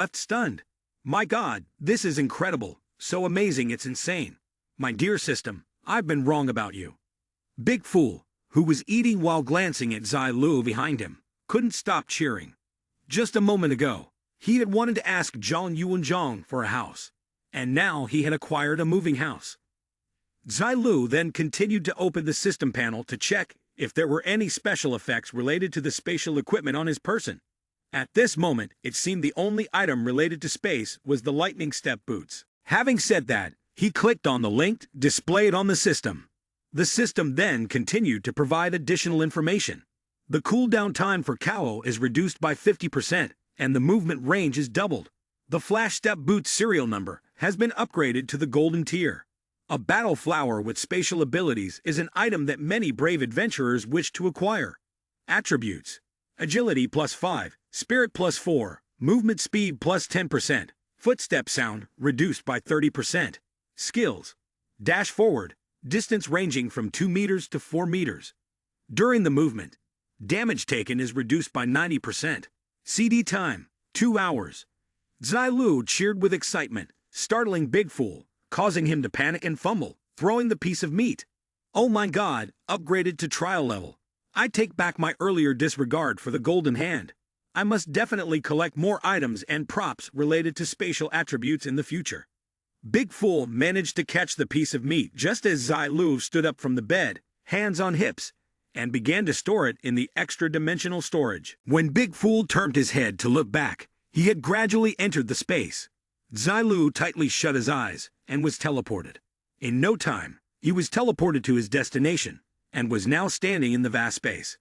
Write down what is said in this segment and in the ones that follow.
left stunned. My God, this is incredible, so amazing it's insane. My dear system, I've been wrong about you. Big Fool, who was eating while glancing at Zai Lu behind him, couldn't stop cheering. Just a moment ago, he had wanted to ask Zhang Yuanzhang for a house, and now he had acquired a moving house. Zai Lu then continued to open the system panel to check if there were any special effects related to the spatial equipment on his person. At this moment, it seemed the only item related to space was the lightning step boots. Having said that, he clicked on the link displayed on the system. The system then continued to provide additional information. The cooldown time for Kao is reduced by 50%, and the movement range is doubled. The Flash Step Boots serial number has been upgraded to the golden tier. A battle flower with spatial abilities is an item that many brave adventurers wish to acquire. Attributes: Agility +5, Spirit +4, Movement Speed +10%, Footstep Sound reduced by 30%. Skills: Dash Forward, distance ranging from 2 meters to 4 meters. During the movement, damage taken is reduced by 90%. CD time: 2 hours. Zai Lu cheered with excitement, startling Big Fool, causing him to panic and fumble, throwing the piece of meat. Oh my God, upgraded to trial level. I take back my earlier disregard for the golden hand. I must definitely collect more items and props related to spatial attributes in the future. Big Fool managed to catch the piece of meat just as Zai Lu stood up from the bed, hands on hips, and began to store it in the extra-dimensional storage. When Big Fool turned his head to look back, he had gradually entered the space. Zai Lu tightly shut his eyes and was teleported. In no time, he was teleported to his destination and was now standing in the vast space.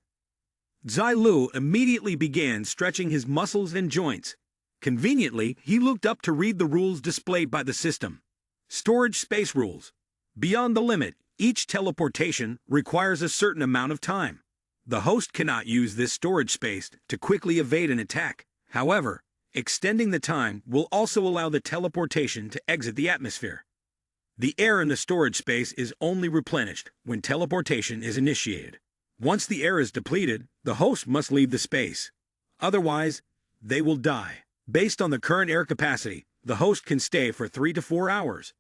Zai Lu immediately began stretching his muscles and joints. Conveniently, he looked up to read the rules displayed by the system. Storage space rules. Beyond the limit, each teleportation requires a certain amount of time. The host cannot use this storage space to quickly evade an attack. However, extending the time will also allow the teleportation to exit the atmosphere. The air in the storage space is only replenished when teleportation is initiated. Once the air is depleted, the host must leave the space. Otherwise, they will die. Based on the current air capacity, the host can stay for 3 to 4 hours.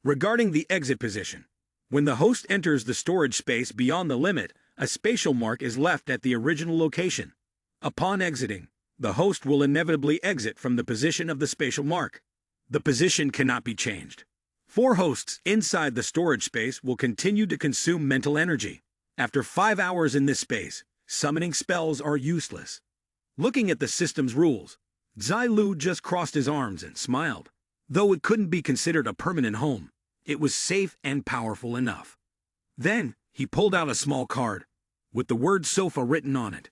Regarding the exit position, when the host enters the storage space beyond the limit, a spatial mark is left at the original location. Upon exiting, the host will inevitably exit from the position of the spatial mark. The position cannot be changed. 4 hosts inside the storage space will continue to consume mental energy. After 5 hours in this space, summoning spells are useless. Looking at the system's rules, Zai Lu just crossed his arms and smiled. Though it couldn't be considered a permanent home, it was safe and powerful enough. Then, he pulled out a small card, with the word sofa written on it.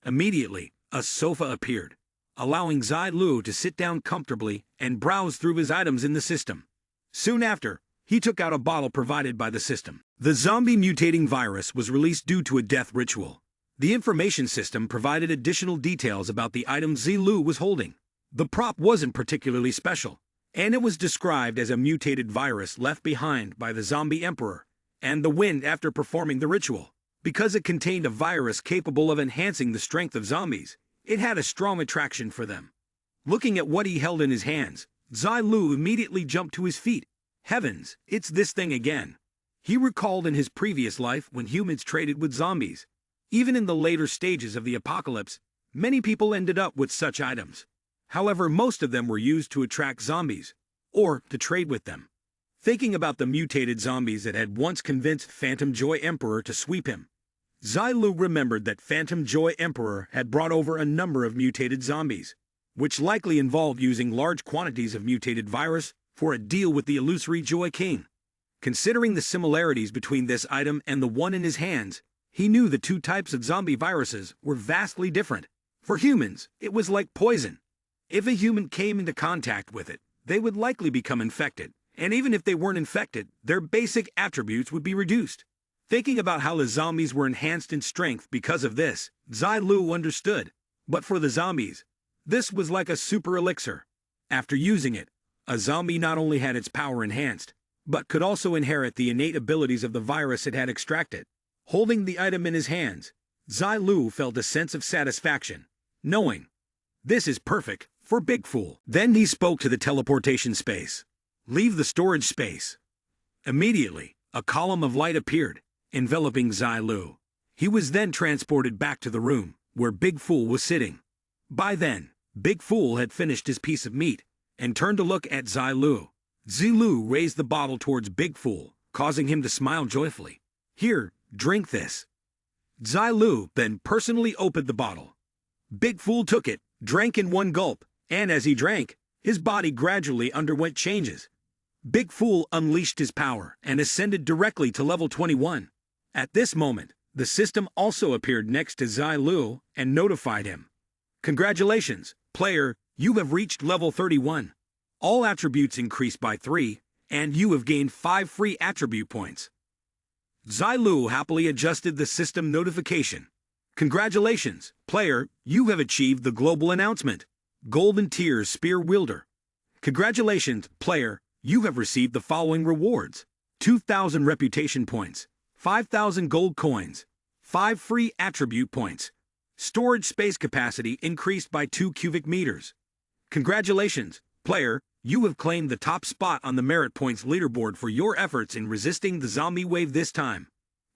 Immediately, a sofa appeared, allowing Zai Lu to sit down comfortably and browse through his items in the system. Soon after, he took out a bottle provided by the system. The zombie mutating virus was released due to a death ritual. The information system provided additional details about the item Zai Lu was holding. The prop wasn't particularly special, and it was described as a mutated virus left behind by the zombie emperor and the wind after performing the ritual. Because it contained a virus capable of enhancing the strength of zombies, it had a strong attraction for them. Looking at what he held in his hands, Zai Lu immediately jumped to his feet. Heavens, it's this thing again. He recalled in his previous life when humans traded with zombies. Even in the later stages of the apocalypse, many people ended up with such items. However, most of them were used to attract zombies, or to trade with them. Thinking about the mutated zombies that had once convinced Phantom Joy Emperor to sweep him, Zai Lu remembered that Phantom Joy Emperor had brought over a number of mutated zombies, which likely involved using large quantities of mutated virus for a deal with the illusory Joy King. Considering the similarities between this item and the one in his hands, he knew the 2 types of zombie viruses were vastly different. For humans, it was like poison. If a human came into contact with it, they would likely become infected, and even if they weren't infected, their basic attributes would be reduced. Thinking about how the zombies were enhanced in strength because of this, Zai Lu understood. But for the zombies, this was like a super elixir. After using it, a zombie not only had its power enhanced, but could also inherit the innate abilities of the virus it had extracted. Holding the item in his hands, Zai Lu felt a sense of satisfaction, knowing, "This is perfect, for Big Fool. Then he spoke to the teleportation space. Leave the storage space. Immediately, a column of light appeared, enveloping Zai Lu. He was then transported back to the room where Big Fool was sitting. By then, Big Fool had finished his piece of meat and turned to look at Zai Lu. Zai Lu raised the bottle towards Big Fool, causing him to smile joyfully. Here, drink this. Zai Lu then personally opened the bottle. Big Fool took it, drank in one gulp, and as he drank, his body gradually underwent changes. Big Fool unleashed his power and ascended directly to level 21. At this moment, the system also appeared next to Zai Lu and notified him. Congratulations, player, you have reached level 31. All attributes increased by 3, and you have gained 5 free attribute points. Zai Lu happily adjusted the system notification. Congratulations, player, you have achieved the global announcement. Golden Tier Spear Wielder. Congratulations, player, you have received the following rewards. 2,000 reputation points, 5,000 gold coins, 5 free attribute points. Storage space capacity increased by 2 cubic meters. Congratulations, player, you have claimed the top spot on the merit points leaderboard for your efforts in resisting the zombie wave this time.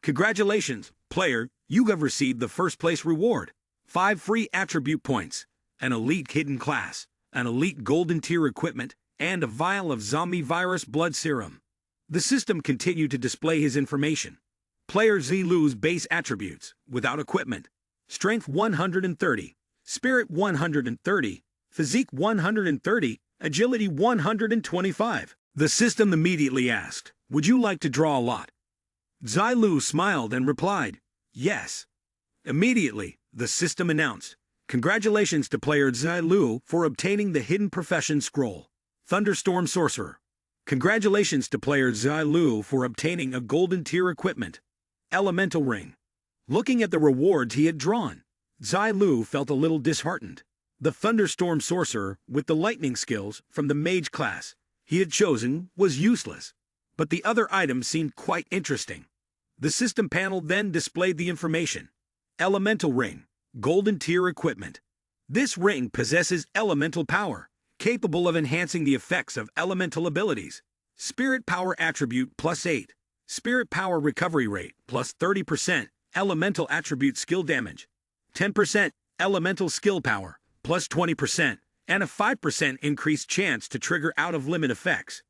Congratulations, player, you have received the first place reward. 5 free attribute points, an elite hidden class, an elite golden tier equipment, and a vial of zombie virus blood serum. The system continued to display his information. Player Zai Lu's base attributes, without equipment. Strength 130, Spirit 130, Physique 130, Agility 125. The system immediately asked, would you like to draw a lot? Zai Lu smiled and replied, yes. Immediately, the system announced, congratulations to player Zai Lu for obtaining the Hidden Profession Scroll. Thunderstorm Sorcerer. Congratulations to player Zai Lu for obtaining a golden tier equipment. Elemental Ring. Looking at the rewards he had drawn, Zai Lu felt a little disheartened. The Thunderstorm Sorcerer, with the lightning skills from the mage class he had chosen, was useless, but the other items seemed quite interesting. The system panel then displayed the information. Elemental Ring, Golden Tier Equipment. This ring possesses elemental power, capable of enhancing the effects of elemental abilities. Spirit Power Attribute plus 8, Spirit Power Recovery Rate plus 30%, Elemental Attribute Skill Damage, 10%, Elemental Skill Power plus 20%, and a 5% increased chance to trigger out-of-limit effects.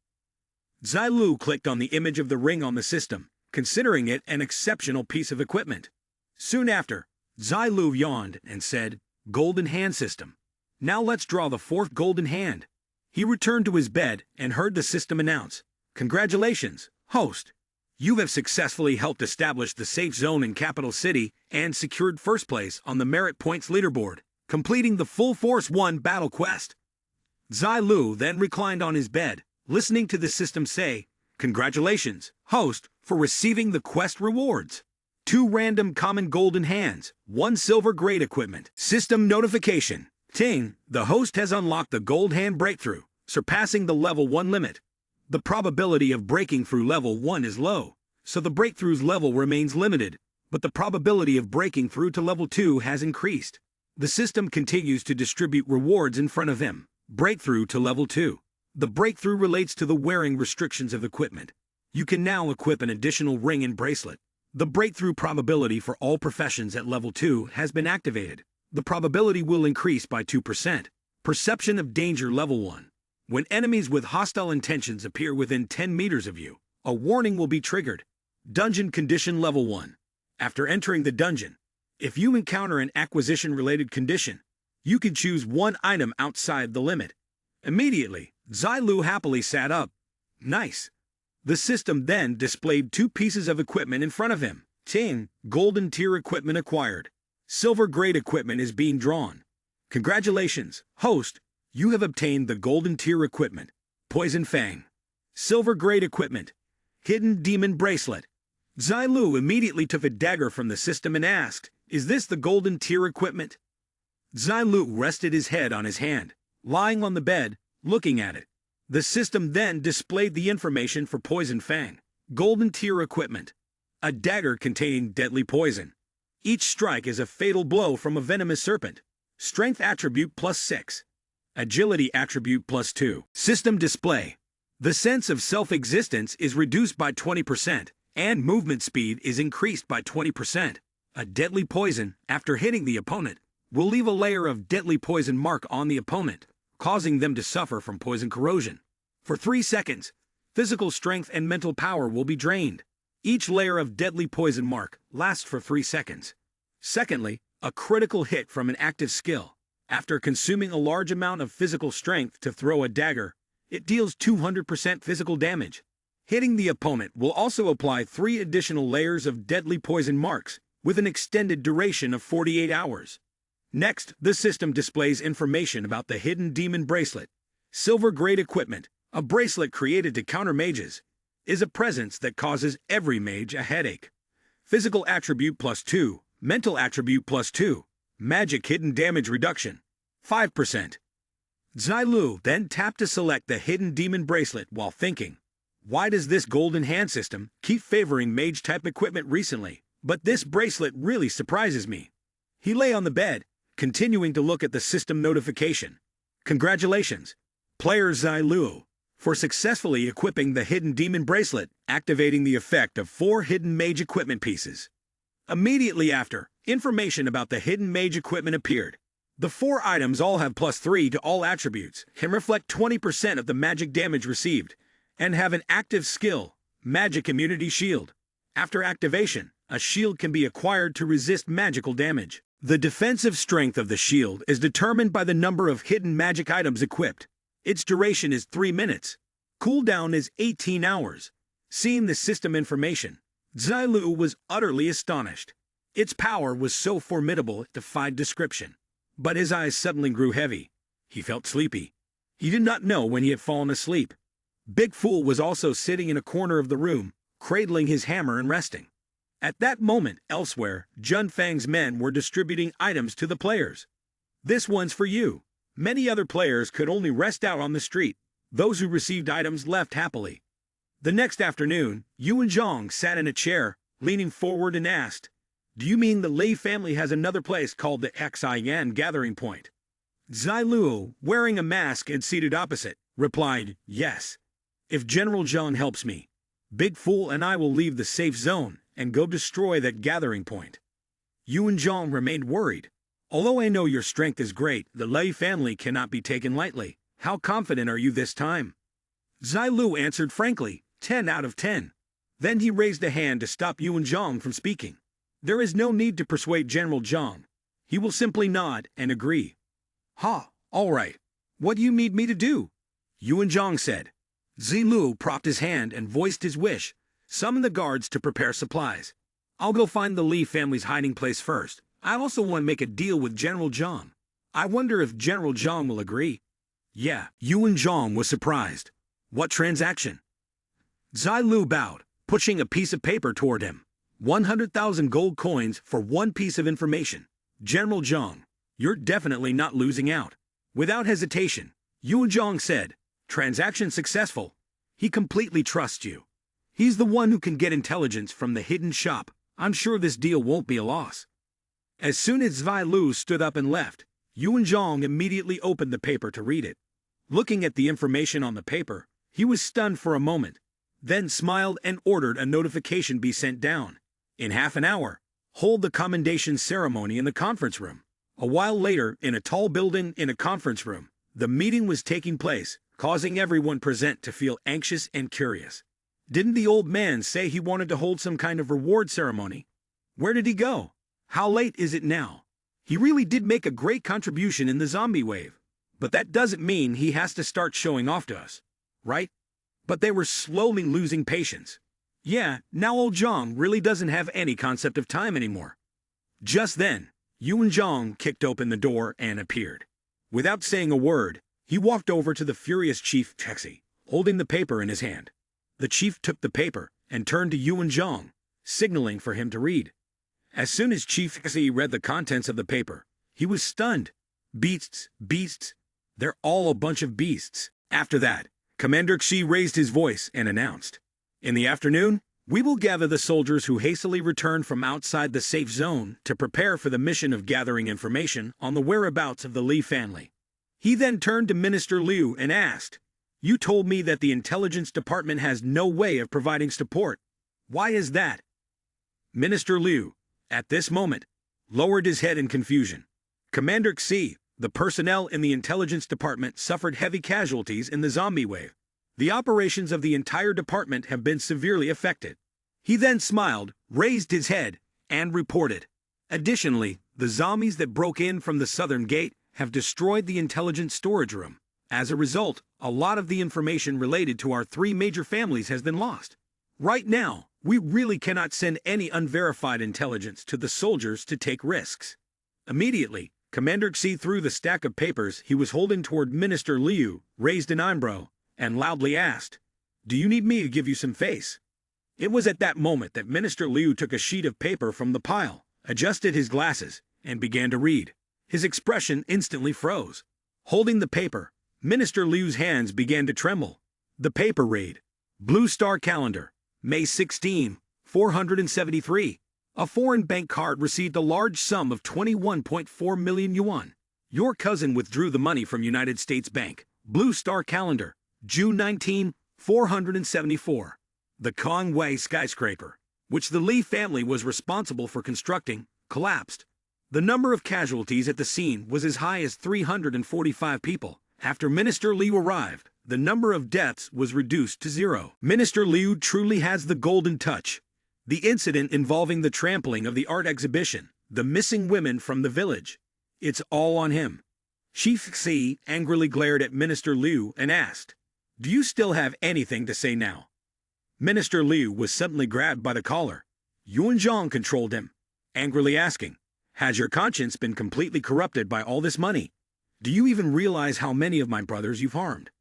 Zai Lu clicked on the image of the ring on the system, considering it an exceptional piece of equipment. Soon after, Zai Lu yawned and said, Golden Hand System. Now let's draw the 4th golden hand. He returned to his bed and heard the system announce, congratulations, host. You have successfully helped establish the safe zone in Capital City and secured first place on the merit points leaderboard, completing the Full Force 1 battle quest. Zai Lu then reclined on his bed, listening to the system say, congratulations, host, for receiving the quest rewards. 2 random common golden hands, 1 silver grade equipment. System notification. Ting, the host has unlocked the gold hand breakthrough, surpassing the level 1 limit. The probability of breaking through level 1 is low, so the breakthrough's level remains limited, but the probability of breaking through to level 2 has increased. The system continues to distribute rewards in front of him. Breakthrough to level 2. The breakthrough relates to the wearing restrictions of equipment. You can now equip an additional ring and bracelet. The breakthrough probability for all professions at level 2 has been activated. The probability will increase by 2%. Perception of danger level 1. When enemies with hostile intentions appear within 10 meters of you, a warning will be triggered. Dungeon condition level 1. After entering the dungeon, if you encounter an acquisition-related condition, you can choose 1 item outside the limit. Immediately, Zai Lu happily sat up. Nice. The system then displayed 2 pieces of equipment in front of him. Ting, golden tier equipment acquired. Silver grade equipment is being drawn. Congratulations, host. You have obtained the golden tier equipment. Poison Fang. Silver grade equipment. Hidden Demon Bracelet. Zai Lu immediately took a dagger from the system and asked, is this the golden tier equipment? Zai Lu rested his head on his hand, lying on the bed, looking at it. The system then displayed the information for Poison Fang. Golden tier equipment. A dagger containing deadly poison. Each strike is a fatal blow from a venomous serpent. Strength attribute plus 6. Agility attribute +2. System display. The sense of self-existence is reduced by 20%, and movement speed is increased by 20%. A deadly poison, after hitting the opponent, will leave a layer of deadly poison mark on the opponent, causing them to suffer from poison corrosion. For 3 seconds, physical strength and mental power will be drained. Each layer of deadly poison mark lasts for 3 seconds. Secondly, a critical hit from an active skill. After consuming a large amount of physical strength to throw a dagger, it deals 200% physical damage. Hitting the opponent will also apply 3 additional layers of deadly poison marks, with an extended duration of 48 hours. Next, the system displays information about the hidden demon bracelet. Silver-grade equipment, a bracelet created to counter mages, is a presence that causes every mage a headache. Physical attribute +2, mental attribute +2, magic hidden damage reduction, 5%. Zai-Lu then tapped to select the hidden demon bracelet while thinking, why does this golden hand system keep favoring mage-type equipment recently? But this bracelet really surprises me. He lay on the bed, continuing to look at the system notification. Congratulations, player Zai-Lu, for successfully equipping the hidden demon bracelet, activating the effect of 4 hidden mage equipment pieces. Immediately after, information about the hidden mage equipment appeared. The 4 items all have +3 to all attributes, can reflect 20% of the magic damage received, and have an active skill, Magic Immunity Shield. After activation, a shield can be acquired to resist magical damage. The defensive strength of the shield is determined by the number of hidden magic items equipped. Its duration is 3 minutes. Cooldown is 18 hours. Seeing the system information, Zai-Lu was utterly astonished. Its power was so formidable it defied description. But his eyes suddenly grew heavy. He felt sleepy. He did not know when he had fallen asleep. Big Fool was also sitting in a corner of the room, cradling his hammer and resting. At that moment, elsewhere, Jun Fang's men were distributing items to the players. This one's for you. Many other players could only rest out on the street. Those who received items left happily. The next afternoon, Yuan Zhang sat in a chair, leaning forward and asked, do you mean the Lei family has another place called the Xian Gathering Point? Zai-Lu, wearing a mask and seated opposite, replied, yes. If General Zhang helps me, Big Fool and I will leave the safe zone and go destroy that gathering point. Yuan Zhang remained worried. Although I know your strength is great, the Lei family cannot be taken lightly. How confident are you this time? Zai-Lu answered frankly, 10 out of 10. Then he raised a hand to stop Yuan Zhang from speaking. There is no need to persuade General Zhang. He will simply nod and agree. Ha, all right. What do you need me to do? Yuan Zhang said. Zai-Lu propped his hand and voiced his wish. Summon the guards to prepare supplies. I'll go find the Li family's hiding place first. I also want to make a deal with General Zhang. I wonder if General Zhang will agree. Yeah, Yuan Zhang was surprised. What transaction? Zai-Lu bowed, pushing a piece of paper toward him. 100,000 gold coins for 1 piece of information. General Zhang, you're definitely not losing out. Without hesitation, Yuan Zhang said, transaction successful. He completely trusts you. He's the one who can get intelligence from the hidden shop. I'm sure this deal won't be a loss. As soon as Zai-Lu stood up and left, Yuan Zhang immediately opened the paper to read it. Looking at the information on the paper, he was stunned for a moment, then smiled and ordered a notification be sent down. In half an hour, hold the commendation ceremony in the conference room. A while later, in a tall building in a conference room, the meeting was taking place, causing everyone present to feel anxious and curious. Didn't the old man say he wanted to hold some kind of reward ceremony? Where did he go? How late is it now? He really did make a great contribution in the zombie wave. But that doesn't mean he has to start showing off to us, right? But they were slowly losing patience. Yeah, now old Zhang really doesn't have any concept of time anymore. Just then, Yuan Zhang kicked open the door and appeared. Without saying a word, he walked over to the furious Chief Texi, holding the paper in his hand. The chief took the paper and turned to Yuan Zhang, signaling for him to read. As soon as Chief Texi read the contents of the paper, he was stunned. Beasts, beasts. They're all a bunch of beasts. After that, Commander Xi raised his voice and announced, in the afternoon, we will gather the soldiers who hastily returned from outside the safe zone to prepare for the mission of gathering information on the whereabouts of the Li family. He then turned to Minister Liu and asked, "You told me that the intelligence department has no way of providing support. Why is that?" Minister Liu, at this moment, lowered his head in confusion. "Commander Xi, the personnel in the intelligence department suffered heavy casualties in the zombie wave. The operations of the entire department have been severely affected." He then smiled, raised his head, and reported, "Additionally, the zombies that broke in from the southern gate have destroyed the intelligence storage room. As a result, a lot of the information related to our 3 major families has been lost. Right now, we really cannot send any unverified intelligence to the soldiers to take risks." Immediately, Commander Xi threw the stack of papers he was holding toward Minister Liu, raised an eyebrow, and loudly asked, "Do you need me to give you some face?" It was at that moment that Minister Liu took a sheet of paper from the pile, adjusted his glasses, and began to read. His expression instantly froze. Holding the paper, Minister Liu's hands began to tremble. The paper read, "Blue Star Calendar, May 16, 473. A foreign bank card received a large sum of 21.4 million yuan. Your cousin withdrew the money from United States Bank. Blue Star Calendar, June 19, 474. The Conway skyscraper, which the Li family was responsible for constructing, collapsed. The number of casualties at the scene was as high as 345 people. After Minister Liu arrived, the number of deaths was reduced to 0. Minister Liu truly has the golden touch. The incident involving the trampling of the art exhibition, the missing women from the village. It's all on him." Chief Xi angrily glared at Minister Liu and asked, "Do you still have anything to say now?" Minister Liu was suddenly grabbed by the collar. Yuan Zhang controlled him, angrily asking, "Has your conscience been completely corrupted by all this money? Do you even realize how many of my brothers you've harmed?"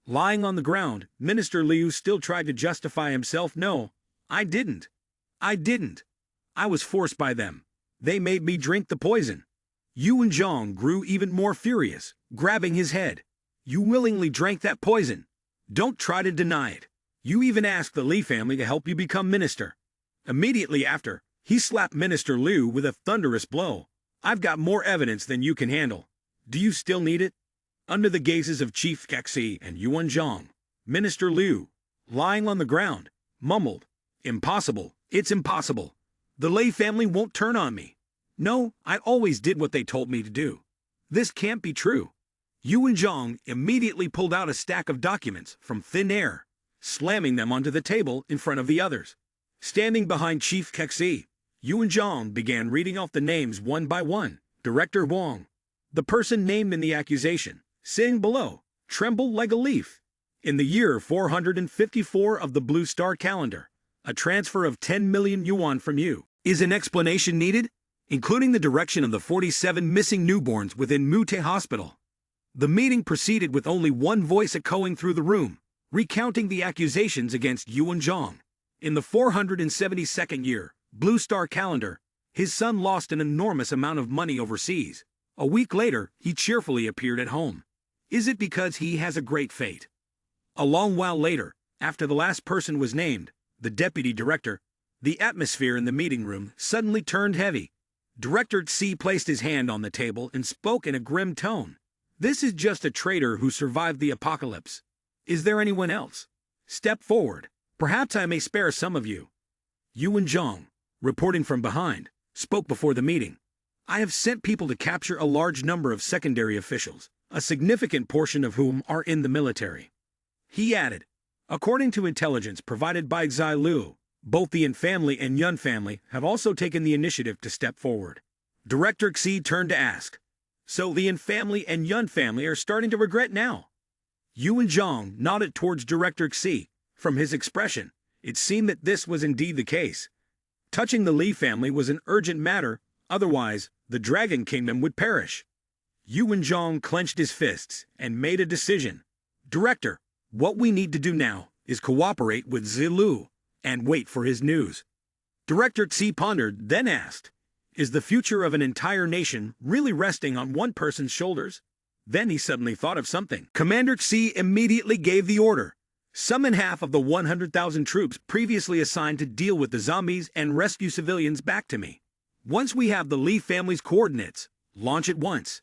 Lying on the ground, Minister Liu still tried to justify himself. "No, I didn't. I was forced by them. They made me drink the poison." Yuan Zhang grew even more furious, grabbing his head. "You willingly drank that poison. Don't try to deny it. You even asked the Li family to help you become minister." Immediately after, he slapped Minister Liu with a thunderous blow. "I've got more evidence than you can handle. Do you still need it?" Under the gazes of Chief Xi and Yuan Zhang, Minister Liu, lying on the ground, mumbled, "Impossible, it's impossible. The Li family won't turn on me. No, I always did what they told me to do. This can't be true." Yuan Zhang immediately pulled out a stack of documents from thin air, slamming them onto the table in front of the others. Standing behind Chief Xi, Yuan Zhang began reading off the names one by one. Director Wang, the person named in the accusation, sitting below, trembled like a leaf. In the year 454 of the Blue Star Calendar, a transfer of 10 million yuan from you. Is an explanation needed? Including the direction of the 47 missing newborns within Mute Hospital. The meeting proceeded with only one voice echoing through the room, recounting the accusations against Yuan Zhang. In the 472nd year, Blue Star Calendar, his son lost an enormous amount of money overseas. A week later, he cheerfully appeared at home. Is it because he has a great fate? A long while later, after the last person was named, the deputy director, the atmosphere in the meeting room suddenly turned heavy. Director Xi placed his hand on the table and spoke in a grim tone. "This is just a traitor who survived the apocalypse. Is there anyone else? Step forward. Perhaps I may spare some of you." Yuan Zhang, reporting from behind, spoke before the meeting. "I have sent people to capture a large number of secondary officials, a significant portion of whom are in the military." He added, "According to intelligence provided by Xi Lu, both the Yin family and Yun family have also taken the initiative to step forward." Director Xi turned to ask, "So the Yin family and Yun family are starting to regret now?" Yuan Zhang nodded towards Director Xi. From his expression, it seemed that this was indeed the case. Touching the Li family was an urgent matter, otherwise, the Dragon Kingdom would perish. Yuan Zhang clenched his fists and made a decision. "Director, what we need to do now is cooperate with Xi Lu and wait for his news." Director Xi pondered, then asked, "Is the future of an entire nation really resting on one person's shoulders?" Then he suddenly thought of something. Commander Xi immediately gave the order. "Summon half of the 100,000 troops previously assigned to deal with the zombies and rescue civilians back to me. Once we have the Li family's coordinates, launch at once."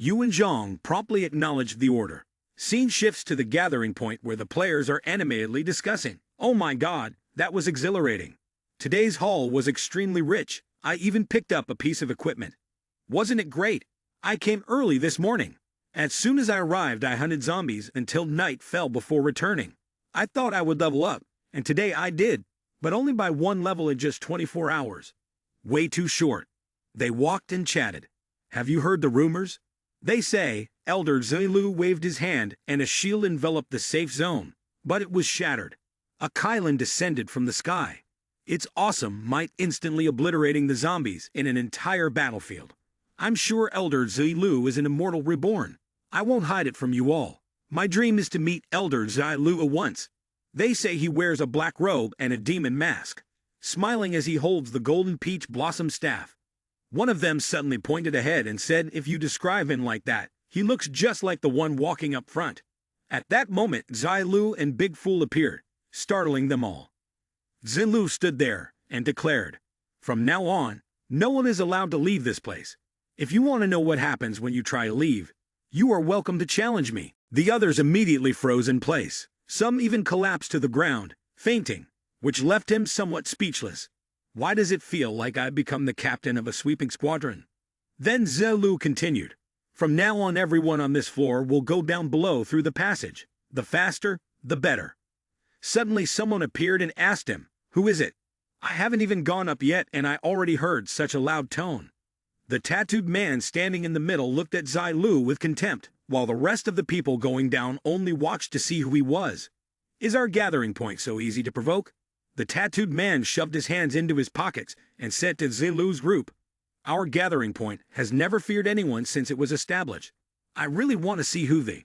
Yu and Zhang promptly acknowledged the order. Scene shifts to the gathering point where the players are animatedly discussing. Oh my god, that was exhilarating. Today's haul was extremely rich. I even picked up a piece of equipment. Wasn't it great? I came early this morning. As soon as I arrived, I hunted zombies until night fell before returning. I thought I would level up, and today I did, but only by 1 level in just 24 hours. Way too short. They walked and chatted. Have you heard the rumors? They say, Elder Zilu waved his hand and a shield enveloped the safe zone, but it was shattered. A Kylan descended from the sky. Its awesome might instantly obliterating the zombies in an entire battlefield. I'm sure Elder Zilu is an immortal reborn. I won't hide it from you all. My dream is to meet Elder Zilu once. They say he wears a black robe and a demon mask, smiling as he holds the golden peach blossom staff. One of them suddenly pointed ahead and said if you describe him like that, he looks just like the one walking up front. At that moment, Zilu and Big Fool appeared, startling them all. Zilu stood there and declared, from now on, no one is allowed to leave this place. If you want to know what happens when you try to leave, you are welcome to challenge me. The others immediately froze in place. Some even collapsed to the ground, fainting, which left him somewhat speechless. Why does it feel like I've become the captain of a sweeping squadron? Then Zilu continued. From now on, everyone on this floor will go down below through the passage. The faster, the better. Suddenly someone appeared and asked him, who is it? I haven't even gone up yet and I already heard such a loud tone. The tattooed man standing in the middle looked at Zilu with contempt, while the rest of the people going down only watched to see who he was. Is our gathering point so easy to provoke? The tattooed man shoved his hands into his pockets and said to Zilu's group, our gathering point has never feared anyone since it was established. I really want to see who they...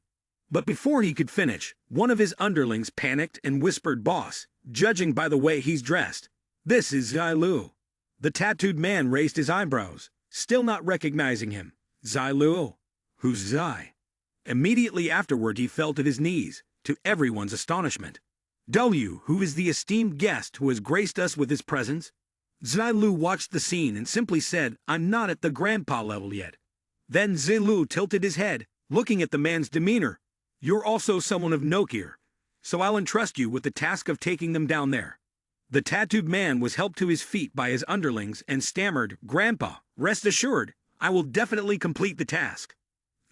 But before he could finish, one of his underlings panicked and whispered, boss, judging by the way he's dressed, this is Zilu. The tattooed man raised his eyebrows, still not recognizing him. Zilu? Who's Zai? Immediately afterward he fell to his knees, to everyone's astonishment. W, who is the esteemed guest who has graced us with his presence? Zilu watched the scene and simply said, I'm not at the grandpa level yet. Then Zilu tilted his head, looking at the man's demeanor. You're also someone of note here, so I'll entrust you with the task of taking them down there. The tattooed man was helped to his feet by his underlings and stammered, Grandpa, rest assured, I will definitely complete the task.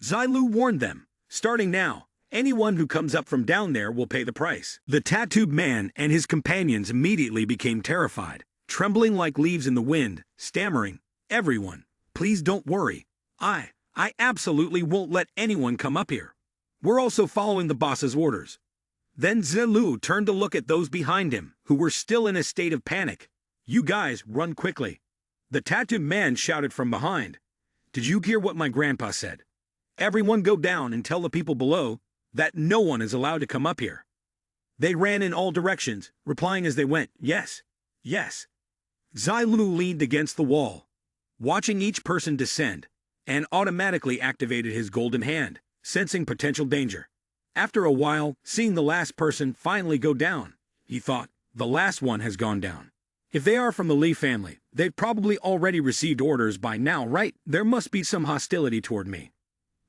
Zilu warned them, starting now, anyone who comes up from down there will pay the price. The tattooed man and his companions immediately became terrified, trembling like leaves in the wind, stammering, everyone, please don't worry. I absolutely won't let anyone come up here. We're also following the boss's orders. Then Zilu turned to look at those behind him, who were still in a state of panic. You guys, run quickly. The tattooed man shouted from behind. Did you hear what my grandpa said? Everyone go down and tell the people below that no one is allowed to come up here. They ran in all directions, replying as they went, yes, yes. Zilu leaned against the wall, watching each person descend, and automatically activated his golden hand, sensing potential danger. After a while, seeing the last person finally go down, he thought, the last one has gone down. If they are from the Lee family, they've probably already received orders by now, right? There must be some hostility toward me.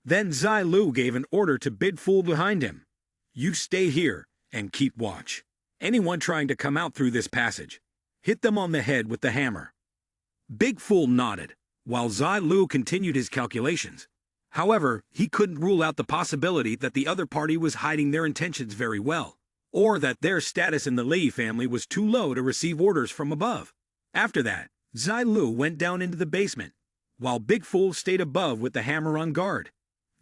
Then Zilu gave an order to Big Fool behind him. You stay here and keep watch. Anyone trying to come out through this passage, hit them on the head with the hammer. Big Fool nodded, while Zilu continued his calculations. However, he couldn't rule out the possibility that the other party was hiding their intentions very well, or that their status in the Lee family was too low to receive orders from above. After that, Zilu went down into the basement, while Big Fool stayed above with the hammer on guard.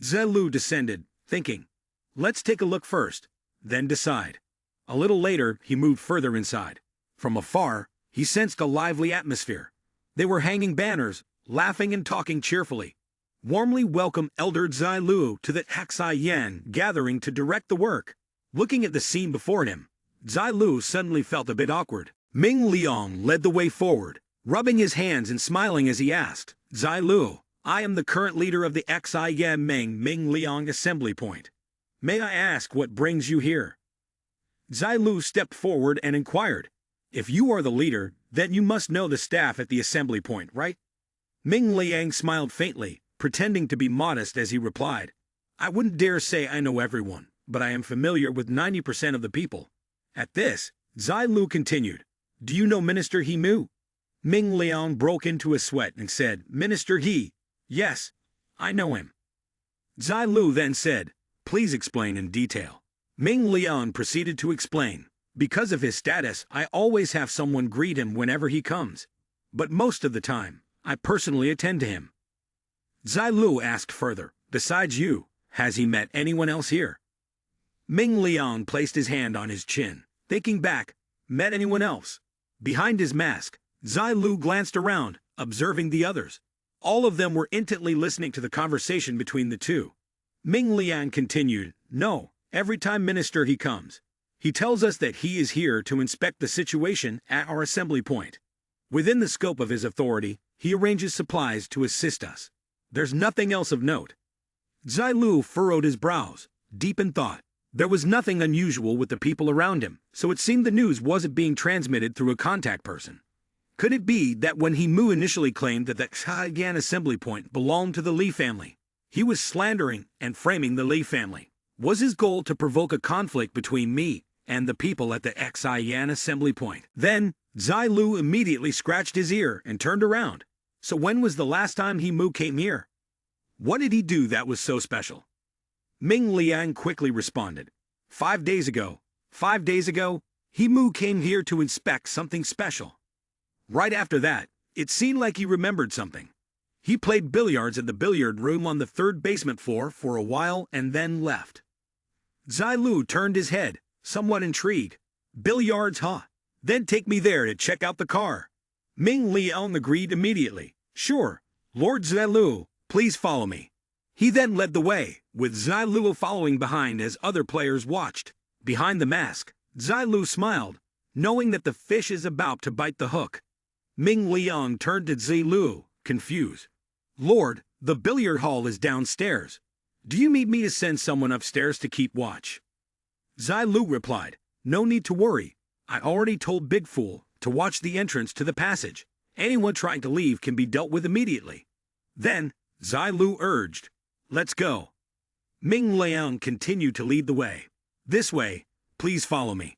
Zilu descended, thinking, let's take a look first, then decide. A little later, he moved further inside. From afar, he sensed a lively atmosphere. They were hanging banners, laughing and talking cheerfully. Warmly welcome Elder Zilu to the Haksai Yan gathering to direct the work. Looking at the scene before him, Zilu suddenly felt a bit awkward. Ming Liang led the way forward, rubbing his hands and smiling as he asked, Zilu, I am the current leader of the Xi Yan Ming Liang Assembly Point. May I ask what brings you here? Zilu stepped forward and inquired, if you are the leader, then you must know the staff at the assembly point, right? Ming Liang smiled faintly, pretending to be modest as he replied, I wouldn't dare say I know everyone, but I am familiar with 90% of the people. At this, Zai Lu continued, Do you know Minister He Mu? Ming Liang broke into a sweat and said, Minister He? Yes, I know him. Zai Lu then said, Please explain in detail. Ming Liang proceeded to explain, Because of his status, I always have someone greet him whenever he comes. But most of the time, I personally attend to him. Zai Lu asked further, Besides you, has he met anyone else here? Ming Liang placed his hand on his chin, thinking back, met anyone else? Behind his mask, Zai Lu glanced around, observing the others. All of them were intently listening to the conversation between the two. Ming Liang continued, No, every time Minister he comes, he tells us that he is here to inspect the situation at our assembly point. Within the scope of his authority, he arranges supplies to assist us. There's nothing else of note. Zai Lu furrowed his brows, deep in thought. There was nothing unusual with the people around him, so it seemed the news wasn't being transmitted through a contact person. Could it be that when He Mu initially claimed that the Xi'an assembly point belonged to the Li family, he was slandering and framing the Li family? Was his goal to provoke a conflict between me and the people at the Xi'an assembly point? Then, Zai Lu immediately scratched his ear and turned around. So when was the last time He Mu came here? What did he do that was so special? Ming Liang quickly responded, 5 days ago. 5 days ago, He Mu came here to inspect something special. Right after that, it seemed like he remembered something. He played billiards in the billiard room on the 3rd basement floor for a while and then left. Zai Lu turned his head, somewhat intrigued. Billiards, huh? Then take me there to check out the car. Ming Liang agreed immediately. Sure, Lord Zai Lu, please follow me. He then led the way, with Zai Lu following behind as other players watched. Behind the mask, Zai Lu smiled, knowing that the fish is about to bite the hook. Ming Liang turned to Zai Lu, confused. Lord, the billiard hall is downstairs. Do you need me to send someone upstairs to keep watch? Zai Lu replied, No need to worry. I already told Big Fool to watch the entrance to the passage. Anyone trying to leave can be dealt with immediately. Then, Zai Lu urged, Let's go. Ming Liang continued to lead the way. This way, please follow me.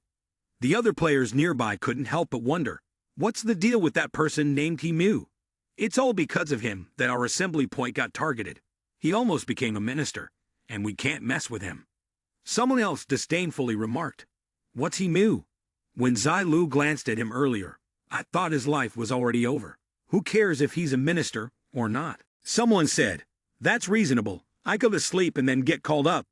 The other players nearby couldn't help but wonder, what's the deal with that person named He Mu? It's all because of him that our assembly point got targeted. He almost became a minister, and we can't mess with him. Someone else disdainfully remarked, What's He Mu? When Zai Lu glanced at him earlier, I thought his life was already over. Who cares if he's a minister or not? Someone said, That's reasonable. I go to sleep and then get called up.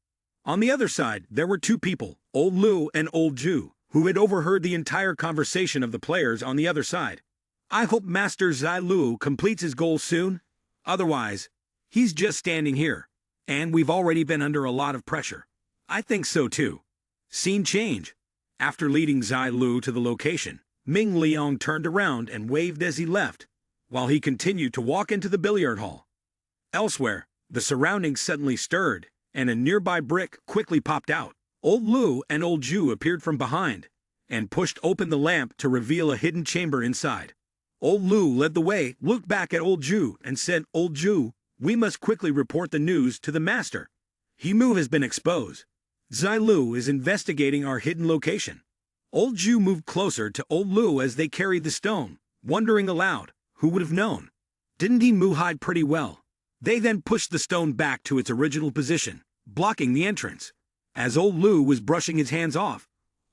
On the other side, there were two people, Old Lu and Old Ju, who had overheard the entire conversation of the players on the other side. I hope Master Zai Lu completes his goal soon. Otherwise, he's just standing here, and we've already been under a lot of pressure. I think so too. Scene change. After leading Zai Lu to the location, Ming Liang turned around and waved as he left, while he continued to walk into the billiard hall. Elsewhere, the surroundings suddenly stirred, and a nearby brick quickly popped out. Old Lu and Old Ju appeared from behind, and pushed open the lamp to reveal a hidden chamber inside. Old Lu led the way, looked back at Old Ju, and said, Old Ju, we must quickly report the news to the master. He Mu has been exposed. Zai Lu is investigating our hidden location. Old Ju moved closer to Old Lu as they carried the stone, wondering aloud, who would have known? Didn't He Mu hide pretty well? They then pushed the stone back to its original position, blocking the entrance. As Old Lu was brushing his hands off,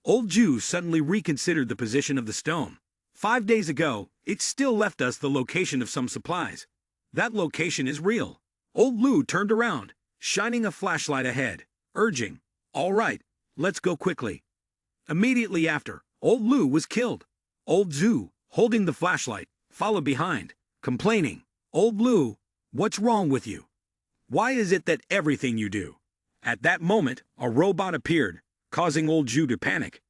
Old Ju suddenly reconsidered the position of the stone. 5 days ago, it still left us the location of some supplies. That location is real. Old Lu turned around, shining a flashlight ahead, urging, All right, let's go quickly. Immediately after, Old Lu was killed. Old Ju, holding the flashlight, followed behind, complaining, Old Lu, what's wrong with you? Why is it that everything you do? At that moment, a robot appeared, causing Old Ju to panic.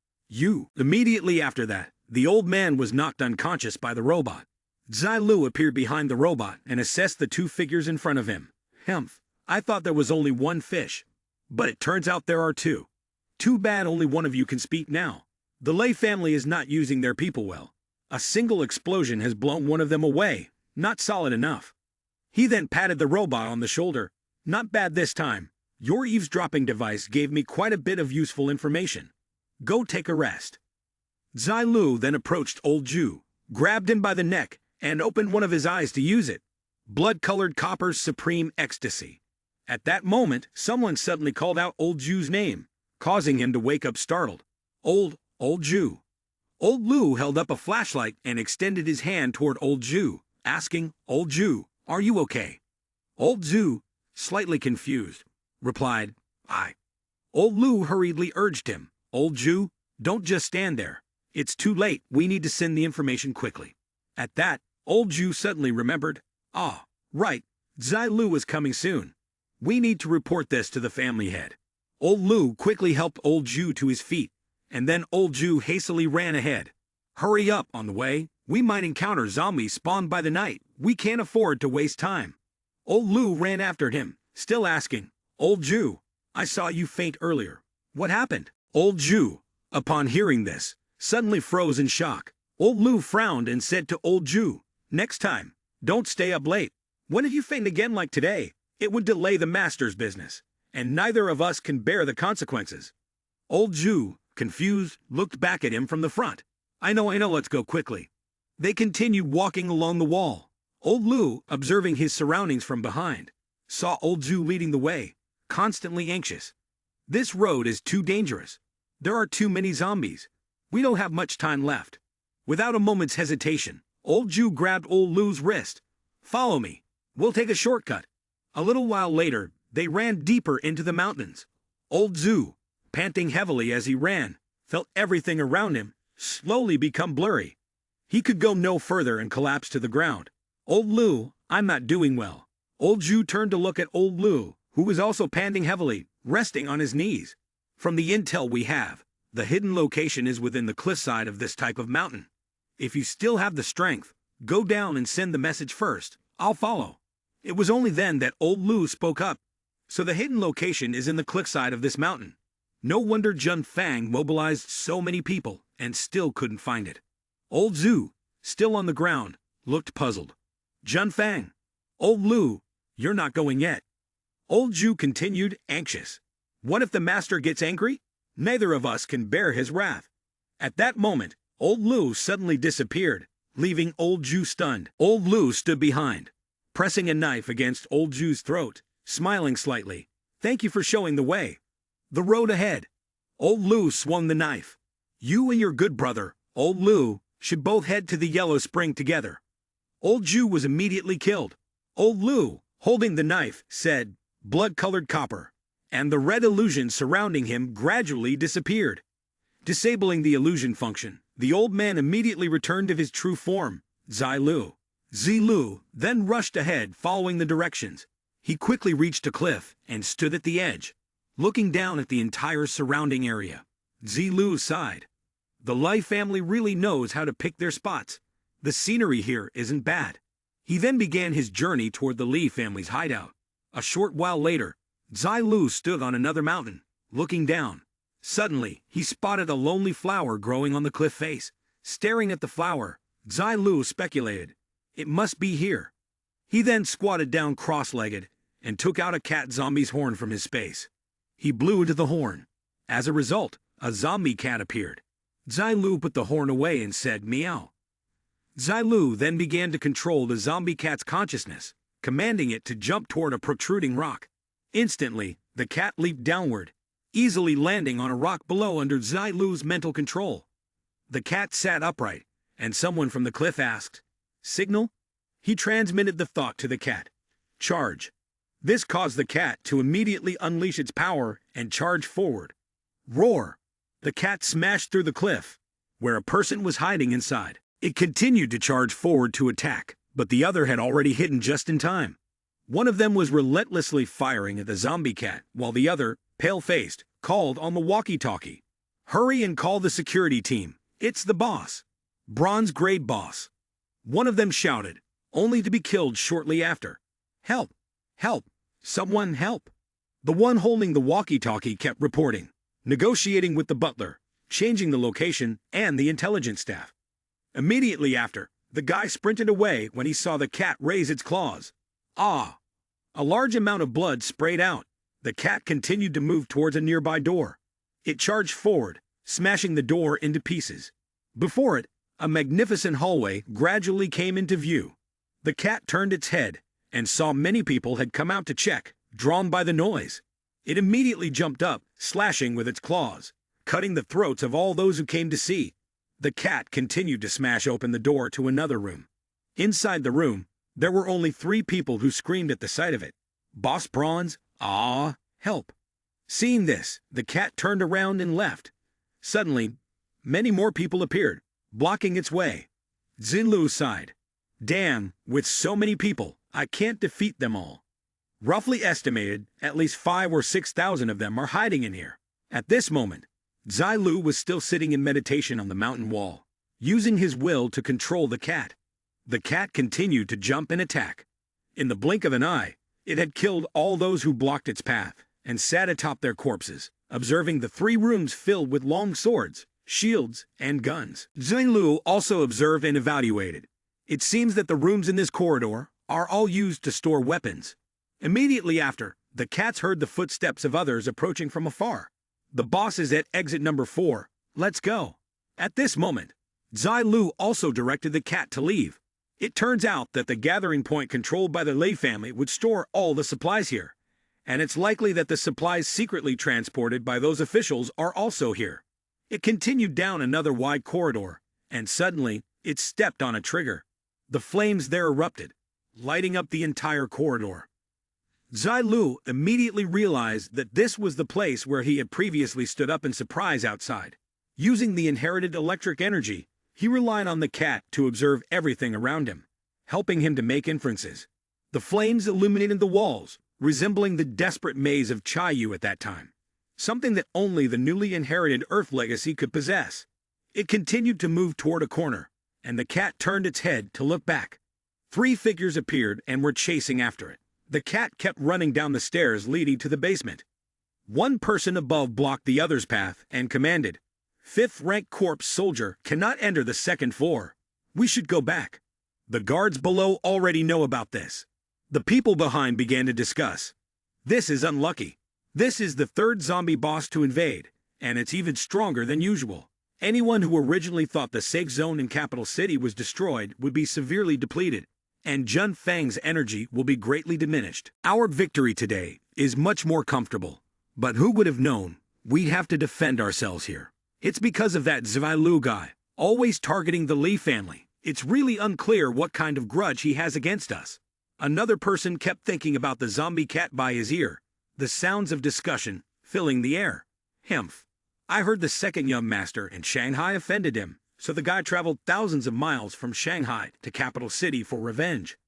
Immediately after that, the old man was knocked unconscious by the robot. Zai Lu appeared behind the robot and assessed the two figures in front of him. Humph, I thought there was only one fish, but it turns out there are two. Too bad only one of you can speak now. The Lei family is not using their people well. A single explosion has blown one of them away, not solid enough. He then patted the robot on the shoulder. Not bad this time. Your eavesdropping device gave me quite a bit of useful information. Go take a rest. Zai Lu then approached old Ju, grabbed him by the neck, and opened one of his eyes to use it. Blood-colored copper's supreme ecstasy. At that moment, someone suddenly called out old Ju's name, causing him to wake up startled. Old Ju. Old Lu held up a flashlight and extended his hand toward old Ju, asking, Old Ju, are you okay? Old Ju, slightly confused, replied, I. Old Lu hurriedly urged him, Old Ju, don't just stand there. It's too late, we need to send the information quickly. At that, old Ju suddenly remembered, ah, right, Zai Lu is coming soon. We need to report this to the family head. Old Lu quickly helped old Ju to his feet, and then old Ju hastily ran ahead. Hurry up, on the way, we might encounter zombies spawned by the night, we can't afford to waste time. Old Lu ran after him, still asking, Old Ju, I saw you faint earlier. What happened? Old Ju, upon hearing this, suddenly froze in shock. Old Lu frowned and said to old Ju, next time, don't stay up late. What if you faint again like today? It would delay the master's business, and neither of us can bear the consequences. Old Ju, confused, looked back at him from the front. I know, let's go quickly. They continued walking along the wall. Old Lu, observing his surroundings from behind, saw old Ju leading the way, constantly anxious. This road is too dangerous. There are too many zombies. We don't have much time left. Without a moment's hesitation, old Ju grabbed old Lu's wrist. Follow me. We'll take a shortcut. A little while later, they ran deeper into the mountains. Old Ju, panting heavily as he ran, felt everything around him slowly become blurry. He could go no further and collapsed to the ground. Old Lu, I'm not doing well. Old Ju turned to look at old Lu, who was also panting heavily, resting on his knees. From the intel we have, the hidden location is within the cliffside of this type of mountain. If you still have the strength, go down and send the message first. I'll follow. It was only then that old Lu spoke up. So the hidden location is in the cliffside of this mountain. No wonder Jun Fang mobilized so many people and still couldn't find it. Old Zu, still on the ground, looked puzzled. Jun Fang, old Lu, you're not going yet. Old Ju continued, anxious. What if the master gets angry? Neither of us can bear his wrath. At that moment, old Lu suddenly disappeared, leaving old Ju stunned. Old Lu stood behind, pressing a knife against old Ju's throat, smiling slightly. Thank you for showing the way. The road ahead. Old Lu swung the knife. You and your good brother, old Lu, should both head to the Yellow Spring together. Old Ju was immediately killed. Old Lu, holding the knife, said, blood-colored copper, and the red illusion surrounding him gradually disappeared. Disabling the illusion function, the old man immediately returned to his true form, Zai Lu. Zai Lu then rushed ahead following the directions. He quickly reached a cliff and stood at the edge, looking down at the entire surrounding area. Zai Lu sighed. The Lai family really knows how to pick their spots. The scenery here isn't bad. He then began his journey toward the Li family's hideout. A short while later, Zai Lu stood on another mountain, looking down. Suddenly, he spotted a lonely flower growing on the cliff face. Staring at the flower, Zai Lu speculated, it must be here. He then squatted down cross-legged and took out a cat zombie's horn from his space. He blew into the horn. As a result, a zombie cat appeared. Zai Lu put the horn away and said, meow. Zai Lu then began to control the zombie cat's consciousness, commanding it to jump toward a protruding rock. Instantly, the cat leaped downward, easily landing on a rock below under Zai Lu's mental control. The cat sat upright, and someone from the cliff asked, signal? He transmitted the thought to the cat. Charge. This caused the cat to immediately unleash its power and charge forward. Roar. The cat smashed through the cliff, where a person was hiding inside. It continued to charge forward to attack, but the other had already hidden just in time. One of them was relentlessly firing at the zombie cat, while the other, pale-faced, called on the walkie-talkie. Hurry and call the security team. It's the boss. Bronze grade boss. One of them shouted, only to be killed shortly after. Help! Help! Someone help! The one holding the walkie-talkie kept reporting, negotiating with the butler, changing the location and the intelligence staff. Immediately after, the guy sprinted away when he saw the cat raise its claws. Ah! A large amount of blood sprayed out. The cat continued to move towards a nearby door. It charged forward, smashing the door into pieces. Before it, a magnificent hallway gradually came into view. The cat turned its head and saw many people had come out to check, drawn by the noise. It immediately jumped up, slashing with its claws, cutting the throats of all those who came to see. The cat continued to smash open the door to another room. Inside the room, there were only 3 people who screamed at the sight of it. Boss Bronze, ah, help. Seeing this, the cat turned around and left. Suddenly, many more people appeared, blocking its way. Zinlu sighed. Damn, with so many people, I can't defeat them all. Roughly estimated, at least 5 or 6,000 of them are hiding in here. At this moment, Zai Lu was still sitting in meditation on the mountain wall, using his will to control the cat. The cat continued to jump and attack. In the blink of an eye, it had killed all those who blocked its path, and sat atop their corpses, observing the 3 rooms filled with long swords, shields, and guns. Zai Lu also observed and evaluated. It seems that the rooms in this corridor are all used to store weapons. Immediately after, the cats heard the footsteps of others approaching from afar. The boss is at exit number 4. Let's go. At this moment, Zai Lu also directed the cat to leave. It turns out that the gathering point controlled by the Lei family would store all the supplies here, and it's likely that the supplies secretly transported by those officials are also here. It continued down another wide corridor, and suddenly, it stepped on a trigger. The flames there erupted, lighting up the entire corridor. Zai Lu immediately realized that this was the place where he had previously stood up in surprise outside. Using the inherited electric energy, he relied on the cat to observe everything around him, helping him to make inferences. The flames illuminated the walls, resembling the desperate maze of Chayu at that time, something that only the newly inherited Earth legacy could possess. It continued to move toward a corner, and the cat turned its head to look back. 3 figures appeared and were chasing after it. The cat kept running down the stairs leading to the basement. One person above blocked the other's path and commanded, "5th-rank corpse soldier cannot enter the 2nd floor. We should go back." The guards below already know about this. The people behind began to discuss. This is unlucky. This is the 3rd zombie boss to invade, and it's even stronger than usual. Anyone who originally thought the safe zone in Capital City was destroyed would be severely depleted, and Jun Fang's energy will be greatly diminished. Our victory today is much more comfortable, but who would have known we'd have to defend ourselves here? It's because of that Zai Lu guy, always targeting the Li family. It's really unclear what kind of grudge he has against us. Another person kept thinking about the zombie cat by his ear, the sounds of discussion filling the air. Hemph. I heard the 2nd young master in Shanghai offended him, so the guy traveled thousands of miles from Shanghai to Capital City for revenge.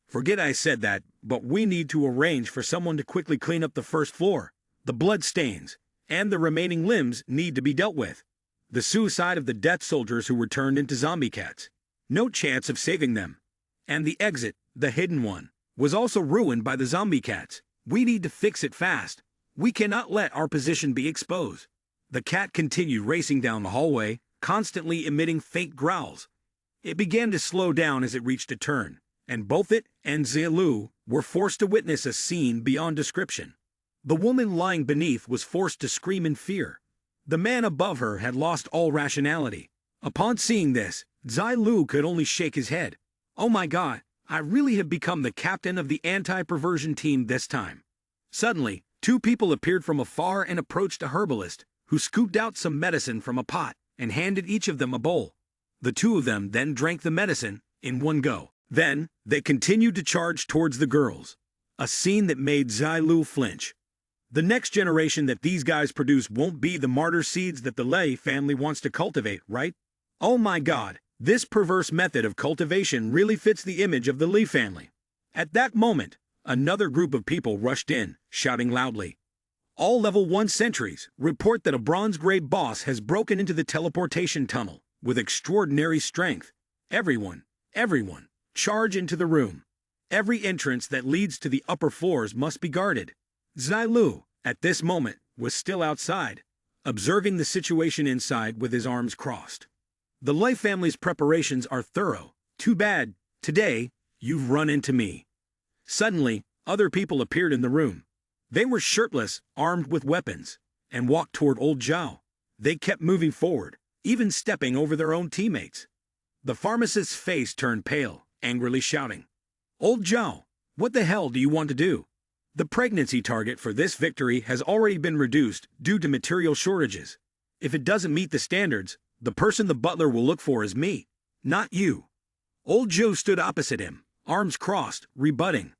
Forget I said that, but we need to arrange for someone to quickly clean up the 1st floor. The blood stains and the remaining limbs need to be dealt with. The suicide of the death soldiers who were turned into zombie cats. No chance of saving them. And the exit, the hidden one, was also ruined by the zombie cats. We need to fix it fast. We cannot let our position be exposed. The cat continued racing down the hallway, constantly emitting faint growls. It began to slow down as it reached a turn, and both it and Zai Lu were forced to witness a scene beyond description. The woman lying beneath was forced to scream in fear. The man above her had lost all rationality. Upon seeing this, Zai Lu could only shake his head. Oh my god, I really have become the captain of the anti-perversion team this time. Suddenly, 2 people appeared from afar and approached a herbalist, who scooped out some medicine from a pot and handed each of them a bowl. The 2 of them then drank the medicine in one go. Then, they continued to charge towards the girls. A scene that made Zai Lu flinch. The next generation that these guys produce won't be the martyr seeds that the Lei family wants to cultivate, right? Oh my god, this perverse method of cultivation really fits the image of the Li family. At that moment, another group of people rushed in, shouting loudly. All level 1 sentries report that a bronze-grade boss has broken into the teleportation tunnel with extraordinary strength. Everyone, charge into the room. Every entrance that leads to the upper floors must be guarded. Zai Lu, at this moment, was still outside, observing the situation inside with his arms crossed. The Lei family's preparations are thorough. Too bad, today, you've run into me. Suddenly, other people appeared in the room. They were shirtless, armed with weapons, and walked toward old Zhao. They kept moving forward, even stepping over their own teammates. The pharmacist's face turned pale, angrily shouting, "Old Zhao, what the hell do you want to do? The pregnancy target for this victory has already been reduced due to material shortages. If it doesn't meet the standards, the person the butler will look for is me, not you." Old Joe stood opposite him, arms crossed, rebutting.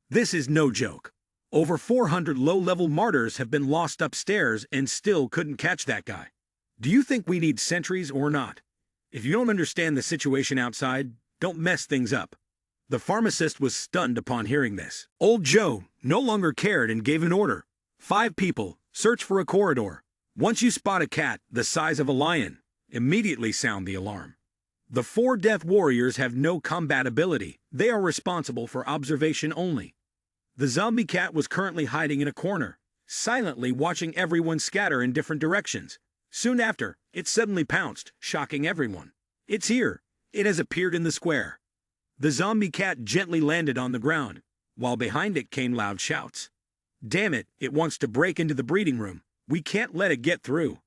"This is no joke. Over 400 low-level martyrs have been lost upstairs and still couldn't catch that guy. Do you think we need sentries or not? If you don't understand the situation outside, don't mess things up." The pharmacist was stunned upon hearing this. Old Joe no longer cared and gave an order. 5 people, search for a corridor. Once you spot a cat the size of a lion, immediately sound the alarm. The 4 death warriors have no combat ability. They are responsible for observation only. The zombie cat was currently hiding in a corner, silently watching everyone scatter in different directions. Soon after, it suddenly pounced, shocking everyone. "It's here. It has appeared in the square." The zombie cat gently landed on the ground, while behind it came loud shouts. "Damn it, it wants to break into the breeding room. We can't let it get through."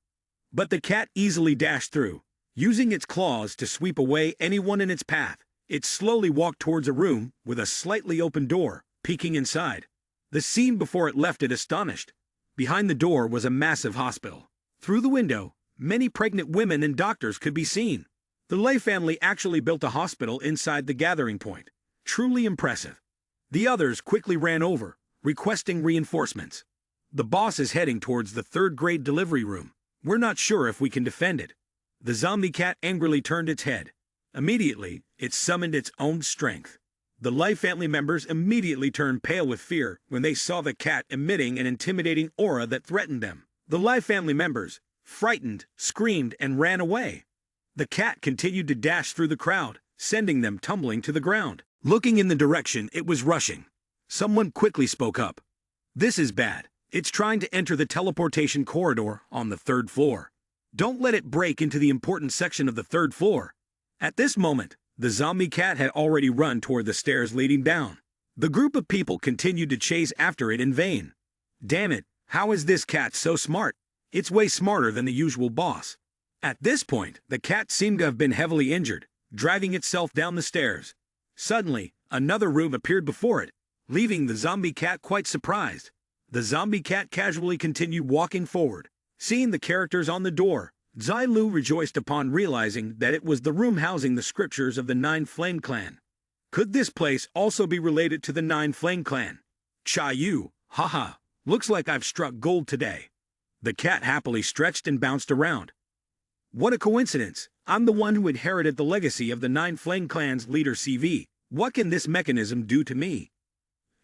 But the cat easily dashed through, using its claws to sweep away anyone in its path. It slowly walked towards a room with a slightly open door, peeking inside. The scene before it left it astonished. Behind the door was a massive hospital. Through the window, many pregnant women and doctors could be seen. The Lei family actually built a hospital inside the gathering point. Truly impressive. The others quickly ran over, requesting reinforcements. "The boss is heading towards the 3rd-grade delivery room. We're not sure if we can defend it." The zombie cat angrily turned its head. Immediately, it summoned its own strength. The Lei family members immediately turned pale with fear when they saw the cat emitting an intimidating aura that threatened them. The Lei family members, frightened, screamed and ran away. The cat continued to dash through the crowd, sending them tumbling to the ground. Looking in the direction it was rushing, someone quickly spoke up. "This is bad. It's trying to enter the teleportation corridor on the 3rd floor. Don't let it break into the important section of the 3rd floor." At this moment, the zombie cat had already run toward the stairs leading down. The group of people continued to chase after it in vain. "Damn it, how is this cat so smart? It's way smarter than the usual boss." At this point, the cat seemed to have been heavily injured, dragging itself down the stairs. Suddenly, another room appeared before it, leaving the zombie cat quite surprised. The zombie cat casually continued walking forward. Seeing the characters on the door, Zai Lu rejoiced upon realizing that it was the room housing the scriptures of the 9 Flame Clan. Could this place also be related to the 9 Flame Clan? Cha Yu, haha, looks like I've struck gold today. The cat happily stretched and bounced around. What a coincidence! I'm the one who inherited the legacy of the 9 Flame Clan's leader CV. What can this mechanism do to me?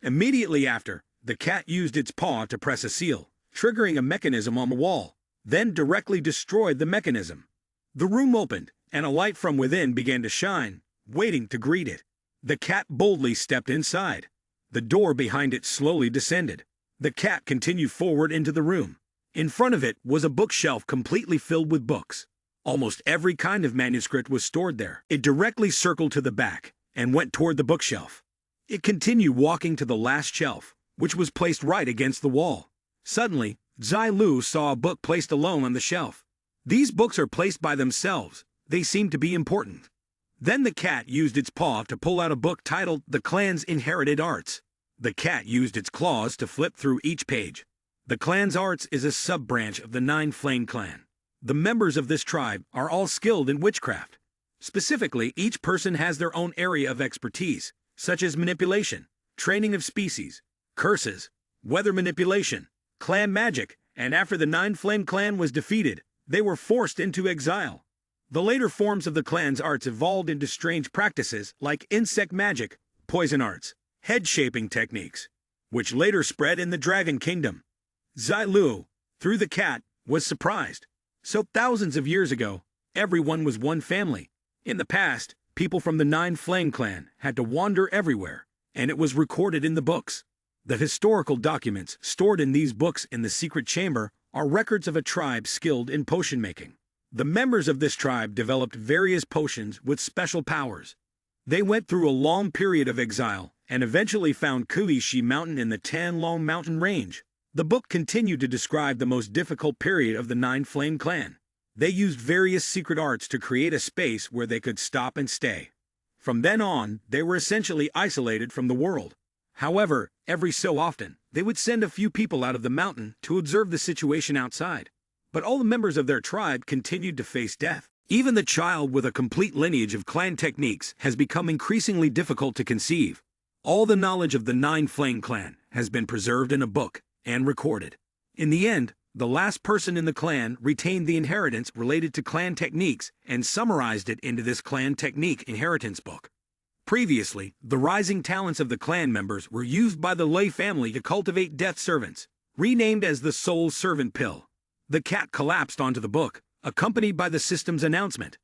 Immediately after, the cat used its paw to press a seal, triggering a mechanism on the wall, then directly destroyed the mechanism. The room opened, and a light from within began to shine, waiting to greet it. The cat boldly stepped inside. The door behind it slowly descended. The cat continued forward into the room. In front of it was a bookshelf completely filled with books. Almost every kind of manuscript was stored there. It directly circled to the back and went toward the bookshelf. It continued walking to the last shelf, which was placed right against the wall. Suddenly, Zai Lu saw a book placed alone on the shelf. These books are placed by themselves. They seem to be important. Then the cat used its paw to pull out a book titled The Clan's Inherited Arts. The cat used its claws to flip through each page. The clan's arts is a sub-branch of the 9 Flame Clan. The members of this tribe are all skilled in witchcraft. Specifically, each person has their own area of expertise, such as manipulation, training of species, curses, weather manipulation, clan magic, and after the 9 Flame Clan was defeated, they were forced into exile. The later forms of the clan's arts evolved into strange practices like insect magic, poison arts, head-shaping techniques, which later spread in the Dragon Kingdom. Zai Lu, through the cat, was surprised. So thousands of years ago, everyone was one family. In the past, people from the 9 Flame Clan had to wander everywhere, and it was recorded in the books. The historical documents stored in these books in the secret chamber are records of a tribe skilled in potion making. The members of this tribe developed various potions with special powers. They went through a long period of exile and eventually found Kuishi Mountain in the Tanlong mountain range. The book continued to describe the most difficult period of the Nine Flame Clan. They used various secret arts to create a space where they could stop and stay. From then on, they were essentially isolated from the world. However, every so often, they would send a few people out of the mountain to observe the situation outside. But all the members of their tribe continued to face death. Even the child with a complete lineage of clan techniques has become increasingly difficult to conceive. All the knowledge of the Nine Flame Clan has been preserved in a book and recorded. In the end, the last person in the clan retained the inheritance related to clan techniques and summarized it into this clan technique inheritance book. Previously, the rising talents of the clan members were used by the Lei family to cultivate death servants, renamed as the Soul Servant Pill. The cat collapsed onto the book, accompanied by the system's announcement,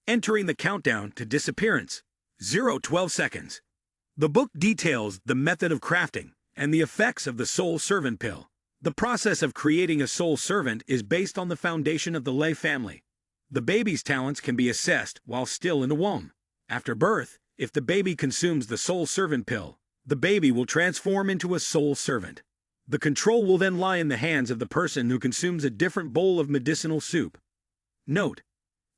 entering the countdown to disappearance. 0:12 seconds. The book details the method of crafting and the effects of the Soul Servant Pill. The process of creating a soul servant is based on the foundation of the Lei family. The baby's talents can be assessed while still in the womb. After birth, if the baby consumes the Soul Servant Pill, the baby will transform into a soul servant. The control will then lie in the hands of the person who consumes a different bowl of medicinal soup. Note: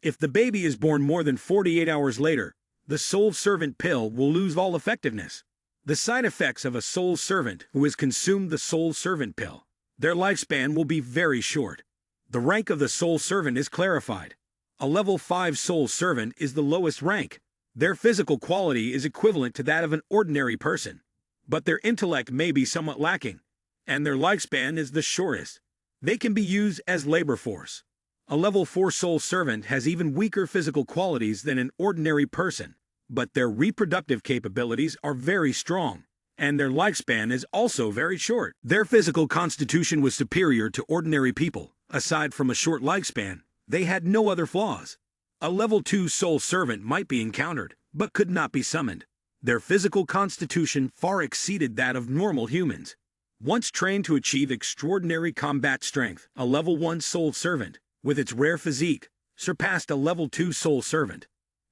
if the baby is born more than 48 hours later, the Soul Servant Pill will lose all effectiveness. The side effects of a soul servant who has consumed the Soul Servant Pill: their lifespan will be very short. The rank of the soul servant is clarified. A level 5 soul servant is the lowest rank. Their physical quality is equivalent to that of an ordinary person, but their intellect may be somewhat lacking, and their lifespan is the shortest. They can be used as labor force. A level 4 soul servant has even weaker physical qualities than an ordinary person, but their reproductive capabilities are very strong, and their lifespan is also very short. Their physical constitution was superior to ordinary people. Aside from a short lifespan, they had no other flaws. A level 2 soul servant might be encountered, but could not be summoned. Their physical constitution far exceeded that of normal humans. Once trained to achieve extraordinary combat strength, a level 1 soul servant, with its rare physique, surpassed a level 2 soul servant.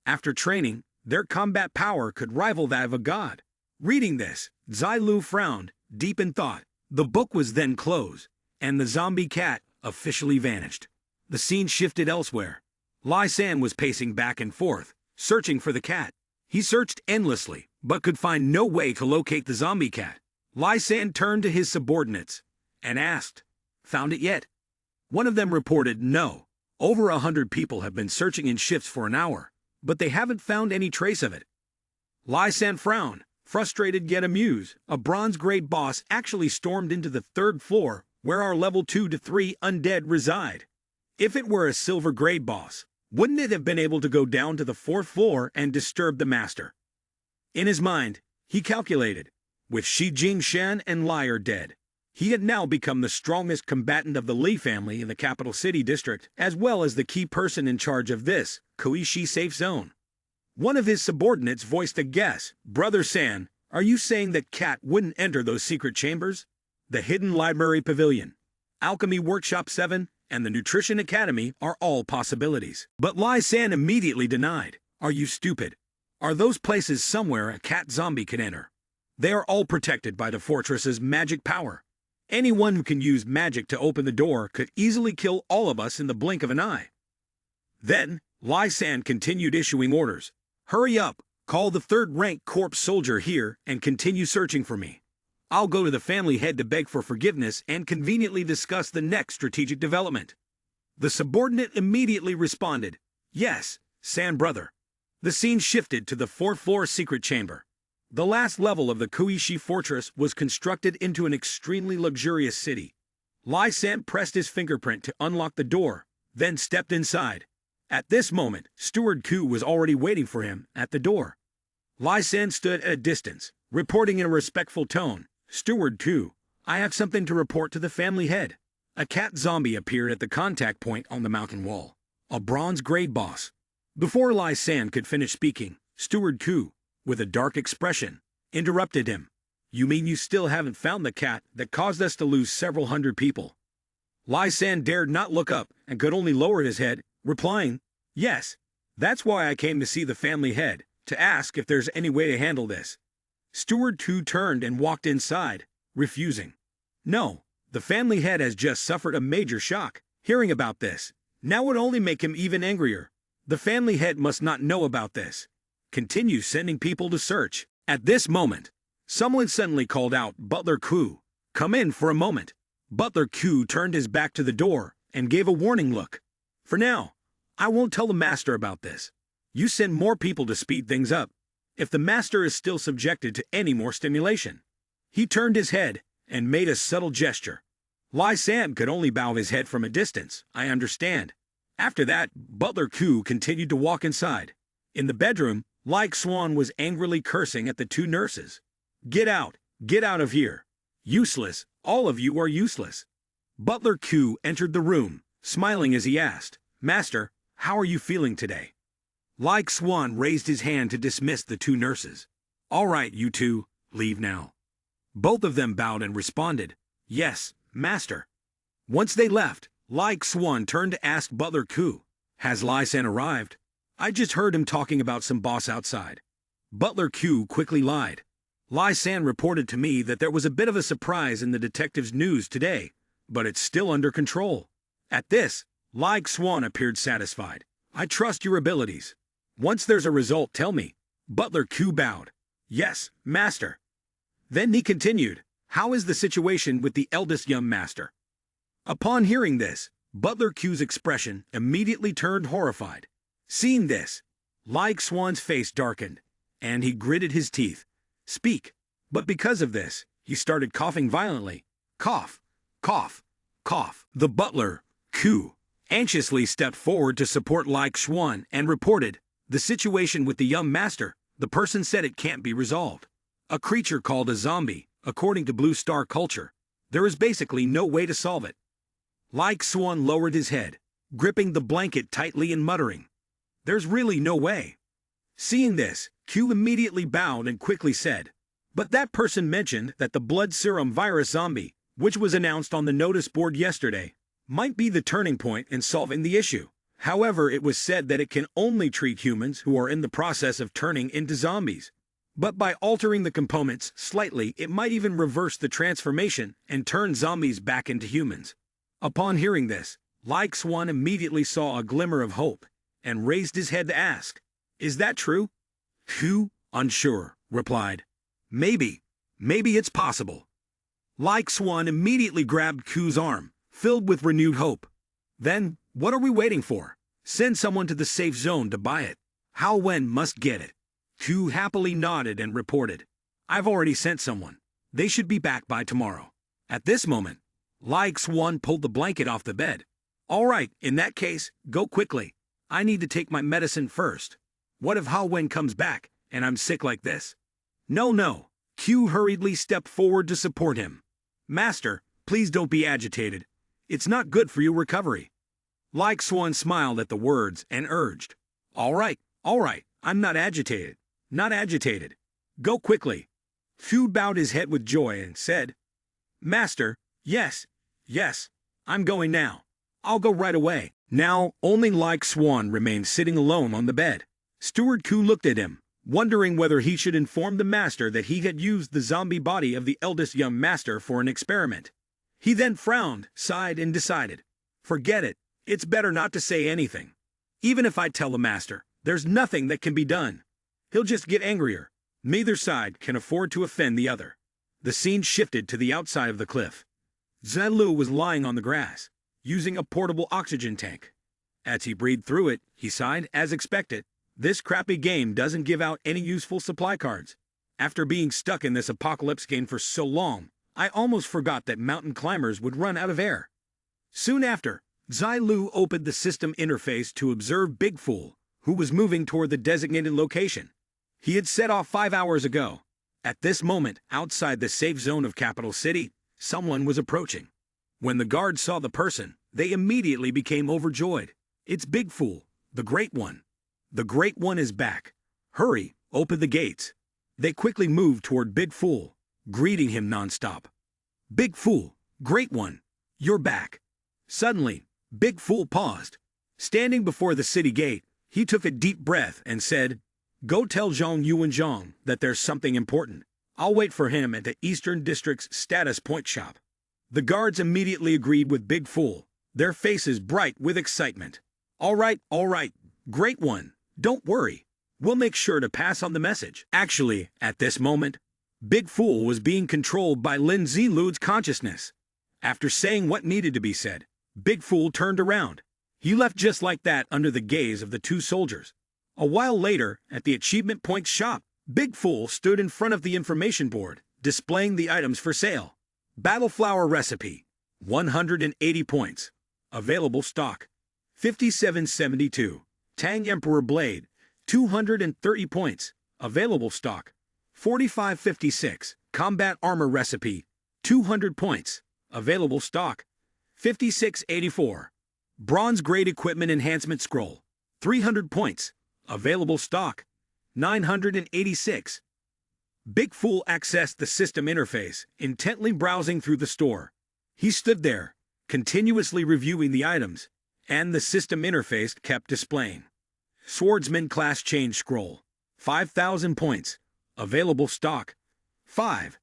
After training, their combat power could rival that of a god. Reading this, Zai Lu frowned, deep in thought. The book was then closed, and the zombie cat officially vanished. The scene shifted elsewhere. Lai San was pacing back and forth, searching for the cat. He searched endlessly, but could find no way to locate the zombie cat. Lai San turned to his subordinates and asked, "Found it yet?" One of them reported, "No. Over 100 people have been searching in shifts for an hour, but they haven't found any trace of it." Lai San frowned, frustrated yet amused. A bronze-grade boss actually stormed into the 3rd floor, where our level 2 to 3 undead reside. If it were a silver-grade boss, wouldn't it have been able to go down to the 4th floor and disturb the master? In his mind, he calculated, with Shi Jingshan and Liar dead, he had now become the strongest combatant of the Li family in the capital city district, as well as the key person in charge of this Koishi safe zone. One of his subordinates voiced a guess. "Brother San, are you saying that Cat wouldn't enter those secret chambers? The Hidden Library Pavilion, Alchemy Workshop 7, and the Nutrition Academy are all possibilities." But Lai San immediately denied. "Are you stupid? Are those places somewhere a cat zombie could enter? They are all protected by the fortress's magic power. Anyone who can use magic to open the door could easily kill all of us in the blink of an eye." Then, Lai San continued issuing orders. "Hurry up, call the 3rd-rank corpse soldier here and continue searching for me. I'll go to the family head to beg for forgiveness and conveniently discuss the next strategic development." The subordinate immediately responded, "Yes, San brother." The scene shifted to the 4th floor secret chamber. The last level of the Kuishi fortress was constructed into an extremely luxurious city. Lai San pressed his fingerprint to unlock the door, then stepped inside. At this moment, Steward Ku was already waiting for him at the door. Lai San stood at a distance, reporting in a respectful tone, "Steward Ku, I have something to report to the family head." A cat zombie appeared at the contact point on the mountain wall, a bronze-grade boss. Before Lai San could finish speaking, Steward Ku, with a dark expression, interrupted him. "You mean you still haven't found the cat that caused us to lose several hundred people?" Lai San dared not look up and could only lower his head, replying, "Yes, that's why I came to see the family head, to ask if there's any way to handle this." Steward 2 turned and walked inside, refusing. No, the family head has just suffered a major shock. Hearing about this now would only make him even angrier. The family head must not know about this. Continue sending people to search. At this moment, someone suddenly called out, "Butler Q, come in for a moment." Butler Q turned his back to the door and gave a warning look. For now, I won't tell the master about this. You send more people to speed things up, if the master is still subjected to any more stimulation. He turned his head and made a subtle gesture. Lai San could only bow his head from a distance, I understand. After that, Butler Q continued to walk inside. In the bedroom, Lai Swan was angrily cursing at the two nurses. Get out of here. Useless, all of you are useless. Butler Q entered the room, smiling as he asked, Master, how are you feeling today? Lai Swan raised his hand to dismiss the two nurses. All right, you two, leave now. Both of them bowed and responded, Yes, Master. Once they left, Lai Swan turned to ask Butler Q, Has Lai San arrived? I just heard him talking about some boss outside. Butler Q quickly lied. Lai San reported to me that there was a bit of a surprise in the detective's news today, but it's still under control. At this, Lai Swan appeared satisfied. I trust your abilities. Once there's a result, tell me. Butler Q bowed. Yes, Master. Then he continued, How is the situation with the eldest young master? Upon hearing this, Butler Q's expression immediately turned horrified. Seeing this, Lai Swan's face darkened, and he gritted his teeth. Speak. But because of this, he started coughing violently. Cough, cough, cough. The butler, Q, anxiously stepped forward to support Lai Swan and reported, The situation with the young master, the person said it can't be resolved. A creature called a zombie, according to Blue Star culture. There is basically no way to solve it. Lai Swan lowered his head, gripping the blanket tightly and muttering, There's really no way. Seeing this, Q immediately bowed and quickly said, But that person mentioned that the blood serum virus zombie, which was announced on the notice board yesterday, might be the turning point in solving the issue. However, it was said that it can only treat humans who are in the process of turning into zombies. But by altering the components slightly, it might even reverse the transformation and turn zombies back into humans. Upon hearing this, Lai Swan immediately saw a glimmer of hope and raised his head to ask, Is that true? Q, unsure, replied, Maybe it's possible. Lai Swan immediately grabbed Q's arm, filled with renewed hope. Then, what are we waiting for? Send someone to the safe zone to buy it. Hao Wen must get it. Q happily nodded and reported, I've already sent someone. They should be back by tomorrow. At this moment, Lai Swan pulled the blanket off the bed. All right, in that case, go quickly. I need to take my medicine first. What if Hao Wen comes back, and I'm sick like this? No. Q hurriedly stepped forward to support him. Master, please don't be agitated. It's not good for your recovery. Lai Swan smiled at the words and urged, All right, I'm not agitated. Not agitated. Go quickly. Q bowed his head with joy and said, Master, yes, I'm going now. I'll go right away. Now, only Lai Swan remained sitting alone on the bed. Steward Q looked at him, wondering whether he should inform the master that he had used the zombie body of the eldest young master for an experiment. He then frowned, sighed, and decided, Forget it. It's better not to say anything. Even if I tell the master, there's nothing that can be done. He'll just get angrier. Neither side can afford to offend the other. The scene shifted to the outside of the cliff. Zelu was lying on the grass, using a portable oxygen tank. As he breathed through it, he sighed, as expected. This crappy game doesn't give out any useful supply cards. After being stuck in this apocalypse game for so long, I almost forgot that mountain climbers would run out of air. Soon after, Zailu opened the system interface to observe Big Fool, who was moving toward the designated location. He had set off 5 hours ago. At this moment, outside the safe zone of Capital City, someone was approaching. When the guards saw the person, they immediately became overjoyed. It's Big Fool, the Great One. The Great One is back. Hurry, open the gates. They quickly moved toward Big Fool, greeting him nonstop. Big Fool, Great One, you're back. Suddenly, Big Fool paused. Standing before the city gate, he took a deep breath and said, Go tell Zhang Yuan Zhang that there's something important. I'll wait for him at the Eastern District's status point shop. The guards immediately agreed with Big Fool, their faces bright with excitement. All right, great one. Don't worry. We'll make sure to pass on the message. Actually, at this moment, Big Fool was being controlled by Lin Zilu's consciousness. After saying what needed to be said, Big Fool turned around. He left just like that under the gaze of the two soldiers. A while later, at the Achievement Point shop, Big Fool stood in front of the information board, displaying the items for sale. Battle Flower Recipe, 180 points. Available stock, 5772. Tang Emperor Blade, 230 points. Available stock, 4556. Combat Armor Recipe, 200 points. Available stock, 5684. Bronze Grade Equipment Enhancement Scroll, 300 points. Available stock, 986. Big Fool accessed the system interface, intently browsing through the store. He stood there, continuously reviewing the items, and the system interface kept displaying. Swordsman Class Change Scroll, 5,000 points. Available stock, 5.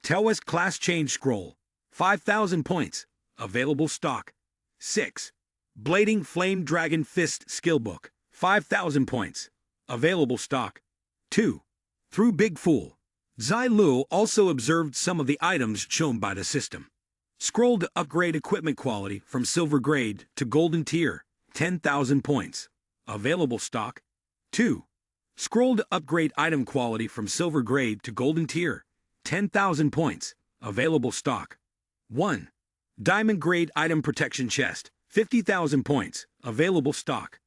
Taoist Class Change Scroll, 5,000 points. Available stock, 6. Blading Flame Dragon Fist Skill Book, 5,000 points. Available stock, 2. Through Big Fool, Zai Lu also observed some of the items shown by the system. Scroll to upgrade equipment quality from Silver Grade to Golden Tier, 10,000 points. Available stock, 2. Scroll to upgrade item quality from Silver Grade to Golden Tier, 10,000 points. Available stock, 1. Diamond Grade Item Protection Chest, 50,000 points. Available stock,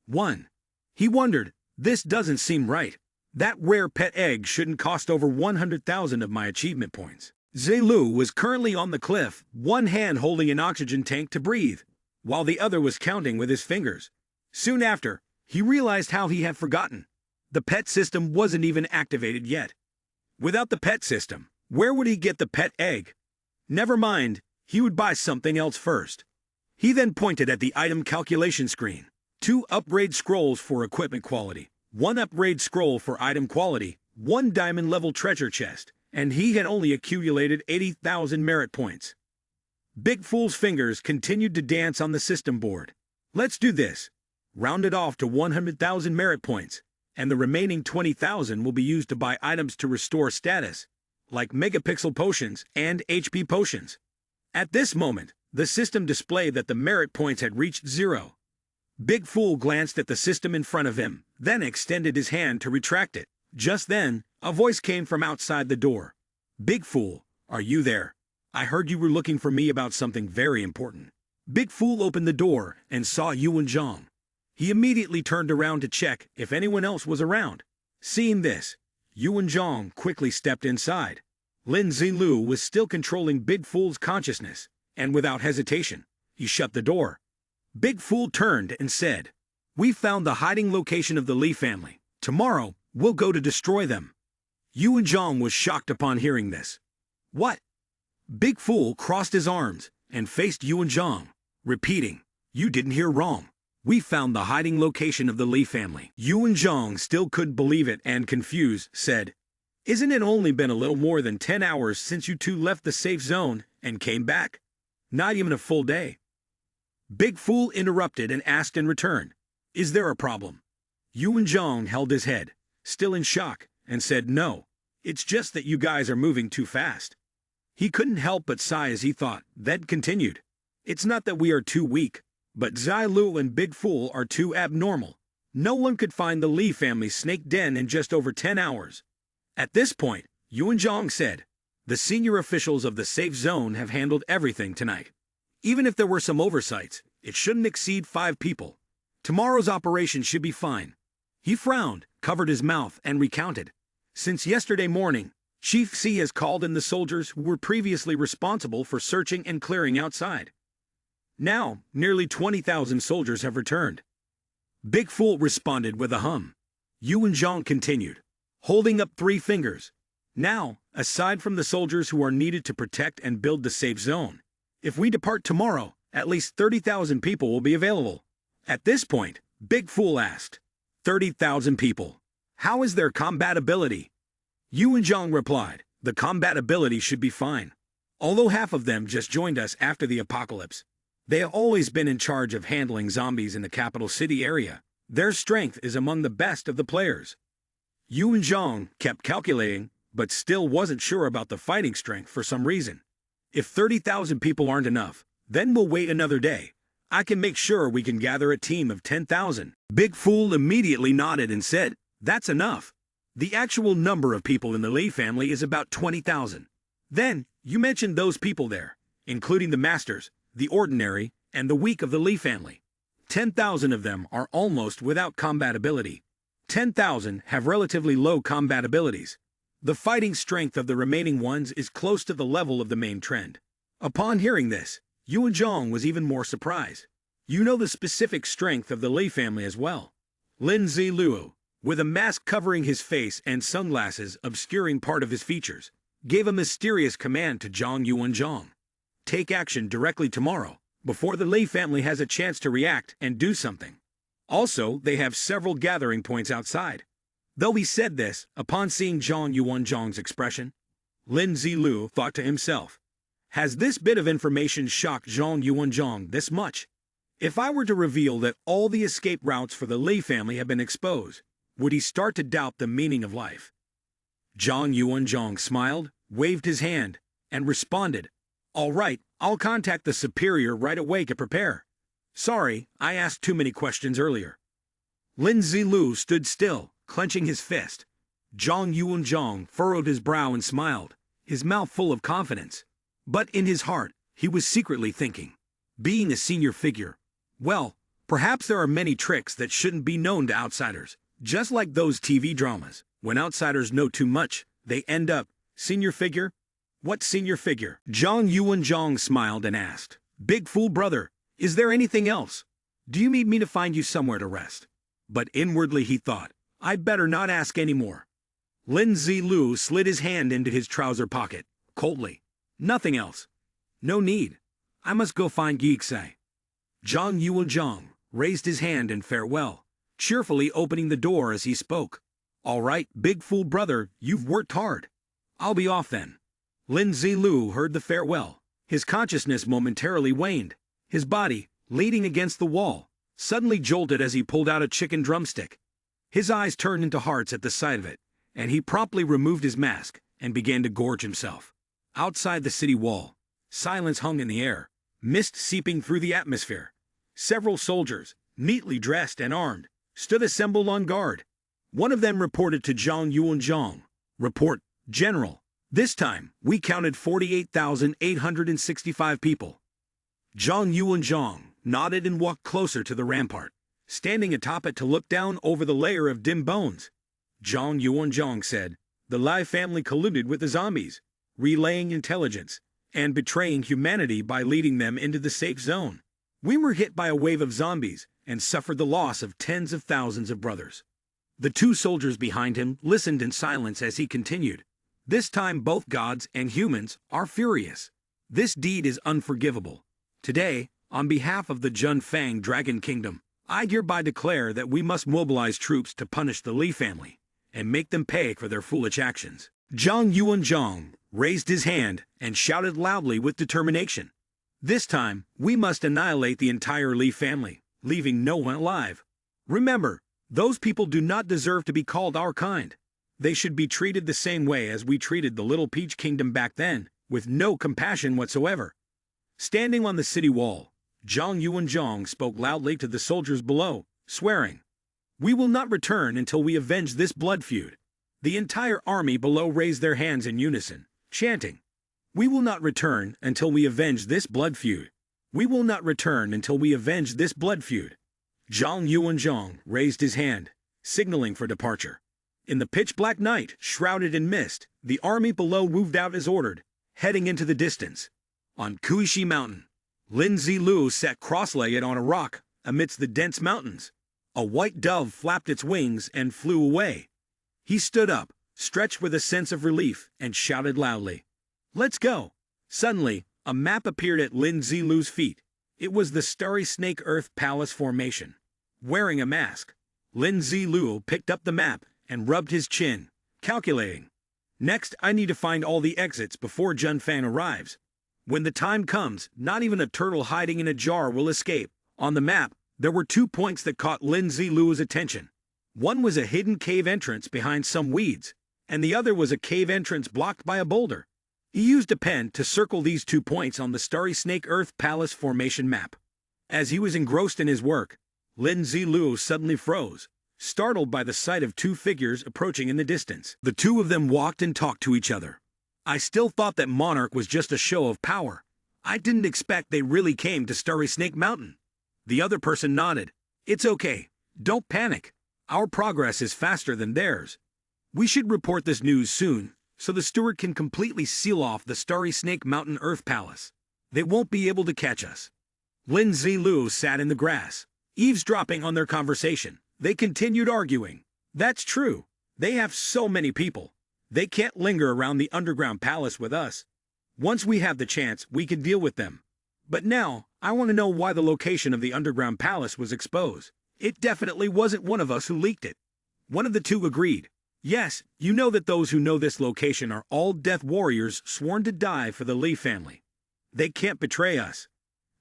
1. He wondered, this doesn't seem right. That rare pet egg shouldn't cost over 100,000 of my achievement points. Zai Lu was currently on the cliff, one hand holding an oxygen tank to breathe, while the other was counting with his fingers. Soon after, he realized how he had forgotten. The pet system wasn't even activated yet. Without the pet system, where would he get the pet egg? Never mind, he would buy something else first. He then pointed at the item calculation screen. 2 upgrade scrolls for equipment quality, 1 upgrade scroll for item quality, 1 diamond level treasure chest, and he had only accumulated 80,000 merit points. Big Fool's fingers continued to dance on the system board. Let's do this. Round it off to 100,000 merit points, and the remaining 20,000 will be used to buy items to restore status, like megapixel potions and HP potions. At this moment, the system displayed that the merit points had reached 0. Big Fool glanced at the system in front of him, then extended his hand to retract it. Just then, a voice came from outside the door. Big Fool, are you there? I heard you were looking for me about something very important. Big Fool opened the door and saw Yuan Zhang. He immediately turned around to check if anyone else was around. Seeing this, Yuan Zhang quickly stepped inside. Lin Zilu was still controlling Big Fool's consciousness, and without hesitation, he shut the door. Big Fool turned and said, "We found the hiding location of the Li family. Tomorrow, we'll go to destroy them." Yuan Zhang was shocked upon hearing this. What? Big Fool crossed his arms and faced Yuan Zhang, repeating, "You didn't hear wrong. We found the hiding location of the Li family." Yuan Zhang still couldn't believe it and, confused, said, "Isn't it only been a little more than 10 hours since you two left the safe zone and came back? Not even a full day." Big Fool interrupted and asked in return, "Is there a problem?" Yuan Zhang held his head, still in shock, and said, "No, it's just that you guys are moving too fast." He couldn't help but sigh as he thought, then continued, "It's not that we are too weak, but Zai Lu and Big Fool are too abnormal. No one could find the Li family's snake den in just over 10 hours. At this point, Yuan Zhang said, "The senior officials of the safe zone have handled everything tonight. Even if there were some oversights, it shouldn't exceed 5 people. Tomorrow's operation should be fine." He frowned, covered his mouth, and recounted. Since yesterday morning, Chief C has called in the soldiers who were previously responsible for searching and clearing outside. Now, nearly 20,000 soldiers have returned. Big Fool responded with a hum. Yuan Zhang continued, holding up 3 fingers. "Now, aside from the soldiers who are needed to protect and build the safe zone, if we depart tomorrow, at least 30,000 people will be available." At this point, Big Fool asked, 30,000 people. How is their combat ability? Yuan Zhang replied, The combatability should be fine. Although half of them just joined us after the apocalypse, they have always been in charge of handling zombies in the capital city area. Their strength is among the best of the players. Yuan Zhang kept calculating, but still wasn't sure about the fighting strength for some reason. If 30,000 people aren't enough, then we'll wait another day. I can make sure we can gather a team of 10,000. Big Fool immediately nodded and said, "That's enough. The actual number of people in the Li family is about 20,000. Then, you mentioned those people there, including the masters, the ordinary, and the weak of the Li family. 10,000 of them are almost without combatability. 10,000 have relatively low combatabilities. The fighting strength of the remaining ones is close to the level of the main trend." Upon hearing this, Yuan Zhang was even more surprised. "You know the specific strength of the Li family as well." Lin Ziluo, with a mask covering his face and sunglasses obscuring part of his features, gave a mysterious command to Zhang Yuanzhang. "Take action directly tomorrow, before the Li family has a chance to react and do something. Also, they have several gathering points outside." Though he said this, upon seeing Zhang Yuanzhang's expression, Lin Zilu thought to himself, "Has this bit of information shocked Zhang Yuanzhang this much? If I were to reveal that all the escape routes for the Li family have been exposed, would he start to doubt the meaning of life?" Zhang Yuanzhang smiled, waved his hand, and responded, "All right, I'll contact the superior right away to prepare. Sorry, I asked too many questions earlier." Lin Zilu stood still, clenching his fist. Zhang Yuanzhang furrowed his brow and smiled, his mouth full of confidence. But in his heart, he was secretly thinking, being a senior figure, well, perhaps there are many tricks that shouldn't be known to outsiders. Just like those TV dramas, when outsiders know too much, they end up, senior figure? What senior figure? Zhang Yuanzhang smiled and asked, "Big Fool brother, is there anything else? Do you need me to find you somewhere to rest?" But inwardly he thought, "I'd better not ask any more." Lin Zilu slid his hand into his trouser pocket, coldly. "Nothing else. No need. I must go find Yixai." Zhang Yuanzhang raised his hand in farewell, cheerfully opening the door as he spoke. "All right, Big Fool brother, you've worked hard. I'll be off then." Lin Zilu heard the farewell. His consciousness momentarily waned. His body, leaning against the wall, suddenly jolted as he pulled out a chicken drumstick. His eyes turned into hearts at the sight of it, and he promptly removed his mask and began to gorge himself. Outside the city wall, silence hung in the air, mist seeping through the atmosphere. Several soldiers, neatly dressed and armed, stood assembled on guard. One of them reported to Zhang Yuanzhang. "Report, General. This time, we counted 48,865 people." Zhang Yuanzhang nodded and walked closer to the rampart, standing atop it to look down over the layer of dim bones. Zhang Yuanzhang said, "The Lai family colluded with the zombies, relaying intelligence, and betraying humanity by leading them into the safe zone. We were hit by a wave of zombies and suffered the loss of tens of thousands of brothers." The two soldiers behind him listened in silence as he continued. "This time both gods and humans are furious. This deed is unforgivable. Today, on behalf of the Junfang Dragon Kingdom, I hereby declare that we must mobilize troops to punish the Li family and make them pay for their foolish actions." Zhang Yuanzhang raised his hand and shouted loudly with determination. "This time, we must annihilate the entire Li family, leaving no one alive. Remember, those people do not deserve to be called our kind. They should be treated the same way as we treated the Little Peach Kingdom back then, with no compassion whatsoever." Standing on the city wall, Zhang Yuanzhang spoke loudly to the soldiers below, swearing, "We will not return until we avenge this blood feud." The entire army below raised their hands in unison, chanting, "We will not return until we avenge this blood feud. We will not return until we avenge this blood feud." Zhang Yuanzhang raised his hand, signaling for departure. In the pitch-black night, shrouded in mist, the army below moved out as ordered, heading into the distance. On Kuishi Mountain, Lin Zilu sat cross-legged on a rock amidst the dense mountains. A white dove flapped its wings and flew away. He stood up, stretched with a sense of relief, and shouted loudly, "Let's go!" Suddenly, a map appeared at Lin Zilu's feet. It was the Starry Snake Earth Palace formation. Wearing a mask, Lin Zilu picked up the map and rubbed his chin, calculating. Next, I need to find all the exits before Junfang arrives. When the time comes, not even a turtle hiding in a jar will escape. On the map, there were 2 points that caught Lin Zilu's attention. One was a hidden cave entrance behind some weeds, and the other was a cave entrance blocked by a boulder. He used a pen to circle these 2 points on the Starry Snake Earth Palace formation map. As he was engrossed in his work, Lin Zilu suddenly froze, startled by the sight of 2 figures approaching in the distance. The 2 of them walked and talked to each other. I still thought that Monarch was just a show of power. I didn't expect they really came to Starry Snake Mountain. The other person nodded. It's okay. Don't panic. Our progress is faster than theirs. We should report this news soon, so the steward can completely seal off the Starry Snake Mountain Earth Palace. They won't be able to catch us. Lin Zilu sat in the grass, eavesdropping on their conversation. They continued arguing. That's true. They have so many people. They can't linger around the underground palace with us. Once we have the chance, we can deal with them. But now, I want to know why the location of the underground palace was exposed. It definitely wasn't one of us who leaked it. One of the 2 agreed. Yes, you know that those who know this location are all death warriors sworn to die for the Li family. They can't betray us.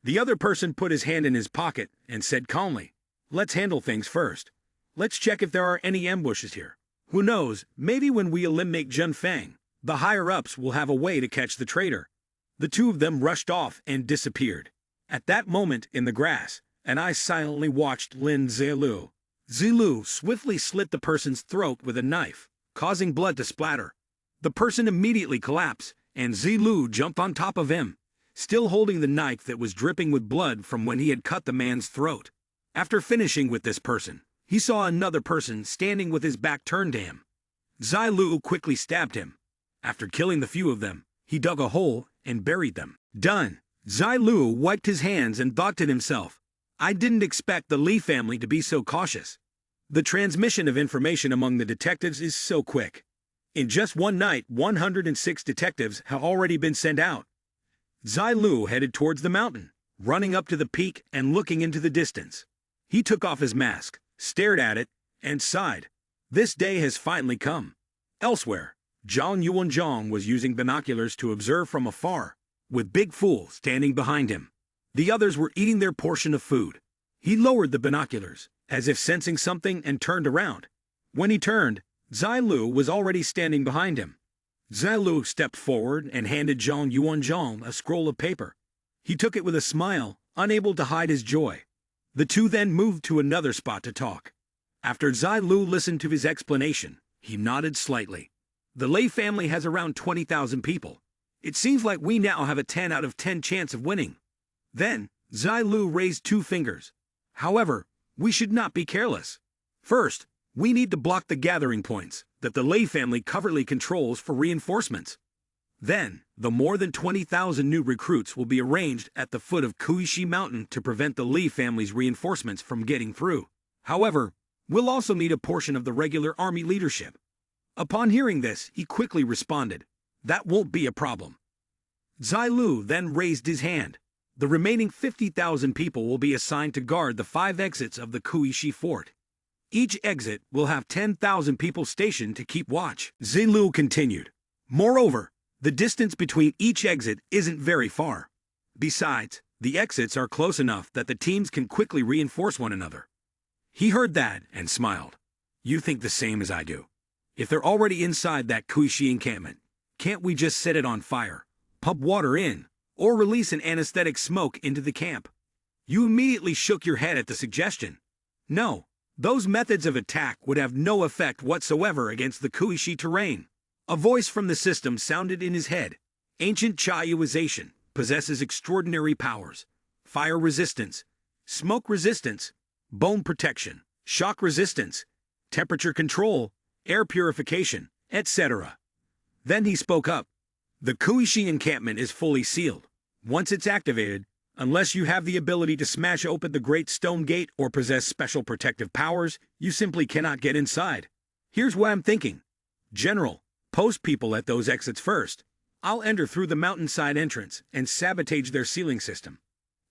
The other person put his hand in his pocket and said calmly, let's handle things first. Let's check if there are any ambushes here. Who knows, maybe when we eliminate Junfang, the higher-ups will have a way to catch the traitor. The 2 of them rushed off and disappeared. At that moment in the grass, and I silently watched Lin Zilu. Zilu swiftly slit the person's throat with a knife, causing blood to splatter. The person immediately collapsed, and Zilu jumped on top of him, still holding the knife that was dripping with blood from when he had cut the man's throat. After finishing with this person, he saw another person standing with his back turned to him. Zilu quickly stabbed him. After killing the few of them, he dug a hole and buried them. Done. Zilu wiped his hands and thought to himself, I didn't expect the Li family to be so cautious. The transmission of information among the detectives is so quick. In just one night, 106 detectives have already been sent out. Zilu headed towards the mountain, running up to the peak and looking into the distance. He took off his mask, stared at it, and sighed. This day has finally come. Elsewhere, Zhang Yuanzhang was using binoculars to observe from afar, with Big Fool standing behind him. The others were eating their portion of food. He lowered the binoculars, as if sensing something, and turned around. When he turned, Zilu was already standing behind him. Zilu stepped forward and handed Zhang Yuanzhang a scroll of paper. He took it with a smile, unable to hide his joy. The 2 then moved to another spot to talk. After Zilu listened to his explanation, he nodded slightly. The Lei family has around 20,000 people. It seems like we now have a 10 out of 10 chance of winning. Then, Zilu raised 2 fingers. However, we should not be careless. First, we need to block the gathering points that the Lei family covertly controls for reinforcements. Then, the more than 20,000 new recruits will be arranged at the foot of Kuishi Mountain to prevent the Li family's reinforcements from getting through. However, we'll also need a portion of the regular army leadership. Upon hearing this, he quickly responded, that won't be a problem. Zilu then raised his hand. The remaining 50,000 people will be assigned to guard the 5 exits of the Kuishi fort. Each exit will have 10,000 people stationed to keep watch. Zilu continued. Moreover, the distance between each exit isn't very far. Besides, the exits are close enough that the teams can quickly reinforce one another. He heard that and smiled. You think the same as I do. If they're already inside that Kuishi encampment, can't we just set it on fire, pump water in, or release an anesthetic smoke into the camp? You immediately shook your head at the suggestion. No, those methods of attack would have no effect whatsoever against the Kuishi terrain. A voice from the system sounded in his head. Ancient Chaoization possesses extraordinary powers. Fire resistance, smoke resistance, bone protection, shock resistance, temperature control, air purification, etc. Then he spoke up. The Kuishi encampment is fully sealed. Once it's activated, unless you have the ability to smash open the Great Stone Gate or possess special protective powers, you simply cannot get inside. Here's what I'm thinking. General, post people at those exits first. I'll enter through the mountainside entrance and sabotage their sealing system.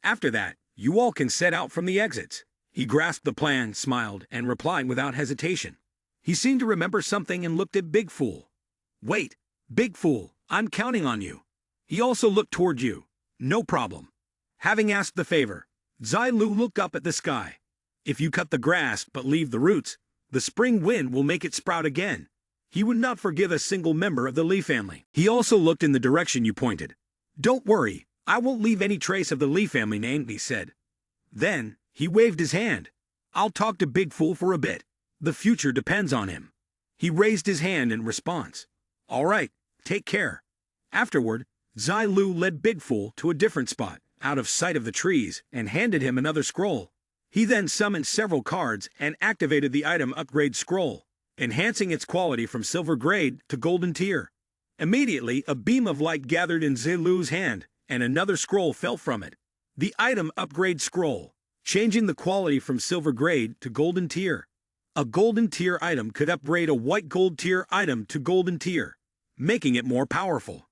After that, you all can set out from the exits. He grasped the plan, smiled, and replied without hesitation. He seemed to remember something and looked at Big Fool. Wait, Big fool, I'm counting on you. He also looked toward you. No problem. Having asked the favor, Zai Lu looked up at the sky. If you cut the grass but leave the roots, the spring wind will make it sprout again. He would not forgive a single member of the Li family. He also looked in the direction you pointed. Don't worry, I won't leave any trace of the Li family name, he said. Then, he waved his hand. I'll talk to Big Fool for a bit. The future depends on him. He raised his hand in response. All right, take care. Afterward, Zai Lu led Big Fool to a different spot, out of sight of the trees, and handed him another scroll. He then summoned several cards and activated the item upgrade scroll, enhancing its quality from silver grade to golden tier. Immediately, a beam of light gathered in Zai Lu's hand, and another scroll fell from it. The item upgrade scroll, changing the quality from silver grade to golden tier. A golden tier item could upgrade a white gold tier item to golden tier, making it more powerful.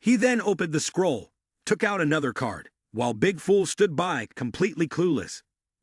He then opened the scroll, took out another card, while Big Fool stood by, completely clueless.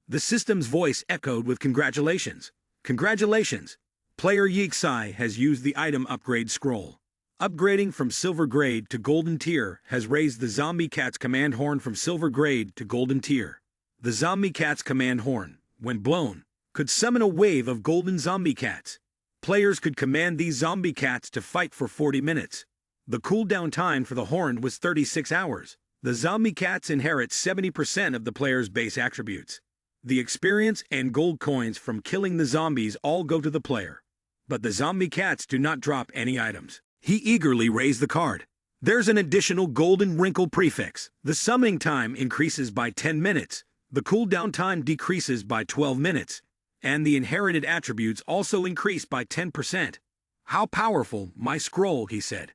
The system's voice echoed with congratulations. Congratulations! Player Yixai has used the item upgrade scroll. Upgrading from silver grade to golden tier has raised the zombie cat's command horn from silver grade to golden tier. The zombie cat's command horn, when blown, could summon a wave of golden zombie cats. Players could command these zombie cats to fight for 40 minutes. The cooldown time for the horn was 36 hours. The zombie cats inherit 70% of the player's base attributes. The experience and gold coins from killing the zombies all go to the player. But the zombie cats do not drop any items. He eagerly raised the card. There's an additional golden wrinkle prefix. The summoning time increases by 10 minutes. The cooldown time decreases by 12 minutes. And the inherited attributes also increase by 10%. How powerful, my scroll, he said.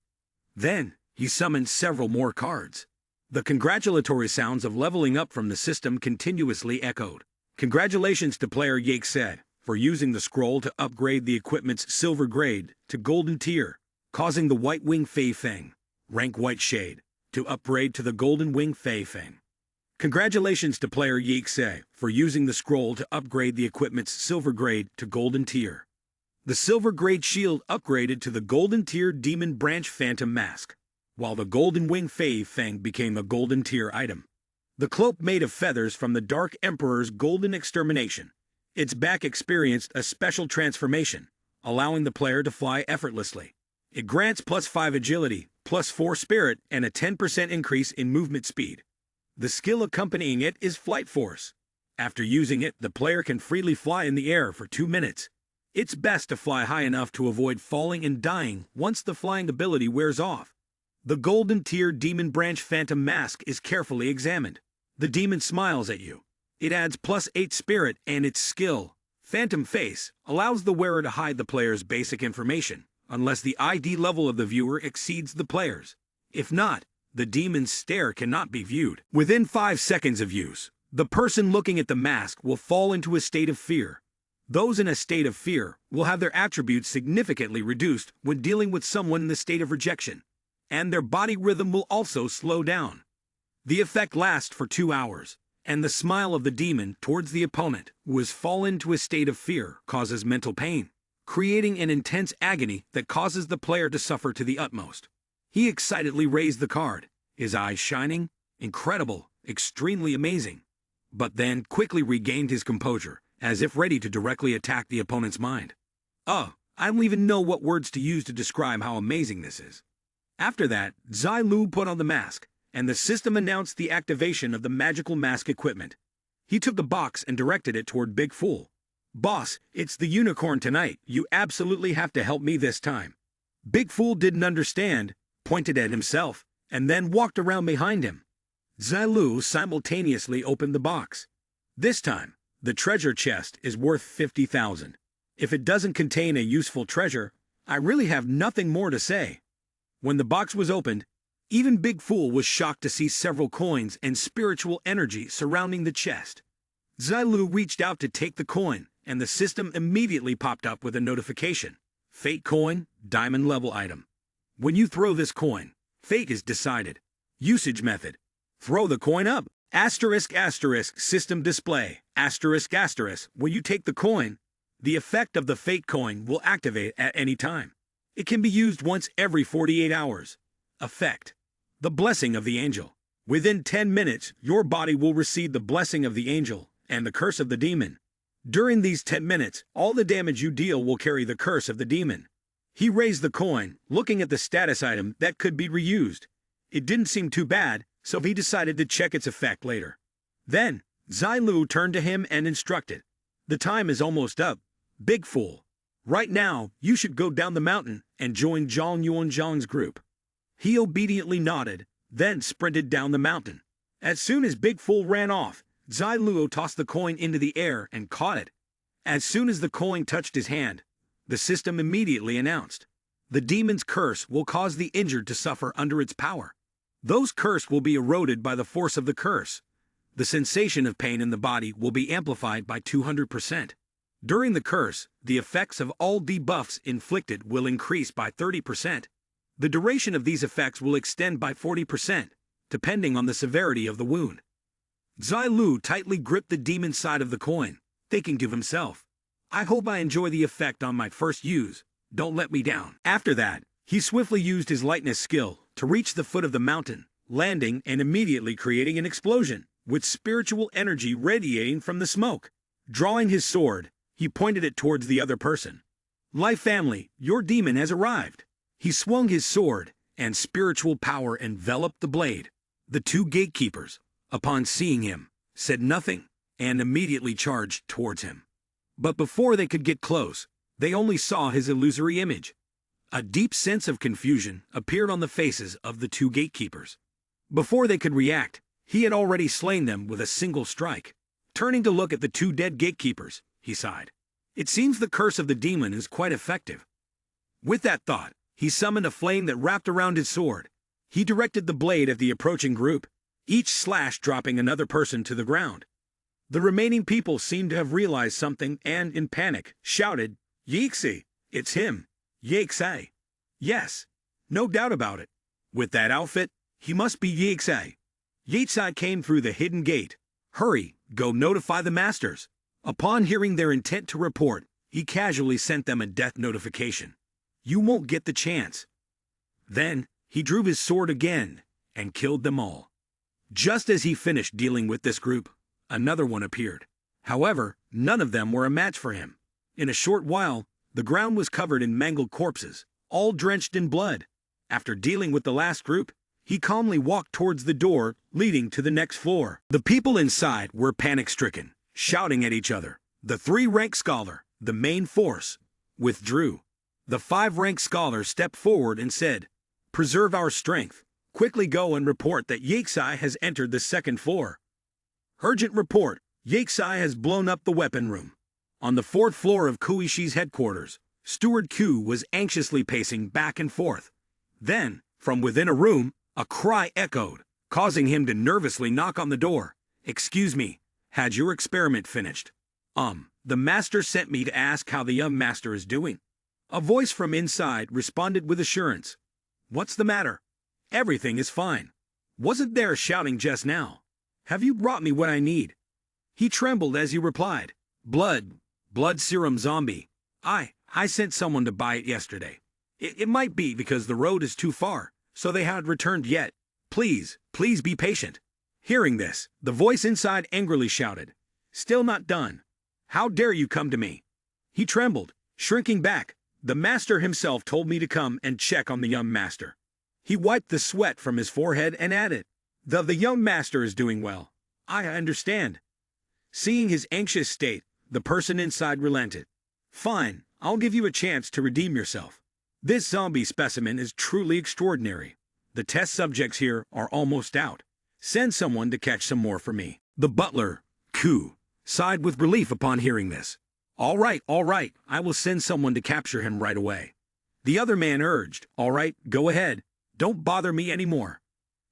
Then, he summoned several more cards. The congratulatory sounds of leveling up from the system continuously echoed. Congratulations to player Yake said, for using the scroll to upgrade the equipment's silver grade to golden tier, causing the White Wing Fei Feng, rank White Shade, to upgrade to the Golden Wing Fei Feng. Congratulations to player Yixai for using the scroll to upgrade the equipment's silver grade to golden tier. The silver grade shield upgraded to the golden tier Demon Branch Phantom Mask, while the Golden Wing Fei Feng became a golden tier item. The cloak made of feathers from the Dark Emperor's Golden Extermination. Its back experienced a special transformation, allowing the player to fly effortlessly. It grants +5 agility, +4 spirit, and a 10% increase in movement speed. The skill accompanying it is Flight Force. After using it, the player can freely fly in the air for 2 minutes. It's best to fly high enough to avoid falling and dying once the flying ability wears off. The Golden Tier Demon Branch Phantom Mask is carefully examined. The demon smiles at you. It adds +8 spirit, and its skill, Phantom Face, allows the wearer to hide the player's basic information, unless the ID level of the viewer exceeds the player's. If not, the demon's stare cannot be viewed. Within 5 seconds of use, the person looking at the mask will fall into a state of fear. Those in a state of fear will have their attributes significantly reduced when dealing with someone in the state of rejection, and their body rhythm will also slow down. The effect lasts for 2 hours, and the smile of the demon towards the opponent who has fallen into a state of fear causes mental pain, creating an intense agony that causes the player to suffer to the utmost. He excitedly raised the card, his eyes shining, incredible, extremely amazing, but then quickly regained his composure, as if ready to directly attack the opponent's mind. I don't even know what words to use to describe how amazing this is. After that, Zai Lu put on the mask, and the system announced the activation of the magical mask equipment. He took the box and directed it toward Big Fool. Boss, it's the unicorn tonight. You absolutely have to help me this time. Big Fool didn't understand, pointed at himself, and then walked around behind him. Zai Lu simultaneously opened the box. This time, the treasure chest is worth 50,000. If it doesn't contain a useful treasure, I really have nothing more to say. When the box was opened, even Big Fool was shocked to see several coins and spiritual energy surrounding the chest. Zai Lu reached out to take the coin, and the system immediately popped up with a notification. Fate coin, diamond level item. When you throw this coin, fate is decided. Usage method. Throw the coin up. *** system display. ***. When you take the coin, the effect of the fate coin will activate at any time. It can be used once every 48 hours. Effect: the blessing of the angel. Within 10 minutes, your body will receive the blessing of the angel and the curse of the demon. During these 10 minutes, all the damage you deal will carry the curse of the demon. He raised the coin, looking at the status item that could be reused. It didn't seem too bad, so he decided to check its effect later. Then, Zai Lu turned to him and instructed, "The time is almost up, big fool. Right now, you should go down the mountain and join Zhang Yuanzhang's group." He obediently nodded, then sprinted down the mountain. As soon as Big Fool ran off, Zai Luo tossed the coin into the air and caught it. As soon as the coin touched his hand, the system immediately announced, "The demon's curse will cause the injured to suffer under its power. Those curse will be eroded by the force of the curse. The sensation of pain in the body will be amplified by 200%. During the curse, the effects of all debuffs inflicted will increase by 30%. The duration of these effects will extend by 40%, depending on the severity of the wound." Zai Lu tightly gripped the demon's side of the coin, thinking to himself, "I hope I enjoy the effect on my first use. Don't let me down." After that, he swiftly used his lightness skill to reach the foot of the mountain, landing and immediately creating an explosion, with spiritual energy radiating from the smoke. Drawing his sword, he pointed it towards the other person. "Life family, your demon has arrived." He swung his sword, and spiritual power enveloped the blade. The two gatekeepers, upon seeing him, said nothing and immediately charged towards him. But before they could get close, they only saw his illusory image. A deep sense of confusion appeared on the faces of the two gatekeepers. Before they could react, he had already slain them with a single strike. Turning to look at the two dead gatekeepers, he sighed. It seems the curse of the demon is quite effective. With that thought, he summoned a flame that wrapped around his sword. He directed the blade at the approaching group, each slash dropping another person to the ground. The remaining people seemed to have realized something and, in panic, shouted, "Yixi! It's him! Yixi! Yes, no doubt about it. With that outfit, he must be Yixi." Yixi came through the hidden gate. "Hurry, go notify the masters." Upon hearing their intent to report, he casually sent them a death notification. "You won't get the chance." Then, he drew his sword again and killed them all. Just as he finished dealing with this group, another one appeared. However, none of them were a match for him. In a short while, the ground was covered in mangled corpses, all drenched in blood. After dealing with the last group, he calmly walked towards the door leading to the next floor. The people inside were panic-stricken, shouting at each other. The 3-rank scholar, the main force, withdrew. The 5-rank scholar stepped forward and said, "Preserve our strength. Quickly go and report that Yixi has entered the 2nd floor. Urgent report, Yixi has blown up the weapon room." On the 4th floor of Kuishi's headquarters, Steward Ku was anxiously pacing back and forth. Then, from within a room, a cry echoed, causing him to nervously knock on the door. "Excuse me, had your experiment finished?" The master sent me to ask how the young master is doing." A voice from inside responded with assurance. "What's the matter?" "Everything is fine. Wasn't there shouting just now? Have you brought me what I need?" He trembled as he replied, Blood serum zombie. I sent someone to buy it yesterday. It might be because the road is too far, so they haven't returned yet. Please be patient." Hearing this, the voice inside angrily shouted, "Still not done. How dare you come to me?" He trembled, shrinking back. "The master himself told me to come and check on the young master." He wiped the sweat from his forehead and added, The young master is doing well. I understand." Seeing his anxious state, the person inside relented. "Fine, I'll give you a chance to redeem yourself. This zombie specimen is truly extraordinary. The test subjects here are almost out. Send someone to catch some more for me." The butler, Ku, sighed with relief upon hearing this. All right, I will send someone to capture him right away." The other man urged, "All right, go ahead. Don't bother me anymore."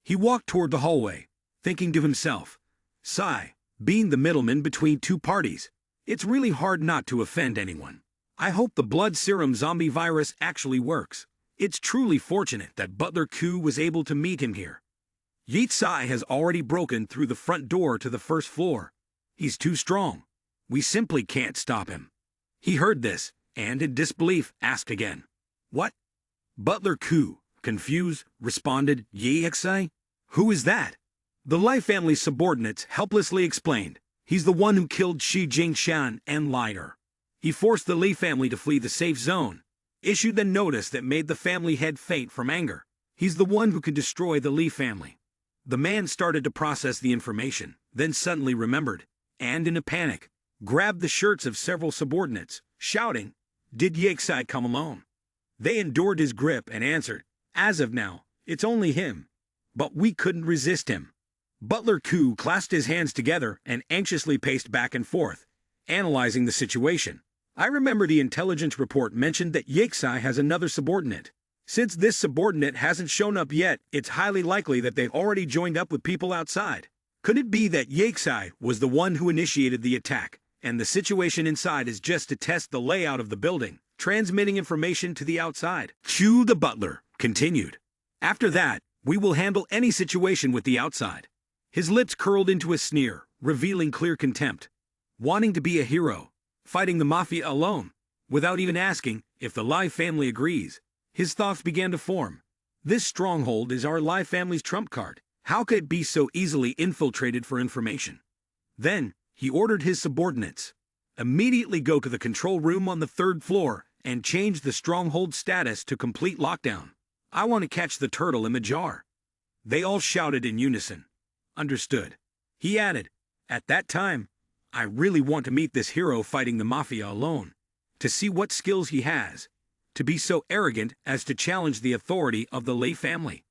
He walked toward the hallway, thinking to himself, "Sigh, being the middleman between two parties, it's really hard not to offend anyone. I hope the blood serum zombie virus actually works. It's truly fortunate that Butler Ku was able to meet him here. Yeet Sai has already broken through the front door to the 1st floor. He's too strong. We simply can't stop him." He heard this, and in disbelief asked again, "What? Butler Ku, confused, responded, Yexai? Who is that? The Lai family's subordinates helplessly explained. He's the one who killed Shi Jingshan and lied. He forced the Li family to flee the safe zone, issued the notice that made the family head faint from anger. He's the one who could destroy the Li family. The man started to process the information, then suddenly remembered, and in a panic, grabbed the shirts of several subordinates, shouting, Did Yexai come alone? They endured his grip and answered, As of now, it's only him. But we couldn't resist him. Butler Ku clasped his hands together and anxiously paced back and forth, analyzing the situation. I remember the intelligence report mentioned that Yexai has another subordinate. Since this subordinate hasn't shown up yet, it's highly likely that they've already joined up with people outside. Could it be that Yexai was the one who initiated the attack, and the situation inside is just to test the layout of the building, transmitting information to the outside? Q the butler continued. After that, we will handle any situation with the outside. His lips curled into a sneer, revealing clear contempt. Wanting to be a hero, fighting the mafia alone, without even asking if the Lai family agrees. His thoughts began to form. This stronghold is our Lai family's trump card. How could it be so easily infiltrated for information? Then, he ordered his subordinates. Immediately go to the control room on the 3rd floor and change the stronghold status to complete lockdown. I want to catch the turtle in the jar. They all shouted in unison. Understood. He added, At that time, I really want to meet this hero fighting the mafia alone, to see what skills he has, to be so arrogant as to challenge the authority of the Lei family.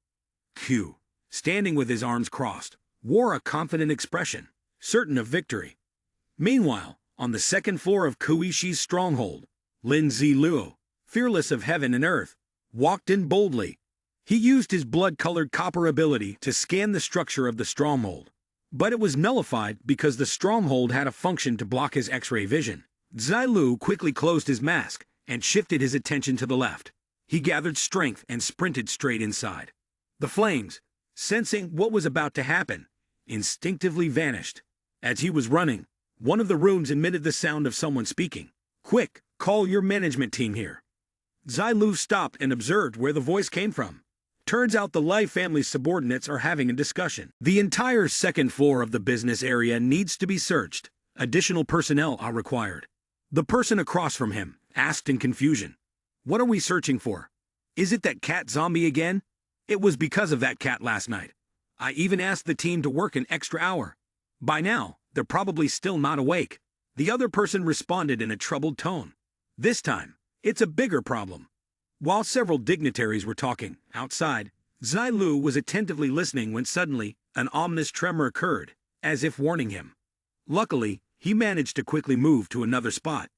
Q, standing with his arms crossed, wore a confident expression, certain of victory. Meanwhile, on the 2nd floor of Kuishi's stronghold, Lin Ziluo, fearless of heaven and earth, walked in boldly. He used his blood-colored copper ability to scan the structure of the stronghold, but it was nullified because the stronghold had a function to block his X-ray vision. Zilu quickly closed his mask and shifted his attention to the left. He gathered strength and sprinted straight inside. The flames, sensing what was about to happen, instinctively vanished. As he was running, one of the rooms emitted the sound of someone speaking. Quick, call your management team here. Zilu stopped and observed where the voice came from. Turns out the Lai family's subordinates are having a discussion. The entire 2nd floor of the business area needs to be searched. Additional personnel are required. The person across from him asked in confusion. What are we searching for? Is it that cat zombie again? It was because of that cat last night. I even asked the team to work an extra hour. By now, they're probably still not awake. The other person responded in a troubled tone. This time, it's a bigger problem. While several dignitaries were talking, outside, Zilu was attentively listening when suddenly, an ominous tremor occurred, as if warning him. Luckily, he managed to quickly move to another spot.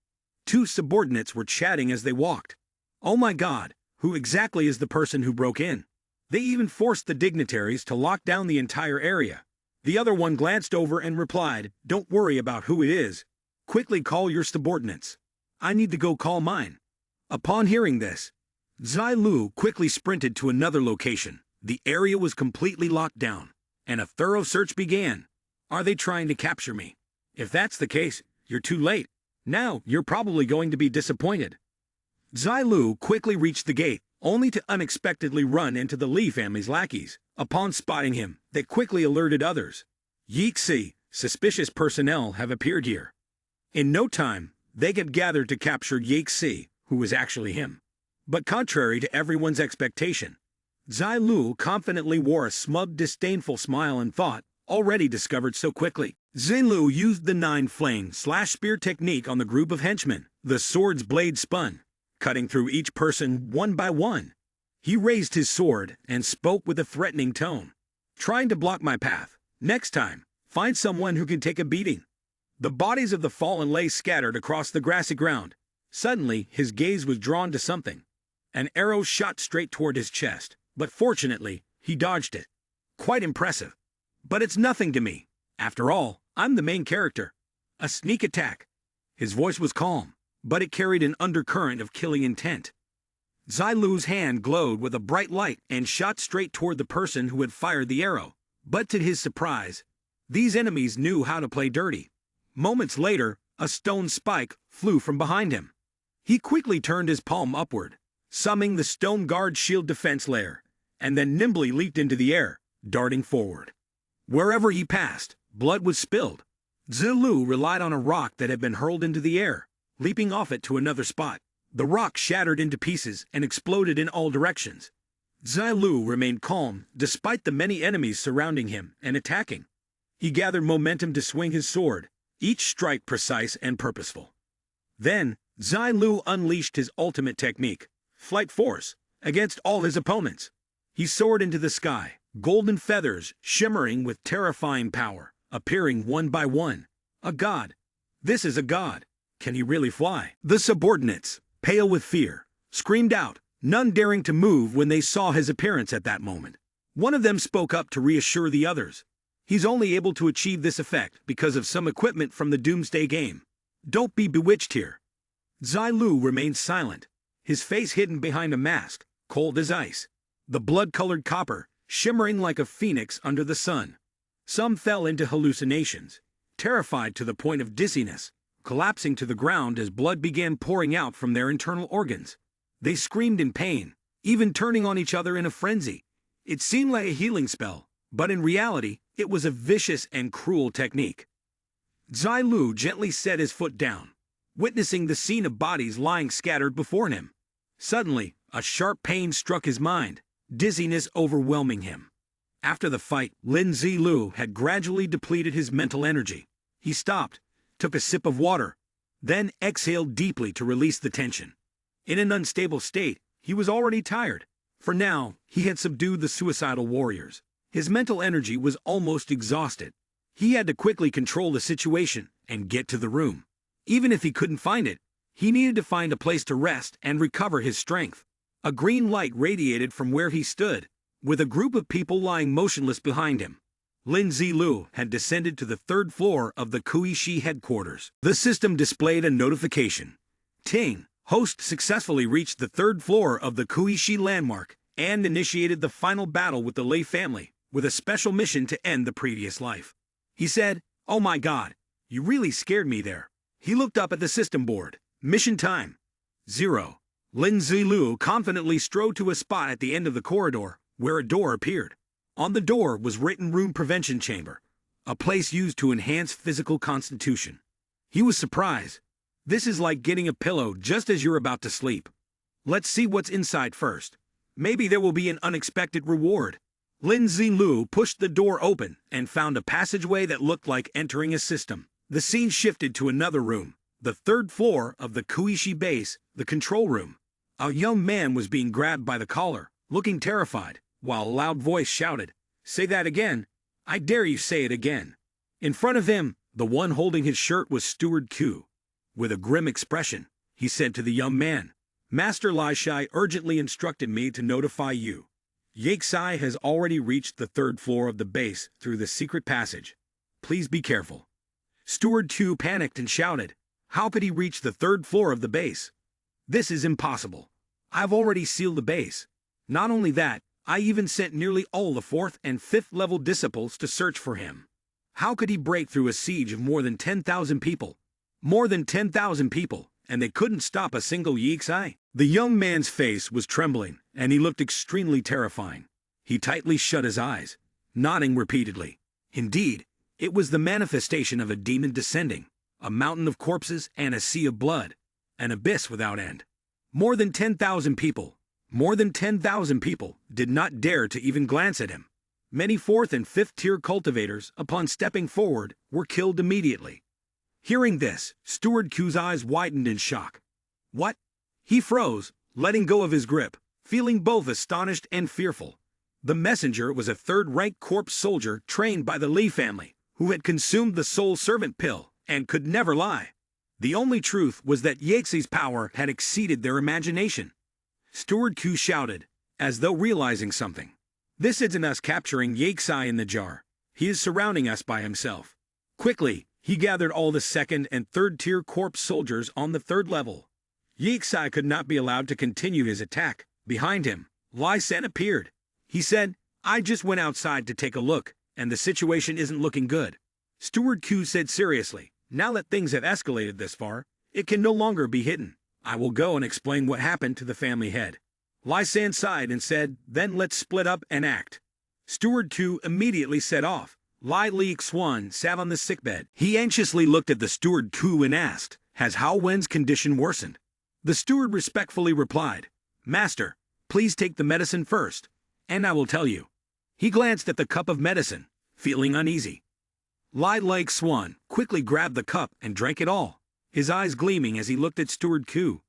2 subordinates were chatting as they walked. Oh my God, who exactly is the person who broke in? They even forced the dignitaries to lock down the entire area. The other one glanced over and replied, Don't worry about who it is. Quickly call your subordinates. I need to go call mine. Upon hearing this, Zilu quickly sprinted to another location. The area was completely locked down, and a thorough search began. Are they trying to capture me? If that's the case, you're too late. Now, you're probably going to be disappointed. Zilu quickly reached the gate, only to unexpectedly run into the Li family's lackeys. Upon spotting him, they quickly alerted others. Yixi, suspicious personnel have appeared here. In no time, they had gathered to capture Yixi, who was actually him. But contrary to everyone's expectation, Zilu confidently wore a smug, disdainful smile and thought, already discovered so quickly. Zilu used the 9-flame/spear technique on the group of henchmen. The sword's blade spun, cutting through each person one by one. He raised his sword and spoke with a threatening tone. Trying to block my path. Next time, find someone who can take a beating. The bodies of the fallen lay scattered across the grassy ground. Suddenly, his gaze was drawn to something. An arrow shot straight toward his chest, but fortunately, he dodged it. Quite impressive. But it's nothing to me. After all, I'm the main character. A sneak attack. His voice was calm, but it carried an undercurrent of killing intent. Zilu's hand glowed with a bright light and shot straight toward the person who had fired the arrow. But to his surprise, these enemies knew how to play dirty. Moments later, a stone spike flew from behind him. He quickly turned his palm upward, summoning the stone guard shield defense layer, and then nimbly leaped into the air, darting forward. Wherever he passed, blood was spilled. Zilu relied on a rock that had been hurled into the air, leaping off it to another spot. The rock shattered into pieces and exploded in all directions. Zilu remained calm despite the many enemies surrounding him and attacking. He gathered momentum to swing his sword, each strike precise and purposeful. Then, Zilu unleashed his ultimate technique, Flight Force, against all his opponents. He soared into the sky, golden feathers shimmering with terrifying power, appearing one by one. A god. This is a god. Can he really fly? The subordinates, pale with fear, screamed out, none daring to move when they saw his appearance at that moment. One of them spoke up to reassure the others. He's only able to achieve this effect because of some equipment from the Doomsday game. Don't be bewitched here. Zilu remained silent, his face hidden behind a mask, cold as ice. The blood-colored copper, shimmering like a phoenix under the sun. Some fell into hallucinations, terrified to the point of dizziness, collapsing to the ground as blood began pouring out from their internal organs. They screamed in pain, even turning on each other in a frenzy. It seemed like a healing spell, but in reality, it was a vicious and cruel technique. Zilu gently set his foot down, witnessing the scene of bodies lying scattered before him. Suddenly, a sharp pain struck his mind, dizziness overwhelming him. After the fight, Lin Zilu had gradually depleted his mental energy. He stopped, took a sip of water, then exhaled deeply to release the tension. In an unstable state, he was already tired. For now, he had subdued the suicidal warriors. His mental energy was almost exhausted. He had to quickly control the situation and get to the room. Even if he couldn't find it, he needed to find a place to rest and recover his strength. A green light radiated from where he stood, with a group of people lying motionless behind him. Lin Zilu had descended to the third floor of the Kuishi headquarters. The system displayed a notification. Ting, host successfully reached the third floor of the Kuishi landmark and initiated the final battle with the Lei family, with a special mission to end the previous life. He said, "Oh my god, you really scared me there." He looked up at the system board. Mission time. 0. Lin Zilu confidently strode to a spot at the end of the corridor, where a door appeared. On the door was written Room Prevention Chamber, a place used to enhance physical constitution. He was surprised. This is like getting a pillow just as you're about to sleep. Let's see what's inside first. Maybe there will be an unexpected reward. Lin Zilu pushed the door open and found a passageway that looked like entering a system. The scene shifted to another room, the third floor of the Kuishi base, the control room. A young man was being grabbed by the collar, looking terrified, while a loud voice shouted, "Say that again. I dare you say it again." In front of him, the one holding his shirt was Steward Q. With a grim expression, he said to the young man, "Master Lai Shai urgently instructed me to notify you. Yaksai has already reached the third floor of the base through the secret passage. Please be careful." Steward Q panicked and shouted, "How could he reach the third floor of the base? This is impossible. I've already sealed the base. Not only that, I even sent nearly all the 4th and 5th level disciples to search for him. How could he break through a siege of more than 10,000 people? More than 10,000 people, and they couldn't stop a single Yaksai?" The young man's face was trembling, and he looked extremely terrifying. He tightly shut his eyes, nodding repeatedly. Indeed, it was the manifestation of a demon descending, a mountain of corpses and a sea of blood, an abyss without end. More than 10,000 people did not dare to even glance at him. Many 4th and 5th tier cultivators, upon stepping forward, were killed immediately. Hearing this, Steward Q's eyes widened in shock. What? He froze, letting go of his grip, feeling both astonished and fearful. The messenger was a third-rank corpse soldier trained by the Li family, who had consumed the soul servant pill and could never lie. The only truth was that Yaksai's power had exceeded their imagination. Steward Q shouted, as though realizing something. "This isn't us capturing Yaksai in the jar. He is surrounding us by himself." Quickly, he gathered all the 2nd and 3rd tier corpse soldiers on the 3rd level. Yaksai could not be allowed to continue his attack. Behind him, Lai Sen appeared. He said, "I just went outside to take a look, and the situation isn't looking good." Steward Q said seriously, "Now that things have escalated this far, it can no longer be hidden. I will go and explain what happened to the family head." Lai San sighed and said, "Then let's split up and act." Steward 2 immediately set off. Lai Li Xuan sat on the sickbed. He anxiously looked at the Steward 2 and asked, "Has Hao Wen's condition worsened?" The steward respectfully replied, "Master, please take the medicine first, and I will tell you." He glanced at the cup of medicine, feeling uneasy. Lai Li Xuan quickly grabbed the cup and drank it all, his eyes gleaming as he looked at Steward 2.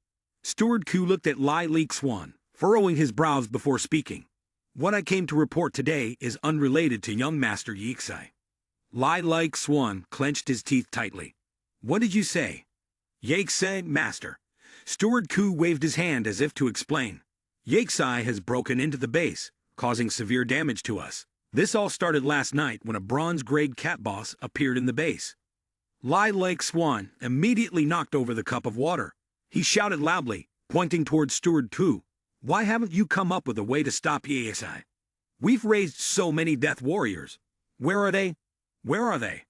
Steward 2 looked at Lai Li Xuan, furrowing his brows before speaking. "What I came to report today is unrelated to young Master Yixai." Lai Li Xuan clenched his teeth tightly. "What did you say?" "Yixai, Master." Steward 2 waved his hand as if to explain. "Yixai has broken into the base, causing severe damage to us. This all started last night when a bronze-grade cat boss appeared in the base." Lai Li Xuan immediately knocked over the cup of water. He shouted loudly, pointing towards Steward 2. "Why haven't you come up with a way to stop Yixai? We've raised so many death warriors. Where are they? Where are they?"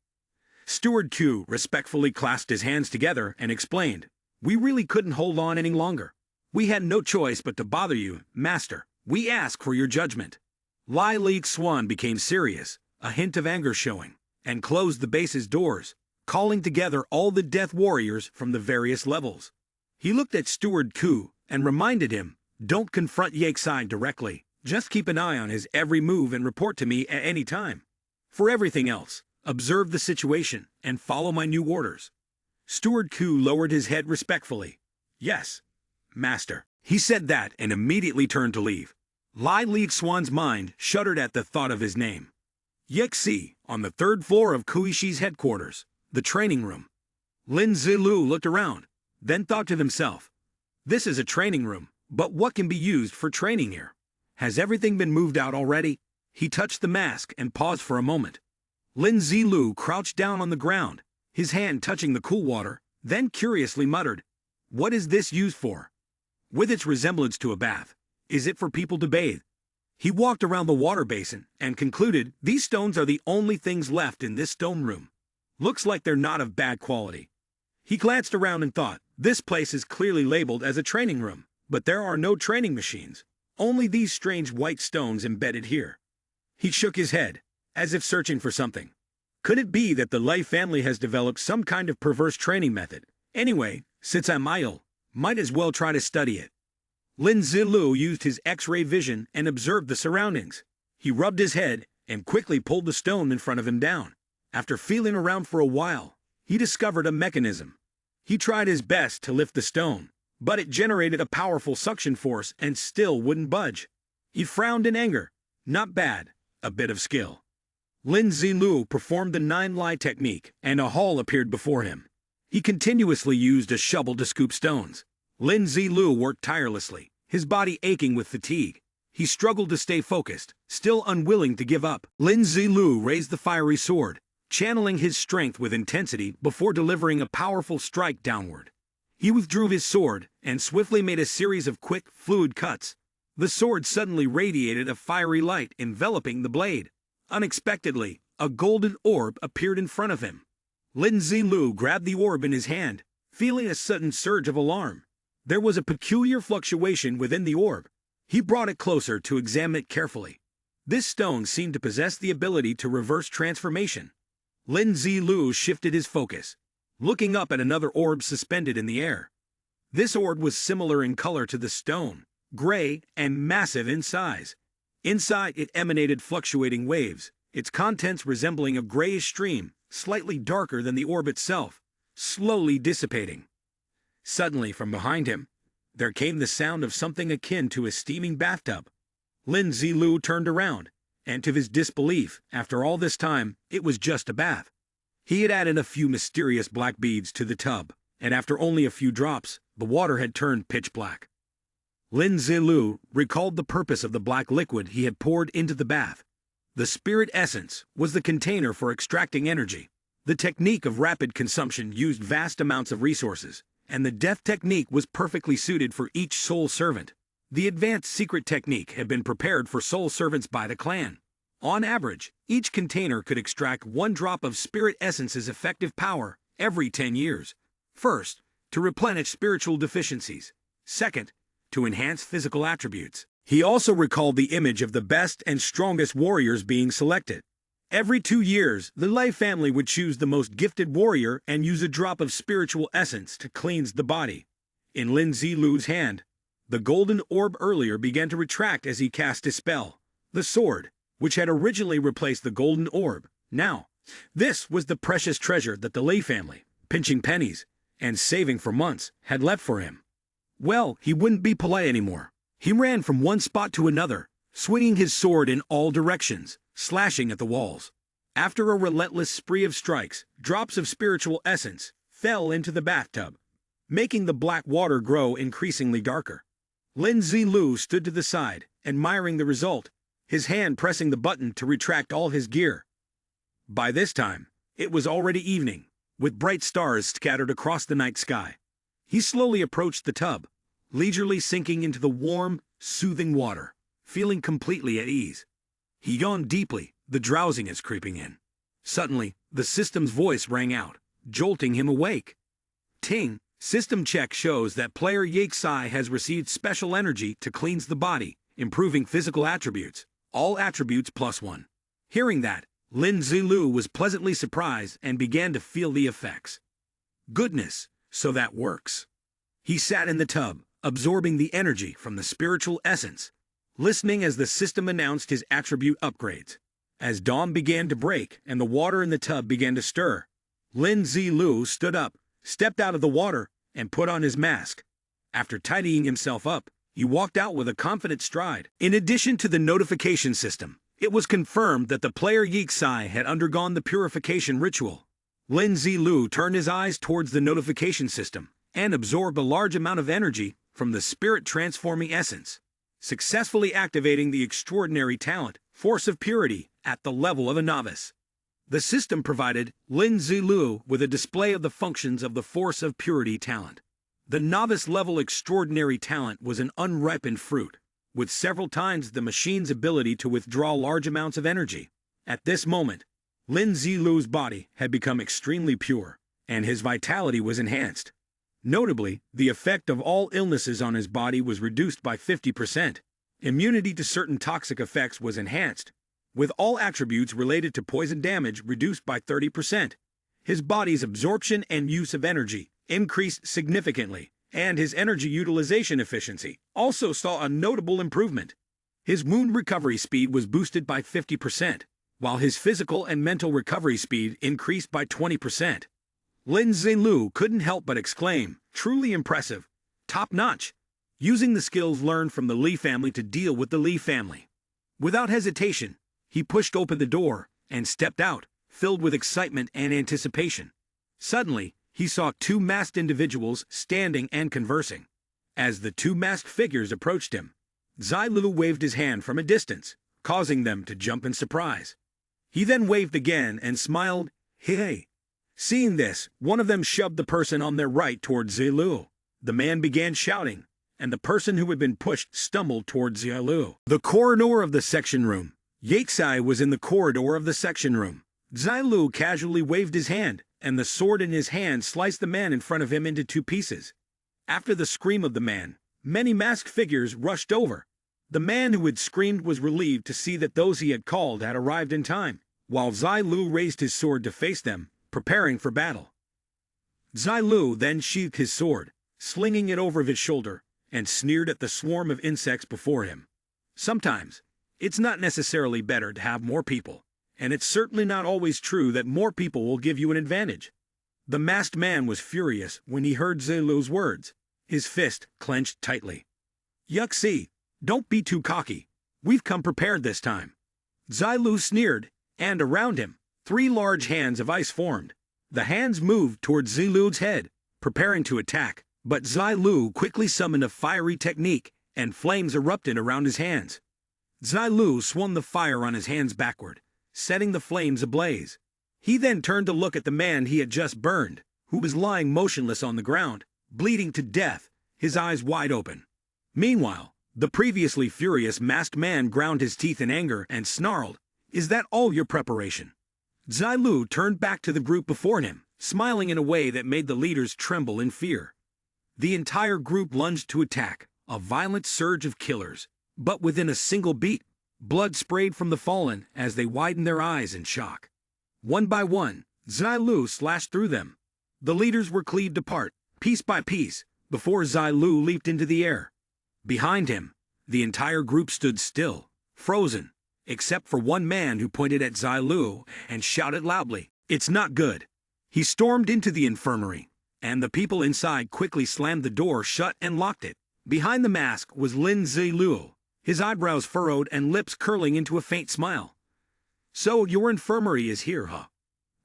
Steward 2 respectfully clasped his hands together and explained, "We really couldn't hold on any longer. We had no choice but to bother you, Master. We ask for your judgment." Lai Li Xuan became serious, a hint of anger showing, and closed the base's doors, calling together all the death warriors from the various levels. He looked at Steward 2 and reminded him, "Don't confront Yixai directly. Just keep an eye on his every move and report to me at any time. For everything else, observe the situation and follow my new orders." Steward 2 lowered his head respectfully. "Yes, Master." He said that and immediately turned to leave. Lai Li Xuan's mind shuddered at the thought of his name. Yixi, on the third floor of Kuishi's headquarters, the training room. Lin Zilu looked around, then thought to himself, "This is a training room, but what can be used for training here? Has everything been moved out already?" He touched the mask and paused for a moment. Lin Zilu crouched down on the ground, his hand touching the cool water, then curiously muttered, "What is this used for? With its resemblance to a bath, is it for people to bathe?" He walked around the water basin and concluded these stones are the only things left in this stone room. Looks like they're not of bad quality. He glanced around and thought, this place is clearly labeled as a training room, but there are no training machines, only these strange white stones embedded here. He shook his head, as if searching for something. Could it be that the Lei family has developed some kind of perverse training method? Anyway, since I'm ill, might as well try to study it. Lin Zilu used his X-ray vision and observed the surroundings. He rubbed his head and quickly pulled the stone in front of him down. After feeling around for a while, he discovered a mechanism. He tried his best to lift the stone, but it generated a powerful suction force and still wouldn't budge. He frowned in anger. Not bad, a bit of skill. Lin Zilu performed the 9-lie technique, and a hall appeared before him. He continuously used a shovel to scoop stones. Lin Zilu worked tirelessly, his body aching with fatigue. He struggled to stay focused, still unwilling to give up. Lin Zilu raised the fiery sword, channeling his strength with intensity before delivering a powerful strike downward. He withdrew his sword and swiftly made a series of quick, fluid cuts. The sword suddenly radiated a fiery light enveloping the blade. Unexpectedly, a golden orb appeared in front of him. Lin Zilu grabbed the orb in his hand, feeling a sudden surge of alarm. There was a peculiar fluctuation within the orb. He brought it closer to examine it carefully. This stone seemed to possess the ability to reverse transformation. Lin Zilu shifted his focus, looking up at another orb suspended in the air. This orb was similar in color to the stone, gray and massive in size. Inside it emanated fluctuating waves, its contents resembling a grayish stream, slightly darker than the orb itself, slowly dissipating. Suddenly, from behind him, there came the sound of something akin to a steaming bathtub. Lin Zilu turned around, and to his disbelief, after all this time, it was just a bath. He had added a few mysterious black beads to the tub, and after only a few drops, the water had turned pitch black. Lin Zilu recalled the purpose of the black liquid he had poured into the bath. The spirit essence was the container for extracting energy. The technique of rapid consumption used vast amounts of resources, and the death technique was perfectly suited for each soul servant. The advanced secret technique had been prepared for soul servants by the clan. On average, each container could extract 1 drop of spirit essence's effective power every 10 years. First, to replenish spiritual deficiencies. Second, to enhance physical attributes. He also recalled the image of the best and strongest warriors being selected. Every 2 years, the Lei family would choose the most gifted warrior and use a drop of spiritual essence to cleanse the body. In Lin Zilu's hand, the golden orb earlier began to retract as he cast his spell. The sword, which had originally replaced the golden orb, now. This was the precious treasure that the Lei family, pinching pennies and saving for months, had left for him. Well, he wouldn't be polite anymore. He ran from one spot to another, swinging his sword in all directions, slashing at the walls. After a relentless spree of strikes, drops of spiritual essence fell into the bathtub, making the black water grow increasingly darker. Lin Zilu stood to the side, admiring the result, his hand pressing the button to retract all his gear. By this time, it was already evening, with bright stars scattered across the night sky. He slowly approached the tub, leisurely sinking into the warm, soothing water, feeling completely at ease. He yawned deeply, the drowsiness creeping in. Suddenly, the system's voice rang out, jolting him awake. Ting, system check shows that player Yaksai has received special energy to cleanse the body, improving physical attributes, all attributes +1. Hearing that, Lin Zilu was pleasantly surprised and began to feel the effects. Goodness, so that works. He sat in the tub, absorbing the energy from the spiritual essence, listening as the system announced his attribute upgrades. As dawn began to break and the water in the tub began to stir, Lin Zilu stood up, stepped out of the water, and put on his mask. After tidying himself up, he walked out with a confident stride. In addition to the notification system, it was confirmed that the player Yaksai had undergone the purification ritual. Lin Zilu turned his eyes towards the notification system and absorbed a large amount of energy from the spirit-transforming essence, successfully activating the extraordinary talent, Force of Purity, at the level of a novice. The system provided Lin Zilu with a display of the functions of the Force of Purity talent. The novice-level extraordinary talent was an unripened fruit, with several times the machine's ability to withdraw large amounts of energy. At this moment, Lin Zilu's body had become extremely pure, and his vitality was enhanced. Notably, the effect of all illnesses on his body was reduced by 50%. Immunity to certain toxic effects was enhanced, with all attributes related to poison damage reduced by 30%. His body's absorption and use of energy increased significantly, and his energy utilization efficiency also saw a notable improvement. His wound recovery speed was boosted by 50%, while his physical and mental recovery speed increased by 20%. Lin Zilu couldn't help but exclaim, "Truly impressive, top-notch," using the skills learned from the Li family to deal with the Li family. Without hesitation, he pushed open the door and stepped out, filled with excitement and anticipation. Suddenly, he saw 2 masked individuals standing and conversing. As the 2 masked figures approached him, Zilu waved his hand from a distance, causing them to jump in surprise. He then waved again and smiled, "Hey." Seeing this, one of them shoved the person on their right towards Zilu. The man began shouting, and the person who had been pushed stumbled towards Zilu. The corridor of the section room. Yaksai was in the corridor of the section room. Zilu casually waved his hand, and the sword in his hand sliced the man in front of him into 2 pieces. After the scream of the man, many masked figures rushed over. The man who had screamed was relieved to see that those he had called had arrived in time, while Zilu raised his sword to face them, preparing for battle. Zilu then sheathed his sword, slinging it over his shoulder, and sneered at the swarm of insects before him. Sometimes, it's not necessarily better to have more people, and it's certainly not always true that more people will give you an advantage. The masked man was furious when he heard Zilu's words, his fist clenched tightly. "Yuxi, don't be too cocky. We've come prepared this time." Zilu sneered, and around him, 3 large hands of ice formed. The hands moved towards Zilu's head, preparing to attack, but Zilu quickly summoned a fiery technique, and flames erupted around his hands. Zilu swung the fire on his hands backward, setting the flames ablaze. He then turned to look at the man he had just burned, who was lying motionless on the ground, bleeding to death, his eyes wide open. Meanwhile, the previously furious masked man ground his teeth in anger and snarled, "Is that all your preparation?" Zilu turned back to the group before him, smiling in a way that made the leaders tremble in fear. The entire group lunged to attack, A violent surge of killers, but within a single beat, blood sprayed from the fallen as they widened their eyes in shock. One by one, Zai Lu slashed through them. The leaders were cleaved apart, piece by piece, before Zai Lu leaped into the air. Behind him, the entire group stood still, frozen, except for one man who pointed at Zai Lu and shouted loudly, "It's not good." He stormed into the infirmary, and the people inside quickly slammed the door shut and locked it. Behind the mask was Lin Zilu, his eyebrows furrowed and lips curling into a faint smile. "So your infirmary is here, huh?"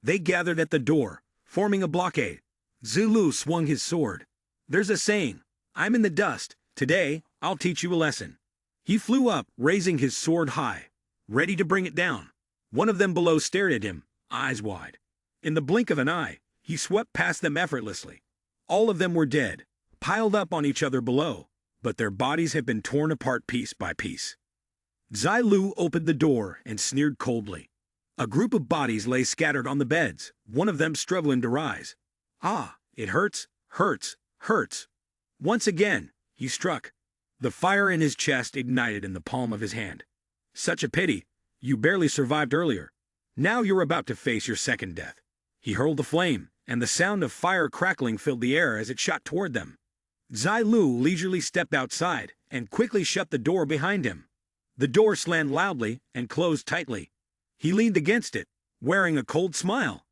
They gathered at the door, forming a blockade. Zilu swung his sword. "There's a saying, I'm in the dust. Today, I'll teach you a lesson." He flew up, raising his sword high, ready to bring it down. One of them below stared at him, eyes wide. In the blink of an eye, he swept past them effortlessly. All of them were dead, piled up on each other below, but their bodies had been torn apart piece by piece. Zai Lu opened the door and sneered coldly. A group of bodies lay scattered on the beds, one of them struggling to rise. "Ah, it hurts, hurts, hurts." Once again, he struck. The fire in his chest ignited in the palm of his hand. "Such a pity, you barely survived earlier. Now you're about to face your second death." He hurled the flame, and the sound of fire crackling filled the air as it shot toward them. Zai Lu leisurely stepped outside and quickly shut the door behind him. The door slammed loudly and closed tightly. He leaned against it, wearing a cold smile.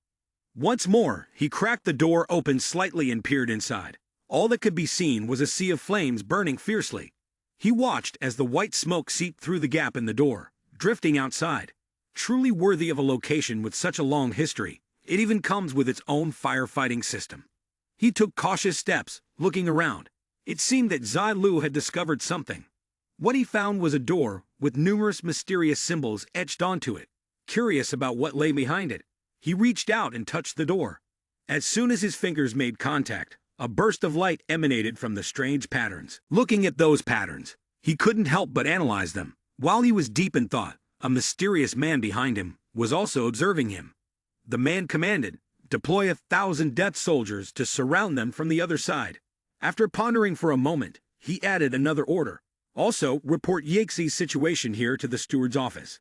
Once more, he cracked the door open slightly and peered inside. All that could be seen was a sea of flames burning fiercely. He watched as the white smoke seeped through the gap in the door, drifting outside. Truly worthy of a location with such a long history, it even comes with its own firefighting system. He took cautious steps, looking around. It seemed that Zai Lu had discovered something. What he found was a door with numerous mysterious symbols etched onto it. Curious about what lay behind it, he reached out and touched the door. As soon as his fingers made contact, a burst of light emanated from the strange patterns. Looking at those patterns, he couldn't help but analyze them. While he was deep in thought, a mysterious man behind him was also observing him. The man commanded, "Deploy 1,000 death soldiers to surround them from the other side." After pondering for a moment, he added another order. "Also, report Yaxie's situation here to the steward's office."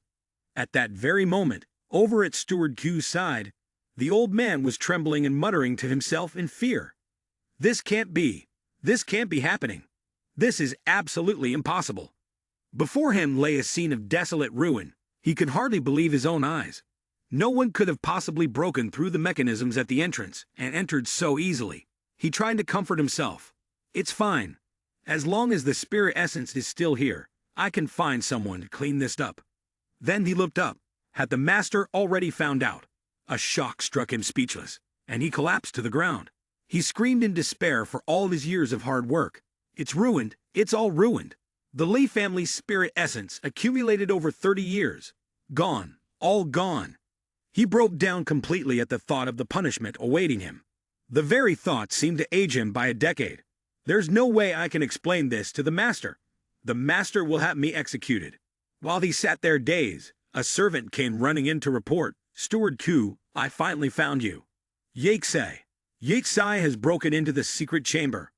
At that very moment, over at Steward Q's side, the old man was trembling and muttering to himself in fear. "This can't be. This can't be happening. This is absolutely impossible." Before him lay a scene of desolate ruin. He could hardly believe his own eyes. No one could have possibly broken through the mechanisms at the entrance and entered so easily. He tried to comfort himself. "It's fine. As long as the spirit essence is still here, I can find someone to clean this up." Then he looked up. Had the master already found out? A shock struck him speechless, and he collapsed to the ground. He screamed in despair for all his years of hard work. "It's ruined. It's all ruined. The Li family's spirit essence accumulated over 30 years. Gone. All gone." He broke down completely at the thought of the punishment awaiting him. The very thought seemed to age him by a decade. "There's no way I can explain this to the master. The master will have me executed." While he sat there dazed, a servant came running in to report, "Steward Q, I finally found you. Yaxie. Yaxie has broken into the secret chamber."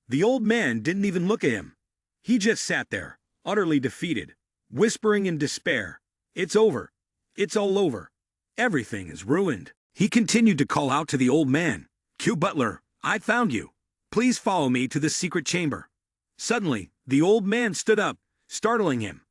The old man didn't even look at him. He just sat there, utterly defeated, whispering in despair, "It's over. It's all over. Everything is ruined." He continued to call out to the old man, "Q Butler, I found you. Please follow me to the secret chamber." Suddenly, the old man stood up, startling him.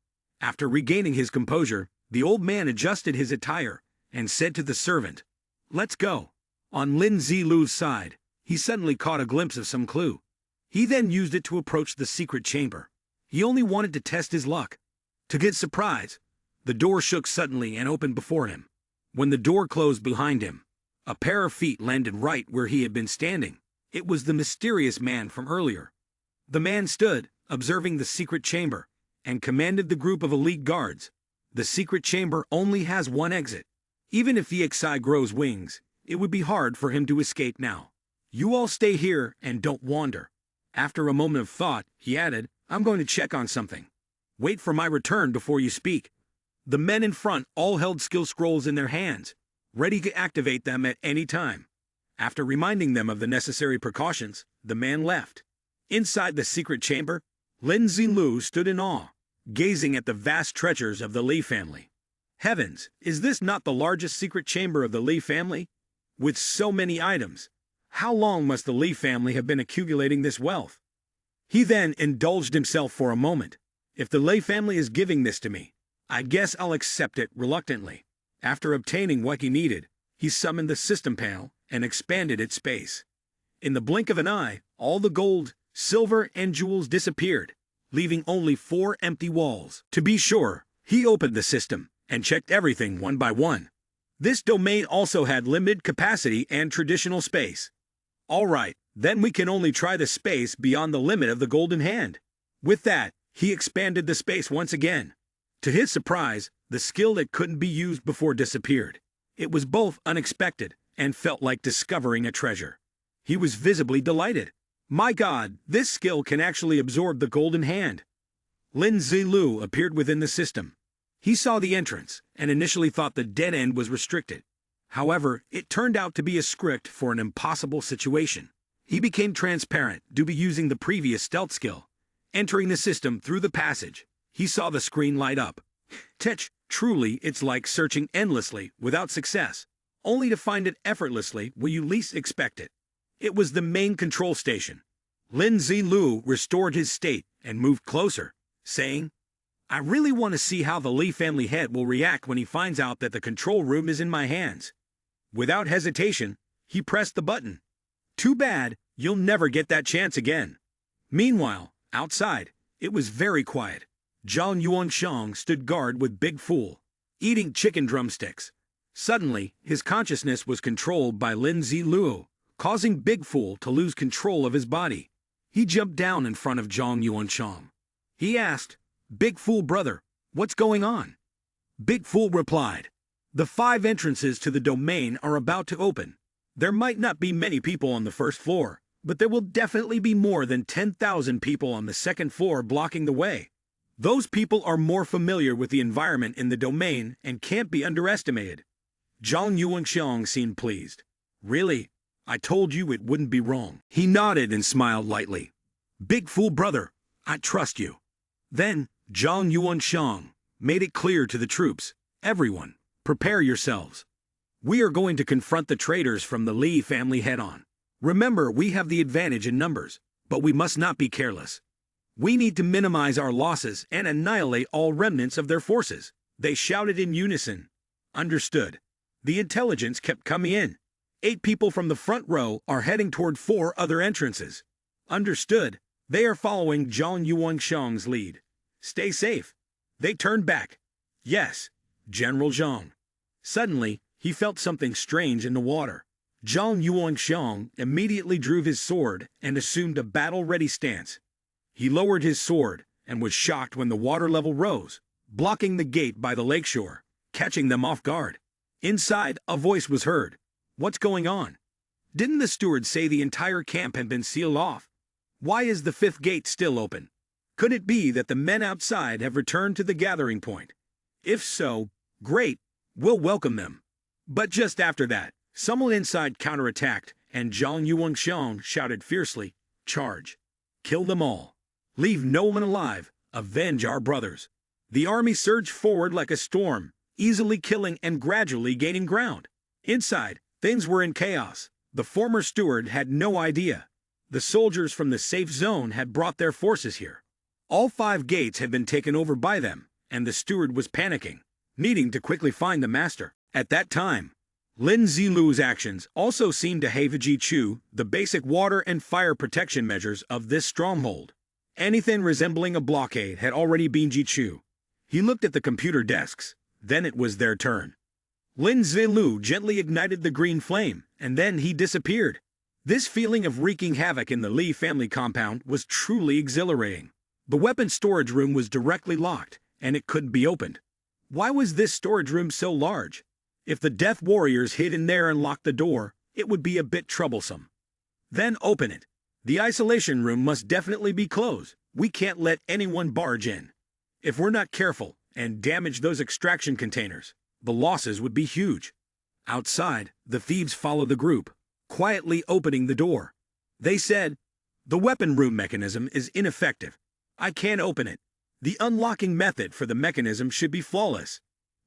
After regaining his composure, the old man adjusted his attire and said to the servant, "Let's go." On Lin Zilu's side, he suddenly caught a glimpse of some clue. He then used it to approach the secret chamber. He only wanted to test his luck. To his surprise, the door shook suddenly and opened before him. When the door closed behind him, a pair of feet landed right where he had been standing. It was the mysterious man from earlier. The man stood, observing the secret chamber, and commanded the group of elite guards. The secret chamber only has one exit. Even if Yaxie grows wings, it would be hard for him to escape now. "You all stay here and don't wander." After a moment of thought, he added, "I'm going to check on something. Wait for my return before you speak." The men in front all held skill scrolls in their hands, ready to activate them at any time. After reminding them of the necessary precautions, the man left. Inside the secret chamber, Lin Zilu stood in awe, gazing at the vast treasures of the Li family. Heavens, is this not the largest secret chamber of the Li family? With so many items, how long must the Li family have been accumulating this wealth? He then indulged himself for a moment. If the Li family is giving this to me, I guess I'll accept it reluctantly. After obtaining what he needed, he summoned the system panel and expanded its space. In the blink of an eye, all the gold, silver, and jewels disappeared, leaving only 4 empty walls. To be sure, he opened the system and checked everything one by one. This domain also had limited capacity and traditional space. All right, then we can only try the space beyond the limit of the golden hand. With that, he expanded the space once again. To his surprise, the skill that couldn't be used before disappeared. It was both unexpected and felt like discovering a treasure. He was visibly delighted. My God, this skill can actually absorb the golden hand. Lin Zilu appeared within the system. He saw the entrance and initially thought the dead end was restricted. However, it turned out to be a script for an impossible situation. He became transparent due to using the previous stealth skill. Entering the system through the passage, he saw the screen light up. Truly, it's like searching endlessly without success, only to find it effortlessly where you least expect it. It was the main control station. Lin Zilu restored his state and moved closer, saying, I really want to see how the Li family head will react when he finds out that the control room is in my hands. Without hesitation, he pressed the button. Too bad, you'll never get that chance again. Meanwhile, outside, it was very quiet. Zhang Yuanxiang stood guard with Big Fool, eating chicken drumsticks. Suddenly, his consciousness was controlled by Lin Zilu, causing Big Fool to lose control of his body. He jumped down in front of Zhang Yuanxiang. He asked, Big Fool brother, what's going on? Big Fool replied, the 5 entrances to the domain are about to open. There might not be many people on the first floor, but there will definitely be more than 10,000 people on the second floor blocking the way. Those people are more familiar with the environment in the domain and can't be underestimated. Zhang Yuanxiang seemed pleased. Really? I told you it wouldn't be wrong. He nodded and smiled lightly. Big Fool brother, I trust you. Then, Zhang Yuanxiang made it clear to the troops, everyone, prepare yourselves. We are going to confront the traitors from the Li family head-on. Remember, we have the advantage in numbers, but we must not be careless. We need to minimize our losses and annihilate all remnants of their forces. They shouted in unison. Understood. The intelligence kept coming in. 8 people from the front row are heading toward 4 other entrances. Understood. They are following Zhang Yuanxiang's lead. Stay safe. They turned back. Yes, General Zhang. Suddenly, he felt something strange in the water. Zhang Yuanxiang immediately drew his sword and assumed a battle-ready stance. He lowered his sword and was shocked when the water level rose, blocking the gate by the lakeshore, catching them off guard. Inside, a voice was heard. What's going on? Didn't the steward say the entire camp had been sealed off? Why is the 5th gate still open? Could it be that the men outside have returned to the gathering point? If so, great, we'll welcome them. But just after that, someone inside counterattacked, and Zhang Yuanxiang shouted fiercely, Charge! Kill them all! Leave no one alive! Avenge our brothers! The army surged forward like a storm, easily killing and gradually gaining ground. Inside, things were in chaos. The former steward had no idea. The soldiers from the safe zone had brought their forces here. All 5 gates had been taken over by them, and the steward was panicking, needing to quickly find the master. At that time, Lin Zilu's actions also seemed to have Ji the basic water and fire protection measures of this stronghold. Anything resembling a blockade had already been Ji. He looked at the computer desks. Then it was their turn. Lin Zilu gently ignited the green flame, and then he disappeared. This feeling of wreaking havoc in the Li family compound was truly exhilarating. The weapon storage room was directly locked, and it couldn't be opened. Why was this storage room so large? If the Death Warriors hid in there and locked the door, it would be a bit troublesome. Then open it. The isolation room must definitely be closed. We can't let anyone barge in. If we're not careful and damage those extraction containers, the losses would be huge. Outside, the thieves followed the group, quietly opening the door. They said, the weapon room mechanism is ineffective. I can't open it. The unlocking method for the mechanism should be flawless.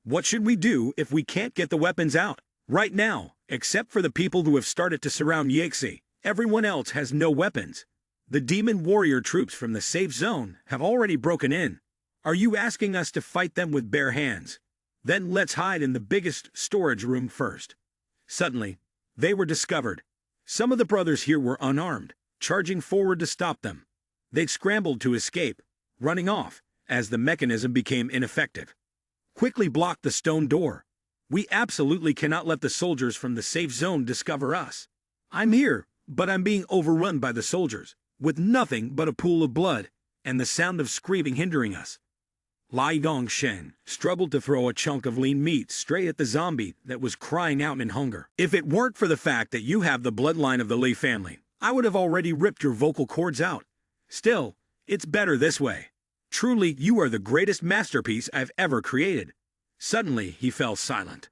What should we do if we can't get the weapons out? Right now, except for the people who have started to surround Yixi, everyone else has no weapons. The demon warrior troops from the safe zone have already broken in. Are you asking us to fight them with bare hands? Then let's hide in the biggest storage room first. Suddenly, they were discovered. Some of the brothers here were unarmed, charging forward to stop them. They'd scrambled to escape, running off, as the mechanism became ineffective. Quickly block the stone door. We absolutely cannot let the soldiers from the safe zone discover us. I'm here, but I'm being overrun by the soldiers, with nothing but a pool of blood, and the sound of screaming hindering us. Lai Gongshen struggled to throw a chunk of lean meat straight at the zombie that was crying out in hunger. If it weren't for the fact that you have the bloodline of the Li family, I would have already ripped your vocal cords out. Still, it's better this way. Truly, you are the greatest masterpiece I've ever created. Suddenly, he fell silent.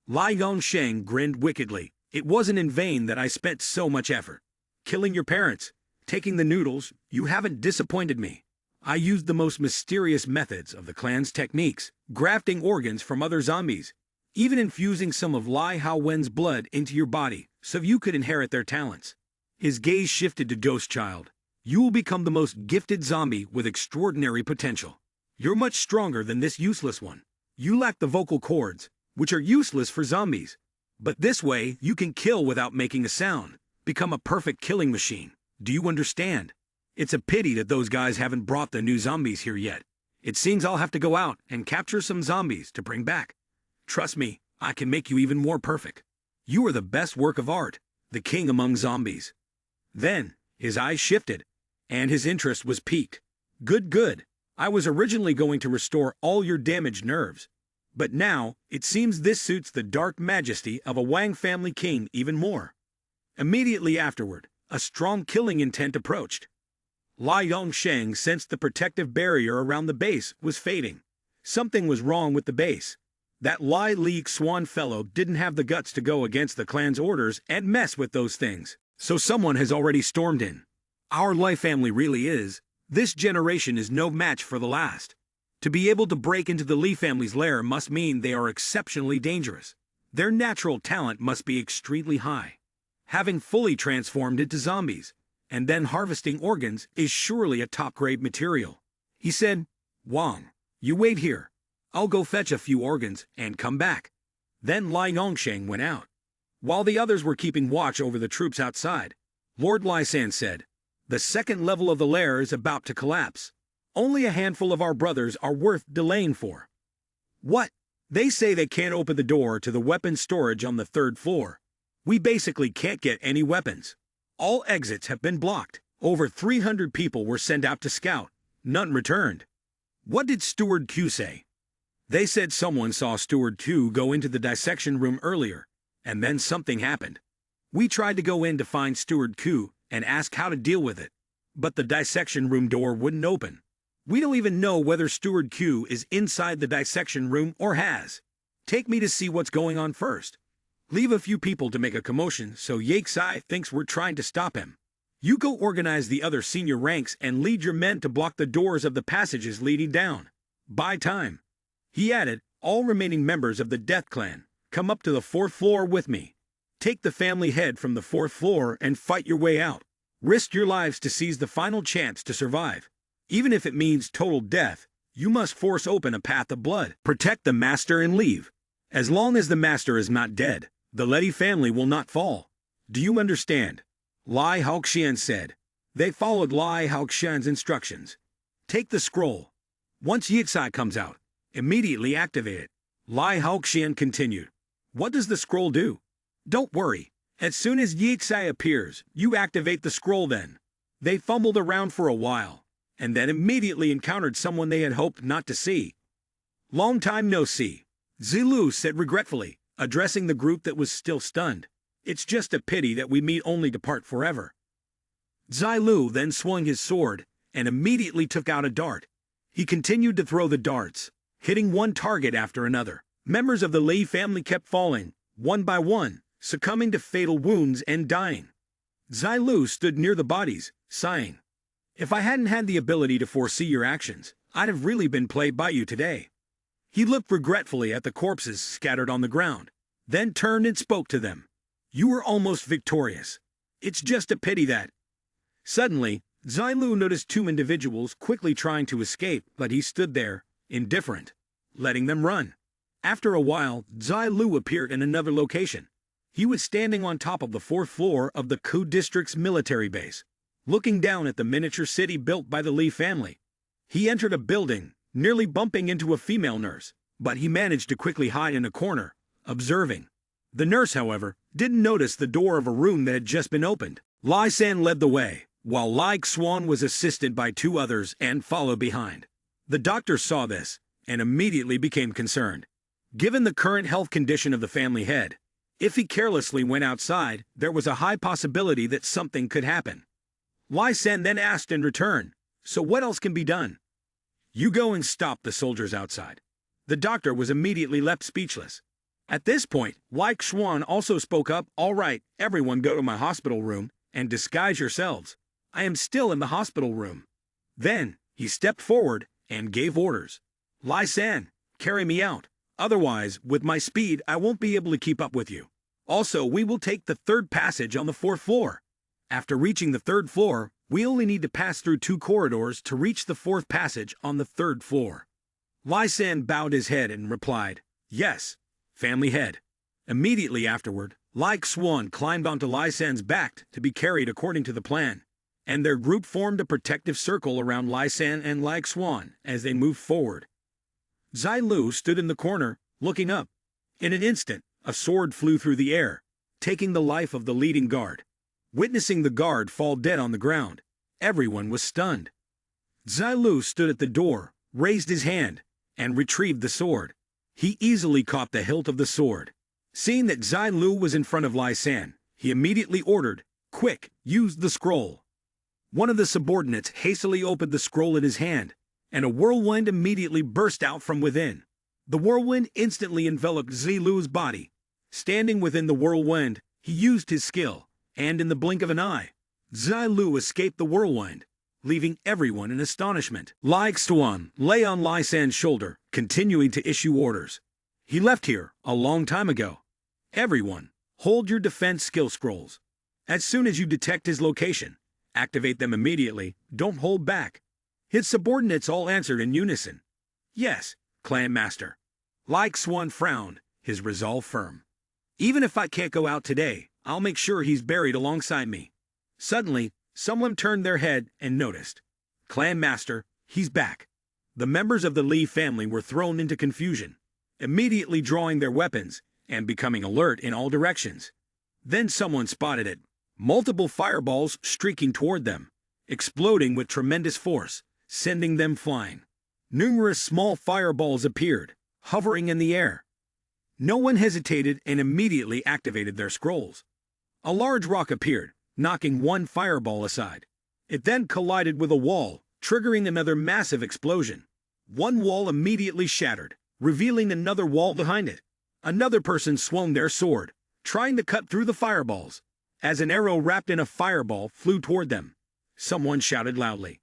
Lai Gongshen grinned wickedly. It wasn't in vain that I spent so much effort. Killing your parents, taking the noodles, you haven't disappointed me. I used the most mysterious methods of the clan's techniques, grafting organs from other zombies, even infusing some of Lai Haowen's blood into your body so you could inherit their talents. His gaze shifted to Ghost Child. You will become the most gifted zombie with extraordinary potential. You're much stronger than this useless one. You lack the vocal cords, which are useless for zombies. But this way, you can kill without making a sound, become a perfect killing machine. Do you understand? It's a pity that those guys haven't brought the new zombies here yet. It seems I'll have to go out and capture some zombies to bring back. Trust me, I can make you even more perfect. You are the best work of art, the king among zombies. Then, his eyes shifted, and his interest was piqued. Good. I was originally going to restore all your damaged nerves. But now, it seems this suits the dark majesty of a Wang family king even more. Immediately afterward, a strong killing intent approached. Lai Yongsheng sensed the protective barrier around the base was fading. Something was wrong with the base. That Lai Li Xuan fellow didn't have the guts to go against the clan's orders and mess with those things. So someone has already stormed in. Our Lai family really is. This generation is no match for the last. To be able to break into the Li family's lair must mean they are exceptionally dangerous. Their natural talent must be extremely high. Having fully transformed into zombies, and then harvesting organs is surely a top-grade material. He said, Wang, you wait here. I'll go fetch a few organs and come back. Then Lai Yongsheng went out. While the others were keeping watch over the troops outside, Lord Lai San said, the second level of the lair is about to collapse. Only a handful of our brothers are worth delaying for. What? They say they can't open the door to the weapons storage on the third floor. We basically can't get any weapons. All exits have been blocked. Over 300 people were sent out to scout. None returned. What did Steward Q say? They said someone saw Steward Q go into the dissection room earlier, and then something happened. We tried to go in to find Steward Q and ask how to deal with it, but the dissection room door wouldn't open. We don't even know whether Steward Q is inside the dissection room or has. Take me to see what's going on first. Leave a few people to make a commotion so Yixai thinks we're trying to stop him. You go organize the other senior ranks and lead your men to block the doors of the passages leading down. Buy time. He added, all remaining members of the Death Clan, come up to the 4th floor with me. Take the family head from the 4th floor and fight your way out. Risk your lives to seize the final chance to survive. Even if it means total death, you must force open a path of blood. Protect the master and leave. As long as the master is not dead, the Letty family will not fall. Do you understand? Lai Haoxian said. They followed Lai Haoxian's instructions. Take the scroll. Once Yixai comes out, immediately activate it. Lai Haoxian continued. What does the scroll do? Don't worry. As soon as Yixai appears, you activate the scroll then. They fumbled around for a while, and then immediately encountered someone they had hoped not to see. Long time no see, Zilu said regretfully, addressing the group that was still stunned. It's just a pity that we meet only to part forever. Zilu then swung his sword and immediately took out a dart. He continued to throw the darts, hitting one target after another. Members of the Li family kept falling, one by one, succumbing to fatal wounds and dying. Zilu stood near the bodies, sighing. If I hadn't had the ability to foresee your actions, I'd have really been played by you today. He looked regretfully at the corpses scattered on the ground, then turned and spoke to them. You were almost victorious. It's just a pity that... Suddenly, Zailu noticed two individuals quickly trying to escape, but he stood there, indifferent, letting them run. After a while, Zailu appeared in another location. He was standing on top of the fourth floor of the Ku district's military base, looking down at the miniature city built by the Li family. He entered a building, nearly bumping into a female nurse, but he managed to quickly hide in a corner, observing. The nurse, however, didn't notice the door of a room that had just been opened. Lai San led the way, while Lai Xuan was assisted by two others and followed behind. The doctor saw this, and immediately became concerned. Given the current health condition of the family head, if he carelessly went outside, there was a high possibility that something could happen. Lai San then asked in return, so what else can be done? You go and stop the soldiers outside. The doctor was immediately left speechless. At this point, Lai Xuan also spoke up, all right, everyone go to my hospital room and disguise yourselves. I am still in the hospital room. Then, he stepped forward and gave orders. Lai San, carry me out. Otherwise, with my speed, I won't be able to keep up with you. Also, we will take the third passage on the fourth floor. After reaching the third floor, we only need to pass through two corridors to reach the fourth passage on the third floor. Lai San bowed his head and replied, yes, family head. Immediately afterward, Lai Xuan climbed onto Lai San's back to be carried according to the plan, and their group formed a protective circle around Lai San and Lai Xuan as they moved forward. Zailu stood in the corner, looking up. In an instant, a sword flew through the air, taking the life of the leading guard. Witnessing the guard fall dead on the ground, everyone was stunned. Zailu stood at the door, raised his hand, and retrieved the sword. He easily caught the hilt of the sword. Seeing that Zailu was in front of Lai San, he immediately ordered, quick, use the scroll. One of the subordinates hastily opened the scroll in his hand, and a whirlwind immediately burst out from within. The whirlwind instantly enveloped Zailu's body. Standing within the whirlwind, he used his skill, and in the blink of an eye, Zailu escaped the whirlwind, leaving everyone in astonishment. Lai Xuan lay on Lai San's shoulder, continuing to issue orders. He left here a long time ago. Everyone, hold your defense skill scrolls. As soon as you detect his location, activate them immediately, don't hold back. His subordinates all answered in unison. Yes, Clan Master. Lai Xuan frowned, his resolve firm. Even if I can't go out today, I'll make sure he's buried alongside me. Suddenly, someone turned their head and noticed. Clan Master, he's back. The members of the Li family were thrown into confusion, immediately drawing their weapons and becoming alert in all directions. Then someone spotted it. Multiple fireballs streaking toward them, exploding with tremendous force, sending them flying. Numerous small fireballs appeared, hovering in the air. No one hesitated and immediately activated their scrolls. A large rock appeared, knocking one fireball aside. It then collided with a wall, triggering another massive explosion. One wall immediately shattered, revealing another wall behind it. Another person swung their sword, trying to cut through the fireballs. As an arrow wrapped in a fireball flew toward them, someone shouted loudly,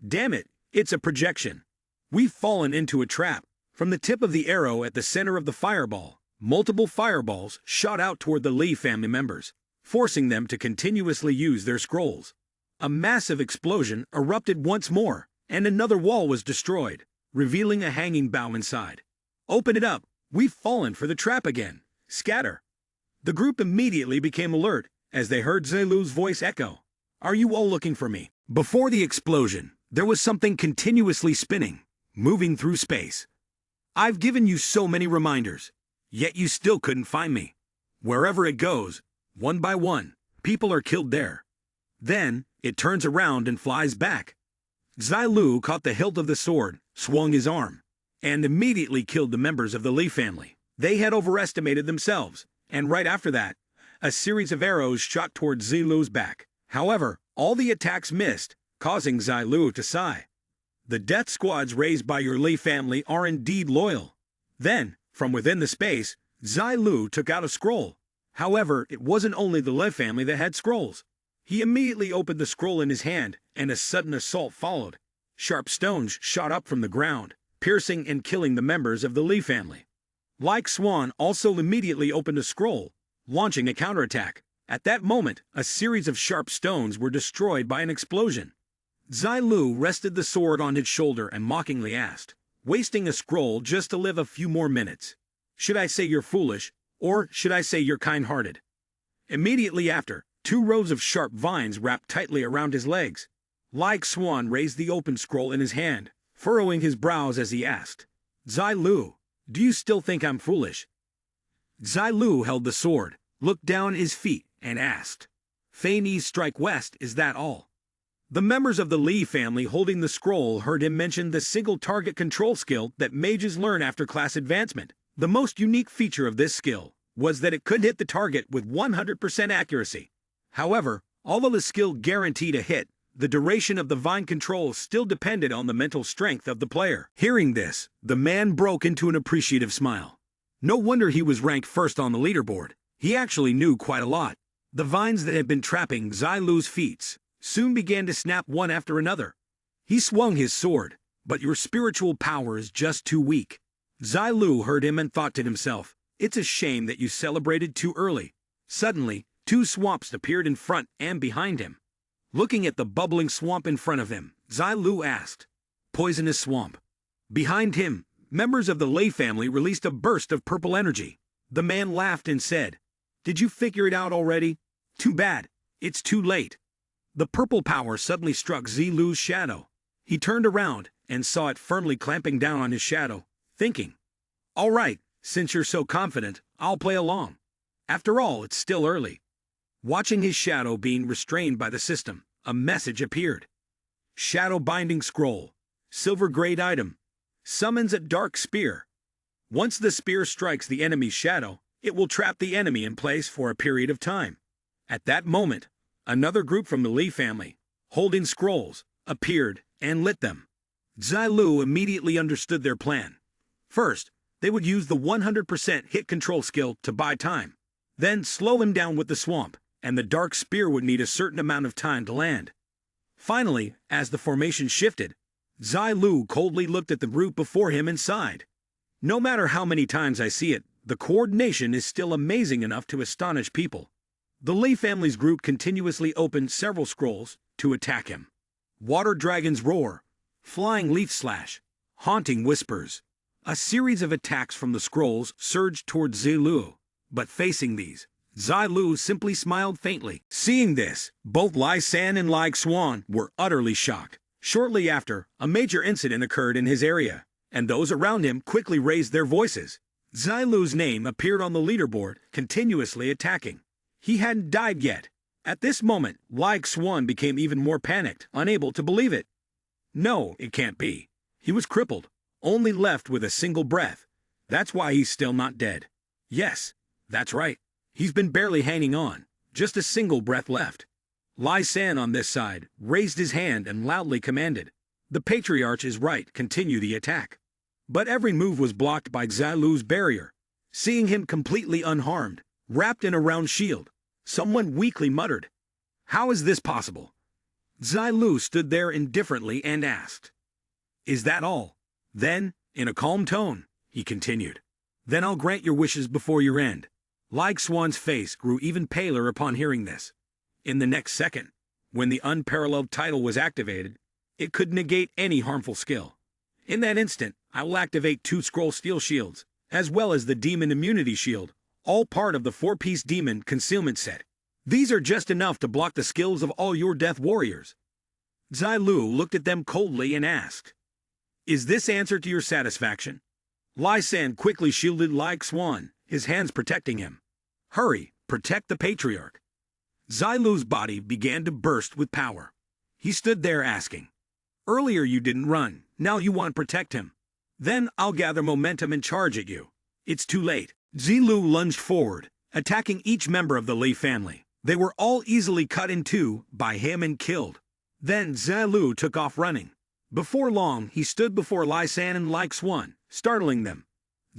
"Damn it, it's a projection. We've fallen into a trap." From the tip of the arrow at the center of the fireball, multiple fireballs shot out toward the Li family members, forcing them to continuously use their scrolls. A massive explosion erupted once more, and another wall was destroyed, revealing a hanging bough inside. "Open it up! We've fallen for the trap again! Scatter!" The group immediately became alert as they heard Zailu's voice echo. "Are you all looking for me?" Before the explosion, there was something continuously spinning, moving through space. "I've given you so many reminders, yet you still couldn't find me. Wherever it goes, one by one, people are killed there. Then, it turns around and flies back." Zailu caught the hilt of the sword, swung his arm, and immediately killed the members of the Li family. They had overestimated themselves, and right after that, a series of arrows shot towards Zailu's back. However, all the attacks missed, causing Zailu to sigh. The death squads raised by your Li family are indeed loyal. Then, from within the space, Zailu took out a scroll. However, it wasn't only the Li family that had scrolls. He immediately opened the scroll in his hand and a sudden assault followed. Sharp stones shot up from the ground, piercing and killing the members of the Lee family. Like Swan also immediately opened a scroll, launching a counterattack. At that moment, a series of sharp stones were destroyed by an explosion. Zai Lu rested the sword on his shoulder and mockingly asked, "Wasting a scroll just to live a few more minutes. Should I say you're foolish, or should I say you're kind-hearted?" Immediately after, 2 rows of sharp vines wrapped tightly around his legs. Like Swan raised the open scroll in his hand, furrowing his brows as he asked, "Zai Lu, do you still think I'm foolish?" Zai Lu held the sword, looked down at his feet, and asked, "Feign East strike west, is that all?" The members of the Lee family holding the scroll heard him mention the single target control skill that mages learn after class advancement. The most unique feature of this skill was that it could hit the target with 100% accuracy. However, although the skill guaranteed a hit, the duration of the vine control still depended on the mental strength of the player. Hearing this, the man broke into an appreciative smile. No wonder he was ranked first on the leaderboard. He actually knew quite a lot. The vines that had been trapping Zai Lu's feet soon began to snap one after another. He swung his sword, "But your spiritual power is just too weak." Zai Lu heard him and thought to himself, "It's a shame that you celebrated too early." Suddenly, 2 swamps appeared in front and behind him. Looking at the bubbling swamp in front of him, Zai Lu asked, "Poisonous swamp?" Behind him, members of the Lei family released a burst of purple energy. The man laughed and said, "Did you figure it out already? Too bad, it's too late." The purple power suddenly struck Zai Lu's shadow. He turned around and saw it firmly clamping down on his shadow, thinking, "All right, since you're so confident, I'll play along. After all, it's still early." Watching his shadow being restrained by the system, a message appeared. "Shadow binding scroll. Silver grade item. Summons a dark spear. Once the spear strikes the enemy's shadow, it will trap the enemy in place for a period of time." At that moment, another group from the Lee family, holding scrolls, appeared and lit them. Zai Lu immediately understood their plan. First, they would use the 100% hit control skill to buy time. Then slow him down with the swamp, and the dark spear would need a certain amount of time to land. Finally, as the formation shifted, Zai Lu coldly looked at the route before him and sighed. "No matter how many times I see it, the coordination is still amazing enough to astonish people." The Lee family's group continuously opened several scrolls to attack him. Water Dragon's Roar, Flying Leaf Slash, Haunting Whispers. A series of attacks from the scrolls surged towards Zai Lu, but facing these, Zai Lu simply smiled faintly. Seeing this, both Lai San and Lai Xuan were utterly shocked. Shortly after, a major incident occurred in his area, and those around him quickly raised their voices. Zai Lu's name appeared on the leaderboard, continuously attacking. He hadn't died yet. At this moment, Lai Xuan became even more panicked, unable to believe it. No, it can't be. He was crippled, only left with a single breath. That's why he's still not dead. Yes, that's right. He's been barely hanging on, just a single breath left. Lai San on this side raised his hand and loudly commanded, "The Patriarch is right, continue the attack." But every move was blocked by Zai Lu's barrier. Seeing him completely unharmed, wrapped in a round shield, someone weakly muttered, "How is this possible?" Zai Lu stood there indifferently and asked, "Is that all?" Then, in a calm tone, he continued, "Then I'll grant your wishes before your end." Lai Xuan's face grew even paler upon hearing this. In the next second, when the unparalleled title was activated, it could negate any harmful skill. In that instant, I will activate 2 scroll steel shields, as well as the demon immunity shield, all part of the 4-piece demon concealment set. These are just enough to block the skills of all your death warriors. Zai Lu looked at them coldly and asked, "Is this answer to your satisfaction?" Lai San quickly shielded Lai Xuan, his hands protecting him. "Hurry, protect the Patriarch." Zai Lu's body began to burst with power. He stood there asking, "Earlier you didn't run, now you want to protect him. Then I'll gather momentum and charge at you." It's too late. Zai Lu lunged forward, attacking each member of the Lee family. They were all easily cut in two by him and killed. Then Zai Lu took off running. Before long, he stood before Lai San and Lai Xuan, startling them.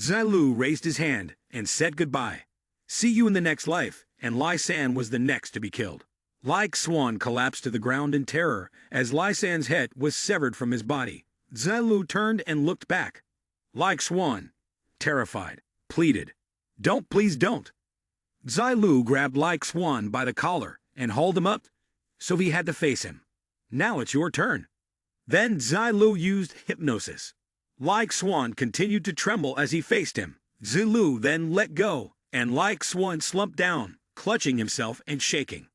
Zai Lu raised his hand and said goodbye. "See you in the next life," and Lai San was the next to be killed. Like Swan collapsed to the ground in terror as Lai San's head was severed from his body. Zilu turned and looked back. Like Swan, terrified, pleaded, "Don't, please don't." Zilu grabbed Like Swan by the collar and hauled him up, so he had to face him. "Now it's your turn." Then Zilu used hypnosis. Like Swan continued to tremble as he faced him. Zilu then let go, and Like Swan slumped down, clutching himself and shaking.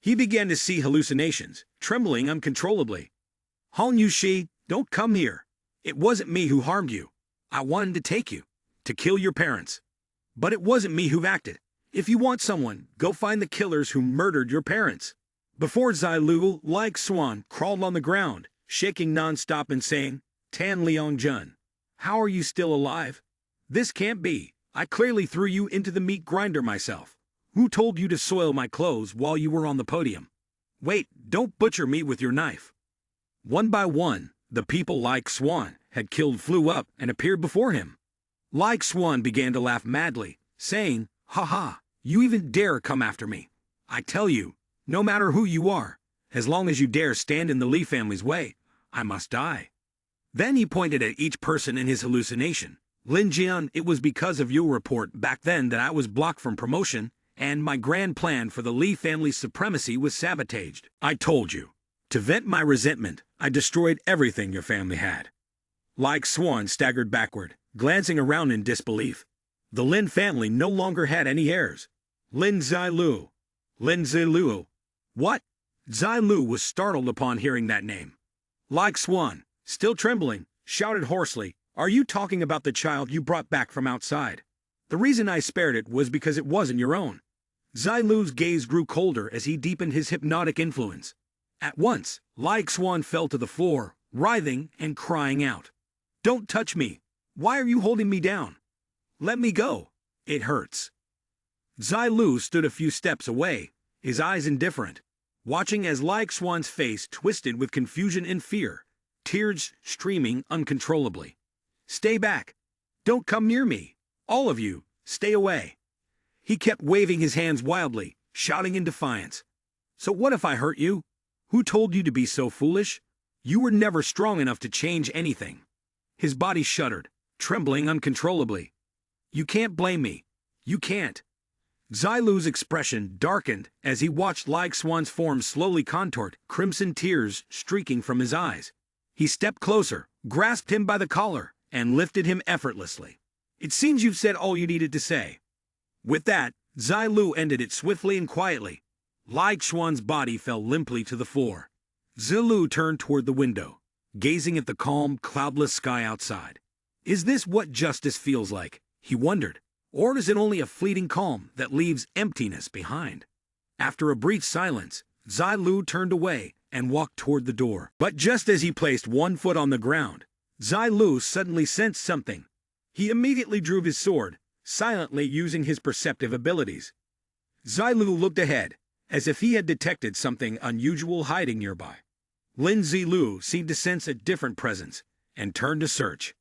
He began to see hallucinations, trembling uncontrollably. "Hong Yushi, don't come here. It wasn't me who harmed you. I wanted to take you, to kill your parents. But it wasn't me who acted. If you want someone, go find the killers who murdered your parents." Before Zilu, Like Swan crawled on the ground, shaking non-stop and saying, "Tan Liang Jun, how are you still alive? This can't be. I clearly threw you into the meat grinder myself. Who told you to soil my clothes while you were on the podium? Wait, don't butcher me with your knife." One by one, the people Like Swan had killed flew up and appeared before him. Like Swan began to laugh madly, saying, "Ha ha, you even dare come after me. I tell you, no matter who you are, as long as you dare stand in the Li family's way, I must die." Then he pointed at each person in his hallucination. "Lin Jian, it was because of your report back then that I was blocked from promotion, and my grand plan for the Li family's supremacy was sabotaged. I told you. To vent my resentment, I destroyed everything your family had." Like Swan staggered backward, glancing around in disbelief. The Lin family no longer had any heirs. Lin Zilu. Lin Zilu. What? Zilu was startled upon hearing that name. Like Swan, still trembling, shouted hoarsely, "Are you talking about the child you brought back from outside? The reason I spared it was because it wasn't your own." Zilu's gaze grew colder as he deepened his hypnotic influence. At once, Like Swan fell to the floor, writhing and crying out. "Don't touch me! Why are you holding me down? Let me go! It hurts." Zilu stood a few steps away, his eyes indifferent, watching as Like Swan's face twisted with confusion and fear, tears streaming uncontrollably. "Stay back! Don't come near me! All of you, stay away!" He kept waving his hands wildly, shouting in defiance. "So what if I hurt you? Who told you to be so foolish? You were never strong enough to change anything." His body shuddered, trembling uncontrollably. "You can't blame me. You can't." Zilu's expression darkened as he watched Like Swan's form slowly contort, crimson tears streaking from his eyes. He stepped closer, grasped him by the collar, and lifted him effortlessly. "It seems you've said all you needed to say." With that, Zilu ended it swiftly and quietly. Like Swan's body fell limply to the floor. Zilu turned toward the window, gazing at the calm, cloudless sky outside. Is this what justice feels like? He wondered. Or is it only a fleeting calm that leaves emptiness behind? After a brief silence, Zilu turned away and walked toward the door. But just as he placed one foot on the ground, Zilu suddenly sensed something. He immediately drew his sword, silently using his perceptive abilities. Zilu looked ahead, as if he had detected something unusual hiding nearby. Lin Zilu seemed to sense a different presence, and turned to search.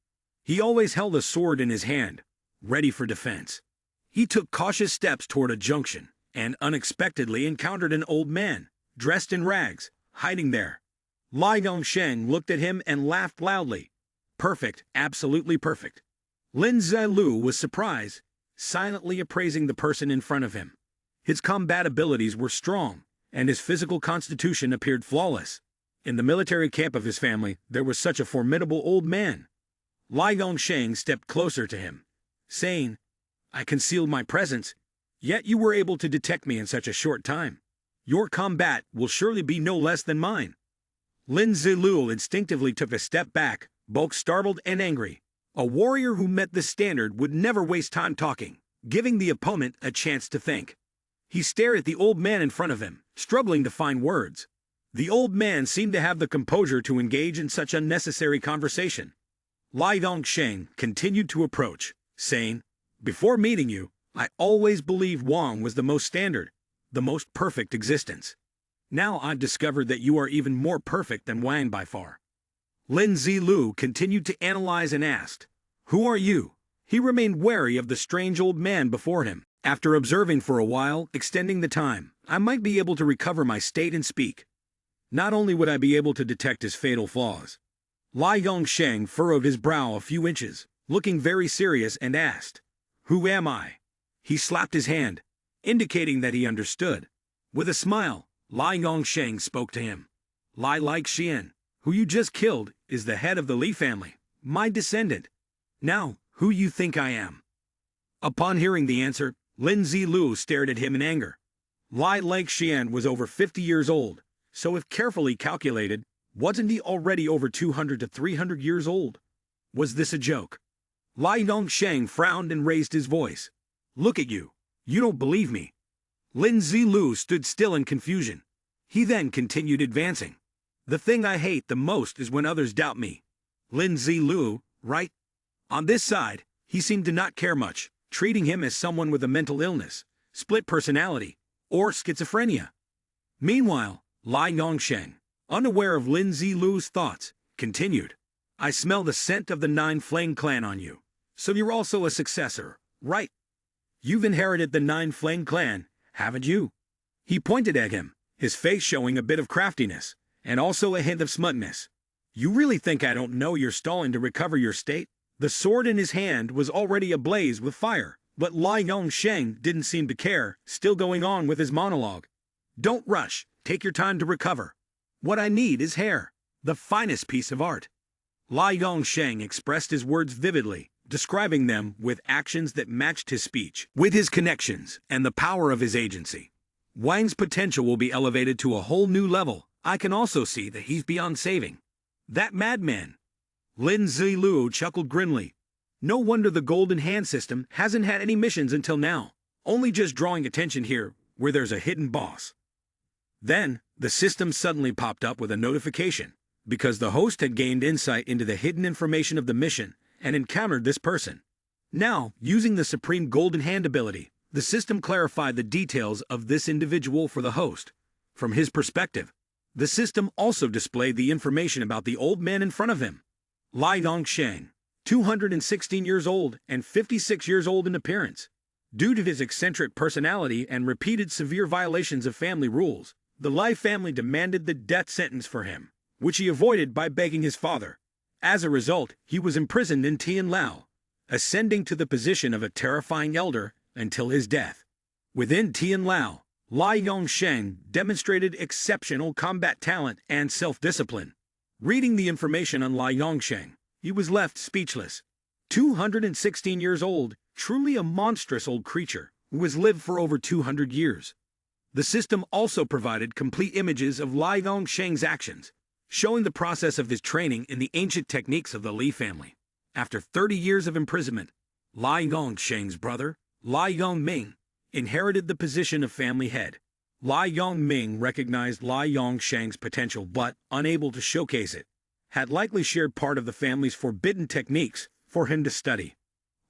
He always held a sword in his hand, ready for defense. He took cautious steps toward a junction, and unexpectedly encountered an old man, dressed in rags, hiding there. Lai Dongsheng looked at him and laughed loudly. Perfect, absolutely perfect. Lin Zilu was surprised, silently appraising the person in front of him. His combat abilities were strong, and his physical constitution appeared flawless. In the military camp of his family, there was such a formidable old man. Lai Dongsheng stepped closer to him, saying, "I concealed my presence, yet you were able to detect me in such a short time. Your combat will surely be no less than mine." Lin Zilu instinctively took a step back, both startled and angry. A warrior who met this standard would never waste time talking, giving the opponent a chance to think. He stared at the old man in front of him, struggling to find words. The old man seemed to have the composure to engage in such unnecessary conversation. Lai Dongsheng continued to approach, saying, "Before meeting you, I always believed Wang was the most standard, the most perfect existence. Now I've discovered that you are even more perfect than Wang by far." Lin Zilu continued to analyze and asked, "Who are you?" He remained wary of the strange old man before him. After observing for a while, extending the time, I might be able to recover my state and speak. Not only would I be able to detect his fatal flaws. Lai Yongsheng furrowed his brow a few inches, looking very serious, and asked, "Who am I?" He slapped his hand, indicating that he understood. With a smile, Lai Yongsheng spoke to him. Lai Xian, who you just killed, is the head of the Li family, my descendant. Now, who you think I am? Upon hearing the answer, Lin Zilu stared at him in anger. Lai Xian was over 50 years old, so if carefully calculated, wasn't he already over 200 to 300 years old? Was this a joke? Lai Yongsheng frowned and raised his voice. Look at you. You don't believe me. Lin Zilu stood still in confusion. He then continued advancing. The thing I hate the most is when others doubt me. Lin Zilu, right? On this side, he seemed to not care much, treating him as someone with a mental illness, split personality, or schizophrenia. Meanwhile, Lai Yongsheng, unaware of Lin Zilu's thoughts, continued. I smell the scent of the Nine Flame clan on you. So you're also a successor, right? You've inherited the Nine Flame clan, haven't you? He pointed at him, his face showing a bit of craftiness, and also a hint of smutness. You really think I don't know you're stalling to recover your state? The sword in his hand was already ablaze with fire, but Lai Yongsheng didn't seem to care, still going on with his monologue. Don't rush, take your time to recover. What I need is hair, the finest piece of art. Lai Yongsheng expressed his words vividly, describing them with actions that matched his speech. With his connections and the power of his agency, Wang's potential will be elevated to a whole new level. I can also see that he's beyond saving. That madman. Lin Zilu chuckled grimly. No wonder the Golden Hand system hasn't had any missions until now, only just drawing attention here where there's a hidden boss. Then, the system suddenly popped up with a notification, because the host had gained insight into the hidden information of the mission and encountered this person. Now, using the Supreme Golden Hand ability, the system clarified the details of this individual for the host. From his perspective, the system also displayed the information about the old man in front of him. Lai Yongsheng, 216 years old and 56 years old in appearance. Due to his eccentric personality and repeated severe violations of family rules, the Lai family demanded the death sentence for him, which he avoided by begging his father. As a result, he was imprisoned in Tianlao, ascending to the position of a terrifying elder until his death. Within Tianlao, Lai Yongsheng demonstrated exceptional combat talent and self-discipline. Reading the information on Lai Yongsheng, he was left speechless. 216 years old, truly a monstrous old creature who has lived for over 200 years. The system also provided complete images of Lai Yongsheng's actions, showing the process of his training in the ancient techniques of the Li family. After 30 years of imprisonment, Lai Yongsheng's brother, Lai Yongming, inherited the position of family head. Lai Yongming recognized Lai Yongsheng's potential but, unable to showcase it, had likely shared part of the family's forbidden techniques for him to study.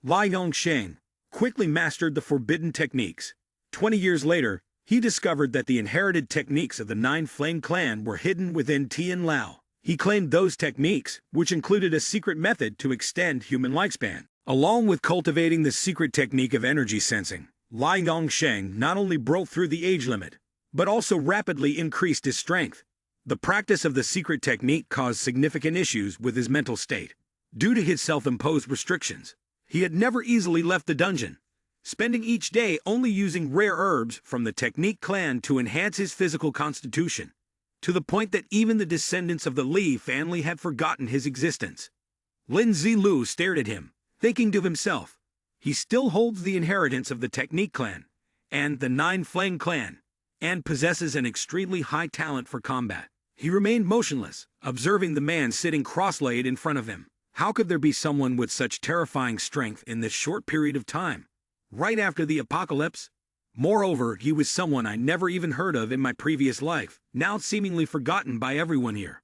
Lai Yongsheng quickly mastered the forbidden techniques. 20 years later, he discovered that the inherited techniques of the Nine Flame clan were hidden within Tianlao. He claimed those techniques, which included a secret method to extend human lifespan. Along with cultivating the secret technique of energy sensing, Lai Yongsheng not only broke through the age limit, but also rapidly increased his strength. The practice of the secret technique caused significant issues with his mental state. Due to his self-imposed restrictions, he had never easily left the dungeon, spending each day only using rare herbs from the Technique clan to enhance his physical constitution, to the point that even the descendants of the Li family had forgotten his existence. Lin Zilu stared at him, thinking to himself, he still holds the inheritance of the Technique clan and the Nine Flame clan, and possesses an extremely high talent for combat. He remained motionless, observing the man sitting cross-legged in front of him. How could there be someone with such terrifying strength in this short period of time? Right after the apocalypse? Moreover, he was someone I never even heard of in my previous life, now seemingly forgotten by everyone here.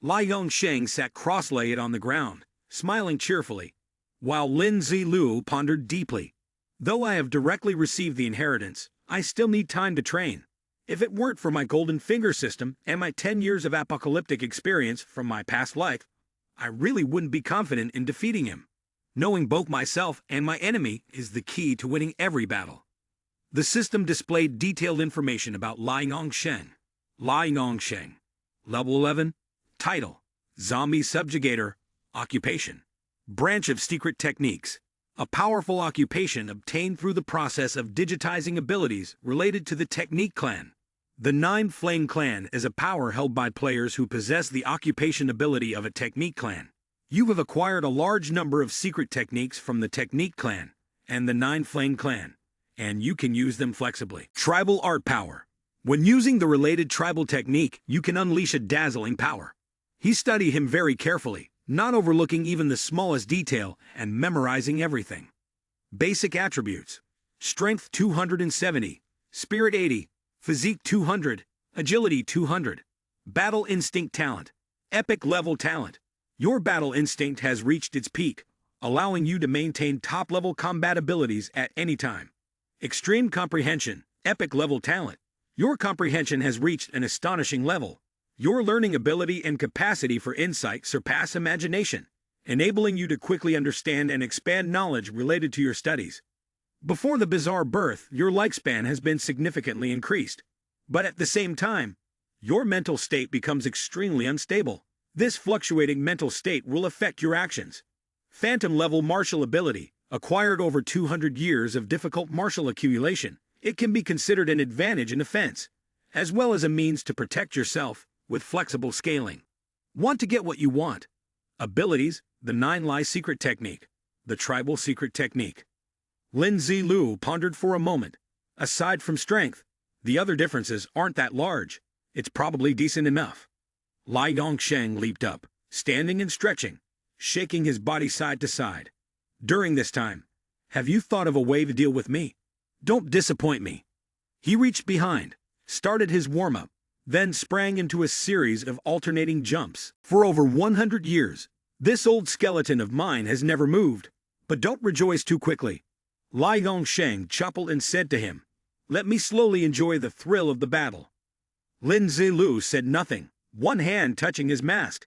Lai Yongsheng sat cross-legged on the ground, smiling cheerfully, while Lin Zilu pondered deeply. Though I have directly received the inheritance, I still need time to train. If it weren't for my golden finger system and my 10 years of apocalyptic experience from my past life, I really wouldn't be confident in defeating him. Knowing both myself and my enemy is the key to winning every battle. The system displayed detailed information about Lai Yongsheng. Lai Yongsheng. Level 11. Title: Zombie Subjugator. Occupation: Branch of Secret Techniques. A powerful occupation obtained through the process of digitizing abilities related to the Technique Clan. The Nine Flame Clan is a power held by players who possess the occupation ability of a Technique Clan. You have acquired a large number of secret techniques from the Technique Clan and the Nine Flame Clan, and you can use them flexibly. Tribal Art Power. When using the related tribal technique, you can unleash a dazzling power. He studied him very carefully, not overlooking even the smallest detail and memorizing everything. Basic attributes: Strength 270, Spirit 80, Physique 200, Agility 200. Battle Instinct Talent. Epic Level Talent. Your battle instinct has reached its peak, allowing you to maintain top-level combat abilities at any time. Extreme Comprehension. Epic Level Talent. Your comprehension has reached an astonishing level. Your learning ability and capacity for insight surpass imagination, enabling you to quickly understand and expand knowledge related to your studies. Before the bizarre birth, your lifespan has been significantly increased. But at the same time, your mental state becomes extremely unstable. This fluctuating mental state will affect your actions. Phantom Level Martial Ability. Acquired over 200 years of difficult martial accumulation, it can be considered an advantage in offense, as well as a means to protect yourself with flexible scaling. Want to get what you want? Abilities: the Nine Lie Secret Technique, the Tribal Secret Technique. Lin Zilu pondered for a moment. Aside from strength, the other differences aren't that large. It's probably decent enough. Lai Yongsheng leaped up, standing and stretching, shaking his body side to side. During this time, have you thought of a way to deal with me? Don't disappoint me. He reached behind, started his warm-up, then sprang into a series of alternating jumps. For over 100 years, this old skeleton of mine has never moved. But don't rejoice too quickly. Lai Yongsheng chuckled and said to him, "Let me slowly enjoy the thrill of the battle." Lin Zilu said nothing, one hand touching his mask.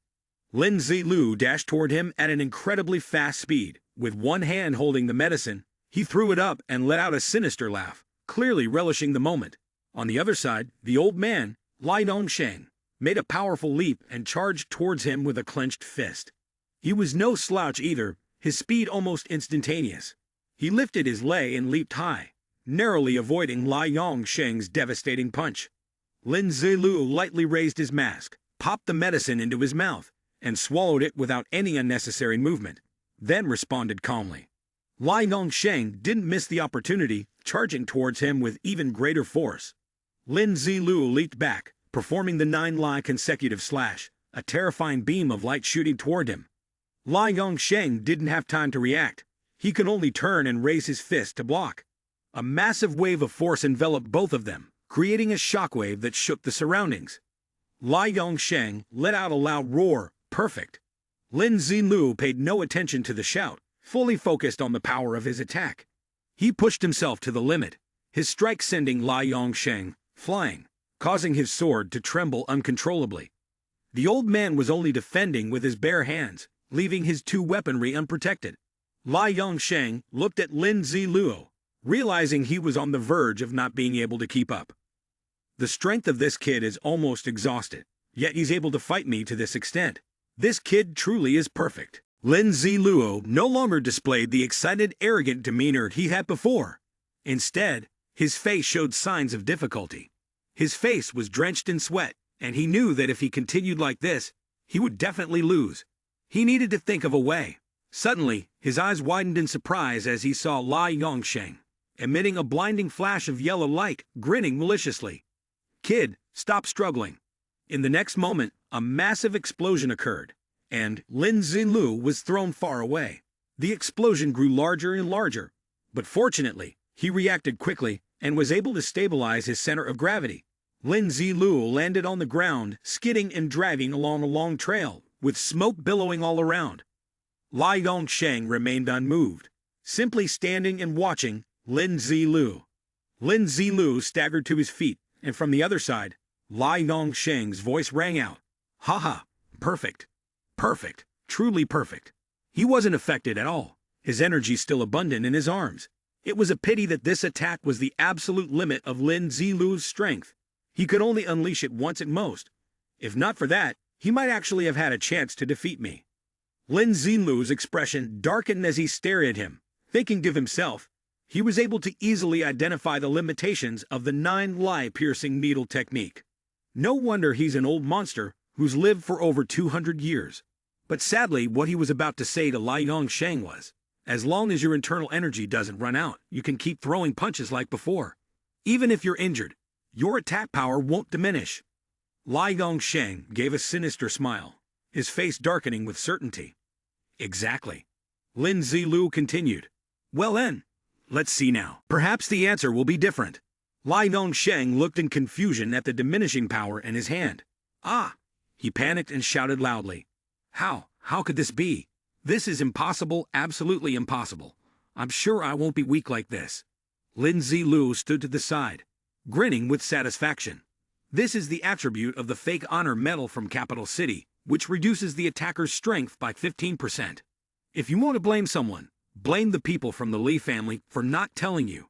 Lin Zilu dashed toward him at an incredibly fast speed. With one hand holding the medicine, he threw it up and let out a sinister laugh, clearly relishing the moment. On the other side, the old man, Lai Yongsheng, made a powerful leap and charged towards him with a clenched fist. He was no slouch either, his speed almost instantaneous. He lifted his lei and leaped high, narrowly avoiding Lai Yongsheng's devastating punch. Lin Zilu lightly raised his mask, popped the medicine into his mouth, and swallowed it without any unnecessary movement, then responded calmly. Lai Yongsheng didn't miss the opportunity, charging towards him with even greater force. Lin Zilu leaped back, performing the 9 consecutive slash, a terrifying beam of light shooting toward him. Lai Yongsheng didn't have time to react. He could only turn and raise his fist to block. A massive wave of force enveloped both of them, creating a shockwave that shook the surroundings. Lai Yongsheng let out a loud roar, perfect. Lin Zilu paid no attention to the shout, fully focused on the power of his attack. He pushed himself to the limit, his strike sending Lai Yongsheng flying, causing his sword to tremble uncontrollably. The old man was only defending with his bare hands, leaving his two weaponry unprotected. Lai Yongsheng looked at Lin Zilu, realizing he was on the verge of not being able to keep up. The strength of this kid is almost exhausted, yet he's able to fight me to this extent. This kid truly is perfect. Lin Zilu no longer displayed the excited, arrogant demeanor he had before. Instead, his face showed signs of difficulty. His face was drenched in sweat, and he knew that if he continued like this, he would definitely lose. He needed to think of a way. Suddenly, his eyes widened in surprise as he saw Lai Yongsheng, emitting a blinding flash of yellow light, grinning maliciously. "Kid, stop struggling." In the next moment, a massive explosion occurred, and Lin Zilu was thrown far away. The explosion grew larger and larger, but fortunately, he reacted quickly and was able to stabilize his center of gravity. Lin Zilu landed on the ground, skidding and dragging along a long trail, with smoke billowing all around. Lai Yongsheng remained unmoved, simply standing and watching Lin Zilu. Lin Zilu staggered to his feet, and from the other side, Lai Yongsheng's voice rang out. "Haha, perfect. Perfect, truly perfect." He wasn't affected at all, his energy still abundant in his arms. It was a pity that this attack was the absolute limit of Lin Zilu's strength. He could only unleash it once at most. If not for that, he might actually have had a chance to defeat me. Lin Zilu's expression darkened as he stared at him, thinking to himself. He was able to easily identify the limitations of the 9-lie-piercing needle technique. No wonder he's an old monster who's lived for over 200 years. But sadly, what he was about to say to Lai Yongsheng was, as long as your internal energy doesn't run out, you can keep throwing punches like before. Even if you're injured, your attack power won't diminish. Lai Yongsheng gave a sinister smile, his face darkening with certainty. Exactly. Lin Zilu continued. Well then, let's see now. Perhaps the answer will be different. Lai Yongsheng looked in confusion at the diminishing power in his hand. Ah! He panicked and shouted loudly. How could this be? This is impossible, absolutely impossible. I'm sure I won't be weak like this. Lin Zilu stood to the side, grinning with satisfaction. This is the attribute of the fake honor medal from Capital City, which reduces the attacker's strength by 15%. If you want to blame someone, blame the people from the Li family for not telling you.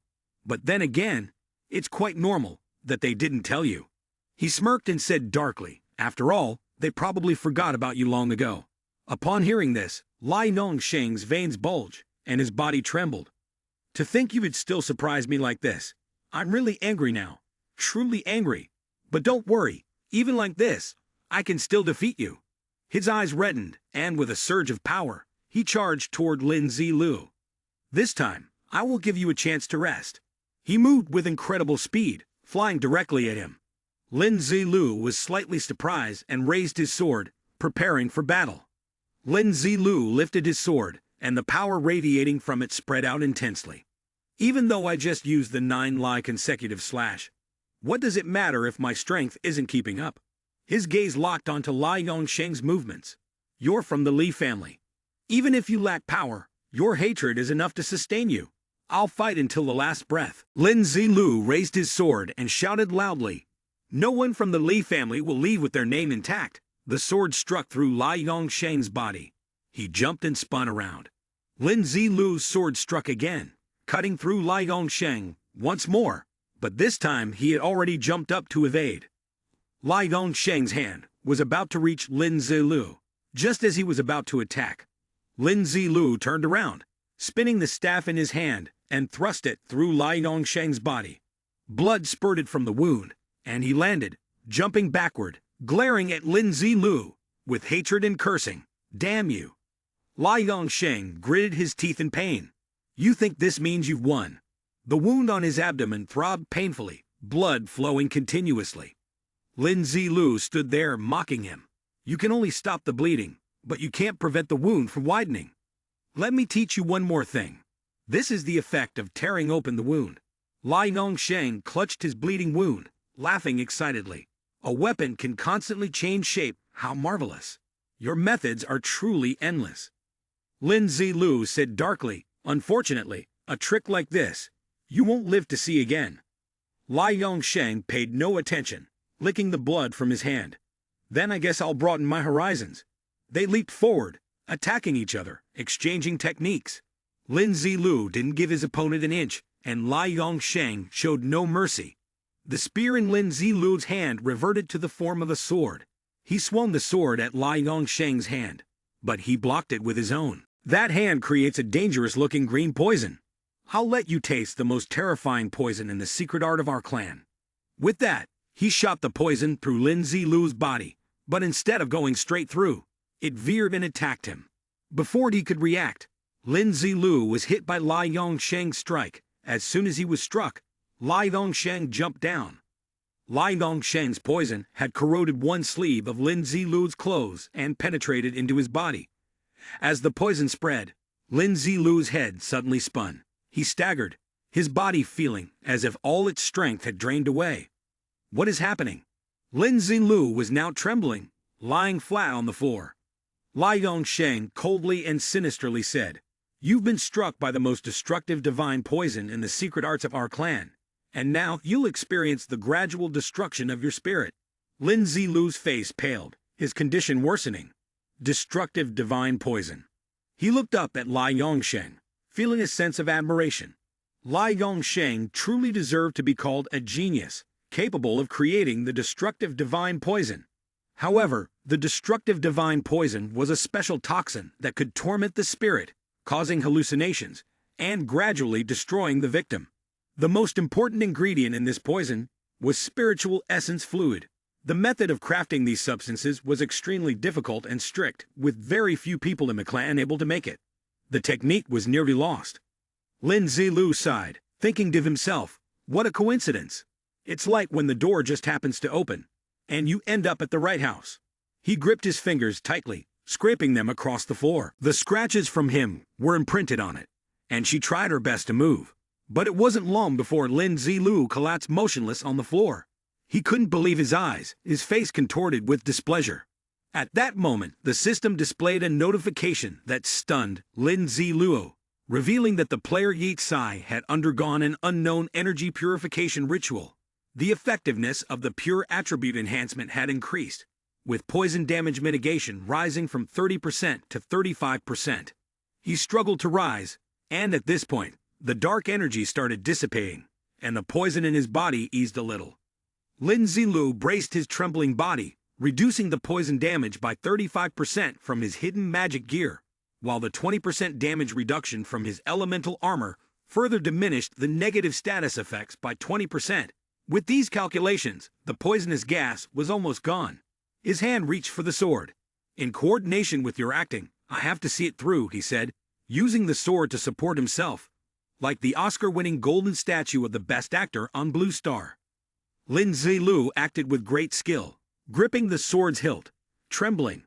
But then again, it's quite normal that they didn't tell you. He smirked and said darkly, after all, they probably forgot about you long ago. Upon hearing this, Lai Yongsheng's veins bulged, and his body trembled. To think you would still surprise me like this. I'm really angry now. Truly angry. But don't worry, even like this, I can still defeat you. His eyes reddened, and with a surge of power, he charged toward Lin Zilu. This time, I will give you a chance to rest. He moved with incredible speed, flying directly at him. Lin Zilu was slightly surprised and raised his sword, preparing for battle. Lin Zilu lifted his sword, and the power radiating from it spread out intensely. Even though I just used the 9-lie consecutive slash, what does it matter if my strength isn't keeping up? His gaze locked onto Lai Yongsheng's movements. You're from the Li family. Even if you lack power, your hatred is enough to sustain you. I'll fight until the last breath. Lin Zilu raised his sword and shouted loudly. No one from the Li family will leave with their name intact. The sword struck through Lai Yongsheng's body. He jumped and spun around. Lin Zilu's sword struck again, cutting through Lai Yongsheng once more, but this time he had already jumped up to evade. Lai Yongsheng's hand was about to reach Lin Zilu. Just as he was about to attack, Lin Zilu turned around, spinning the staff in his hand, and thrust it through Lai Yongsheng's body. Blood spurted from the wound, and he landed, jumping backward, glaring at Lin Zilu with hatred and cursing. Damn you! Lai Yongsheng gritted his teeth in pain. You think this means you've won? The wound on his abdomen throbbed painfully, blood flowing continuously. Lin Zilu stood there mocking him. You can only stop the bleeding, but you can't prevent the wound from widening. Let me teach you one more thing. This is the effect of tearing open the wound. Lai Yongsheng clutched his bleeding wound, laughing excitedly. A weapon can constantly change shape. How marvelous! Your methods are truly endless. Lin Zilu said darkly, unfortunately, a trick like this, you won't live to see again. Lai Yongsheng paid no attention, licking the blood from his hand. Then I guess I'll broaden my horizons. They leaped forward, attacking each other, exchanging techniques. Lin Zilu didn't give his opponent an inch, and Lai Yongsheng showed no mercy. The spear in Lin Zilu's hand reverted to the form of a sword. He swung the sword at Lai Yongsheng's hand, but he blocked it with his own. That hand creates a dangerous-looking green poison. I'll let you taste the most terrifying poison in the secret art of our clan. With that, he shot the poison through Lin Zilu's body, but instead of going straight through, it veered and attacked him. Before he could react, Lin Zilu was hit by Lai Yongsheng's strike. As soon as he was struck, Lai Yongsheng jumped down. Lai Yongsheng's poison had corroded one sleeve of Lin Zilu's clothes and penetrated into his body. As the poison spread, Lin Zilu's head suddenly spun. He staggered, his body feeling as if all its strength had drained away. What is happening? Lin Zilu was now trembling, lying flat on the floor. Lai Yongsheng coldly and sinisterly said, You've been struck by the most destructive divine poison in the secret arts of our clan, and now you'll experience the gradual destruction of your spirit. Lin Zilu's face paled, his condition worsening. Destructive divine poison. He looked up at Lai Yongsheng, feeling a sense of admiration. Lai Yongsheng truly deserved to be called a genius, capable of creating the destructive divine poison. However, the destructive divine poison was a special toxin that could torment the spirit, causing hallucinations, and gradually destroying the victim. The most important ingredient in this poison was spiritual essence fluid. The method of crafting these substances was extremely difficult and strict, with very few people in the clan able to make it. The technique was nearly lost. Lin Zilu sighed, thinking to himself, what a coincidence. It's like when the door just happens to open, and you end up at the right house. He gripped his fingers tightly, scraping them across the floor. The scratches from him were imprinted on it, and she tried her best to move. But it wasn't long before Lin Zilu collapsed motionless on the floor. He couldn't believe his eyes, his face contorted with displeasure. At that moment, the system displayed a notification that stunned Lin Zilu, revealing that the player Yeet Sai had undergone an unknown energy purification ritual. The effectiveness of the pure attribute enhancement had increased, with poison damage mitigation rising from 30% to 35%. He struggled to rise, and at this point, the dark energy started dissipating, and the poison in his body eased a little. Lin Zilu braced his trembling body, reducing the poison damage by 35% from his hidden magic gear, while the 20% damage reduction from his elemental armor further diminished the negative status effects by 20%. With these calculations, the poisonous gas was almost gone. His hand reached for the sword. In coordination with your acting, I have to see it through, he said, using the sword to support himself, like the Oscar-winning golden statue of the best actor on Blue Star. Lin Zilu acted with great skill, gripping the sword's hilt, trembling.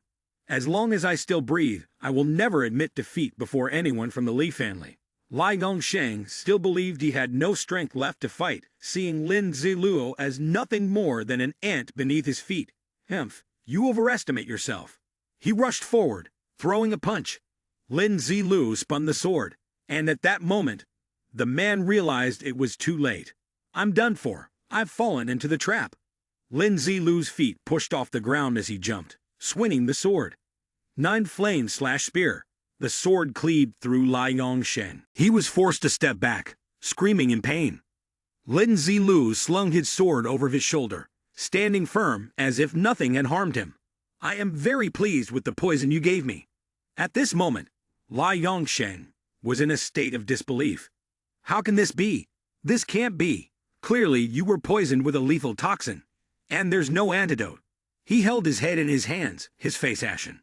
As long as I still breathe, I will never admit defeat before anyone from the Li family. Lai Gongsheng still believed he had no strength left to fight, seeing Lin Zilu as nothing more than an ant beneath his feet. Hemph, you overestimate yourself. He rushed forward, throwing a punch. Lin Zilu spun the sword, and at that moment, the man realized it was too late. I'm done for. I've fallen into the trap. Lin Zilu's feet pushed off the ground as he jumped, swinging the sword. 9 flames / spear. The sword cleaved through Lai Yongsheng. He was forced to step back, screaming in pain. Lin Zilu slung his sword over his shoulder, standing firm as if nothing had harmed him. I am very pleased with the poison you gave me. At this moment, Lai Yongsheng was in a state of disbelief. How can this be? This can't be. Clearly, you were poisoned with a lethal toxin, and there's no antidote. He held his head in his hands, his face ashen.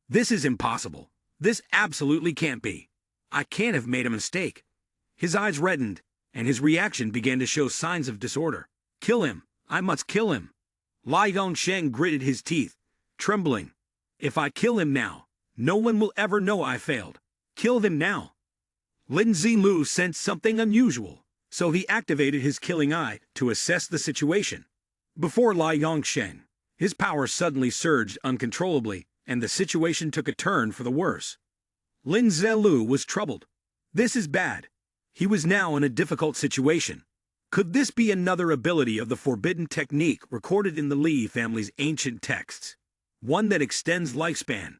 This is impossible. This absolutely can't be. I can't have made a mistake. His eyes reddened, and his reaction began to show signs of disorder. Kill him. I must kill him. Lai Yongsheng gritted his teeth, trembling. If I kill him now, no one will ever know I failed. Kill him now. Lin Zilu sensed something unusual, so he activated his killing eye to assess the situation. Before Lai Yongsheng, his power suddenly surged uncontrollably, and the situation took a turn for the worse. Lin Zilu was troubled. This is bad. He was now in a difficult situation. Could this be another ability of the forbidden technique recorded in the Li family's ancient texts? One that extends lifespan.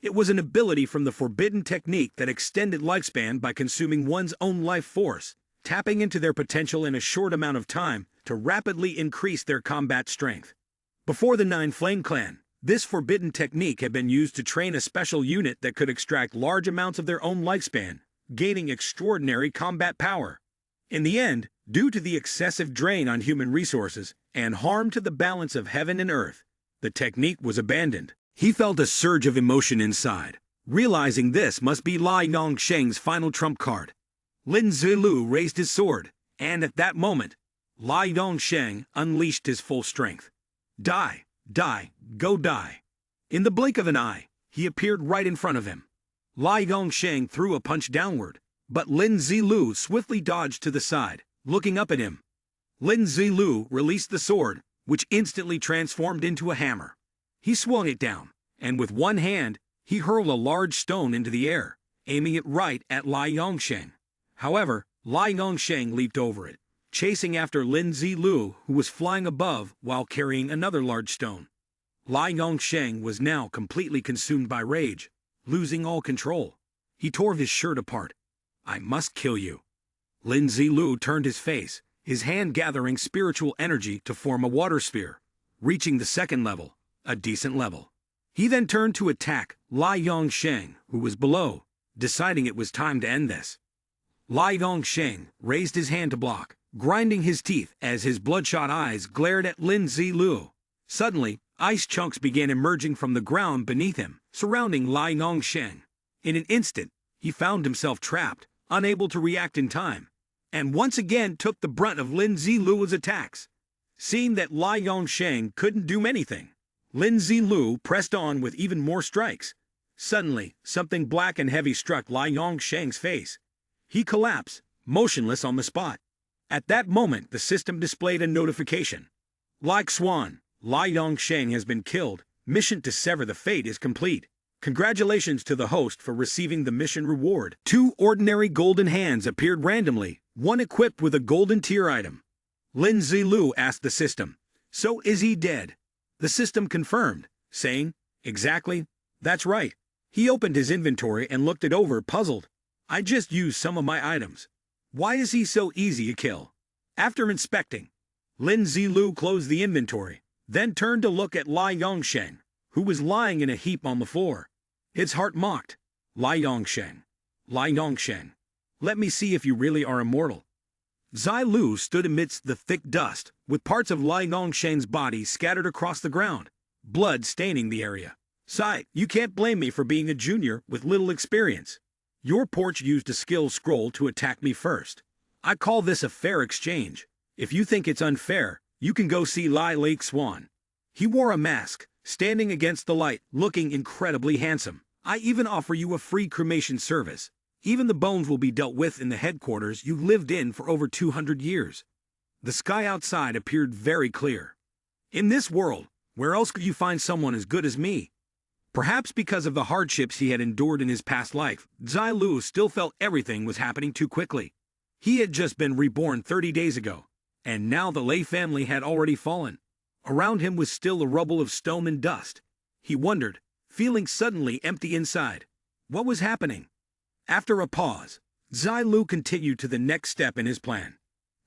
It was an ability from the forbidden technique that extended lifespan by consuming one's own life force, tapping into their potential in a short amount of time to rapidly increase their combat strength. Before the 9 Flame Clan, this forbidden technique had been used to train a special unit that could extract large amounts of their own lifespan, gaining extraordinary combat power. In the end, due to the excessive drain on human resources and harm to the balance of heaven and earth, the technique was abandoned. He felt a surge of emotion inside, realizing this must be Lai Yongsheng's final trump card. Lin Zilu raised his sword, and at that moment, Lai Yongsheng unleashed his full strength. Die, die, go die. In the blink of an eye, he appeared right in front of him. Lai Yongsheng threw a punch downward, but Lin Zilu swiftly dodged to the side, looking up at him. Lin Zilu released the sword, which instantly transformed into a hammer. He swung it down, and with one hand, he hurled a large stone into the air, aiming it right at Lai Yongsheng. However, Lai Yongsheng leaped over it, chasing after Lin Zilu, who was flying above while carrying another large stone. Lai Yongsheng was now completely consumed by rage, losing all control. He tore his shirt apart. I must kill you. Lin Zilu turned his face, his hand gathering spiritual energy to form a water sphere, reaching the second level, a decent level. He then turned to attack Lai Yongsheng, who was below, deciding it was time to end this. Lai Yongsheng raised his hand to block, grinding his teeth as his bloodshot eyes glared at Lin Zilu. Suddenly, ice chunks began emerging from the ground beneath him, surrounding Lai Yongsheng. In an instant, he found himself trapped, unable to react in time, and once again took the brunt of Lin Zilu's attacks. Seeing that Lai Yongsheng couldn't do anything, Lin Zilu pressed on with even more strikes. Suddenly, something black and heavy struck Lai Yongsheng's face. He collapsed, motionless on the spot. At that moment, the system displayed a notification. Like Swan, Lai Yongsheng has been killed. Mission to sever the fate is complete. Congratulations to the host for receiving the mission reward. 2 ordinary golden hands appeared randomly, one equipped with a golden tier item. Lin Zilu asked the system, "So is he dead?" The system confirmed, saying, "Exactly, that's right." He opened his inventory and looked it over, puzzled. "I just used some of my items. Why is he so easy to kill?" After inspecting, Lin Zilu closed the inventory, then turned to look at Lai Yongsheng, who was lying in a heap on the floor. His heart mocked. Lai Yongsheng, let me see if you really are immortal." Zai Lu stood amidst the thick dust, with parts of Lai Yongsheng's body scattered across the ground, blood staining the area. "Zai, you can't blame me for being a junior with little experience. Your porch used a skill scroll to attack me first. I call this a fair exchange. If you think it's unfair, you can go see Lai Lake Swan." He wore a mask, standing against the light, looking incredibly handsome. "I even offer you a free cremation service. Even the bones will be dealt with in the headquarters you lived in for over 200 years. The sky outside appeared very clear. In this world, where else could you find someone as good as me? Perhaps because of the hardships he had endured in his past life, Zai Lu still felt everything was happening too quickly. He had just been reborn 30 days ago, and now the Lei family had already fallen. Around him was still a rubble of stone and dust. He wondered, feeling suddenly empty inside. What was happening? After a pause, Zai Lu continued to the next step in his plan.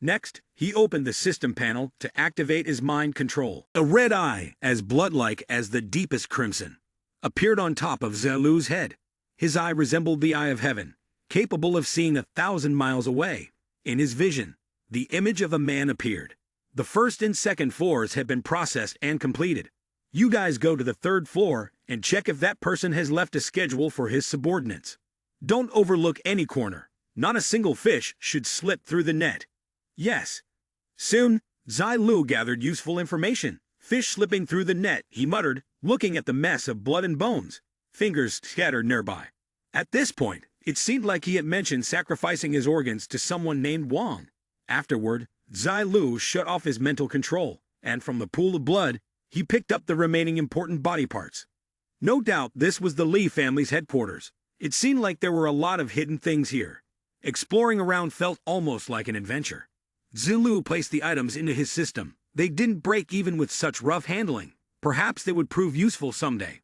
Next, he opened the system panel to activate his mind control. A red eye, as blood-like as the deepest crimson, appeared on top of Zai Lu's head. His eye resembled the eye of heaven, capable of seeing 1,000 miles away. In his vision, the image of a man appeared. The first and second floors had been processed and completed. You guys go to the third floor and check if that person has left a schedule for his subordinates. Don't overlook any corner. Not a single fish should slip through the net. Yes. Soon, Zai Lu gathered useful information. Fish slipping through the net, he muttered, looking at the mess of blood and bones. Fingers scattered nearby. At this point, it seemed like he had mentioned sacrificing his organs to someone named Wang. Afterward, Zai Lu shut off his mental control, and from the pool of blood, he picked up the remaining important body parts. No doubt this was the Li family's headquarters. It seemed like there were a lot of hidden things here. Exploring around felt almost like an adventure. Zilu placed the items into his system. They didn't break even with such rough handling. Perhaps they would prove useful someday.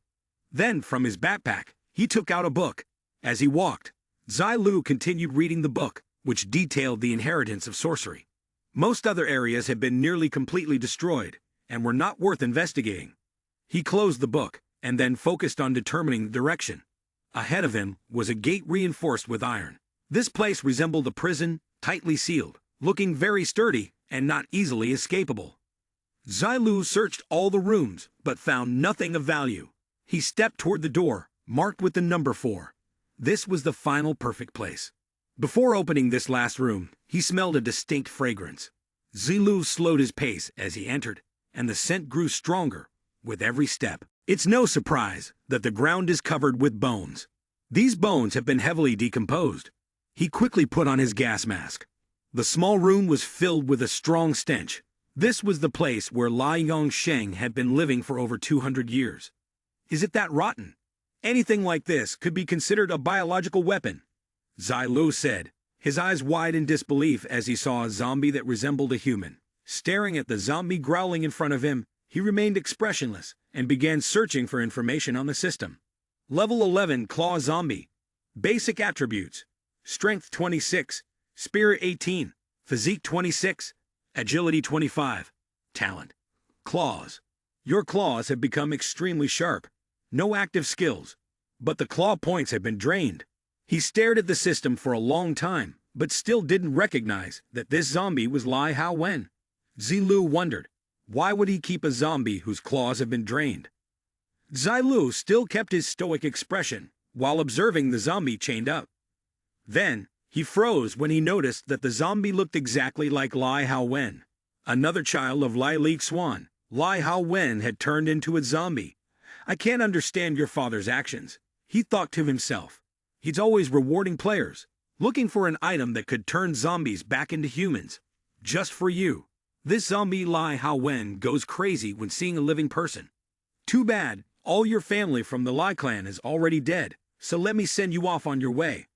Then, from his backpack, he took out a book. As he walked, Zai Lu continued reading the book, which detailed the inheritance of sorcery. Most other areas had been nearly completely destroyed, and were not worth investigating. He closed the book, and then focused on determining the direction. Ahead of him was a gate reinforced with iron. This place resembled a prison, tightly sealed, looking very sturdy and not easily escapable. Zai Lu searched all the rooms, but found nothing of value. He stepped toward the door, marked with the number 4. This was the final perfect place. Before opening this last room, he smelled a distinct fragrance. Zai Lu slowed his pace as he entered, and the scent grew stronger with every step. It's no surprise that the ground is covered with bones. These bones have been heavily decomposed. He quickly put on his gas mask. The small room was filled with a strong stench. This was the place where Lai Yongsheng had been living for over 200 years. Is it that rotten? Anything like this could be considered a biological weapon, Zai Lu said, his eyes wide in disbelief as he saw a zombie that resembled a human. Staring at the zombie growling in front of him, he remained expressionless and began searching for information on the system. Level 11 Claw Zombie. Basic attributes. Strength 26, Spirit 18, Physique 26, Agility 25, Talent. Claws. Your claws have become extremely sharp. No active skills, but the claw points have been drained. He stared at the system for a long time, but still didn't recognize that this zombie was Lai Hao Wen. Zilu wondered, why would he keep a zombie whose claws have been drained? Zilu still kept his stoic expression while observing the zombie chained up. Then, he froze when he noticed that the zombie looked exactly like Lai Hao Wen. Another child of Lai Li Xuan, Lai Hao Wen had turned into a zombie. I can't understand your father's actions, he thought to himself. He's always rewarding players, looking for an item that could turn zombies back into humans. Just for you. This zombie Lai Hao Wen goes crazy when seeing a living person. Too bad, all your family from the Lai clan is already dead, so let me send you off on your way.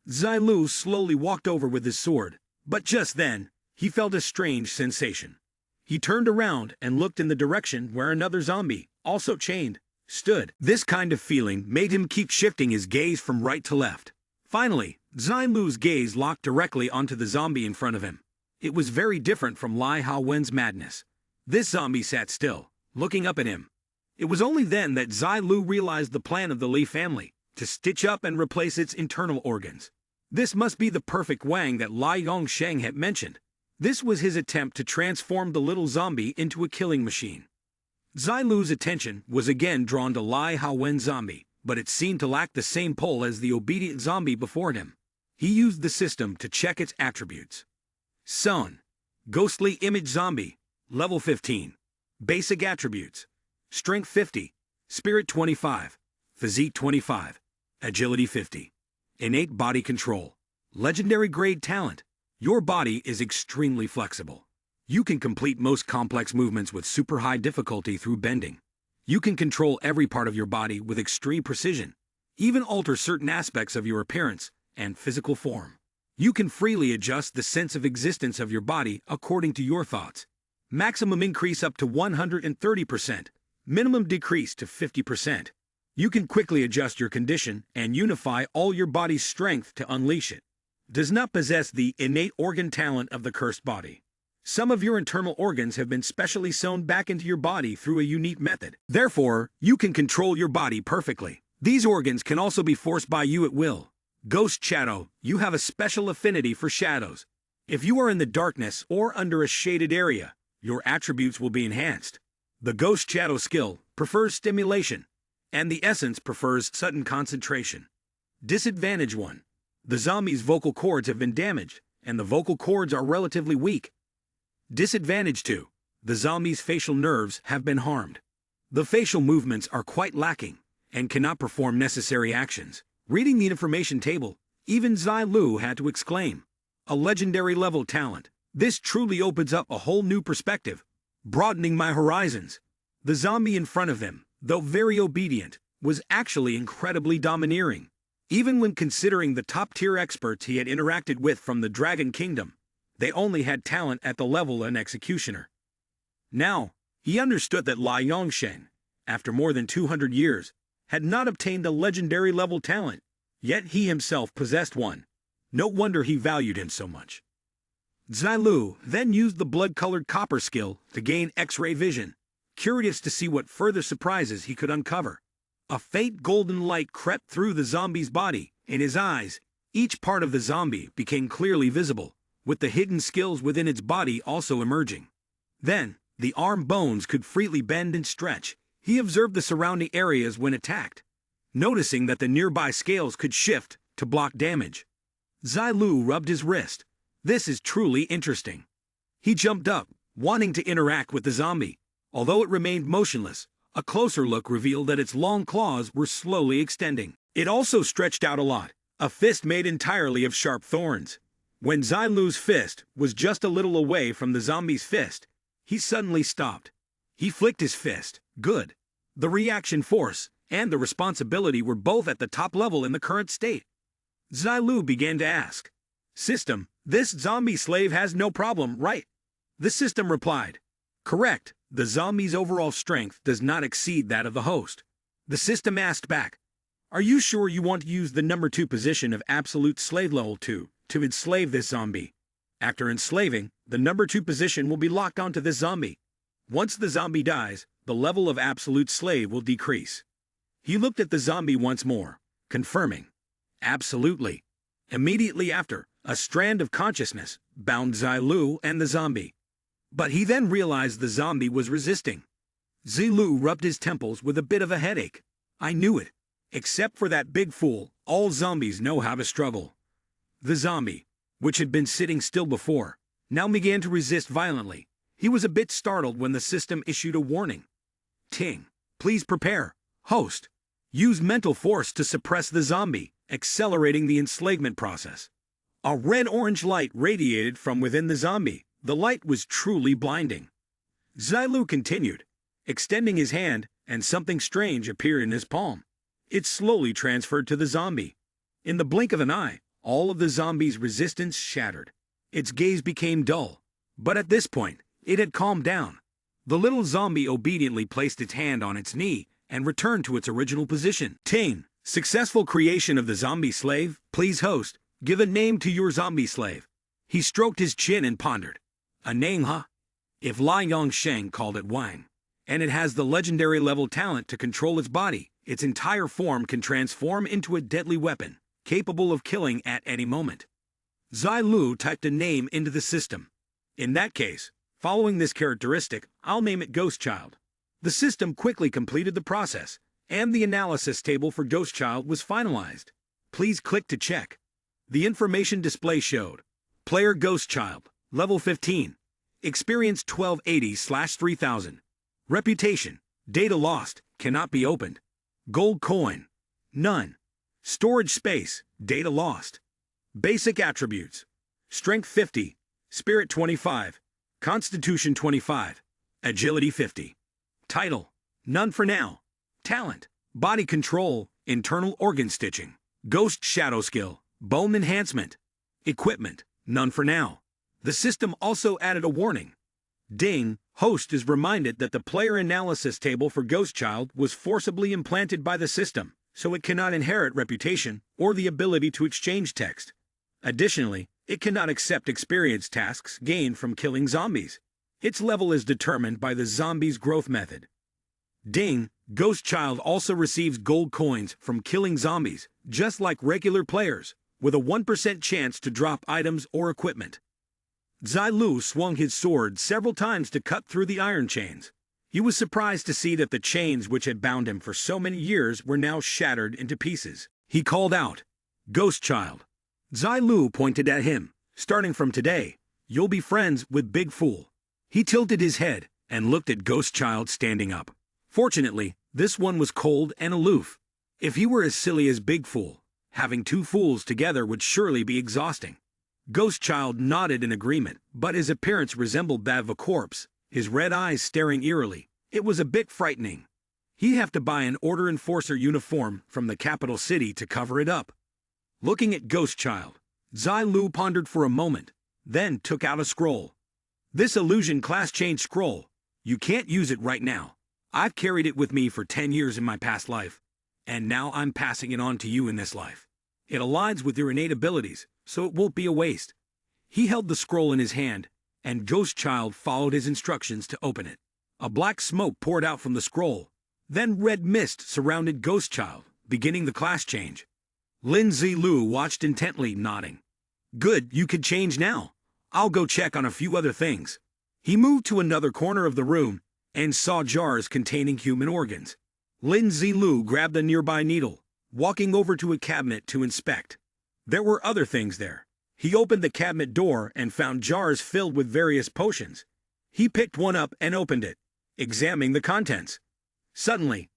Zilu slowly walked over with his sword, but just then, he felt a strange sensation. He turned around and looked in the direction where another zombie, also chained, stood. This kind of feeling made him keep shifting his gaze from right to left. Finally, Zilu's gaze locked directly onto the zombie in front of him. It was very different from Lai Hao Wen's madness. This zombie sat still, looking up at him. It was only then that Zilu realized the plan of the Li family, to stitch up and replace its internal organs. This must be the perfect Wang that Lai Yongsheng had mentioned. This was his attempt to transform the little zombie into a killing machine. Zilu's attention was again drawn to Lai Hao Wen's zombie, but it seemed to lack the same pull as the obedient zombie before him. He used the system to check its attributes. Son. Ghostly Image Zombie. Level 15. Basic Attributes. Strength 50. Spirit 25. Physique 25. Agility 50. Innate Body Control. Legendary Grade Talent. Your body is extremely flexible. You can complete most complex movements with super high difficulty through bending. You can control every part of your body with extreme precision, even alter certain aspects of your appearance and physical form. You can freely adjust the sense of existence of your body according to your thoughts. Maximum increase up to 130%, minimum decrease to 50%. You can quickly adjust your condition and unify all your body's strength to unleash it. Does not possess the innate organ talent of the cursed body. Some of your internal organs have been specially sewn back into your body through a unique method. Therefore, you can control your body perfectly. These organs can also be forced by you at will. Ghost Shadow, you have a special affinity for shadows. If you are in the darkness or under a shaded area, your attributes will be enhanced. The Ghost Shadow skill prefers stimulation, and the essence prefers sudden concentration. Disadvantage 1. The zombie's vocal cords have been damaged, and the vocal cords are relatively weak. Disadvantage 2. The zombie's facial nerves have been harmed. The facial movements are quite lacking, and cannot perform necessary actions. Reading the information table, even Zilu had to exclaim, "A legendary level talent. This truly opens up a whole new perspective, broadening my horizons." The zombie in front of him, though very obedient, was actually incredibly domineering. Even when considering the top-tier experts he had interacted with from the Dragon Kingdom, they only had talent at the level of an executioner. Now, he understood that Lai Yongsheng, after more than 200 years, had not obtained a legendary level talent, yet he himself possessed one. No wonder he valued him so much. Zilu then used the blood-colored copper skill to gain X-ray vision, curious to see what further surprises he could uncover. A faint golden light crept through the zombie's body. In his eyes, each part of the zombie became clearly visible, with the hidden skills within its body also emerging. Then, the arm bones could freely bend and stretch. He observed the surrounding areas when attacked, noticing that the nearby scales could shift to block damage. Zilu rubbed his wrist. This is truly interesting. He jumped up, wanting to interact with the zombie. Although it remained motionless, a closer look revealed that its long claws were slowly extending. It also stretched out a lot, a fist made entirely of sharp thorns. When Zilu's fist was just a little away from the zombie's fist, he suddenly stopped. He flicked his fist. Good. The reaction force and the responsibility were both at the top level in the current state. Zilu began to ask, "System, this zombie slave has no problem, right?" The system replied, "Correct. The zombie's overall strength does not exceed that of the host." The system asked back, "Are you sure you want to use the number 2 position of absolute slave level 2 to enslave this zombie. After enslaving, the number 2 position will be locked onto this zombie. Once the zombie dies, the level of absolute slave will decrease. He looked at the zombie once more, confirming. Absolutely. Immediately after, a strand of consciousness bound Zilu and the zombie. But he then realized the zombie was resisting. Zilu rubbed his temples with a bit of a headache. I knew it. Except for that big fool, all zombies know how to struggle. The zombie, which had been sitting still before, now began to resist violently. He was a bit startled when the system issued a warning. Ting, please prepare. Host, use mental force to suppress the zombie, accelerating the enslavement process. A red-orange light radiated from within the zombie. The light was truly blinding. Zilu continued, extending his hand, and something strange appeared in his palm. It slowly transferred to the zombie. In the blink of an eye, all of the zombie's resistance shattered. Its gaze became dull. But at this point, it had calmed down. The little zombie obediently placed its hand on its knee and returned to its original position. Ting, successful creation of the zombie slave. Please host, give a name to your zombie slave. He stroked his chin and pondered. A name, huh? If Lai Yongsheng called it Wang, and it has the legendary level talent to control its body, its entire form can transform into a deadly weapon, capable of killing at any moment. Zilu typed a name into the system. In that case, following this characteristic, I'll name it Ghost Child. The system quickly completed the process, and the analysis table for Ghost Child was finalized. Please click to check. The information display showed Player Ghost Child, Level 15. Experience 1280/3000. Reputation, data lost, cannot be opened. Gold coin, none. Storage space, data lost. Basic attributes, Strength 50, Spirit 25, Constitution 25, Agility 50. Title, none for now. Talent, body control, internal organ stitching. Ghost shadow skill, bone enhancement. Equipment, none for now. The system also added a warning. Ding, host is reminded that the player analysis table for Ghost Child was forcibly implanted by the system, so it cannot inherit reputation or the ability to exchange text. Additionally, it cannot accept experience tasks gained from killing zombies. Its level is determined by the zombie's growth method. Ding, Ghost Child also receives gold coins from killing zombies, just like regular players, with a 1% chance to drop items or equipment. Zilu swung his sword several times to cut through the iron chains. He was surprised to see that the chains which had bound him for so many years were now shattered into pieces. He called out, Ghost Child. Zilu pointed at him. Starting from today, you'll be friends with Big Fool. He tilted his head and looked at Ghost Child standing up. Fortunately, this one was cold and aloof. If he were as silly as Big Fool, having two fools together would surely be exhausting. Ghost Child nodded in agreement, but his appearance resembled that of a corpse, his red eyes staring eerily. It was a bit frightening. He'd have to buy an Order Enforcer uniform from the capital city to cover it up. Looking at Ghost Child, Zilu pondered for a moment, then took out a scroll. This illusion class change scroll. You can't use it right now. I've carried it with me for 10 years in my past life, and now I'm passing it on to you in this life. It aligns with your innate abilities, so it won't be a waste. He held the scroll in his hand, and Ghost Child followed his instructions to open it. A black smoke poured out from the scroll. Then red mist surrounded Ghost Child, beginning the class change. Lin Zilu watched intently, nodding. Good, you could change now. I'll go check on a few other things. He moved to another corner of the room and saw jars containing human organs. Lin Zilu grabbed a nearby needle, walking over to a cabinet to inspect. There were other things there. He opened the cabinet door and found jars filled with various potions. He picked one up and opened it, examining the contents. Suddenly,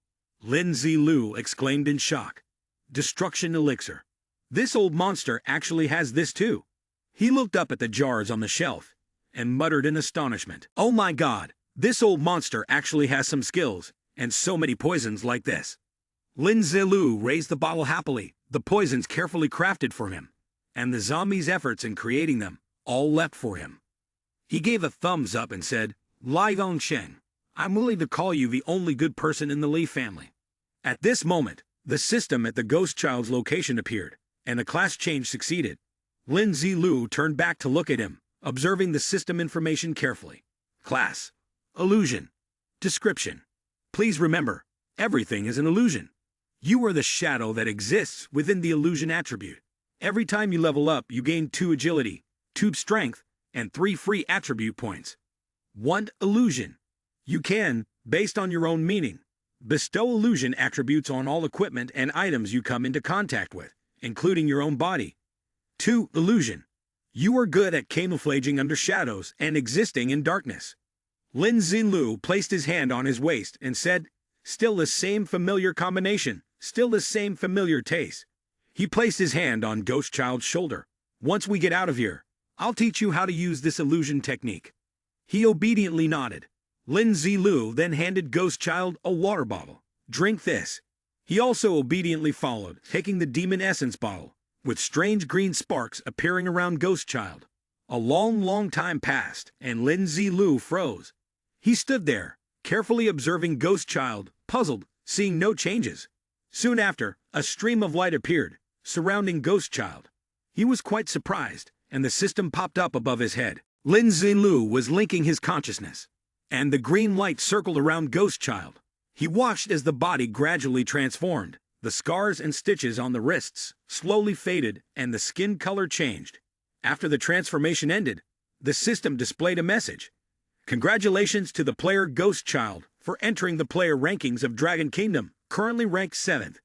Lin Zilu exclaimed in shock. Destruction elixir. This old monster actually has this too. He looked up at the jars on the shelf and muttered in astonishment. Oh my god, this old monster actually has some skills, and so many poisons like this. Lin Zilu raised the bottle happily, the poisons carefully crafted for him, and the zombie's efforts in creating them, all left for him. He gave a thumbs up and said, Lai Yongsheng, I'm willing to call you the only good person in the Li family. At this moment, the system at the Ghost Child's location appeared, and the class change succeeded. Lin Zilu turned back to look at him, observing the system information carefully. Class. Illusion. Description. Please remember, everything is an illusion. You are the shadow that exists within the illusion attribute. Every time you level up, you gain 2 agility, 2 strength, and 3 free attribute points. 1 illusion. You can, based on your own meaning, bestow illusion attributes on all equipment and items you come into contact with, including your own body. 2 illusion. You are good at camouflaging under shadows and existing in darkness. Lin Zilu placed his hand on his waist and said, "Still the same familiar combination, still the same familiar taste." He placed his hand on Ghost Child's shoulder. "Once we get out of here, I'll teach you how to use this illusion technique." He obediently nodded. Lin Zilu then handed Ghost Child a water bottle. "Drink this." He also obediently followed, taking the demon essence bottle, with strange green sparks appearing around Ghost Child. A long time passed, and Lin Zilu froze. He stood there, carefully observing Ghost Child, puzzled, seeing no changes. Soon after, a stream of light appeared, surrounding Ghost Child. He was quite surprised, and the system popped up above his head. Lin Zilu was linking his consciousness, and the green light circled around Ghost Child. He watched as the body gradually transformed. The scars and stitches on the wrists slowly faded, and the skin color changed. After the transformation ended, the system displayed a message. "Congratulations to the player Ghost Child for entering the player rankings of Dragon Kingdom, currently ranked 7th.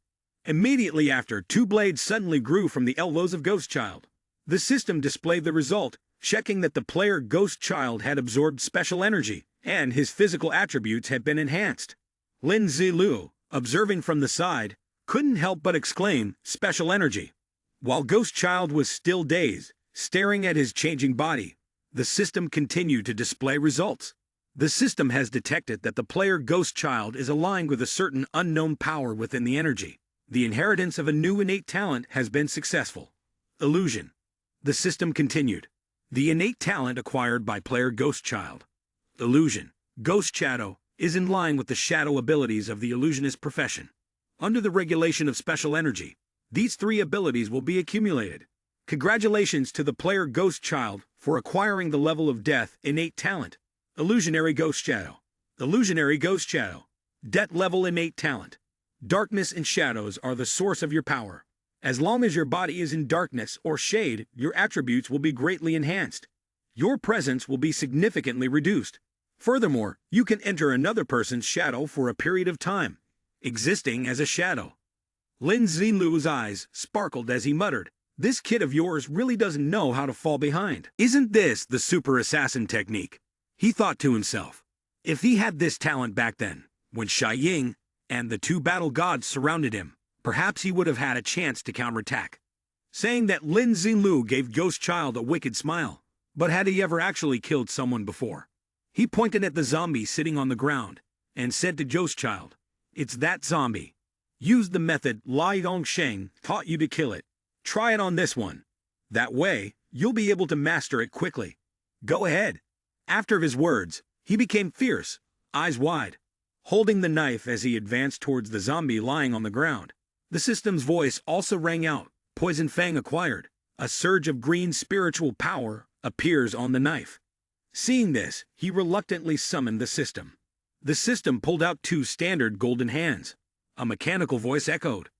Immediately after, 2 blades suddenly grew from the elbows of Ghost Child. The system displayed the result, checking that the player Ghost Child had absorbed special energy, and his physical attributes had been enhanced. Lin Zilu, observing from the side, couldn't help but exclaim, "Special energy." While Ghost Child was still dazed, staring at his changing body, the system continued to display results. The system has detected that the player Ghost Child is aligned with a certain unknown power within the energy. The inheritance of a new innate talent has been successful. Illusion. The system continued. The innate talent acquired by player Ghost Child. Illusion. Ghost Shadow is in line with the shadow abilities of the illusionist profession. Under the regulation of special energy, these 3 abilities will be accumulated. Congratulations to the player Ghost Child for acquiring the level of death innate talent. Illusionary Ghost Shadow. Illusionary Ghost Shadow. Death level innate talent. Darkness and shadows are the source of your power. As long as your body is in darkness or shade, your attributes will be greatly enhanced. Your presence will be significantly reduced. Furthermore, you can enter another person's shadow for a period of time, existing as a shadow. Lin Zilu's eyes sparkled as he muttered, "This kid of yours really doesn't know how to fall behind. Isn't this the super assassin technique?" He thought to himself. If he had this talent back then, when Shai Ying and the 2 battle gods surrounded him, perhaps he would have had a chance to counterattack. Saying that, Lin Zilu gave Ghost Child a wicked smile. But had he ever actually killed someone before? He pointed at the zombie sitting on the ground and said to Ghost Child, "It's that zombie. Use the method Lai Yongsheng taught you to kill it. Try it on this one. That way, you'll be able to master it quickly. Go ahead." After his words, he became fierce, eyes wide, holding the knife as he advanced towards the zombie lying on the ground. The system's voice also rang out, "Poison Fang acquired. A surge of green spiritual power appears on the knife." Seeing this, he reluctantly summoned the system. The system pulled out 2 standard golden hands. A mechanical voice echoed,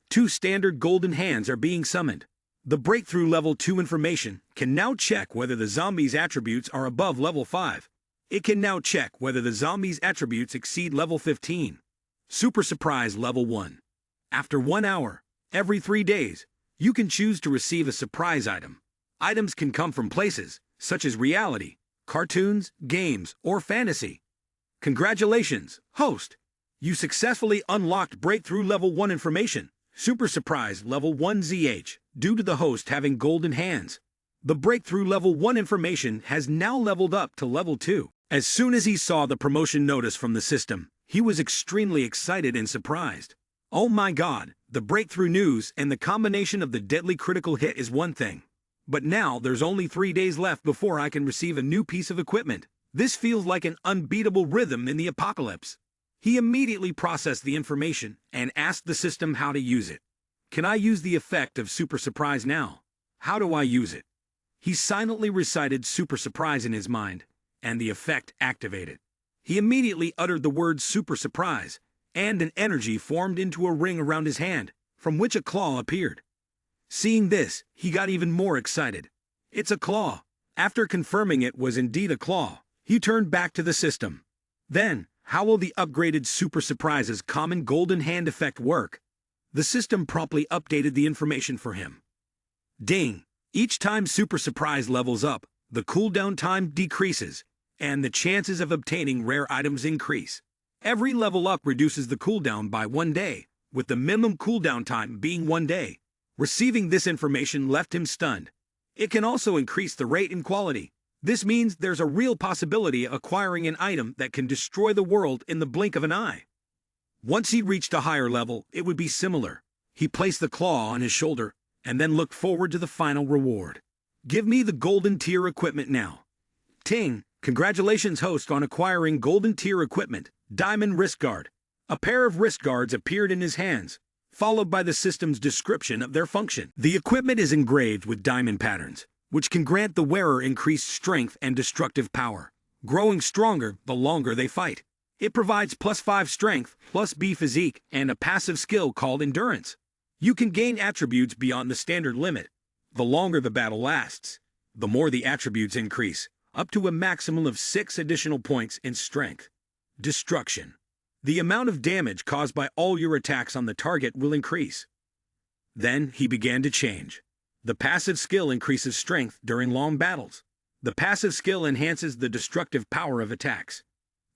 "2 standard golden hands are being summoned. The breakthrough level 2 information can now check whether the zombie's attributes are above level 5. It can now check whether the zombie's attributes exceed level 15. Super Surprise level 1. After 1 hour, every 3 days, you can choose to receive a surprise item. Items can come from places, such as reality, cartoons, games, or fantasy. Congratulations, host! You successfully unlocked Breakthrough Level 1 information, Super Surprise Level 1 ZH, due to the host having golden hands. The Breakthrough Level 1 information has now leveled up to Level 2. As soon as he saw the promotion notice from the system, he was extremely excited and surprised. Oh my god, the breakthrough news and the combination of the deadly critical hit is one thing. But now there's only 3 days left before I can receive a new piece of equipment. This feels like an unbeatable rhythm in the apocalypse. He immediately processed the information and asked the system how to use it. Can I use the effect of Super Surprise now? How do I use it? He silently recited super surprise in his mind, and the effect activated. He immediately uttered the word super surprise, and an energy formed into a ring around his hand, from which a claw appeared. Seeing this, he got even more excited. It's a claw. After confirming it was indeed a claw, he turned back to the system. Then, how will the upgraded super surprise's common golden hand effect work? The system promptly updated the information for him. Ding! Each time super surprise levels up, the cooldown time decreases, and the chances of obtaining rare items increase. Every level up reduces the cooldown by 1 day, with the minimum cooldown time being 1 day. Receiving this information left him stunned. It can also increase the rate and quality. This means there's a real possibility of acquiring an item that can destroy the world in the blink of an eye. Once he reached a higher level, it would be similar. He placed the claw on his shoulder, and then looked forward to the final reward. Give me the golden tier equipment now. Ting! Congratulations host on acquiring golden tier equipment, diamond wrist guard. A pair of wrist guards appeared in his hands, followed by the system's description of their function. The equipment is engraved with diamond patterns, which can grant the wearer increased strength and destructive power, growing stronger the longer they fight. It provides +5 strength, +B physique, and a passive skill called endurance. You can gain attributes beyond the standard limit. The longer the battle lasts, the more the attributes increase, up to a maximum of 6 additional points in strength. Destruction. The amount of damage caused by all your attacks on the target will increase. Then he began to change. The passive skill increases strength during long battles. The passive skill enhances the destructive power of attacks.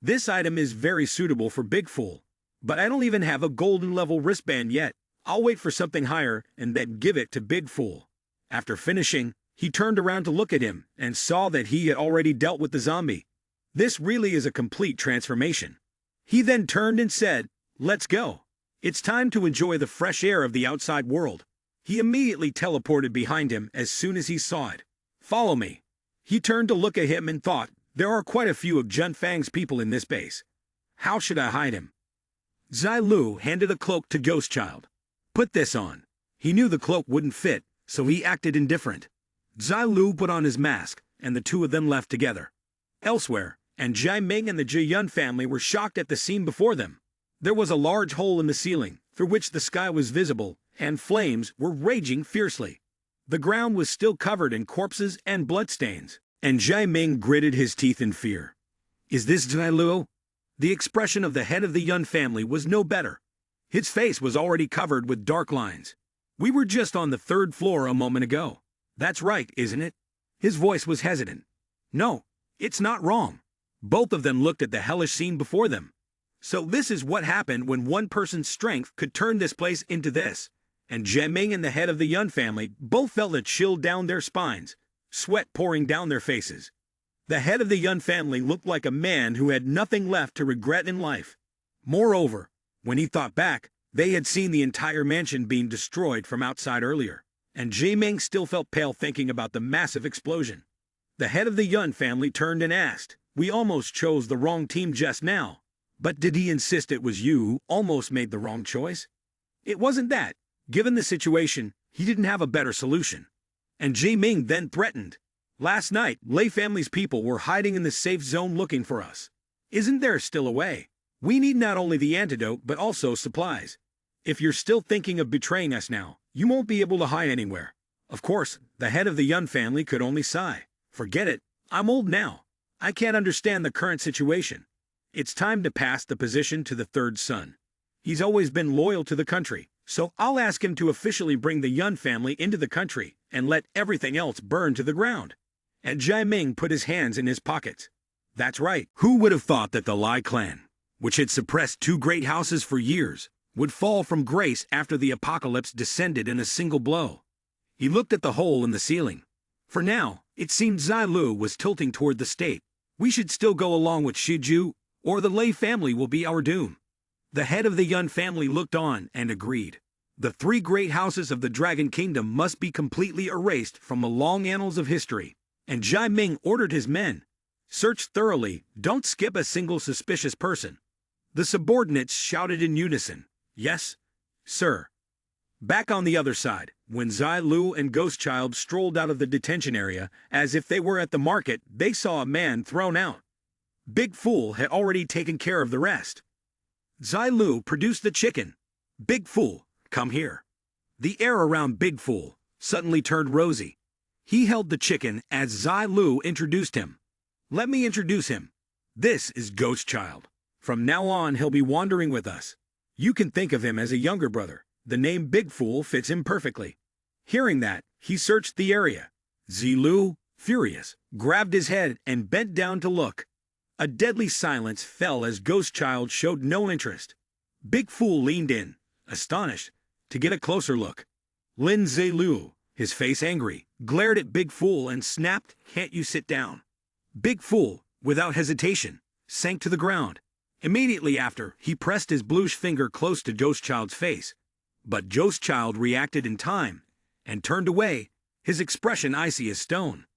This item is very suitable for Big Fool, but I don't even have a golden level wristband yet. I'll wait for something higher and then give it to Big Fool. After finishing, he turned around to look at him and saw that he had already dealt with the zombie. This really is a complete transformation. He then turned and said, "Let's go. It's time to enjoy the fresh air of the outside world." He immediately teleported behind him as soon as he saw it. "Follow me." He turned to look at him and thought, there are quite a few of Jun Fang's people in this base. How should I hide him? Zai Lu handed a cloak to Ghost Child. Put this on. He knew the cloak wouldn't fit, so he acted indifferent. Zai Lu put on his mask, and the two of them left together. Elsewhere, and Jai Ming and the Ji Yun family were shocked at the scene before them. There was a large hole in the ceiling, through which the sky was visible, and flames were raging fiercely. The ground was still covered in corpses and bloodstains, and Jai Ming gritted his teeth in fear. Is this Zai Lu? The expression of the head of the Yun family was no better. His face was already covered with dark lines. We were just on the 3rd floor a moment ago. That's right, isn't it? His voice was hesitant. No, it's not wrong. Both of them looked at the hellish scene before them. So this is what happened when one person's strength could turn this place into this. And Jai Ming and the head of the Yun family both felt a chill down their spines, sweat pouring down their faces. The head of the Yun family looked like a man who had nothing left to regret in life. Moreover, when he thought back, they had seen the entire mansion being destroyed from outside earlier, and Jai Ming still felt pale thinking about the massive explosion. The head of the Yun family turned and asked, "We almost chose the wrong team just now, but did he insist it was you who almost made the wrong choice?" It wasn't that. Given the situation, he didn't have a better solution. And Jai Ming then threatened, "Last night, Lei family's people were hiding in the safe zone looking for us. Isn't there still a way? We need not only the antidote but also supplies. If you're still thinking of betraying us now, you won't be able to hide anywhere." Of course, the head of the Yun family could only sigh. "Forget it. I'm old now. I can't understand the current situation. It's time to pass the position to the 3rd son. He's always been loyal to the country, so I'll ask him to officially bring the Yun family into the country and let everything else burn to the ground." And Jai Ming put his hands in his pockets. That's right. Who would have thought that the Lai clan, which had suppressed 2 great houses for years, would fall from grace after the apocalypse descended in a single blow? He looked at the hole in the ceiling. For now, it seemed Zai Lu was tilting toward the state. We should still go along with Shiju, or the Lei family will be our doom. The head of the Yun family looked on and agreed. The 3 great houses of the Dragon Kingdom must be completely erased from the long annals of history, and Jai Ming ordered his men, "Search thoroughly, don't skip a single suspicious person." The subordinates shouted in unison, "Yes, sir." Back on the other side, when Zai Lu and Ghost Child strolled out of the detention area, as if they were at the market, they saw a man thrown out. Big Fool had already taken care of the rest. Zai Lu produced the chicken. Big Fool, come here. The air around Big Fool suddenly turned rosy. He held the chicken as Zai Lu introduced him. Let me introduce him. This is Ghost Child. From now on, he'll be wandering with us. You can think of him as a younger brother. The name Big Fool fits him perfectly. Hearing that, he searched the area. Zai Lu, furious, grabbed his head and bent down to look. A deadly silence fell as Ghost Child showed no interest. Big Fool leaned in, astonished, to get a closer look. Zai Lu, his face angry, glared at Big Fool and snapped, "Can't you sit down?" Big Fool, without hesitation, sank to the ground. Immediately after, he pressed his bluish finger close to Ghost Child's face. But Ghost Child reacted in time and turned away, his expression icy as stone.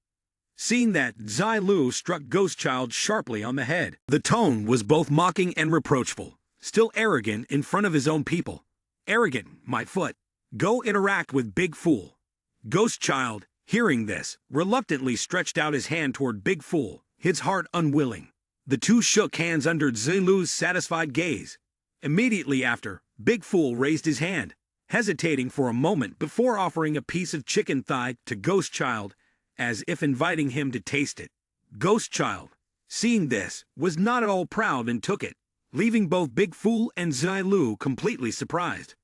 Seeing that, Zai Lu struck Ghost Child sharply on the head. The tone was both mocking and reproachful, still arrogant in front of his own people. "Arrogant, my foot. Go interact with Big Fool." Ghost Child, hearing this, reluctantly stretched out his hand toward Big Fool, his heart unwilling. The two shook hands under Zai Lu's satisfied gaze. Immediately after, Big Fool raised his hand, hesitating for a moment before offering a piece of chicken thigh to Ghost Child, as if inviting him to taste it. Ghost Child, seeing this, was not at all proud and took it, leaving both Big Fool and Zai Lu completely surprised.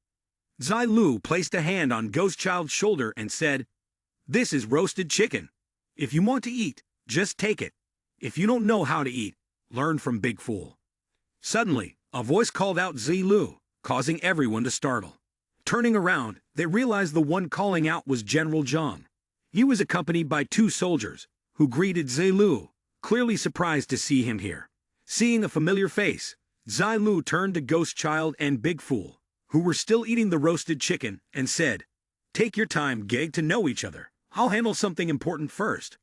Zai Lu placed a hand on Ghost Child's shoulder and said, "This is roasted chicken. If you want to eat, just take it. If you don't know how to eat, learn from Big Fool." Suddenly, a voice called out Zai Lu, causing everyone to startle. Turning around, they realized the one calling out was General Zhang. He was accompanied by two soldiers, who greeted Zai Lu, clearly surprised to see him here. Seeing a familiar face, Zai Lu turned to Ghost Child and Big Fool, who were still eating the roasted chicken, and said, "Take your time, Gag, to know each other. I'll handle something important first."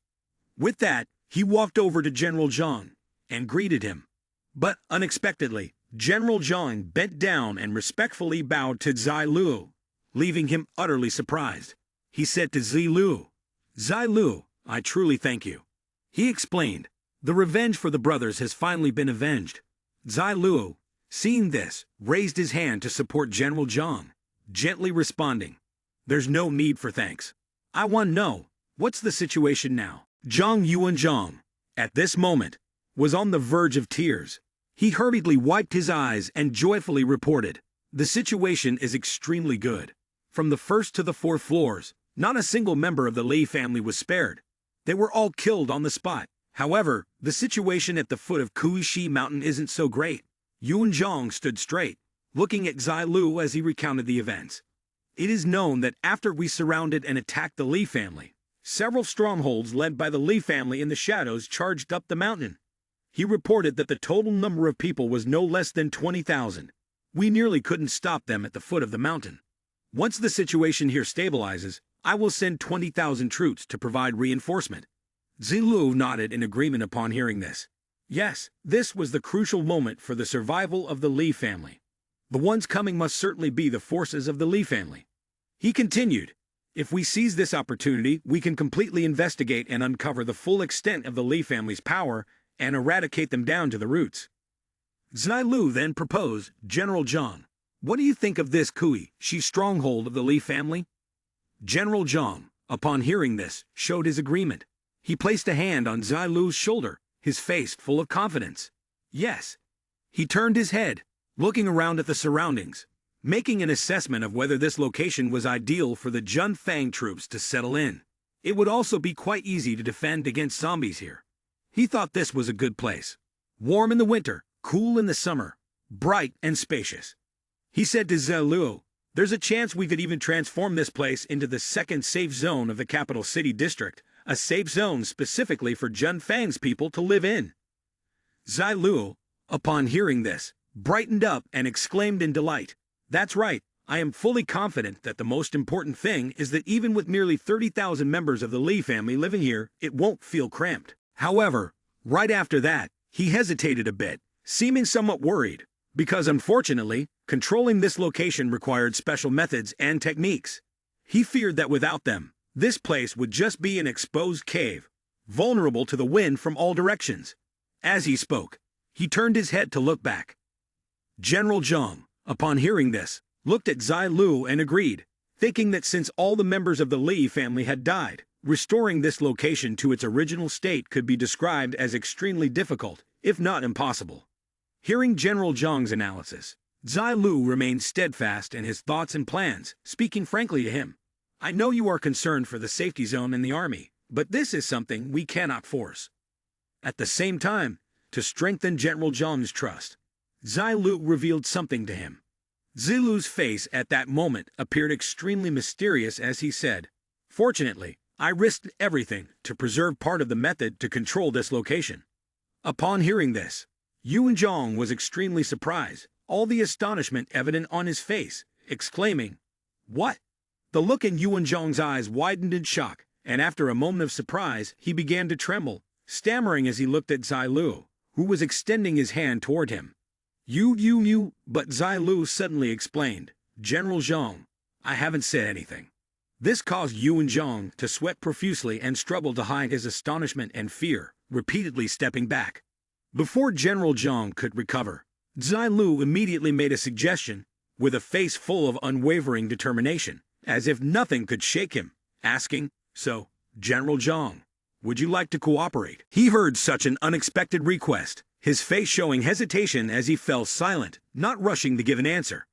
With that, he walked over to General Zhang and greeted him. But unexpectedly, General Zhang bent down and respectfully bowed to Zai Lu, leaving him utterly surprised. He said to Zai Lu, "Zai Lu, I truly thank you." He explained, "The revenge for the brothers has finally been avenged." Zai Lu, seeing this, raised his hand to support General Zhang, gently responding, "There's no need for thanks. I want to know, what's the situation now?" Zhang Yuanzhang, at this moment, was on the verge of tears. He hurriedly wiped his eyes and joyfully reported, "The situation is extremely good. From the first to the fourth floors, not a single member of the Li family was spared. They were all killed on the spot. However, the situation at the foot of Kuishi Mountain isn't so great." Yuanzhang stood straight, looking at Zai Lu as he recounted the events. "It is known that after we surrounded and attacked the Li family, several strongholds led by the Li family in the shadows charged up the mountain. He reported that the total number of people was no less than 20,000. We nearly couldn't stop them at the foot of the mountain. Once the situation here stabilizes, I will send 20,000 troops to provide reinforcement." Zai Lu nodded in agreement upon hearing this. Yes, this was the crucial moment for the survival of the Li family. The ones coming must certainly be the forces of the Li family. He continued, "If we seize this opportunity, we can completely investigate and uncover the full extent of the Li family's power and eradicate them down to the roots." Zai Lu then proposed, "General Zhang, what do you think of this Kuishi stronghold of the Li family?" General Zhang, upon hearing this, showed his agreement. He placed a hand on Zai Lu's shoulder, his face full of confidence. "Yes." He turned his head, looking around at the surroundings, making an assessment of whether this location was ideal for the Jun Fang troops to settle in. It would also be quite easy to defend against zombies here. He thought this was a good place. Warm in the winter, cool in the summer, bright and spacious. He said to Zai Lu, "There's a chance we could even transform this place into the second safe zone of the capital city district, a safe zone specifically for Jun Fang's people to live in." Zai Lu, upon hearing this, brightened up and exclaimed in delight, "That's right, I am fully confident that the most important thing is that even with nearly 30,000 members of the Li family living here, it won't feel cramped." However, right after that, he hesitated a bit, seeming somewhat worried, because unfortunately, controlling this location required special methods and techniques. He feared that without them, this place would just be an exposed cave, vulnerable to the wind from all directions. As he spoke, he turned his head to look back. General Zhang, upon hearing this, looked at Zai Lu and agreed, thinking that since all the members of the Li family had died, restoring this location to its original state could be described as extremely difficult, if not impossible. Hearing General Zhang's analysis, Zai Lu remained steadfast in his thoughts and plans, speaking frankly to him. I know you are concerned for the safety zone in the army, but this is something we cannot force. At the same time, to strengthen General Zhang's trust, Zai Lu revealed something to him. Zai Lu's face at that moment appeared extremely mysterious as he said, Fortunately, I risked everything to preserve part of the method to control this location. Upon hearing this, Yuan Zhang was extremely surprised, all the astonishment evident on his face, exclaiming, What? The look in Yuan Zhang's eyes widened in shock, and after a moment of surprise, he began to tremble, stammering as he looked at Zai Lu, who was extending his hand toward him. You, but Zai Lu suddenly explained, General Zhang, I haven't said anything. This caused Yuan Zhang to sweat profusely and struggle to hide his astonishment and fear, repeatedly stepping back. Before General Zhang could recover, Zai Lu immediately made a suggestion, with a face full of unwavering determination, as if nothing could shake him, asking, So, General Zhang, would you like to cooperate? He heard such an unexpected request, his face showing hesitation as he fell silent, not rushing to give an answer.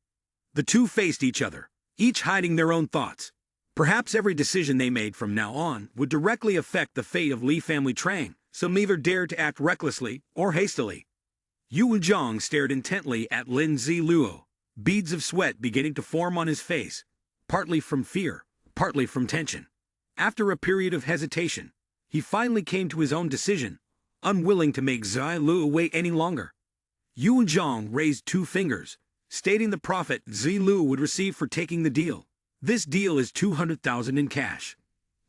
The two faced each other, each hiding their own thoughts. Perhaps every decision they made from now on would directly affect the fate of Li family Trang, so neither dared to act recklessly or hastily. Yuan Zhang stared intently at Lin Ziluo, beads of sweat beginning to form on his face, partly from fear, partly from tension. After a period of hesitation, he finally came to his own decision, unwilling to make Zai Lu wait any longer. Yuan Zhang raised 2 fingers, stating the profit Zai Lu would receive for taking the deal. This deal is 200,000 in cash.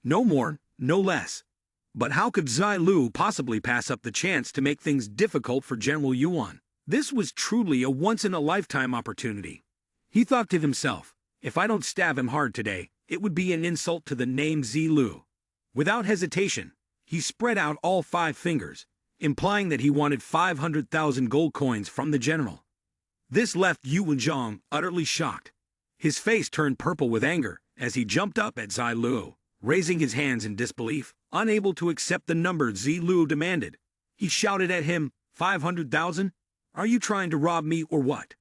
No more, no less. But how could Zai Lu possibly pass up the chance to make things difficult for General Yuan? This was truly a once-in-a-lifetime opportunity. He thought to himself, if I don't stab him hard today, it would be an insult to the name Zai Lu. Without hesitation, he spread out all 5 fingers, implying that he wanted 500,000 gold coins from the general. This left Yuan Zhang utterly shocked. His face turned purple with anger as he jumped up at Zai Lu, raising his hands in disbelief, unable to accept the number Zai Lu demanded. He shouted at him, 500,000? Are you trying to rob me or what?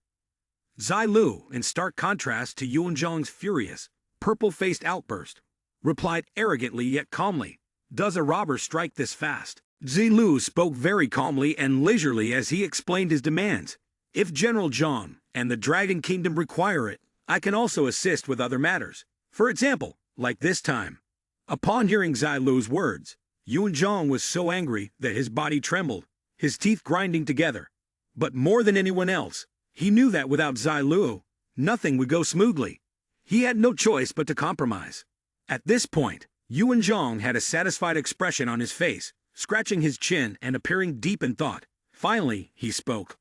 Zai Lu, in stark contrast to Yuan Zhang's furious, purple-faced outburst, replied arrogantly yet calmly, Does a robber strike this fast? Zai Lu spoke very calmly and leisurely as he explained his demands. If General Zhang and the Dragon Kingdom require it, I can also assist with other matters. For example, like this time. Upon hearing Zai Lu's words, Yuan Zhang was so angry that his body trembled, his teeth grinding together. But more than anyone else, he knew that without Zai Lu, nothing would go smoothly. He had no choice but to compromise. At this point, Yuan Zhang had a satisfied expression on his face, scratching his chin and appearing deep in thought. Finally, he spoke.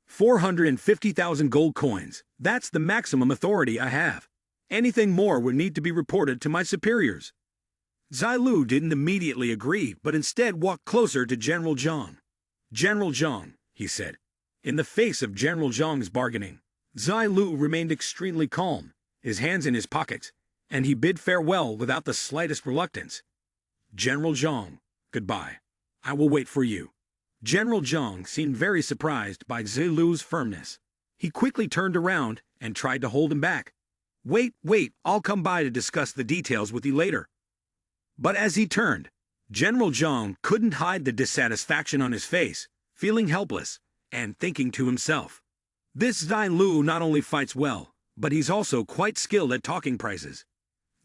450,000 gold coins, that's the maximum authority I have. Anything more would need to be reported to my superiors. Zai Lu didn't immediately agree, but instead walked closer to General Zhang. General Zhang, he said. In the face of General Zhang's bargaining, Zai Lu remained extremely calm, his hands in his pockets, and he bid farewell without the slightest reluctance. General Zhang, goodbye. I will wait for you. General Zhang seemed very surprised by Zai Lu's firmness. He quickly turned around and tried to hold him back. Wait, I'll come by to discuss the details with you later. But as he turned, General Zhang couldn't hide the dissatisfaction on his face, feeling helpless, and thinking to himself, this Zai Lu not only fights well, but he's also quite skilled at talking prices.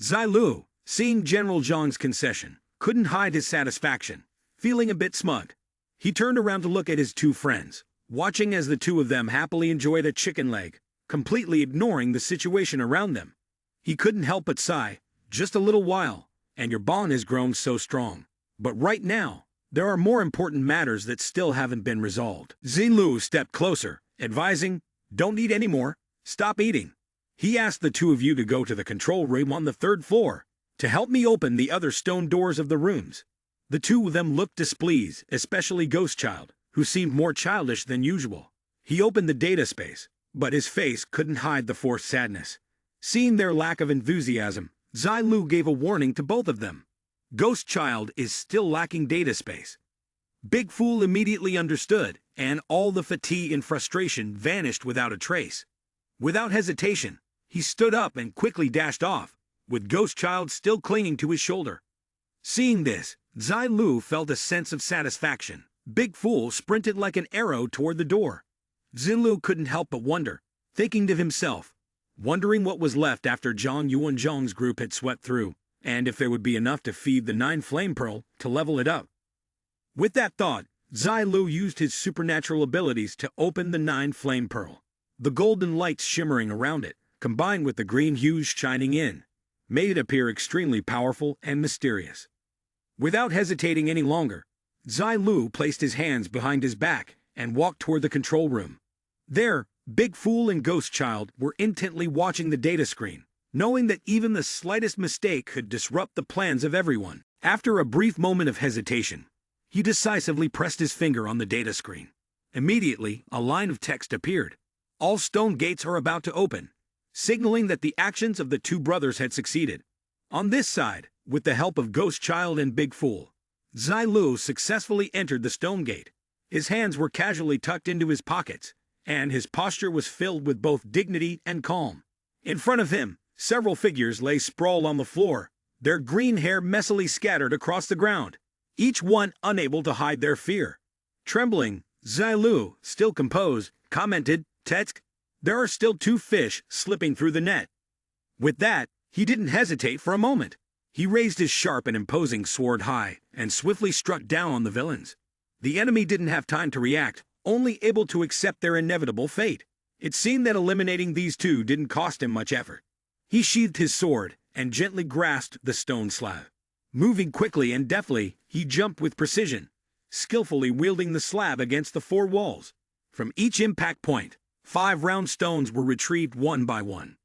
Zai Lu, seeing General Zhang's concession, couldn't hide his satisfaction, feeling a bit smug. He turned around to look at his 2 friends, watching as the 2 of them happily enjoyed a chicken leg, completely ignoring the situation around them. He couldn't help but sigh, just a little while, and your bond has grown so strong. But right now, there are more important matters that still haven't been resolved. Zai Lu stepped closer, advising, Don't eat anymore. Stop eating. He asked the two of you to go to the control room on the third floor to help me open the other stone doors of the rooms. The two of them looked displeased, especially Ghost Child, who seemed more childish than usual. He opened the data space, but his face couldn't hide the forced sadness. Seeing their lack of enthusiasm, Zai Lu gave a warning to both of them. Ghost Child is still lacking data space. Big Fool immediately understood, and all the fatigue and frustration vanished without a trace. Without hesitation, he stood up and quickly dashed off, with Ghost Child still clinging to his shoulder. Seeing this, Zai Lu felt a sense of satisfaction. Big Fool sprinted like an arrow toward the door. Zilu couldn't help but wonder, thinking to himself, wondering what was left after Zhang Yuanzhang's group had swept through, and if there would be enough to feed the 9 flame pearl to level it up. With that thought, Zai Lu used his supernatural abilities to open the 9 flame pearl. The golden lights shimmering around it, combined with the green hues shining in, made it appear extremely powerful and mysterious. Without hesitating any longer, Zai Lu placed his hands behind his back and walked toward the control room. There, Big Fool and Ghost Child were intently watching the data screen, knowing that even the slightest mistake could disrupt the plans of everyone. After a brief moment of hesitation, he decisively pressed his finger on the data screen. Immediately, a line of text appeared. All stone gates are about to open, signaling that the actions of the two brothers had succeeded. On this side, with the help of Ghost Child and Big Fool, Zai Lu successfully entered the stone gate. His hands were casually tucked into his pockets, and his posture was filled with both dignity and calm. In front of him, several figures lay sprawled on the floor, their green hair messily scattered across the ground, each one unable to hide their fear. Trembling, Zai Lu, still composed, commented, "Tetsk, there are still 2 fish slipping through the net." With that, he didn't hesitate for a moment. He raised his sharp and imposing sword high and swiftly struck down on the villains. The enemy didn't have time to react, only able to accept their inevitable fate. It seemed that eliminating these two didn't cost him much effort. He sheathed his sword and gently grasped the stone slab. Moving quickly and deftly, he jumped with precision, skillfully wielding the slab against the 4 walls. From each impact point, 5 round stones were retrieved one by one.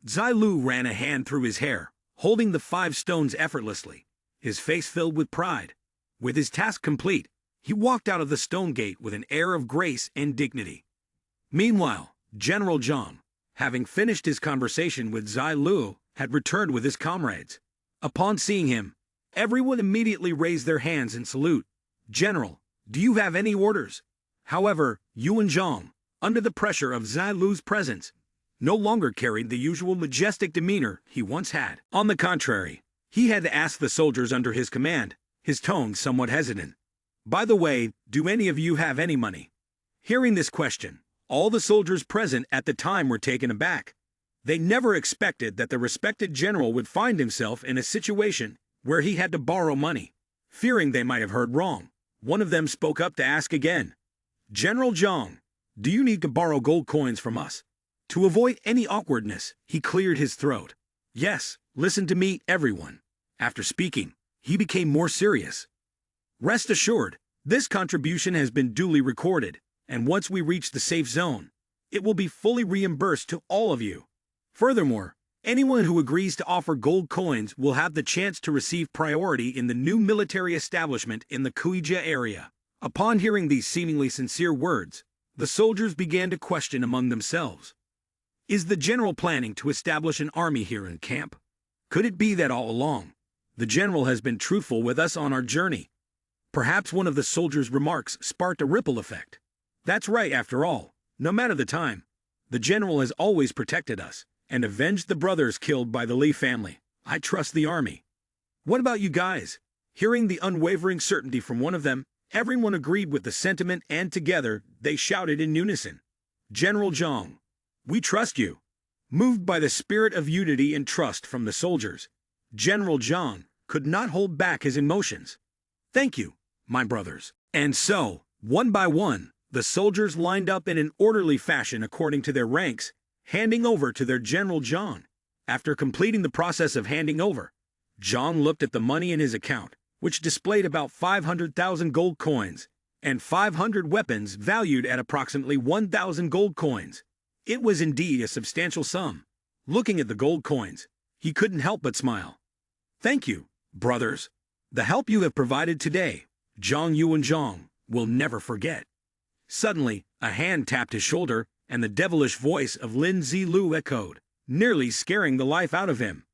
Zai Lu ran a hand through his hair, holding the 5 stones effortlessly, his face filled with pride. With his task complete, he walked out of the stone gate with an air of grace and dignity. Meanwhile, General Zhang, having finished his conversation with Zai Lu, had returned with his comrades. Upon seeing him, everyone immediately raised their hands in salute. "General, do you have any orders?" However, Yuan Zhang, under the pressure of Zai Lu's presence, no longer carried the usual majestic demeanor he once had. On the contrary, he had to ask the soldiers under his command, his tone somewhat hesitant. "By the way, do any of you have any money?" Hearing this question, all the soldiers present at the time were taken aback. They never expected that the respected general would find himself in a situation where he had to borrow money. Fearing they might have heard wrong, one of them spoke up to ask again, "General Zhang, do you need to borrow gold coins from us?" To avoid any awkwardness, he cleared his throat. "Yes, listen to me, everyone." After speaking, he became more serious. "Rest assured, this contribution has been duly recorded, and once we reach the safe zone, it will be fully reimbursed to all of you. Furthermore, anyone who agrees to offer gold coins will have the chance to receive priority in the new military establishment in the Kuija area." Upon hearing these seemingly sincere words, the soldiers began to question among themselves. Is the general planning to establish an army here in camp? Could it be that all along, the general has been truthful with us on our journey? Perhaps one of the soldiers' remarks sparked a ripple effect. That's right, after all, no matter the time, the general has always protected us and avenged the brothers killed by the Li family. I trust the army. What about you guys? Hearing the unwavering certainty from one of them, everyone agreed with the sentiment and together they shouted in unison, "General Zhang, we trust you." Moved by the spirit of unity and trust from the soldiers, General Zhang could not hold back his emotions. "Thank you, my brothers." And so, one by one, the soldiers lined up in an orderly fashion according to their ranks, handing over to their General Zhang. After completing the process of handing over, Zhang looked at the money in his account, which displayed about 500,000 gold coins, and 500 weapons valued at approximately 1,000 gold coins. It was indeed a substantial sum. Looking at the gold coins, he couldn't help but smile. Thank you, brothers. The help you have provided today, Zhang Yu and Zhang, will never forget. Suddenly, a hand tapped his shoulder, and the devilish voice of Lin Zilu echoed, nearly scaring the life out of him.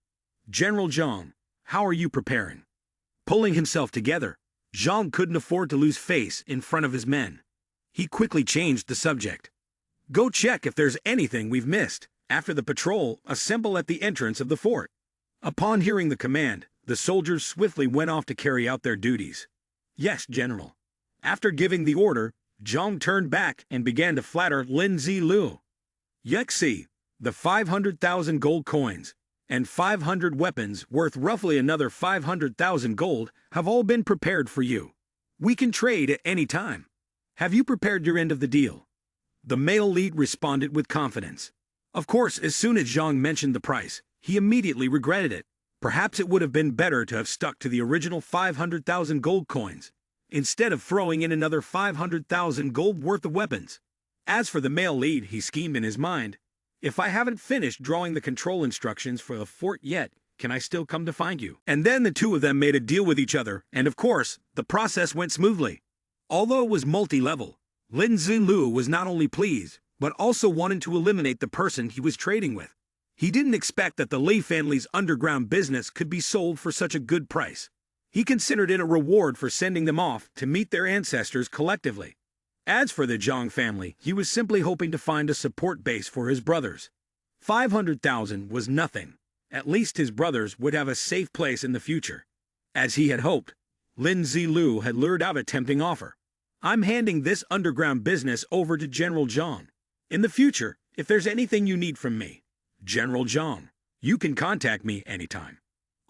General Zhang, how are you preparing? Pulling himself together, Zhang couldn't afford to lose face in front of his men. He quickly changed the subject. Go check if there's anything we've missed. After the patrol, assemble at the entrance of the fort. Upon hearing the command, the soldiers swiftly went off to carry out their duties. Yes, General. After giving the order, Zhang turned back and began to flatter Lin Zilu. Yuxi, the 500,000 gold coins and 500 weapons worth roughly another 500,000 gold have all been prepared for you. We can trade at any time. Have you prepared your end of the deal? The male lead responded with confidence. Of course, as soon as Zhang mentioned the price, he immediately regretted it. Perhaps it would have been better to have stuck to the original 500,000 gold coins, instead of throwing in another 500,000 gold worth of weapons. As for the male lead, he schemed in his mind. If I haven't finished drawing the control instructions for the fort yet, can I still come to find you? And then the two of them made a deal with each other, and of course, the process went smoothly. Although it was multi-level, Lin Zilu was not only pleased, but also wanted to eliminate the person he was trading with. He didn't expect that the Li family's underground business could be sold for such a good price. He considered it a reward for sending them off to meet their ancestors collectively. As for the Zhang family, he was simply hoping to find a support base for his brothers. 500,000 was nothing. At least his brothers would have a safe place in the future. As he had hoped, Lin Zilu had lured out a tempting offer. I'm handing this underground business over to General Zhang. In the future, if there's anything you need from me, General Zhang, you can contact me anytime.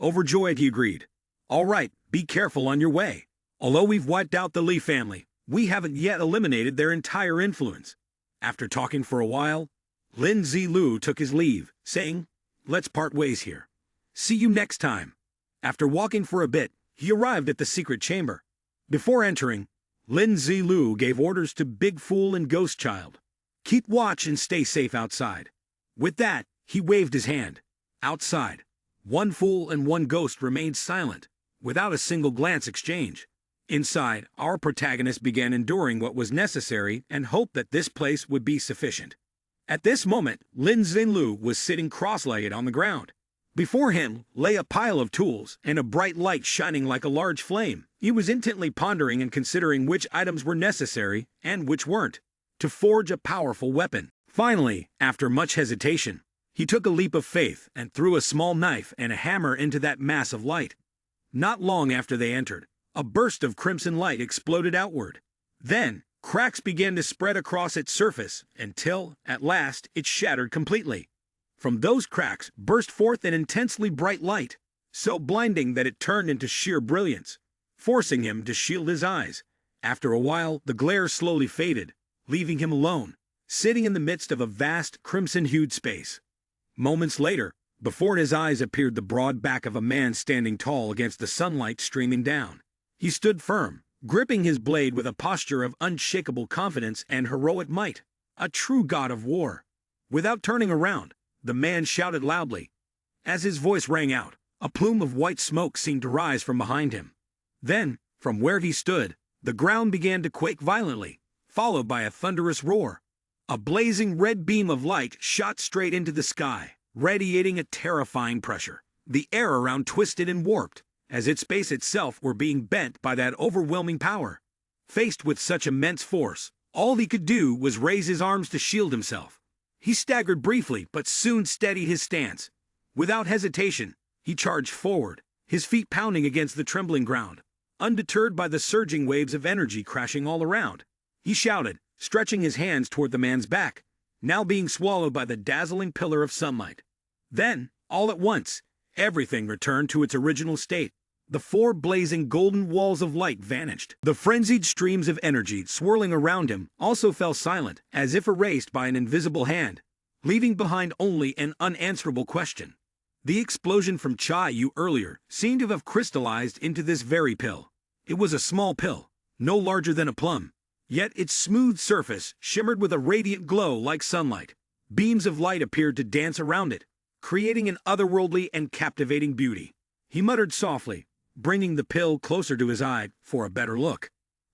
Overjoyed, he agreed. All right, be careful on your way. Although we've wiped out the Li family, we haven't yet eliminated their entire influence. After talking for a while, Lin Zilu took his leave, saying, let's part ways here. See you next time. After walking for a bit, he arrived at the secret chamber. Before entering, Lin Zilu gave orders to Big Fool and Ghost Child. Keep watch and stay safe outside. With that, he waved his hand. Outside, one fool and one ghost remained silent, without a single glance exchange. Inside, our protagonist began enduring what was necessary and hoped that this place would be sufficient. At this moment, Lin Zilu was sitting cross-legged on the ground. Before him lay a pile of tools and a bright light shining like a large flame. He was intently pondering and considering which items were necessary and which weren't, to forge a powerful weapon. Finally, after much hesitation, he took a leap of faith and threw a small knife and a hammer into that mass of light. Not long after they entered, a burst of crimson light exploded outward. Then, cracks began to spread across its surface until, at last, it shattered completely. From those cracks burst forth an intensely bright light, so blinding that it turned into sheer brilliance, forcing him to shield his eyes. After a while, the glare slowly faded, leaving him alone, sitting in the midst of a vast, crimson-hued space. Moments later, before his eyes appeared the broad back of a man standing tall against the sunlight streaming down. He stood firm, gripping his blade with a posture of unshakable confidence and heroic might, a true god of war. Without turning around, the man shouted loudly. As his voice rang out, a plume of white smoke seemed to rise from behind him. Then, from where he stood, the ground began to quake violently, followed by a thunderous roar. A blazing red beam of light shot straight into the sky, radiating a terrifying pressure. The air around twisted and warped, as its space itself were being bent by that overwhelming power. Faced with such immense force, all he could do was raise his arms to shield himself. He staggered briefly, but soon steadied his stance. Without hesitation, he charged forward, his feet pounding against the trembling ground, undeterred by the surging waves of energy crashing all around. He shouted, stretching his hands toward the man's back, now being swallowed by the dazzling pillar of sunlight. Then, all at once, everything returned to its original state. The four blazing golden walls of light vanished. The frenzied streams of energy swirling around him also fell silent, as if erased by an invisible hand, leaving behind only an unanswerable question. The explosion from Chai Yu earlier seemed to have crystallized into this very pill. It was a small pill, no larger than a plum. Yet its smooth surface shimmered with a radiant glow like sunlight. Beams of light appeared to dance around it, creating an otherworldly and captivating beauty. He muttered softly, bringing the pill closer to his eye for a better look.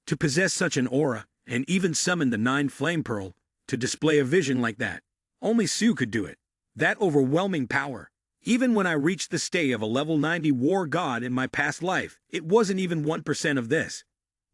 To possess such an aura, and even summon the 9 flame pearl, to display a vision like that, only Sue could do it. That overwhelming power. Even when I reached the state of a level 90 war god in my past life, it wasn't even 1% of this.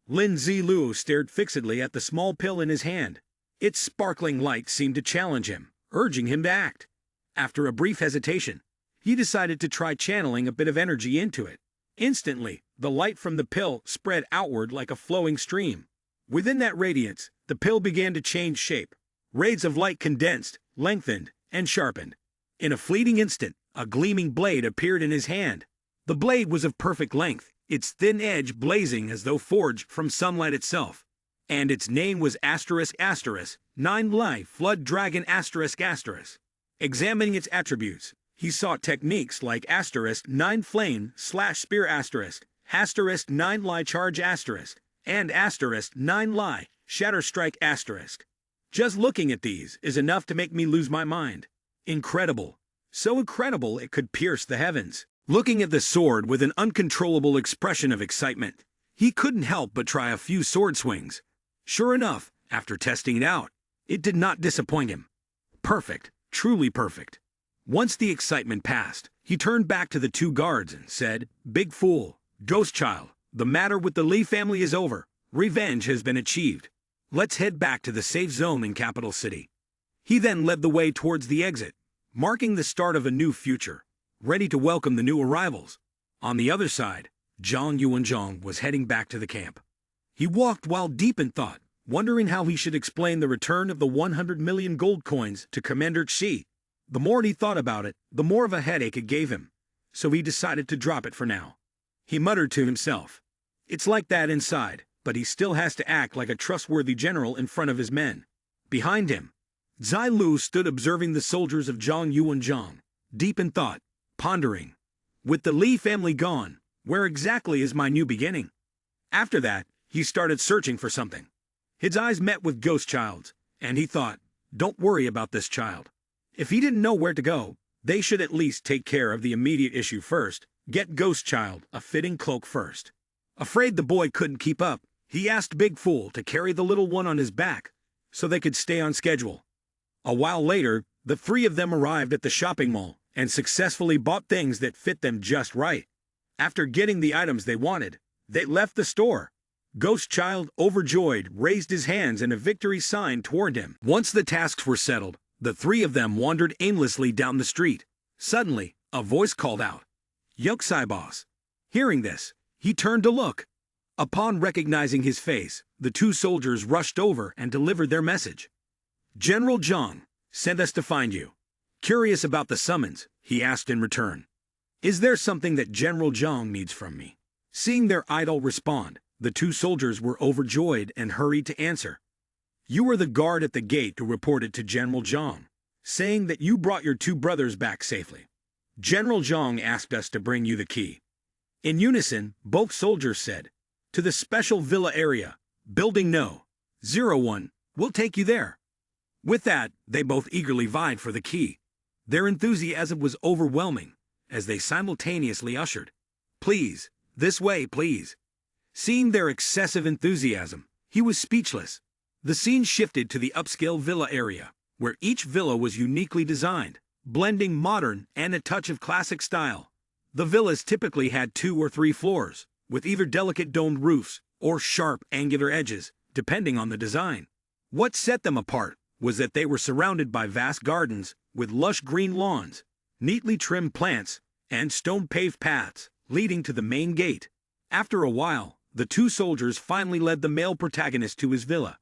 Lin Zilu stared fixedly at the small pill in his hand. Its sparkling light seemed to challenge him, urging him to act. After a brief hesitation, he decided to try channeling a bit of energy into it. Instantly, the light from the pill spread outward like a flowing stream. Within that radiance, the pill began to change shape. Rays of light condensed, lengthened, and sharpened. In a fleeting instant, a gleaming blade appeared in his hand. The blade was of perfect length, its thin edge blazing as though forged from sunlight itself. And its name was ***, 9 Life Flood Dragon ***. Examining its attributes, he saw techniques like *9 Flame / Spear *, 9 Lie Charge *, and *9 Lie Shatter Strike *. Just looking at these is enough to make me lose my mind. Incredible. So incredible it could pierce the heavens. Looking at the sword with an uncontrollable expression of excitement, he couldn't help but try a few sword swings. Sure enough, after testing it out, it did not disappoint him. Perfect, truly perfect. Once the excitement passed, he turned back to the 2 guards and said, "Big fool, Ghost Child, the matter with the Lee family is over. Revenge has been achieved. Let's head back to the safe zone in Capital City." He then led the way towards the exit, marking the start of a new future, ready to welcome the new arrivals. On the other side, Zhang Yuanzhang was heading back to the camp. He walked while deep in thought, wondering how he should explain the return of the 100 million gold coins to Commander Xi. The more he thought about it, the more of a headache it gave him, so he decided to drop it for now. He muttered to himself, "It's like that inside, but he still has to act like a trustworthy general in front of his men." Behind him, Zai Lu stood observing the soldiers of Zhang Yuanzhang, deep in thought, pondering. With the Li family gone, where exactly is my new beginning? After that, he started searching for something. His eyes met with Ghost Child's, and he thought, don't worry about this child. If he didn't know where to go, they should at least take care of the immediate issue first, get Ghost Child a fitting cloak first. Afraid the boy couldn't keep up, he asked Big Fool to carry the little one on his back, so they could stay on schedule. A while later, the 3 of them arrived at the shopping mall and successfully bought things that fit them just right. After getting the items they wanted, they left the store. Ghost Child, overjoyed, raised his hands in a victory sign toward him. Once the tasks were settled, the 3 of them wandered aimlessly down the street. Suddenly, a voice called out, "Yoksai boss." Hearing this, he turned to look. Upon recognizing his face, the 2 soldiers rushed over and delivered their message. "General Zhang sent us to find you. Curious about the summons," he asked in return. "Is there something that General Zhang needs from me?" Seeing their idol respond, the 2 soldiers were overjoyed and hurried to answer. "You were the guard at the gate who reported to General Zhang, saying that you brought your 2 brothers back safely. General Zhang asked us to bring you the key." In unison, both soldiers said, "To the special villa area, building No. 01, we'll take you there." With that, they both eagerly vied for the key. Their enthusiasm was overwhelming, as they simultaneously ushered, "Please, this way, please." Seeing their excessive enthusiasm, he was speechless. The scene shifted to the upscale villa area, where each villa was uniquely designed, blending modern and a touch of classic style. The villas typically had 2 or 3 floors, with either delicate domed roofs or sharp, angular edges, depending on the design. What set them apart was that they were surrounded by vast gardens with lush green lawns, neatly trimmed plants, and stone-paved paths leading to the main gate. After a while, the 2 soldiers finally led the male protagonist to his villa.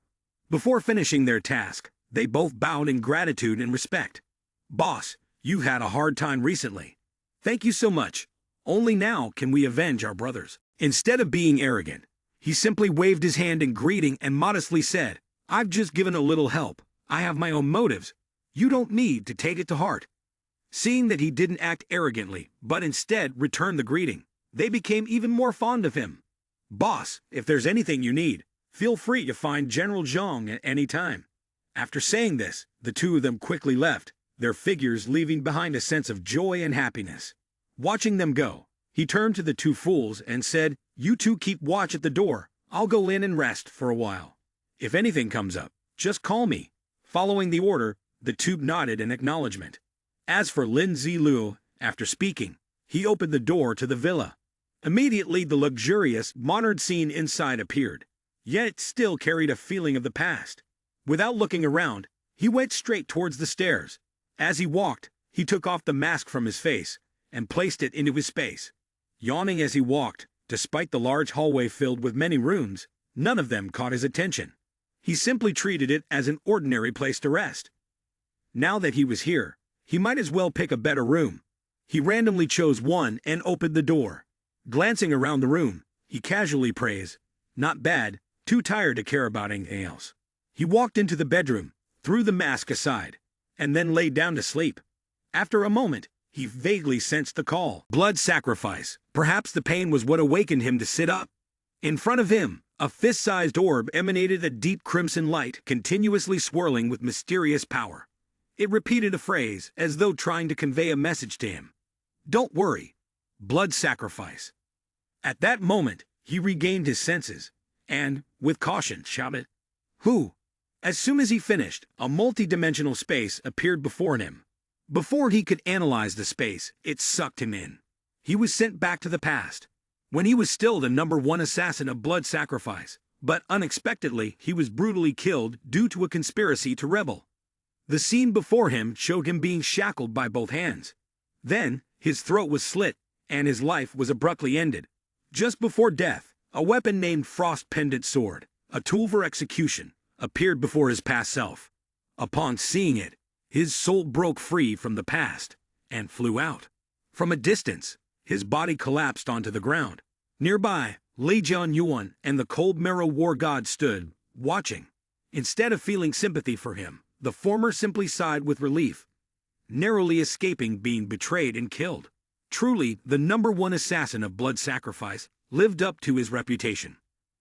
Before finishing their task, they both bowed in gratitude and respect. "Boss, you had a hard time recently. Thank you so much. Only now can we avenge our brothers." Instead of being arrogant, he simply waved his hand in greeting and modestly said, "I've just given a little help. I have my own motives. You don't need to take it to heart." Seeing that he didn't act arrogantly, but instead returned the greeting, they became even more fond of him. "Boss, if there's anything you need, feel free to find General Zhang at any time." After saying this, the two of them quickly left, their figures leaving behind a sense of joy and happiness. Watching them go, he turned to the two fools and said, "You two keep watch at the door. I'll go in and rest for a while. If anything comes up, just call me." Following the order, the two nodded in acknowledgement. As for Lin Zilu, after speaking, he opened the door to the villa. Immediately the luxurious, modern scene inside appeared, yet it still carried a feeling of the past. Without looking around, he went straight towards the stairs. As he walked, he took off the mask from his face and placed it into his space. Yawning as he walked, despite the large hallway filled with many rooms, none of them caught his attention. He simply treated it as an ordinary place to rest. Now that he was here, he might as well pick a better room. He randomly chose one and opened the door. Glancing around the room, he casually praised, "Not bad, too tired to care about anything else." He walked into the bedroom, threw the mask aside, and then laid down to sleep. After a moment, he vaguely sensed the call. Blood sacrifice. Perhaps the pain was what awakened him to sit up. In front of him, a fist-sized orb emanated a deep crimson light, continuously swirling with mysterious power. It repeated a phrase, as though trying to convey a message to him. "Don't worry. Blood sacrifice." At that moment, he regained his senses, and, with caution, shouted, "Who?" As soon as he finished, a multi-dimensional space appeared before him. Before he could analyze the space, it sucked him in. He was sent back to the past, when he was still the #1 assassin of blood sacrifice, but unexpectedly he was brutally killed due to a conspiracy to rebel. The scene before him showed him being shackled by both hands. Then, his throat was slit, and his life was abruptly ended. Just before death, a weapon named Frost Pendant Sword, a tool for execution, appeared before his past self. Upon seeing it, his soul broke free from the past and flew out. From a distance, his body collapsed onto the ground. Nearby, Li Jianyuan and the Cold Marrow War God stood, watching. Instead of feeling sympathy for him, the former simply sighed with relief, narrowly escaping being betrayed and killed. Truly, the #1 assassin of blood sacrifice lived up to his reputation.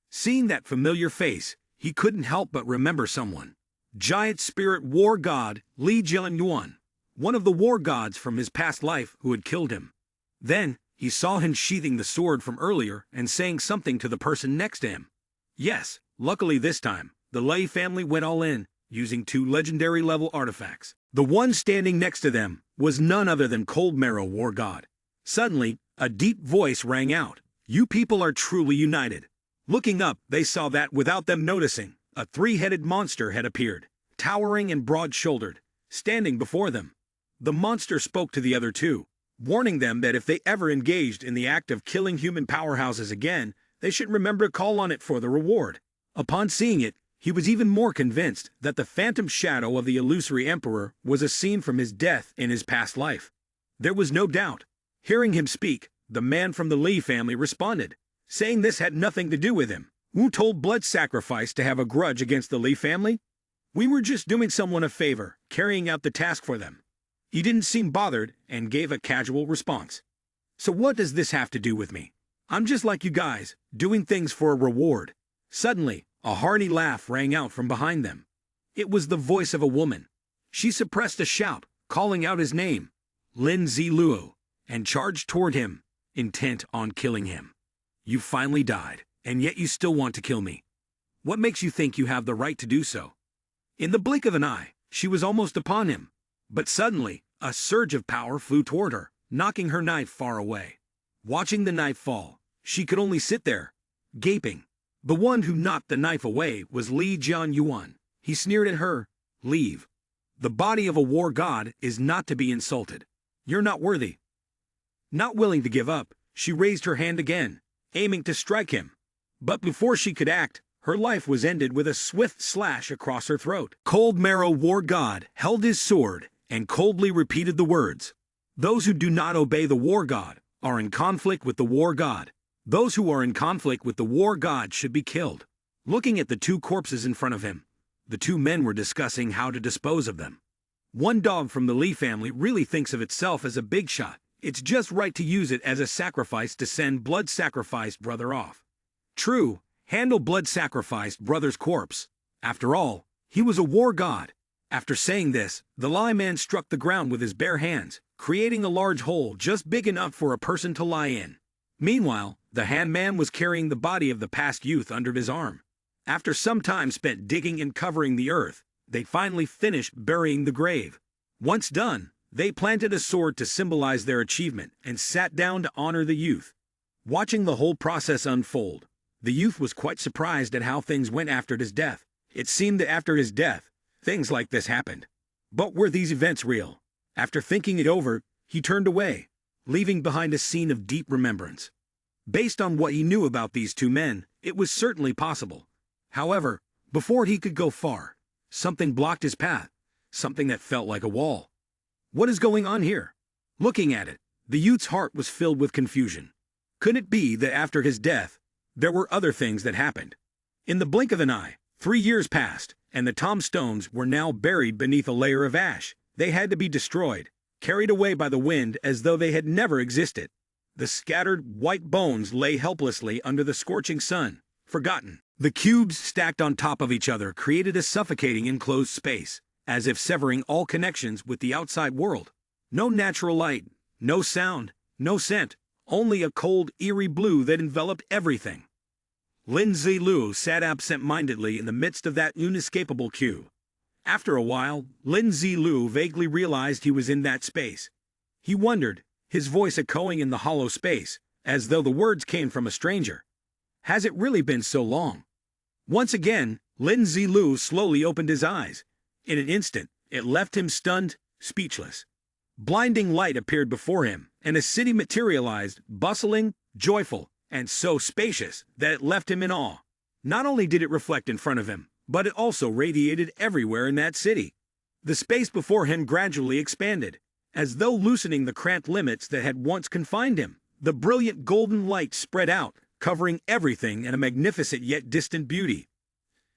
Seeing that familiar face, he couldn't help but remember someone. Giant spirit war god Li Jianyuan, one of the war gods from his past life who had killed him. Then, he saw him sheathing the sword from earlier and saying something to the person next to him. Yes, luckily this time, the Lei family went all in, using 2 legendary-level artifacts. The one standing next to them was none other than Cold Marrow War God. Suddenly, a deep voice rang out, "You people are truly united." Looking up, they saw that, without them noticing, a 3-headed monster had appeared, towering and broad-shouldered, standing before them. The monster spoke to the other two, warning them that if they ever engaged in the act of killing human powerhouses again, they should remember to call on it for the reward. Upon seeing it, he was even more convinced that the phantom shadow of the illusory emperor was a scene from his death in his past life. There was no doubt. Hearing him speak, the man from the Li family responded, saying this had nothing to do with him. "Who told blood sacrifice to have a grudge against the Li family? We were just doing someone a favor, carrying out the task for them." He didn't seem bothered and gave a casual response. "So what does this have to do with me? I'm just like you guys, doing things for a reward." Suddenly, a hearty laugh rang out from behind them. It was the voice of a woman. She suppressed a shout, calling out his name, Lin Ziluo, and charged toward him, intent on killing him. "You finally died, and yet you still want to kill me. What makes you think you have the right to do so?" In the blink of an eye, she was almost upon him, but suddenly, a surge of power flew toward her, knocking her knife far away. Watching the knife fall, she could only sit there, gaping. The one who knocked the knife away was Li Jianyuan. He sneered at her, "Leave. The body of a war god is not to be insulted. You're not worthy." Not willing to give up, she raised her hand again, aiming to strike him. But before she could act, her life was ended with a swift slash across her throat. Cold Marrow War God held his sword and coldly repeated the words, "Those who do not obey the war god are in conflict with the war god. Those who are in conflict with the war god should be killed." Looking at the 2 corpses in front of him, the 2 men were discussing how to dispose of them. One dog from the Li family really thinks of itself as a big shot. It's just right to use it as a sacrifice to send blood sacrificed brother off. True, handle blood sacrificed brother's corpse. After all, he was a war god. After saying this, the Lie Man struck the ground with his bare hands, creating a large hole just big enough for a person to lie in. Meanwhile, the Hand Man was carrying the body of the past youth under his arm. After some time spent digging and covering the earth, they finally finished burying the grave. Once done, they planted a sword to symbolize their achievement and sat down to honor the youth. Watching the whole process unfold, the youth was quite surprised at how things went after his death. It seemed that after his death, things like this happened. But were these events real? After thinking it over, he turned away, leaving behind a scene of deep remembrance. Based on what he knew about these two men, it was certainly possible. However, before he could go far, something blocked his path, something that felt like a wall. What is going on here? Looking at it, the youth's heart was filled with confusion. Could it be that after his death, there were other things that happened? In the blink of an eye, 3 years passed, and the tombstones were now buried beneath a layer of ash. They had to be destroyed, carried away by the wind as though they had never existed. The scattered white bones lay helplessly under the scorching sun, forgotten. The cubes stacked on top of each other created a suffocating enclosed space, as if severing all connections with the outside world. No natural light, no sound, no scent, only a cold, eerie blue that enveloped everything. Lin Zilu sat absent-mindedly in the midst of that inescapable cube. After a while, Lin Zilu vaguely realized he was in that space. He wondered, his voice echoing in the hollow space, as though the words came from a stranger. Has it really been so long? Once again, Lin Zilu slowly opened his eyes. In an instant, it left him stunned, speechless. Blinding light appeared before him, and a city materialized, bustling, joyful, and so spacious that it left him in awe. Not only did it reflect in front of him, but it also radiated everywhere in that city. The space before him gradually expanded, as though loosening the cramped limits that had once confined him. The brilliant golden light spread out, covering everything in a magnificent yet distant beauty.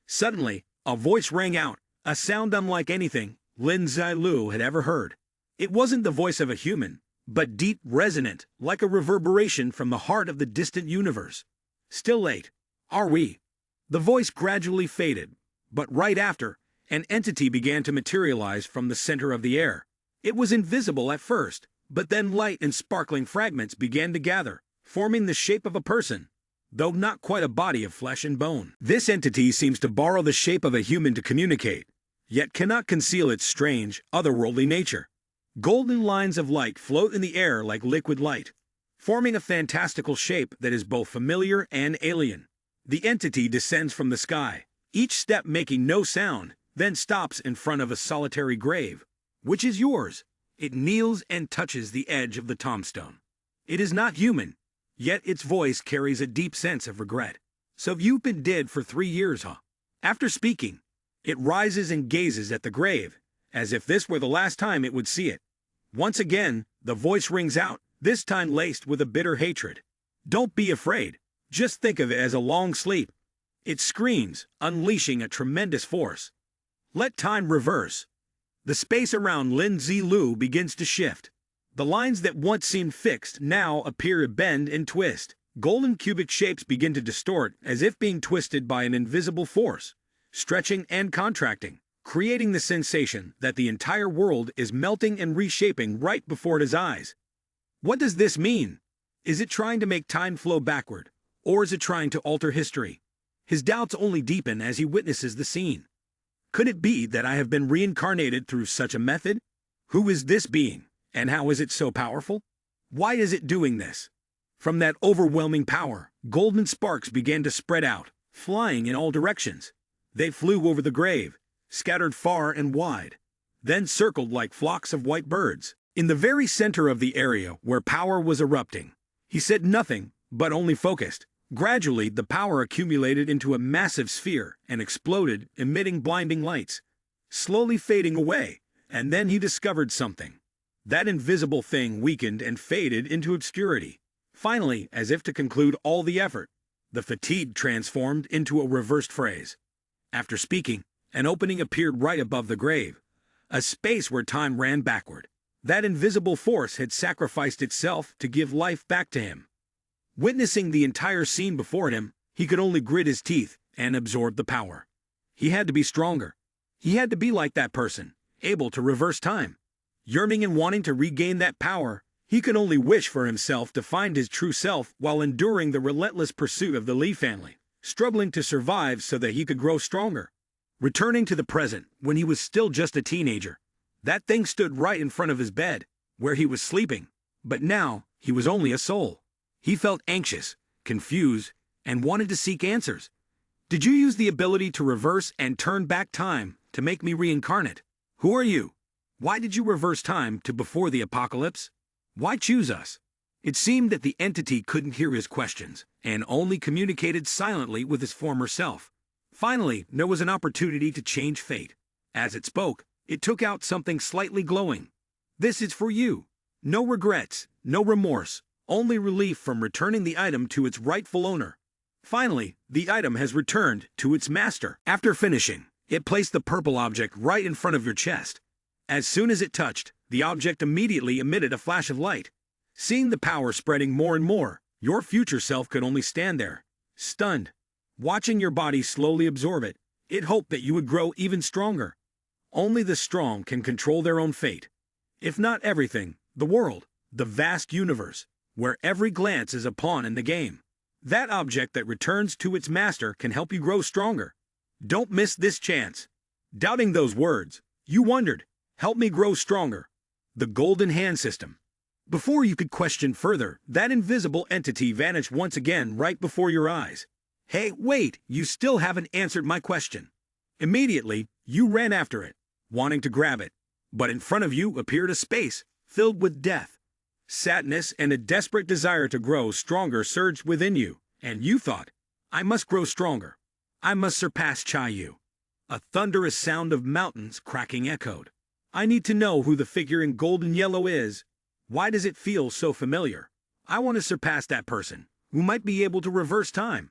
Suddenly, a voice rang out, a sound unlike anything Lin Zilu had ever heard. It wasn't the voice of a human, but deep, resonant, like a reverberation from the heart of the distant universe. Still late, are we? The voice gradually faded, but right after, an entity began to materialize from the center of the air. It was invisible at first, but then light and sparkling fragments began to gather, forming the shape of a person, though not quite a body of flesh and bone. This entity seems to borrow the shape of a human to communicate, yet cannot conceal its strange, otherworldly nature. Golden lines of light float in the air like liquid light, forming a fantastical shape that is both familiar and alien. The entity descends from the sky, each step making no sound, then stops in front of a solitary grave. Which is yours? It kneels and touches the edge of the tombstone. It is not human, yet its voice carries a deep sense of regret. So you've been dead for 3 years, huh? After speaking, it rises and gazes at the grave, as if this were the last time it would see it. Once again, the voice rings out, this time laced with a bitter hatred. Don't be afraid. Just think of it as a long sleep. It screams, unleashing a tremendous force. Let time reverse. The space around Lin Zilu begins to shift. The lines that once seemed fixed now appear to bend and twist. Golden cubic shapes begin to distort as if being twisted by an invisible force, stretching and contracting, creating the sensation that the entire world is melting and reshaping right before his eyes. What does this mean? Is it trying to make time flow backward, or is it trying to alter history? His doubts only deepen as he witnesses the scene. Could it be that I have been reincarnated through such a method? Who is this being, and how is it so powerful? Why is it doing this? From that overwhelming power, golden sparks began to spread out, flying in all directions. They flew over the grave, scattered far and wide, then circled like flocks of white birds. In the very center of the area where power was erupting, he said nothing, but only focused. Gradually, the power accumulated into a massive sphere and exploded, emitting blinding lights, slowly fading away, and then he discovered something. That invisible thing weakened and faded into obscurity. Finally, as if to conclude all the effort, the fatigue transformed into a reversed phrase. After speaking, an opening appeared right above the grave, a space where time ran backward. That invisible force had sacrificed itself to give life back to him. Witnessing the entire scene before him, He could only grit his teeth and absorb the power. He had to be stronger. He had to be like that person, able to reverse time. Yearning and wanting to regain that power, he could only wish for himself to find his true self while enduring the relentless pursuit of the Lee family, struggling to survive so that he could grow stronger. Returning to the present, when he was still just a teenager, that thing stood right in front of his bed, where he was sleeping. But now, he was only a soul. He felt anxious, confused, and wanted to seek answers. Did you use the ability to reverse and turn back time to make me reincarnate? Who are you? Why did you reverse time to before the apocalypse? Why choose us? It seemed that the entity couldn't hear his questions and only communicated silently with his former self. Finally, there was an opportunity to change fate. As it spoke, it took out something slightly glowing. This is for you. No regrets, no remorse, only relief from returning the item to its rightful owner. Finally, the item has returned to its master. After finishing, it placed the purple object right in front of your chest. As soon as it touched, the object immediately emitted a flash of light. Seeing the power spreading more and more, your future self could only stand there, stunned. Watching your body slowly absorb it, it hoped that you would grow even stronger. Only the strong can control their own fate. If not everything, the world, the vast universe, where every glance is a pawn in the game. That object that returns to its master can help you grow stronger. Don't miss this chance. Doubting those words, you wondered, help me grow stronger. The golden hand system. Before you could question further, that invisible entity vanished once again right before your eyes. Hey, wait, you still haven't answered my question. Immediately, you ran after it, wanting to grab it. But in front of you appeared a space filled with death. Sadness and a desperate desire to grow stronger surged within you, and you thought, I must grow stronger. I must surpass Chayu. A thunderous sound of mountains cracking echoed. I need to know who the figure in golden yellow is. Why does it feel so familiar? I want to surpass that person, who might be able to reverse time.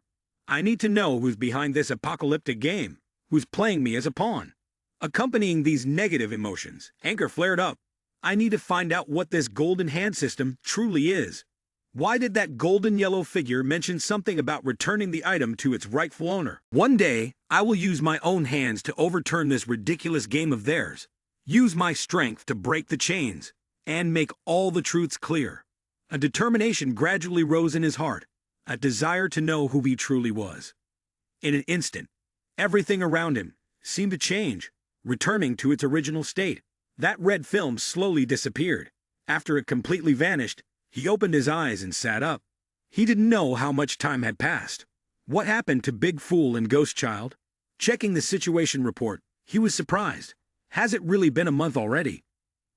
I need to know who's behind this apocalyptic game, who's playing me as a pawn. Accompanying these negative emotions, anger flared up. I need to find out what this golden hand system truly is. Why did that golden yellow figure mention something about returning the item to its rightful owner? One day, I will use my own hands to overturn this ridiculous game of theirs. Use my strength to break the chains, and make all the truths clear. A determination gradually rose in his heart, a desire to know who he truly was. In an instant, everything around him seemed to change, returning to its original state. That red film slowly disappeared. After it completely vanished, he opened his eyes and sat up. He didn't know how much time had passed. What happened to Big Fool and Ghost Child? Checking the situation report, he was surprised. Has it really been a month already?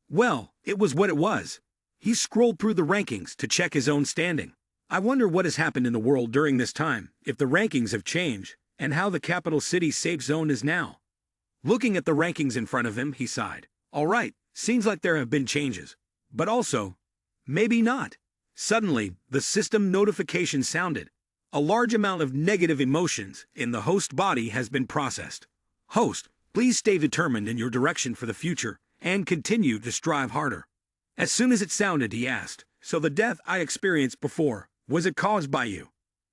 Well, it was what it was. He scrolled through the rankings to check his own standing. I wonder what has happened in the world during this time, if the rankings have changed, and how the capital city safe zone is now. Looking at the rankings in front of him, he sighed. All right, seems like there have been changes. But also, maybe not. Suddenly, the system notification sounded. A large amount of negative emotions in the host body has been processed. Host, please stay determined in your direction for the future and continue to strive harder. As soon as it sounded, he asked, so the death I experienced before, was it caused by you?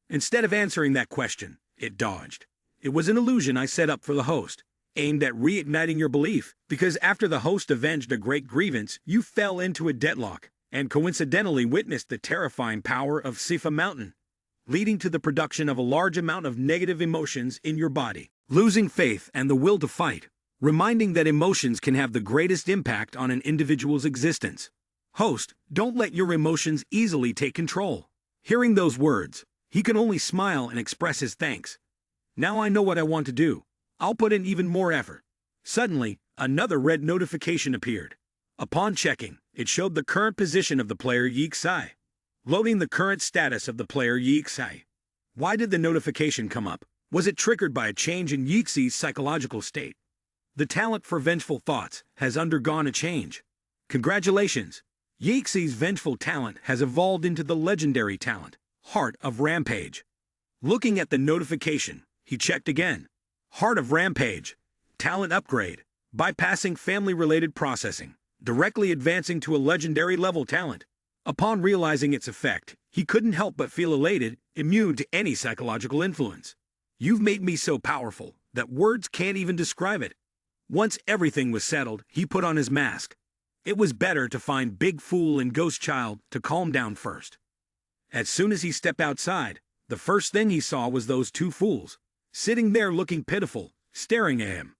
Instead of answering that question, it dodged. It was an illusion I set up for the host, aimed at reigniting your belief, because after the host avenged a great grievance, you fell into a deadlock, and coincidentally witnessed the terrifying power of Sifa Mountain, leading to the production of a large amount of negative emotions in your body. Losing faith and the will to fight, reminding that emotions can have the greatest impact on an individual's existence. Host, don't let your emotions easily take control. Hearing those words, he could only smile and express his thanks. Now I know what I want to do. I'll put in even more effort. Suddenly, another red notification appeared. Upon checking, it showed the current position of the player Yixai. Loading the current status of the player Yixai. Why did the notification come up? Was it triggered by a change in Yixai's psychological state? The talent for vengeful thoughts has undergone a change. Congratulations! Yixai's vengeful talent has evolved into the legendary talent, Heart of Rampage. Looking at the notification, he checked again. Heart of Rampage. Talent upgrade. Bypassing family-related processing. Directly advancing to a legendary level talent. Upon realizing its effect, He couldn't help but feel elated, immune to any psychological influence. You've made me so powerful that words can't even describe it. Once everything was settled, he put on his mask. It was better to find Big Fool and Ghost Child to calm down first. As soon as he stepped outside, the first thing he saw was those two fools, sitting there looking pitiful, staring at him.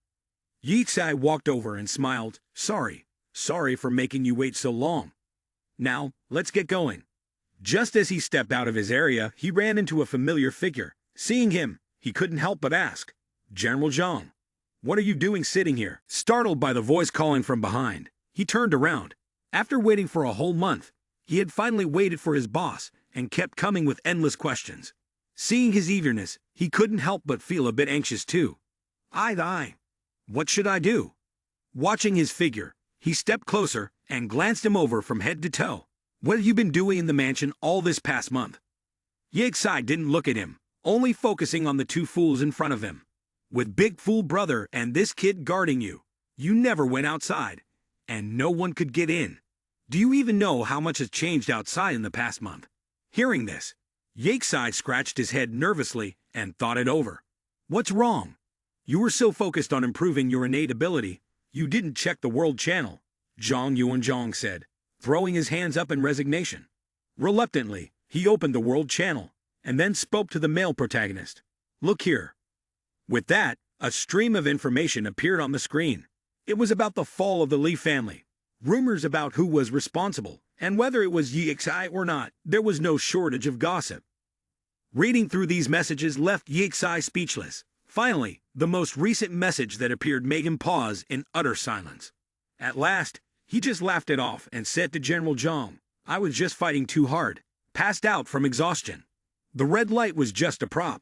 Yixai walked over and smiled. Sorry for making you wait so long. Now, let's get going. Just as he stepped out of his area, he ran into a familiar figure. Seeing him, he couldn't help but ask, General Zhang, what are you doing sitting here? Startled by the voice calling from behind, he turned around. After waiting for a whole month, he had finally waited for his boss and kept coming with endless questions. Seeing his eagerness, he couldn't help but feel a bit anxious too. Aye. What should I do? Watching his figure, he stepped closer and glanced him over from head to toe. What have you been doing in the mansion all this past month? Yixai didn't look at him, only focusing on the two fools in front of him. With Big Fool brother and this kid guarding you, you never went outside, and no one could get in. Do you even know how much has changed outside in the past month? Hearing this, Yixai scratched his head nervously and thought it over. What's wrong? You were so focused on improving your innate ability, you didn't check the world channel, Zhang Yuanzhang said, throwing his hands up in resignation. Reluctantly, he opened the world channel, and then spoke to the male protagonist. Look here. With that, a stream of information appeared on the screen. It was about the fall of the Li family, rumors about who was responsible, and whether it was Yixai or not. There was no shortage of gossip. Reading through these messages left Yixai speechless. Finally, the most recent message that appeared made him pause in utter silence. At last, he just laughed it off and said to General Zhang, I was just fighting too hard, passed out from exhaustion. The red light was just a prop.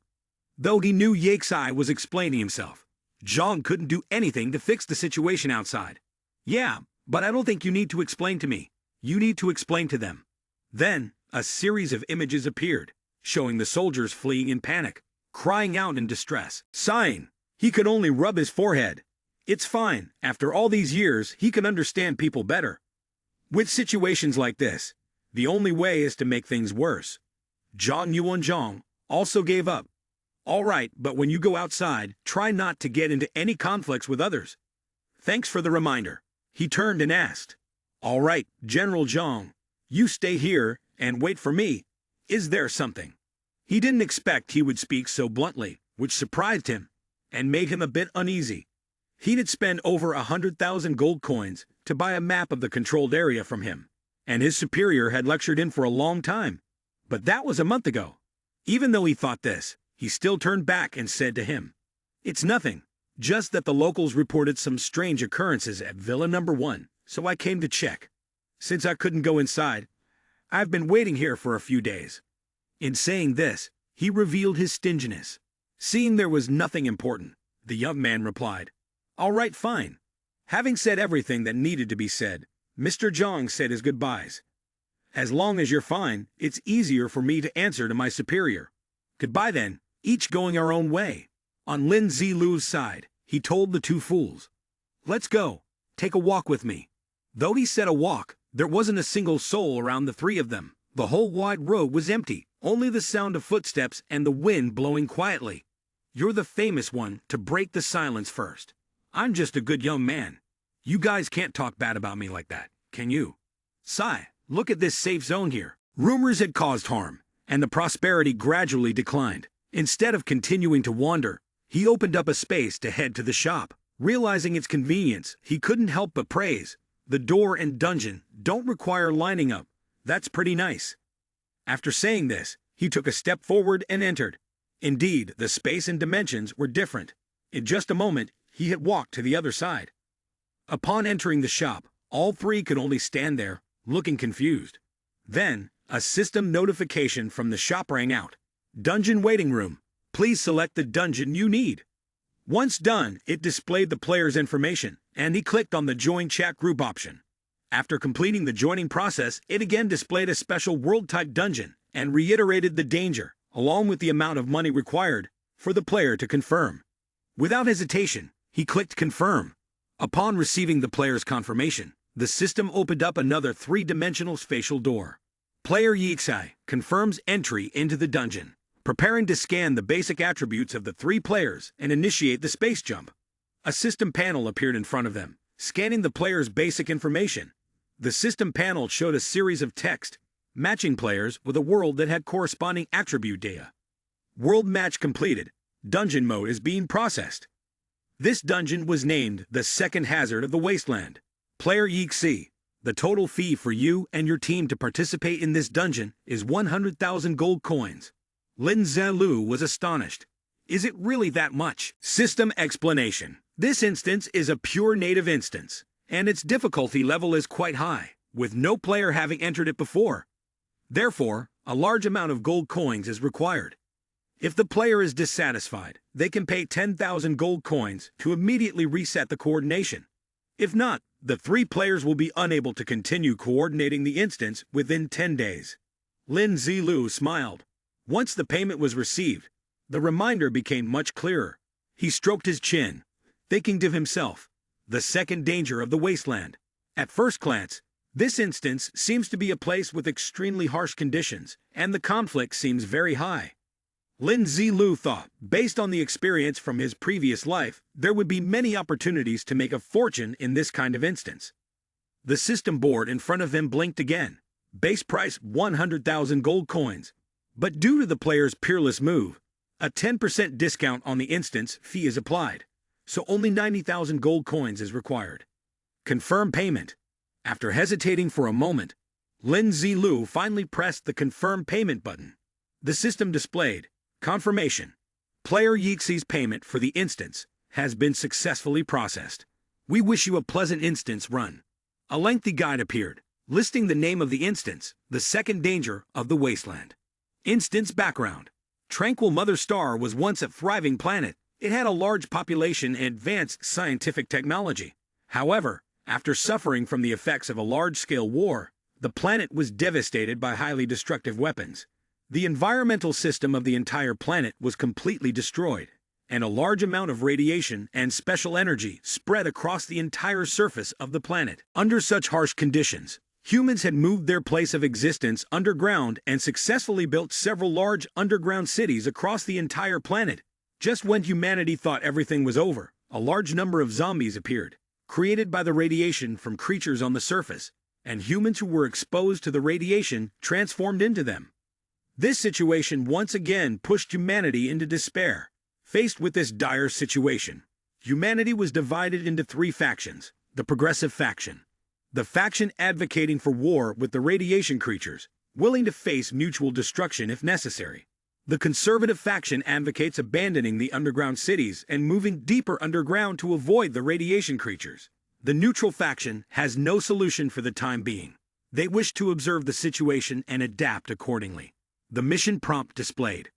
Though he knew Yixai was explaining himself, Zhang couldn't do anything to fix the situation outside. Yeah, but I don't think you need to explain to me. You need to explain to them. Then, a series of images appeared, showing the soldiers fleeing in panic, crying out in distress, sighing. He could only rub his forehead. It's fine, after all these years, he can understand people better. With situations like this, the only way is to make things worse. Zhang Yuanzhang also gave up. All right, but when you go outside, try not to get into any conflicts with others. Thanks for the reminder. He turned and asked, All right, General Zhang, you stay here and wait for me. Is there something? He didn't expect he would speak so bluntly, which surprised him and made him a bit uneasy. He did spend over 100,000 gold coins to buy a map of the controlled area from him, and his superior had lectured him for a long time. But that was a month ago. Even though he thought this, he still turned back and said to him, It's nothing, just that the locals reported some strange occurrences at Villa Number 1, so I came to check. Since I couldn't go inside, I've been waiting here for a few days. In saying this, he revealed his stinginess. Seeing there was nothing important, the young man replied, All right, fine. Having said everything that needed to be said, Mr. Zhang said his goodbyes. As long as you're fine, it's easier for me to answer to my superior. Goodbye then, each going our own way. On Lin Zilu's side, he told the two fools, Let's go, take a walk with me. Though he said a walk, there wasn't a single soul around the three of them. The whole wide road was empty, only the sound of footsteps and the wind blowing quietly. You're the famous one to break the silence first. I'm just a good young man. You guys can't talk bad about me like that, can you? Sigh, look at this safe zone here. Rumors had caused harm, and the prosperity gradually declined. Instead of continuing to wander, he opened up a space to head to the shop. Realizing its convenience, he couldn't help but praise. The door and dungeon don't require lining up. That's pretty nice. After saying this, he took a step forward and entered. Indeed, the space and dimensions were different. In just a moment, he had walked to the other side. Upon entering the shop, all three could only stand there, looking confused. Then, a system notification from the shop rang out. Dungeon waiting room. Please select the dungeon you need. Once done, it displayed the player's information, and he clicked on the Join Chat Group option. After completing the joining process, it again displayed a special world-type dungeon and reiterated the danger, along with the amount of money required, for the player to confirm. Without hesitation, he clicked Confirm. Upon receiving the player's confirmation, the system opened up another three-dimensional spatial door. Player Yixai confirms entry into the dungeon, preparing to scan the basic attributes of the three players and initiate the space jump. A system panel appeared in front of them, scanning the player's basic information. The system panel showed a series of text, matching players with a world that had corresponding attribute data. World match completed. Dungeon mode is being processed. This dungeon was named the Second Hazard of the Wasteland. Player Yixi, the total fee for you and your team to participate in this dungeon is 100,000 gold coins. Lin Zelu was astonished. Is it really that much? System explanation. This instance is a pure native instance, and its difficulty level is quite high, with no player having entered it before. Therefore, a large amount of gold coins is required. If the player is dissatisfied, they can pay 10,000 gold coins to immediately reset the coordination. If not, the three players will be unable to continue coordinating the instance within 10 days. Lin Zilu smiled. Once the payment was received, the reminder became much clearer. He stroked his chin, thinking to himself, the second danger of the wasteland. At first glance, this instance seems to be a place with extremely harsh conditions, and the conflict seems very high. Lin Zilu thought, based on the experience from his previous life, there would be many opportunities to make a fortune in this kind of instance. The system board in front of him blinked again. Base price 100,000 gold coins. But due to the player's peerless move, a 10% discount on the instance fee is applied, so only 90,000 gold coins is required. Confirm payment. After hesitating for a moment, Lin Zilu finally pressed the confirm payment button. The system displayed, confirmation. Player Yixi's payment for the instance has been successfully processed. We wish you a pleasant instance run. A lengthy guide appeared, listing the name of the instance, the second danger of the wasteland. Instance background. Tranquil Mother Star was once a thriving planet. It had a large population and advanced scientific technology. However, after suffering from the effects of a large-scale war, the planet was devastated by highly destructive weapons. The environmental system of the entire planet was completely destroyed, and a large amount of radiation and special energy spread across the entire surface of the planet. Under such harsh conditions, humans had moved their place of existence underground and successfully built several large underground cities across the entire planet. Just when humanity thought everything was over, a large number of zombies appeared, created by the radiation from creatures on the surface, and humans who were exposed to the radiation transformed into them. This situation once again pushed humanity into despair. Faced with this dire situation, humanity was divided into three factions: the progressive faction, the faction advocating for war with the radiation creatures, willing to face mutual destruction if necessary. The conservative faction advocates abandoning the underground cities and moving deeper underground to avoid the radiation creatures. The neutral faction has no solution for the time being. They wish to observe the situation and adapt accordingly. The mission prompt displayed.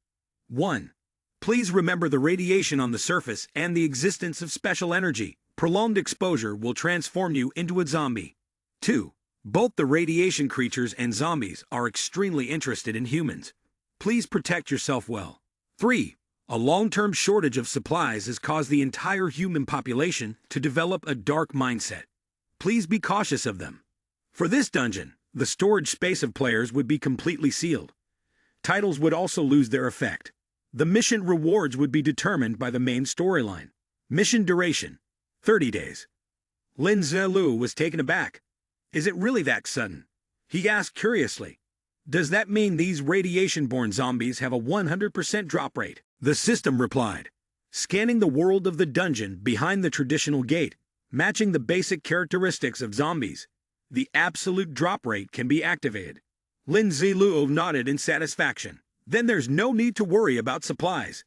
1. Please remember the radiation on the surface and the existence of special energy. Prolonged exposure will transform you into a zombie. 2. Both the radiation creatures and zombies are extremely interested in humans. Please protect yourself well. 3. A long-term shortage of supplies has caused the entire human population to develop a dark mindset. Please be cautious of them. For this dungeon, the storage space of players would be completely sealed. Titles would also lose their effect. The mission rewards would be determined by the main storyline. Mission duration: 30 days. Lin Zelu was taken aback. Is it really that sudden? He asked curiously. Does that mean these radiation-born zombies have a 100% drop rate? The system replied, scanning the world of the dungeon behind the traditional gate, matching the basic characteristics of zombies. The absolute drop rate can be activated. Lin Zilu nodded in satisfaction. Then there's no need to worry about supplies.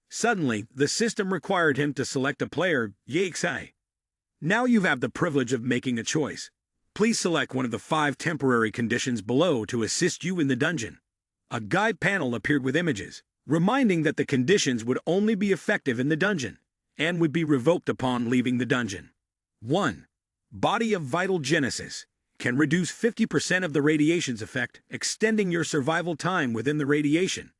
Suddenly, the system required him to select a player, Yixai. Now you have the privilege of making a choice. Please select one of the 5 temporary conditions below to assist you in the dungeon. A guide panel appeared with images, reminding that the conditions would only be effective in the dungeon, and would be revoked upon leaving the dungeon. 1. Body of Vital Genesis. Can reduce 50% of the radiation's effect, extending your survival time within the radiation.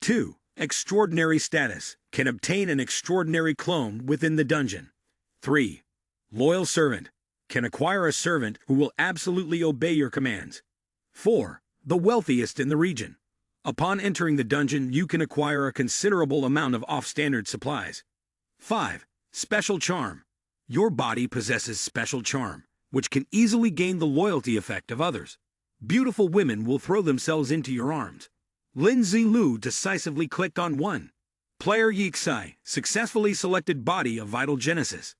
2. Extraordinary Status. Can obtain an extraordinary clone within the dungeon. 3. Loyal Servant. Can acquire a servant who will absolutely obey your commands. 4. the wealthiest in the region. Upon entering the dungeon, you can acquire a considerable amount of off-standard supplies. 5. Special charm. Your body possesses special charm, which can easily gain the loyalty effect of others. Beautiful women will throw themselves into your arms. Lin Zilu decisively clicked on 1. Player Yixai successfully selected Body of Vital Genesis.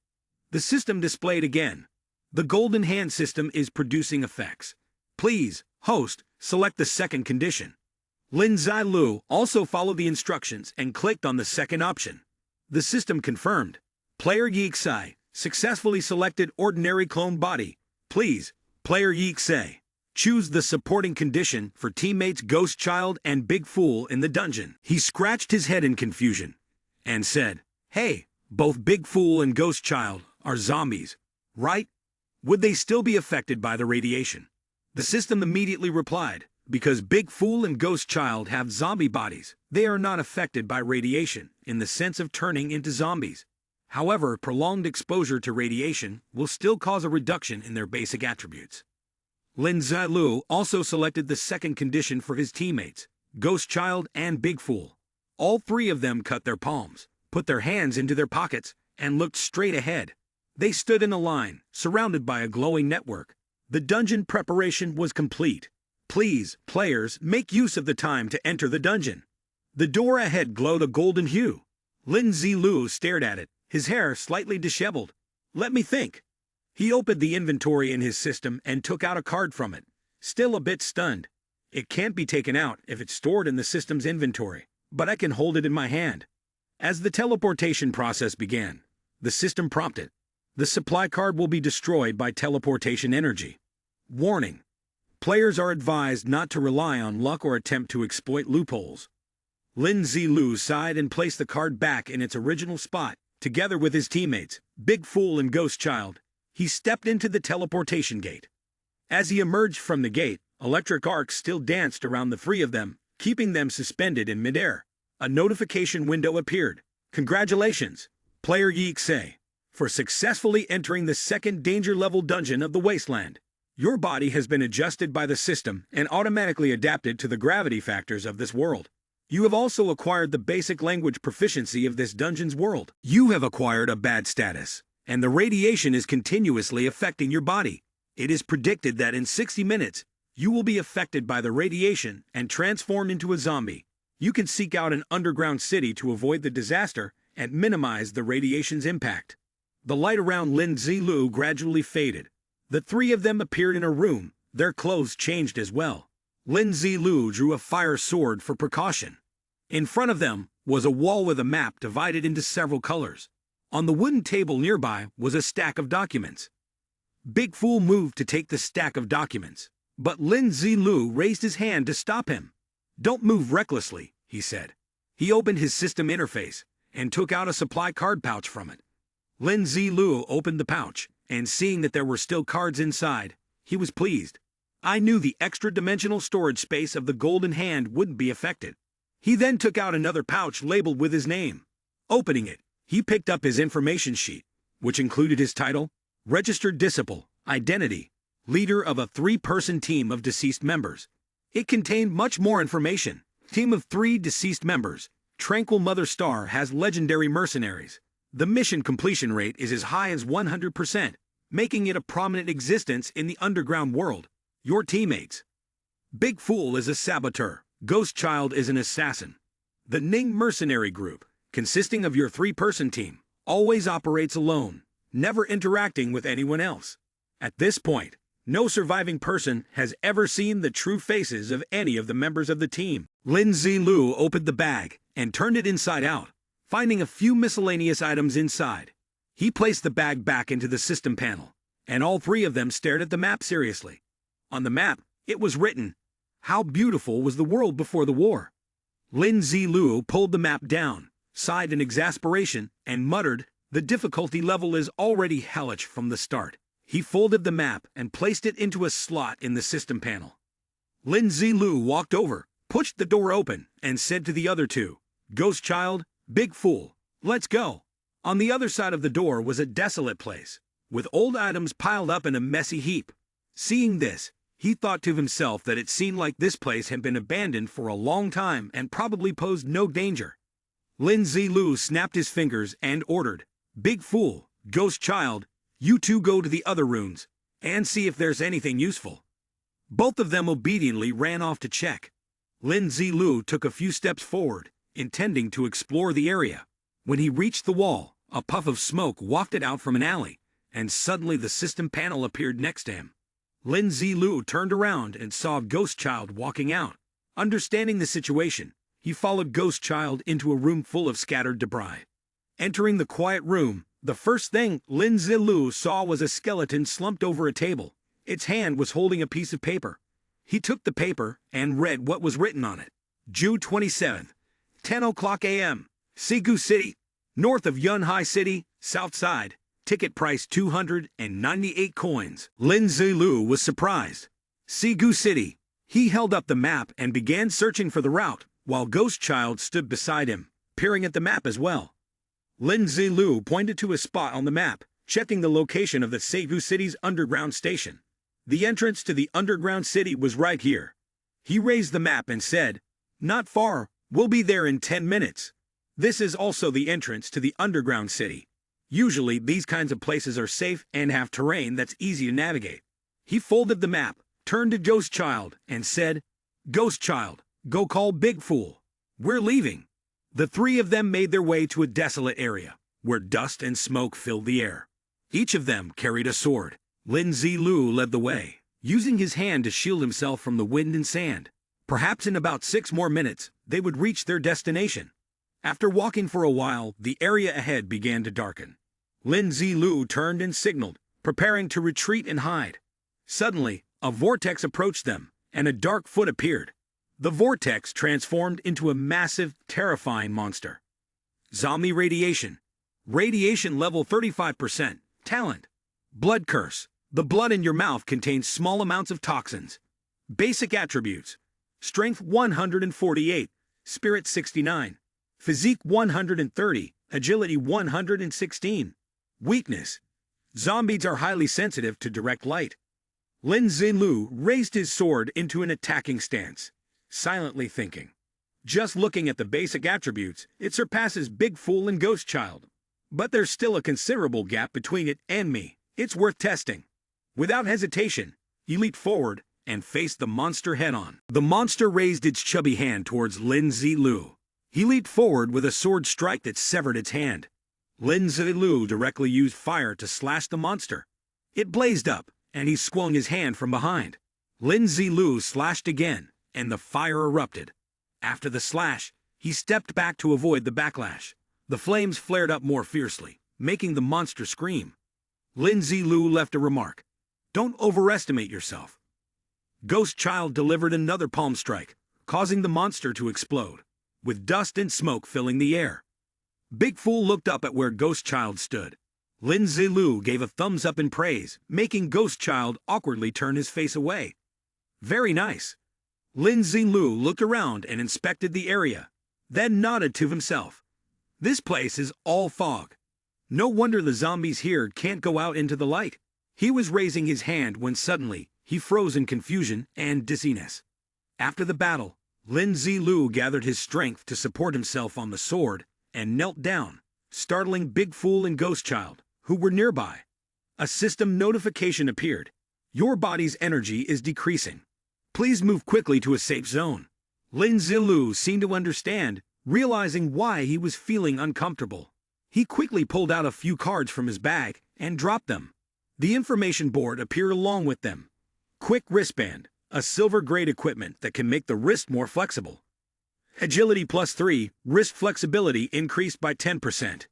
The system displayed again. The golden hand system is producing effects. Please, host, select the second condition. Lin Zilu also followed the instructions and clicked on the second option. The system confirmed. Player Yixai successfully selected Ordinary Clone Body. Please, Player Yixai, choose the supporting condition for teammates Ghost Child and Big Fool in the dungeon. He scratched his head in confusion and said, "Hey, both Big Fool and Ghost Child are zombies, right? Would they still be affected by the radiation?" The system immediately replied, "Because Big Fool and Ghost Child have zombie bodies, they are not affected by radiation in the sense of turning into zombies. However, prolonged exposure to radiation will still cause a reduction in their basic attributes." Lin Zilu also selected the second condition for his teammates, Ghost Child and Big Fool. All three of them cut their palms, put their hands into their pockets, and looked straight ahead. They stood in a line, surrounded by a glowing network. The dungeon preparation was complete. Please, players, make use of the time to enter the dungeon. The door ahead glowed a golden hue. Lin Zilu stared at it, his hair slightly disheveled. "Let me think." He opened the inventory in his system and took out a card from it, still a bit stunned. It can't be taken out if it's stored in the system's inventory, but I can hold it in my hand. As the teleportation process began, the system prompted. The supply card will be destroyed by teleportation energy. Warning. Players are advised not to rely on luck or attempt to exploit loopholes. Lin Zilu sighed and placed the card back in its original spot, together with his teammates, Big Fool and Ghost Child. He stepped into the teleportation gate. As he emerged from the gate, electric arcs still danced around the three of them, keeping them suspended in midair. A notification window appeared. "Congratulations, Player Yixai, for successfully entering the second danger level dungeon of the Wasteland. Your body has been adjusted by the system and automatically adapted to the gravity factors of this world. You have also acquired the basic language proficiency of this dungeon's world. You have acquired a bad status, and the radiation is continuously affecting your body. It is predicted that in 60 minutes, you will be affected by the radiation and transform into a zombie. You can seek out an underground city to avoid the disaster and minimize the radiation's impact." The light around Lin Zilu gradually faded. The three of them appeared in a room, their clothes changed as well. Lin Zilu drew a fire sword for precaution. In front of them was a wall with a map divided into several colors. On the wooden table nearby was a stack of documents. Big Fool moved to take the stack of documents, but Lin Zilu raised his hand to stop him. "Don't move recklessly," he said. He opened his system interface and took out a supply card pouch from it. Lin Zilu opened the pouch, and seeing that there were still cards inside, he was pleased. "I knew the extra-dimensional storage space of the golden hand wouldn't be affected." He then took out another pouch labeled with his name. Opening it, he picked up his information sheet, which included his title, Registered Disciple, Identity, Leader of a 3-person team of deceased members. It contained much more information. Team of 3 deceased members. Tranquil Mother Star has legendary mercenaries. The mission completion rate is as high as 100%, making it a prominent existence in the underground world. Your teammates. Big Fool is a saboteur. Ghost Child is an assassin. The Ning Mercenary Group, consisting of your 3-person team, always operates alone, never interacting with anyone else. At this point, no surviving person has ever seen the true faces of any of the members of the team. Lin Zilu opened the bag and turned it inside out, finding a few miscellaneous items inside. He placed the bag back into the system panel, and all three of them stared at the map seriously. On the map, it was written, "How beautiful was the world before the war?" Lin Zilu pulled the map down, sighed in exasperation, and muttered, "The difficulty level is already hellish from the start." He folded the map and placed it into a slot in the system panel. Lin Zilu walked over, pushed the door open, and said to the other two, "Ghost Child, Big Fool, let's go." On the other side of the door was a desolate place, with old items piled up in a messy heap. Seeing this, He thought to himself that it seemed like this place had been abandoned for a long time and probably posed no danger. Lin Zilu snapped his fingers and ordered, "Big fool, ghost child, you two go to the other rooms and see if there's anything useful." Both of them obediently ran off to check. Lin Zilu took a few steps forward, intending to explore the area. When he reached the wall, a puff of smoke wafted out from an alley, and suddenly the system panel appeared next to him. Lin Zilu turned around and saw Ghost Child walking out. Understanding the situation, he followed Ghost Child into a room full of scattered debris. Entering the quiet room, the first thing Lin Zilu saw was a skeleton slumped over a table. Its hand was holding a piece of paper. He took the paper and read what was written on it. June 27th, 10 o'clock a.m., Sigu City, north of Yunhai City, south side. Ticket price 298 coins. Lin Zilu was surprised. Sigu City. He held up the map and began searching for the route, while Ghost Child stood beside him, peering at the map as well. Lin Zilu pointed to a spot on the map, checking the location of the Sigu City's underground station. The entrance to the underground city was right here. He raised the map and said, "Not far, we'll be there in 10 minutes. This is also the entrance to the underground city. Usually, these kinds of places are safe and have terrain that's easy to navigate." He folded the map, turned to Ghost Child, and said, "Ghost Child, go call Big Fool. We're leaving." The three of them made their way to a desolate area, where dust and smoke filled the air. Each of them carried a sword. Lin Zilu led the way, using his hand to shield himself from the wind and sand. Perhaps in about 6 more minutes, they would reach their destination. After walking for a while, the area ahead began to darken. Lin Zilu turned and signaled, preparing to retreat and hide. Suddenly, a vortex approached them, and a dark foot appeared. The vortex transformed into a massive, terrifying monster. Zombie radiation. Radiation level 35%. Talent. Blood curse. The blood in your mouth contains small amounts of toxins. Basic attributes. Strength 148. Spirit 69. Physique 130. Agility 116. Weakness. Zombies are highly sensitive to direct light. Lin Zilu raised his sword into an attacking stance, silently thinking. Just looking at the basic attributes, it surpasses Big Fool and Ghost Child. But there's still a considerable gap between it and me. It's worth testing. Without hesitation, he leaped forward and faced the monster head-on. The monster raised its chubby hand towards Lin Zilu. He leaped forward with a sword strike that severed its hand. Lin Zilu directly used fire to slash the monster. It blazed up, and he swung his hand from behind. Lin Zilu slashed again, and the fire erupted. After the slash, he stepped back to avoid the backlash. The flames flared up more fiercely, making the monster scream. Lin Zilu left a remark. "Don't overestimate yourself." Ghost Child delivered another palm strike, causing the monster to explode, with dust and smoke filling the air. Big Fool looked up at where Ghost Child stood. Lin Zilu gave a thumbs up in praise, making Ghost Child awkwardly turn his face away. "Very nice." Lin Zilu looked around and inspected the area, then nodded to himself. "This place is all fog. No wonder the zombies here can't go out into the light." He was raising his hand when suddenly he froze in confusion and dizziness. After the battle, Lin Zilu gathered his strength to support himself on the sword and knelt down, startling Big Fool and Ghost Child, who were nearby. A system notification appeared. "Your body's energy is decreasing. Please move quickly to a safe zone." Lin Zilu seemed to understand, realizing why he was feeling uncomfortable. He quickly pulled out a few cards from his bag and dropped them. The information board appeared along with them. Quick wristband, a silver-grade equipment that can make the wrist more flexible. Agility +3, wrist flexibility increased by 10%.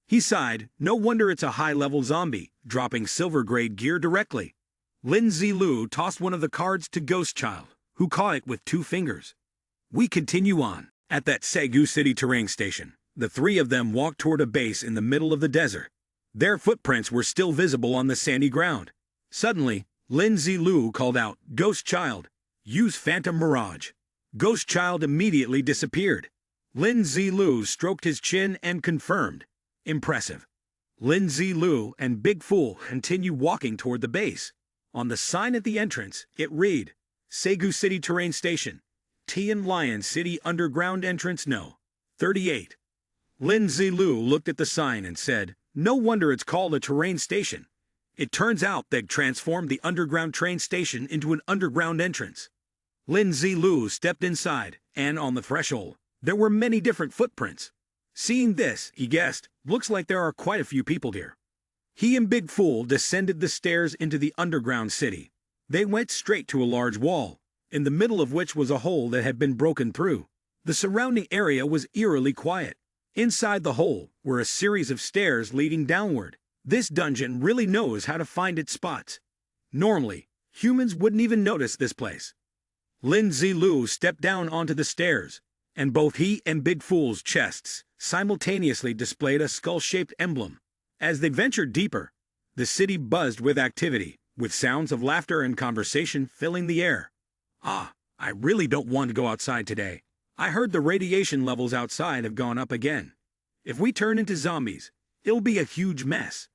He sighed, no wonder it's a high-level zombie, dropping silver-grade gear directly. Lin Zilu tossed one of the cards to Ghost Child, who caught it with 2 fingers. We continue on. At that Sigu City terrain station, the 3 of them walked toward a base in the middle of the desert. Their footprints were still visible on the sandy ground. Suddenly, Lin Zilu called out, "Ghost Child, use Phantom Mirage." Ghost Child immediately disappeared. Lin Zilu stroked his chin and confirmed, "Impressive." Lin Zilu and Big Fool continued walking toward the base. On the sign at the entrance, it read, Segu City Terrain Station, Tian Lion City Underground Entrance No. 38. Lin Zilu looked at the sign and said, no wonder it's called a terrain station. It turns out they've transformed the underground train station into an underground entrance. Lin Zilu stepped inside, and on the threshold, there were many different footprints. Seeing this, he guessed, looks like there are quite a few people here. He and Big Fool descended the stairs into the underground city. They went straight to a large wall, in the middle of which was a hole that had been broken through. The surrounding area was eerily quiet. Inside the hole were a series of stairs leading downward. This dungeon really knows how to find its spots. Normally, humans wouldn't even notice this place. Lin Zilu stepped down onto the stairs, and both he and Big Fool's chests simultaneously displayed a skull-shaped emblem. As they ventured deeper, the city buzzed with activity, with sounds of laughter and conversation filling the air. Ah, I really don't want to go outside today. I heard the radiation levels outside have gone up again. If we turn into zombies, it'll be a huge mess.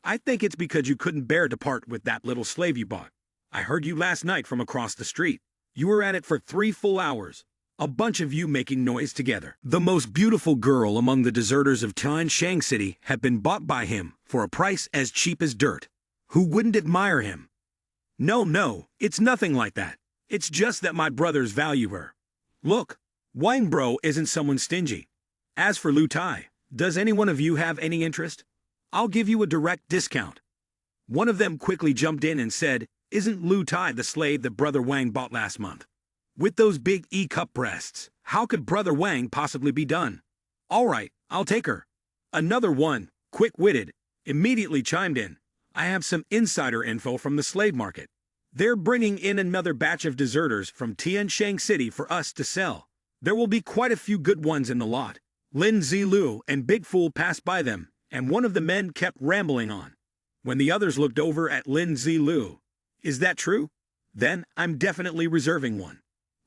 I think it's because you couldn't bear to part with that little slave you bought. I heard you last night from across the street. You were at it for 3 full hours. A bunch of you making noise together. The most beautiful girl among the deserters of Tianshang City had been bought by him for a price as cheap as dirt. Who wouldn't admire him? No, it's nothing like that. It's just that my brothers value her. Look, Wang Bro isn't someone stingy. As for Lu Tai, does any one of you have any interest? I'll give you a direct discount. One of them quickly jumped in and said, isn't Lu Tai the slave that Brother Wang bought last month? With those big E-cup breasts, how could Brother Wang possibly be done? All right, I'll take her. Another one, quick-witted, immediately chimed in. I have some insider info from the slave market. They're bringing in another batch of deserters from Tianshang City for us to sell. There will be quite a few good ones in the lot. Lin Zilu and Big Fool passed by them, and one of the men kept rambling on. When the others looked over at Lin Zilu, is that true? Then I'm definitely reserving one.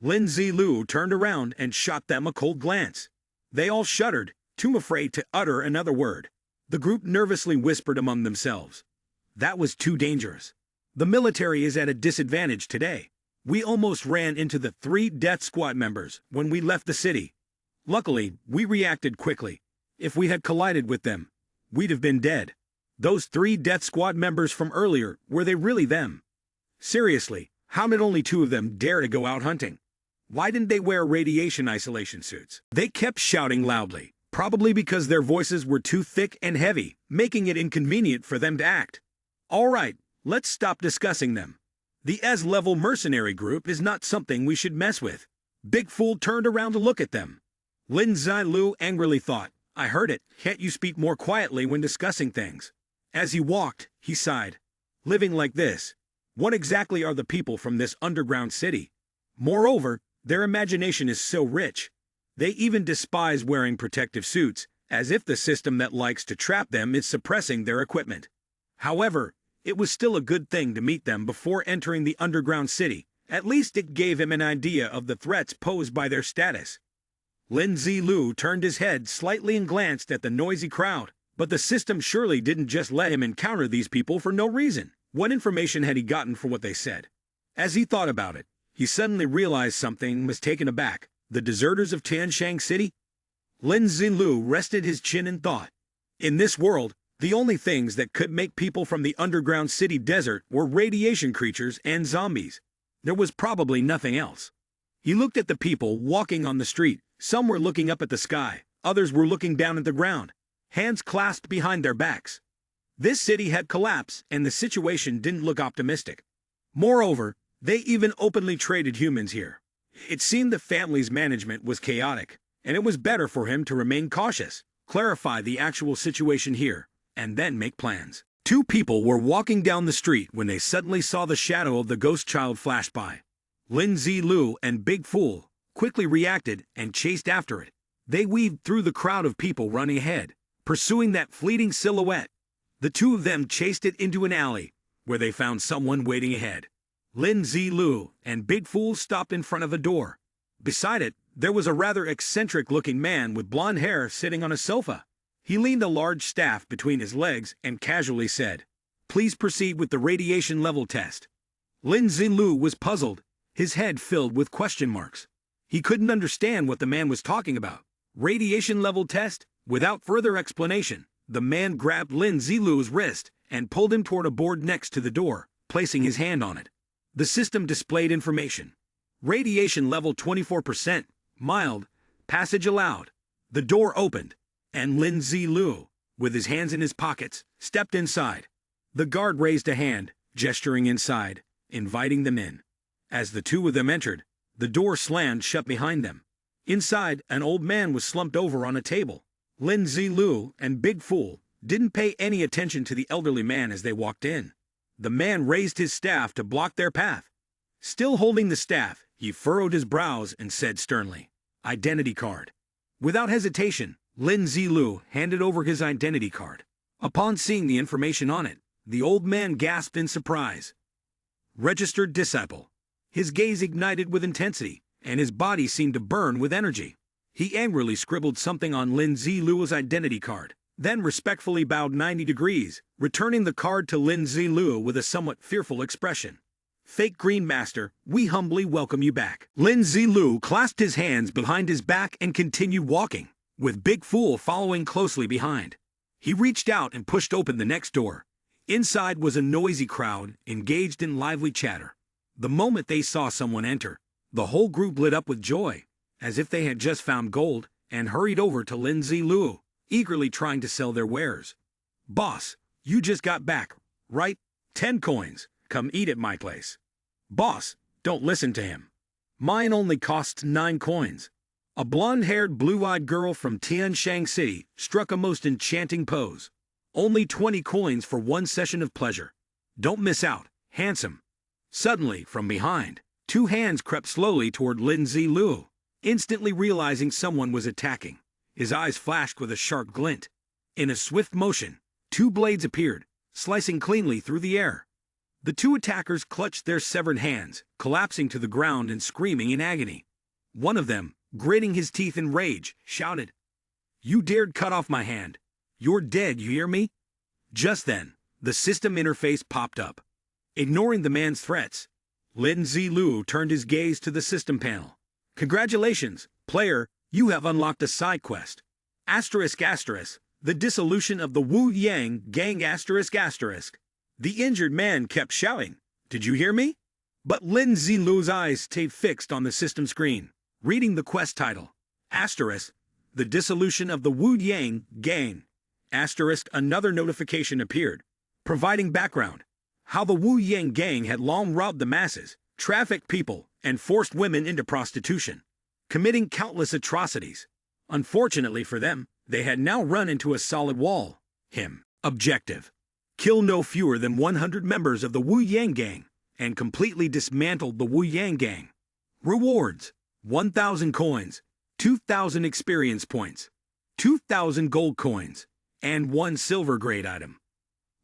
Lin Zilu turned around and shot them a cold glance. They all shuddered, too afraid to utter another word. The group nervously whispered among themselves. That was too dangerous. The military is at a disadvantage today. We almost ran into the 3 death squad members when we left the city. Luckily, we reacted quickly. If we had collided with them, we'd have been dead. Those 3 death squad members from earlier, were they really them? Seriously, how did only 2 of them dare to go out hunting? Why didn't they wear radiation isolation suits? They kept shouting loudly, probably because their voices were too thick and heavy, making it inconvenient for them to act. All right, let's stop discussing them. The S-level mercenary group is not something we should mess with. Big Fool turned around to look at them. Lin Zilu angrily thought, I heard it, can't you speak more quietly when discussing things? As he walked, he sighed. Living like this, what exactly are the people from this underground city? Moreover, their imagination is so rich. They even despise wearing protective suits, as if the system that likes to trap them is suppressing their equipment. However, it was still a good thing to meet them before entering the underground city. At least it gave him an idea of the threats posed by their status. Lin Zilu turned his head slightly and glanced at the noisy crowd. But the system surely didn't just let him encounter these people for no reason. What information had he gotten for what they said? As he thought about it, he suddenly realized something was taken aback. The deserters of Tianshang City? Lin Zilu rested his chin in thought. In this world, the only things that could make people from the underground city desert were radiation creatures and zombies. There was probably nothing else. He looked at the people walking on the street. Some were looking up at the sky, others were looking down at the ground, hands clasped behind their backs. This city had collapsed, and the situation didn't look optimistic. Moreover, they even openly traded humans here. It seemed the family's management was chaotic, and it was better for him to remain cautious, clarify the actual situation here, and then make plans. 2 people were walking down the street when they suddenly saw the shadow of the ghost child flash by. Lin Zilu and Big Fool quickly reacted and chased after it. They weaved through the crowd of people running ahead, pursuing that fleeting silhouette. The 2 of them chased it into an alley, where they found someone waiting ahead. Lin Zilu and Big Fool stopped in front of a door. Beside it, there was a rather eccentric-looking man with blonde hair sitting on a sofa. He leaned a large staff between his legs and casually said, Please proceed with the radiation level test. Lin Zilu was puzzled, his head filled with question marks. He couldn't understand what the man was talking about. Radiation level test? Without further explanation, the man grabbed Lin Zilu's wrist and pulled him toward a board next to the door, placing his hand on it. The system displayed information. Radiation level 24%, mild, passage allowed. The door opened, and Lin Zilu, with his hands in his pockets, stepped inside. The guard raised a hand, gesturing inside, inviting them in. As the two of them entered, the door slammed shut behind them. Inside, an old man was slumped over on a table. Lin Zilu and Big Fool didn't pay any attention to the elderly man as they walked in. The man raised his staff to block their path. Still holding the staff, he furrowed his brows and said sternly, "Identity card." Without hesitation, Lin Zilu handed over his identity card. Upon seeing the information on it, the old man gasped in surprise. Registered disciple. His gaze ignited with intensity, and his body seemed to burn with energy. He angrily scribbled something on Lin Zilu's identity card, then respectfully bowed 90 degrees, returning the card to Lin Zilu with a somewhat fearful expression. "Fake Green Master, we humbly welcome you back." Lin Zilu clasped his hands behind his back and continued walking, with Big Fool following closely behind. He reached out and pushed open the next door. Inside was a noisy crowd, engaged in lively chatter. The moment they saw someone enter, the whole group lit up with joy, as if they had just found gold, and hurried over to Lin Zilu, eagerly trying to sell their wares. "Boss, you just got back, right? 10 coins. Come eat at my place." "Boss, don't listen to him. Mine only costs 9 coins. A blonde-haired, blue-eyed girl from Tianshang City struck a most enchanting pose. "Only 20 coins for 1 session of pleasure. Don't miss out, handsome." Suddenly, from behind, 2 hands crept slowly toward Lin Zilu. Instantly realizing someone was attacking, his eyes flashed with a sharp glint. In a swift motion, 2 blades appeared, slicing cleanly through the air. The 2 attackers clutched their severed hands, collapsing to the ground and screaming in agony. One of them, gritting his teeth in rage, shouted, "You dared cut off my hand. You're dead, you hear me?" Just then, the system interface popped up. Ignoring the man's threats, Lin Zilu turned his gaze to the system panel. "Congratulations, player, you have unlocked a side quest. Asterisk asterisk, the dissolution of the Wu Yang gang asterisk asterisk." The injured man kept shouting, "Did you hear me?" But Lin Zilu's eyes stayed fixed on the system screen, reading the quest title. Asterisk, the dissolution of the Wu Yang gang. Asterisk, another notification appeared, providing background. How the Wu Yang gang had long robbed the masses, trafficked people, and forced women into prostitution, committing countless atrocities. Unfortunately for them, they had now run into a solid wall. Objective: kill no fewer than 100 members of the Wu Yang gang, and completely dismantled the Wu Yang gang. Rewards: 1,000 coins, 2,000 experience points, 2,000 gold coins, and 1 silver grade item.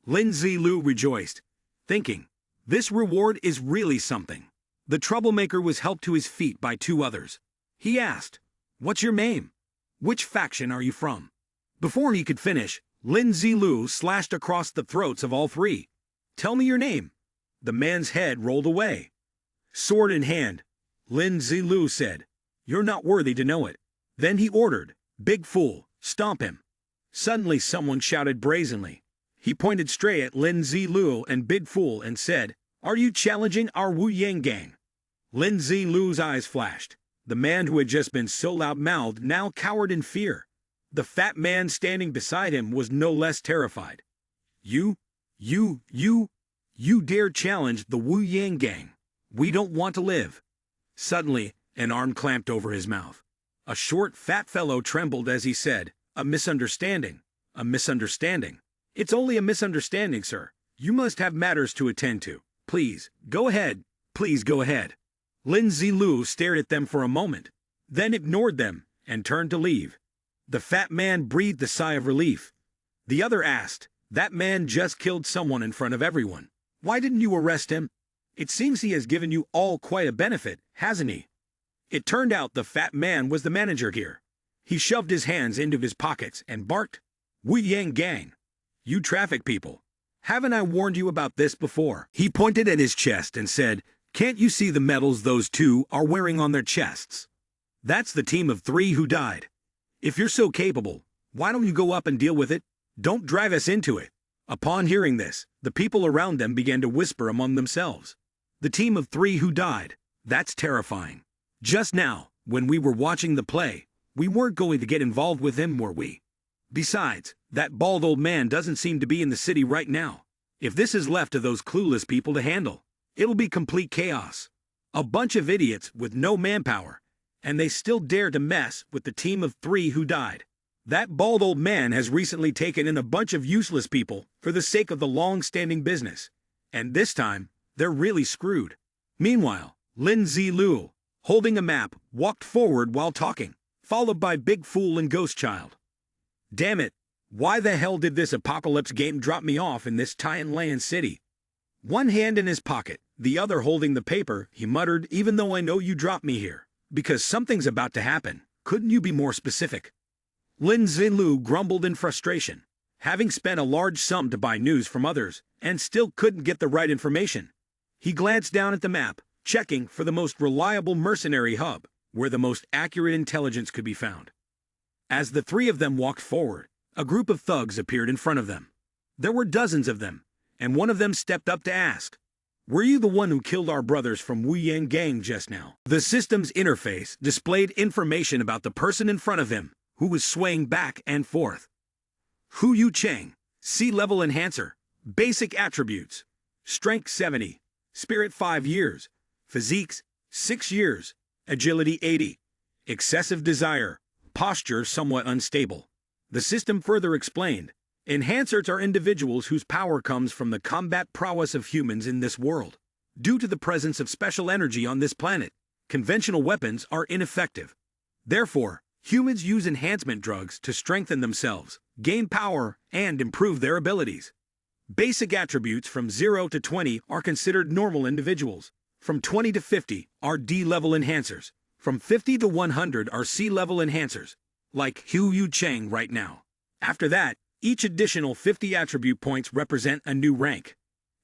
Lin Zilu rejoiced, thinking, this reward is really something. The troublemaker was helped to his feet by 2 others. He asked, "What's your name? Which faction are you from?" Before he could finish, Lin Zilu slashed across the throats of all 3. "Tell me your name." The man's head rolled away. Sword in hand, Lin Zilu said, "You're not worthy to know it." Then he ordered, "Big Fool, stomp him." Suddenly someone shouted brazenly. He pointed straight at Lin Zilu and Big Fool and said, "Are you challenging our Wu Yang gang?" Lin Zilu's eyes flashed. The man who had just been so loud-mouthed now cowered in fear. The fat man standing beside him was no less terrified. You dare challenge the Wu Yang gang. We don't want to live." Suddenly, an arm clamped over his mouth. A short, fat fellow trembled as he said, "A misunderstanding. A misunderstanding. It's only a misunderstanding, sir. You must have matters to attend to. Please, go ahead. Please go ahead." Lin Zilu stared at them for a moment, then ignored them and turned to leave. The fat man breathed a sigh of relief. The other asked, "That man just killed someone in front of everyone. Why didn't you arrest him? It seems he has given you all quite a benefit, hasn't he?" It turned out the fat man was the manager here. He shoved his hands into his pockets and barked, "Wu Yang gang. You traffic people. Haven't I warned you about this before? He pointed at his chest and said, "Can't you see the medals those two are wearing on their chests? That's the team of 3 who died. If you're so capable, why don't you go up and deal with it? Don't drag us into it." Upon hearing this, the people around them began to whisper among themselves. The team of 3 who died. That's terrifying. Just now, when we were watching the play, we weren't going to get involved with him, were we? Besides, that bald old man doesn't seem to be in the city right now. If this is left to those clueless people to handle, it'll be complete chaos. A bunch of idiots with no manpower, and they still dare to mess with the team of 3 who died. That bald old man has recently taken in a bunch of useless people for the sake of the long-standing business, and this time, they're really screwed. Meanwhile, Lin Zilu, holding a map, walked forward while talking, followed by Big Fool and Ghost Child. Damn it, why the hell did this apocalypse game drop me off in this Titan Land city? One hand in his pocket, the other holding the paper, he muttered, "Even though I know you dropped me here, because something's about to happen, couldn't you be more specific?" Lin Zilu grumbled in frustration, having spent a large sum to buy news from others, and still couldn't get the right information. He glanced down at the map, checking for the most reliable mercenary hub, where the most accurate intelligence could be found. As the 3 of them walked forward, a group of thugs appeared in front of them. There were dozens of them, and one of them stepped up to ask, "Were you the one who killed our brothers from Wu Yang Gang just now?" The system's interface displayed information about the person in front of him, who was swaying back and forth. Hu Yu Cheng, C-level enhancer, basic attributes, strength 70, spirit 5 years, physiques 6 years, agility 80, excessive desire, posture somewhat unstable. The system further explained, enhancers are individuals whose power comes from the combat prowess of humans in this world. Due to the presence of special energy on this planet, conventional weapons are ineffective. Therefore, humans use enhancement drugs to strengthen themselves, gain power, and improve their abilities. Basic attributes from 0 to 20 are considered normal individuals. From 20 to 50 are D-level enhancers. From 50 to 100 are C-level enhancers, like Hu Yu Cheng right now. After that, each additional 50 attribute points represent a new rank.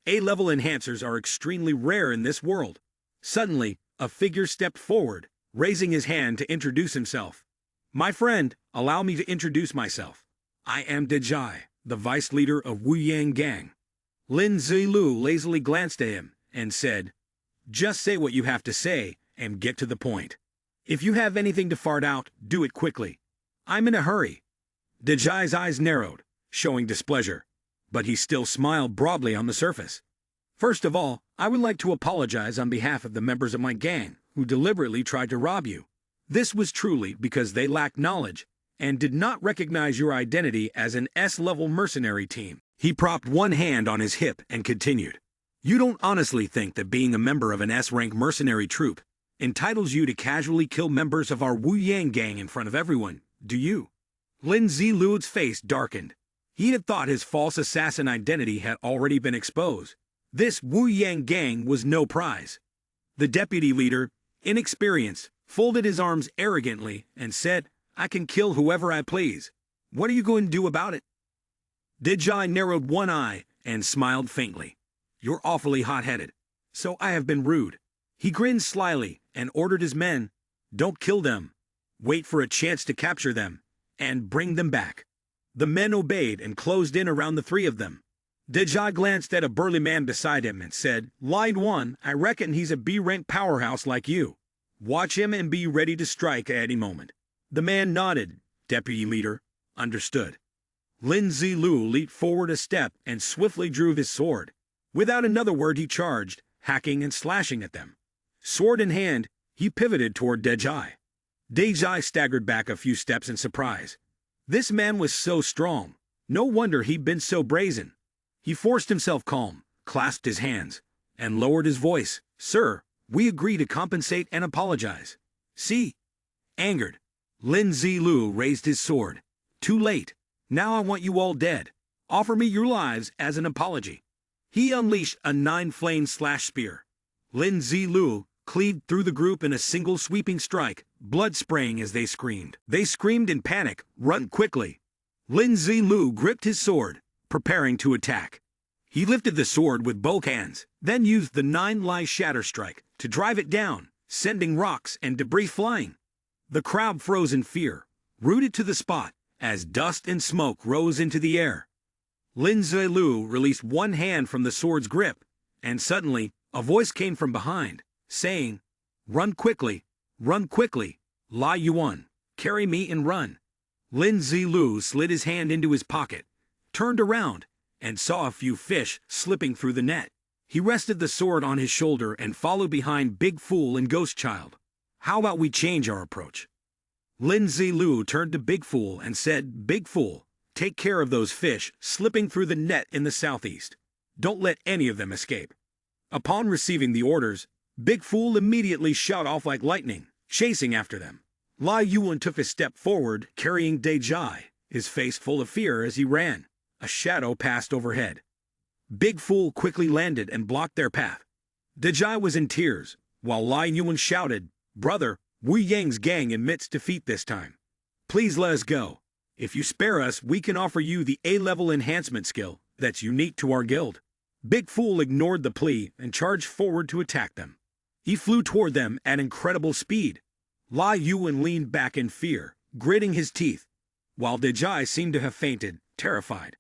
A-level enhancers are extremely rare in this world. Suddenly, a figure stepped forward, raising his hand to introduce himself. "My friend, allow me to introduce myself. I am Dejai, the vice leader of Wu Yang Gang." Lin Zilu lazily glanced at him and said, "Just say what you have to say and get to the point. If you have anything to fart out, do it quickly. I'm in a hurry." Dejai's eyes narrowed, showing displeasure, but he still smiled broadly on the surface. "First of all, I would like to apologize on behalf of the members of my gang who deliberately tried to rob you. This was truly because they lacked knowledge and did not recognize your identity as an S-level mercenary team." He propped one hand on his hip and continued, "You don't honestly think that being a member of an S-rank mercenary troop entitles you to casually kill members of our Wu Yang Gang in front of everyone, do you?" Lin Zilu's face darkened. He had thought his false assassin identity had already been exposed. This Wu Yang Gang was no prize. The deputy leader, inexperienced, folded his arms arrogantly and said, "I can kill whoever I please. What are you going to do about it?" Dejai narrowed one eye and smiled faintly. "You're awfully hot-headed, so I have been rude." He grinned slyly and ordered his men, "Don't kill them. Wait for a chance to capture them, and bring them back." The men obeyed and closed in around the 3 of them. Dejai glanced at a burly man beside him and said, "Line 1, I reckon he's a B-rank powerhouse like you. Watch him and be ready to strike at any moment." The man nodded. "Deputy leader, understood." Lin Zilu leaped forward a step and swiftly drew his sword. Without another word he charged, hacking and slashing at them. Sword in hand, he pivoted toward Dejai. Dejai staggered back a few steps in surprise. This man was so strong. No wonder he'd been so brazen. He forced himself calm, clasped his hands, and lowered his voice. "Sir, we agree to compensate and apologize." "See?" Angered, Lin Zilu raised his sword. "Too late. Now I want you all dead. Offer me your lives as an apology." He unleashed a 9-flame slash spear. Lin Zilu cleaved through the group in a single sweeping strike, blood spraying as they screamed. They screamed in panic, "Run quickly!" Lin Zilu gripped his sword, preparing to attack. He lifted the sword with both hands, then used the 9-Lie Shatter Strike to drive it down, sending rocks and debris flying. The crowd froze in fear, rooted to the spot, as dust and smoke rose into the air. Lin Zilu released one hand from the sword's grip, and suddenly, a voice came from behind, saying, run quickly, Lai Yuan, carry me and run." Lin Zilu slid his hand into his pocket, turned around, and saw a few fish slipping through the net. He rested the sword on his shoulder and followed behind Big Fool and Ghost Child. "How about we change our approach?" Lin Zilu turned to Big Fool and said, "Big Fool, take care of those fish slipping through the net in the southeast. Don't let any of them escape." Upon receiving the orders, Big Fool immediately shot off like lightning, chasing after them. Lai Yuan took a step forward, carrying Dejai, his face full of fear as he ran. A shadow passed overhead. Big Fool quickly landed and blocked their path. Dejai was in tears, while Lai Yuan shouted, "Brother, Wu Yang's gang admits defeat this time. Please let us go. If you spare us, we can offer you the A-level enhancement skill that's unique to our guild." Big Fool ignored the plea and charged forward to attack them. He flew toward them at incredible speed. Lai Yuan leaned back in fear, gritting his teeth, while Dejai seemed to have fainted, terrified.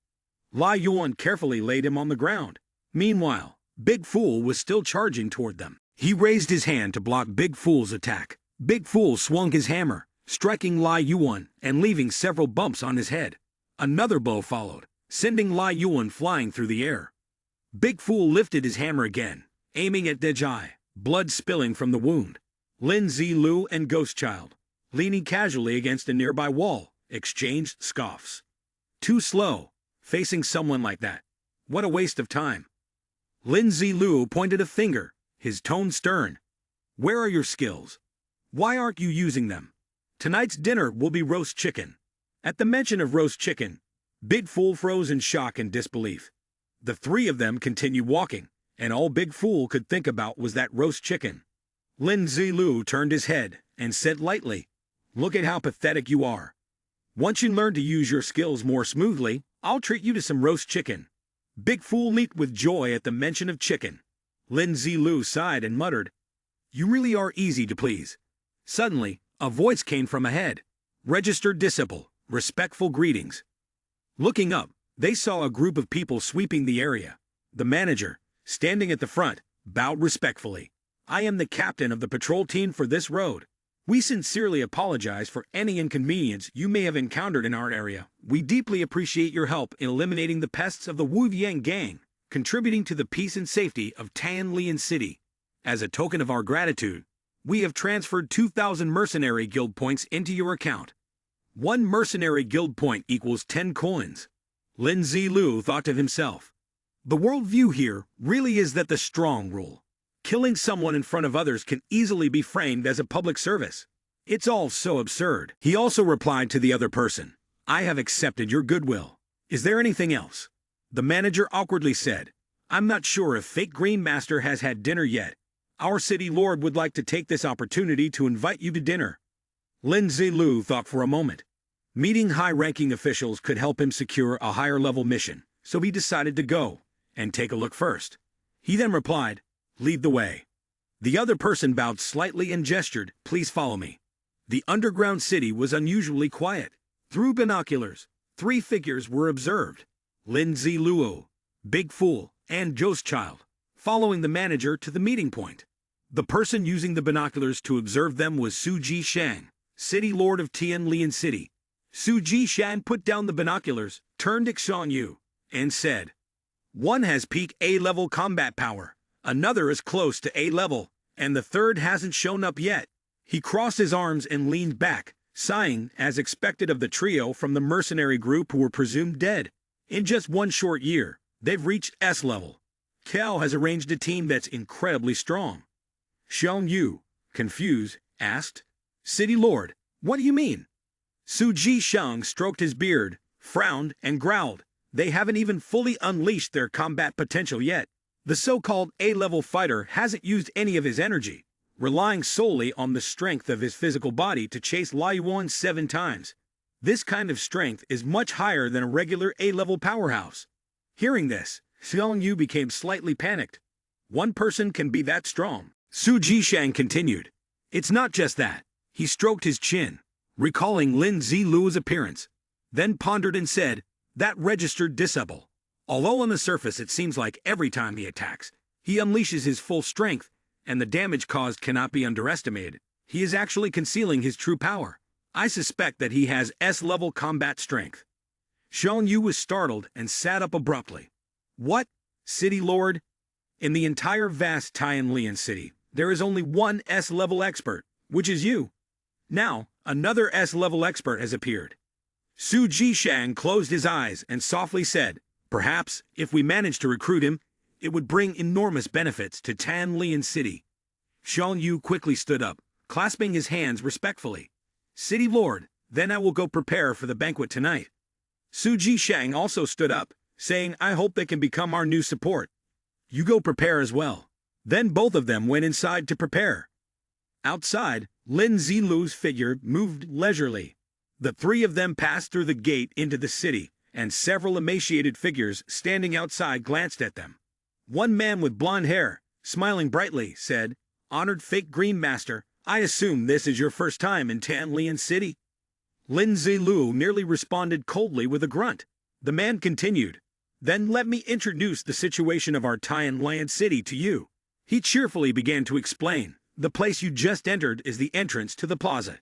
Lai Yuan carefully laid him on the ground. Meanwhile, Big Fool was still charging toward them. He raised his hand to block Big Fool's attack. Big Fool swung his hammer, striking Lai Yuan and leaving several bumps on his head. Another blow followed, sending Lai Yuan flying through the air. Big Fool lifted his hammer again, aiming at Dejai, blood spilling from the wound. Lin Zilu and Ghost Child, leaning casually against a nearby wall, exchanged scoffs. "Too slow, facing someone like that. What a waste of time." Lin Zilu pointed a finger, his tone stern. "Where are your skills? Why aren't you using them? Tonight's dinner will be roast chicken." At the mention of roast chicken, Big Fool froze in shock and disbelief. The three of them continued walking, and all Big Fool could think about was that roast chicken. Lin Zilu turned his head and said lightly, "Look at how pathetic you are. Once you learn to use your skills more smoothly, I'll treat you to some roast chicken." Big Fool leaped with joy at the mention of chicken. Lin Zilu sighed and muttered, "You really are easy to please." Suddenly, a voice came from ahead. "Registered disciple, respectful greetings." Looking up, they saw a group of people sweeping the area. The manager, standing at the front, bowed respectfully. "I am the captain of the patrol team for this road. We sincerely apologize for any inconvenience you may have encountered in our area. We deeply appreciate your help in eliminating the pests of the Wu Yang gang, contributing to the peace and safety of Tanlian City. As a token of our gratitude, we have transferred 2,000 mercenary guild points into your account. 1 mercenary guild point equals 10 coins. Lin Zilu thought to himself, "The worldview here really is that the strong rule. Killing someone in front of others can easily be framed as a public service. It's all so absurd." He also replied to the other person, "I have accepted your goodwill. Is there anything else?" The manager awkwardly said, "I'm not sure if Fake Green Master has had dinner yet. Our city lord would like to take this opportunity to invite you to dinner." Lin Zilu thought for a moment. Meeting high-ranking officials could help him secure a higher-level mission, so he decided to go and take a look first. He then replied, "Lead the way." The other person bowed slightly and gestured, "Please follow me." The underground city was unusually quiet. Through binoculars, 3 figures were observed: Lin Ziluo, Big Fool, and Ghost Child, following the manager to the meeting point. The person using the binoculars to observe them was Suji Shan, city lord of Tianlian City. Suji Shan put down the binoculars, turned to Xiang Yu, and said, "One has peak A-level combat power, another is close to A-level, and the third hasn't shown up yet." He crossed his arms and leaned back, sighing as expected of the trio from the mercenary group who were presumed dead. In just 1 short year, they've reached S-level. Cal has arranged a team that's incredibly strong. Xiang Yu, confused, asked, "City Lord, what do you mean?" Suji Shang stroked his beard, frowned, and growled, "They haven't even fully unleashed their combat potential yet. The so-called A-level fighter hasn't used any of his energy, relying solely on the strength of his physical body to chase Lai Yuan 7 times. This kind of strength is much higher than a regular A-level powerhouse." Hearing this, Xiang Yu became slightly panicked. One person can be that strong. Su Jishang continued. It's not just that. He stroked his chin, recalling Lin Zilu's appearance, then pondered and said, that registered disable. Although on the surface it seems like every time he attacks, he unleashes his full strength, and the damage caused cannot be underestimated, he is actually concealing his true power. I suspect that he has S-level combat strength. Xiang Yu was startled and sat up abruptly. What? City Lord? In the entire vast Tianlian city, there is only one S-level expert, which is you. Now, another S-level expert has appeared. Su Jishang closed his eyes and softly said, perhaps, if we manage to recruit him, it would bring enormous benefits to Tianlian City. Xiang Yu quickly stood up, clasping his hands respectfully. City Lord, then I will go prepare for the banquet tonight. Su Jishang also stood up, saying, I hope they can become our new support. You go prepare as well. Then both of them went inside to prepare. Outside, Lin Zilu's figure moved leisurely. The three of them passed through the gate into the city, and several emaciated figures standing outside glanced at them. One man with blonde hair, smiling brightly, said, Honored fake green master, I assume this is your first time in Tianlian City? Lin Zilu nearly responded coldly with a grunt. The man continued, Then let me introduce the situation of our Tianlian City to you. He cheerfully began to explain, the place you just entered is the entrance to the plaza.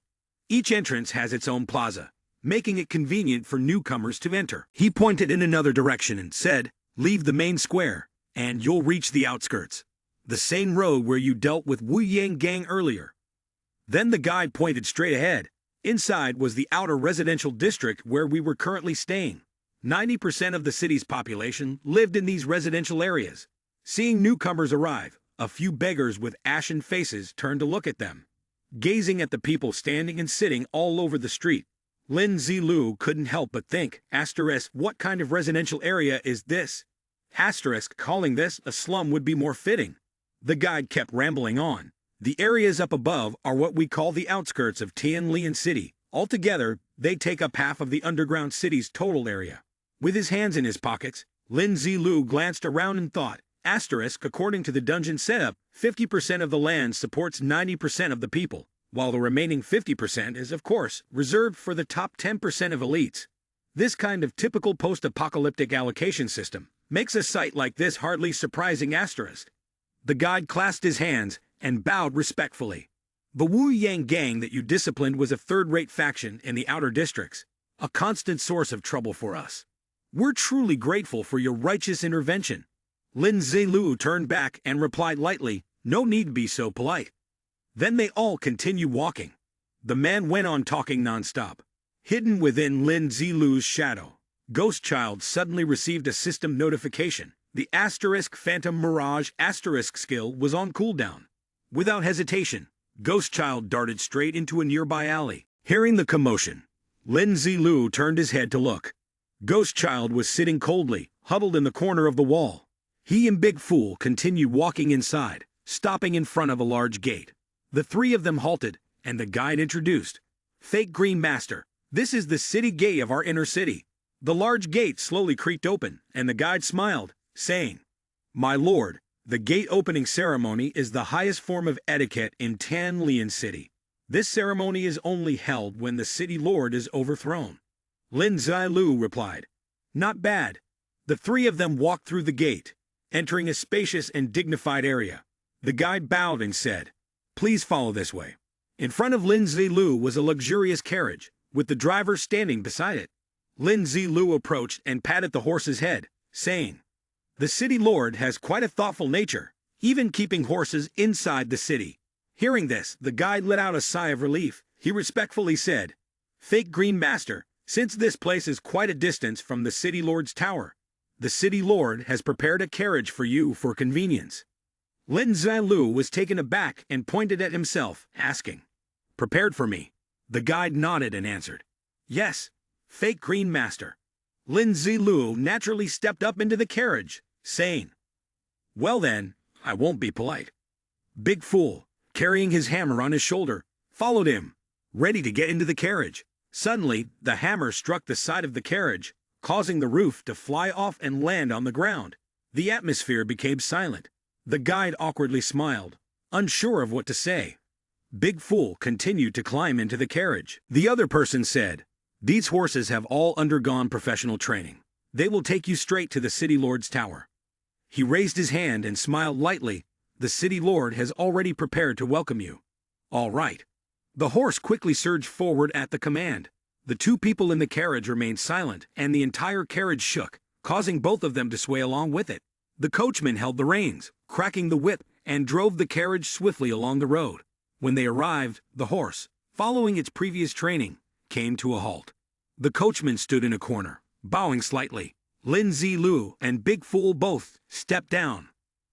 Each entrance has its own plaza, making it convenient for newcomers to enter. He pointed in another direction and said, Leave the main square, and you'll reach the outskirts. The same road where you dealt with Wu Yang Gang earlier. Then the guide pointed straight ahead. Inside was the outer residential district where we were currently staying. 90% of the city's population lived in these residential areas. Seeing newcomers arrive, a few beggars with ashen faces turned to look at them. Gazing at the people standing and sitting all over the street, Lin Zilu couldn't help but think, what kind of residential area is this? Calling this a slum would be more fitting. The guide kept rambling on. The areas up above are what we call the outskirts of Tianlian City. Altogether, they take up half of the underground city's total area. With his hands in his pockets, Lin Zilu glanced around and thought, according to the dungeon setup, 50% of the land supports 90% of the people, while the remaining 50% is, of course, reserved for the top 10% of elites. This kind of typical post-apocalyptic allocation system makes a site like this hardly surprising. The guide clasped his hands and bowed respectfully. The Wu Yang gang that you disciplined was a third-rate faction in the outer districts, a constant source of trouble for us. We're truly grateful for your righteous intervention. Lin Zilu turned back and replied lightly, No need to be so polite. Then they all continued walking. The man went on talking non-stop. Hidden within Lin Zilu's shadow, Ghost Child suddenly received a system notification. The Phantom Mirage skill was on cooldown. Without hesitation, Ghost Child darted straight into a nearby alley. Hearing the commotion, Lin Zilu turned his head to look. Ghost Child was sitting coldly, huddled in the corner of the wall. He and Big Fool continued walking inside, stopping in front of a large gate. The three of them halted, and the guide introduced, Fake Green Master, this is the city gate of our inner city. The large gate slowly creaked open, and the guide smiled, saying, My lord, the gate opening ceremony is the highest form of etiquette in Tianlian City. This ceremony is only held when the city lord is overthrown. Lin Zilu replied, Not bad. The three of them walked through the gate, entering a spacious and dignified area. The guide bowed and said, Please follow this way. In front of Lin Zilu was a luxurious carriage, with the driver standing beside it. Lin Zilu approached and patted the horse's head, saying, The city lord has quite a thoughtful nature, even keeping horses inside the city. Hearing this, the guide let out a sigh of relief. He respectfully said, Fake Green Master, since this place is quite a distance from the city lord's tower, the city lord has prepared a carriage for you for convenience. Lin Zilu was taken aback and pointed at himself, asking, Prepared for me? The guide nodded and answered, Yes, Fake Green Master. Lin Zilu naturally stepped up into the carriage, saying, Well then, I won't be polite. Big Fool, carrying his hammer on his shoulder, followed him, ready to get into the carriage. Suddenly, the hammer struck the side of the carriage, causing the roof to fly off and land on the ground. The atmosphere became silent. The guide awkwardly smiled, unsure of what to say. Big Fool continued to climb into the carriage. The other person said, "These horses have all undergone professional training. They will take you straight to the City Lord's tower." He raised his hand and smiled lightly. "The City Lord has already prepared to welcome you." "All right." The horse quickly surged forward at the command. The two people in the carriage remained silent, and the entire carriage shook, causing both of them to sway along with it. The coachman held the reins, cracking the whip, and drove the carriage swiftly along the road. When they arrived, the horse, following its previous training, came to a halt. The coachman stood in a corner, bowing slightly. Lin Zilu and Big Fool both stepped down.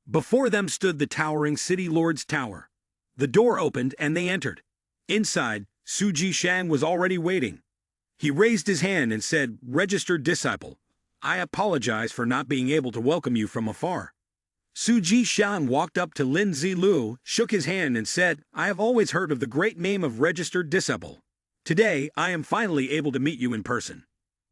Before them stood the towering City Lord's tower. The door opened and they entered. Inside, Su Jishang was already waiting. He raised his hand and said, "Registered disciple, I apologize for not being able to welcome you from afar." Su Jishang walked up to Lin Zilu, shook his hand and said, "I have always heard of the great name of registered disciple. Today, I am finally able to meet you in person."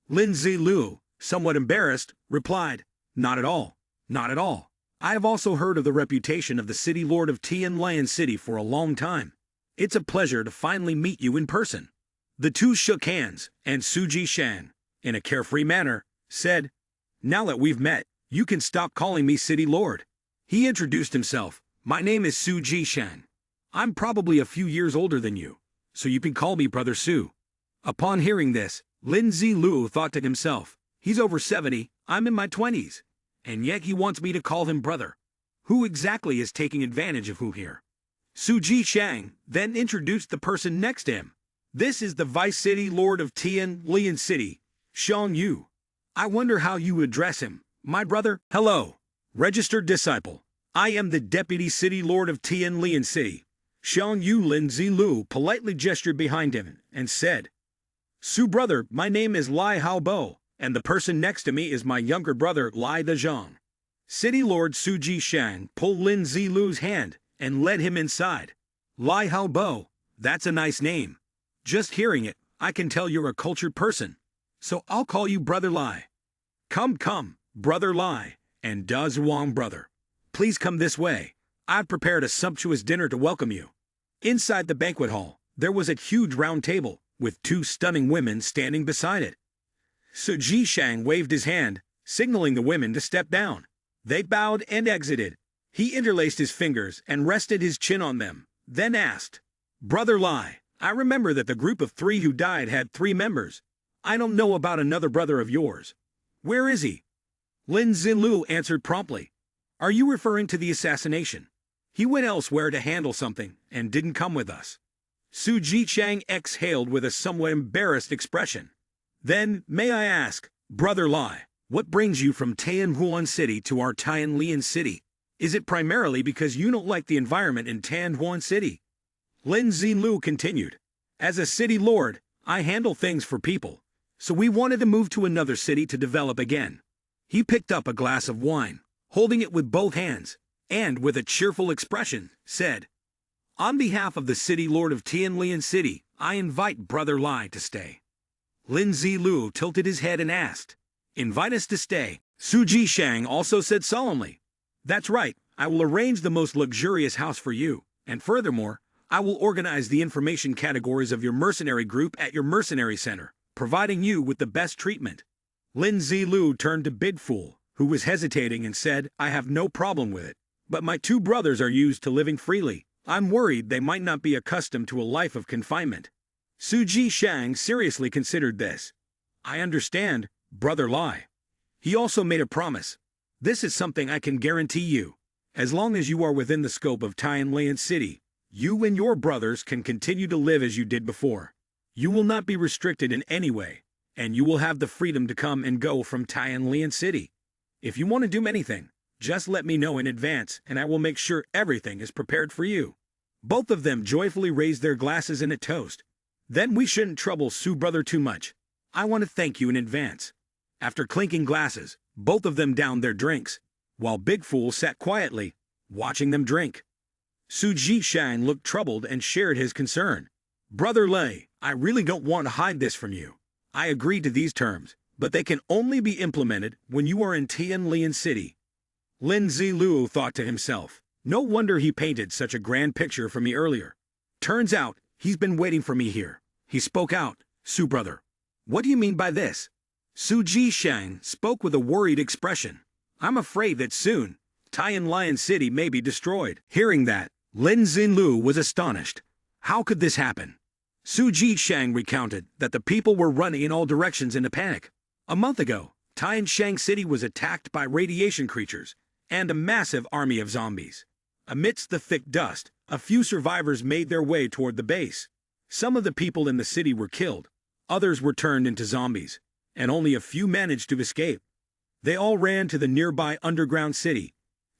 Lin Zilu, somewhat embarrassed, replied, "Not at all, not at all. I have also heard of the reputation of the City Lord of Tian Lion City for a long time. It's a pleasure to finally meet you in person." The two shook hands, and Su Jishang, in a carefree manner, said, "Now that we've met, you can stop calling me City Lord." He introduced himself. "My name is Su Jishang. I'm probably a few years older than you, so you can call me Brother Su." Upon hearing this, Lin Zilu thought to himself, "He's over 70, I'm in my 20s, and yet he wants me to call him brother. Who exactly is taking advantage of who here?" Su Jishang then introduced the person next to him. "This is the Vice City Lord of Tian Lian City, Xiang Yu. I wonder how you address him, my brother." "Hello, registered disciple. I am the Deputy City Lord of Tian Lian City." Xiang Yu. Lin Zilu politely gestured behind him and said, "Su brother, my name is Lai Haobo, and the person next to me is my younger brother Lai Dezhang." City Lord Su Jishang pulled Lin Zilu's hand and led him inside. "Lai Haobo, that's a nice name. Just hearing it, I can tell you're a cultured person, so I'll call you Brother Lai." Come, Brother Lai, and Da Zhuang brother. Please come this way. I've prepared a sumptuous dinner to welcome you." Inside the banquet hall, there was a huge round table, with two stunning women standing beside it. Su Jishang waved his hand, signaling the women to step down. They bowed and exited. He interlaced his fingers and rested his chin on them, then asked, "Brother Lai, I remember that the group of 3 who died had 3 members. I don't know about another brother of yours. Where is he?" Lin Zilu answered promptly, "Are you referring to the assassination? He went elsewhere to handle something and didn't come with us." Su Jishang exhaled with a somewhat embarrassed expression. "Then, may I ask, Brother Lai, what brings you from Tianhuan City to our Tian Lian City? Is it primarily because you don't like the environment in Tianhuan City?" Lin Zilu continued, "As a city lord, I handle things for people, so we wanted to move to another city to develop again." He picked up a glass of wine, holding it with both hands, and with a cheerful expression, said, "On behalf of the City Lord of Tian Lian City, I invite Brother Lai to stay." Lin Zilu tilted his head and asked, "Invite us to stay?" Su Jishang also said solemnly, "That's right, I will arrange the most luxurious house for you, and furthermore, I will organize the information categories of your mercenary group at your mercenary center, providing you with the best treatment." Lin Zilu turned to Big Fool, who was hesitating, and said, "I have no problem with it, but my 2 brothers are used to living freely. I'm worried they might not be accustomed to a life of confinement." Su Jishang seriously considered this. "I understand, Brother Lai." He also made a promise. "This is something I can guarantee you. As long as you are within the scope of Tian Lian City, you and your brothers can continue to live as you did before. You will not be restricted in any way, and you will have the freedom to come and go from Tian Lian City. If you want to do anything, just let me know in advance, and I will make sure everything is prepared for you." Both of them joyfully raised their glasses in a toast. "Then we shouldn't trouble Su brother too much. I want to thank you in advance." After clinking glasses, both of them downed their drinks, while Big Fool sat quietly, watching them drink. Su Jishang looked troubled and shared his concern. "Brother Lai, I really don't want to hide this from you. I agreed to these terms, but they can only be implemented when you are in Tian Lian City. Lin Zilu thought to himself. No wonder he painted such a grand picture for me earlier. Turns out, he's been waiting for me here. He spoke out. Su brother. What do you mean by this? Su Jishang spoke with a worried expression. I'm afraid that soon, Tian Lion City may be destroyed. Hearing that, Lin Xinlu was astonished. How could this happen? Su Jishang recounted that the people were running in all directions in a panic. A month ago, Tianshang City was attacked by radiation creatures and a massive army of zombies. Amidst the thick dust, a few survivors made their way toward the base. Some of the people in the city were killed, others were turned into zombies, and only a few managed to escape. They all ran to the nearby underground city.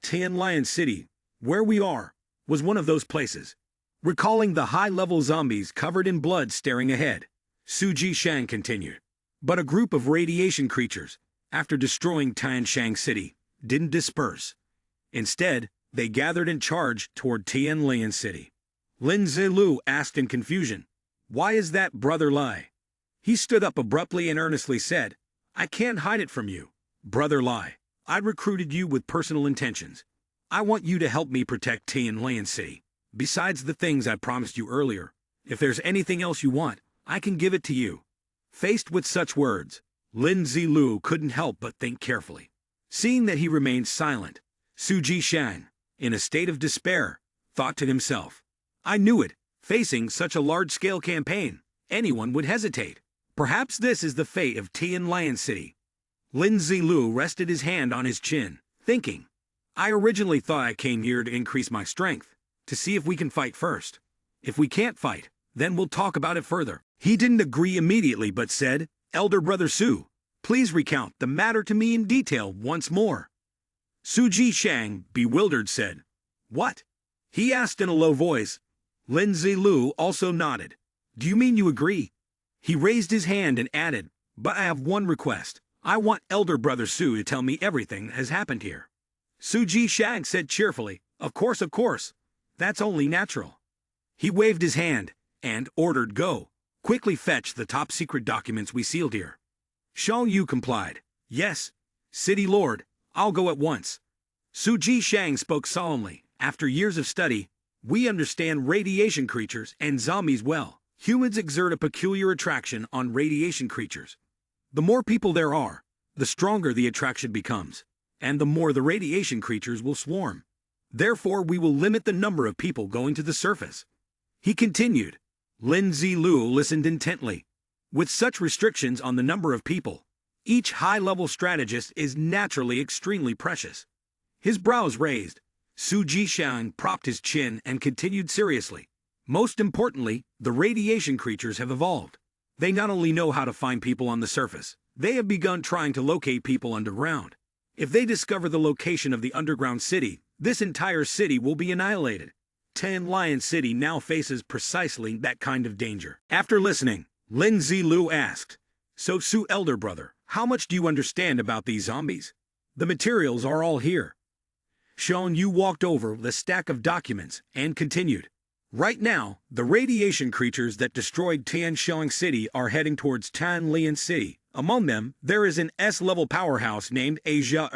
Tian Lion City, where we are, was one of those places. Recalling the high-level zombies covered in blood staring ahead, Su Jishang continued. But a group of radiation creatures, after destroying Tianshang City, didn't disperse. Instead, they gathered and charged toward Tian Lian City. Lin Zilu asked in confusion, "Why is that, Brother Lai?" He stood up abruptly and earnestly said, "I can't hide it from you, Brother Lai. I recruited you with personal intentions. I want you to help me protect Tian Lian City. Besides the things I promised you earlier, if there's anything else you want, I can give it to you." Faced with such words, Lin Zilu couldn't help but think carefully. Seeing that he remained silent, Su Jishang, in a state of despair, thought to himself, I knew it. Facing such a large-scale campaign, anyone would hesitate. Perhaps this is the fate of Tian Lion City. Lin Zilu rested his hand on his chin, thinking, I originally thought I came here to increase my strength, to see if we can fight first. If we can't fight, then we'll talk about it further. He didn't agree immediately but said, Elder Brother Su, please recount the matter to me in detail once more. Su Jishang, bewildered, said, What? He asked in a low voice. Lin Zilu also nodded. Do you mean you agree? He raised his hand and added, But I have one request. I want Elder Brother Su to tell me everything that has happened here. Su Jishang said cheerfully, Of course. That's only natural. He waved his hand and ordered, Go. Quickly fetch the top-secret documents we sealed here. Shang Yu complied. Yes, City Lord, I'll go at once. Su Jishang spoke solemnly. After years of study, we understand radiation creatures and zombies well. Humans exert a peculiar attraction on radiation creatures. The more people there are, the stronger the attraction becomes, and the more the radiation creatures will swarm. Therefore, we will limit the number of people going to the surface. He continued. Lin Zilu listened intently. With such restrictions on the number of people, each high-level strategist is naturally extremely precious. His brows raised. Su Jishang propped his chin and continued seriously. Most importantly, the radiation creatures have evolved. They not only know how to find people on the surface, they have begun trying to locate people underground. If they discover the location of the underground city, this entire city will be annihilated. Tian Lion City now faces precisely that kind of danger. After listening, Lin Zilu asked, So Su Elder Brother, how much do you understand about these zombies? The materials are all here. Shang Yu walked over the stack of documents and continued. Right now, the radiation creatures that destroyed Tianshang City are heading towards Tian Lian City. Among them, there is an S-level powerhouse named Aja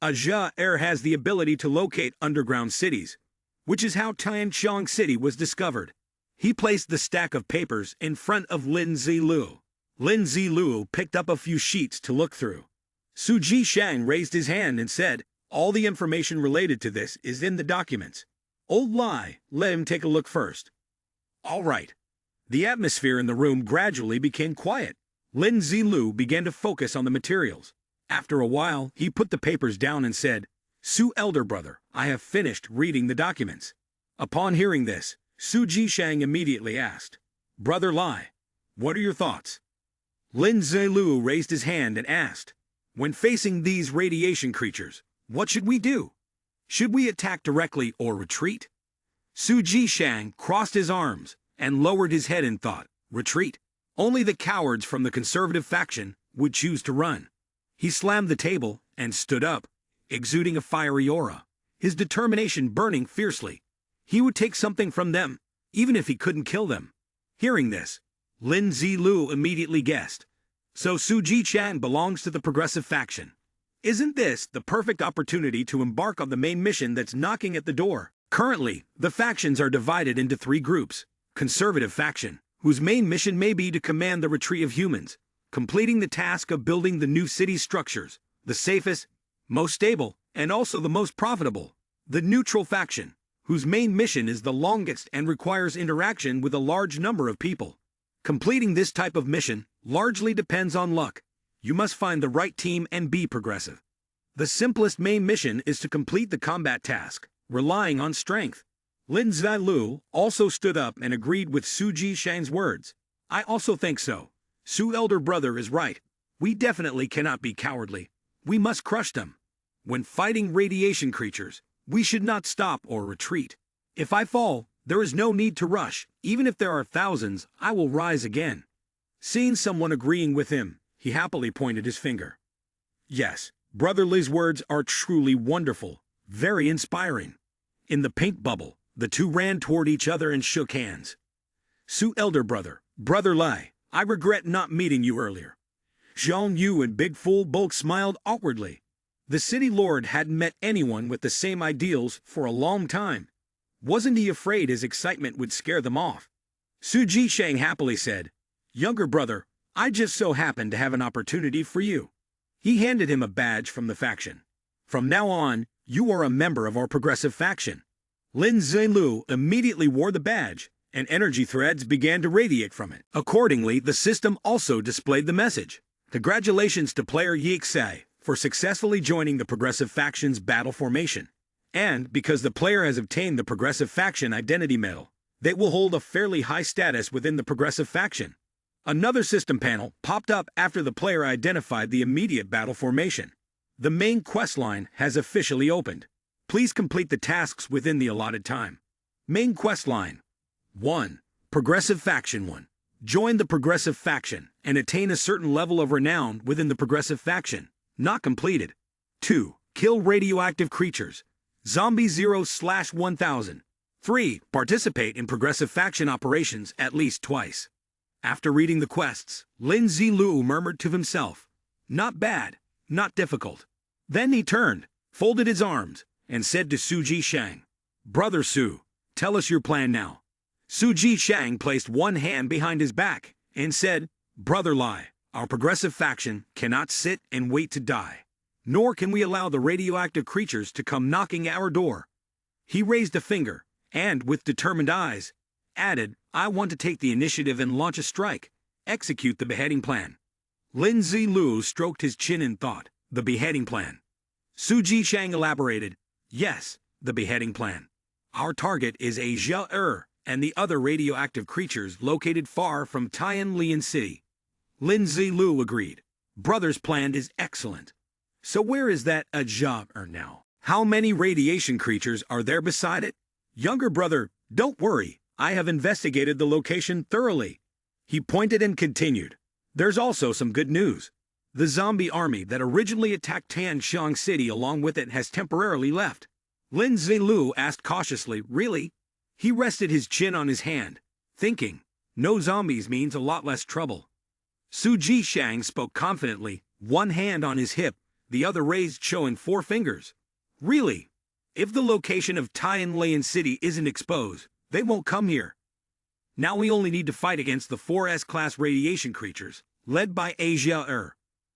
Aja has the ability to locate underground cities, which is how Tianshang City was discovered. He placed the stack of papers in front of Lin Zilu. Lin Zilu picked up a few sheets to look through. Su Jishang raised his hand and said, All the information related to this is in the documents. Old Lai, let him take a look first. All right. The atmosphere in the room gradually became quiet. Lin Zilu began to focus on the materials. After a while, he put the papers down and said, Su Elder Brother, I have finished reading the documents. Upon hearing this, Su Jishang immediately asked, Brother Lai, what are your thoughts? Lin Zilu raised his hand and asked, When facing these radiation creatures, what should we do? Should we attack directly or retreat? Su Jishang crossed his arms and lowered his head in thought. Retreat. Only the cowards from the conservative faction would choose to run. He slammed the table and stood up, exuding a fiery aura, his determination burning fiercely. He would take something from them, even if he couldn't kill them. Hearing this, Lin Zilu immediately guessed. So Su Jishang belongs to the progressive faction. Isn't this the perfect opportunity to embark on the main mission that's knocking at the door? Currently, the factions are divided into 3 groups. Conservative faction, whose main mission may be to command the retreat of humans, completing the task of building the new city structures, the safest, most stable, and also the most profitable. The neutral faction, whose main mission is the longest and requires interaction with a large number of people. Completing this type of mission largely depends on luck. You must find the right team and be progressive. The simplest main mission is to complete the combat task, relying on strength. Lin Zilu also stood up and agreed with Su Jishang's words. I also think so. Su elder brother is right. We definitely cannot be cowardly. We must crush them. When fighting radiation creatures, we should not stop or retreat. If I fall, there is no need to rush. Even if there are thousands, I will rise again. Seeing someone agreeing with him, he happily pointed his finger. Yes, Brother Li's words are truly wonderful, very inspiring. In the pink bubble, the two ran toward each other and shook hands. Su elder brother, Brother Li, I regret not meeting you earlier. Zhang Yu and Big Fool both smiled awkwardly. The city lord hadn't met anyone with the same ideals for a long time. Wasn't he afraid his excitement would scare them off? Su Jishang happily said, Younger brother, I just so happened to have an opportunity for you. He handed him a badge from the faction. From now on, you are a member of our progressive faction. Lin Zilu immediately wore the badge, and energy threads began to radiate from it. Accordingly, the system also displayed the message. Congratulations to player Yixai for successfully joining the progressive faction's battle formation. And because the player has obtained the progressive faction identity medal, they will hold a fairly high status within the progressive faction. Another system panel popped up after the player identified the immediate battle formation. The main quest line has officially opened. Please complete the tasks within the allotted time. Main quest line 1. Progressive Faction 1. Join the Progressive Faction and attain a certain level of renown within the Progressive Faction. Not completed. 2. Kill radioactive creatures. Zombie 0/1000. 3. Participate in Progressive Faction operations at least twice. After reading the quests, Lin Zilu murmured to himself, Not bad, not difficult. Then he turned, folded his arms, and said to Su Jishang, Brother Su, tell us your plan now. Su Jishang placed one hand behind his back and said, Brother Li, our progressive faction cannot sit and wait to die, nor can we allow the radioactive creatures to come knocking at our door. He raised a finger, and with determined eyes, added, I want to take the initiative and launch a strike, execute the beheading plan. Lin Zilu stroked his chin in thought, the beheading plan. Su Jishang elaborated, Yes, the beheading plan. Our target is Asia and the other radioactive creatures located far from Tianlian City. Lin Zilu agreed. Brother's plan is excellent. So where is that Asia now? How many radiation creatures are there beside it? Younger brother, don't worry. I have investigated the location thoroughly. He pointed and continued. There's also some good news. The zombie army that originally attacked Tianxiang City along with it has temporarily left. Lin Zilu asked cautiously, Really? He rested his chin on his hand, thinking, No zombies means a lot less trouble. Su Jishang spoke confidently, one hand on his hip, the other raised showing 4 fingers. Really? If the location of Tianlian City isn't exposed, they won't come here. Now we only need to fight against the 4 S-class radiation creatures, led by Asia.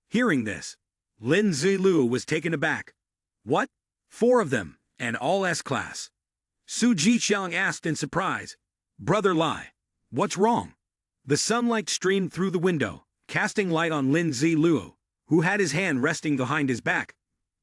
Hearing this, Lin Zilu was taken aback. What? 4 of them, and all S-class? Su Jishang asked in surprise. Brother Li, what's wrong? The sunlight streamed through the window, casting light on Lin Zilu, who had his hand resting behind his back.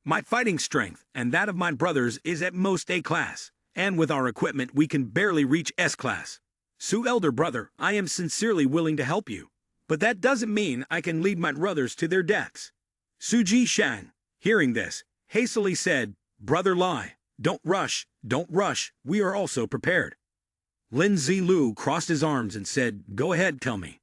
My fighting strength and that of my brothers is at most A-class, and with our equipment we can barely reach S-class. Su elder brother, I am sincerely willing to help you, but that doesn't mean I can lead my brothers to their deaths. Su Jishang, hearing this, hastily said, Brother Li, don't rush, we are also prepared. Lin Zilu crossed his arms and said, Go ahead, tell me.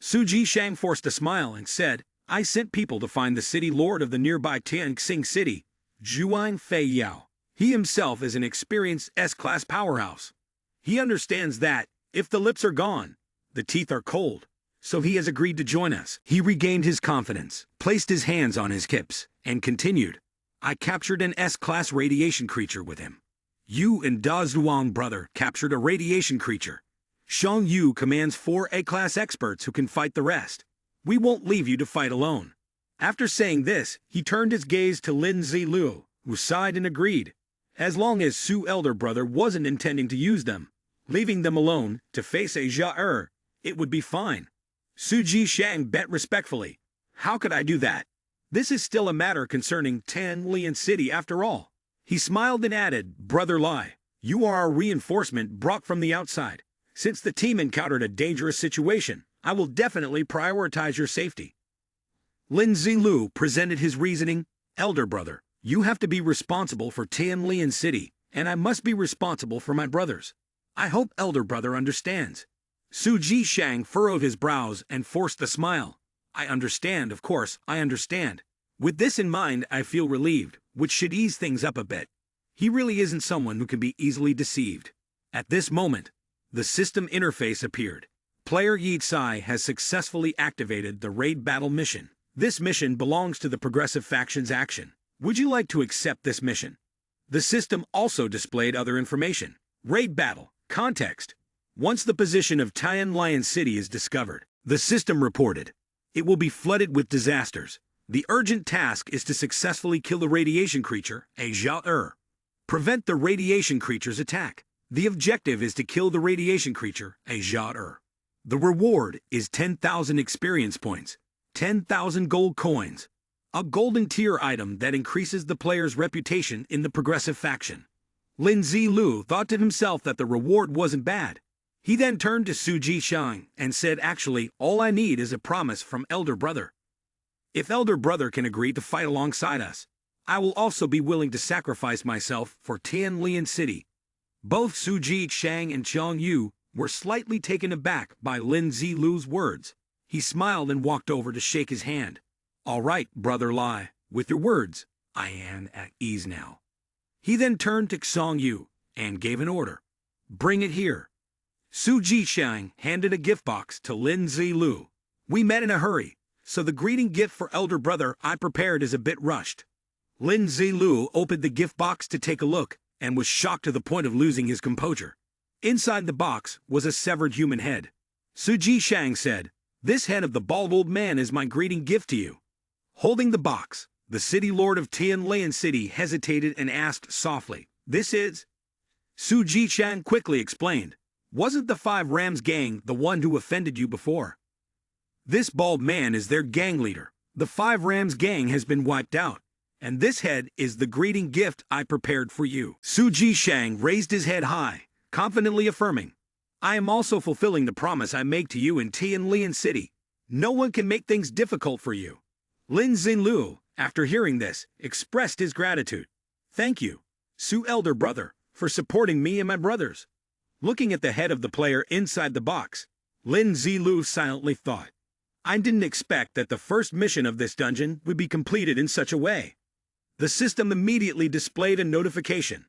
Su Jishang forced a smile and said, I sent people to find the city lord of the nearby Tianxing City, Zhuang Fei Yao. He himself is an experienced S-class powerhouse. He understands that, if the lips are gone, the teeth are cold. so he has agreed to join us. He regained his confidence, placed his hands on his hips, and continued. I captured an S-class radiation creature with him. You and Da Zhuang brother captured a radiation creature. Xiang Yu commands 4 A-class experts who can fight the rest. We won't leave you to fight alone. After saying this, he turned his gaze to Lin Zilu, who sighed and agreed. As long as Su elder brother wasn't intending to use them, leaving them alone to face a Jia it would be fine. Su Shang bet respectfully. How could I do that? This is still a matter concerning Tanlian City after all. He smiled and added, Brother Lai, you are our reinforcement brought from the outside. Since the team encountered a dangerous situation, I will definitely prioritize your safety. Lin Zilu presented his reasoning. Elder brother, you have to be responsible for Tanlian City, and I must be responsible for my brothers. I hope elder brother understands. Su Shang furrowed his brows and forced a smile. I understand, of course, I understand. With this in mind, I feel relieved, which should ease things up a bit. He really isn't someone who can be easily deceived. At this moment, the system interface appeared. Player Yi Tsai has successfully activated the Raid Battle mission. This mission belongs to the Progressive Faction's action. Would you like to accept this mission? The system also displayed other information. Raid Battle. Context. Once the position of Tanlian City is discovered, the system reported, it will be flooded with disasters. The urgent task is to successfully kill the radiation creature, a Jia. Prevent the radiation creature's attack. The objective is to kill the radiation creature, a Jia. The reward is 10,000 experience points, 10,000 gold coins, a golden tier item that increases the player's reputation in the Progressive Faction. Lin Zilu thought to himself that the reward wasn't bad. He then turned to Su Shang and said, actually, all I need is a promise from elder brother. If elder brother can agree to fight alongside us, I will also be willing to sacrifice myself for Tanlian City. Both Su Shang and Xiang Yu were slightly taken aback by Lin Zilu's words. He smiled and walked over to shake his hand. All right, Brother Lai, with your words, I am at ease now. He then turned to Xiang Yu and gave an order. Bring it here. Su Shang handed a gift box to Lin Zilu. We met in a hurry, so the greeting gift for elder brother I prepared is a bit rushed. Lin Zilu opened the gift box to take a look and was shocked to the point of losing his composure. Inside the box was a severed human head. Su Shang said, This head of the bald old man is my greeting gift to you. Holding the box, the city lord of Tanlian City hesitated and asked softly, This is? Su Shang quickly explained, Wasn't the 5 Rams gang the one who offended you before? This bald man is their gang leader. The 5 Rams gang has been wiped out, and this head is the greeting gift I prepared for you. Su Shang raised his head high, confidently affirming, I am also fulfilling the promise I make to you in Tanlian City. No one can make things difficult for you. Lin Zilu, after hearing this, expressed his gratitude. Thank you, Su elder brother, for supporting me and my brothers. Looking at the head of the player inside the box, Lin Zilu silently thought, I didn't expect that the first mission of this dungeon would be completed in such a way. The system immediately displayed a notification.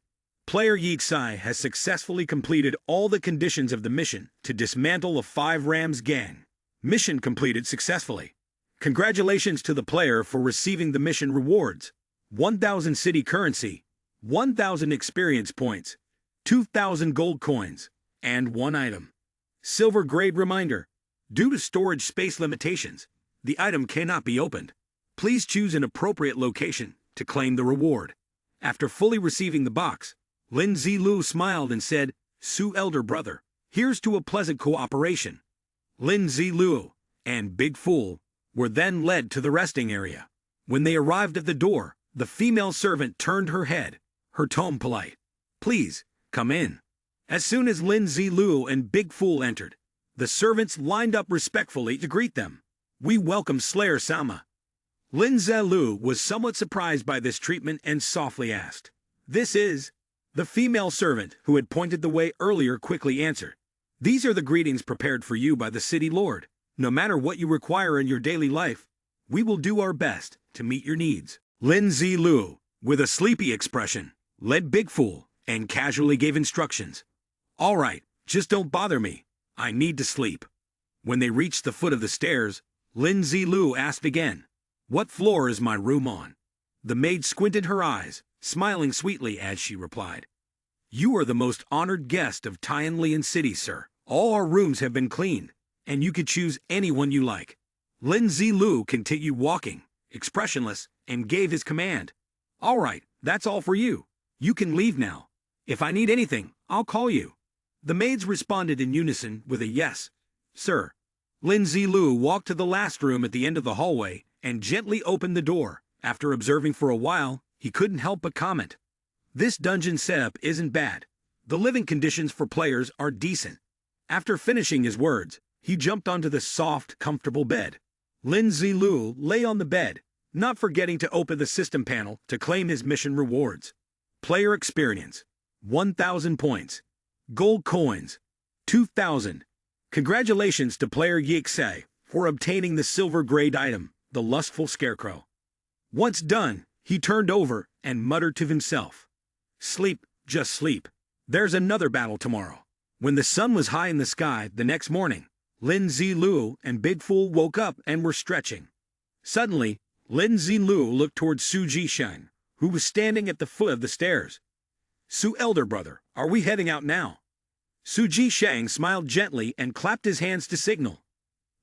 Player Yi Tsai has successfully completed all the conditions of the mission to dismantle the 5 Rams gang. Mission completed successfully. Congratulations to the player for receiving the mission rewards. 1,000 city currency, 1,000 experience points, 2,000 gold coins, and 1 item. Silver grade reminder. Due to storage space limitations, the item cannot be opened. Please choose an appropriate location to claim the reward. After fully receiving the box, Lin Zilu smiled and said, Su elder brother, here's to a pleasant cooperation. Lin Zilu and Big Fool were then led to the resting area. When they arrived at the door, the female servant turned her head, her tone polite. Please, come in. As soon as Lin Zilu and Big Fool entered, the servants lined up respectfully to greet them. We welcome Slayer Sama. Lin Zilu was somewhat surprised by this treatment and softly asked, This is? The female servant, who had pointed the way earlier, quickly answered, These are the greetings prepared for you by the city lord. No matter what you require in your daily life, we will do our best to meet your needs. Lin Zilu, with a sleepy expression, led Big Fool and casually gave instructions. All right, just don't bother me. I need to sleep. When they reached the foot of the stairs, Lin Zilu asked again, "What floor is my room on?" The maid squinted her eyes, smiling sweetly as she replied, "You are the most honored guest of Tianlian City, sir. All our rooms have been cleaned, and you could choose anyone you like." Lin Zilu continued walking, expressionless, and gave his command. "All right, that's all for you. You can leave now. If I need anything, I'll call you." The maids responded in unison with a yes, sir. Lin Zilu walked to the last room at the end of the hallway and gently opened the door. After observing for a while, he couldn't help but comment, "This dungeon setup isn't bad. The living conditions for players are decent." After finishing his words, he jumped onto the soft, comfortable bed. Lin Zilu lay on the bed, not forgetting to open the system panel to claim his mission rewards. Player experience, 1,000 points. Gold coins, 2,000. Congratulations to player Yixei for obtaining the silver-grade item, the Lustful Scarecrow. Once done, he turned over and muttered to himself, "Sleep, just sleep. There's another battle tomorrow." When the sun was high in the sky the next morning, Lin Zilu and Big Fool woke up and were stretching. Suddenly, Lin Zilu looked towards Su Jisheng, who was standing at the foot of the stairs. "Su elder brother, are we heading out now?" Su Jisheng smiled gently and clapped his hands to signal.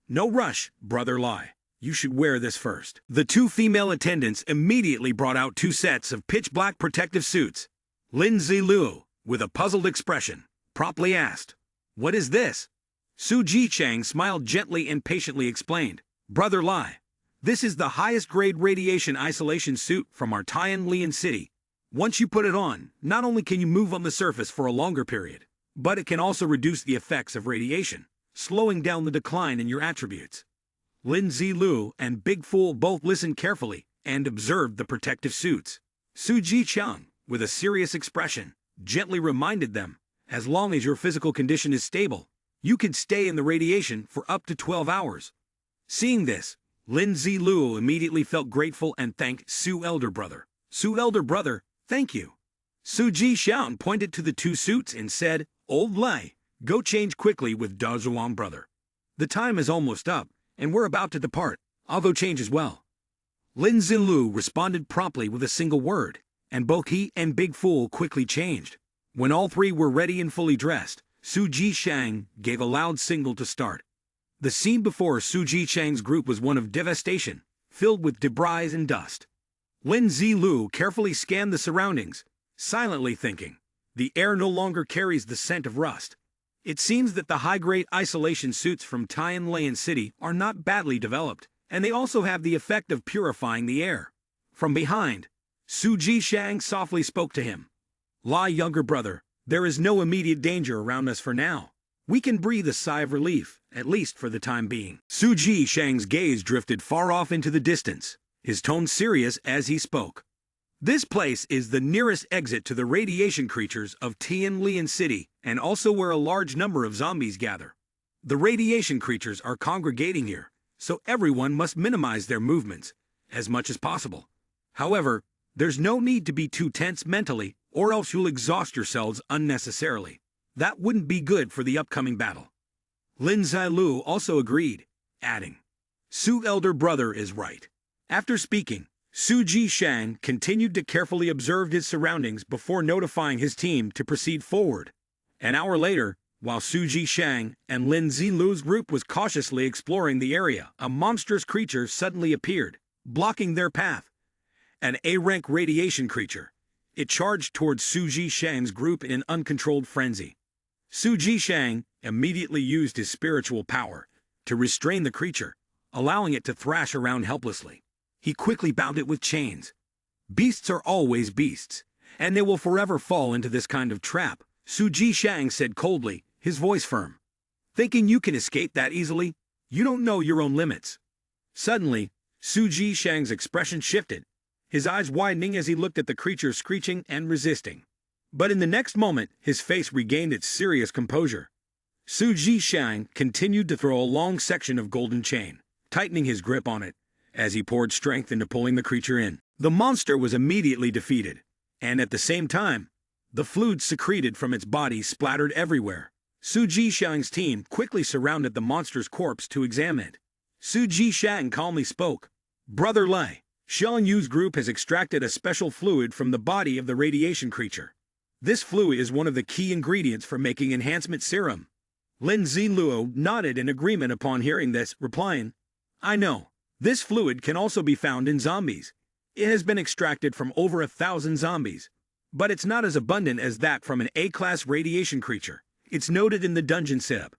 "No rush, brother Lai. You should wear this first." The two female attendants immediately brought out two sets of pitch-black protective suits. Lin Zilu, with a puzzled expression, promptly asked, "What is this?" Su Jisheng smiled gently and patiently explained, "Brother Lai, this is the highest-grade radiation isolation suit from our Tianlian City. Once you put it on, not only can you move on the surface for a longer period, but it can also reduce the effects of radiation, slowing down the decline in your attributes." Lin Zilu and Big Fool both listened carefully and observed the protective suits. Su Jicheng, with a serious expression, gently reminded them, "As long as your physical condition is stable, you can stay in the radiation for up to 12 hours. Seeing this, Lin Zilu immediately felt grateful and thanked Su elder brother. "Su elder brother, thank you." Su Jixiang pointed to the two suits and said, "Old Lai, go change quickly with Da Zhuang brother. The time is almost up, and we're about to depart. I'll go change as well." Lin Zilu responded promptly with a single word, and both he and Big Fool quickly changed. When all three were ready and fully dressed, Su Jisheng gave a loud signal to start. The scene before Su Jisheng's group was one of devastation, filled with debris and dust. Lin Zilu carefully scanned the surroundings, silently thinking, the air no longer carries the scent of rust. It seems that the high-grade isolation suits from Tianlian City are not badly developed, and they also have the effect of purifying the air. From behind, Su Jisheng softly spoke to him. "Lai, younger brother, there is no immediate danger around us for now. We can breathe a sigh of relief, at least for the time being." Su Jisheng's gaze drifted far off into the distance, his tone serious as he spoke. "This place is the nearest exit to the radiation creatures of Tianlian City, and also where a large number of zombies gather. The radiation creatures are congregating here, so everyone must minimize their movements as much as possible. However, there's no need to be too tense mentally, or else you'll exhaust yourselves unnecessarily. That wouldn't be good for the upcoming battle." Lin Zilu also agreed, adding, "Su elder brother is right." After speaking, Su Jisheng continued to carefully observe his surroundings before notifying his team to proceed forward. An hour later, while Su Jisheng and Lin Zilu's group was cautiously exploring the area, a monstrous creature suddenly appeared, blocking their path. An A-rank radiation creature. It charged towards Su Jisheng's group in an uncontrolled frenzy. Su Jisheng immediately used his spiritual power to restrain the creature, allowing it to thrash around helplessly. He quickly bound it with chains. "Beasts are always beasts, and they will forever fall into this kind of trap," Su Jisheng said coldly, his voice firm. "Thinking you can escape that easily? You don't know your own limits." Suddenly, Su Jisheng's expression shifted, his eyes widening as he looked at the creature screeching and resisting. But in the next moment, his face regained its serious composure. Su Jisheng continued to throw a long section of golden chain, tightening his grip on it, as he poured strength into pulling the creature in. The monster was immediately defeated, and at the same time, the fluid secreted from its body splattered everywhere, Su Jishang's team quickly surrounded the monster's corpse to examine it. Su Jishang calmly spoke. Brother Lai, Xian Yu's group has extracted a special fluid from the body of the radiation creature. This fluid is one of the key ingredients for making enhancement serum. Lin Ziluo nodded in agreement upon hearing this, replying, I know. This fluid can also be found in zombies. It has been extracted from over 1,000 zombies. But it's not as abundant as that from an A-class radiation creature. It's noted in the dungeon sib.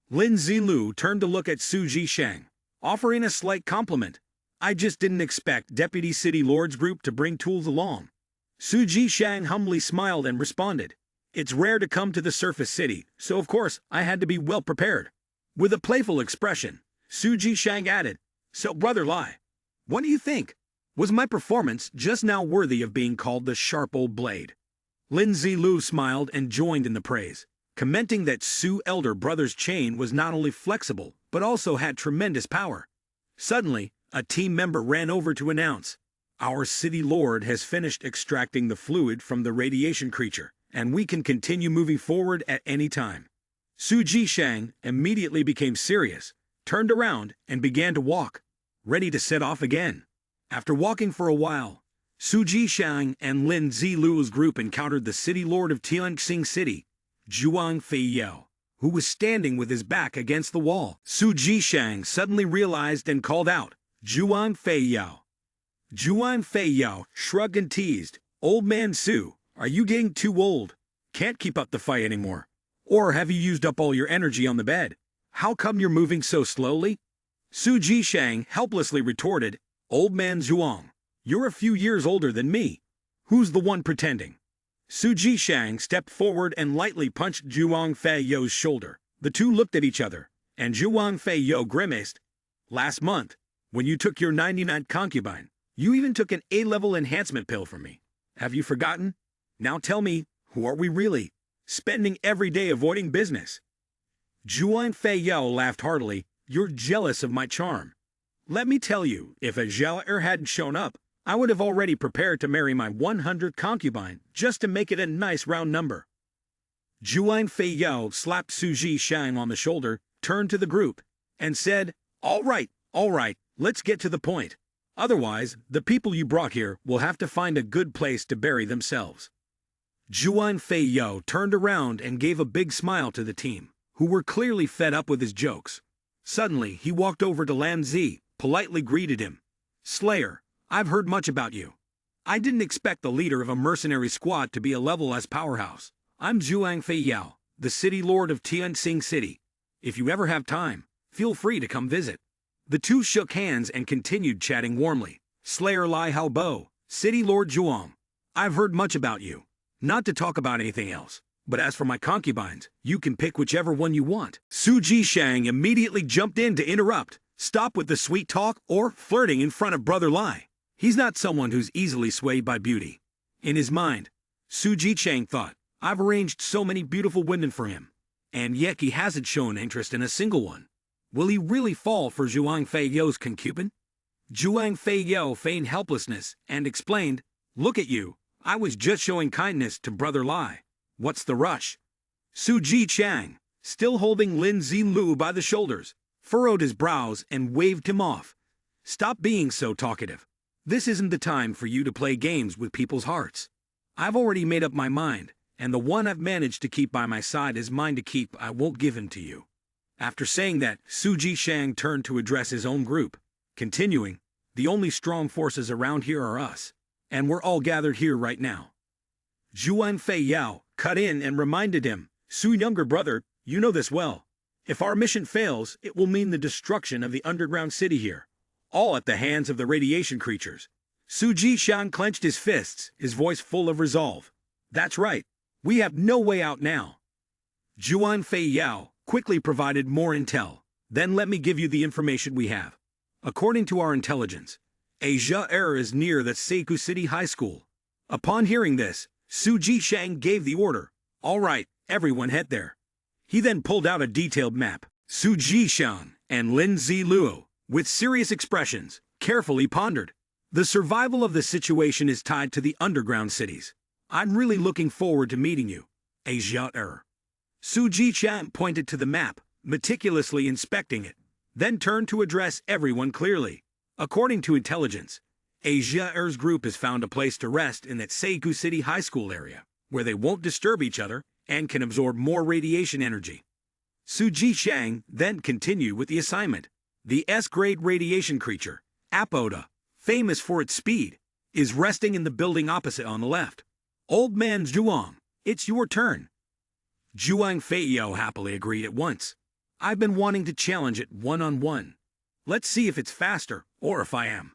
Lin Zilu turned to look at Su Jishang, offering a slight compliment. I just didn't expect Deputy City Lord's group to bring tools along. Su Jishang humbly smiled and responded. It's rare to come to the surface city, so of course I had to be well prepared. With a playful expression, Su Jishang added, So Brother Lai, what do you think? Was my performance just now worthy of being called the sharp old blade? Lin Zilu smiled and joined in the praise, commenting that Su elder brother's chain was not only flexible, but also had tremendous power. Suddenly, a team member ran over to announce, Our city lord has finished extracting the fluid from the radiation creature, and we can continue moving forward at any time. Su Jishang immediately became serious, turned around, and began to walk, ready to set off again. After walking for a while, Su Jishang and Lin Zilu's group encountered the city lord of Tianxing City, Zhuang Feiyao, who was standing with his back against the wall. Su Jishang suddenly realized and called out, Zhuang Feiyao. Zhuang Feiyao shrugged and teased, Old man Su, are you getting too old? Can't keep up the fight anymore. Or have you used up all your energy on the bed? How come you're moving so slowly? Su Jishang helplessly retorted, Old man Zhuang, you're a few years older than me. Who's the one pretending? Su Jishang stepped forward and lightly punched Zhuang Feiyao's shoulder. The two looked at each other, and Zhuang Feiyao grimaced. Last month, when you took your 99th concubine, you even took an A-level enhancement pill from me. Have you forgotten? Now tell me, who are we really? Spending every day avoiding business. Zhuang Feiyao laughed heartily. You're jealous of my charm. Let me tell you, if a Zhao hadn't shown up, I would have already prepared to marry my 100th concubine, just to make it a nice round number. Zhuang Feiyao slapped Su Jishang on the shoulder, turned to the group, and said, all right, let's get to the point. Otherwise, the people you brought here will have to find a good place to bury themselves. Zhuang Feiyao turned around and gave a big smile to the team, who were clearly fed up with his jokes. Suddenly, he walked over to Lam Zi, politely greeted him. Slayer, I've heard much about you. I didn't expect the leader of a mercenary squad to be a level S powerhouse. I'm Zhuang Feiyao, the city lord of Tianxing City. If you ever have time, feel free to come visit. The two shook hands and continued chatting warmly. Slayer Lai Haobo, City Lord Zhuang, I've heard much about you. Not to talk about anything else, but as for my concubines, you can pick whichever one you want. Su Jishang immediately jumped in to interrupt. Stop with the sweet talk or flirting in front of Brother Lai. He's not someone who's easily swayed by beauty. In his mind, Su Jishang thought, I've arranged so many beautiful women for him, and yet he hasn't shown interest in a single one. Will he really fall for Zhuang Feiyao's concubine? Zhuang Feiyao feigned helplessness and explained, Look at you, I was just showing kindness to Brother Lai. What's the rush? Su Jishang, still holding Lin Zilu by the shoulders, furrowed his brows and waved him off. Stop being so talkative. This isn't the time for you to play games with people's hearts. I've already made up my mind, and the one I've managed to keep by my side is mine to keep. I won't give him to you. After saying that, Su Jishang turned to address his own group, continuing, The only strong forces around here are us, and we're all gathered here right now. Zhuang Feiyao cut in and reminded him, Su younger brother, you know this well. If our mission fails, it will mean the destruction of the underground city here, all at the hands of the radiation creatures. Su Jishang clenched his fists, his voice full of resolve. That's right, we have no way out now. Zhuang Feiyao quickly provided more intel. Then let me give you the information we have. According to our intelligence, Asia is near the Seiku City High School. Upon hearing this, Su Jishang gave the order, All right, everyone head there. He then pulled out a detailed map. Su Jishang and Lin Ziluo, with serious expressions, carefully pondered. The survival of the situation is tied to the underground cities. I'm really looking forward to meeting you, Asia. Su Ji-chan pointed to the map, meticulously inspecting it, then turned to address everyone clearly. According to intelligence, Asia's group has found a place to rest in that Seigu City High School area, where they won't disturb each other and can absorb more radiation energy. Su Ji-chang then continued with the assignment. The S-grade radiation creature, Apoda, famous for its speed, is resting in the building opposite on the left. Old man Zhuang, it's your turn. Zhuang Feiyao happily agreed at once. I've been wanting to challenge it one-on-one. Let's see if it's faster, or if I am.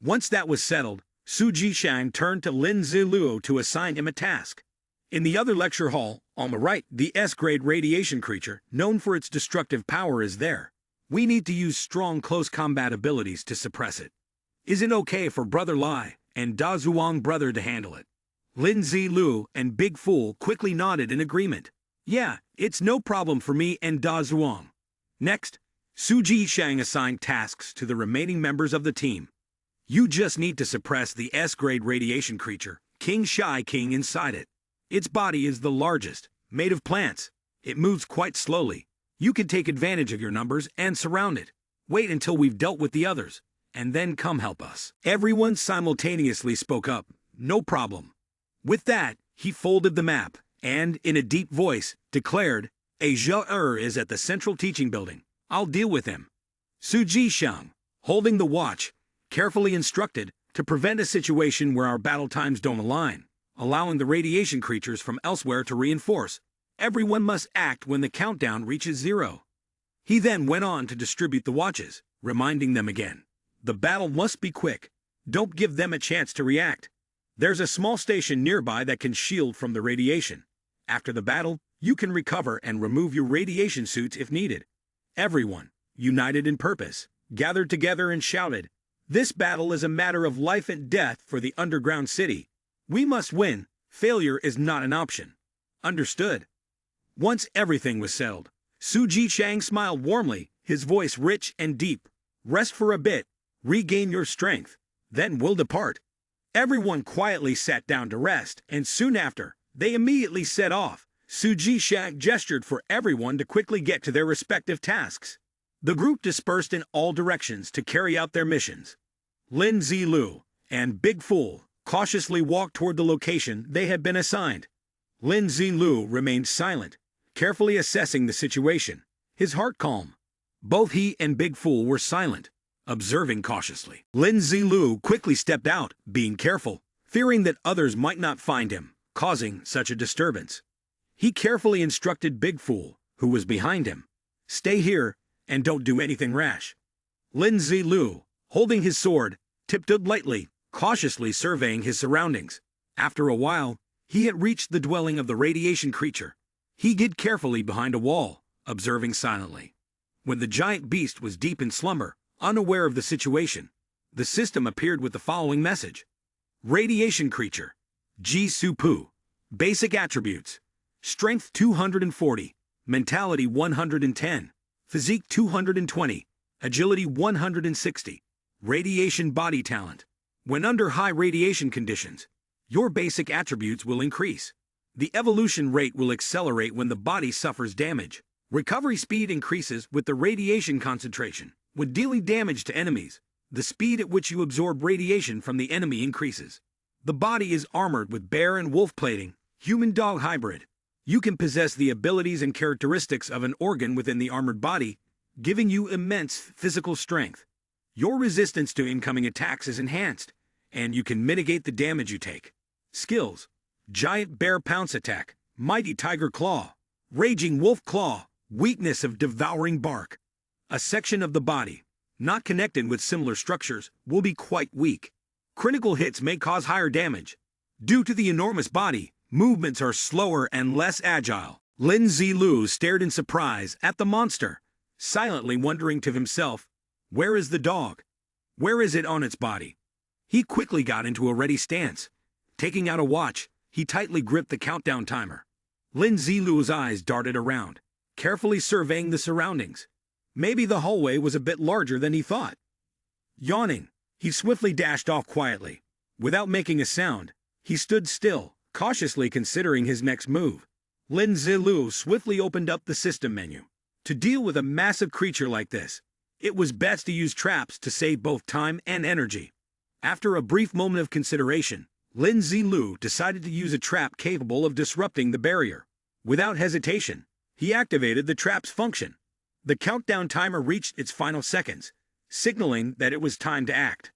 Once that was settled, Su Ji-chang turned to Lin Ziluo to assign him a task. In the other lecture hall, on the right, the S-grade radiation creature, known for its destructive power, is there. We need to use strong close combat abilities to suppress it. Is it okay for Brother Lai and Da Zhuang brother to handle it? Lin Zilu and Big Fool quickly nodded in agreement. Yeah, it's no problem for me and Da Zhuang. Next, Su Ji-chang assigned tasks to the remaining members of the team. You just need to suppress the S-grade radiation creature, King Shai King, inside it. Its body is the largest, made of plants. It moves quite slowly. You can take advantage of your numbers and surround it. Wait until we've dealt with the others, and then come help us. Everyone simultaneously spoke up. No problem. With that, he folded the map, and, in a deep voice, declared, Asia is at the central teaching building. I'll deal with him. Su Ji-chang, holding the watch, carefully instructed to prevent a situation where our battle times don't align, allowing the radiation creatures from elsewhere to reinforce. Everyone must act when the countdown reaches 0. He then went on to distribute the watches, reminding them again. The battle must be quick. Don't give them a chance to react. There's a small station nearby that can shield from the radiation. After the battle, you can recover and remove your radiation suits if needed. Everyone, united in purpose, gathered together and shouted, This battle is a matter of life and death for the underground city. We must win. Failure is not an option. Understood? Once everything was settled, Su Ji-chang smiled warmly, his voice rich and deep. Rest for a bit, regain your strength, then we'll depart. Everyone quietly sat down to rest, and soon after, they immediately set off. Su Ji-chang gestured for everyone to quickly get to their respective tasks. The group dispersed in all directions to carry out their missions. Lin Zilu and Big Fool cautiously walked toward the location they had been assigned. Lin Zilu remained silent, carefully assessing the situation, his heart calm. Both he and Big Fool were silent, observing cautiously. Lin Zilu quickly stepped out, being careful, fearing that others might not find him, causing such a disturbance. He carefully instructed Big Fool, who was behind him, Stay here and don't do anything rash. Lin Zilu, holding his sword, tiptoed lightly, cautiously surveying his surroundings. After a while, he had reached the dwelling of the radiation creature. He hid carefully behind a wall, observing silently. When the giant beast was deep in slumber, unaware of the situation, the system appeared with the following message. Radiation creature. Ji Su-pu. Basic attributes. Strength 240. Mentality 110. Physique 220. Agility 160. Radiation body talent. When under high radiation conditions, your basic attributes will increase. The evolution rate will accelerate when the body suffers damage. Recovery speed increases with the radiation concentration. When dealing damage to enemies, the speed at which you absorb radiation from the enemy increases. The body is armored with bear and wolf plating, human-dog hybrid. You can possess the abilities and characteristics of an organ within the armored body, giving you immense physical strength. Your resistance to incoming attacks is enhanced, and you can mitigate the damage you take. Skills: Giant Bear Pounce Attack, Mighty Tiger Claw, Raging Wolf Claw, Weakness of Devouring Bark. A section of the body, not connected with similar structures, will be quite weak. Critical hits may cause higher damage. Due to the enormous body, movements are slower and less agile. Lin Zilu stared in surprise at the monster, silently wondering to himself, where is the dog? Where is it on its body? He quickly got into a ready stance. Taking out a watch, he tightly gripped the countdown timer. Lin Zilu's eyes darted around, carefully surveying the surroundings. Maybe the hallway was a bit larger than he thought. Yawning, he swiftly dashed off quietly. Without making a sound, he stood still, cautiously considering his next move. Lin Zilu swiftly opened up the system menu. To deal with a massive creature like this, it was best to use traps to save both time and energy. After a brief moment of consideration, Lin Zilu decided to use a trap capable of disrupting the barrier. Without hesitation, he activated the trap's function. The countdown timer reached its final seconds, signaling that it was time to act.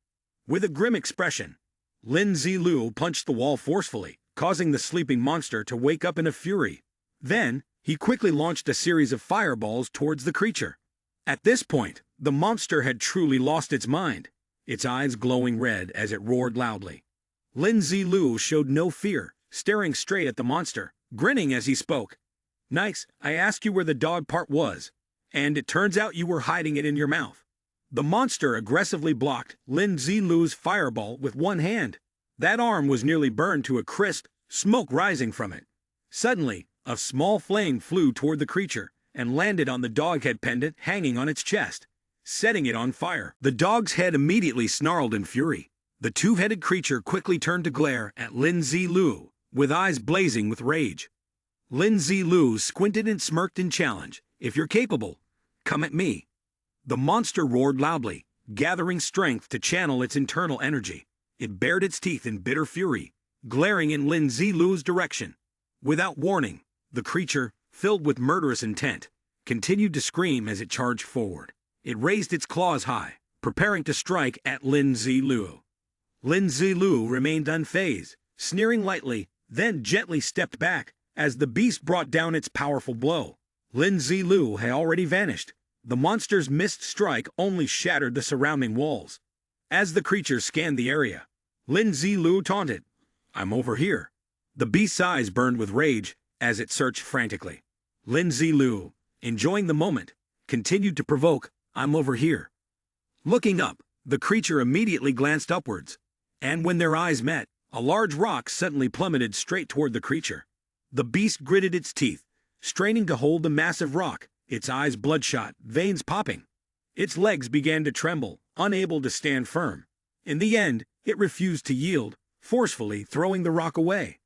With a grim expression, Lin Zilu punched the wall forcefully, causing the sleeping monster to wake up in a fury. Then, he quickly launched a series of fireballs towards the creature. At this point, the monster had truly lost its mind, its eyes glowing red as it roared loudly. Lin Zilu showed no fear, staring straight at the monster, grinning as he spoke. "Nice, I asked you where the dog part was, and it turns out you were hiding it in your mouth." The monster aggressively blocked Lin Zilu's fireball with one hand. That arm was nearly burned to a crisp, smoke rising from it. Suddenly, a small flame flew toward the creature and landed on the dog head pendant hanging on its chest, setting it on fire. The dog's head immediately snarled in fury. The two-headed creature quickly turned to glare at Lin Zilu, with eyes blazing with rage. Lin Zilu squinted and smirked in challenge. "If you're capable, come at me." The monster roared loudly, gathering strength to channel its internal energy. It bared its teeth in bitter fury, glaring in Lin Zilu's direction. Without warning, the creature, filled with murderous intent, continued to scream as it charged forward. It raised its claws high, preparing to strike at Lin Zilu. Lin Zilu remained unfazed, sneering lightly, then gently stepped back as the beast brought down its powerful blow. Lin Zilu had already vanished. The monster's missed strike only shattered the surrounding walls. As the creature scanned the area, Lin Zilu taunted, "I'm over here." The beast's eyes burned with rage as it searched frantically. Lin Zilu, enjoying the moment, continued to provoke, "I'm over here." Looking up, the creature immediately glanced upwards, and when their eyes met, a large rock suddenly plummeted straight toward the creature. The beast gritted its teeth, straining to hold the massive rock, its eyes bloodshot, veins popping. Its legs began to tremble, unable to stand firm. In the end, it refused to yield, forcefully throwing the rock away.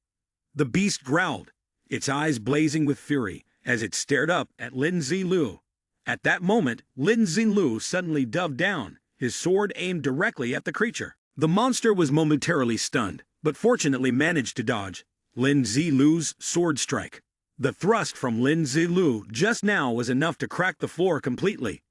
The beast growled, its eyes blazing with fury, as it stared up at Lin Zilu. At that moment, Lin Zilu suddenly dove down, his sword aimed directly at the creature. The monster was momentarily stunned, but fortunately managed to dodge Lin Zilu's sword strike. The thrust from Lin Zilu just now was enough to crack the floor completely.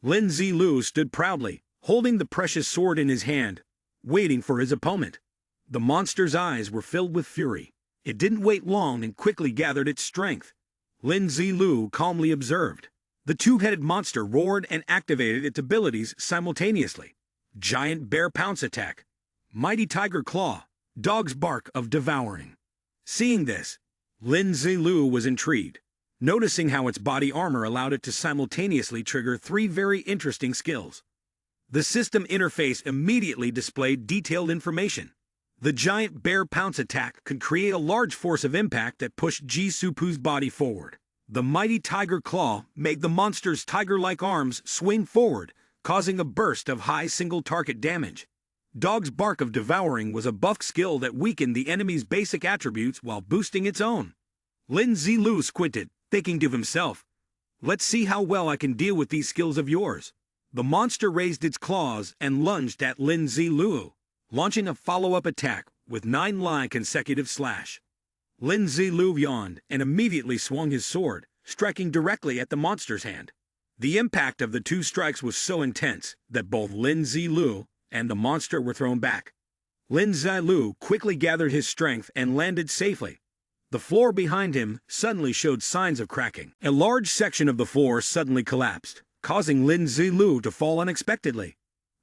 Lin Zilu stood proudly, holding the precious sword in his hand, waiting for his opponent. The monster's eyes were filled with fury. It didn't wait long and quickly gathered its strength. Lin Zilu calmly observed. The two-headed monster roared and activated its abilities simultaneously. Giant Bear Pounce Attack, Mighty Tiger Claw, Dog's Bark of Devouring. Seeing this, Lin Zilu was intrigued, noticing how its body armor allowed it to simultaneously trigger three very interesting skills. The system interface immediately displayed detailed information. The Giant Bear Pounce Attack could create a large force of impact that pushed Jisupu's body forward. The Mighty Tiger Claw made the monster's tiger-like arms swing forward, causing a burst of high single-target damage. Dog's Bark of Devouring was a buff skill that weakened the enemy's basic attributes while boosting its own. Lin Zilu squinted, thinking to himself, "Let's see how well I can deal with these skills of yours." The monster raised its claws and lunged at Lin Zilu, launching a follow-up attack with 9 consecutive slash. Lin Zilu yawned and immediately swung his sword, striking directly at the monster's hand. The impact of the two strikes was so intense that both Lin Zilu and the monster were thrown back. Lin Zilu quickly gathered his strength and landed safely. The floor behind him suddenly showed signs of cracking. A large section of the floor suddenly collapsed, causing Lin Zilu to fall unexpectedly.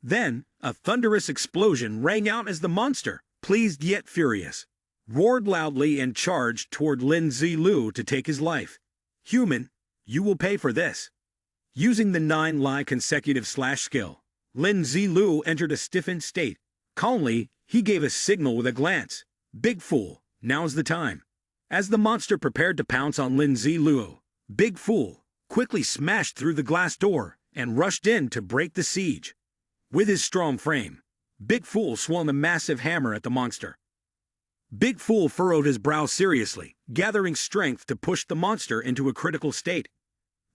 Then, a thunderous explosion rang out as the monster, pleased yet furious, roared loudly and charged toward Lin Zilu to take his life. "Human, you will pay for this." Using the 9 consecutive slash skill, Lin Zilu entered a stiffened state. Calmly, he gave a signal with a glance. "Big Fool, now's the time." As the monster prepared to pounce on Lin Zilu, Big Fool quickly smashed through the glass door and rushed in to break the siege. With his strong frame, Big Fool swung a massive hammer at the monster. Big Fool furrowed his brow seriously, gathering strength to push the monster into a critical state.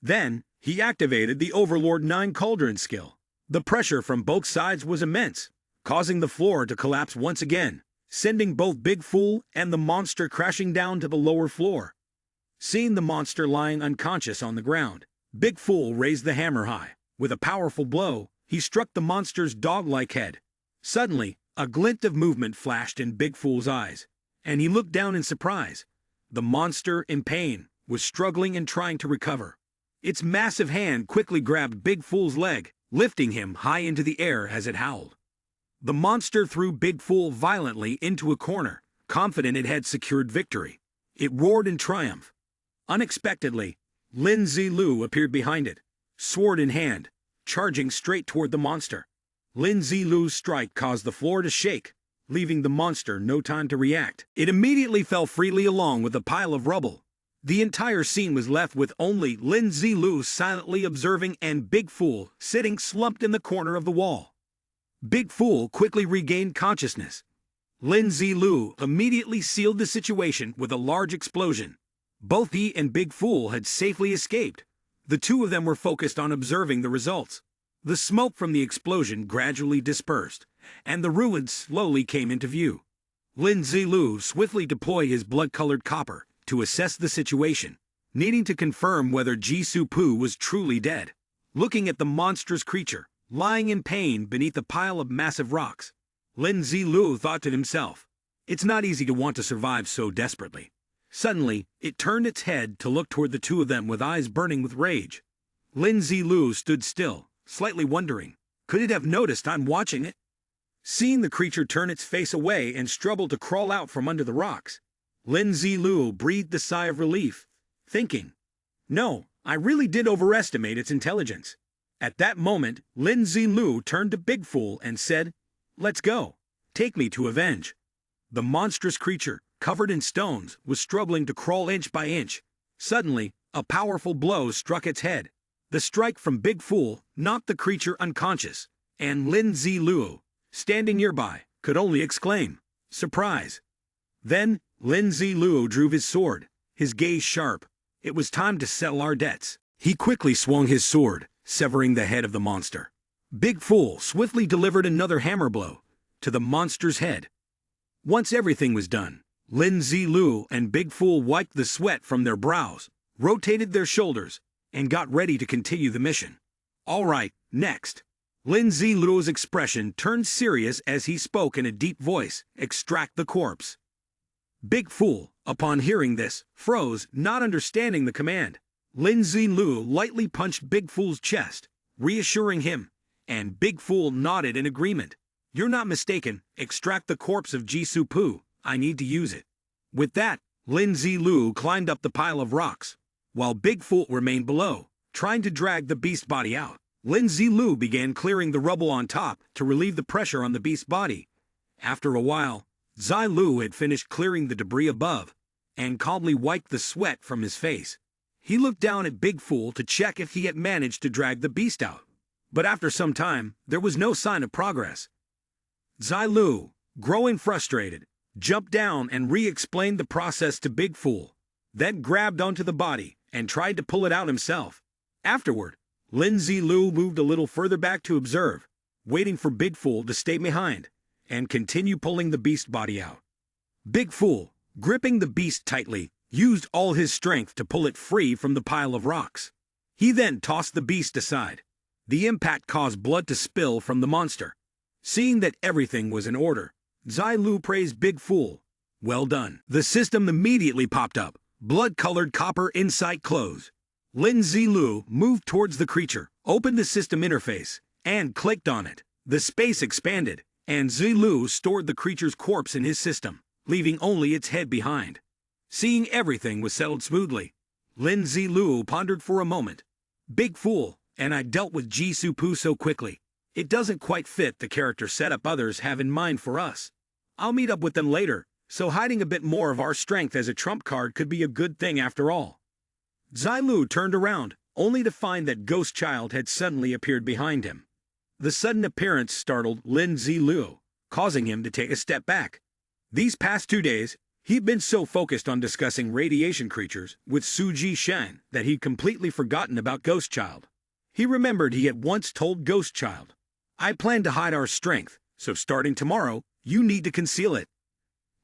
Then, he activated the Overlord 9 Cauldron skill. The pressure from both sides was immense, causing the floor to collapse once again, sending both Big Fool and the monster crashing down to the lower floor. Seeing the monster lying unconscious on the ground, Big Fool raised the hammer high. With a powerful blow, he struck the monster's dog-like head. Suddenly, a glint of movement flashed in Big Fool's eyes, and he looked down in surprise. The monster, in pain, was struggling and trying to recover. Its massive hand quickly grabbed Big Fool's leg, lifting him high into the air as it howled. The monster threw Big Fool violently into a corner, confident it had secured victory. It roared in triumph. Unexpectedly, Lin Zilu appeared behind it, sword in hand, charging straight toward the monster. Lin Zilu's strike caused the floor to shake, leaving the monster no time to react. It immediately fell freely along with a pile of rubble. The entire scene was left with only Lin Zilu silently observing and Big Fool sitting slumped in the corner of the wall. Big Fool quickly regained consciousness. Lin Zilu immediately sealed the situation with a large explosion. Both he and Big Fool had safely escaped. The two of them were focused on observing the results. The smoke from the explosion gradually dispersed, and the ruins slowly came into view. Lin Zilu swiftly deployed his blood-colored copper to assess the situation, needing to confirm whether Jisoo Poo was truly dead. Looking at the monstrous creature, lying in pain beneath a pile of massive rocks, Lin Zilu thought to himself, "It's not easy to want to survive so desperately." Suddenly, it turned its head to look toward the two of them with eyes burning with rage. Lin Zilu stood still, slightly wondering, could it have noticed I'm watching it? Seeing the creature turn its face away and struggle to crawl out from under the rocks, Lin Zilu breathed a sigh of relief, thinking, "No, I really did overestimate its intelligence." At that moment, Lin Zilu turned to Big Fool and said, "Let's go. Take me to avenge." The monstrous creature, covered in stones, was struggling to crawl inch by inch. Suddenly, a powerful blow struck its head. The strike from Big Fool knocked the creature unconscious, and Lin Zilu, standing nearby, could only exclaim, "Surprise!" Then, Lin Zilu drew his sword, his gaze sharp. It was time to settle our debts. He quickly swung his sword, severing the head of the monster. Big Fool swiftly delivered another hammer blow to the monster's head. Once everything was done, Lin Zilu and Big Fool wiped the sweat from their brows, rotated their shoulders, and got ready to continue the mission. "All right, next." Lin Zilu's expression turned serious as he spoke in a deep voice, "Extract the corpse." Big Fool, upon hearing this, froze, not understanding the command. Lin Zilu lightly punched Big Fool's chest, reassuring him, and Big Fool nodded in agreement. "You're not mistaken. Extract the corpse of Jisoo Poo. I need to use it." With that, Lin Zilu climbed up the pile of rocks, while Big Fool remained below, trying to drag the beast body out. Lin Zilu began clearing the rubble on top to relieve the pressure on the beast's body. After a while, Zilu had finished clearing the debris above, and calmly wiped the sweat from his face. He looked down at Big Fool to check if he had managed to drag the beast out. But after some time, there was no sign of progress. Zilu, growing frustrated, jumped down and re-explained the process to Big Fool, then grabbed onto the body and tried to pull it out himself. Afterward, Lin Zilu moved a little further back to observe, waiting for Big Fool to stay behind and continue pulling the beast body out. Big Fool, gripping the beast tightly, used all his strength to pull it free from the pile of rocks. He then tossed the beast aside. The impact caused blood to spill from the monster. Seeing that everything was in order, Zilu praised Big Fool. "Well done." The system immediately popped up, blood-colored copper insight closed. Lin Zilu moved towards the creature, opened the system interface, and clicked on it. The space expanded, and Zilu stored the creature's corpse in his system, leaving only its head behind. Seeing everything was settled smoothly, Lin Zilu pondered for a moment. "Big Fool, and I dealt with Jisoo Poo so quickly. It doesn't quite fit the character setup others have in mind for us. I'll meet up with them later, so hiding a bit more of our strength as a trump card could be a good thing after all." Zilu turned around, only to find that Ghost Child had suddenly appeared behind him. The sudden appearance startled Lin Zilu, causing him to take a step back. These past 2 days, he'd been so focused on discussing radiation creatures with Suji Shen that he'd completely forgotten about Ghost Child. He remembered he had once told Ghost Child, "I plan to hide our strength, so starting tomorrow, you need to conceal it."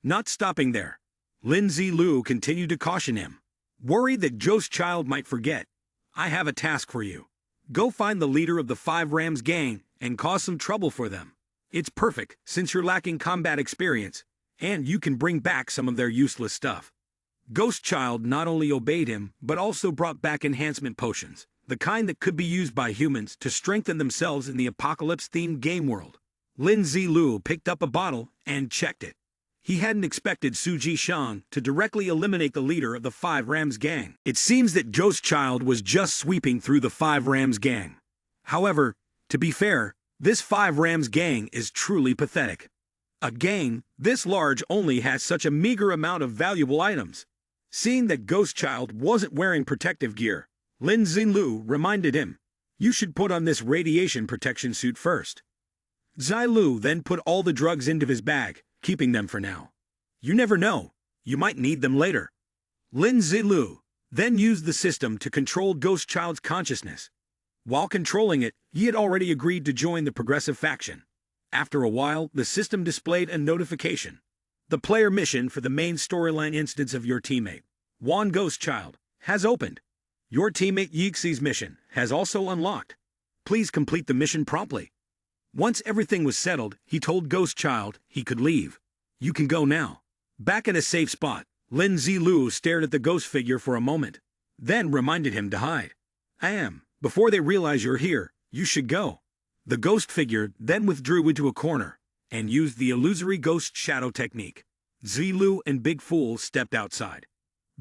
Not stopping there, Lin Zilu continued to caution him. Worried that Ghost Child might forget, "I have a task for you. Go find the leader of the Five Rams gang and cause some trouble for them. It's perfect since you're lacking combat experience, and you can bring back some of their useless stuff." Ghost Child not only obeyed him, but also brought back enhancement potions, the kind that could be used by humans to strengthen themselves in the apocalypse-themed game world. Lin Zilu picked up a bottle and checked it. He hadn't expected Suji Shan to directly eliminate the leader of the Five Rams gang. It seems that Ghost Child was just sweeping through the Five Rams gang. However, to be fair, this Five Rams gang is truly pathetic. A gang this large only has such a meager amount of valuable items. Seeing that Ghost Child wasn't wearing protective gear, Lin Zilu reminded him, "You should put on this radiation protection suit first." Zilu then put all the drugs into his bag, keeping them for now. "You never know, you might need them later." Lin Zilu then used the system to control Ghost Child's consciousness. While controlling it, he had already agreed to join the progressive faction. After a while, the system displayed a notification. "The player mission for the main storyline instance of your teammate, Wan Ghost Child, has opened. Your teammate Yixi's mission has also unlocked. Please complete the mission promptly." Once everything was settled, he told Ghost Child he could leave. "You can go now." Back in a safe spot, Lin Zilu stared at the ghost figure for a moment, then reminded him to hide. "I am. Before they realize you're here, you should go." The ghost figure then withdrew into a corner and used the illusory ghost shadow technique. Zilu and Big Fool stepped outside.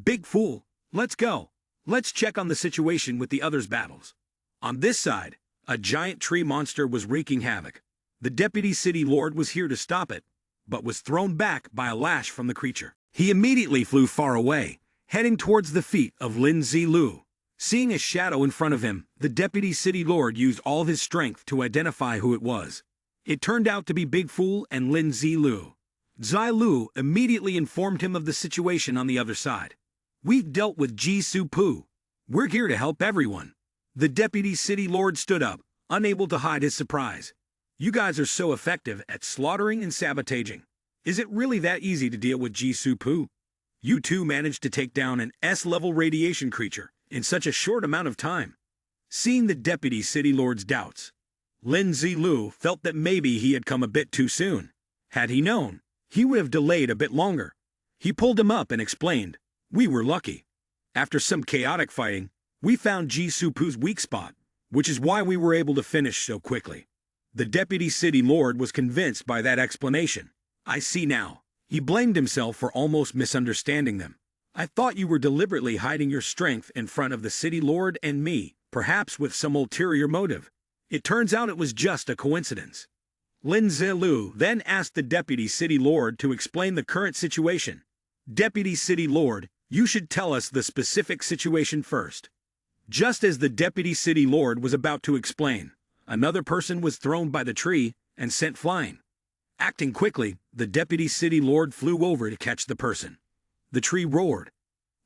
"Big Fool, let's go. Let's check on the situation with the others' battles." On this side, a giant tree monster was wreaking havoc. The deputy city lord was here to stop it, but was thrown back by a lash from the creature. He immediately flew far away, heading towards the feet of Lin Zilu. Seeing a shadow in front of him, the deputy city lord used all his strength to identify who it was. It turned out to be Big Fool and Lin Zilu. Zilu immediately informed him of the situation on the other side. "We've dealt with Jisoo Poo. We're here to help everyone." The deputy city lord stood up, unable to hide his surprise. "You guys are so effective at slaughtering and sabotaging. Is it really that easy to deal with Jisoo Poo? You two managed to take down an S-level radiation creature in such a short amount of time." Seeing the deputy city lord's doubts, Lin Zilu felt that maybe he had come a bit too soon. Had he known, he would have delayed a bit longer. He pulled him up and explained, "We were lucky. After some chaotic fighting, we found Jisoo Poo's weak spot, which is why we were able to finish so quickly." The deputy city lord was convinced by that explanation. "I see now." He blamed himself for almost misunderstanding them. "I thought you were deliberately hiding your strength in front of the city lord and me, perhaps with some ulterior motive. It turns out it was just a coincidence." Lin Zilu then asked the deputy city lord to explain the current situation. "Deputy city lord, you should tell us the specific situation first." Just as the deputy city lord was about to explain, another person was thrown by the tree and sent flying. Acting quickly, the deputy city lord flew over to catch the person. The tree roared.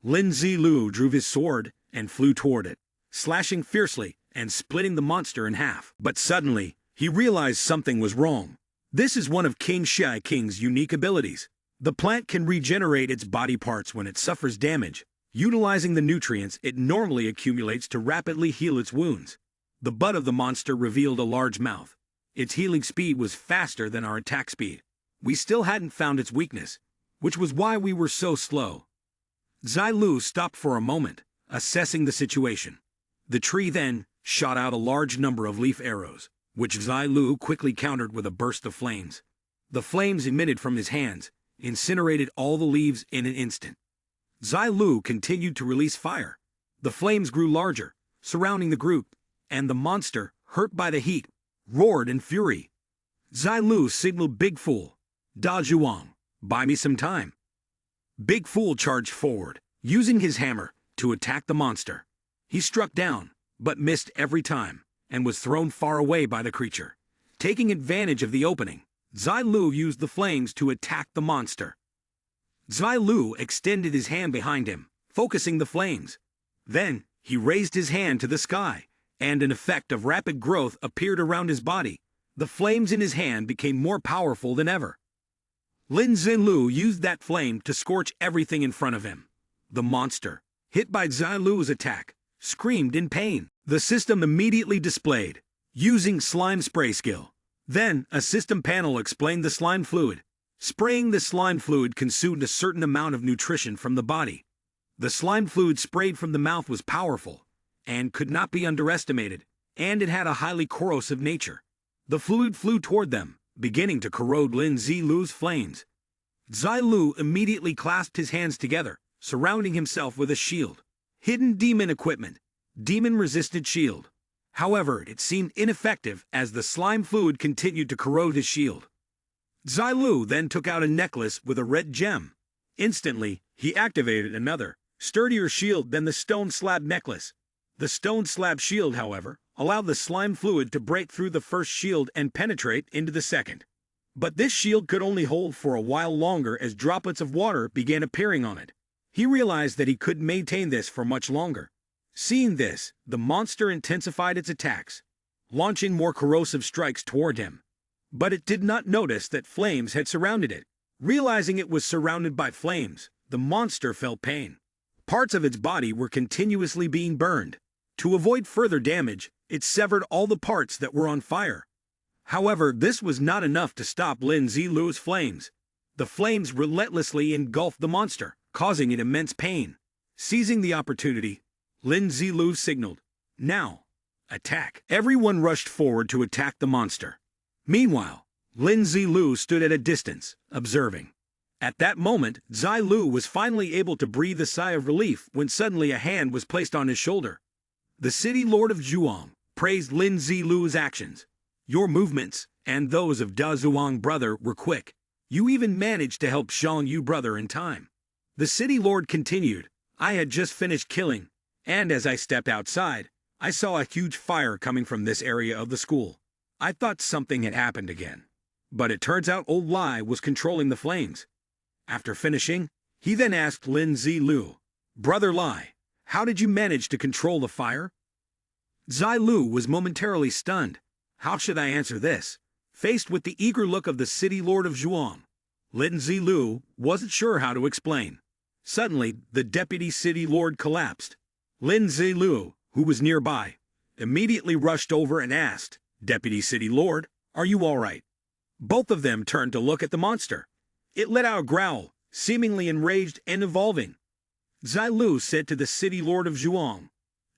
Lin Zilu drew his sword and flew toward it, slashing fiercely and splitting the monster in half. But suddenly, he realized something was wrong. This is one of King Shai King's unique abilities. The plant can regenerate its body parts when it suffers damage, utilizing the nutrients it normally accumulates to rapidly heal its wounds. The butt of the monster revealed a large mouth. Its healing speed was faster than our attack speed. We still hadn't found its weakness, which was why we were so slow. Zilu stopped for a moment, assessing the situation. The tree then shot out a large number of leaf arrows, which Zilu quickly countered with a burst of flames. The flames emitted from his hands incinerated all the leaves in an instant. Zilu continued to release fire. The flames grew larger, surrounding the group, and the monster, hurt by the heat, roared in fury. Zilu signaled Big Fool, "Da Zhuang, buy me some time." Big Fool charged forward, using his hammer to attack the monster. He struck down, but missed every time, and was thrown far away by the creature. Taking advantage of the opening, Zai Lu used the flames to attack the monster. Zai Lu extended his hand behind him, focusing the flames. Then, he raised his hand to the sky, and an effect of rapid growth appeared around his body. The flames in his hand became more powerful than ever. Lin Zilu used that flame to scorch everything in front of him. The monster, hit by Zai Lu's attack, screamed in pain. The system immediately displayed, using slime spray skill. Then, a system panel explained the slime fluid. Spraying the slime fluid consumed a certain amount of nutrition from the body. The slime fluid sprayed from the mouth was powerful, and could not be underestimated, and it had a highly corrosive nature. The fluid flew toward them, beginning to corrode Lin Zilu's flames. Zai Lu immediately clasped his hands together, surrounding himself with a shield. Hidden demon equipment. Demon-resisted shield. However, it seemed ineffective as the slime fluid continued to corrode his shield. Zai Lu then took out a necklace with a red gem. Instantly, he activated another, sturdier shield than the stone slab necklace. The stone slab shield, however, allowed the slime fluid to break through the first shield and penetrate into the second. But this shield could only hold for a while longer as droplets of water began appearing on it. He realized that he couldn't maintain this for much longer. Seeing this, the monster intensified its attacks, launching more corrosive strikes toward him. But it did not notice that flames had surrounded it. Realizing it was surrounded by flames, the monster felt pain. Parts of its body were continuously being burned. To avoid further damage, it severed all the parts that were on fire. However, this was not enough to stop Lin Zilu's flames. The flames relentlessly engulfed the monster, causing it immense pain. Seizing the opportunity, Lin Zilu signaled, "Now, attack." Everyone rushed forward to attack the monster. Meanwhile, Lin Zilu stood at a distance, observing. At that moment, Zai Lu was finally able to breathe a sigh of relief when suddenly a hand was placed on his shoulder. The city lord of Zhuang praised Lin Zilu's actions. "Your movements, and those of Da Zhuang brother, were quick. You even managed to help Xiang Yu brother in time." The city lord continued, "I had just finished killing, and as I stepped outside, I saw a huge fire coming from this area of the school. I thought something had happened again. But it turns out old Lai was controlling the flames." After finishing, he then asked Lin Zilu, "Brother Lai, how did you manage to control the fire?" Zai Lu was momentarily stunned. How should I answer this? Faced with the eager look of the city lord of Zhuang, Lin Zilu wasn't sure how to explain. Suddenly, the deputy city lord collapsed. Lin Zilu, who was nearby, immediately rushed over and asked, "Deputy city lord, are you all right?" Both of them turned to look at the monster. It let out a growl, seemingly enraged and evolving. Zai Lu said to the city lord of Zhuang,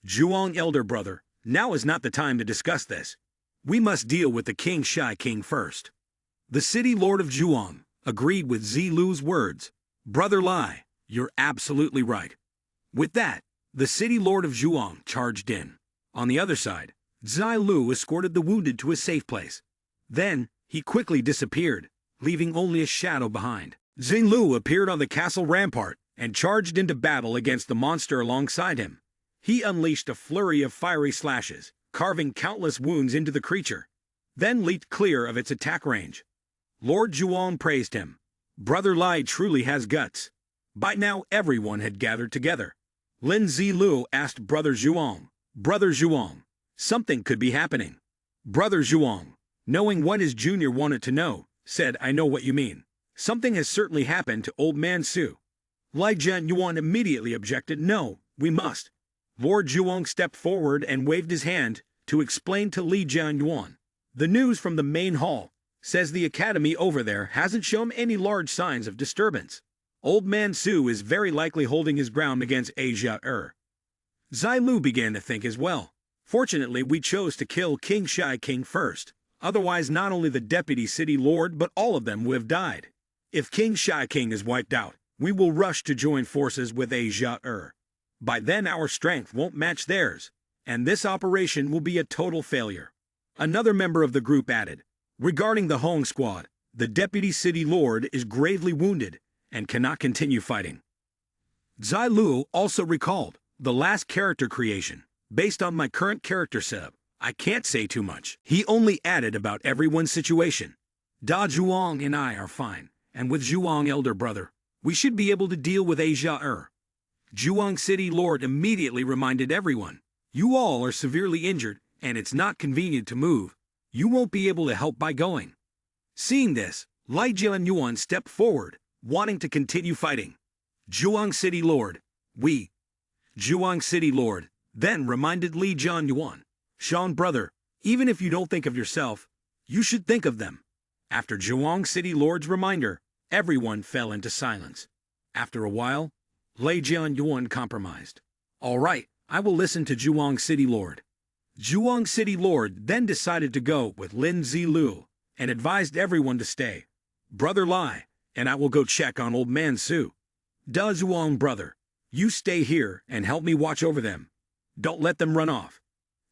"Zhuang elder brother, now is not the time to discuss this. We must deal with the King Shai King first." The city lord of Zhuang agreed with Zai Lu's words. "Brother Lai, you're absolutely right." With that, the city lord of Zhuang charged in. On the other side, Zai Lu escorted the wounded to a safe place. Then, he quickly disappeared, leaving only a shadow behind. Zai Lu appeared on the castle rampart and charged into battle against the monster alongside him. He unleashed a flurry of fiery slashes, carving countless wounds into the creature, then leaped clear of its attack range. Lord Zhuang praised him. Brother Lai truly has guts. By now everyone had gathered together. Lin Zilu asked Brother Zhuang, "Brother Zhuang, something could be happening." Brother Zhuang, knowing what his junior wanted to know, said, "I know what you mean. Something has certainly happened to old man Su." Lai Jianyuan immediately objected, "No, we must." Lord Zhuang stepped forward and waved his hand to explain to Li Jianyuan. "The news from the main hall says the academy over there hasn't shown any large signs of disturbance. Old man Su is very likely holding his ground against Asia Zai Lu began to think as well. Fortunately, we chose to kill King Shai King first. Otherwise, not only the deputy city lord, but all of them would have died. If King Shai King is wiped out, we will rush to join forces with Asia By then our strength won't match theirs, and this operation will be a total failure." Another member of the group added, "Regarding the Hong squad, the deputy city lord is gravely wounded and cannot continue fighting." Zai Lu also recalled, "The last character creation, based on my current character setup, I can't say too much." He only added about everyone's situation. Da Zhuang and I are fine, and with Zhuang elder brother, we should be able to deal with Asia. Zhuang City Lord immediately reminded everyone, you all are severely injured, and it's not convenient to move. You won't be able to help by going. Seeing this, Lai Jianyuan stepped forward, wanting to continue fighting. Zhuang City Lord, Zhuang City Lord, then reminded Li Jianyuan, Sean brother, even if you don't think of yourself, you should think of them. After Zhuang City Lord's reminder, everyone fell into silence. After a while, Lei Jianyuan compromised. All right, I will listen to Zhuang City Lord. Zhuang City Lord then decided to go with Lin Zilu and advised everyone to stay. Brother Lai, and I will go check on old man Su. Da Zhuang brother, you stay here and help me watch over them. Don't let them run off.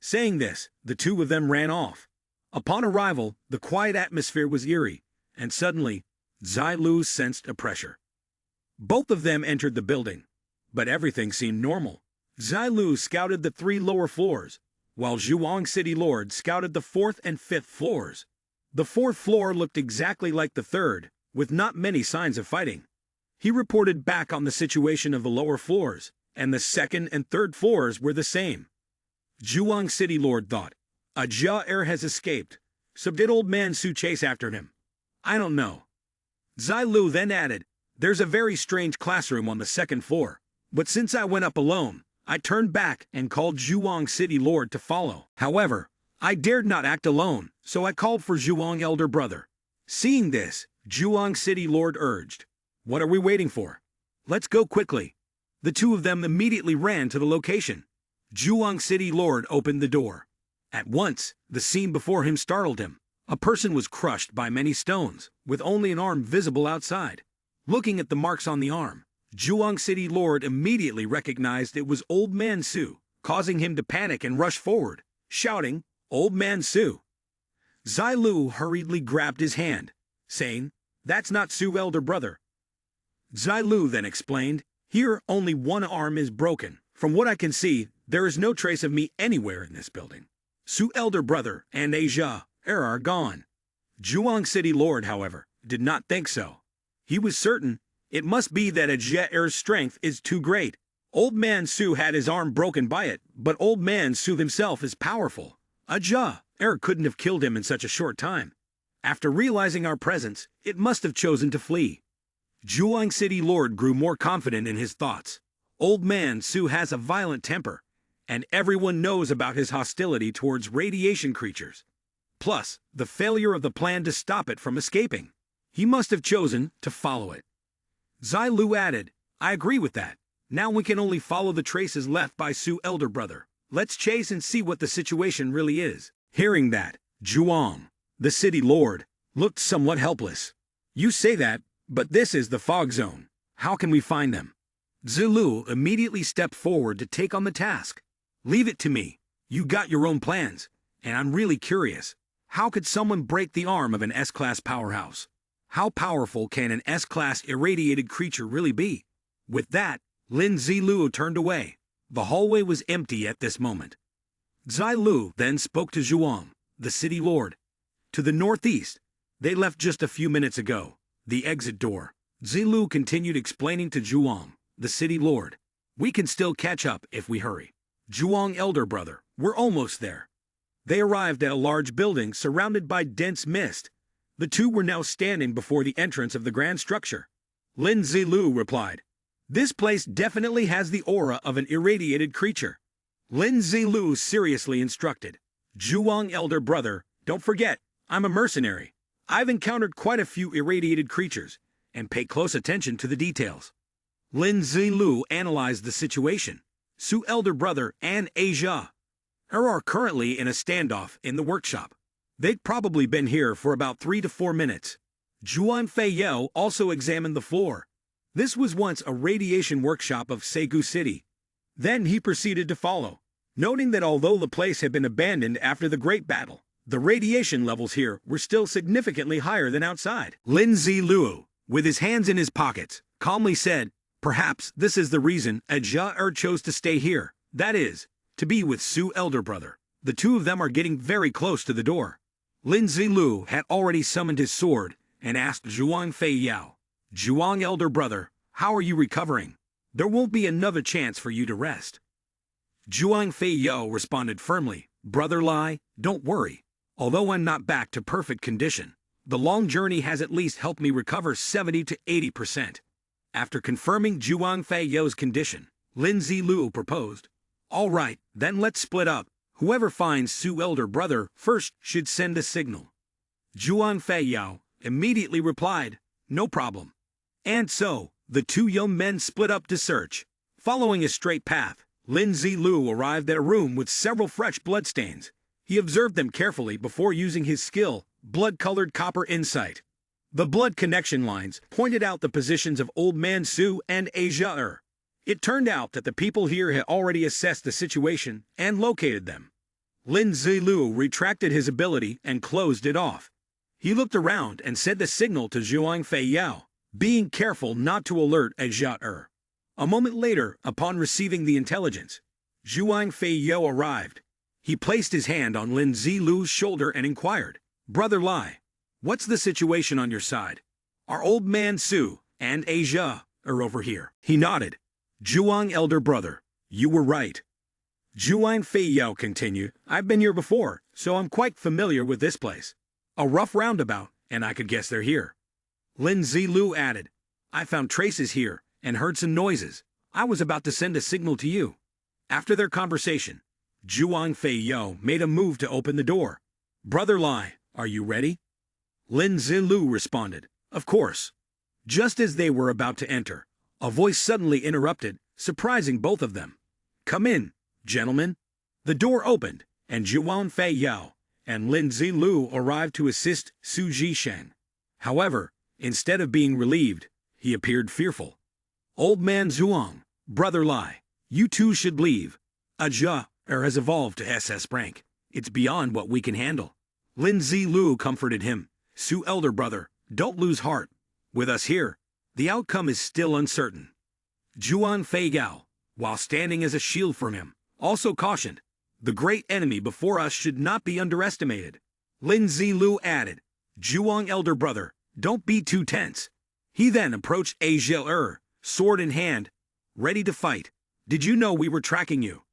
Saying this, the two of them ran off. Upon arrival, the quiet atmosphere was eerie, and suddenly, Zai Lu sensed a pressure. Both of them entered the building, but everything seemed normal. Zai Lu scouted the 3 lower floors, while Zhuang City Lord scouted the 4th and 5th floors. The 4th floor looked exactly like the 3rd, with not many signs of fighting. He reported back on the situation of the lower floors, and the 2nd and 3rd floors were the same. Zhuang City Lord thought, a Jia has escaped, so did old man Su chase after him? I don't know. Zai Lu then added, there's a very strange classroom on the 2nd floor, but since I went up alone, I turned back and called Zhuang City Lord to follow. However, I dared not act alone, so I called for Zhuang elder brother. Seeing this, Zhuang City Lord urged, what are we waiting for? Let's go quickly. The two of them immediately ran to the location. Zhuang City Lord opened the door. At once, the scene before him startled him. A person was crushed by many stones, with only an arm visible outside. Looking at the marks on the arm, Zhuang City Lord immediately recognized it was Old Man Su, causing him to panic and rush forward, shouting, Old Man Su. Zai Lu hurriedly grabbed his hand, saying, that's not Su elder brother. Zai Lu then explained, here only one arm is broken. From what I can see, there is no trace of me anywhere in this building. Su elder brother and Asia are gone. Zhuang City Lord, however, did not think so. He was certain it must be that Ajia's strength is too great. Old Man Su had his arm broken by it, but Old Man Su himself is powerful. Ajia couldn't have killed him in such a short time. After realizing our presence, it must have chosen to flee. Zhuang City Lord grew more confident in his thoughts. Old Man Su has a violent temper, and everyone knows about his hostility towards radiation creatures. Plus, the failure of the plan to stop it from escaping. He must have chosen to follow it. Zai Lu added, I agree with that. Now we can only follow the traces left by Su elder brother. Let's chase and see what the situation really is. Hearing that, Zhuang, the city lord, looked somewhat helpless. You say that, but this is the fog zone. How can we find them? Zilu immediately stepped forward to take on the task. Leave it to me. You got your own plans, and I'm really curious. How could someone break the arm of an S-class powerhouse? How powerful can an S-class irradiated creature really be? With that, Lin Zilu turned away. The hallway was empty at this moment. Zai Lu then spoke to Zhuang, the city lord. To the northeast, they left just a few minutes ago. The exit door. Zilu continued explaining to Zhuang, the city lord. We can still catch up if we hurry. Zhuang elder brother, we're almost there. They arrived at a large building surrounded by dense mist. The two were now standing before the entrance of the grand structure. Lin Zilu replied, this place definitely has the aura of an irradiated creature. Lin Zilu seriously instructed, Zhuang elder brother, don't forget, I'm a mercenary. I've encountered quite a few irradiated creatures, and pay close attention to the details. Lin Zilu analyzed the situation. Su elder brother and Asia are currently in a standoff in the workshop. They'd probably been here for about 3 to 4 minutes. Zhuan Feiyao also examined the floor. This was once a radiation workshop of Segu City. Then he proceeded to follow, noting that although the place had been abandoned after the Great Battle, the radiation levels here were still significantly higher than outside. Lin Zilu, with his hands in his pockets, calmly said, perhaps this is the reason Ajia chose to stay here, that is, to be with Su elder brother. The two of them are getting very close to the door. Lin Zilu had already summoned his sword and asked Zhuang Fei Yao, "Zhuang elder brother, how are you recovering? There won't be another chance for you to rest." Zhuang Fei Yao responded firmly, "Brother Lai, don't worry. Although I'm not back to perfect condition, the long journey has at least helped me recover 70 to 80%. After confirming Zhuang Fei Yao's condition, Lin Zilu proposed, "All right, then let's split up. Whoever finds Su elder brother first should send a signal." Zhuang Fei Yao immediately replied, "No problem." And so, the two young men split up to search. Following a straight path, Lin Zilu arrived at a room with several fresh bloodstains. He observed them carefully before using his skill, blood-colored copper insight. The blood connection lines pointed out the positions of Old Man Su and Asia. It turned out that the people here had already assessed the situation and located them. Lin Zilu retracted his ability and closed it off. He looked around and sent the signal to Zhuang Fei Yao, being careful not to alert Asia. A moment later, upon receiving the intelligence, Zhuang Fei Yao arrived. He placed his hand on Lin Zilu's shoulder and inquired, "Brother Lai, what's the situation on your side? Are Old Man Su and Asia over here?" He nodded. "Zhuang elder brother, you were right." Zhuang Fei Yao continued, "I've been here before, so I'm quite familiar with this place. A rough roundabout, and I could guess they're here." Lin Zilu added, "I found traces here and heard some noises. I was about to send a signal to you." After their conversation, Zhuang Fei Yao made a move to open the door. "Brother Lai, are you ready?" Lin Zilu responded, "Of course." Just as they were about to enter, a voice suddenly interrupted, surprising both of them. "Come in, gentlemen." The door opened, and Zhuang Fei Yao and Lin Zilu arrived to assist Su Zhisheng. However, instead of being relieved, he appeared fearful. "Old Man Zhuang, Brother Lai, you two should leave. Aja has evolved to SS rank. It's beyond what we can handle." Lin Zilu comforted him. "Su elder brother, don't lose heart. With us here, the outcome is still uncertain." Zhuang Fei Yao, while standing as a shield for him, also cautioned, "The great enemy before us should not be underestimated." Lin Zilu added, "Zhuang elder brother, don't be too tense." He then approached Asia, sword in hand, ready to fight. "Did you know we were tracking you?"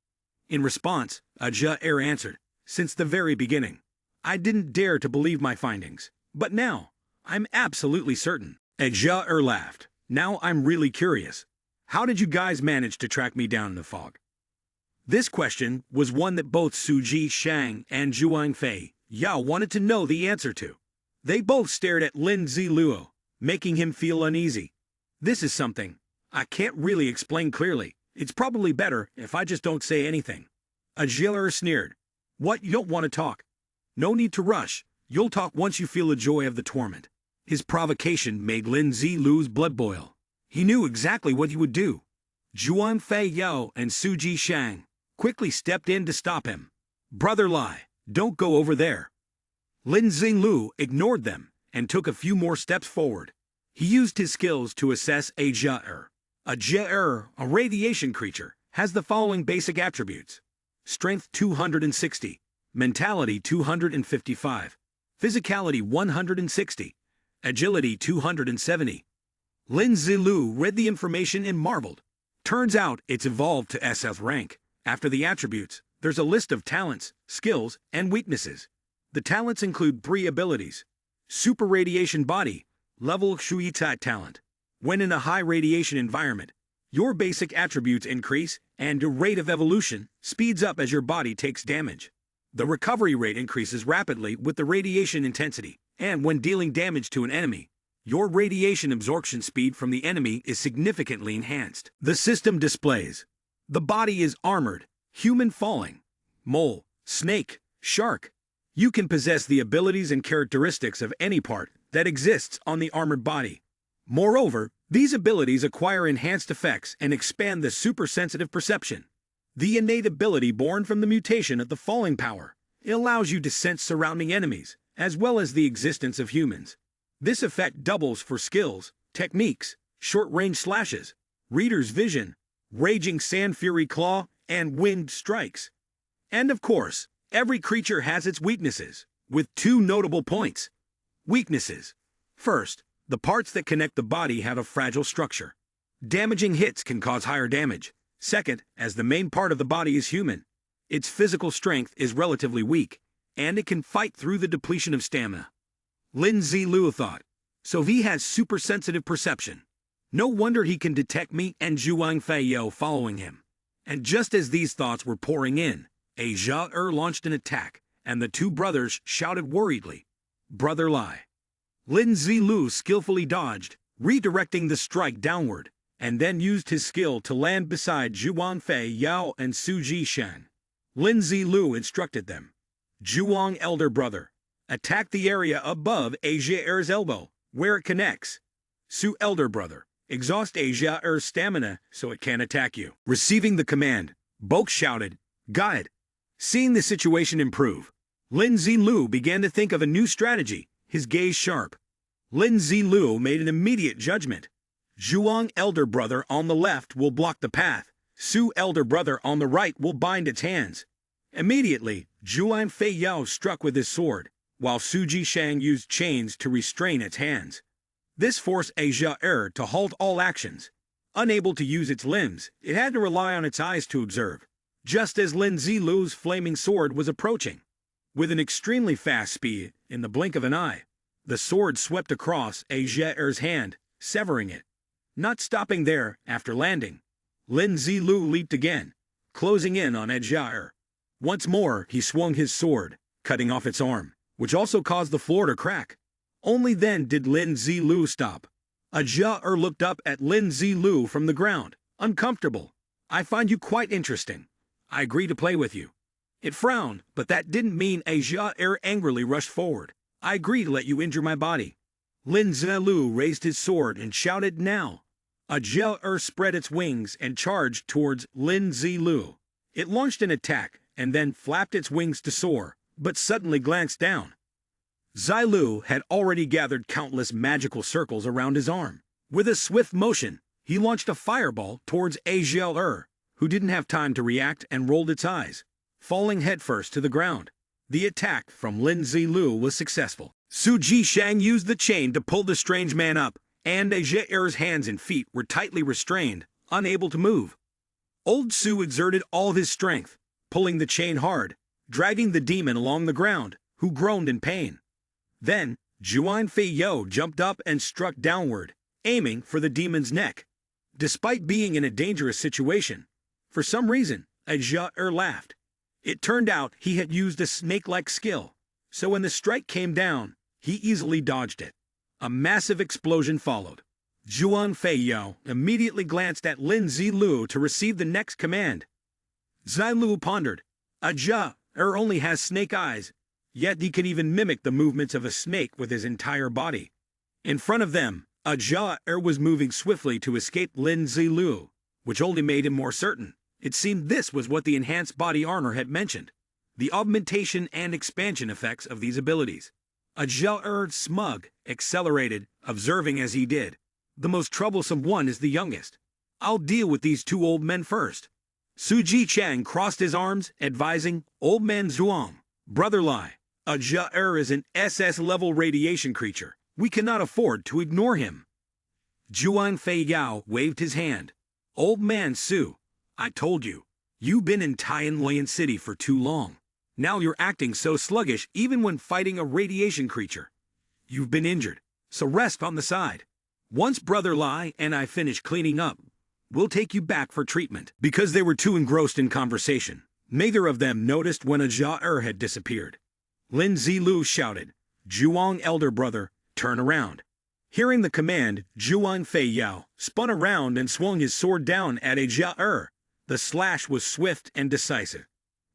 In response, Aja answered, "Since the very beginning. I didn't dare to believe my findings, but now, I'm absolutely certain." Aja laughed. "Now I'm really curious. How did you guys manage to track me down in the fog?" This question was one that both Su Zhisheng and Zhuang Fei Yao wanted to know the answer to. They both stared at Lin Ziluo, making him feel uneasy. "This is something I can't really explain clearly. It's probably better if I just don't say anything." Ajilar sneered. "What, you don't want to talk? No need to rush. You'll talk once you feel the joy of the torment." His provocation made Lin Zilu's blood boil. He knew exactly what he would do. Zhuang Fei Yao and Su Zhisheng quickly stepped in to stop him. "Brother Lai, don't go over there." Lin Zilu ignored them and took a few more steps forward. He used his skills to assess Aja. A radiation creature, has the following basic attributes: Strength 260, Mentality 255, Physicality 160, Agility 270. Lin Zilu read the information and marveled. Turns out it's evolved to SF rank. After the attributes, there's a list of talents, skills, and weaknesses. The talents include 3 abilities. Super Radiation Body, Level Shuitai Talent. When in a high radiation environment, your basic attributes increase and your rate of evolution speeds up as your body takes damage. The recovery rate increases rapidly with the radiation intensity, and when dealing damage to an enemy, your radiation absorption speed from the enemy is significantly enhanced. The system displays: the body is armored, human falling, mole, snake, shark. You can possess the abilities and characteristics of any part that exists on the armored body. Moreover, these abilities acquire enhanced effects and expand the super-sensitive perception. The innate ability born from the mutation of the falling power, it allows you to sense surrounding enemies, as well as the existence of humans. This effect doubles for skills, techniques, short-range slashes, reader's vision, raging sand fury claw, and wind strikes. And of course, every creature has its weaknesses. with two notable points. Weaknesses. First, the parts that connect the body have a fragile structure. Damaging hits can cause higher damage. Second, as the main part of the body is human, its physical strength is relatively weak, and it can fight through the depletion of stamina. Lin Zilu thought, so he has super-sensitive perception. No wonder he can detect me and Zhuang Feiyao following him. And just as these thoughts were pouring in, a Zha launched an attack, and the two brothers shouted worriedly, "Brother Lai." Lin Zilu skillfully dodged, redirecting the strike downward, and then used his skill to land beside Zhuang Feiyao and Su Jishan. Lin Zilu instructed them, "Zhuang elder brother, attack the area above Ajia's elbow, where it connects. Su elder brother, exhaust Ajia's stamina so it can attack you." Receiving the command, Bok shouted, "Got it." Seeing the situation improve, Lin Zilu began to think of a new strategy, his gaze sharp. Lin Zilu made an immediate judgment. Zhuang elder brother on the left will block the path. Su elder brother on the right will bind its hands. Immediately, Zhuang Feiyao struck with his sword, while Su Jishang used chains to restrain its hands. This forced Asia to halt all actions. Unable to use its limbs, it had to rely on its eyes to observe, just as Lin Zilu's flaming sword was approaching. With an extremely fast speed, in the blink of an eye, the sword swept across Ajia's hand, severing it. Not stopping there after landing, Lin Zilu leaped again, closing in on Ajia. Once more, he swung his sword, cutting off its arm, which also caused the floor to crack. Only then did Lin Zilu stop. Ajia looked up at Lin Zilu from the ground, uncomfortable. "I find you quite interesting. I agree to play with you." It frowned, but that didn't mean Ajia angrily rushed forward. "I agree to let you injure my body." Lin Zilu raised his sword and shouted, "Now!" Ajia spread its wings and charged towards Lin Zilu. It launched an attack and then flapped its wings to soar, but suddenly glanced down. Zilu had already gathered countless magical circles around his arm. With a swift motion, he launched a fireball towards Ajia, who didn't have time to react and rolled its eyes, falling headfirst to the ground. The attack from Lin Zilu was successful. Su Jishang used the chain to pull the strange man up, and Ajia's hands and feet were tightly restrained, unable to move. Old Su exerted all his strength, pulling the chain hard, dragging the demon along the ground, who groaned in pain. Then, Zhuang Feiyao jumped up and struck downward, aiming for the demon's neck. Despite being in a dangerous situation, for some reason, Ajia laughed. It turned out he had used a snake-like skill, so when the strike came down, he easily dodged it. A massive explosion followed. Zhuang Feiyao immediately glanced at Lin Zilu to receive the next command. Zilu pondered, "Ajia only has snake eyes, yet he can even mimic the movements of a snake with his entire body." In front of them, Ajia was moving swiftly to escape Lin Zilu, which only made him more certain. It seemed this was what the enhanced body armor had mentioned, the augmentation and expansion effects of these abilities. Ajia smug, accelerated, observing as he did. "The most troublesome one is the youngest. I'll deal with these two old men first." Su Jichang crossed his arms, advising, "Old man Zhuang, brother Lai, Ajia is an SS-level radiation creature. We cannot afford to ignore him." Zhuang Feiyao waved his hand. "Old man Su, I told you, you've been in Tianlian City for too long. Now you're acting so sluggish even when fighting a radiation creature. You've been injured, so rest on the side. Once Brother Lai and I finish cleaning up, we'll take you back for treatment." Because they were too engrossed in conversation, neither of them noticed when Ajia had disappeared. Lin Zilu shouted, "Zhuang elder brother, turn around." Hearing the command, Zhuang Feiyao spun around and swung his sword down at Ajia. The slash was swift and decisive,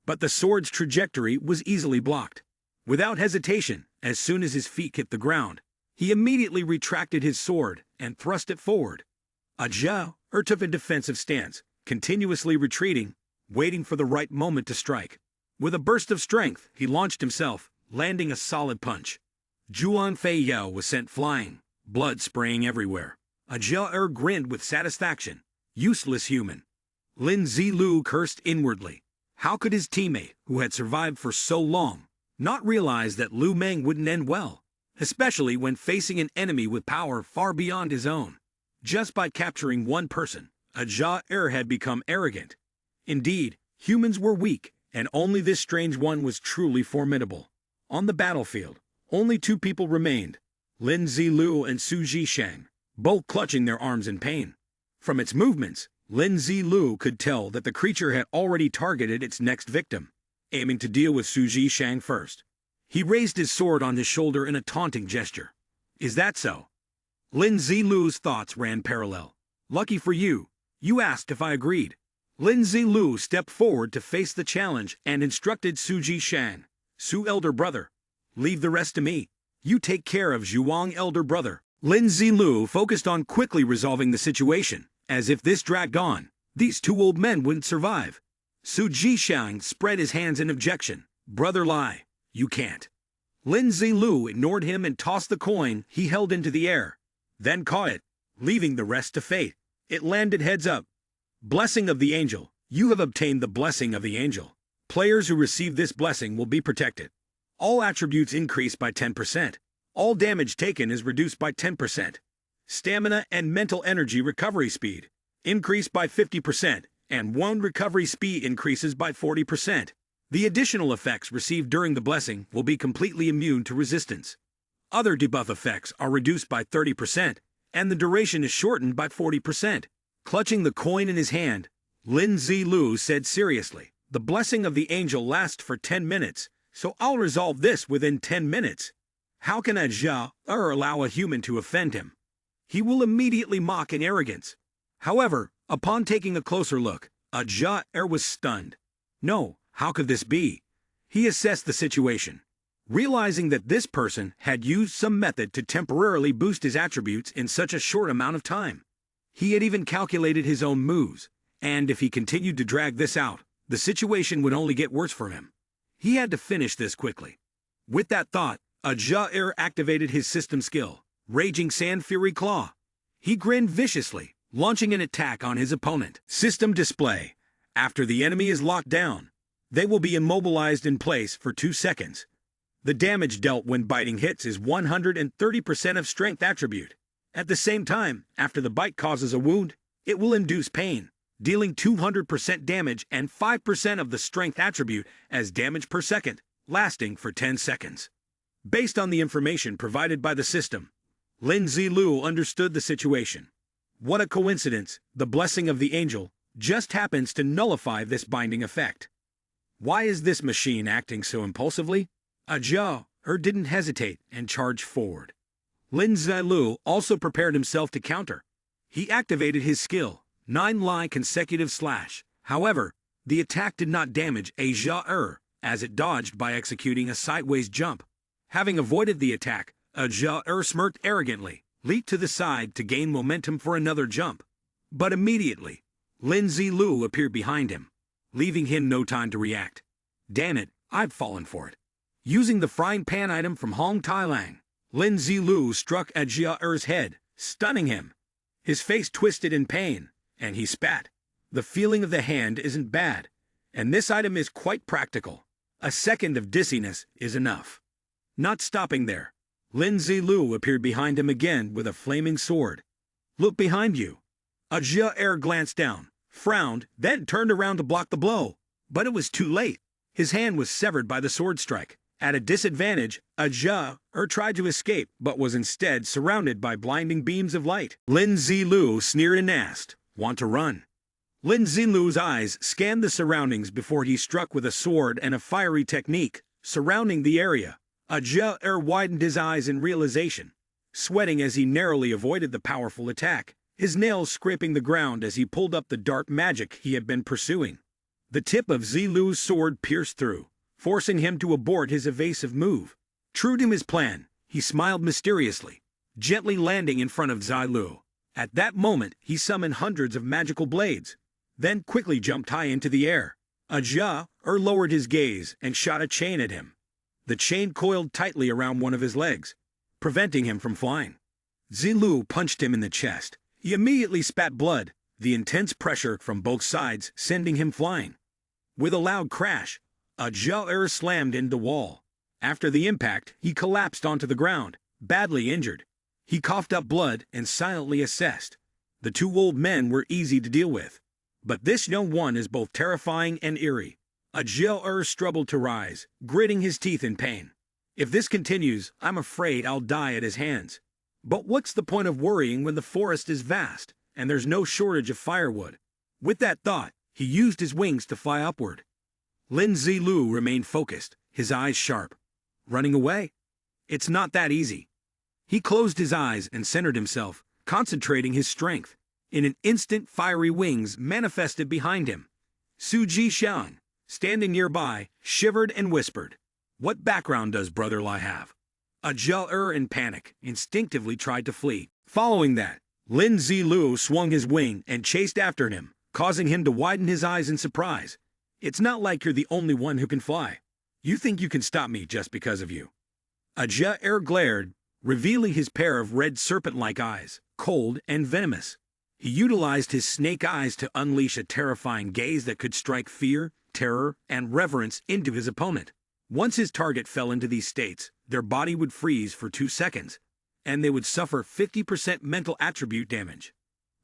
but the sword's trajectory was easily blocked. Without hesitation, as soon as his feet hit the ground, he immediately retracted his sword and thrust it forward. Ajia took a defensive stance, continuously retreating, waiting for the right moment to strike. With a burst of strength, he launched himself, landing a solid punch. Zhuang Feiyao was sent flying, blood spraying everywhere. Ajia grinned with satisfaction. Useless human. Lin Zilu cursed inwardly. How could his teammate, who had survived for so long, not realize that Lu Meng wouldn't end well, especially when facing an enemy with power far beyond his own. Just by capturing one person, a Jia had become arrogant. Indeed, humans were weak, and only this strange one was truly formidable. On the battlefield, only two people remained, Lin Zilu and Su Jishang, both clutching their arms in pain. From its movements, Lin Zilu could tell that the creature had already targeted its next victim, aiming to deal with Su Jishang first. He raised his sword on his shoulder in a taunting gesture. "Is that so?" Lin Zilu's thoughts ran parallel. "Lucky for you, you asked if I agreed." Lin Zilu stepped forward to face the challenge and instructed Su Jishang, "Su elder brother, leave the rest to me. You take care of Zhuang elder brother." Lin Zilu focused on quickly resolving the situation, as if this dragged on, these two old men wouldn't survive. Su Jishang spread his hands in objection. "Brother Lai, you can't." Lin Zilu ignored him and tossed the coin he held into the air, then caught it, leaving the rest to fate. It landed heads up. "Blessing of the Angel. You have obtained the blessing of the Angel. Players who receive this blessing will be protected. All attributes increase by 10%. All damage taken is reduced by 10%. Stamina and mental energy recovery speed increase by 50%, and wound recovery speed increases by 40%. The additional effects received during the blessing will be completely immune to resistance. Other debuff effects are reduced by 30%, and the duration is shortened by 40%. Clutching the coin in his hand, Lin Zilu said seriously, "The blessing of the angel lasts for 10 minutes, so I'll resolve this within 10 minutes. How can a Jia allow a human to offend him? He will immediately mock in arrogance." However, upon taking a closer look, a Jia was stunned. No, how could this be? He assessed the situation, realizing that this person had used some method to temporarily boost his attributes in such a short amount of time. He had even calculated his own moves, and if he continued to drag this out, the situation would only get worse for him. He had to finish this quickly. With that thought, a Jia activated his system skill, Raging Sand Fury Claw. He grinned viciously, launching an attack on his opponent. System display. After the enemy is locked down, they will be immobilized in place for 2 seconds. The damage dealt when biting hits is 130% of strength attribute. At the same time, after the bite causes a wound, it will induce pain, dealing 200% damage and 5% of the strength attribute as damage per second, lasting for 10 seconds. Based on the information provided by the system, Lin Zilu understood the situation. What a coincidence, the blessing of the angel just happens to nullify this binding effect. Why is this machine acting so impulsively? A Jia didn't hesitate and charged forward. Lin Zilu also prepared himself to counter. He activated his skill, 9-line consecutive slash. However, the attack did not damage a Jia as it dodged by executing a sideways jump. Having avoided the attack, a Jia smirked arrogantly, leaped to the side to gain momentum for another jump. But immediately, Lin Zilu appeared behind him, leaving him no time to react. "Damn it, I've fallen for it." Using the frying pan item from Hong Tailang, Lin Zilu struck at Jia head, stunning him. His face twisted in pain, and he spat. The feeling of the hand isn't bad, and this item is quite practical. A second of dizziness is enough. Not stopping there, Lin Zilu appeared behind him again with a flaming sword. "Look behind you." A Jia glanced down, frowned, then turned around to block the blow. But it was too late. His hand was severed by the sword strike. At a disadvantage, a Jia tried to escape, but was instead surrounded by blinding beams of light. Lin Zilu sneered and asked, "Want to run?" Lin Zilu's eyes scanned the surroundings before he struck with a sword and a fiery technique, surrounding the area. A Jia widened his eyes in realization, sweating as he narrowly avoided the powerful attack, his nails scraping the ground as he pulled up the dark magic he had been pursuing. The tip of Zilu's sword pierced through, forcing him to abort his evasive move. True to his plan, he smiled mysteriously, gently landing in front of Zilu. At that moment, he summoned hundreds of magical blades, then quickly jumped high into the air. A Jia lowered his gaze and shot a chain at him. The chain coiled tightly around one of his legs, preventing him from flying. Zilu punched him in the chest. He immediately spat blood, the intense pressure from both sides sending him flying. With a loud crash, a Jia slammed into the wall. After the impact, he collapsed onto the ground, badly injured. He coughed up blood and silently assessed. The two old men were easy to deal with. But this young one is both terrifying and eerie. A jailer struggled to rise, gritting his teeth in pain. If this continues, I'm afraid I'll die at his hands. But what's the point of worrying when the forest is vast, and there's no shortage of firewood? With that thought, he used his wings to fly upward. Lin Zilu remained focused, his eyes sharp. Running away? It's not that easy. He closed his eyes and centered himself, concentrating his strength. In an instant, fiery wings manifested behind him. Su Jishan, standing nearby, shivered and whispered, "What background does Brother Lai have?" A jailer in panic instinctively tried to flee. Following that, Lin Zilu swung his wing and chased after him, causing him to widen his eyes in surprise. It's not like you're the only one who can fly. You think you can stop me just because of you? A jailer glared, revealing his pair of red serpent-like eyes, cold and venomous. He utilized his snake eyes to unleash a terrifying gaze that could strike fear, terror, and reverence into his opponent. Once his target fell into these states, their body would freeze for 2 seconds, and they would suffer 50% mental attribute damage.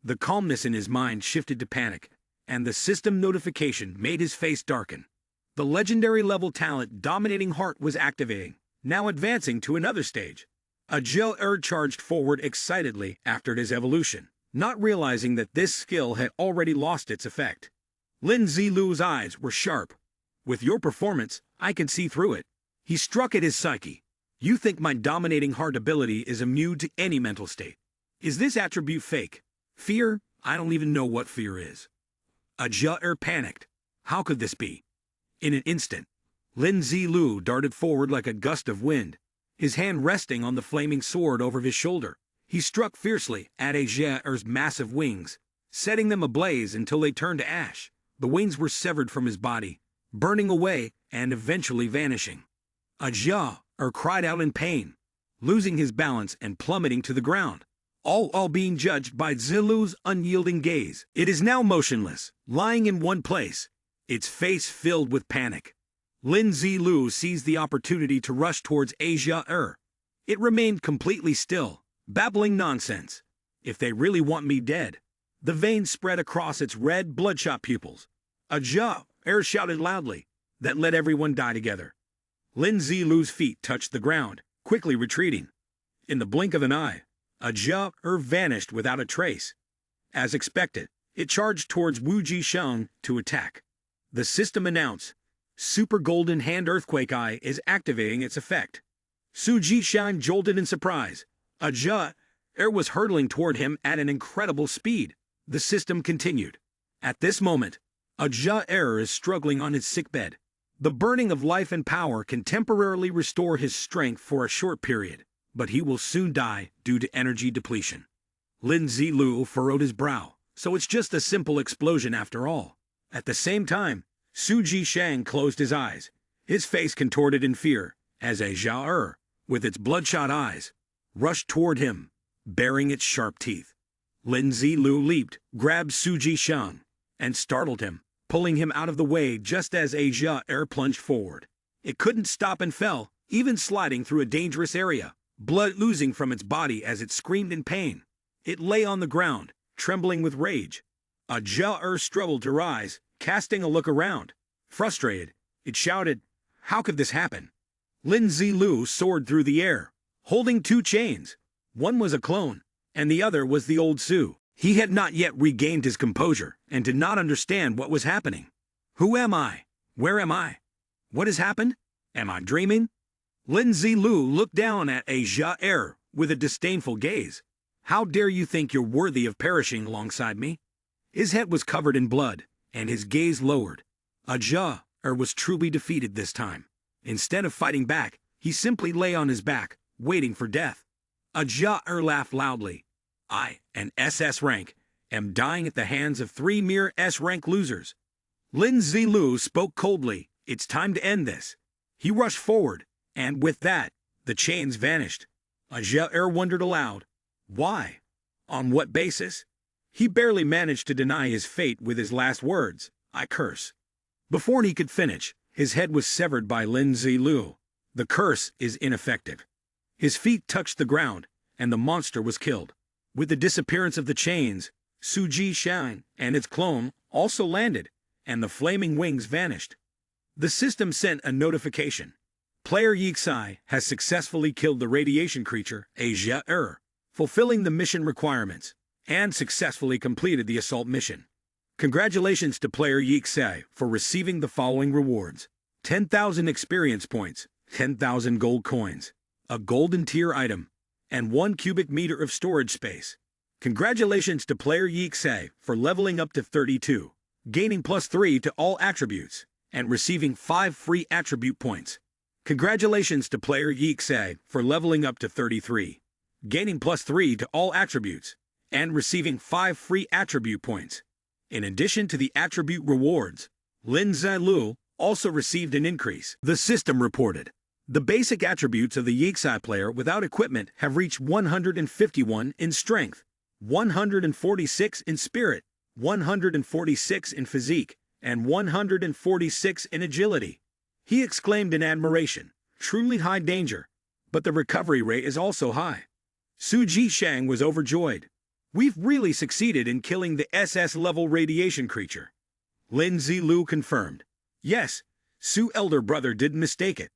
The calmness in his mind shifted to panic, and the system notification made his face darken. The legendary level talent Dominating Heart was activating, now advancing to another stage. A jailer charged forward excitedly after his evolution, not realizing that this skill had already lost its effect. Lin Zilu's eyes were sharp. With your performance, I can see through it. He struck at his psyche. You think my Dominating Heart ability is immune to any mental state. Is this attribute fake? Fear? I don't even know what fear is. A jailer panicked. How could this be? In an instant, Lin Zilu darted forward like a gust of wind, his hand resting on the flaming sword over his shoulder. He struck fiercely at a jailer's massive wings, setting them ablaze until they turned to ash. The wings were severed from his body, burning away and eventually vanishing. A jailer cried out in pain, losing his balance and plummeting to the ground, all being judged by Zilu's unyielding gaze. It is now motionless, lying in one place, its face filled with panic. Lin Zilu seized the opportunity to rush towards a jailer. It remained completely still, babbling nonsense. If they really want me dead. The veins spread across its red, bloodshot pupils. A jailer shouted loudly. That let everyone die together. Lin Zilu's feet touched the ground, quickly retreating. In the blink of an eye, a jailer vanished without a trace. As expected, it charged towards Wu Jisheng to attack. The system announced, Super Golden Hand Earthquake Eye is activating its effect. Su Jisheng jolted in surprise. A jailer was hurtling toward him at an incredible speed. The system continued. At this moment, a jailer is struggling on his sickbed. The burning of life and power can temporarily restore his strength for a short period, but he will soon die due to energy depletion. Lin Zilu furrowed his brow, so it's just a simple explosion after all. At the same time, Su Jisheng closed his eyes, his face contorted in fear, as a jailer, with its bloodshot eyes, rushed toward him, baring its sharp teeth. Lin Zilu leaped, grabbed Su Jisheng, and startled him, pulling him out of the way just as a jailer plunged forward. It couldn't stop and fell, even sliding through a dangerous area, blood oozing from its body as it screamed in pain. It lay on the ground, trembling with rage. A jailer struggled to rise, casting a look around. Frustrated, it shouted, "How could this happen?" Lin Zilu soared through the air, holding 2 chains. One was a clone, and the other was the old Su. He had not yet regained his composure and did not understand what was happening. Who am I? Where am I? What has happened? Am I dreaming? Lin Zilu looked down at a jailer with a disdainful gaze. How dare you think you're worthy of perishing alongside me? His head was covered in blood, and his gaze lowered. A jailer was truly defeated this time. Instead of fighting back, he simply lay on his back, waiting for death. A jailer laughed loudly. I, an SS rank, am dying at the hands of 3 mere S-rank losers. Lin Zilu spoke coldly. It's time to end this. He rushed forward, and with that, the chains vanished. A jailer wondered aloud. Why? On what basis? He barely managed to deny his fate with his last words. I curse. Before he could finish, his head was severed by Lin Zilu. The curse is ineffective. His feet touched the ground, and the monster was killed. With the disappearance of the chains, Suji Shang and its clone also landed, and the flaming wings vanished. The system sent a notification. Player Yixai has successfully killed the radiation creature, Asia fulfilling the mission requirements, and successfully completed the assault mission. Congratulations to player Yixai for receiving the following rewards: 10,000 experience points, 10,000 gold coins, a golden tier item, and 1 cubic meter of storage space. Congratulations to player Yixai for leveling up to 32, gaining +3 to all attributes, and receiving 5 free attribute points. Congratulations to player Yixai for leveling up to 33, gaining +3 to all attributes, and receiving 5 free attribute points. In addition to the attribute rewards, Lin Zilu also received an increase. The system reported. The basic attributes of the Yixai player without equipment have reached 151 in strength, 146 in spirit, 146 in physique, and 146 in agility. He exclaimed in admiration, "Truly high danger, but the recovery rate is also high." Suji Shang was overjoyed. "We've really succeeded in killing the SS-level radiation creature." Lin Zilu confirmed. "Yes, Su elder brother didn't mistake it."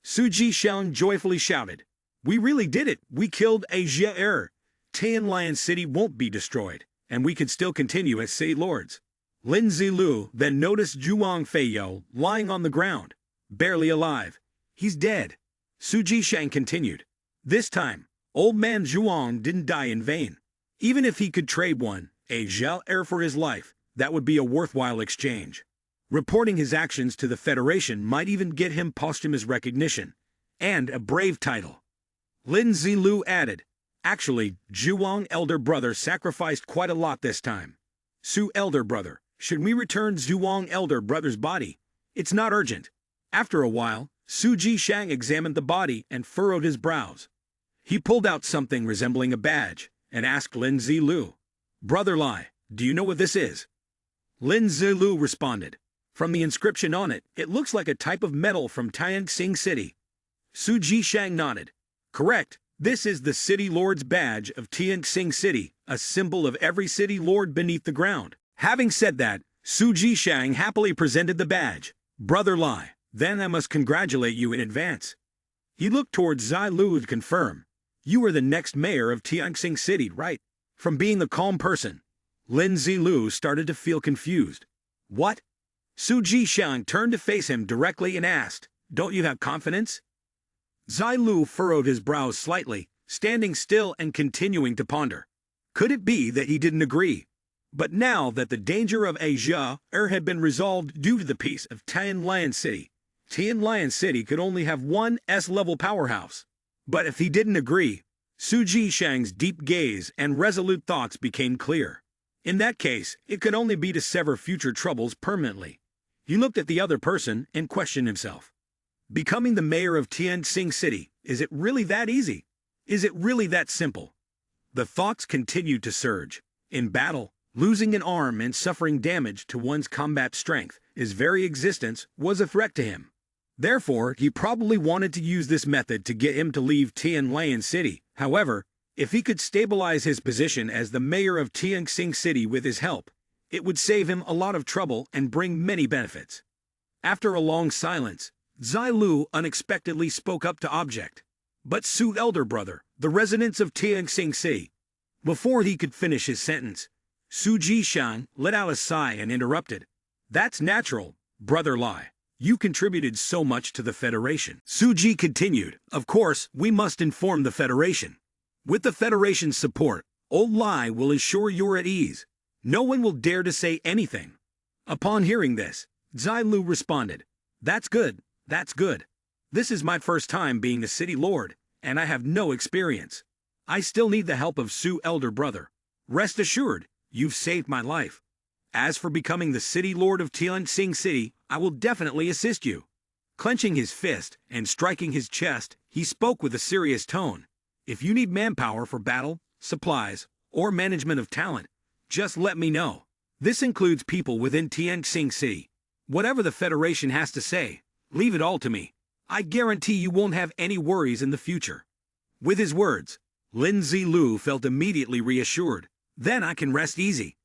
Suji Shang joyfully shouted, "We really did it! We killed Asia Tian Lion City won't be destroyed, and we can still continue as City Lords." Lin Zilu then noticed Zhuang Feiyou lying on the ground, barely alive. "He's dead." Suji Shang continued. "This time, old man Zhuang didn't die in vain. Even if he could trade one, Asia for his life, that would be a worthwhile exchange. Reporting his actions to the Federation might even get him posthumous recognition, and a brave title." Lin Zilu added, "Actually, Zhuang elder brother sacrificed quite a lot this time. Su elder brother, should we return Zhuang elder brother's body? It's not urgent." After a while, Suji Shang examined the body and furrowed his brows. He pulled out something resembling a badge, and asked Lin Zilu, "Brother Lai, do you know what this is?" Lin Zilu responded, "From the inscription on it, it looks like a type of metal from Tianxing City." Suji Shang nodded. "Correct, this is the City Lord's badge of Tianxing City, a symbol of every City Lord beneath the ground." Having said that, Suji Shang happily presented the badge. "Brother Lai, then I must congratulate you in advance." He looked towards Zai Lu to confirm. "You are the next mayor of Tianxing City, right?" From being the calm person, Lin Zilu started to feel confused. "What?" Suji Shang turned to face him directly and asked, "Don't you have confidence?" Zai Lu furrowed his brows slightly, standing still and continuing to ponder. Could it be that he didn't agree? But now that the danger of Asia had been resolved due to the peace of Tian Lion City, Tian Lion City could only have one S-level powerhouse. But if he didn't agree, Suji Shang's deep gaze and resolute thoughts became clear. In that case, it could only be to sever future troubles permanently. He looked at the other person and questioned himself. Becoming the mayor of Tianxing City, is it really that easy? Is it really that simple? The thoughts continued to surge. In battle, losing an arm and suffering damage to one's combat strength, his very existence, was a threat to him. Therefore, he probably wanted to use this method to get him to leave Tian Lion City. However, if he could stabilize his position as the mayor of Tianxing City with his help, it would save him a lot of trouble and bring many benefits. After a long silence, Zai Lu unexpectedly spoke up to object. "But Su elder brother, the residents of Tianxing City." Before he could finish his sentence, Suji Shang let out a sigh and interrupted. "That's natural, brother Lai. You contributed so much to the Federation." Suji continued, "Of course, we must inform the Federation. With the Federation's support, old Lai will ensure you're at ease. No one will dare to say anything." Upon hearing this, Zai Lu responded, That's good. This is my first time being a city lord, and I have no experience. I still need the help of Su elder brother. Rest assured, you've saved my life. As for becoming the city lord of Tianxing City, I will definitely assist you." Clenching his fist and striking his chest, he spoke with a serious tone. "If you need manpower for battle, supplies, or management of talent, just let me know. This includes people within Tianxing City. Whatever the Federation has to say, leave it all to me. I guarantee you won't have any worries in the future." With his words, Lin Zilu felt immediately reassured. Then I can rest easy.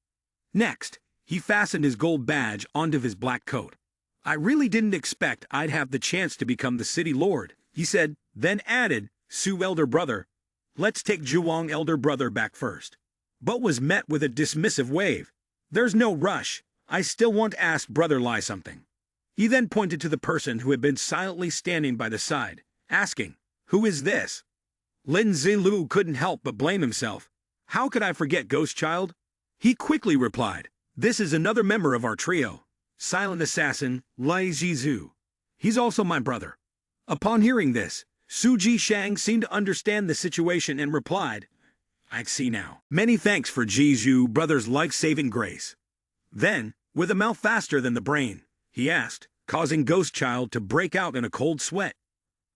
Next, he fastened his gold badge onto his black coat. "I really didn't expect I'd have the chance to become the city lord," he said, then added, "Su elder brother, let's take Zhuang elder brother back first." But was met with a dismissive wave. "There's no rush. I still want to ask Brother Lai something." He then pointed to the person who had been silently standing by the side, asking, "Who is this?" Lin Zilu couldn't help but blame himself. "How could I forget Ghost Child?" He quickly replied, "This is another member of our trio, silent assassin Lai Zizhu. He's also my brother." Upon hearing this, Su Jishang seemed to understand the situation and replied, "I see now. Many thanks for Jizhu brother's life-saving grace." Then, with a mouth faster than the brain, he asked, causing Ghost Child to break out in a cold sweat.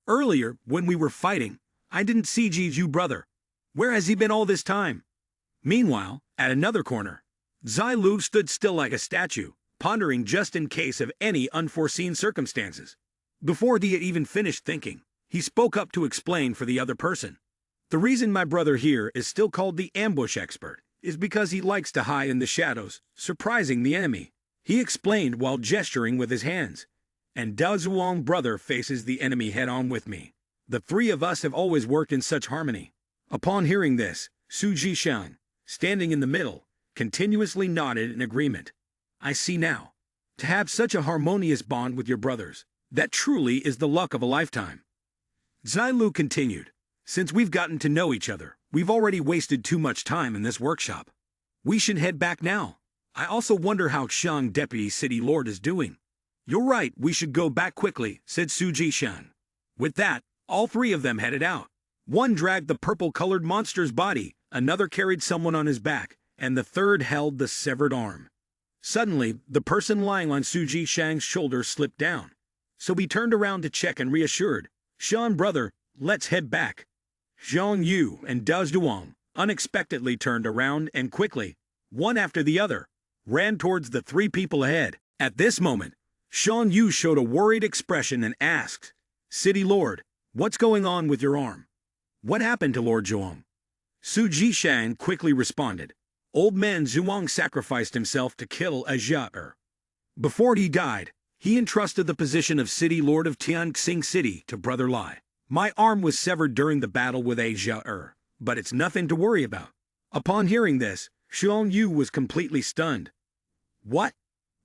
"Earlier, when we were fighting, I didn't see Jizhu brother. Where has he been all this time?" Meanwhile, at another corner, Zai Lu stood still like a statue, pondering just in case of any unforeseen circumstances. Before he had even finished thinking, he spoke up to explain for the other person. "The reason my brother here is still called the ambush expert is because he likes to hide in the shadows, surprising the enemy," he explained while gesturing with his hands. "And Dao Zhuang brother faces the enemy head-on with me. The three of us have always worked in such harmony." Upon hearing this, Su Jishang, standing in the middle, continuously nodded in agreement. "I see now. To have such a harmonious bond with your brothers, that truly is the luck of a lifetime." Zai Lu continued, "Since we've gotten to know each other, we've already wasted too much time in this workshop. We should head back now. I also wonder how Xiang Deputy City Lord is doing." "You're right, we should go back quickly," said Su Jishan. With that, all three of them headed out. One dragged the purple-colored monster's body, another carried someone on his back, and the third held the severed arm. Suddenly, the person lying on Su Jishang's shoulder slipped down. So he turned around to check and reassured, "Sean brother, let's head back." Zhang Yu and Dao Zhuang unexpectedly turned around and quickly, one after the other, ran towards the three people ahead. At this moment, Zhang Yu showed a worried expression and asked, "City Lord, what's going on with your arm? What happened to Lord Zhuang?" Su Jishan quickly responded, "Old man Zhuang sacrificed himself to kill a Jia. Before he died, he entrusted the position of City Lord of Tianxing City to Brother Lai. My arm was severed during the battle with a Jia, but it's nothing to worry about." Upon hearing this, Xiong Yu was completely stunned. "What?"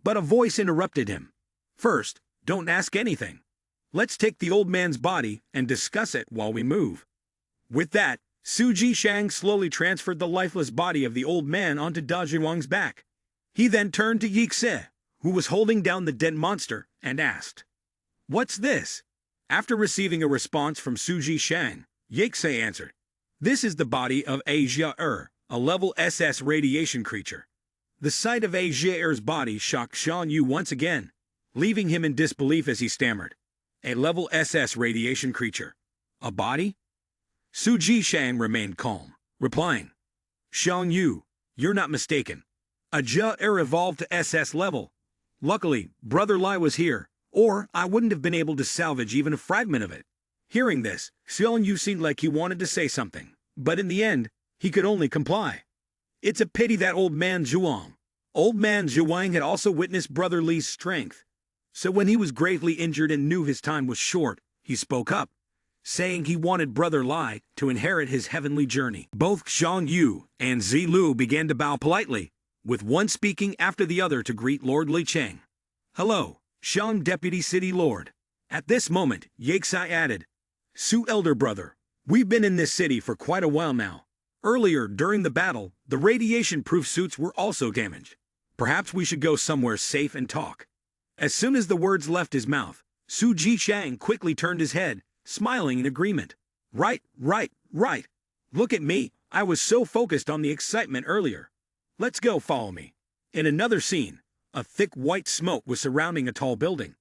But a voice interrupted him. "First, don't ask anything. Let's take the old man's body and discuss it while we move." With that, Su Jishang slowly transferred the lifeless body of the old man onto Da Zhuang's back. He then turned to Yixe, who was holding down the dead monster, and asked, "What's this?" After receiving a response from Su Jishang, Yixe answered, "This is the body of a Jia, a level SS radiation creature." The sight of a Jia's body shocked Shan Yu once again, leaving him in disbelief as he stammered, "A level SS radiation creature? A body?" Su Jishang remained calm, replying, "Shan Yu, you're not mistaken. A Jia evolved to SS level. Luckily, Brother Lai was here, or I wouldn't have been able to salvage even a fragment of it." Hearing this, Xiong Yu seemed like he wanted to say something, but in the end, he could only comply. "It's a pity that old man Zhuang." Old man Zhuang had also witnessed Brother Li's strength. So when he was gravely injured and knew his time was short, he spoke up, saying he wanted Brother Lai to inherit his heavenly journey. Both Xiong Yu and Zilu began to bow politely, with one speaking after the other to greet Lord Li Cheng. "Hello, Xiang Deputy City Lord." At this moment, Yexai added, "Su elder brother, we've been in this city for quite a while now. Earlier, during the battle, the radiation-proof suits were also damaged. Perhaps we should go somewhere safe and talk." As soon as the words left his mouth, Su Jishang quickly turned his head, smiling in agreement. Right. Look at me, I was so focused on the excitement earlier. Let's go, follow me." In another scene, a thick white smoke was surrounding a tall building.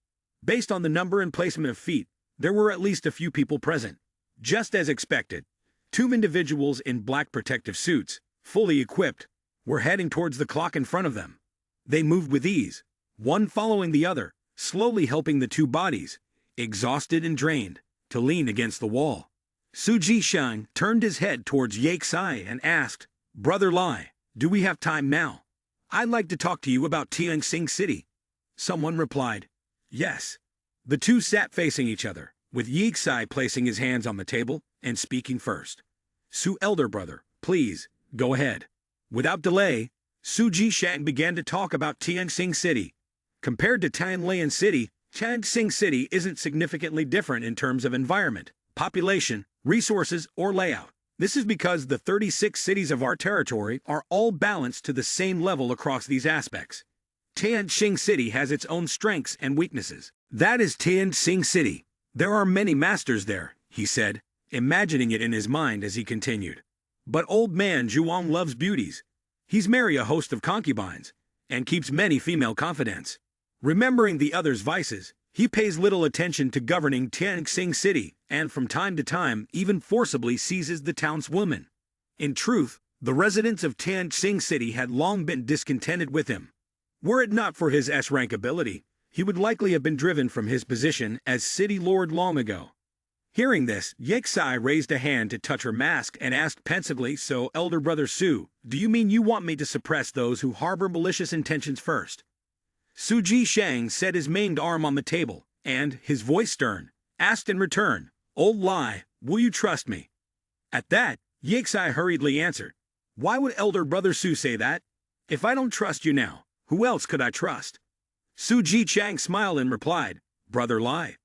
Based on the number and placement of feet, there were at least a few people present. Just as expected, two individuals in black protective suits, fully equipped, were heading towards the clock in front of them. They moved with ease, one following the other, slowly helping the two bodies, exhausted and drained, to lean against the wall. Su Jishang turned his head towards Yaksai and asked, "Brother Lai, do we have time now? I'd like to talk to you about Tianxing City." Someone replied, "Yes." The two sat facing each other, with Yaksai placing his hands on the table and speaking first. "Su elder brother, please, go ahead." Without delay, Su Jishang began to talk about Tianxing City. Compared to Tianlian City, Tianxing City isn't significantly different in terms of environment, population, resources, or layout. This is because the 36 cities of our territory are all balanced to the same level across these aspects. Tianxing City has its own strengths and weaknesses. That is Tianxing City. There are many masters there, he said, imagining it in his mind as he continued. But old man Zhuang loves beauties. He's married a host of concubines, and keeps many female confidants. Remembering the others' vices, he pays little attention to governing Tianxing City, and from time to time even forcibly seizes the townswoman. In truth, the residents of Tianxing City had long been discontented with him. Were it not for his S-rank ability, he would likely have been driven from his position as city lord long ago. Hearing this, Yaksai raised a hand to touch her mask and asked pensively, "So, elder brother Su, do you mean you want me to suppress those who harbor malicious intentions first?" Su Jishang set his maimed arm on the table, and, his voice stern, asked in return, "Old Lai, will you trust me?" At that, Yaksai hurriedly answered, "Why would elder brother Su say that? If I don't trust you now, who else could I trust?" Su Jishang smiled and replied, "Brother Lai,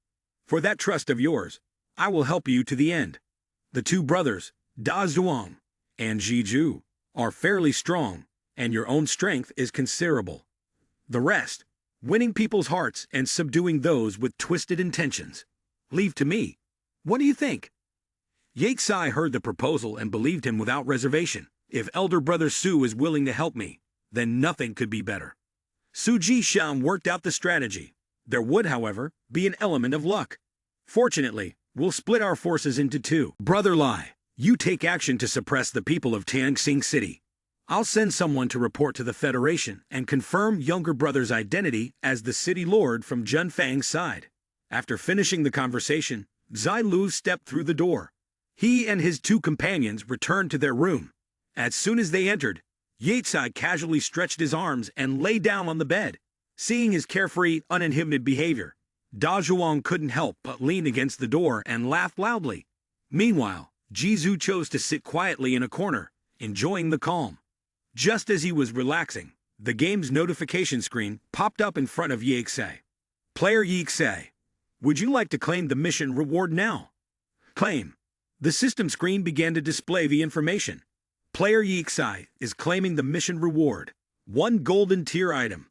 for that trust of yours, I will help you to the end. The two brothers, Da Zhuang and Ji Ju, are fairly strong, and your own strength is considerable. The rest, winning people's hearts and subduing those with twisted intentions, leave to me. What do you think?" Yaksai heard the proposal and believed him without reservation. If elder brother Su is willing to help me, then nothing could be better. Su Jishang worked out the strategy. There would, however, be an element of luck. Fortunately, we'll split our forces into two. Brother Lai, you take action to suppress the people of Tianxing City. I'll send someone to report to the Federation and confirm younger brother's identity as the city lord from Junfang's side. After finishing the conversation, Zai Lu stepped through the door. He and his two companions returned to their room. As soon as they entered, Yatsai casually stretched his arms and lay down on the bed. Seeing his carefree, uninhibited behavior, Da Zhuang couldn't help but lean against the door and laugh loudly. Meanwhile, Jizu chose to sit quietly in a corner, enjoying the calm. Just as he was relaxing, the game's notification screen popped up in front of Yaksai. "Player Yaksai, would you like to claim the mission reward now?" "Claim." The system screen began to display the information. Player Yaksai is claiming the mission reward, 1 golden tier item.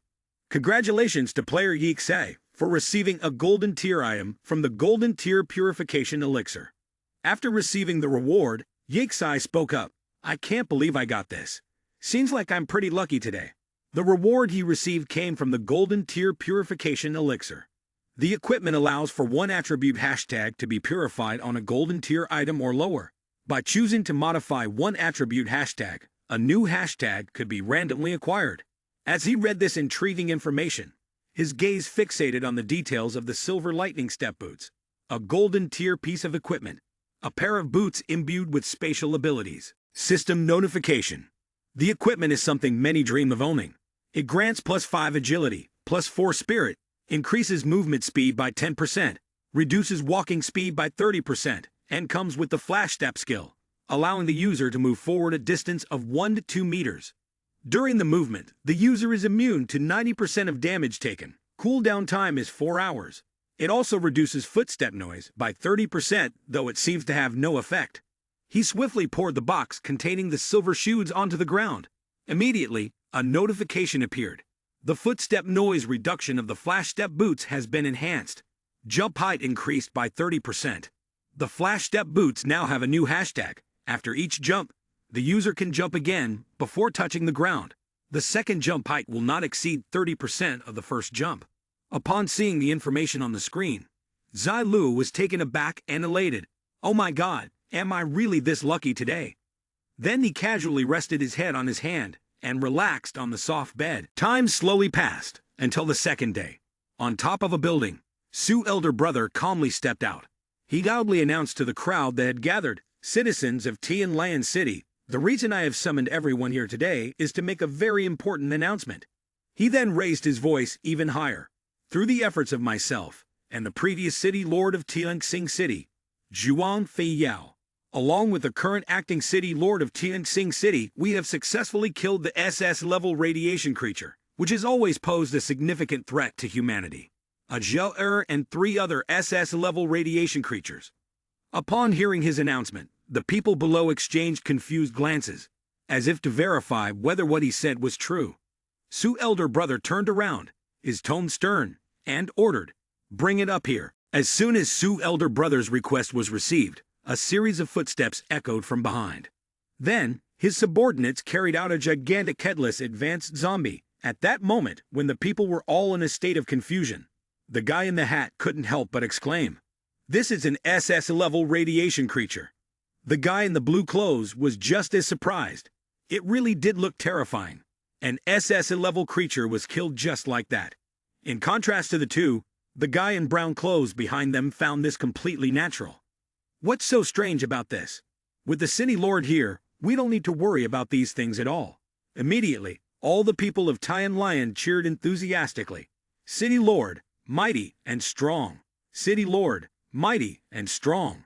Congratulations to player Yaksai for receiving a golden tier item from the golden tier purification elixir. After receiving the reward, Yaksai spoke up, "I can't believe I got this. Seems like I'm pretty lucky today." The reward he received came from the golden tier purification elixir. The equipment allows for one attribute hashtag to be purified on a golden tier item or lower. By choosing to modify one attribute hashtag, a new hashtag could be randomly acquired. As he read this intriguing information, his gaze fixated on the details of the silver lightning step boots, a golden tier piece of equipment, a pair of boots imbued with spatial abilities. System notification. The equipment is something many dream of owning. It grants +5 agility, +4 spirit, increases movement speed by 10%, reduces walking speed by 30%, and comes with the flash step skill, allowing the user to move forward a distance of 1 to 2 meters. During the movement, the user is immune to 90% of damage taken. Cooldown time is 4 hours. It also reduces footstep noise by 30%, though it seems to have no effect. He swiftly poured the box containing the silver shoes onto the ground. Immediately, a notification appeared. The footstep noise reduction of the flash step boots has been enhanced. Jump height increased by 30%. The flash step boots now have a new hashtag. After each jump, the user can jump again before touching the ground. The second jump height will not exceed 30% of the first jump. Upon seeing the information on the screen, Zai Lu was taken aback and elated. "Oh my god, am I really this lucky today?" Then he casually rested his head on his hand and relaxed on the soft bed. Time slowly passed until the second day. On top of a building, Su's elder brother calmly stepped out. He loudly announced to the crowd that had gathered, "Citizens of Tianlian City, the reason I have summoned everyone here today is to make a very important announcement." He then raised his voice even higher. "Through the efforts of myself and the previous city lord of Tianxing City, Zhuang Feiyao, along with the current acting city lord of Tianxing City, we have successfully killed the SS-level radiation creature, which has always posed a significant threat to humanity. A Zhou and 3 other SS-level radiation creatures." Upon hearing his announcement, the people below exchanged confused glances, as if to verify whether what he said was true. Su's elder brother turned around, his tone stern, and ordered, "Bring it up here." As soon as Su's elder brother's request was received, a series of footsteps echoed from behind. Then, his subordinates carried out a gigantic headless advanced zombie. At that moment, when the people were all in a state of confusion, the guy in the hat couldn't help but exclaim, "This is an SS-level radiation creature." The guy in the blue clothes was just as surprised. It really did look terrifying. An SS-level creature was killed just like that. In contrast to the two, the guy in brown clothes behind them found this completely natural. What's so strange about this? With the city lord here, we don't need to worry about these things at all. Immediately, all the people of Tianlian cheered enthusiastically. "City lord, mighty and strong. City lord, mighty and strong."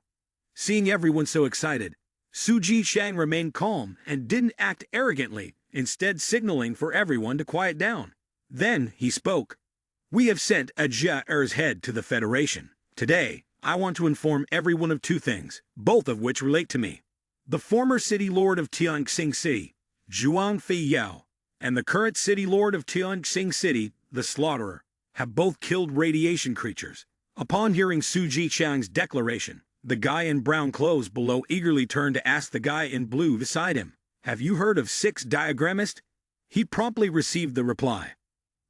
Seeing everyone so excited, Su Jishang remained calm and didn't act arrogantly, instead signaling for everyone to quiet down. Then he spoke. "We have sent a Zhao's head to the Federation. Today, I want to inform everyone of 2 things, both of which relate to me. The former city lord of Tianxing City, Zhuang Feiyao, and the current city lord of Tianxing City, the Slaughterer, have both killed radiation creatures." Upon hearing Su Jichang's declaration, the guy in brown clothes below eagerly turned to ask the guy in blue beside him, "Have you heard of 6 diagrammist?" He promptly received the reply.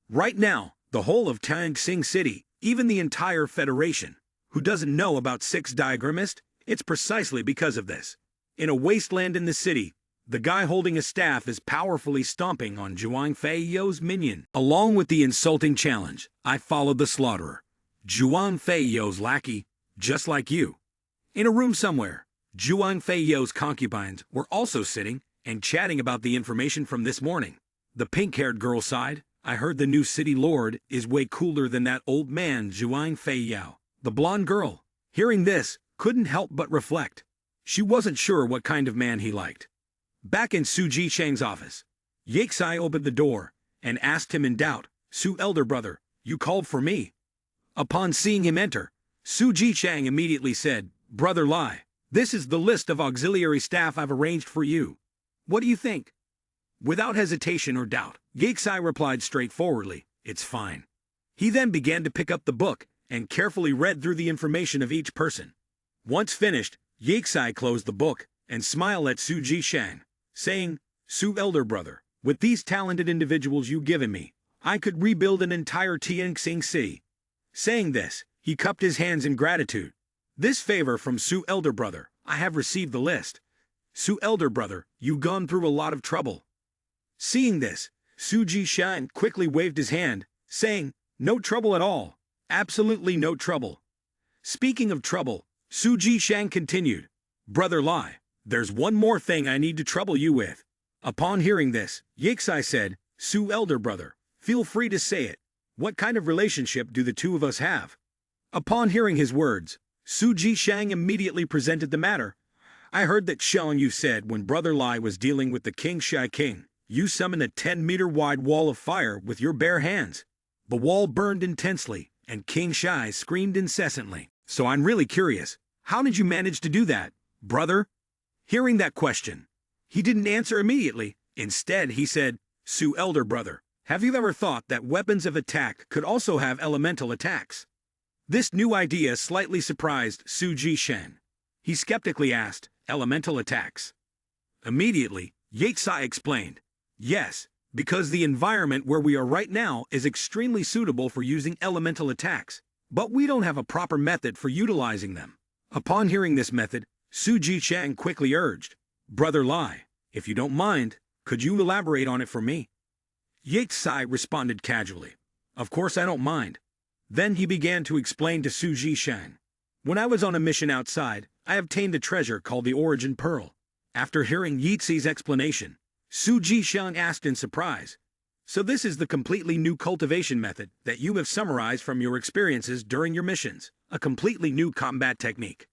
Right now, the whole of Tianxing City, even the entire Federation, who doesn't know about 6 diagrammist? It's precisely because of this. In a wasteland in the city, the guy holding a staff is powerfully stomping on Zhuang Feiyao's minion. Along with the insulting challenge, I followed the Slaughterer, Zhuang Feiyao's lackey, just like you. In a room somewhere, Zhuang Feiyao's concubines were also sitting and chatting about the information from this morning. The pink-haired girl sighed. "I heard the new city lord is way cooler than that old man Zhuang Feiyao." The blonde girl, hearing this, couldn't help but reflect. She wasn't sure what kind of man he liked. Back in Su Jishang's office, Yexai opened the door and asked him in doubt, "Su elder brother, you called for me?" Upon seeing him enter, Su Jishang immediately said, "Brother Lai, this is the list of auxiliary staff I've arranged for you. What do you think?" Without hesitation or doubt, Yexai replied straightforwardly, "It's fine." He then began to pick up the book and carefully read through the information of each person. Once finished, Yexai closed the book and smiled at Su Jishang, saying, "Su elder brother, with these talented individuals you've given me, I could rebuild an entire Tianxing City." Saying this, he cupped his hands in gratitude. "This favor from Su elder brother, I have received the list. Su elder brother, you've gone through a lot of trouble." Seeing this, Su Jishang quickly waved his hand, saying, "No trouble at all. Absolutely no trouble." Speaking of trouble, Su Jishang continued, "Brother Lai, there's one more thing I need to trouble you with." Upon hearing this, Yexai said, "Su elder brother, feel free to say it. What kind of relationship do the 2 of us have?" Upon hearing his words, Su Jishang immediately presented the matter. "I heard that Xiang you said when Brother Lai was dealing with the King Shai King, you summoned a 10-meter wide wall of fire with your bare hands. The wall burned intensely, and King Shai screamed incessantly. So I'm really curious, how did you manage to do that, brother?" Hearing that question, he didn't answer immediately. Instead, he said, "Su elder brother, have you ever thought that weapons of attack could also have elemental attacks?" This new idea slightly surprised Su Jishang. He skeptically asked, "Elemental attacks?" Immediately, Yexai explained, "Yes, because the environment where we are right now is extremely suitable for using elemental attacks, but we don't have a proper method for utilizing them." Upon hearing this method, Su Jishang quickly urged, "Brother Lai, if you don't mind, could you elaborate on it for me?" Yexai responded casually, "Of course I don't mind. Then he began to explain to Su Jishang. When I was on a mission outside, I obtained a treasure called the Origin Pearl. After hearing Yixi's explanation, Su Jishang asked in surprise, "So this is the completely new cultivation method that you have summarized from your experiences during your missions, a completely new combat technique?"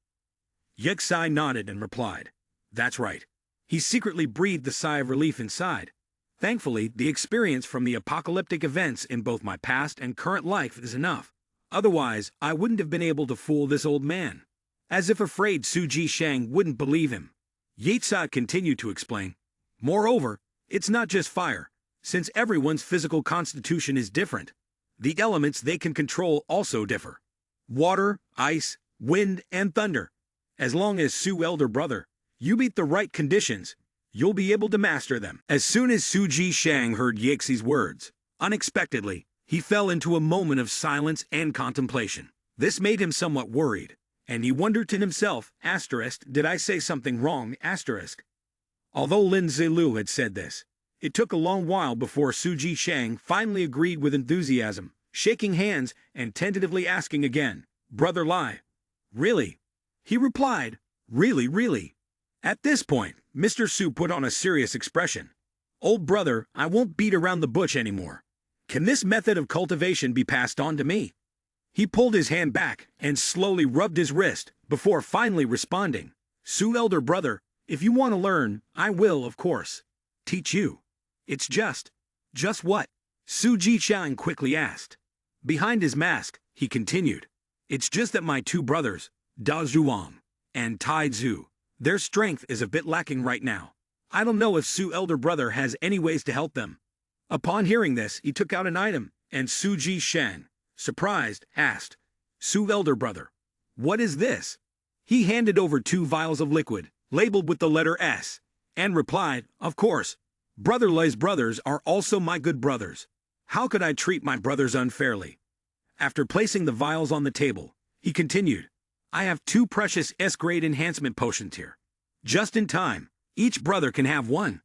Yixi nodded and replied, "That's right." He secretly breathed a sigh of relief inside. Thankfully, the experience from the apocalyptic events in both my past and current life is enough. Otherwise, I wouldn't have been able to fool this old man. As if afraid Su Jishang wouldn't believe him, Yixi continued to explain, "Moreover, it's not just fire. Since everyone's physical constitution is different, the elements they can control also differ. Water, ice, wind, and thunder. As long as Su elder brother, you meet the right conditions, you'll be able to master them." As soon as Su Jishang heard Yixi's words, unexpectedly, he fell into a moment of silence and contemplation. This made him somewhat worried, and he wondered to himself, "Did I say something wrong?" Although Lin Zilu had said this, it took a long while before Su Jishang finally agreed with enthusiasm, shaking hands and tentatively asking again, "Brother Lai, really?" He replied, "Really, really." At this point, Mr. Su put on a serious expression. "Old brother, I won't beat around the bush anymore. Can this method of cultivation be passed on to me?" He pulled his hand back and slowly rubbed his wrist before finally responding, "Su elder brother, if you want to learn, I will, of course, teach you." "It's just what?" Su Jishang quickly asked. Behind his mask, he continued, "It's just that my two brothers, Da Zhuang and Tai Zhu, their strength is a bit lacking right now. I don't know if Su elder brother has any ways to help them." Upon hearing this, he took out an item, and Su Jishang, surprised, asked, "Su elder brother, what is this?" He handed over 2 vials of liquid, labeled with the letter S, and replied, "Of course, Brother Lai's brothers are also my good brothers. How could I treat my brothers unfairly?" After placing the vials on the table, he continued, "I have 2 precious S-grade enhancement potions here. Just in time, each brother can have one."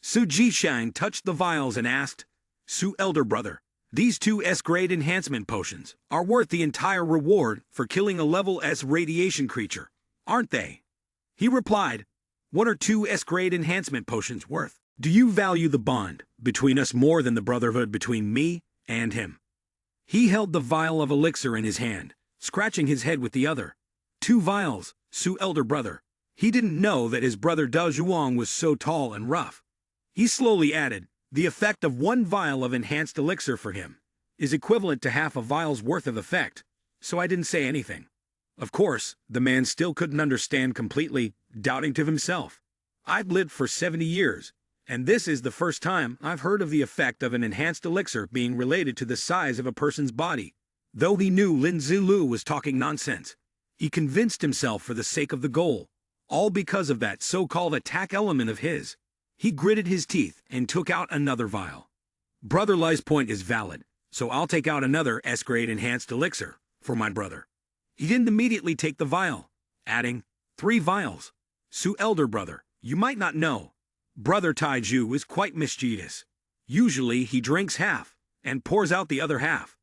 Su Jishang touched the vials and asked, "Su elder brother, these 2 S-grade enhancement potions are worth the entire reward for killing a level S radiation creature, aren't they?" He replied, "What are 2 S-grade enhancement potions worth? Do you value the bond between us more than the brotherhood between me and him?" He held the vial of elixir in his hand, scratching his head with the other. 2 vials, Su elder brother. He didn't know that his brother Da Zhuang was so tall and rough. He slowly added, "The effect of 1 vial of enhanced elixir for him is equivalent to half a vial's worth of effect, so I didn't say anything." Of course, the man still couldn't understand completely, doubting to himself, "I've lived for 70 years, and this is the first time I've heard of the effect of an enhanced elixir being related to the size of a person's body." Though he knew Lin Zilu was talking nonsense, he convinced himself for the sake of the goal, all because of that so-called attack element of his. He gritted his teeth and took out another vial. "Brother Lai's point is valid, so I'll take out another S-grade enhanced elixir for my brother." He didn't immediately take the vial, adding, 3 vials. "Su elder brother, you might not know, Brother Taiju is quite mischievous. Usually he drinks half and pours out the other half."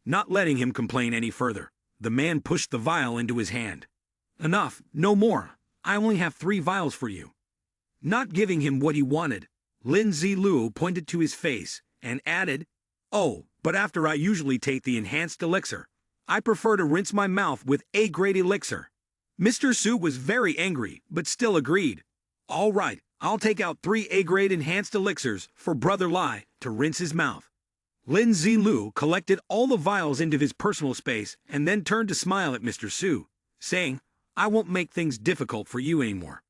Not letting him complain any further, the man pushed the vial into his hand. "Enough, no more. I only have 3 vials for you." Not giving him what he wanted, Lin Zilu pointed to his face and added, "Oh, but after I usually take the enhanced elixir, I prefer to rinse my mouth with A-grade elixir." Mr. Su was very angry, but still agreed. "All right, I'll take out 3 A-grade enhanced elixirs for Brother Lai to rinse his mouth." Lin Zilu collected all the vials into his personal space and then turned to smile at Mr. Su, saying, "I won't make things difficult for you anymore."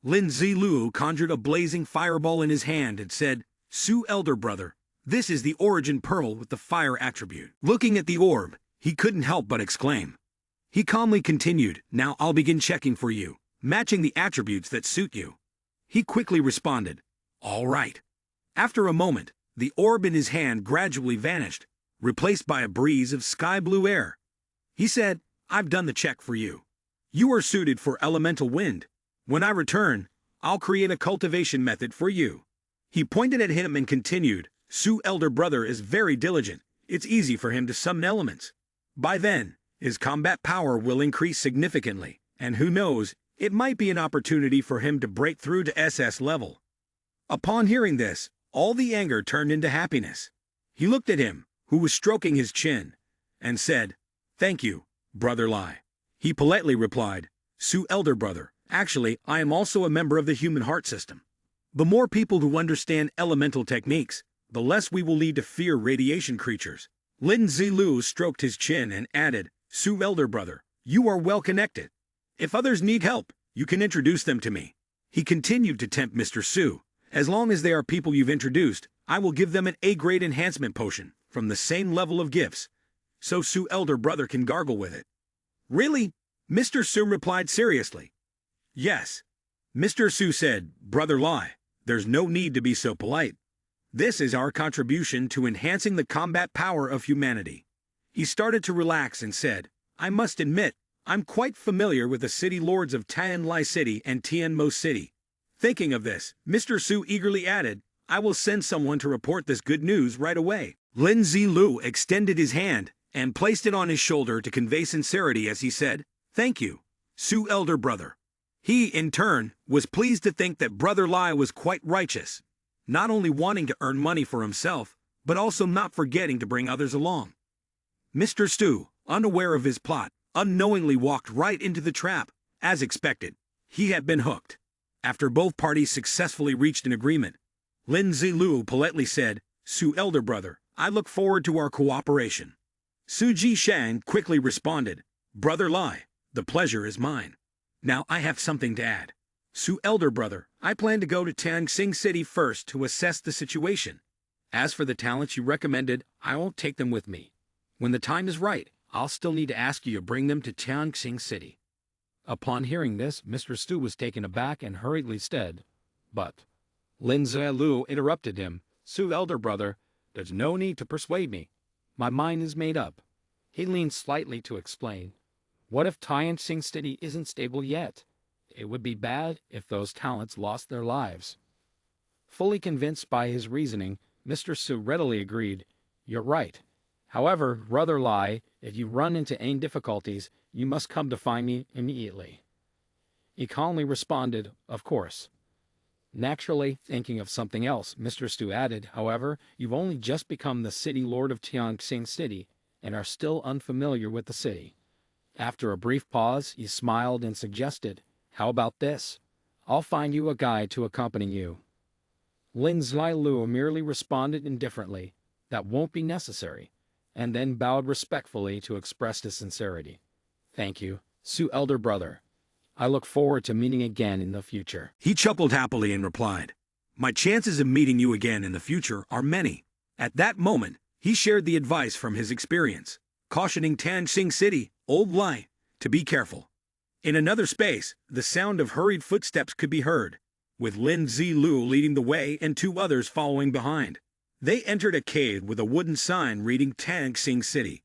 Lin Zilu conjured a blazing fireball in his hand and said, "Su elder brother, this is the origin pearl with the fire attribute." Looking at the orb, he couldn't help but exclaim. He calmly continued, "Now I'll begin checking for you, matching the attributes that suit you." He quickly responded, "All right." After a moment, the orb in his hand gradually vanished, replaced by a breeze of sky blue air. He said, "I've done the check for you. You are suited for elemental wind. When I return, I'll create a cultivation method for you." He pointed at him and continued, "Su elder brother is very diligent. It's easy for him to summon elements. By then, his combat power will increase significantly, and who knows, it might be an opportunity for him to break through to SS level. Upon hearing this, all the anger turned into happiness. He looked at him, who was stroking his chin, and said, "Thank you, Brother Lai." He politely replied, "Su elder brother, actually, I am also a member of the human heart system. The more people who understand elemental techniques, the less we will need to fear radiation creatures." Lin Zilu stroked his chin and added, "Su elder brother, you are well connected. If others need help, you can introduce them to me." He continued to tempt Mr. Su. "As long as they are people you've introduced, I will give them an A-grade enhancement potion from the same level of gifts, so Su elder brother can gargle with it." "Really?" Mr. Su replied seriously. "Yes." Mr. Su said, "Brother Lai, there's no need to be so polite. This is our contribution to enhancing the combat power of humanity." He started to relax and said, "I must admit, I'm quite familiar with the city lords of Tian Lai City and Tianmo City." Thinking of this, Mr. Su eagerly added, "I will send someone to report this good news right away." Lin Zilu extended his hand and placed it on his shoulder to convey sincerity as he said, "Thank you, Su elder brother." He, in turn, was pleased to think that Brother Lai was quite righteous, not only wanting to earn money for himself, but also not forgetting to bring others along. Mr. Stu, unaware of his plot, unknowingly walked right into the trap. As expected, he had been hooked. After both parties successfully reached an agreement, Lin Zilu politely said, "Su elder brother, I look forward to our cooperation." Su Jishan quickly responded, "Brother Lai, the pleasure is mine. Now I have something to add. Su elder brother, I plan to go to Tianxing City first to assess the situation. As for the talents you recommended, I won't take them with me. When the time is right, I'll still need to ask you to bring them to Tianxing City." Upon hearing this, Mr. Stu was taken aback and hurriedly said, "But..." Lin Zilu interrupted him, "Su elder brother, there's no need to persuade me. My mind is made up." He leaned slightly to explain, "What if Tianxing City isn't stable yet? It would be bad if those talents lost their lives." Fully convinced by his reasoning, Mr. Su readily agreed, "You're right. However, Brother Lai, if you run into any difficulties, you must come to find me immediately." He calmly responded, "Of course." Naturally, thinking of something else, Mr. Stu added, "However, you've only just become the city lord of Tianxing City and are still unfamiliar with the city." After a brief pause, he smiled and suggested, "How about this? I'll find you a guide to accompany you." Lin Zilu merely responded indifferently, "That won't be necessary," and then bowed respectfully to express his sincerity. "Thank you, Su elder brother. I look forward to meeting again in the future." He chuckled happily and replied, "My chances of meeting you again in the future are many." At that moment, he shared the advice from his experience, cautioning Tianxing City, Old Lai, to be careful. In another space, the sound of hurried footsteps could be heard, with Lin Zilu leading the way and two others following behind. They entered a cave with a wooden sign reading Tianxing City.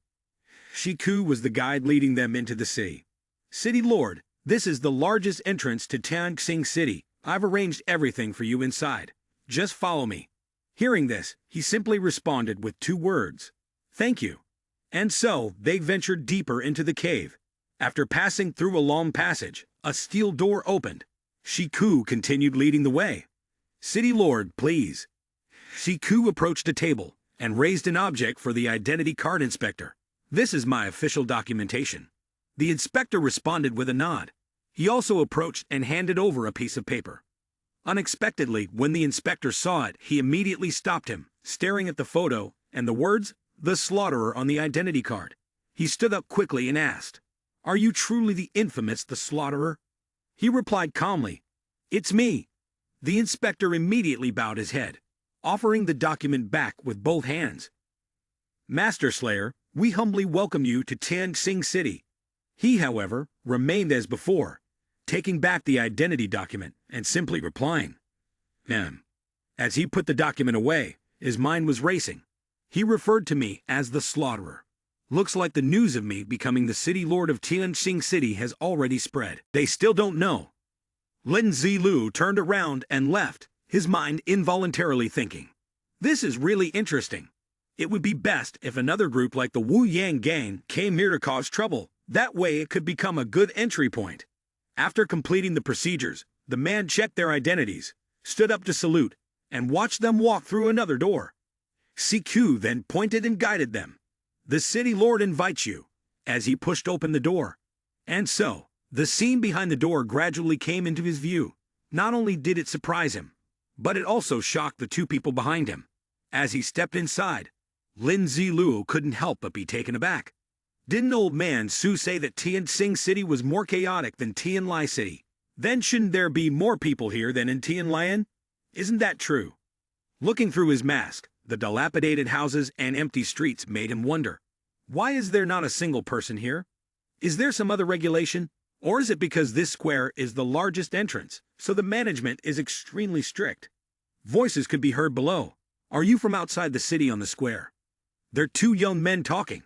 Shiku was the guide leading them into the city. "City Lord, this is the largest entrance to Tianxing City. I've arranged everything for you inside. Just follow me." Hearing this, he simply responded with two words, "Thank you." And so, they ventured deeper into the cave. After passing through a long passage, a steel door opened. Shiku continued leading the way. "City Lord, please." Shiku approached a table and raised an object for the identity card inspector. "This is my official documentation." The inspector responded with a nod. He also approached and handed over a piece of paper. Unexpectedly, when the inspector saw it, he immediately stopped him, staring at the photo and the words, "The Slaughterer," on the identity card. He stood up quickly and asked, "Are you truly the infamous The Slaughterer?" He replied calmly, "It's me." The inspector immediately bowed his head, offering the document back with both hands. "Master Slayer, we humbly welcome you to Tianxing City." He, however, remained as before, taking back the identity document and simply replying, "Ma'am." As he put the document away, his mind was racing. He referred to me as the Slaughterer. Looks like the news of me becoming the city lord of Tianxing City has already spread. They still don't know. Lin Zilu turned around and left, his mind involuntarily thinking, "This is really interesting. It would be best if another group like the Wu Yang Gang came here to cause trouble. That way it could become a good entry point. After completing the procedures, the man checked their identities, stood up to salute, and watched them walk through another door. CQ then pointed and guided them. The city lord invites you, as he pushed open the door. And so, the scene behind the door gradually came into his view. Not only did it surprise him, but it also shocked the two people behind him. As he stepped inside, Lin Zilu couldn't help but be taken aback. Didn't old man Su say that Tian Xing City was more chaotic than Tian Lai City? Then shouldn't there be more people here than in Tian Lian? Isn't that true? Looking through his mask, the dilapidated houses and empty streets made him wonder. Why is there not a single person here? Is there some other regulation? Or is it because this square is the largest entrance, so the management is extremely strict? Voices could be heard below. Are you from outside the city on the square? They're two young men talking.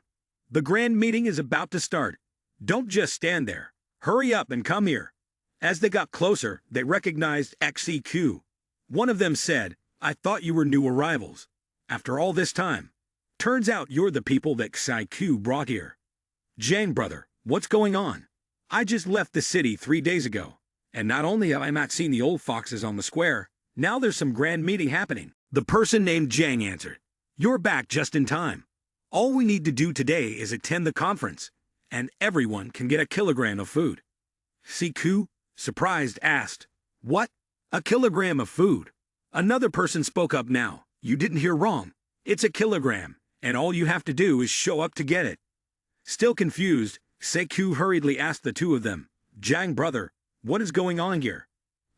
The grand meeting is about to start. Don't just stand there. Hurry up and come here. As they got closer, they recognized XCQ. One of them said, I thought you were new arrivals. After all this time. Turns out you're the people that XIQ brought here. Jane brother, what's going on? I just left the city 3 days ago. And not only have I not seen the old foxes on the square, now there's some grand meeting happening. The person named Jang answered. You're back just in time. All we need to do today is attend the conference, and everyone can get a kilogram of food. Siku, surprised, asked, What? A kilogram of food? Another person spoke up now. You didn't hear wrong. It's a kilogram, and all you have to do is show up to get it. Still confused, Seku hurriedly asked the two of them, Jang brother, what is going on here?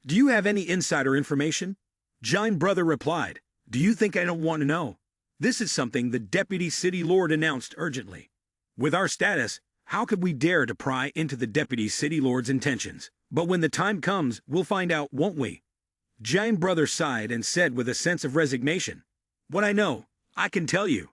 Do you have any insider information? Jang brother replied, Do you think I don't want to know? This is something the deputy city lord announced urgently. With our status, how could we dare to pry into the deputy city lord's intentions? But when the time comes, we'll find out, won't we? Jang brother sighed and said with a sense of resignation, What I know, I can tell you.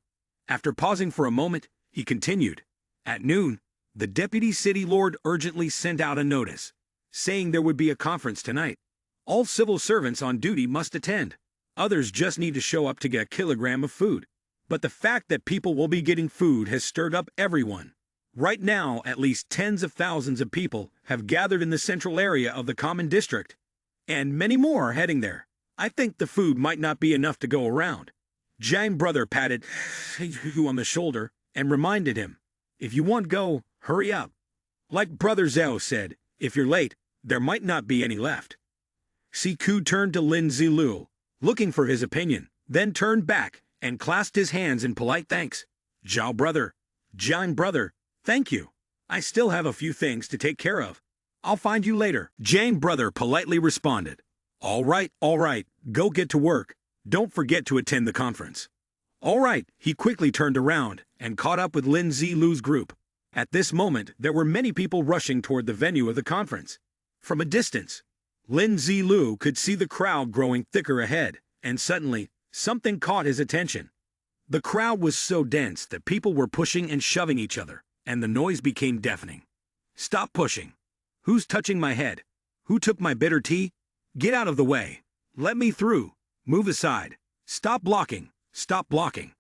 After pausing for a moment, he continued, At noon, the deputy city lord urgently sent out a notice, saying there would be a conference tonight. All civil servants on duty must attend. Others just need to show up to get a kilogram of food. But the fact that people will be getting food has stirred up everyone. Right now, at least tens of thousands of people have gathered in the central area of the common district. And many more are heading there. I think the food might not be enough to go around. Jang brother patted Hu on the shoulder and reminded him, If you want go, hurry up. Like Brother Zhao said, if you're late, there might not be any left. Siku turned to Lin Zilu, looking for his opinion, then turned back and clasped his hands in polite thanks. Zhao brother, Jang brother, thank you. I still have a few things to take care of. I'll find you later. Jang brother politely responded. All right, go get to work. Don't forget to attend the conference. All right, he quickly turned around and caught up with Lin Zilu's group. At this moment, there were many people rushing toward the venue of the conference. From a distance, Lin Zilu could see the crowd growing thicker ahead, and suddenly, something caught his attention. The crowd was so dense that people were pushing and shoving each other, and the noise became deafening. Stop pushing. Who's touching my head? Who took my bitter tea? Get out of the way. Let me through. Move aside. Stop blocking. Stop blocking.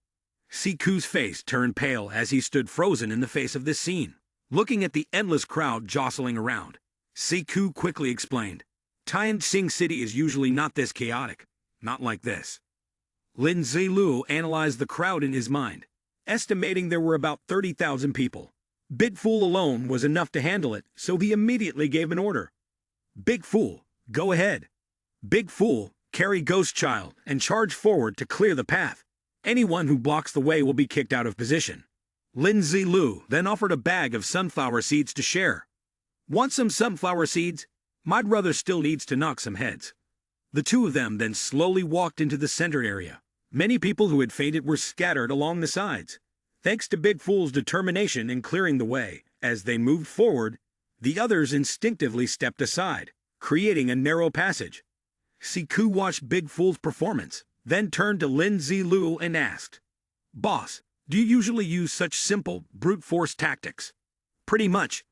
Siku's face turned pale as he stood frozen in the face of this scene, looking at the endless crowd jostling around. Siku quickly explained, Tian Xing City is usually not this chaotic. Not like this. Lin Zilu analyzed the crowd in his mind, estimating there were about 30,000 people. Big Fool alone was enough to handle it, so he immediately gave an order. Big Fool, go ahead. Big Fool, carry Ghost Child and charge forward to clear the path. Anyone who blocks the way will be kicked out of position. Lin Zilu then offered a bag of sunflower seeds to share. Want some sunflower seeds? My brother still needs to knock some heads. The two of them then slowly walked into the center area. Many people who had fainted were scattered along the sides. Thanks to Big Fool's determination in clearing the way, as they moved forward, the others instinctively stepped aside, creating a narrow passage. Siku watched Big Fool's performance, then turned to Lin Zilu and asked, Boss, do you usually use such simple, brute force tactics? Pretty much,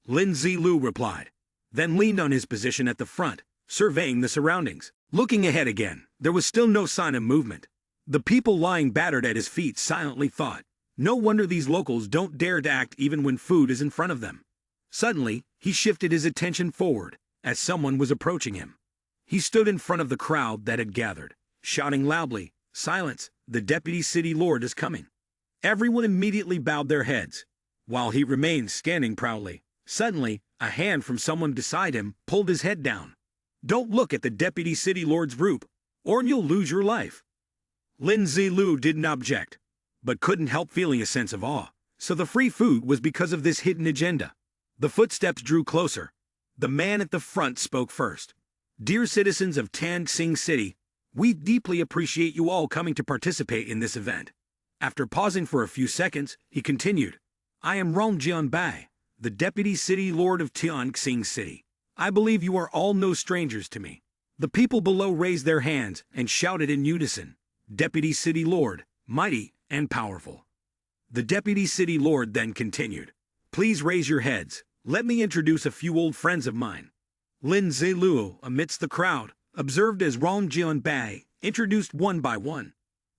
Lin Zilu replied, then leaned on his position at the front, surveying the surroundings. Looking ahead again, there was still no sign of movement. The people lying battered at his feet silently thought, no wonder these locals don't dare to act even when food is in front of them. Suddenly, he shifted his attention forward, as someone was approaching him. He stood in front of the crowd that had gathered, shouting loudly, "Silence, the deputy city lord is coming." Everyone immediately bowed their heads, while he remained standing proudly. Suddenly, a hand from someone beside him pulled his head down. "Don't look at the deputy city lord's group, or you'll lose your life." Lin Zilu didn't object, but couldn't help feeling a sense of awe. So the free food was because of this hidden agenda. The footsteps drew closer. The man at the front spoke first. "Dear citizens of Tan Xing City, we deeply appreciate you all coming to participate in this event." After pausing for a few seconds, he continued, "I am Rong Jianbai, the Deputy City Lord of Tan Xing City. I believe you are all no strangers to me." The people below raised their hands and shouted in unison, "Deputy City Lord, mighty and powerful." The Deputy City Lord then continued, "Please raise your heads. Let me introduce a few old friends of mine." Lin Ziluo, amidst the crowd, observed as Rong Jianbai introduced one by one.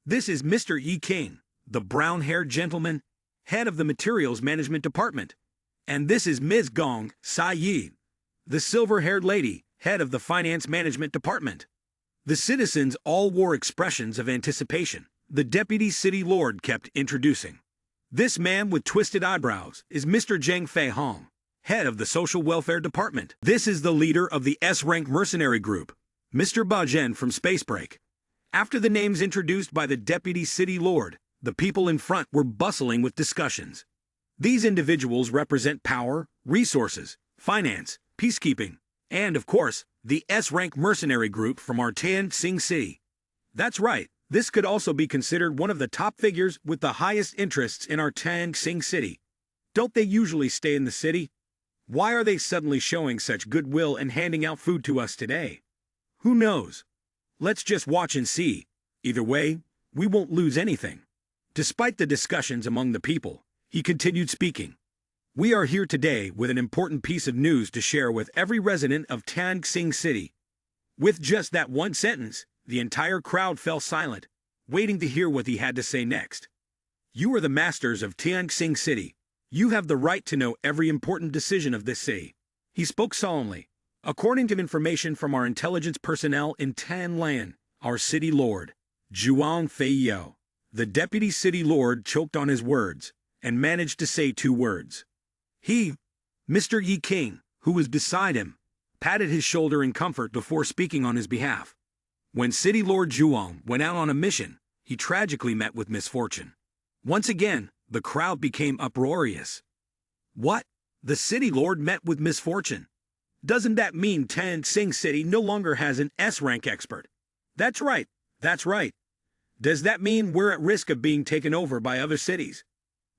"This is Mr. Yi King, the brown-haired gentleman, head of the Materials Management Department. And this is Ms. Gong Sai Yi, the silver-haired lady, head of the Finance Management Department." The citizens all wore expressions of anticipation. The Deputy City Lord kept introducing. "This man with twisted eyebrows is Mr. Zheng Fei Hong, head of the Social Welfare Department. This is the leader of the S-rank mercenary group, Mr. Bajen from Spacebreak." After the names introduced by the Deputy City Lord, the people in front were bustling with discussions. These individuals represent power, resources, finance, peacekeeping, and, of course, the S-rank mercenary group from our Tan Xing City. That's right, this could also be considered one of the top figures with the highest interests in our Tan Xing City. Don't they usually stay in the city? Why are they suddenly showing such goodwill and handing out food to us today? Who knows? Let's just watch and see. Either way, we won't lose anything. Despite the discussions among the people, he continued speaking. "We are here today with an important piece of news to share with every resident of Tan Xing City." With just that one sentence, the entire crowd fell silent, waiting to hear what he had to say next. "You are the masters of Tan Xing City. You have the right to know every important decision of this city." He spoke solemnly. "According to information from our intelligence personnel in Tan Lan, our city lord, Zhuang Feiyao." The Deputy City Lord choked on his words and managed to say two words. Mr. Yi King, who was beside him, patted his shoulder in comfort before speaking on his behalf. When City Lord Zhuang went out on a mission, he tragically met with misfortune. Once again, the crowd became uproarious. "What? The City Lord met with misfortune? Doesn't that mean Tan Xing City no longer has an S-rank expert?" That's right. Does that mean we're at risk of being taken over by other cities?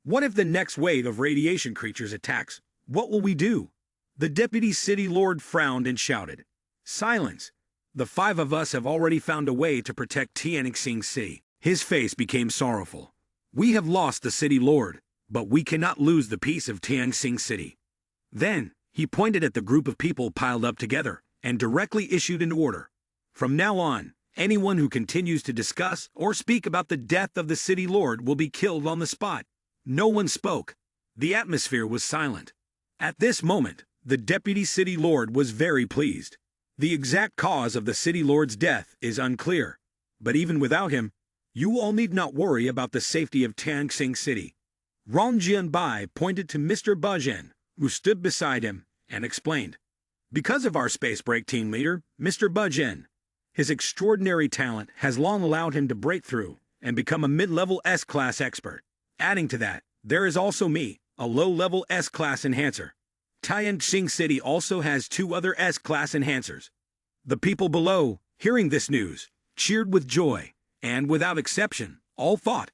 What if the next wave of radiation creatures attacks? What will we do?" The Deputy City Lord frowned and shouted, "Silence! The five of us have already found a way to protect Tianxing City." His face became sorrowful. "We have lost the City Lord, but we cannot lose the peace of Tianxing City." Then, he pointed at the group of people piled up together and directly issued an order. "From now on, anyone who continues to discuss or speak about the death of the City Lord will be killed on the spot." No one spoke. The atmosphere was silent. At this moment, the Deputy City Lord was very pleased. The exact cause of the City Lord's death is unclear, but even without him, you all need not worry about the safety of Tan Xing City. Rong Jianbai pointed to Mr. Bajen, who stood beside him, and explained, "Because of our space break team leader, Mr. Bajen, his extraordinary talent has long allowed him to break through and become a mid-level S-class expert. Adding to that, there is also me, a low-level S-class enhancer. Tianxing City also has two other S-class enhancers." The people below, hearing this news, cheered with joy, and without exception, all thought,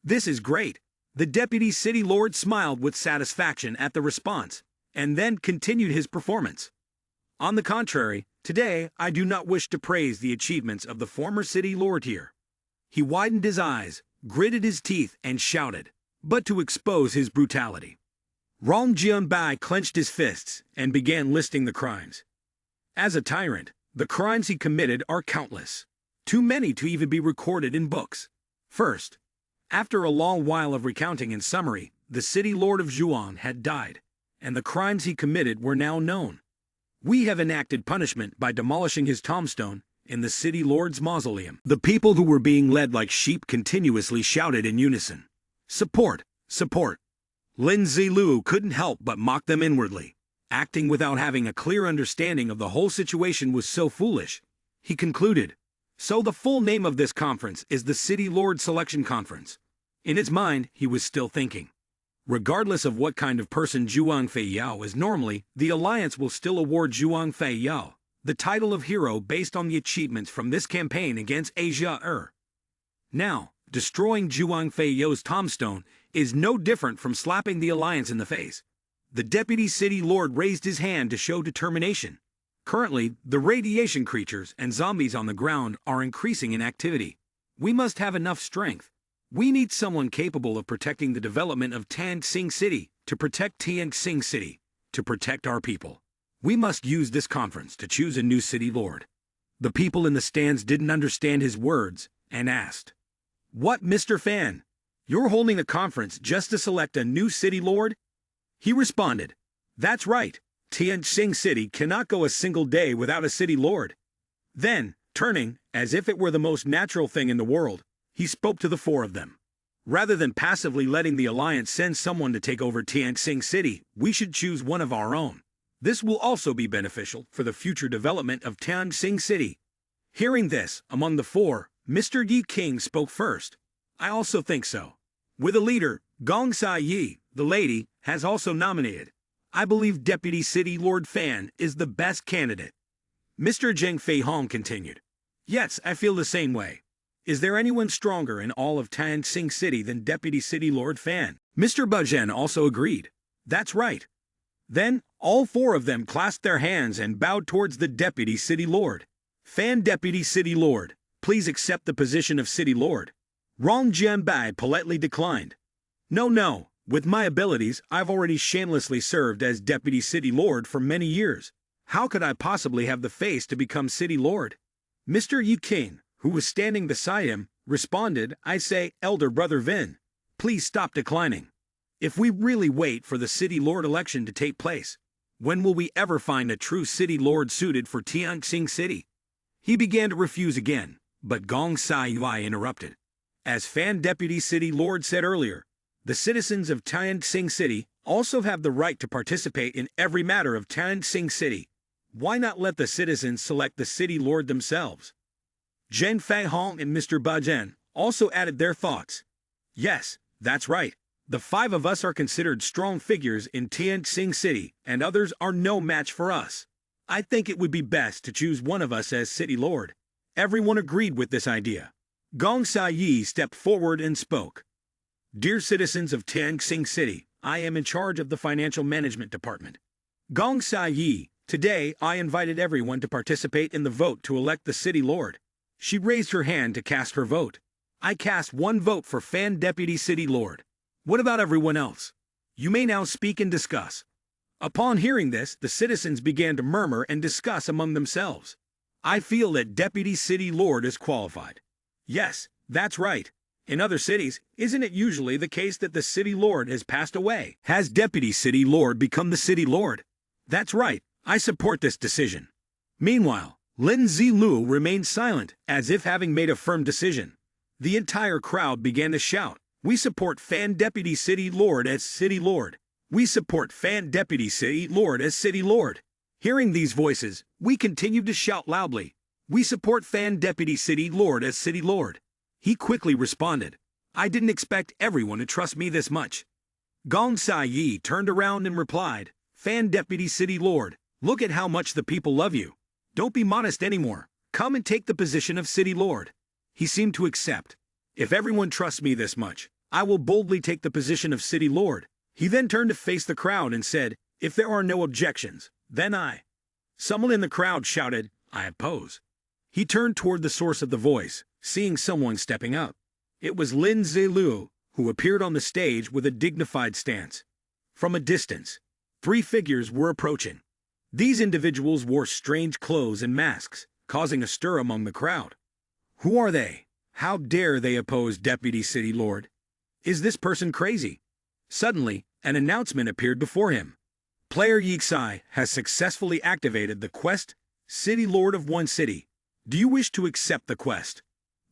"This is great." The Deputy City Lord smiled with satisfaction at the response, and then continued his performance. "On the contrary, today I do not wish to praise the achievements of the former City Lord here." He widened his eyes, gritted his teeth, and shouted, but to expose his brutality. Rong Jianbai clenched his fists and began listing the crimes. As a tyrant, the crimes he committed are countless, too many to even be recorded in books. First, after a long while of recounting in summary, the city lord of Zhuang had died, and the crimes he committed were now known. We have enacted punishment by demolishing his tombstone in the city lord's mausoleum. The people who were being led like sheep continuously shouted in unison, "Support! Support!" Lin Zilu couldn't help but mock them inwardly. Acting without having a clear understanding of the whole situation was so foolish. He concluded, "So the full name of this conference is the City Lord Selection Conference." In his mind, he was still thinking, regardless of what kind of person Zhuang Feiyao is normally, the Alliance will still award Zhuang Feiyao the title of hero based on the achievements from this campaign against Asia. Now, destroying Zhuang Feiyao's tombstone is no different from slapping the Alliance in the face. The Deputy City Lord raised his hand to show determination. Currently, the radiation creatures and zombies on the ground are increasing in activity. We must have enough strength. We need someone capable of protecting the development of Tianxing City, to protect Tianxing City, to protect our people. We must use this conference to choose a new city lord. The people in the stands didn't understand his words and asked, "What, Mr. Fan? You're holding a conference just to select a new city lord?" He responded, "That's right. Tianxing City cannot go a single day without a city lord." Then, turning, as if it were the most natural thing in the world, he spoke to the four of them. "Rather than passively letting the Alliance send someone to take over Tianxing City, we should choose one of our own. This will also be beneficial for the future development of Tianxing City." Hearing this, among the four, Mr. Yi King spoke first. "I also think so. With a leader, Gong Sai Yi, the lady, has also nominated. I believe Deputy City Lord Fan is the best candidate." Mr. Zheng Fei Hong continued, "Yes, I feel the same way. Is there anyone stronger in all of Tianxing City than Deputy City Lord Fan?" Mr. Bazhen also agreed. "That's right." Then, all four of them clasped their hands and bowed towards the Deputy City Lord. "Fan Deputy City Lord, please accept the position of City Lord." Rong Jianbai politely declined. No, with my abilities, I've already shamelessly served as Deputy City Lord for many years. How could I possibly have the face to become City Lord?" Mr. Yi King, who was standing beside him, responded, "I say, Elder Brother Vin, please stop declining. If we really wait for the City Lord election to take place, when will we ever find a true City Lord suited for Tianxing City?" He began to refuse again, but Gong Sai Yui interrupted. As Fan Deputy City Lord said earlier, the citizens of Tianxing City also have the right to participate in every matter of Tianxing City. Why not let the citizens select the City Lord themselves? Zheng Fei Hong and Mr. Bazhen also added their thoughts. "Yes, that's right. The five of us are considered strong figures in Tianxing City, and others are no match for us. I think it would be best to choose one of us as City Lord." Everyone agreed with this idea. Gong Sai Yi stepped forward and spoke. "Dear citizens of Tianxing City, I am in charge of the Financial Management Department. Gong Sai Yi, today I invited everyone to participate in the vote to elect the City Lord." She raised her hand to cast her vote. "I cast one vote for Fan Deputy City Lord. What about everyone else? You may now speak and discuss." Upon hearing this, the citizens began to murmur and discuss among themselves. "I feel that Deputy City Lord is qualified." "Yes, that's right. In other cities, isn't it usually the case that the City Lord has passed away? Has Deputy City Lord become the City Lord?" "That's right. I support this decision." Meanwhile, Lin Zilu remained silent, as if having made a firm decision. The entire crowd began to shout, "We support Fan Deputy City Lord as City Lord. We support Fan Deputy City Lord as City Lord." Hearing these voices, we continued to shout loudly, "We support Fan Deputy City Lord as City Lord." He quickly responded, "I didn't expect everyone to trust me this much." Gong Sai Yi turned around and replied, "Fan Deputy City Lord, look at how much the people love you. Don't be modest anymore. Come and take the position of City Lord." He seemed to accept. "If everyone trusts me this much, I will boldly take the position of City Lord." He then turned to face the crowd and said, "If there are no objections, then I." Someone in the crowd shouted, "I oppose." He turned toward the source of the voice, seeing someone stepping up. It was Lin Zilu, who appeared on the stage with a dignified stance. From a distance, three figures were approaching. These individuals wore strange clothes and masks, causing a stir among the crowd. "Who are they? How dare they oppose Deputy City Lord? Is this person crazy? Suddenly, an announcement appeared before him. Player Yixai has successfully activated the quest, City Lord of One City. Do you wish to accept the quest?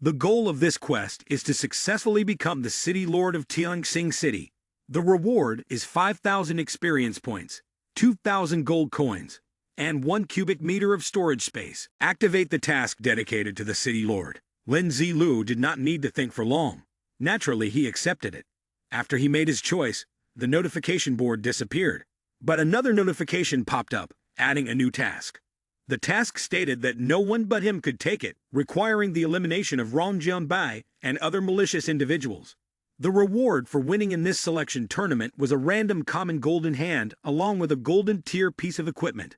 The goal of this quest is to successfully become the City Lord of Tianxing City. The reward is 5,000 experience points, 2,000 gold coins, and 1 cubic meter of storage space. Activate the task dedicated to the City Lord. Lin Zilu did not need to think for long. Naturally, he accepted it. After he made his choice, the notification board disappeared. But another notification popped up, adding a new task. The task stated that no one but him could take it, requiring the elimination of Rong Jianbai and other malicious individuals. The reward for winning in this selection tournament was a random common golden hand along with a golden tier piece of equipment.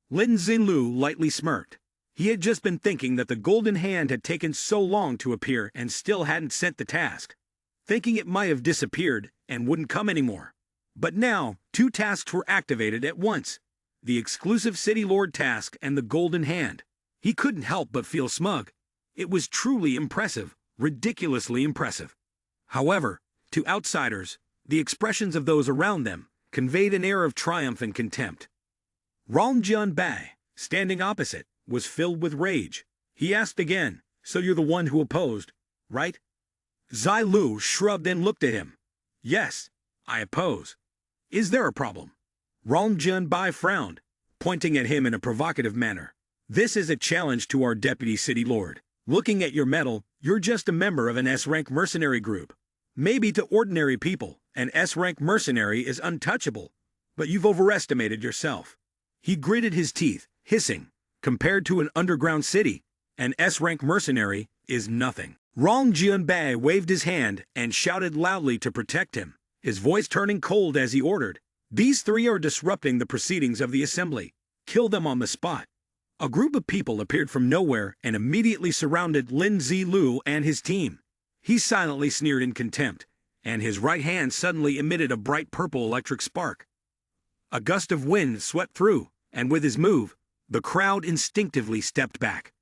Lin Zilu lightly smirked. He had just been thinking that the golden hand had taken so long to appear and still hadn't sent the task, thinking it might have disappeared and wouldn't come anymore. But now, 2 tasks were activated at once. The exclusive City Lord task and the golden hand. He couldn't help but feel smug. It was truly impressive, ridiculously impressive. However, to outsiders, the expressions of those around them conveyed an air of triumph and contempt. Rong Jianbai, standing opposite, was filled with rage. He asked again, "So you're the one who opposed, right?" Zai Lu shrugged and looked at him. "Yes, I oppose. Is there a problem?" Rong Jianbai frowned, pointing at him in a provocative manner. "This is a challenge to our Deputy City Lord. Looking at your medal, you're just a member of an S-rank mercenary group. Maybe to ordinary people, an S-rank mercenary is untouchable, but you've overestimated yourself." He gritted his teeth, hissing, "Compared to an underground city, an S-rank mercenary is nothing." Rong Jianbai waved his hand and shouted loudly to protect him, his voice turning cold as he ordered, "These 3 are disrupting the proceedings of the assembly. Kill them on the spot." A group of people appeared from nowhere and immediately surrounded Lin Zilu and his team. He silently sneered in contempt, and his right hand suddenly emitted a bright purple electric spark. A gust of wind swept through, and with his move, the crowd instinctively stepped back.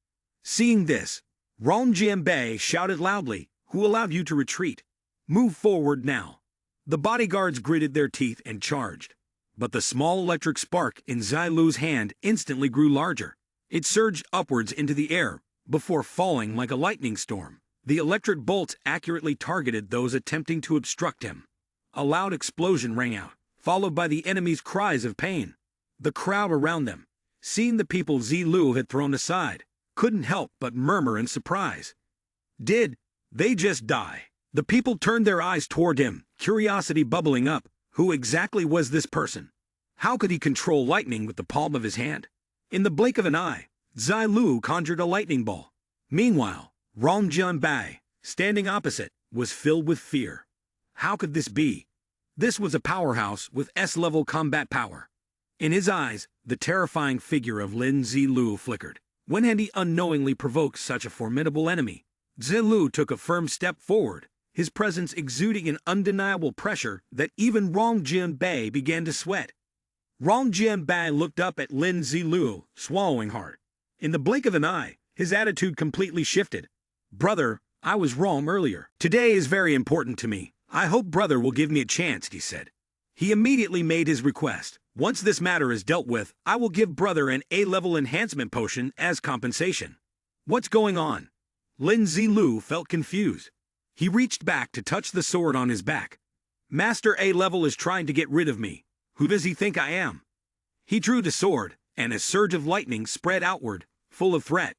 Seeing this, Rong Jianbai shouted loudly, "Who allowed you to retreat? Move forward now." The bodyguards gritted their teeth and charged. But the small electric spark in Zai Lu's hand instantly grew larger. It surged upwards into the air, before falling like a lightning storm. The electric bolts accurately targeted those attempting to obstruct him. A loud explosion rang out, followed by the enemy's cries of pain. The crowd around them, seeing the people Zilu had thrown aside, couldn't help but murmur in surprise. Did they just die? The people turned their eyes toward him, curiosity bubbling up. Who exactly was this person? How could he control lightning with the palm of his hand? In the blink of an eye, Zai Lu conjured a lightning ball. Meanwhile, Rong Jianbai, standing opposite, was filled with fear. How could this be? This was a powerhouse with S-level combat power. In his eyes, the terrifying figure of Lin Zilu flickered. When had he unknowingly provoked such a formidable enemy? Zilu took a firm step forward, his presence exuding an undeniable pressure that even Rong Jianbai began to sweat. Rong Jianbai looked up at Lin Zilu, swallowing hard. In the blink of an eye, his attitude completely shifted. "Brother, I was wrong earlier. Today is very important to me. I hope brother will give me a chance," he said. He immediately made his request. "Once this matter is dealt with, I will give brother an A-level enhancement potion as compensation." "What's going on?" Lin Zilu felt confused. He reached back to touch the sword on his back. "Master A-level is trying to get rid of me. Who does he think I am?" He drew the sword, and a surge of lightning spread outward, full of threat.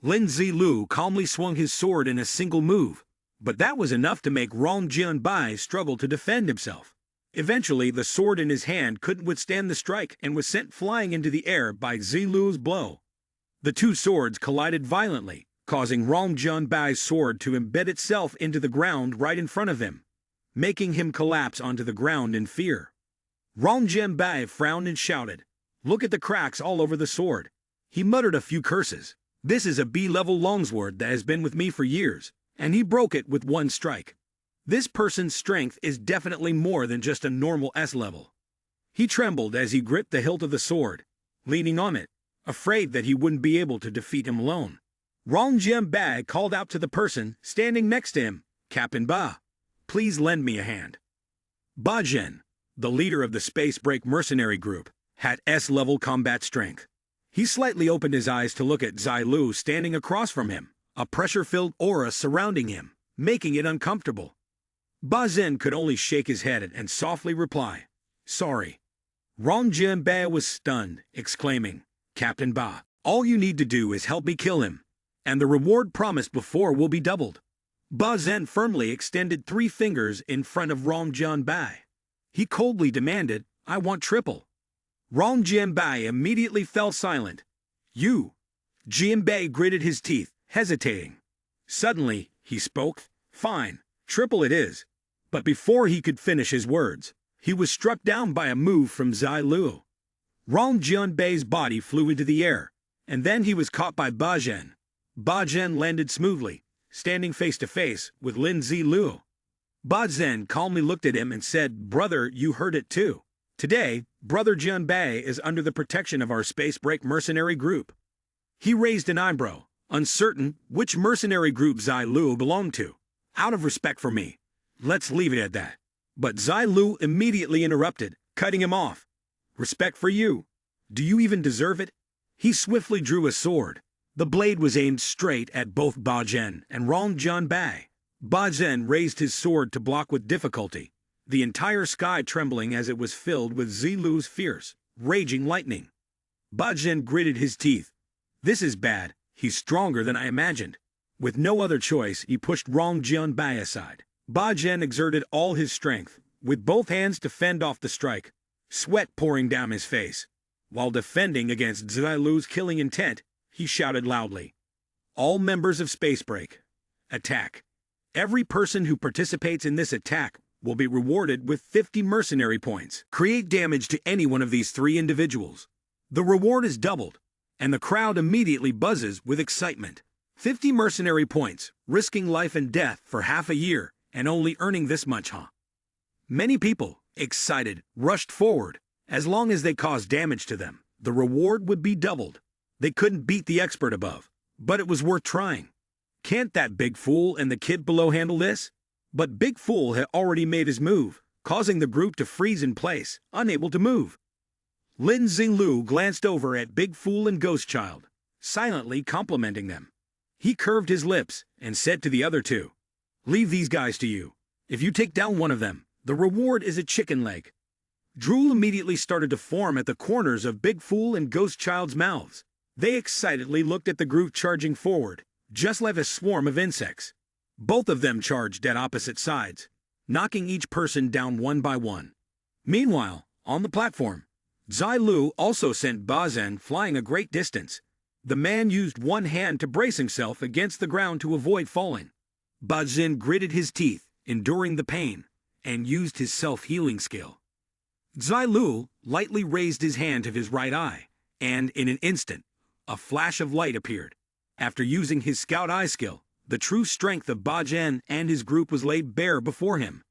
Lin Zilu calmly swung his sword in a single move, but that was enough to make Rong Jianbai struggle to defend himself. Eventually, the sword in his hand couldn't withstand the strike and was sent flying into the air by Zilu's blow. The 2 swords collided violently, causing Rong Jianbai's sword to embed itself into the ground right in front of him, making him collapse onto the ground in fear. Rong Jianbai frowned and shouted, "Look at the cracks all over the sword." He muttered a few curses. "This is a B-level longsword that has been with me for years, and he broke it with 1 strike. This person's strength is definitely more than just a normal S-level." He trembled as he gripped the hilt of the sword, leaning on it, afraid that he wouldn't be able to defeat him alone. Rong Jianbai called out to the person standing next to him, Captain Ba, please lend me a hand. Ba Zhen, the leader of the space break mercenary group, had S-level combat strength. He slightly opened his eyes to look at Zai Lu standing across from him, a pressure-filled aura surrounding him, making it uncomfortable. Ba Zhen could only shake his head and softly reply, sorry. Rong Jianbai was stunned, exclaiming, Captain Ba, all you need to do is help me kill him, and the reward promised before will be doubled. Ba Zhen firmly extended 3 fingers in front of Rong Jianbai. He coldly demanded, I want triple. Rong Jianbai immediately fell silent. You. Jianbai gritted his teeth, hesitating. Suddenly, he spoke, fine, triple it is. But before he could finish his words, he was struck down by a move from Zai Lu. Rong Jianbei's body flew into the air, and then he was caught by Ba Zhen. Ba Zhen landed smoothly, standing face to face with Lin Zilu. Ba Zhen calmly looked at him and said, brother, you heard it too. Today, Brother Jianbai is under the protection of our space break mercenary group. He raised an eyebrow, uncertain which mercenary group Zai Lu belonged to. Out of respect for me, let's leave it at that. But Zai Lu immediately interrupted, cutting him off. Respect for you? Do you even deserve it? He swiftly drew a sword. The blade was aimed straight at both Ba Zhen and Rong Jianbai. Ba Zhen raised his sword to block with difficulty, the entire sky trembling as it was filled with Zilu's fierce, raging lightning. Ba Zhen gritted his teeth. This is bad, he's stronger than I imagined. With no other choice, he pushed Rong Jianbai aside. Ba Zhen exerted all his strength, with both hands to fend off the strike, sweat pouring down his face. While defending against Zai Lu's killing intent, he shouted loudly, all members of Space Break, attack. Every person who participates in this attack will be rewarded with 50 mercenary points. Create damage to any one of these 3 individuals. The reward is doubled, and the crowd immediately buzzes with excitement. 50 mercenary points, risking life and death for half a year, and only earning this much, huh? Many people, excited, rushed forward. As long as they caused damage to them, the reward would be doubled. They couldn't beat the expert above, but it was worth trying. Can't that big fool and the kid below handle this? But Big Fool had already made his move, causing the group to freeze in place, unable to move. Lin Xinglu glanced over at Big Fool and Ghost Child, silently complimenting them. He curved his lips and said to the other 2, leave these guys to you. If you take down one of them, the reward is a chicken leg. Drool immediately started to form at the corners of Big Fool and Ghost Child's mouths. They excitedly looked at the group charging forward, just like a swarm of insects. Both of them charged at opposite sides, knocking each person down one by one. Meanwhile, on the platform, Zai Lu also sent Ba Zhen flying a great distance. The man used one hand to brace himself against the ground to avoid falling. Ba Zhen gritted his teeth, enduring the pain, and used his self-healing skill. Zai Lu lightly raised his hand to his right eye, and in an instant, a flash of light appeared. After using his scout eye skill, the true strength of Ba Zhen and his group was laid bare before him.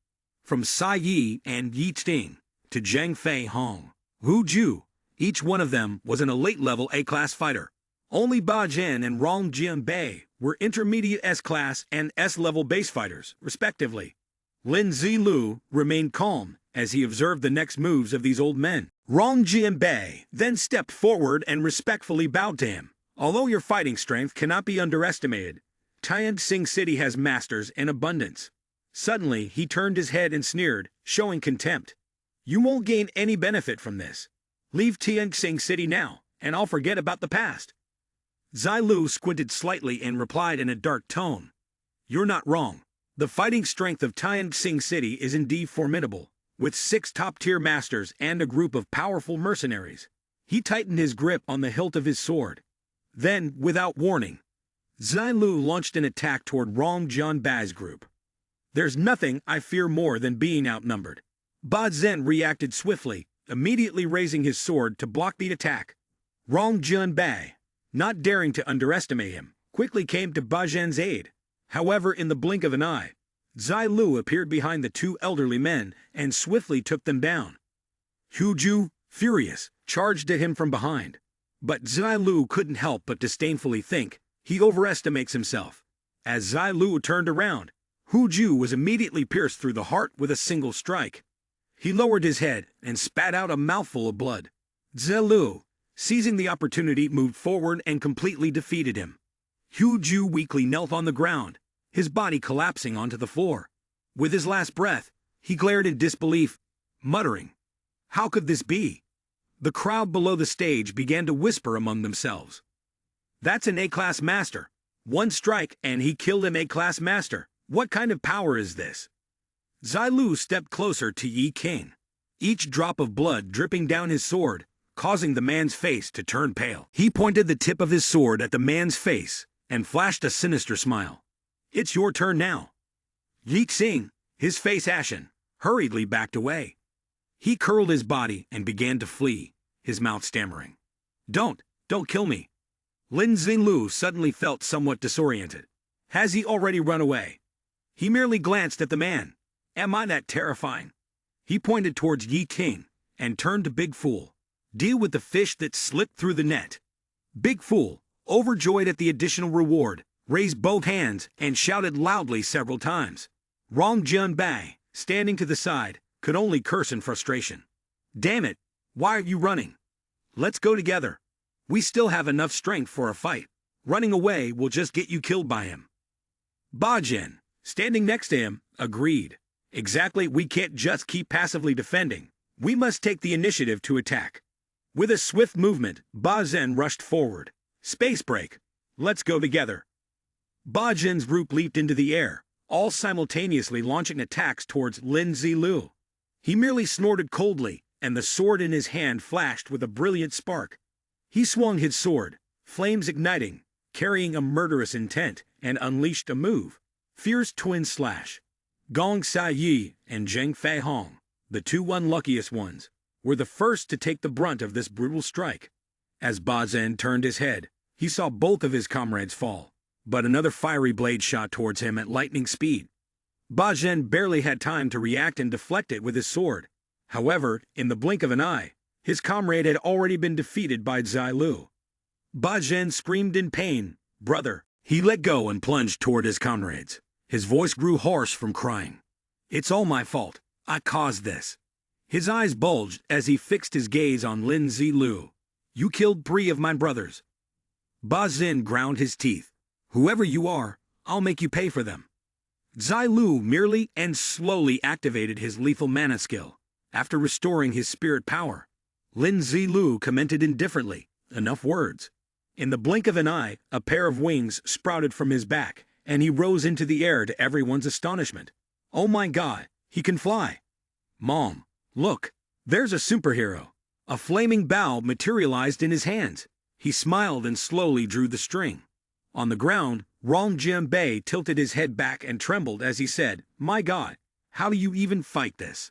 From Sai Yi and Yi Ting to Zhang Fei Hong, Hu Ju, each one of them was an elite-level A-class fighter. Only Ba Zhen and Rong Jianbai were intermediate S-class and S-level base fighters, respectively. Lin Zilu remained calm as he observed the next moves of these old men. Rong Jianbai then stepped forward and respectfully bowed to him. Although your fighting strength cannot be underestimated, Tianxing City has masters in abundance. Suddenly, he turned his head and sneered, showing contempt. You won't gain any benefit from this. Leave Tianxing City now, and I'll forget about the past. Zai Lu squinted slightly and replied in a dark tone. You're not wrong. The fighting strength of Tianxing City is indeed formidable, with 6 top-tier masters and a group of powerful mercenaries. He tightened his grip on the hilt of his sword. Then, without warning, Zai Lu launched an attack toward Rong Jianbai's group. There's nothing I fear more than being outnumbered. Ba Zhen reacted swiftly, immediately raising his sword to block the attack. Rong Jianbai, not daring to underestimate him, quickly came to Ba Zhen's aid. However, in the blink of an eye, Zai Lu appeared behind the 2 elderly men and swiftly took them down. Hu Ju, furious, charged at him from behind. But Zai Lu couldn't help but disdainfully think, He overestimates himself. As Zai Lu turned around, Hu Ju was immediately pierced through the heart with a single strike. He lowered his head and spat out a mouthful of blood. Zai Lu, seizing the opportunity, moved forward and completely defeated him. Hu Ju weakly knelt on the ground, his body collapsing onto the floor. With his last breath, he glared in disbelief, muttering, "How could this be?" The crowd below the stage began to whisper among themselves. "That's an A-class master. One strike and he killed an A-class master. What kind of power is this?" Zai Lu stepped closer to Yi King, each drop of blood dripping down his sword, causing the man's face to turn pale. He pointed the tip of his sword at the man's face and flashed a sinister smile. "It's your turn now." Yi King, his face ashen, hurriedly backed away. He curled his body and began to flee, his mouth stammering. Don't kill me." Lin Xinglu suddenly felt somewhat disoriented. Has he already run away? He merely glanced at the man. Am I that terrifying? He pointed towards Yi King and turned to Big Fool. Deal with the fish that slipped through the net. Big Fool, overjoyed at the additional reward, raised both hands and shouted loudly several times. Rong Jianbai, standing to the side, could only curse in frustration. "Damn it, why are you running? Let's go together. We still have enough strength for a fight. Running away will just get you killed by him." Ba Jian, standing next to him, agreed. "Exactly, we can't just keep passively defending. We must take the initiative to attack." With a swift movement, Ba Jian rushed forward. "Space break. Let's go together." Ba Jian's group leaped into the air, all simultaneously launching attacks towards Lin Zilu. He merely snorted coldly, and the sword in his hand flashed with a brilliant spark. He swung his sword, flames igniting, carrying a murderous intent, and unleashed a move. Fierce twin slash. Gong Sai Yi and Zheng Fei Hong, the two unluckiest ones, were the first to take the brunt of this brutal strike. As Ba Jian turned his head, he saw both of his comrades fall, but another fiery blade shot towards him at lightning speed. Ba Jian barely had time to react and deflect it with his sword. However, in the blink of an eye, his comrade had already been defeated by Zai Lu. Ba Jian screamed in pain, "Brother!" He let go and plunged toward his comrades. His voice grew hoarse from crying. "It's all my fault. I caused this." His eyes bulged as he fixed his gaze on Lin Zilu. "You killed 3 of my brothers." Ba Jian ground his teeth. "Whoever you are, I'll make you pay for them." Zai Lu merely and slowly activated his lethal mana skill. After restoring his spirit power, Lin Zilu commented indifferently, "Enough words." In the blink of an eye, a pair of wings sprouted from his back, and he rose into the air to everyone's astonishment. "Oh my God, he can fly!" "Mom, look, there's a superhero." A flaming bow materialized in his hands. He smiled and slowly drew the string. On the ground, Rong Jianbei tilted his head back and trembled as he said, "My God, how do you even fight this?"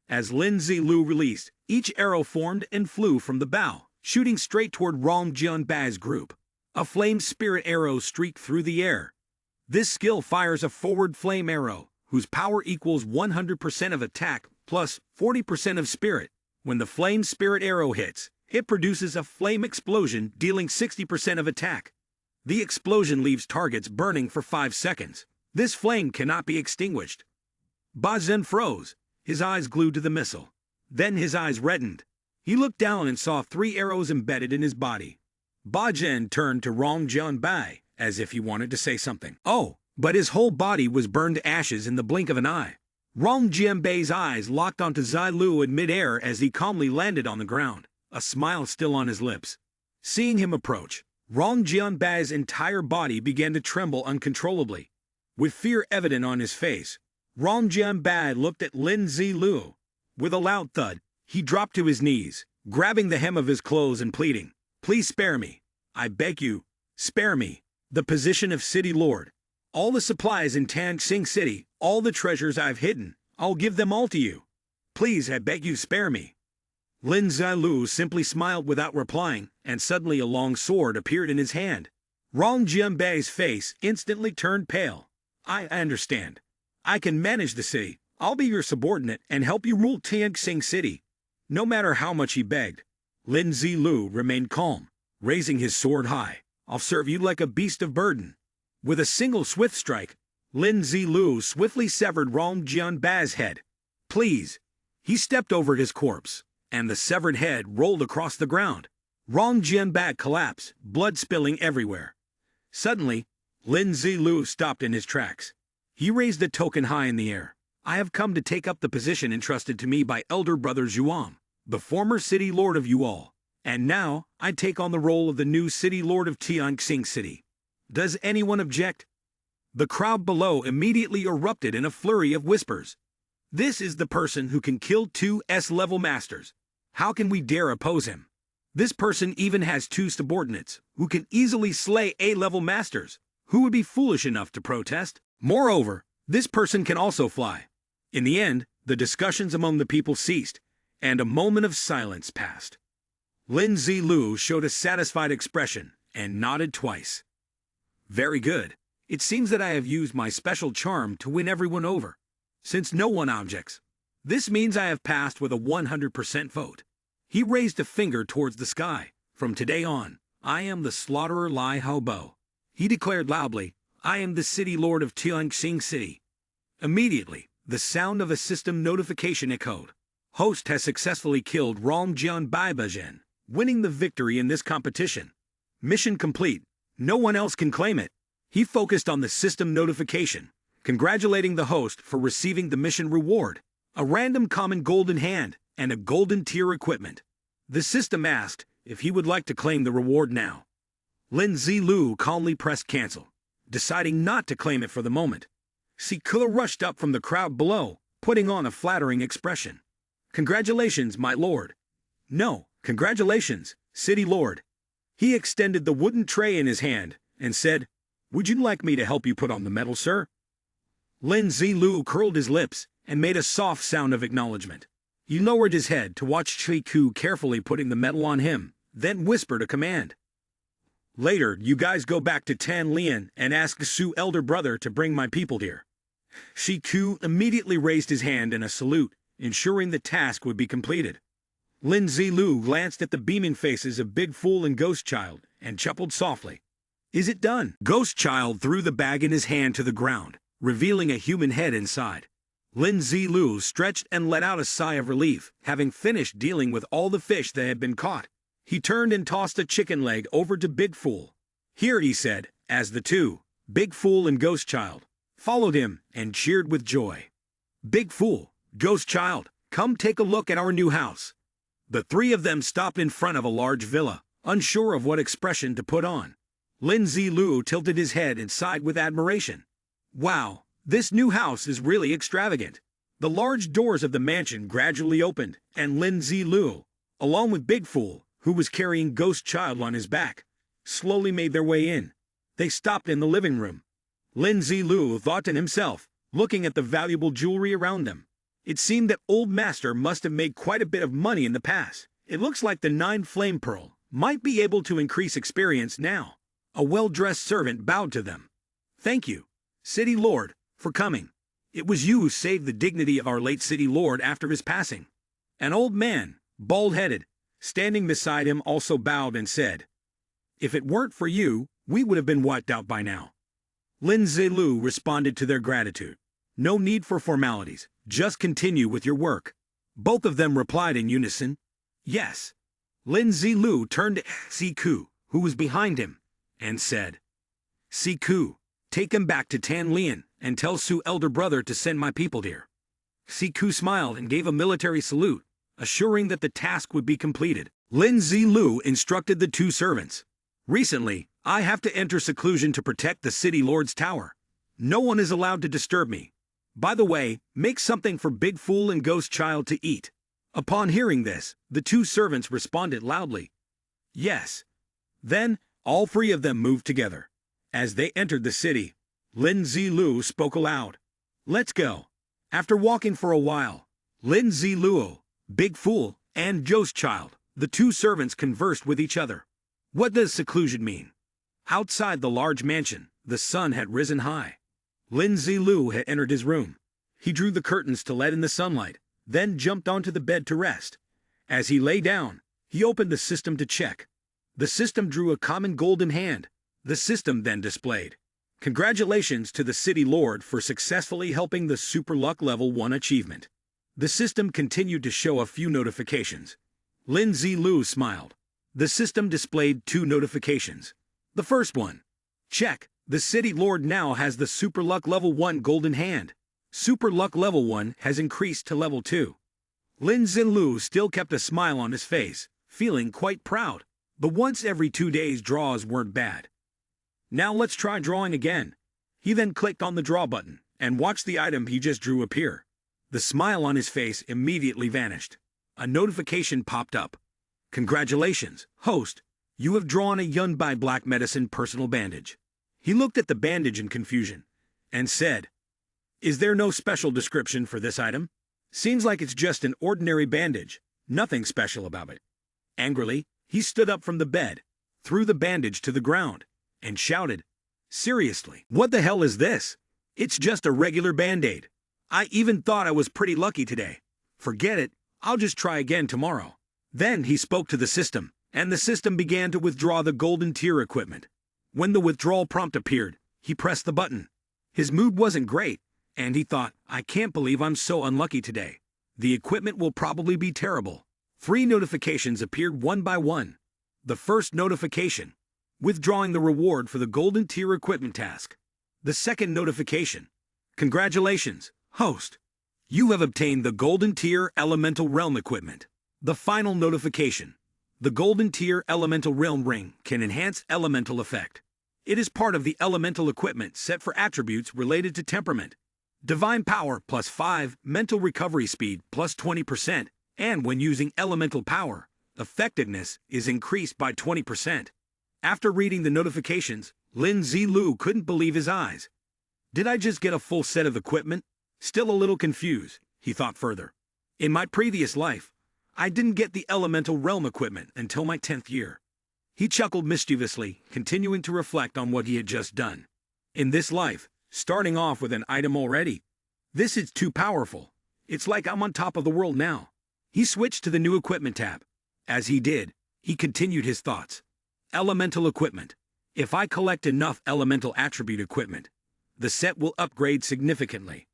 As Lin Zilu released, each arrow formed and flew from the bow, shooting straight toward Rong Jianbei's group. A flame spirit arrow streaked through the air. This skill fires a forward flame arrow, whose power equals 100% of attack plus 40% of spirit. When the flame spirit arrow hits, it produces a flame explosion dealing 60% of attack. The explosion leaves targets burning for 5 seconds. This flame cannot be extinguished. Ba Jian froze, his eyes glued to the missile. Then his eyes reddened. He looked down and saw 3 arrows embedded in his body. Ba Jian turned to Rong Jianbai, as if he wanted to say something. Oh, but his whole body was burned to ashes in the blink of an eye. Rong Jianbei's eyes locked onto Zai Lu in midair as he calmly landed on the ground, a smile still on his lips. Seeing him approach, Rong Jianbei's entire body began to tremble uncontrollably. With fear evident on his face, Rong Jianbai looked at Lin Zilu. With a loud thud, he dropped to his knees, grabbing the hem of his clothes and pleading, "Please spare me. I beg you, spare me. The position of city lord. All the supplies in Tanxing City, all the treasures I've hidden, I'll give them all to you. Please, I beg you, spare me." Lin Zilu simply smiled without replying, and suddenly a long sword appeared in his hand. Rong Jianbei's face instantly turned pale. I understand. I can manage the city. I'll be your subordinate and help you rule Tanxing City." No matter how much he begged, Lin Zilu remained calm, raising his sword high. I'll serve you like a beast of burden. With a single swift strike, Lin Zilu swiftly severed Rong Jianbai's head. Please. He stepped over his corpse, and the severed head rolled across the ground. Rong Jianbai collapsed, blood spilling everywhere. Suddenly, Lin Zilu stopped in his tracks. He raised the token high in the air. I have come to take up the position entrusted to me by elder brother Zhuang, the former city lord of Yual. And now, I take on the role of the new city lord of Tianxing City. Does anyone object? The crowd below immediately erupted in a flurry of whispers. This is the person who can kill two S-level masters. How can we dare oppose him? This person even has two subordinates, who can easily slay A-level masters. Who would be foolish enough to protest? Moreover, this person can also fly. In the end, the discussions among the people ceased, and a moment of silence passed. Lin Zilu showed a satisfied expression and nodded twice. Very good. It seems that I have used my special charm to win everyone over. Since no one objects, this means I have passed with a 100% vote. He raised a finger towards the sky. From today on, I am the slaughterer Lai Haobo. He declared loudly, I am the city lord of Tianxing City. Immediately, the sound of a system notification echoed. Host has successfully killed Rong Jianbai, winning the victory in this competition. Mission complete. No one else can claim it. He focused on the system notification, congratulating the host for receiving the mission reward, a random common golden hand, and a golden tier equipment. The system asked if he would like to claim the reward now. Lin Zilu calmly pressed cancel, deciding not to claim it for the moment. Siku rushed up from the crowd below, putting on a flattering expression. Congratulations, my lord. No, congratulations, city lord. He extended the wooden tray in his hand and said, Would you like me to help you put on the medal, sir? Lin Zilu curled his lips and made a soft sound of acknowledgement. He lowered his head to watch Siku carefully putting the medal on him, then whispered a command. Later, you guys go back to Tan Lian and ask Su elder brother to bring my people here. Siku immediately raised his hand in a salute, ensuring the task would be completed. Lin Zilu glanced at the beaming faces of Big Fool and Ghost Child and chuckled softly. Is it done? Ghost Child threw the bag in his hand to the ground, revealing a human head inside. Lin Zilu stretched and let out a sigh of relief, having finished dealing with all the fish that had been caught. He turned and tossed a chicken leg over to Big Fool. Here, he said, as the two, Big Fool and Ghost Child, followed him and cheered with joy. Big Fool, Ghost Child, come take a look at our new house. The three of them stopped in front of a large villa, unsure of what expression to put on. Lin Zilu tilted his head and sighed with admiration. Wow, this new house is really extravagant. The large doors of the mansion gradually opened, and Lin Zilu, along with Big Fool, who was carrying Ghost Child on his back, slowly made their way in. They stopped in the living room. Lin Zilu thought to himself, looking at the valuable jewelry around them. It seemed that Old Master must have made quite a bit of money in the past. It looks like the 9 Flame Pearl might be able to increase experience now. A well-dressed servant bowed to them. Thank you, City Lord, for coming. It was you who saved the dignity of our late City Lord after his passing. An old man, bald-headed, standing beside him also bowed and said, If it weren't for you, we would have been wiped out by now. Lin Zilu responded to their gratitude. No need for formalities, just continue with your work. Both of them replied in unison, Yes. Lin Zilu turned to Siku, who was behind him, and said, Siku, take him back to Tan Lian and tell Su elder brother to send my people here. Siku smiled and gave a military salute, assuring that the task would be completed. Lin Zilu instructed the two servants. Recently, I have to enter seclusion to protect the city lord's tower. No one is allowed to disturb me. By the way, make something for Big Fool and Ghost Child to eat. Upon hearing this, the two servants responded loudly, Yes. Then, all three of them moved together. As they entered the city, Lin Zilu spoke aloud. Let's go. After walking for a while, Lin Zilu, Big Fool, and Ghost Child, the two servants conversed with each other. What does seclusion mean? Outside the large mansion, the sun had risen high. Lin Zilu had entered his room. He drew the curtains to let in the sunlight, then jumped onto the bed to rest. As he lay down, he opened the system to check. The system drew a common golden hand, The system then displayed. Congratulations to the City Lord for successfully helping the Super Luck Level 1 achievement. The system continued to show a few notifications. Lin Zilu smiled. The system displayed 2 notifications. The first one. Check. The City Lord now has the Super Luck Level 1 Golden Hand. Super Luck Level 1 has increased to Level 2. Lin Zilu still kept a smile on his face, feeling quite proud. The once every 2 days draws weren't bad. Now let's try drawing again. He then clicked on the draw button and watched the item he just drew appear. The smile on his face immediately vanished. A notification popped up. Congratulations, host. You have drawn a Yunbai Black Medicine personal bandage. He looked at the bandage in confusion and said, Is there no special description for this item? Seems like it's just an ordinary bandage, nothing special about it. Angrily, he stood up from the bed, threw the bandage to the ground, and shouted, Seriously, what the hell is this? It's just a regular band-aid. I even thought I was pretty lucky today. Forget it, I'll just try again tomorrow. Then he spoke to the system, and the system began to withdraw the golden tier equipment. When the withdrawal prompt appeared, he pressed the button. His mood wasn't great, and he thought, I can't believe I'm so unlucky today. The equipment will probably be terrible. 3 notifications appeared one by one. The first notification, withdrawing the reward for the golden tier equipment task. The second notification, congratulations, host. You have obtained the golden tier elemental realm equipment. The final notification, the golden tier elemental realm ring can enhance elemental effect. It is part of the elemental equipment set for attributes related to temperament. Divine power plus 5, mental recovery speed plus 20%, and when using elemental power, effectiveness is increased by 20%. After reading the notifications, Lin Zilu couldn't believe his eyes. Did I just get a full set of equipment? Still a little confused, he thought further. In my previous life, I didn't get the elemental realm equipment until my 10th year. He chuckled mischievously, continuing to reflect on what he had just done. In this life, starting off with an item already. This is too powerful. It's like I'm on top of the world now. He switched to the new equipment tab. As he did, he continued his thoughts. Elemental equipment. If I collect enough elemental attribute equipment, the set will upgrade significantly.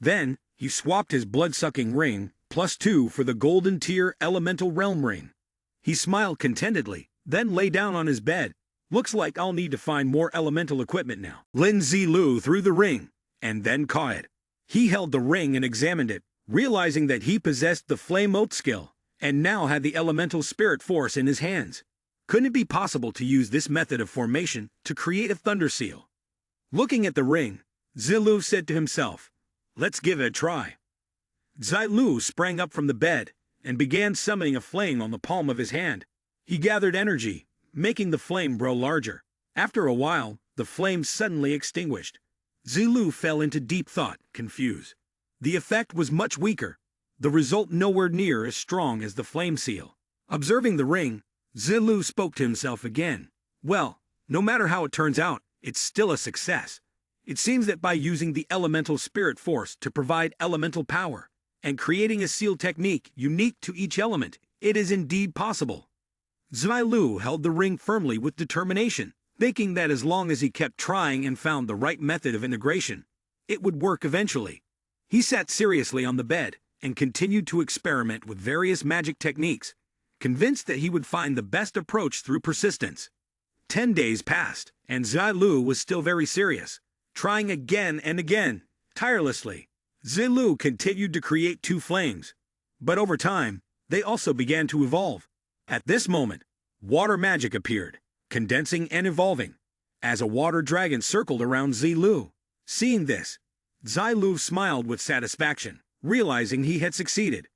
Then, he swapped his blood-sucking ring, +2 for the golden tier elemental realm ring. He smiled contentedly, then lay down on his bed. Looks like I'll need to find more elemental equipment now. Lin Zilu threw the ring, and then caught it. He held the ring and examined it, realizing that he possessed the flame oath skill, and now had the elemental spirit force in his hands. Couldn't it be possible to use this method of formation to create a thunder seal? Looking at the ring, Zilu said to himself, Let's give it a try. Zilu sprang up from the bed and began summoning a flame on the palm of his hand. He gathered energy, making the flame grow larger. After a while, the flame suddenly extinguished. Zilu fell into deep thought, confused. The effect was much weaker, the result nowhere near as strong as the flame seal. Observing the ring, Zilu spoke to himself again. Well, no matter how it turns out, it's still a success. It seems that by using the elemental spirit force to provide elemental power, and creating a seal technique unique to each element, it is indeed possible. Zilu held the ring firmly with determination, thinking that as long as he kept trying and found the right method of integration, it would work eventually. He sat seriously on the bed and continued to experiment with various magic techniques, convinced that he would find the best approach through persistence. 10 days passed, and Zilu was still very serious, trying again and again, tirelessly. Zilu continued to create 2 flames, but over time, they also began to evolve. At this moment, water magic appeared, condensing and evolving, as a water dragon circled around Zilu. Seeing this, Zilu smiled with satisfaction, realizing he had succeeded.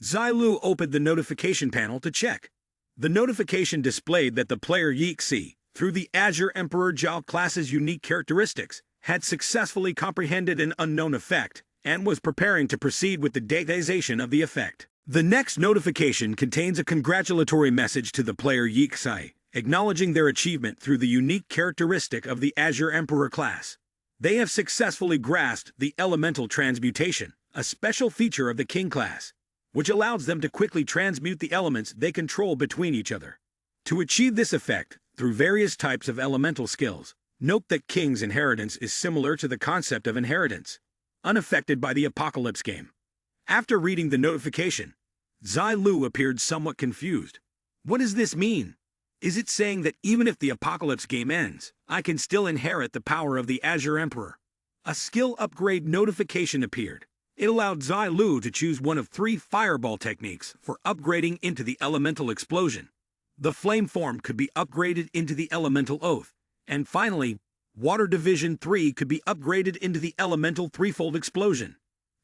Zilu opened the notification panel to check. The notification displayed that the player Yixi, through the Azure Emperor Zhao class's unique characteristics, had successfully comprehended an unknown effect, and was preparing to proceed with the datization of the effect. The next notification contains a congratulatory message to the player Yixi, acknowledging their achievement through the unique characteristic of the Azure Emperor class. They have successfully grasped the elemental transmutation, a special feature of the King class, which allows them to quickly transmute the elements they control between each other. To achieve this effect, through various types of elemental skills. Note that King's inheritance is similar to the concept of inheritance, unaffected by the Apocalypse game. After reading the notification, Zai Lu appeared somewhat confused. What does this mean? Is it saying that even if the Apocalypse game ends, I can still inherit the power of the Azure Emperor? A skill upgrade notification appeared. It allowed Zai Lu to choose one of 3 fireball techniques for upgrading into the elemental explosion. The flame form could be upgraded into the elemental oath, and finally, Water Division 3 could be upgraded into the elemental threefold explosion.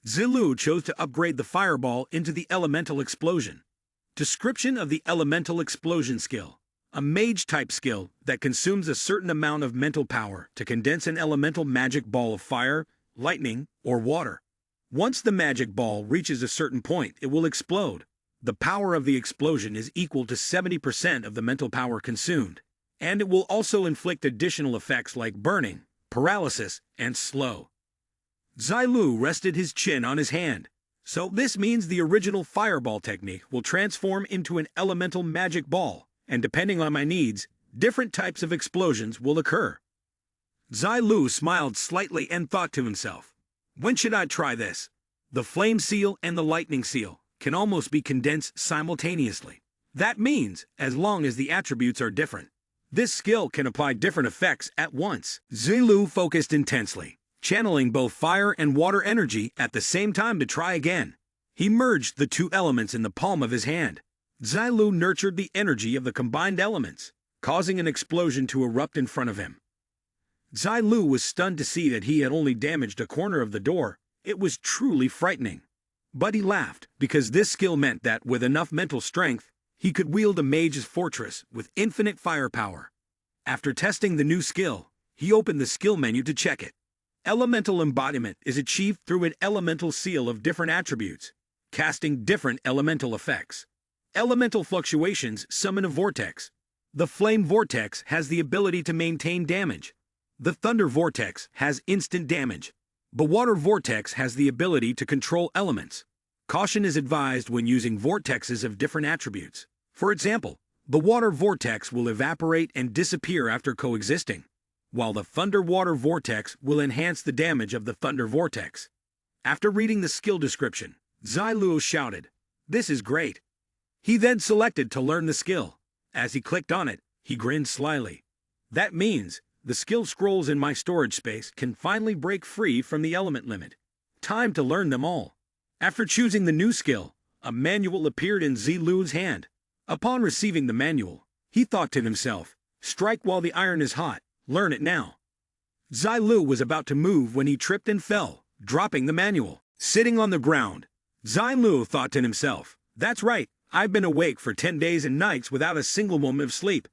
Zilu chose to upgrade the fireball into the elemental explosion. Description of the elemental explosion skill. A mage-type skill that consumes a certain amount of mental power to condense an elemental magic ball of fire, lightning, or water. Once the magic ball reaches a certain point, it will explode. The power of the explosion is equal to 70% of the mental power consumed, and it will also inflict additional effects like burning, paralysis, and slow. Zai Lu rested his chin on his hand. So this means the original fireball technique will transform into an elemental magic ball, and depending on my needs, different types of explosions will occur. Zai Lu smiled slightly and thought to himself, when should I try this? The flame seal and the lightning seal can almost be condensed simultaneously. That means, as long as the attributes are different, this skill can apply different effects at once. Zai Lu focused intensely, channeling both fire and water energy at the same time to try again. He merged the 2 elements in the palm of his hand. Zai Lu nurtured the energy of the combined elements, causing an explosion to erupt in front of him. Zai Lu was stunned to see that he had only damaged a corner of the door. It was truly frightening. But he laughed, because this skill meant that with enough mental strength, he could wield a mage's fortress with infinite firepower. After testing the new skill, he opened the skill menu to check it. Elemental embodiment is achieved through an elemental seal of different attributes, casting different elemental effects. Elemental fluctuations summon a vortex. The flame vortex has the ability to maintain damage. The thunder vortex has instant damage. The water vortex has the ability to control elements. Caution is advised when using vortexes of different attributes. For example, the water vortex will evaporate and disappear after coexisting, while the thunder water vortex will enhance the damage of the thunder vortex. After reading the skill description, Zai Lu shouted, "This is great." He then selected to learn the skill. As he clicked on it, he grinned slyly. That means the skill scrolls in my storage space can finally break free from the element limit. Time to learn them all. After choosing the new skill, a manual appeared in Zai Lu's hand. Upon receiving the manual, he thought to himself, strike while the iron is hot, learn it now. Zai Lu was about to move when he tripped and fell, dropping the manual. Sitting on the ground, Zai Lu thought to himself, that's right, I've been awake for 10 days and nights without a single moment of sleep.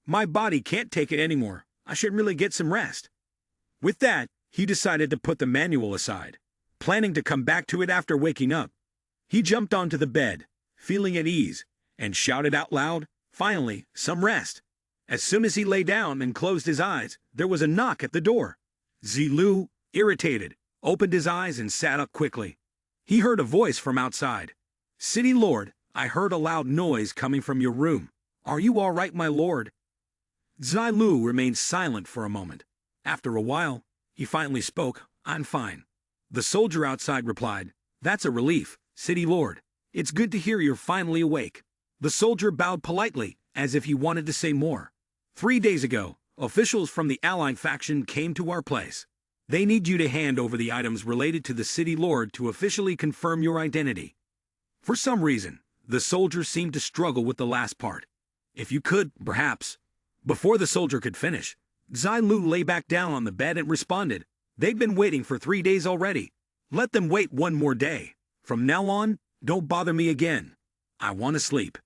My body can't take it anymore. I should really get some rest. With that, he decided to put the manual aside, planning to come back to it after waking up. He jumped onto the bed, feeling at ease, and shouted out loud, finally, some rest. As soon as he lay down and closed his eyes, there was a knock at the door. Zai Lu, irritated, opened his eyes and sat up quickly. He heard a voice from outside. City Lord, I heard a loud noise coming from your room. Are you all right, my lord? Zai Lu remained silent for a moment. After a while, he finally spoke, I'm fine. The soldier outside replied, that's a relief, City Lord. It's good to hear you're finally awake. The soldier bowed politely, as if he wanted to say more. 3 days ago, officials from the Allied faction came to our place. They need you to hand over the items related to the City Lord to officially confirm your identity. For some reason, the soldier seemed to struggle with the last part. If you could, perhaps. Before the soldier could finish, Zai Lu lay back down on the bed and responded, they've been waiting for 3 days already. Let them wait one more day. From now on, don't bother me again. I want to sleep.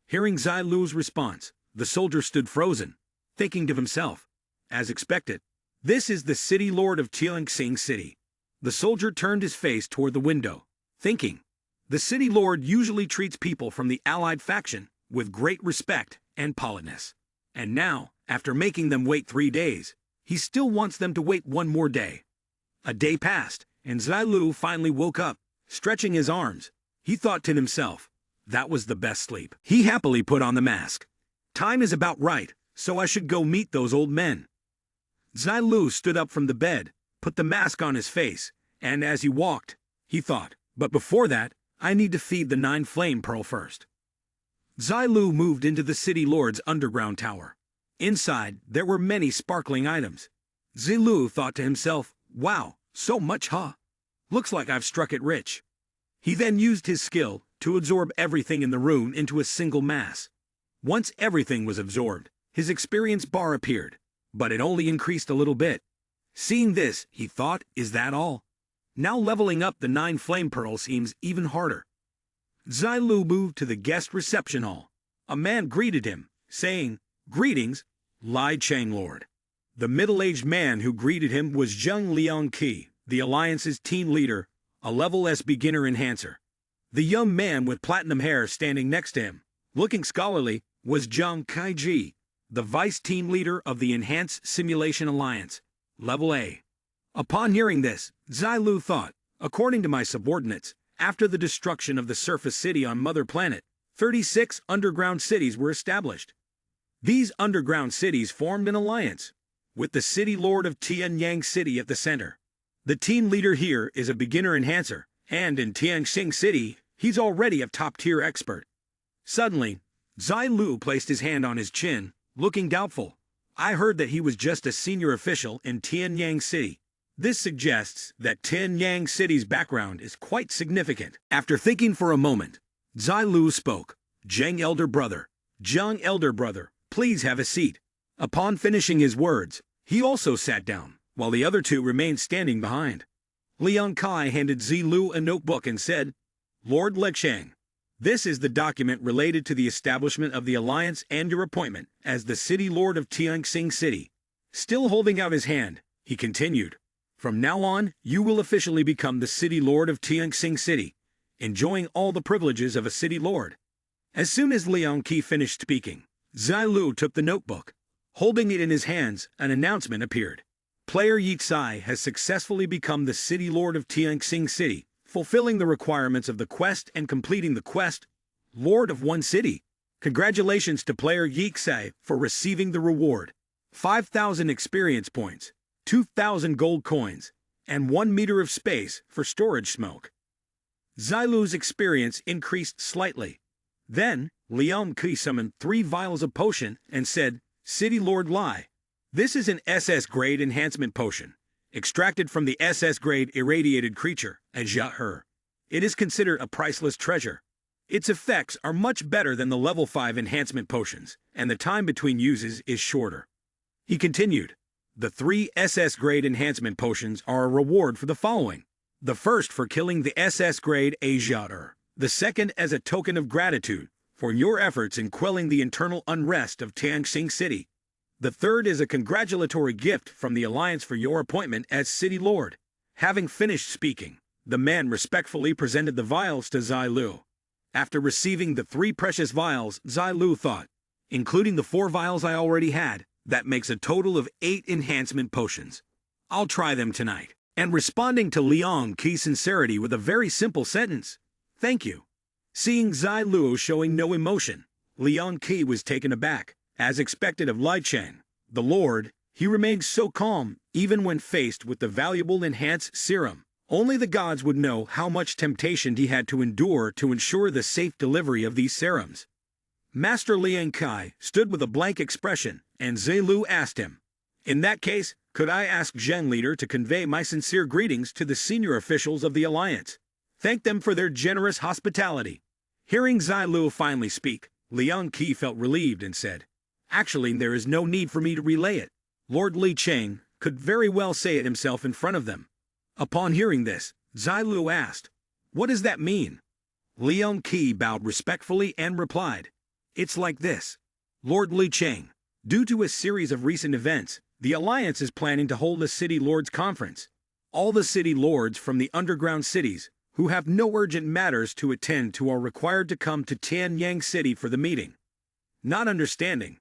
Hearing Zai Lu's response, the soldier stood frozen, thinking to himself, as expected, this is the City Lord of Tianxing City. The soldier turned his face toward the window, thinking, the City Lord usually treats people from the Allied faction with great respect and politeness. And now, after making them wait 3 days, he still wants them to wait one more day. A day passed, and Zai Lu finally woke up, stretching his arms. He thought to himself, that was the best sleep. He happily put on the mask. Time is about right, so I should go meet those old men. Zai Lu stood up from the bed, put the mask on his face, and as he walked, he thought, but before that, I need to feed the 9 flame pearl first. Zai Lu moved into the city lord's underground tower. Inside, there were many sparkling items. Zai Lu thought to himself, wow, so much huh? Looks like I've struck it rich. He then used his skill to absorb everything in the room into a single mass. Once everything was absorbed, his experience bar appeared, but it only increased a little bit. Seeing this, he thought, is that all? Now leveling up the 9 flame pearls seems even harder. Zai Lu moved to the guest reception hall. A man greeted him, saying, "Greetings, Lai Chang Lord." The middle-aged man who greeted him was Zheng Liangqi, the Alliance's team leader, a level S beginner enhancer. The young man with platinum hair standing next to him, looking scholarly, was Zhang Kaiji, the vice team leader of the Enhanced Simulation Alliance, level A. Upon hearing this, Zai Lu thought, according to my subordinates, after the destruction of the surface city on Mother Planet, 36 underground cities were established. These underground cities formed an alliance, with the city lord of Tianyang City at the center. The team leader here is a beginner enhancer, and in Tianxing City, he's already a top-tier expert. Suddenly, Zai Lu placed his hand on his chin, looking doubtful. I heard that he was just a senior official in Tianyang City. This suggests that Tianyang City's background is quite significant. After thinking for a moment, Zai Lu spoke. Zheng Elder Brother, Zheng Elder Brother, please have a seat. Upon finishing his words, he also sat down, while the other two remained standing behind. Liang Kai handed Zai Lu a notebook and said, Lord Lechang, this is the document related to the establishment of the Alliance and your appointment as the City Lord of Tianxing City. Still holding out his hand, he continued, from now on, you will officially become the City Lord of Tianxing City, enjoying all the privileges of a City Lord. As soon as Liang Qi finished speaking, Zai Lu took the notebook. Holding it in his hands, an announcement appeared. Player Yi Tsai has successfully become the City Lord of Tianxing City, fulfilling the requirements of the quest and completing the quest, Lord of One City. Congratulations to player Yi Tsai for receiving the reward. 5,000 experience points, 2,000 gold coins, and 1 meter of space for storage smoke. Zai Lu's experience increased slightly. Then, Liang Qi summoned 3 vials of potion and said, City Lord Lai, this is an SS grade enhancement potion, extracted from the SS grade irradiated creature, Ajah. It is considered a priceless treasure. Its effects are much better than the level 5 enhancement potions, and the time between uses is shorter. He continued, the 3 SS grade enhancement potions are a reward for the following. The first for killing the SS grade Ajah. The second as a token of gratitude for your efforts in quelling the internal unrest of Tianxing City. The third is a congratulatory gift from the Alliance for your appointment as City Lord. Having finished speaking, the man respectfully presented the vials to Zai Lu. After receiving the 3 precious vials, Zai Lu thought, including the 4 vials I already had, that makes a total of 8 enhancement potions. I'll try them tonight. And responding to Liang Qi's sincerity with a very simple sentence, thank you. Seeing Zai Lu showing no emotion, Liang Qi was taken aback. As expected of Lai Chen, the Lord, he remained so calm even when faced with the valuable enhanced serum. Only the gods would know how much temptation he had to endure to ensure the safe delivery of these serums. Master Liang Kai stood with a blank expression, and Zai Lu asked him, in that case, could I ask Zheng Leader to convey my sincere greetings to the senior officials of the Alliance? Thank them for their generous hospitality. Hearing Zai Lu finally speak, Liang Qi felt relieved and said, actually, there is no need for me to relay it. Lord Li Cheng could very well say it himself in front of them. Upon hearing this, Zai Lu asked, what does that mean? Liang Qi bowed respectfully and replied, it's like this. Lord Li Cheng, due to a series of recent events, the Alliance is planning to hold a City Lords Conference. All the City Lords from the underground cities, who have no urgent matters to attend to, are required to come to Tianyang City for the meeting. Not understanding,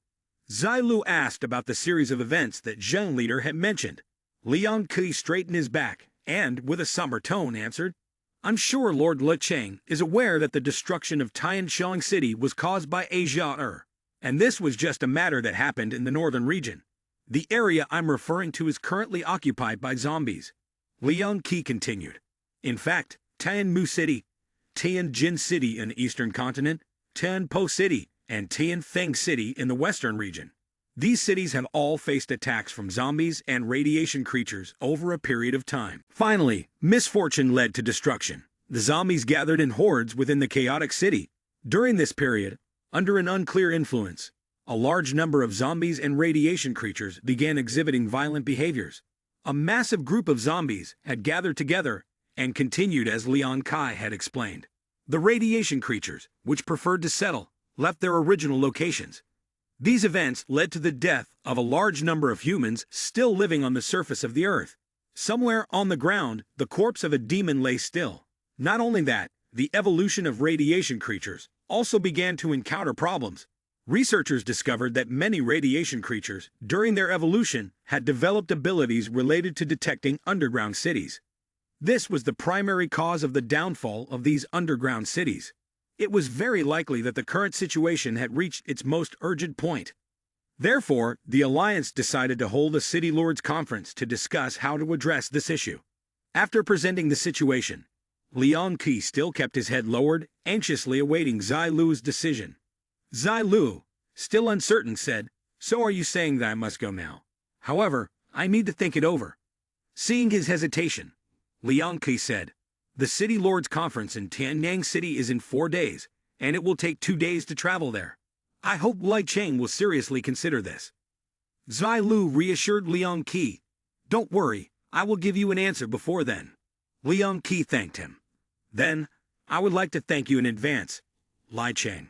Zai Lu asked about the series of events that Zheng Leader had mentioned. Liang Qi straightened his back and, with a somber tone, answered, I'm sure Lord Le Cheng is aware that the destruction of Tianxing City was caused by Ajah. And this was just a matter that happened in the northern region. The area I'm referring to is currently occupied by zombies. Liang Qi continued. In fact, Tianmu City, Tianjin City in the eastern continent, Tianpo City, and Tianfeng City in the western region. These cities have all faced attacks from zombies and radiation creatures over a period of time. Finally, misfortune led to destruction. The zombies gathered in hordes within the chaotic city. During this period, under an unclear influence, a large number of zombies and radiation creatures began exhibiting violent behaviors. A massive group of zombies had gathered together and continued as Liang Kai had explained. The radiation creatures, which preferred to settle, left their original locations. These events led to the death of a large number of humans still living on the surface of the earth. Somewhere on the ground, the corpse of a demon lay still. Not only that, the evolution of radiation creatures also began to encounter problems. Researchers discovered that many radiation creatures, during their evolution, had developed abilities related to detecting underground cities. This was the primary cause of the downfall of these underground cities. It was very likely that the current situation had reached its most urgent point. Therefore, the Alliance decided to hold a City Lords Conference to discuss how to address this issue. After presenting the situation, Liang Qi still kept his head lowered, anxiously awaiting Zai Lu's decision. Zai Lu, still uncertain, said, "So are you saying that I must go now? However, I need to think it over." Seeing his hesitation, Liang Qi said, "The City Lords Conference in Tianyang City is in 4 days, and it will take 2 days to travel there. I hope Lai Cheng will seriously consider this." Zai Lu reassured Liang Qi, "Don't worry, I will give you an answer before then." Liang Qi thanked him. "Then, I would like to thank you in advance, Lai Cheng."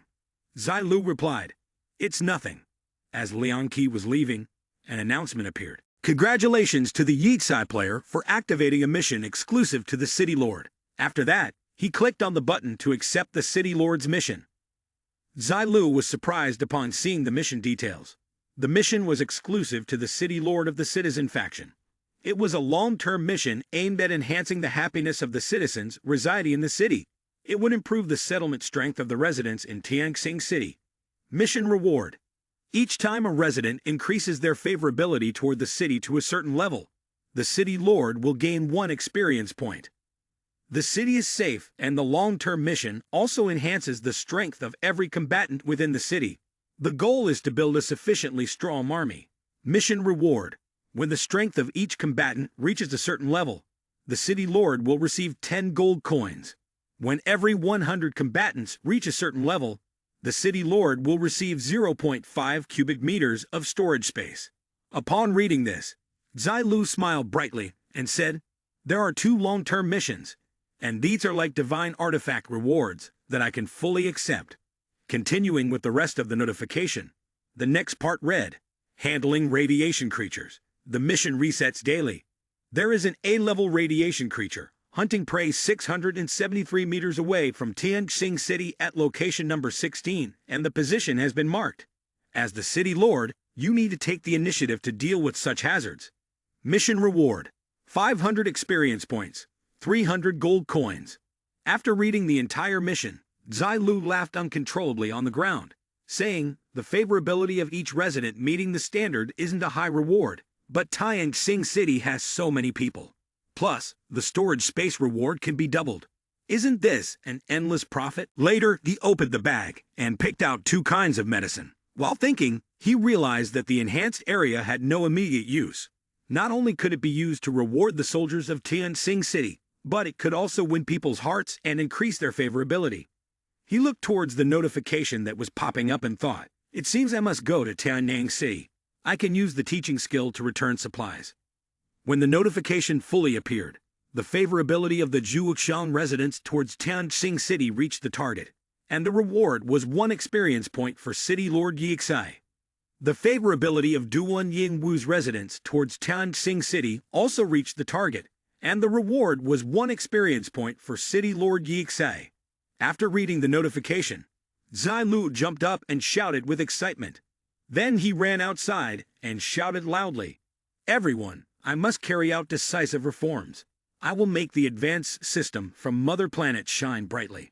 Zai Lu replied, "It's nothing." As Liang Qi was leaving, an announcement appeared. "Congratulations to the Yeatsai player for activating a mission exclusive to the City Lord." After that, he clicked on the button to accept the City Lord's mission. Zai Lu was surprised upon seeing the mission details. The mission was exclusive to the City Lord of the Citizen faction. It was a long-term mission aimed at enhancing the happiness of the citizens residing in the city. It would improve the settlement strength of the residents in Tianxing City. Mission reward. Each time a resident increases their favorability toward the city to a certain level, the City Lord will gain 1 experience point. The city is safe, and the long-term mission also enhances the strength of every combatant within the city. The goal is to build a sufficiently strong army. Mission reward. When the strength of each combatant reaches a certain level, the City Lord will receive 10 gold coins. When every 100 combatants reach a certain level, the City Lord will receive 0.5 cubic meters of storage space. Upon reading this, Zai Lu smiled brightly and said, "There are 2 long-term missions, and these are like divine artifact rewards that I can fully accept." Continuing with the rest of the notification, the next part read, "Handling radiation creatures. The mission resets daily. There is an A-level radiation creature, hunting prey 673 meters away from Tianxing City at location number 16, and the position has been marked. As the City Lord, you need to take the initiative to deal with such hazards. Mission reward, 500 experience points, 300 gold coins." After reading the entire mission, Zai Lu laughed uncontrollably on the ground, saying, "The favorability of each resident meeting the standard isn't a high reward, but Tianxing City has so many people. Plus, the storage space reward can be doubled. Isn't this an endless profit?" Later, he opened the bag and picked out 2 kinds of medicine. While thinking, he realized that the enhanced area had no immediate use. Not only could it be used to reward the soldiers of Tianxing City, but it could also win people's hearts and increase their favorability. He looked towards the notification that was popping up and thought, "It seems I must go to Tianyang City. I can use the teaching skill to return supplies." When the notification fully appeared, the favorability of the Zhuoxiang residents towards Tianxing City reached the target, and the reward was 1 experience point for City Lord Yixai. The favorability of Duan Yingwu's residents towards Tianxing City also reached the target, and the reward was 1 experience point for City Lord Yixai. After reading the notification, Zai Lu jumped up and shouted with excitement. Then he ran outside and shouted loudly, "Everyone, I must carry out decisive reforms. I will make the advanced system from Mother Planet shine brightly."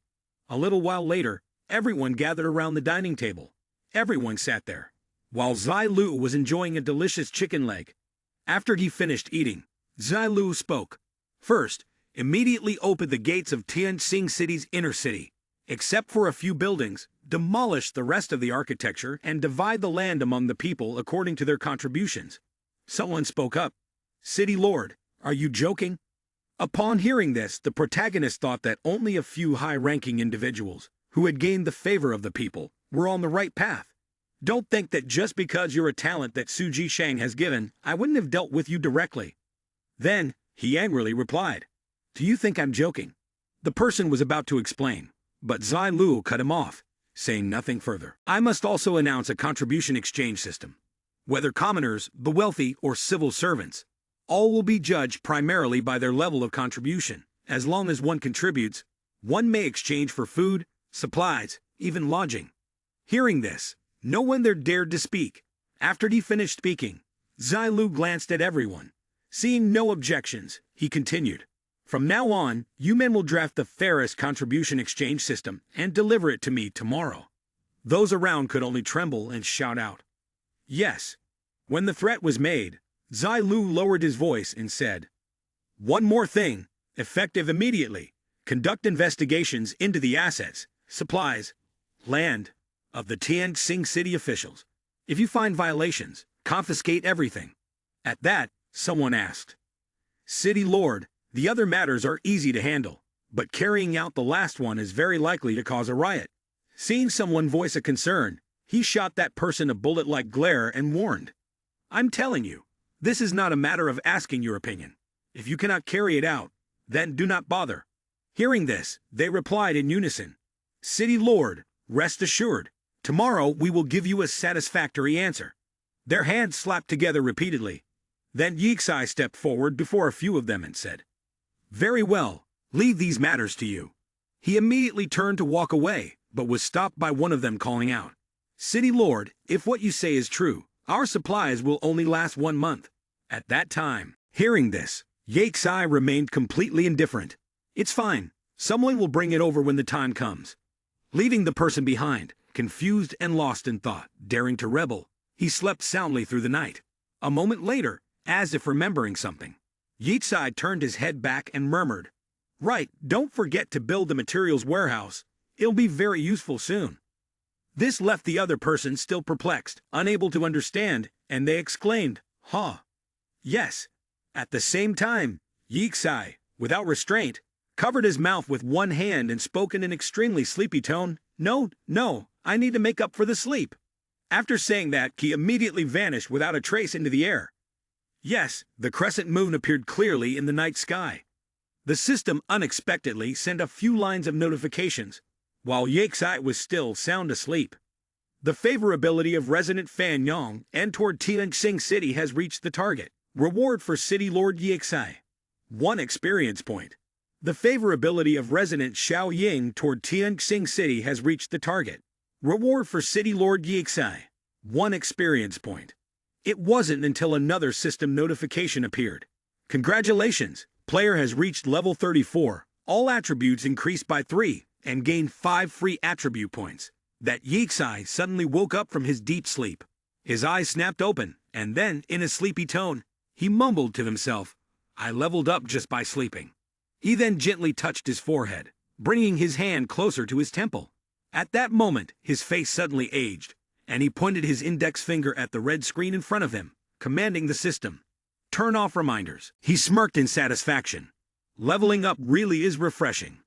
A little while later, everyone gathered around the dining table. Everyone sat there, while Zai Lu was enjoying a delicious chicken leg. After he finished eating, Zai Lu spoke. First, immediately opened the gates of Tianxing City's inner city, except for a few buildings, demolish the rest of the architecture and divide the land among the people according to their contributions. Someone spoke up. City Lord, are you joking? Upon hearing this, the protagonist thought that only a few high-ranking individuals, who had gained the favor of the people, were on the right path. Don't think that just because you're a talent that Suji Shang has given, I wouldn't have dealt with you directly. Then, he angrily replied, Do you think I'm joking? The person was about to explain, but Zai Lu cut him off, saying nothing further. I must also announce a contribution exchange system. Whether commoners, the wealthy, or civil servants, all will be judged primarily by their level of contribution. As long as one contributes, one may exchange for food, supplies, even lodging. Hearing this, no one there dared to speak. After he finished speaking, Zai Lu glanced at everyone. Seeing no objections, he continued. From now on, you men will draft the fairest contribution exchange system and deliver it to me tomorrow. Those around could only tremble and shout out, Yes. When the threat was made, Zai Lu lowered his voice and said, One more thing, effective immediately. Conduct investigations into the assets, supplies, land of the Tianxing City officials. If you find violations, confiscate everything. At that, someone asked, City Lord, the other matters are easy to handle, but carrying out the last one is very likely to cause a riot. Seeing someone voice a concern, he shot that person a bullet-like glare and warned, I'm telling you, this is not a matter of asking your opinion. If you cannot carry it out, then do not bother. Hearing this, they replied in unison, City Lord, rest assured, tomorrow we will give you a satisfactory answer. Their hands slapped together repeatedly. Then Yixai stepped forward before a few of them and said, Very well, leave these matters to you. He immediately turned to walk away, but was stopped by one of them calling out, City Lord, if what you say is true, our supplies will only last 1 month. At that time, hearing this, Yixai remained completely indifferent. It's fine, someone will bring it over when the time comes. Leaving the person behind, confused and lost in thought, daring to rebel, he slept soundly through the night. A moment later, as if remembering something, Yixai turned his head back and murmured, Right, don't forget to build the materials warehouse. It'll be very useful soon. This left the other person still perplexed, unable to understand, and they exclaimed, Huh. Yes. At the same time, Yixai, without restraint, covered his mouth with one hand and spoke in an extremely sleepy tone, No, I need to make up for the sleep. After saying that, he immediately vanished without a trace into the air. Yes, the crescent moon appeared clearly in the night sky. The system unexpectedly sent a few lines of notifications, while Yixai was still sound asleep. The favorability of resident Fan Yong and toward Tianxing City has reached the target. Reward for City Lord Yixai. 1 experience point. The favorability of resident Xiao Ying toward Tianxing City has reached the target. Reward for City Lord Yixai. 1 experience point. It wasn't until another system notification appeared. Congratulations, player has reached level 34. All attributes increased by 3 and gained 5 free attribute points. That Yixai suddenly woke up from his deep sleep. His eyes snapped open, and then, in a sleepy tone, he mumbled to himself, I leveled up just by sleeping. He then gently touched his forehead, bringing his hand closer to his temple. At that moment, his face suddenly aged, and he pointed his index finger at the red screen in front of him, commanding the system, Turn off reminders. He smirked in satisfaction. Leveling up really is refreshing.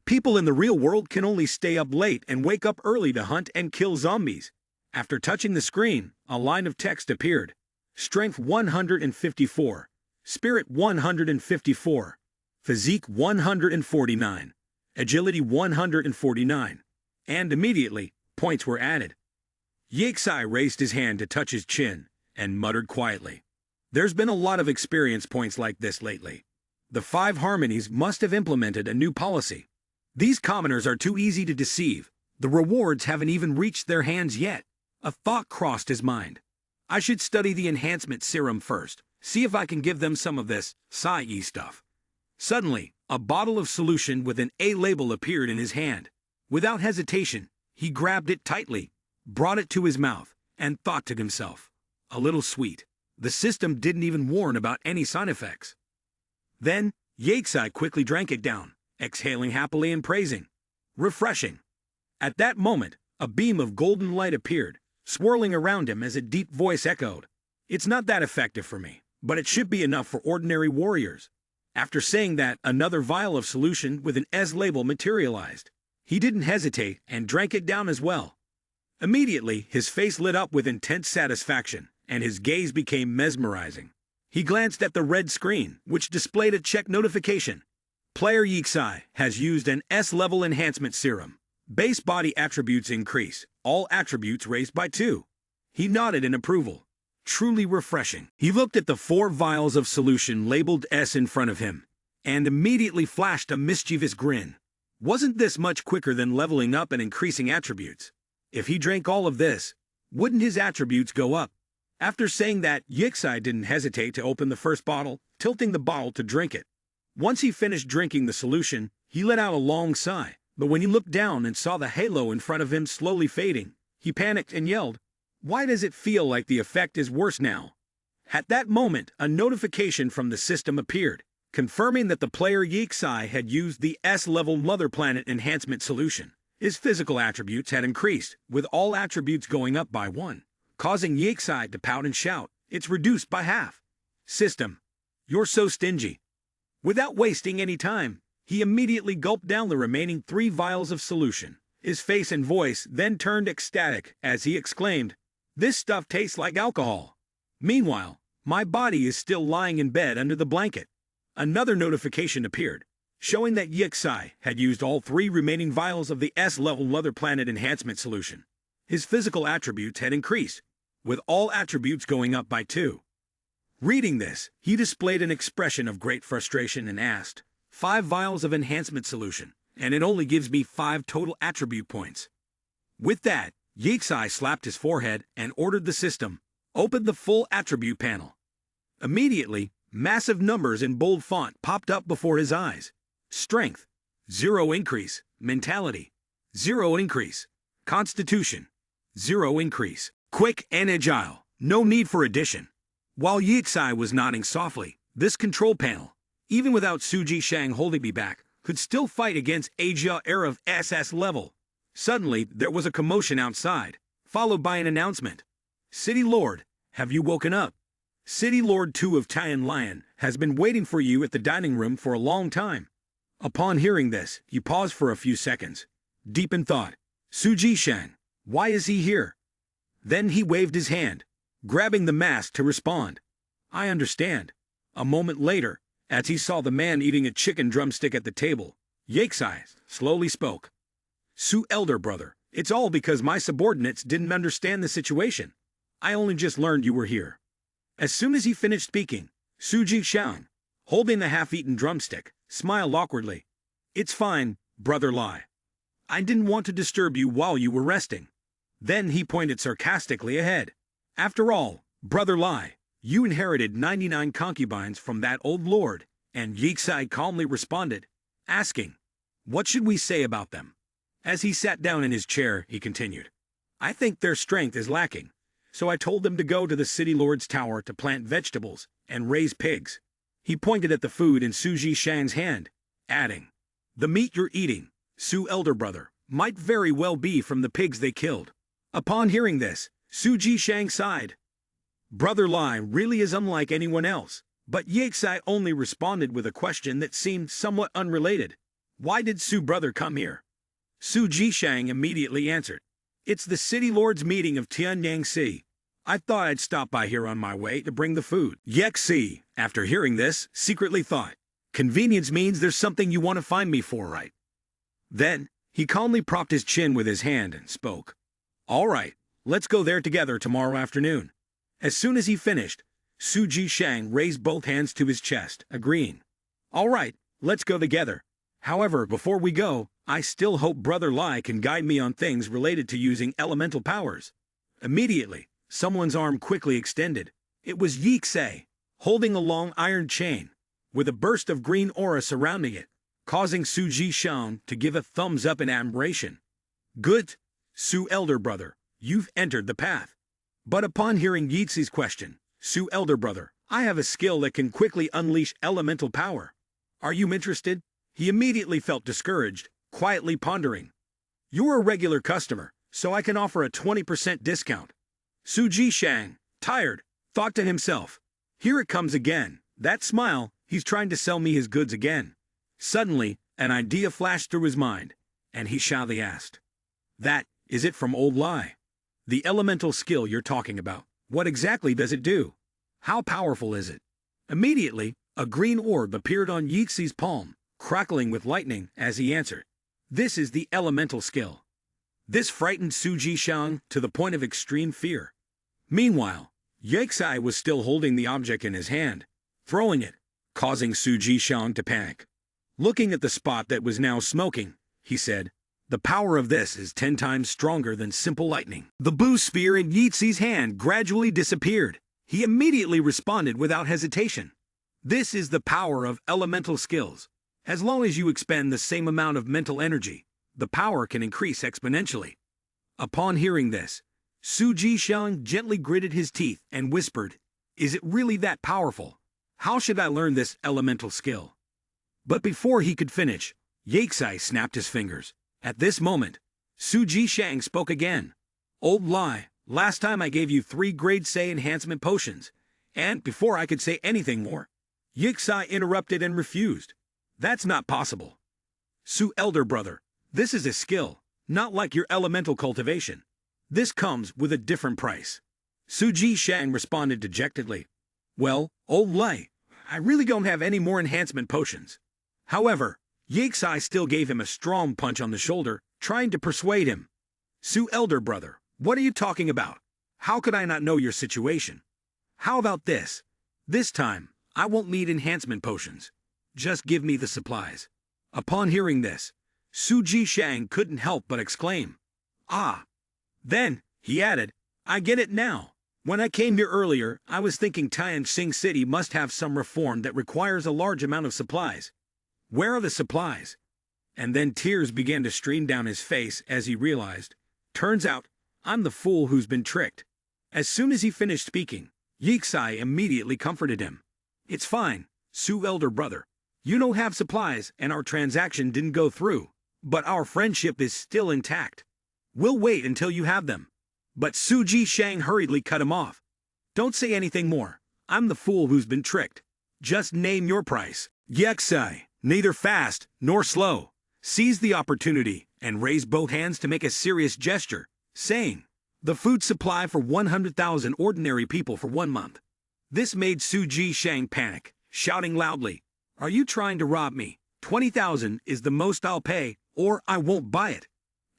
People in the real world can only stay up late and wake up early to hunt and kill zombies. After touching the screen, a line of text appeared. Strength 154, Spirit 154, Physique 149, Agility 149, and immediately, points were added. Yixai raised his hand to touch his chin and muttered quietly, There's been a lot of experience points like this lately. The 5 harmonies must have implemented a new policy. These commoners are too easy to deceive. The rewards haven't even reached their hands yet. A thought crossed his mind. I should study the enhancement serum first, see if I can give them some of this Sai stuff. Suddenly, a bottle of solution with an A label appeared in his hand. Without hesitation, he grabbed it tightly, brought it to his mouth, and thought to himself, a little sweet. The system didn't even warn about any side effects. Then, Yexai quickly drank it down, exhaling happily and praising. Refreshing. At that moment, a beam of golden light appeared, swirling around him as a deep voice echoed. It's not that effective for me, but it should be enough for ordinary warriors. After saying that, another vial of solution with an S label materialized. He didn't hesitate and drank it down as well. Immediately, his face lit up with intense satisfaction, and his gaze became mesmerizing. He glanced at the red screen, which displayed a check notification. Player Yexai has used an S-level enhancement serum. Base body attributes increase, all attributes raised by 2. He nodded in approval. Truly refreshing. He looked at the 4 vials of solution labeled S in front of him, and immediately flashed a mischievous grin. Wasn't this much quicker than leveling up and increasing attributes? If he drank all of this, wouldn't his attributes go up? After saying that, Yexai didn't hesitate to open the first bottle, tilting the bottle to drink it. Once he finished drinking the solution, he let out a long sigh, but when he looked down and saw the halo in front of him slowly fading, he panicked and yelled, "Why does it feel like the effect is worse now?" At that moment, a notification from the system appeared, confirming that the player Yexai had used the S-level Mother Planet enhancement solution. His physical attributes had increased, with all attributes going up by 1, causing Yexai to pout and shout, "It's reduced by half." System, you're so stingy. Without wasting any time, he immediately gulped down the remaining 3 vials of solution. His face and voice then turned ecstatic as he exclaimed, "This stuff tastes like alcohol." Meanwhile, my body is still lying in bed under the blanket. Another notification appeared, showing that Yexai had used all 3 remaining vials of the S-level Mother Planet enhancement solution. His physical attributes had increased, with all attributes going up by 2. Reading this, he displayed an expression of great frustration and asked, 5 vials of enhancement solution, and it only gives me 5 total attribute points. With that, Yexai slapped his forehead and ordered the system, open the full attribute panel. Immediately, massive numbers in bold font popped up before his eyes. Strength, 0 increase. Mentality, 0 increase. Constitution, 0 increase. Quick and agile, no need for addition. While Yexai was nodding softly, this control panel, even without Suji Shang holding me back, could still fight against Asia era of SS level. Suddenly, there was a commotion outside, followed by an announcement. "City Lord, have you woken up? City Lord 2 of Tian Lion has been waiting for you at the dining room for a long time." Upon hearing this, he paused for a few seconds, deep in thought. Suji Shang, why is he here? Then he waved his hand, grabbing the mask to respond. "I understand." A moment later, as he saw the man eating a chicken drumstick at the table, Yexai slowly spoke. "Su elder brother, it's all because my subordinates didn't understand the situation. I only just learned you were here." As soon as he finished speaking, Suji Shang, holding the half-eaten drumstick, smiled awkwardly. "It's fine, Brother Lai. I didn't want to disturb you while you were resting." Then he pointed sarcastically ahead. "After all, Brother Lai, you inherited 99 concubines from that old lord," and Yexai calmly responded, asking, "What should we say about them?" As he sat down in his chair, he continued, "I think their strength is lacking, so I told them to go to the city lord's tower to plant vegetables and raise pigs." He pointed at the food in Suji Shang's hand, adding, "The meat you're eating, Su elder brother, might very well be from the pigs they killed." Upon hearing this, Suji Shang sighed. Brother Lai really is unlike anyone else, but Yexai only responded with a question that seemed somewhat unrelated. "Why did Su brother come here?" Suji Shang immediately answered, "It's the city lord's meeting of Tianyangsi. I thought I'd stop by here on my way to bring the food." Yexi, after hearing this, secretly thought, "Convenience means there's something you want to find me for, right?" Then, he calmly propped his chin with his hand and spoke. "All right, let's go there together tomorrow afternoon." As soon as he finished, Suji Shang raised both hands to his chest, agreeing. "All right, let's go together. However, before we go, I still hope Brother Lai can guide me on things related to using elemental powers." Immediately, someone's arm quickly extended. It was Yexai, holding a long iron chain, with a burst of green aura surrounding it, causing Suji Shang to give a thumbs up in admiration. "Good, Su elder brother, You've entered the path. But upon hearing Yixi's question, Su elder brother, I have a skill that can quickly unleash elemental power. Are you interested? He immediately felt discouraged, quietly pondering. You're a regular customer, so I can offer a 20% discount. Su Jishang, tired, thought to himself. Here it comes again. That smile, he's trying to sell me his goods again. Suddenly, an idea flashed through his mind, and he shyly asked. That, is it from Old Lie? The elemental skill you're talking about, what exactly does it do? How powerful is it? Immediately, a green orb appeared on Yixi's palm, crackling with lightning as he answered. This is the elemental skill. This frightened Su Jishang to the point of extreme fear. Meanwhile, Yixi was still holding the object in his hand, throwing it, causing Su Jishang to panic. Looking at the spot that was now smoking, he said, the power of this is 10 times stronger than simple lightning. The boo sphere in Yixi's hand gradually disappeared. He immediately responded without hesitation. This is the power of elemental skills. As long as you expend the same amount of mental energy, the power can increase exponentially. Upon hearing this, Su Jishang gently gritted his teeth and whispered, is it really that powerful? How should I learn this elemental skill? But before he could finish, Yixi snapped his fingers. At this moment, Su Jishang spoke again. Old Lie, last time I gave you 3 grade say enhancement potions, and before I could say anything more, Yixi interrupted and refused. That's not possible. Su elder brother, this is a skill, not like your elemental cultivation. This comes with a different price. Su Jishang responded dejectedly. Well, Old Lie, I really don't have any more enhancement potions. However, Yixi still gave him a strong punch on the shoulder, trying to persuade him. Su elder brother, what are you talking about? How could I not know your situation? How about this? This time, I won't need enhancement potions. Just give me the supplies. Upon hearing this, Su Jishang couldn't help but exclaim. Ah! Then, he added, I get it now. When I came here earlier, I was thinking Tianjin City must have some reform that requires a large amount of supplies. Where are the supplies? And then tears began to stream down his face as he realized, turns out, I'm the fool who's been tricked. As soon as he finished speaking, Yixi immediately comforted him. It's fine, Su elder brother. You don't have supplies and our transaction didn't go through, but our friendship is still intact. We'll wait until you have them. But Su Jishang hurriedly cut him off. Don't say anything more. I'm the fool who's been tricked. Just name your price. Yixi, neither fast nor slow, seized the opportunity and raised both hands to make a serious gesture, saying, the food supply for 100,000 ordinary people for 1 month. This made Su Jishang panic, shouting loudly, are you trying to rob me? 20,000 is the most I'll pay, or I won't buy it.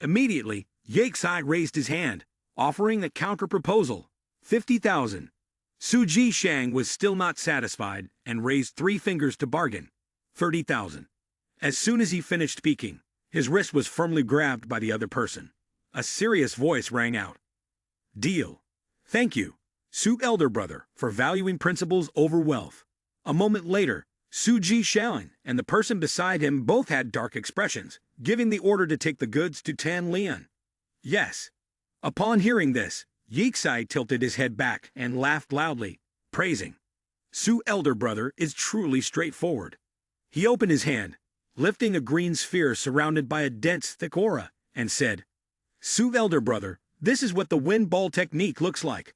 Immediately, Yixi raised his hand, offering a counter-proposal, 50,000. Su Jishang was still not satisfied and raised 3 fingers to bargain, 30,000. As soon as he finished speaking, his wrist was firmly grabbed by the other person. A serious voice rang out. Deal. Thank you, Su elder brother, for valuing principles over wealth. A moment later, Su Jishang and the person beside him both had dark expressions, giving the order to take the goods to Tan Lian. Yes. Upon hearing this, Yixi tilted his head back and laughed loudly, praising. Su elder brother is truly straightforward. He opened his hand, lifting a green sphere surrounded by a dense, thick aura, and said, Su elder brother, this is what the wind ball technique looks like.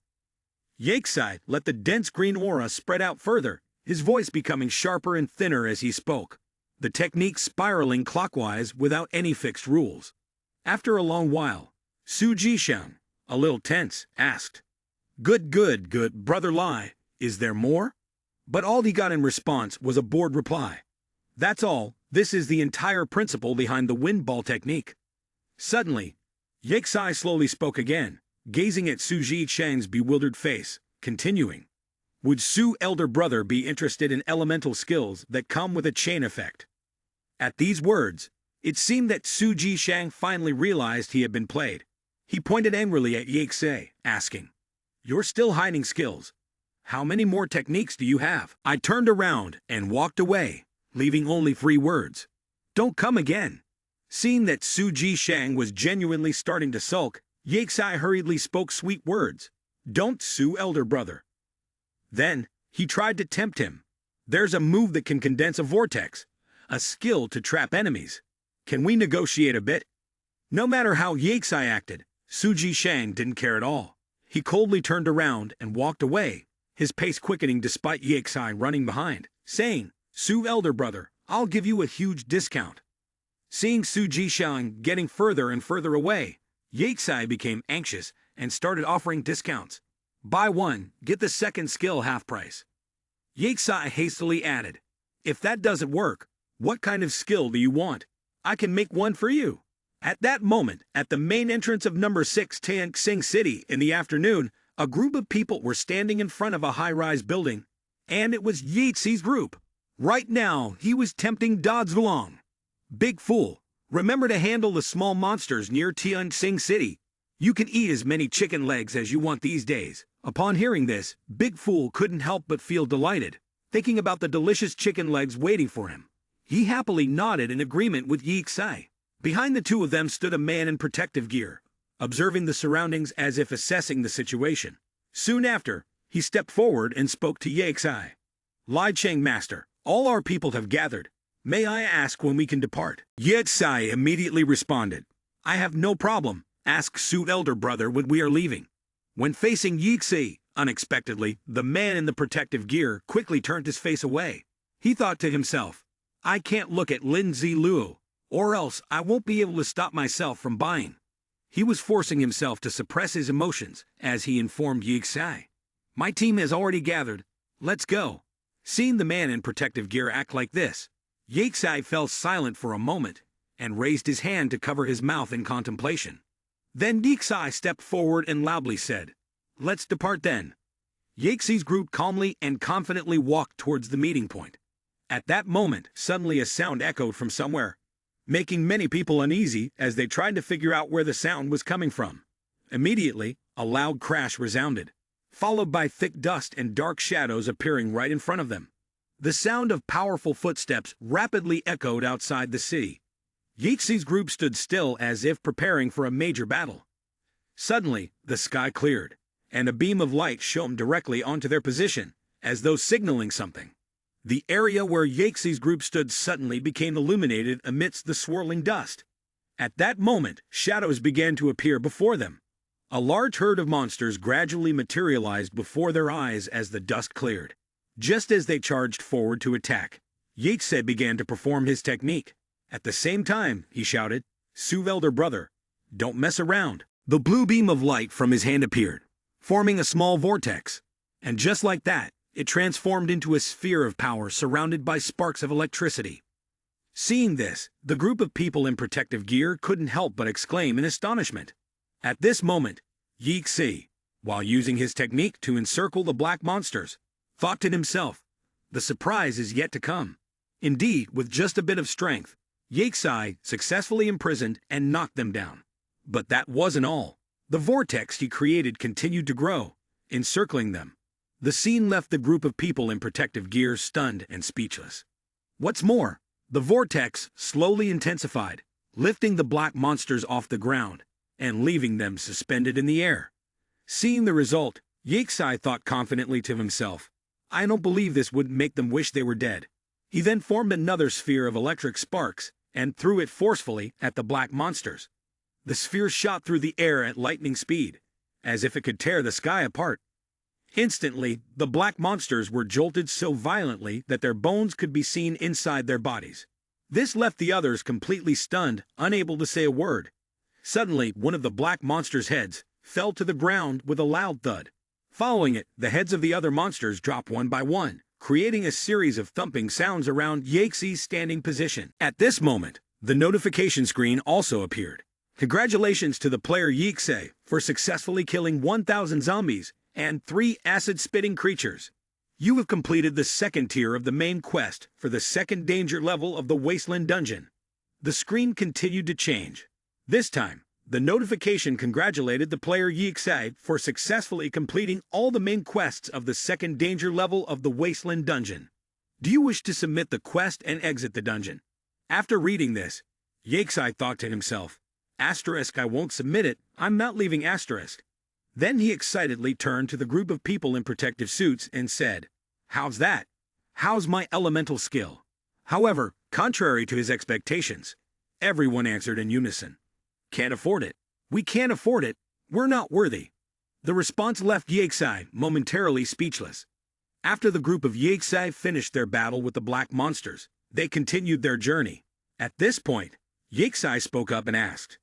Yixi let the dense green aura spread out further, his voice becoming sharper and thinner as he spoke, the technique spiraling clockwise without any fixed rules. After a long while, Su Jishang, a little tense, asked, Good, brother Lie, is there more? But all he got in response was a bored reply. That's all, this is the entire principle behind the wind ball technique. Suddenly, Yixi slowly spoke again, gazing at Su Jishang's bewildered face, continuing. Would Su elder brother be interested in elemental skills that come with a chain effect? At these words, it seemed that Su Jishang finally realized he had been played. He pointed angrily at Yixi, asking, You're still hiding skills. How many more techniques do you have? I turned around and walked away, leaving only 3 words. Don't come again. Seeing that Su Jishang was genuinely starting to sulk, Yexai hurriedly spoke sweet words. Don't sue elder brother. Then, he tried to tempt him. There's a move that can condense a vortex, a skill to trap enemies. Can we negotiate a bit? No matter how Yexai acted, Suji Shang didn't care at all. He coldly turned around and walked away, his pace quickening despite Yexai running behind, saying, Sue elder brother, I'll give you a huge discount. Seeing Suji Shang getting further and further away, Yexai became anxious and started offering discounts. Buy one, get the second skill half price. Yexai hastily added, if that doesn't work, what kind of skill do you want? I can make one for you. At that moment, at the main entrance of number 6 Tang Sing City in the afternoon, a group of people were standing in front of a high-rise building, and it was Yexai's group. Right now, he was tempting Dodzelong. Big fool, remember to handle the small monsters near Tian Sing City. You can eat as many chicken legs as you want these days. Upon hearing this, Big Fool couldn't help but feel delighted, thinking about the delicious chicken legs waiting for him. He happily nodded in agreement with Yexai. Behind the two of them stood a man in protective gear, observing the surroundings as if assessing the situation. Soon after, he stepped forward and spoke to Yexai. Lai Cheng Master, all our people have gathered. May I ask when we can depart? Yexai immediately responded. I have no problem. Ask Su elder brother when we are leaving. When facing Yexai, unexpectedly, the man in the protective gear quickly turned his face away. He thought to himself, I can't look at Lin Ziluo, or else I won't be able to stop myself from buying. He was forcing himself to suppress his emotions as he informed Yexai. My team has already gathered. Let's go. Seeing the man in protective gear act like this, Yexai fell silent for a moment and raised his hand to cover his mouth in contemplation. Then Yexai stepped forward and loudly said, Let's depart then. Yexai's group calmly and confidently walked towards the meeting point. At that moment, suddenly a sound echoed from somewhere, making many people uneasy as they tried to figure out where the sound was coming from. Immediately, a loud crash resounded, followed by thick dust and dark shadows appearing right in front of them. The sound of powerful footsteps rapidly echoed outside the city. Yexai's group stood still as if preparing for a major battle. Suddenly, the sky cleared, and a beam of light shone directly onto their position, as though signaling something. The area where Yexai's group stood suddenly became illuminated amidst the swirling dust. At that moment, shadows began to appear before them. A large herd of monsters gradually materialized before their eyes as the dust cleared. Just as they charged forward to attack, Yexai began to perform his technique. At the same time, he shouted, Su elder brother, don't mess around. The blue beam of light from his hand appeared, forming a small vortex. And just like that, it transformed into a sphere of power surrounded by sparks of electricity. Seeing this, the group of people in protective gear couldn't help but exclaim in astonishment. At this moment, Yexai, while using his technique to encircle the black monsters, thought to himself, the surprise is yet to come. Indeed, with just a bit of strength, Yexai successfully imprisoned and knocked them down. But that wasn't all. The vortex he created continued to grow, encircling them. The scene left the group of people in protective gear stunned and speechless. What's more, the vortex slowly intensified, lifting the black monsters off the ground and leaving them suspended in the air. Seeing the result, Yexai thought confidently to himself, I don't believe this would make them wish they were dead. He then formed another sphere of electric sparks and threw it forcefully at the black monsters. The sphere shot through the air at lightning speed, as if it could tear the sky apart. Instantly, the black monsters were jolted so violently that their bones could be seen inside their bodies. This left the others completely stunned, unable to say a word. Suddenly, one of the black monsters' heads fell to the ground with a loud thud. Following it, the heads of the other monsters dropped one by one, creating a series of thumping sounds around Yexai's standing position. At this moment, the notification screen also appeared. Congratulations to the player Yexai for successfully killing 1,000 zombies and 3 acid-spitting creatures. You have completed the second tier of the main quest for the second danger level of the Wasteland Dungeon. The screen continued to change. This time, the notification congratulated the player Yexai for successfully completing all the main quests of the second danger level of the Wasteland Dungeon. Do you wish to submit the quest and exit the dungeon? After reading this, Yexai thought to himself, Asterisk, I won't submit it, I'm not leaving asterisk. Then he excitedly turned to the group of people in protective suits and said, "How's that? How's my elemental skill?" However, contrary to his expectations, everyone answered in unison, "Can't afford it. We can't afford it. We're not worthy." The response left Yexai momentarily speechless. After the group of Yexai finished their battle with the black monsters, they continued their journey. At this point, Yexai spoke up and asked,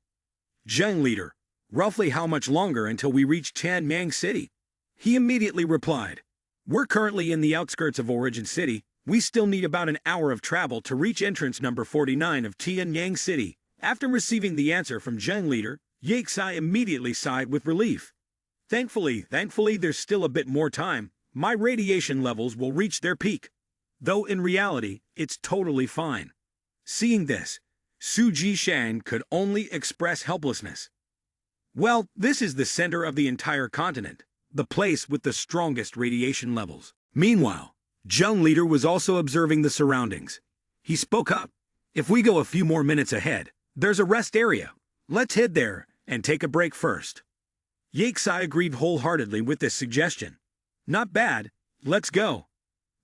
"Young leader, roughly how much longer until we reach Tianyang City?" He immediately replied, "We're currently in the outskirts of Origin City. We still need about an hour of travel to reach entrance number 49 of Tianyang City." After receiving the answer from Young leader, Yexai immediately sighed with relief. Thankfully, there's still a bit more time. My radiation levels will reach their peak. Though in reality, it's totally fine. Seeing this, Su Jishang could only express helplessness. Well, this is the center of the entire continent, the place with the strongest radiation levels. Meanwhile, Jung Leader was also observing the surroundings. He spoke up. "If we go a few more minutes ahead, there's a rest area. Let's head there and take a break first." Yexai agreed wholeheartedly with this suggestion. "Not bad, let's go."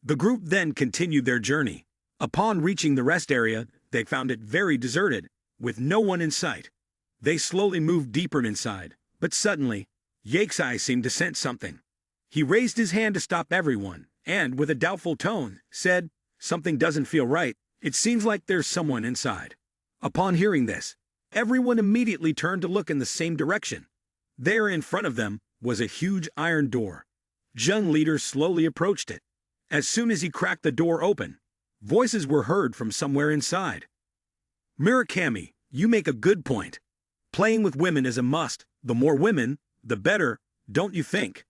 The group then continued their journey. Upon reaching the rest area, they found it very deserted, with no one in sight. They slowly moved deeper inside, but suddenly, Yexai seemed to sense something. He raised his hand to stop everyone, and, with a doubtful tone, said, "Something doesn't feel right. It seems like there's someone inside." Upon hearing this, everyone immediately turned to look in the same direction. There in front of them was a huge iron door. Jung Leader slowly approached it. As soon as he cracked the door open, voices were heard from somewhere inside. "Murakami, you make a good point. Playing with women is a must. The more women, the better, don't you think?"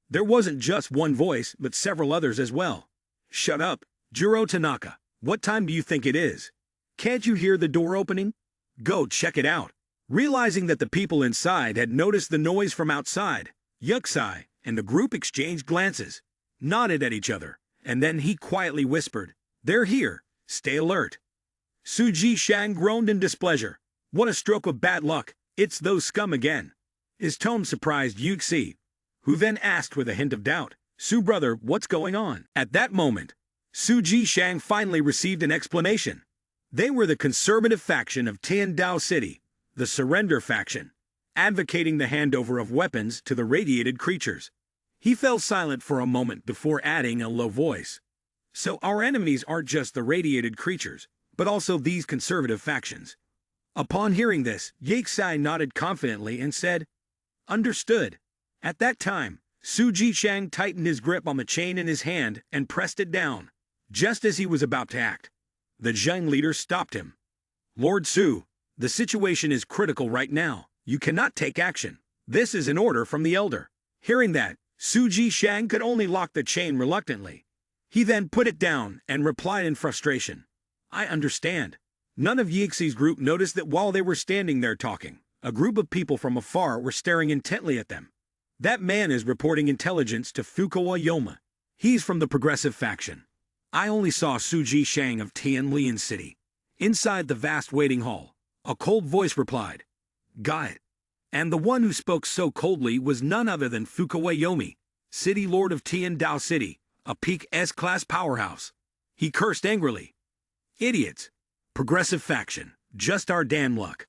There wasn't just one voice, but several others as well. "Shut up, Jiro Tanaka. What time do you think it is? Can't you hear the door opening? Go check it out." Realizing that the people inside had noticed the noise from outside, Yexai and the group exchanged glances, nodded at each other, and then he quietly whispered, "They're here. Stay alert." Su Jishang groaned in displeasure. "What a stroke of bad luck. It's those scum again." His tone surprised Yuxi, who then asked with a hint of doubt, "Su brother, what's going on?" At that moment, Su Jishang finally received an explanation. They were the conservative faction of Tiandao City, the surrender faction, advocating the handover of weapons to the radiated creatures. He fell silent for a moment before adding in a low voice, "So our enemies aren't just the radiated creatures, but also these conservative factions." Upon hearing this, Yexai nodded confidently and said, "Understood." At that time, Su Jishang tightened his grip on the chain in his hand and pressed it down. Just as he was about to act, the Zheng leader stopped him. "Lord Su, the situation is critical right now. You cannot take action. This is an order from the elder." Hearing that, Su Jishang could only lock the chain reluctantly. He then put it down and replied in frustration, "I understand." None of Yixi's group noticed that while they were standing there talking, a group of people from afar were staring intently at them. "That man is reporting intelligence to Fukawa Yoma. He's from the progressive faction. I only saw Su Jishang of Tianlian City." Inside the vast waiting hall, a cold voice replied, "Got it." And the one who spoke so coldly was none other than Fukawa Yomi, City Lord of Tiandao City, a peak S-class powerhouse. He cursed angrily. "Idiots. Progressive faction. Just our damn luck."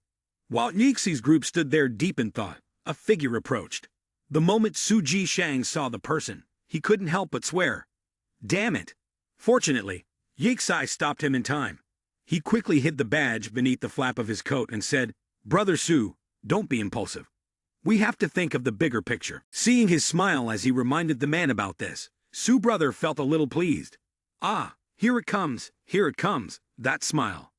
While Yixi's group stood there deep in thought, a figure approached. The moment Su Jishang saw the person, he couldn't help but swear, "Damn it." Fortunately, Yexai stopped him in time. He quickly hid the badge beneath the flap of his coat and said, "Brother Su, don't be impulsive. We have to think of the bigger picture." Seeing his smile as he reminded the man about this, Su brother felt a little pleased. "Ah, here it comes, that smile."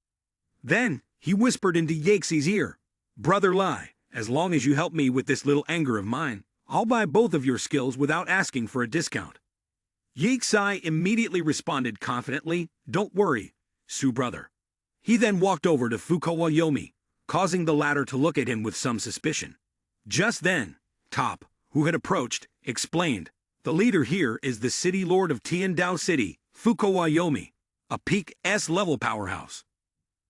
Then, he whispered into Yexi's ear, "Brother Lai, as long as you help me with this little anger of mine, I'll buy both of your skills without asking for a discount." Yexai immediately responded confidently, "Don't worry, Su brother." He then walked over to Fukawa Yomi, causing the latter to look at him with some suspicion. Just then, Top, who had approached, explained, "The leader here is the City Lord of Tiandao City, Fukawa Yomi, a peak S-level powerhouse."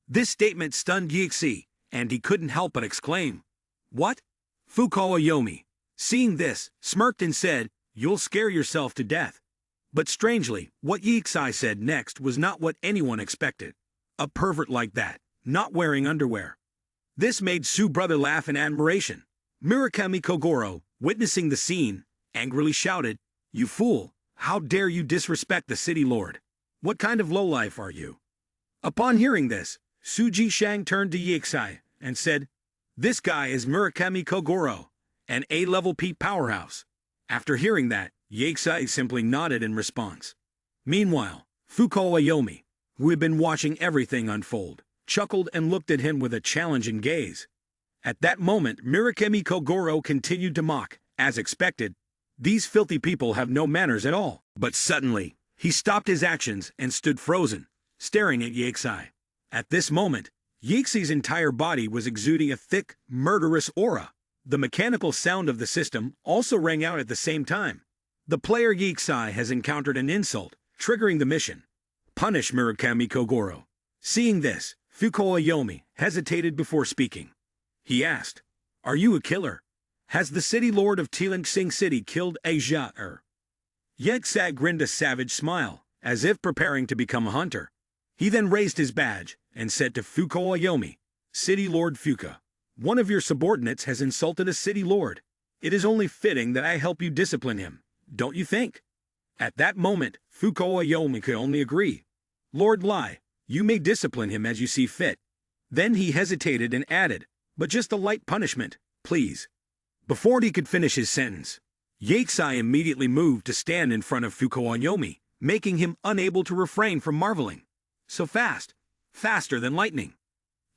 This statement stunned Yexi, and he couldn't help but exclaim, "What?" Fukawa Yomi, seeing this, smirked and said, "You'll scare yourself to death." But strangely, what Yixai said next was not what anyone expected. A pervert like that, not wearing underwear. This made Su brother laugh in admiration. Murakami Kogoro, witnessing the scene, angrily shouted, "You fool! How dare you disrespect the city lord? What kind of lowlife are you?" Upon hearing this, Suji Shang turned to Yixai and said, "This guy is Murakami Kogoro, an A-level P powerhouse." After hearing that, Yixai simply nodded in response. Meanwhile, Fukawa Yomi, who had been watching everything unfold, chuckled and looked at him with a challenging gaze. At that moment, Murakami Kogoro continued to mock, as expected. These filthy people have no manners at all. But suddenly, he stopped his actions and stood frozen, staring at Yixai. At this moment, Yixai's entire body was exuding a thick, murderous aura. The mechanical sound of the system also rang out at the same time. The player Yixai has encountered an insult, triggering the mission. Punish Murakami Kogoro. Seeing this, Fukawa Yomi hesitated before speaking. He asked, "Are you a killer? Has the city lord of Sing City killed Asia?" Yixai grinned a savage smile, as if preparing to become a hunter. He then raised his badge and said to Fukawa Yomi, "City Lord Fuka, one of your subordinates has insulted a city lord. It is only fitting that I help you discipline him, don't you think?" At that moment, Fukawa Yomi could only agree. "Lord Lai, you may discipline him as you see fit." Then he hesitated and added, "But just a light punishment, please." Before he could finish his sentence, Yixai immediately moved to stand in front of Fukawa Yomi, making him unable to refrain from marveling. So fast, faster than lightning.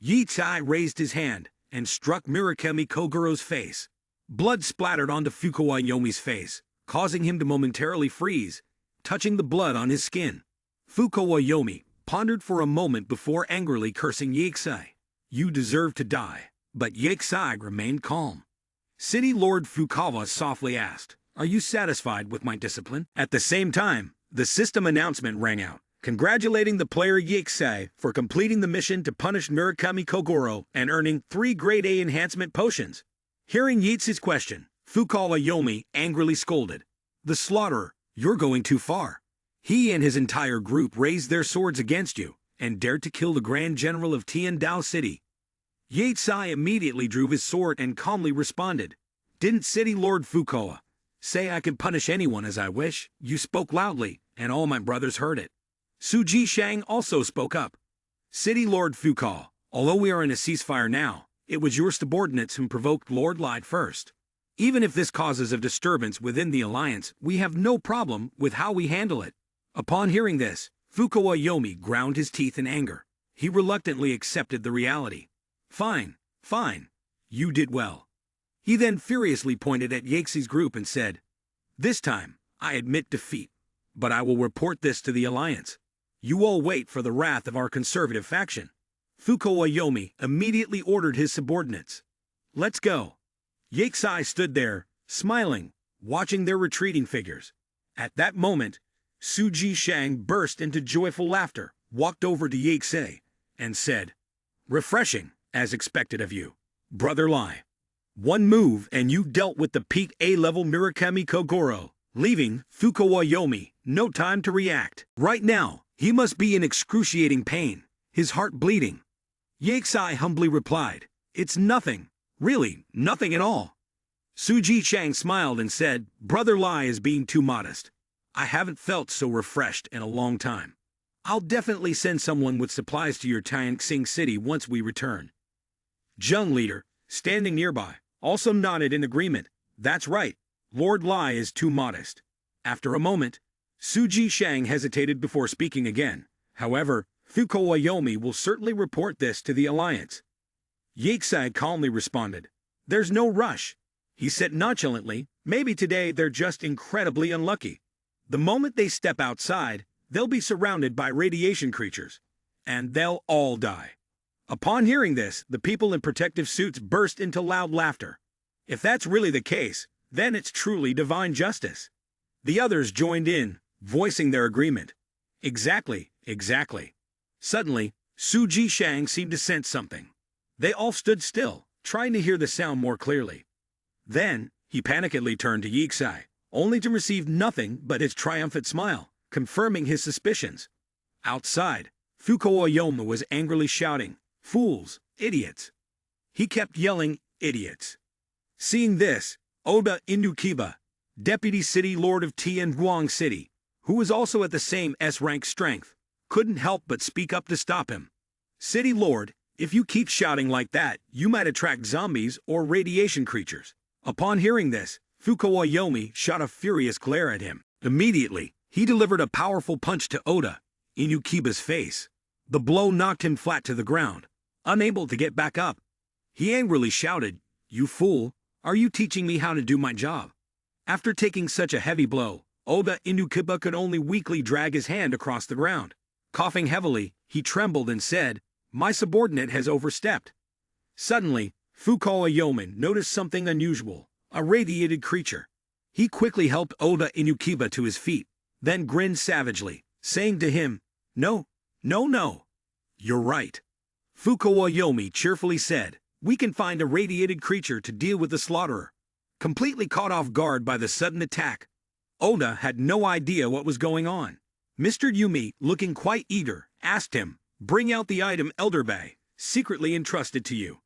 Yixai raised his hand and struck Murakami Kogoro's face. Blood splattered onto Fukawa Yomi's face, causing him to momentarily freeze, touching the blood on his skin. Fukawa Yomi pondered for a moment before angrily cursing Yixai. "You deserve to die." But Yixai remained calm. City Lord Fukawa softly asked, "Are you satisfied with my discipline?" At the same time, the system announcement rang out, congratulating the player Yixai for completing the mission to punish Murakami Kogoro and earning 3 grade A enhancement potions. Hearing Yixai's question, Fukawa Yomi angrily scolded, "The slaughterer, you're going too far. He and his entire group raised their swords against you and dared to kill the Grand General of Tiandao City." Yixai immediately drew his sword and calmly responded, "Didn't City Lord Fukawa say I could punish anyone as I wish? You spoke loudly, and all my brothers heard it." Suji Shang also spoke up. "City Lord Fukawa, although we are in a ceasefire now, it was your subordinates who provoked Lord Lai first. Even if this causes a disturbance within the alliance, we have no problem with how we handle it." Upon hearing this, Fukawa Yomi ground his teeth in anger. He reluctantly accepted the reality. "Fine, fine. You did well." He then furiously pointed at Yixai's group and said, "This time, I admit defeat, but I will report this to the Alliance. You all wait for the wrath of our conservative faction." Fukawa Yomi immediately ordered his subordinates, "Let's go." Yixai stood there, smiling, watching their retreating figures. At that moment, Suji Shang burst into joyful laughter, walked over to Yixai, and said, "Refreshing, as expected of you, Brother Lai. One move and you dealt with the peak A-level Murakami Kogoro, leaving Fukawa Yomi no time to react. Right now, he must be in excruciating pain, his heart bleeding." Yixai humbly replied, "It's nothing, really, nothing at all." Suji Chang smiled and said, "Brother Lai is being too modest. I haven't felt so refreshed in a long time. I'll definitely send someone with supplies to your Sing City once we return." Jung leader, standing nearby, also nodded in agreement. "That's right, Lord Lai is too modest." After a moment, Suji Shang hesitated before speaking again. "However, Fukawa Yomi will certainly report this to the Alliance." Yixai calmly responded, "There's no rush." He said nonchalantly, "Maybe today they're just incredibly unlucky. The moment they step outside, they'll be surrounded by radiation creatures, and they'll all die." Upon hearing this, the people in protective suits burst into loud laughter. If that's really the case, then it's truly divine justice. The others joined in, voicing their agreement. Exactly, exactly. Suddenly, Suji Shang seemed to sense something. They all stood still, trying to hear the sound more clearly. Then, he panickedly turned to Yixai, only to receive nothing but his triumphant smile, confirming his suspicions. Outside, Fukuoyoma was angrily shouting, "Fools! Idiots!" He kept yelling, "Idiots!" Seeing this, Oda Indukiba, Deputy City Lord of Tianguang City, who was also at the same S-rank strength, couldn't help but speak up to stop him. "City Lord, if you keep shouting like that, you might attract zombies or radiation creatures." Upon hearing this, Fukuoyomi shot a furious glare at him. Immediately, he delivered a powerful punch to Oda Inukiba's face. The blow knocked him flat to the ground, unable to get back up. He angrily shouted, "You fool, are you teaching me how to do my job?" After taking such a heavy blow, Oda Inukiba could only weakly drag his hand across the ground. Coughing heavily, he trembled and said, "My subordinate has overstepped." Suddenly, Fukuoyomi noticed something unusual, a radiated creature. He quickly helped Oda Inukiba to his feet, then grinned savagely, saying to him, "No, no, no. You're right." Fukuoyomi cheerfully said, "We can find a radiated creature to deal with the slaughterer." Completely caught off guard by the sudden attack, Oda had no idea what was going on. Mr. Yumi, looking quite eager, asked him, "Bring out the item Elderbai, secretly entrusted to you."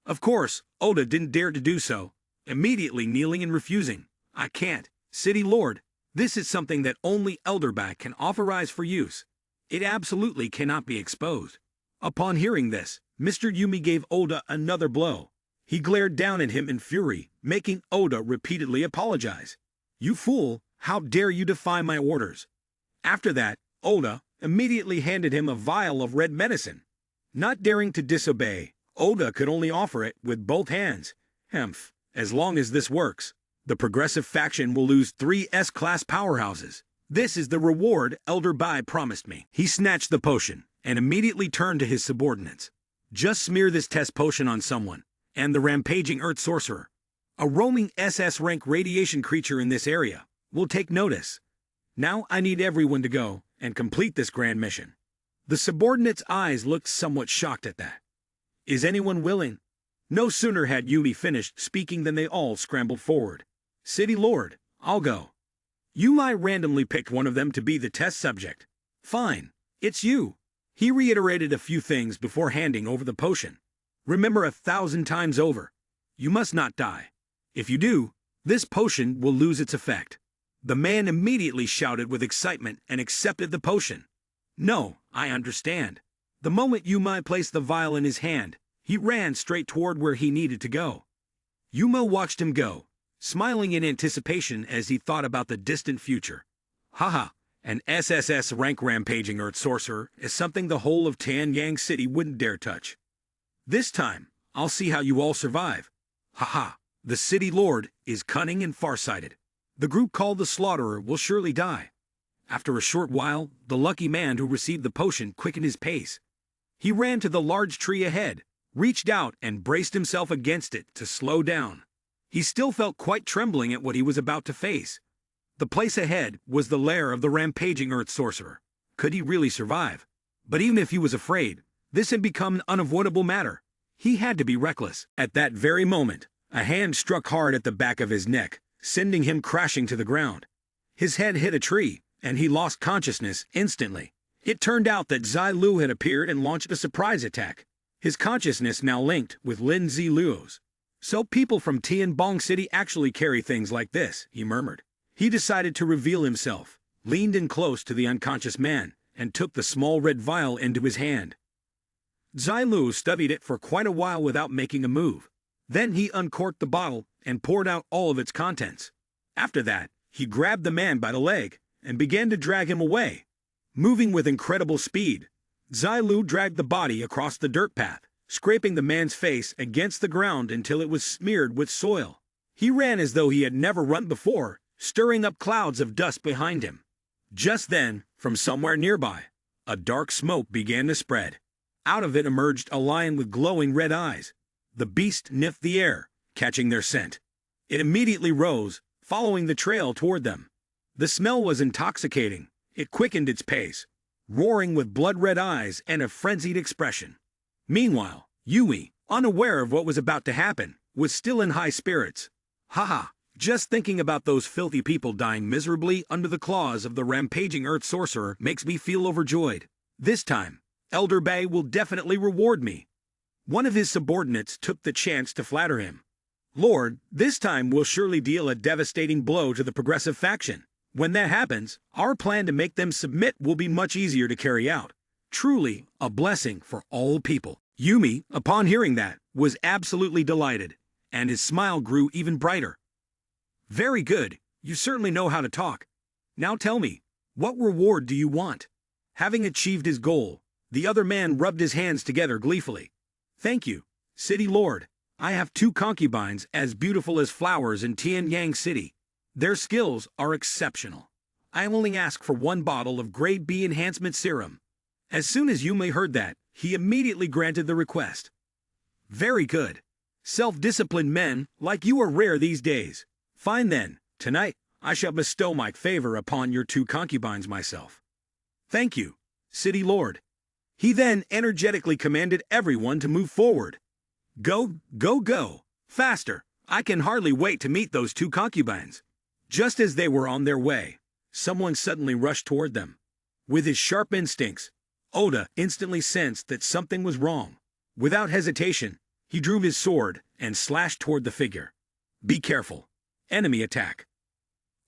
Of course, Oda didn't dare to do so, immediately kneeling and refusing. "I can't, City Lord. This is something that only Elderbai can authorize for use. It absolutely cannot be exposed." Upon hearing this, Mr. Yumi gave Oda another blow. He glared down at him in fury, making Oda repeatedly apologize. "You fool, how dare you defy my orders?" After that, Oda immediately handed him a vial of red medicine. Not daring to disobey, Oda could only offer it with both hands. "Hemph, as long as this works, the progressive faction will lose 3 S-class powerhouses. This is the reward Elder Bai promised me." He snatched the potion and immediately turned to his subordinates. "Just smear this test potion on someone, and the rampaging Earth Sorcerer, a roaming SS rank radiation creature in this area, will take notice. Now I need everyone to go and complete this grand mission." The subordinates' eyes looked somewhat shocked at that. "Is anyone willing?" No sooner had Yumi finished speaking than they all scrambled forward. "City Lord, I'll go." Yumi randomly picked one of them to be the test subject. "Fine, it's you." He reiterated a few things before handing over the potion. "Remember 1,000 times over, you must not die. If you do, this potion will lose its effect." The man immediately shouted with excitement and accepted the potion. "No, I understand." The moment Yuma placed the vial in his hand, he ran straight toward where he needed to go. Yuma watched him go, smiling in anticipation as he thought about the distant future. Haha, an SSS rank rampaging Earth Sorcerer is something the whole of Tianyang City wouldn't dare touch. This time, I'll see how you all survive. Haha, the City Lord is cunning and farsighted. The group called the Slaughterer will surely die. After a short while, the lucky man who received the potion quickened his pace. He ran to the large tree ahead, reached out and braced himself against it to slow down. He still felt quite trembling at what he was about to face. The place ahead was the lair of the rampaging Earth Sorcerer. Could he really survive? But even if he was afraid, this had become an unavoidable matter. He had to be reckless. At that very moment, a hand struck hard at the back of his neck, sending him crashing to the ground. His head hit a tree, and he lost consciousness instantly. It turned out that Zai Lu had appeared and launched a surprise attack. His consciousness now linked with Lin Ziluo's. "So people from Tianbong City actually carry things like this," he murmured. He decided to reveal himself, leaned in close to the unconscious man, and took the small red vial into his hand. Zai Lu studied it for quite a while without making a move. Then he uncorked the bottle and poured out all of its contents. After that, he grabbed the man by the leg and began to drag him away. Moving with incredible speed, Zai Lu dragged the body across the dirt path, scraping the man's face against the ground until it was smeared with soil. He ran as though he had never run before, stirring up clouds of dust behind him. Just then, from somewhere nearby, a dark smoke began to spread. Out of it emerged a lion with glowing red eyes. The beast sniffed the air, catching their scent. It immediately rose, following the trail toward them. The smell was intoxicating. It quickened its pace, roaring with blood-red eyes and a frenzied expression. Meanwhile, Yui, unaware of what was about to happen, was still in high spirits. Haha, just thinking about those filthy people dying miserably under the claws of the rampaging earth sorcerer makes me feel overjoyed. This time, Elder Bay will definitely reward me. One of his subordinates took the chance to flatter him. Lord, this time we'll surely deal a devastating blow to the progressive faction. When that happens, our plan to make them submit will be much easier to carry out. Truly, a blessing for all people. Yumi, upon hearing that, was absolutely delighted, and his smile grew even brighter. Very good, you certainly know how to talk. Now tell me, what reward do you want? Having achieved his goal, the other man rubbed his hands together gleefully. Thank you, City Lord. I have 2 concubines as beautiful as flowers in Tianyang City. Their skills are exceptional. I only ask for 1 bottle of Grade B enhancement serum. As soon as Yumi heard that, he immediately granted the request. Very good. Self-disciplined men like you are rare these days. Fine then, tonight I shall bestow my favor upon your 2 concubines myself. Thank you, City Lord. He then energetically commanded everyone to move forward. Go, go, go! Faster! I can hardly wait to meet those 2 concubines. Just as they were on their way, someone suddenly rushed toward them. With his sharp instincts, Oda instantly sensed that something was wrong. Without hesitation, he drew his sword and slashed toward the figure. Be careful. Enemy attack.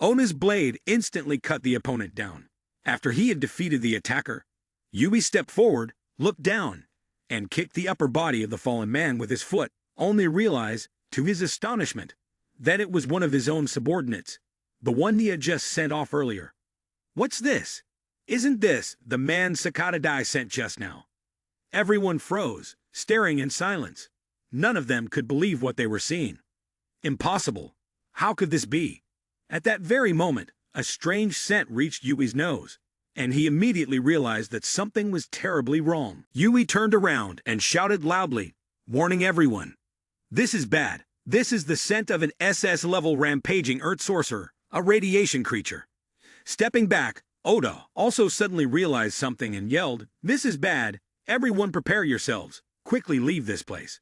Oda's blade instantly cut the opponent down. After he had defeated the attacker, Yui stepped forward, looked down, and kicked the upper body of the fallen man with his foot, only realized, to his astonishment, that it was one of his own subordinates, the one he had just sent off earlier. What's this? Isn't this the man Sakatadai sent just now? Everyone froze, staring in silence. None of them could believe what they were seeing. Impossible. How could this be? At that very moment, a strange scent reached Yui's nose, and he immediately realized that something was terribly wrong. Yui turned around and shouted loudly, warning everyone. This is bad. This is the scent of an SS-level rampaging earth sorcerer, a radiation creature. Stepping back, Oda also suddenly realized something and yelled, This is bad. Everyone prepare yourselves. Quickly leave this place.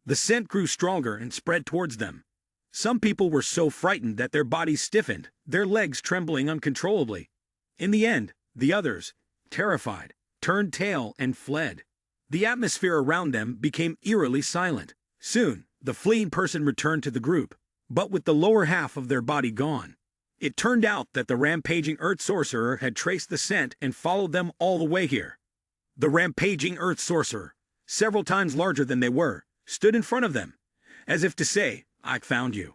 The scent grew stronger and spread towards them. Some people were so frightened that their bodies stiffened, their legs trembling uncontrollably. In the end, the others, terrified, turned tail and fled. The atmosphere around them became eerily silent. Soon, the fleeing person returned to the group, but with the lower half of their body gone. It turned out that the rampaging earth sorcerer had traced the scent and followed them all the way here. The rampaging earth sorcerer, several times larger than they were, stood in front of them, as if to say, I found you.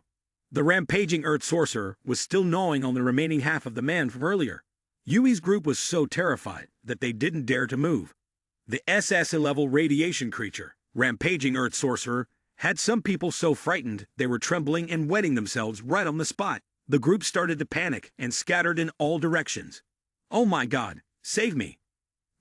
The rampaging earth sorcerer was still gnawing on the remaining half of the man from earlier. Yui's group was so terrified that they didn't dare to move. The SS-level radiation creature, rampaging earth sorcerer, had some people so frightened they were trembling and wetting themselves right on the spot. The group started to panic and scattered in all directions. Oh my God, save me!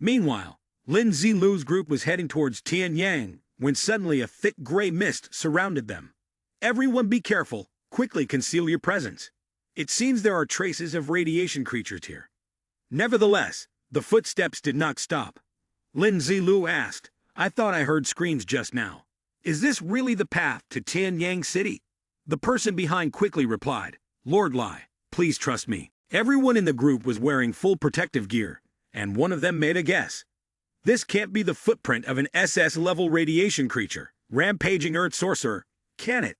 Meanwhile, Lin Zilu's group was heading towards Tianyang when suddenly a thick gray mist surrounded them. Everyone be careful, quickly conceal your presence. It seems there are traces of radiation creatures here. Nevertheless, the footsteps did not stop. Lin Zilu asked, I thought I heard screams just now. Is this really the path to Tianyang City? The person behind quickly replied, Lord Lai, please trust me. Everyone in the group was wearing full protective gear, and one of them made a guess. This can't be the footprint of an SS-level radiation creature, rampaging earth sorcerer, can it?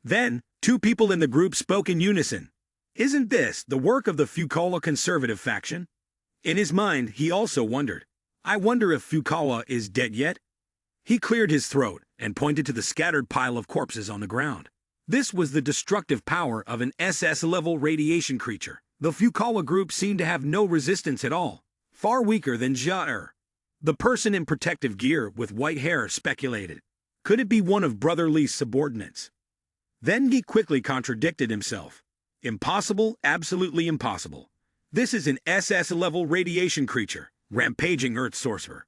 Then, 2 people in the group spoke in unison. Isn't this the work of the Fukawa conservative faction? In his mind, he also wondered, I wonder if Fukawa is dead yet? He cleared his throat and pointed to the scattered pile of corpses on the ground. This was the destructive power of an SS-level radiation creature. The Fukawa group seemed to have no resistance at all, far weaker than Jia. The person in protective gear with white hair speculated. Could it be one of Brother Li's subordinates? Then he quickly contradicted himself. Impossible, absolutely impossible. This is an SS-level radiation creature, rampaging earth sorcerer.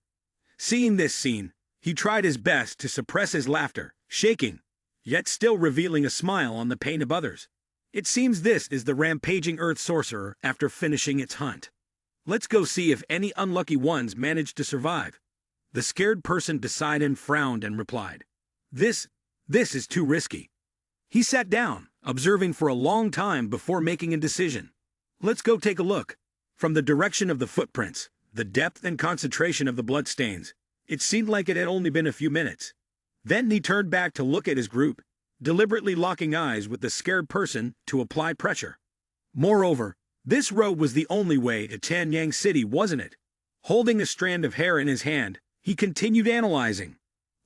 Seeing this scene, he tried his best to suppress his laughter, shaking, yet still revealing a smile on the pain of others. It seems this is the rampaging earth sorcerer after finishing its hunt. Let's go see if any unlucky ones managed to survive. The scared person decided and frowned and replied, This is too risky. He sat down, observing for a long time before making a decision. Let's go take a look. From the direction of the footprints, the depth and concentration of the bloodstains, it seemed like it had only been a few minutes. Then he turned back to look at his group, deliberately locking eyes with the scared person to apply pressure. Moreover, this road was the only way to Tianyang City, wasn't it? Holding a strand of hair in his hand, he continued analyzing.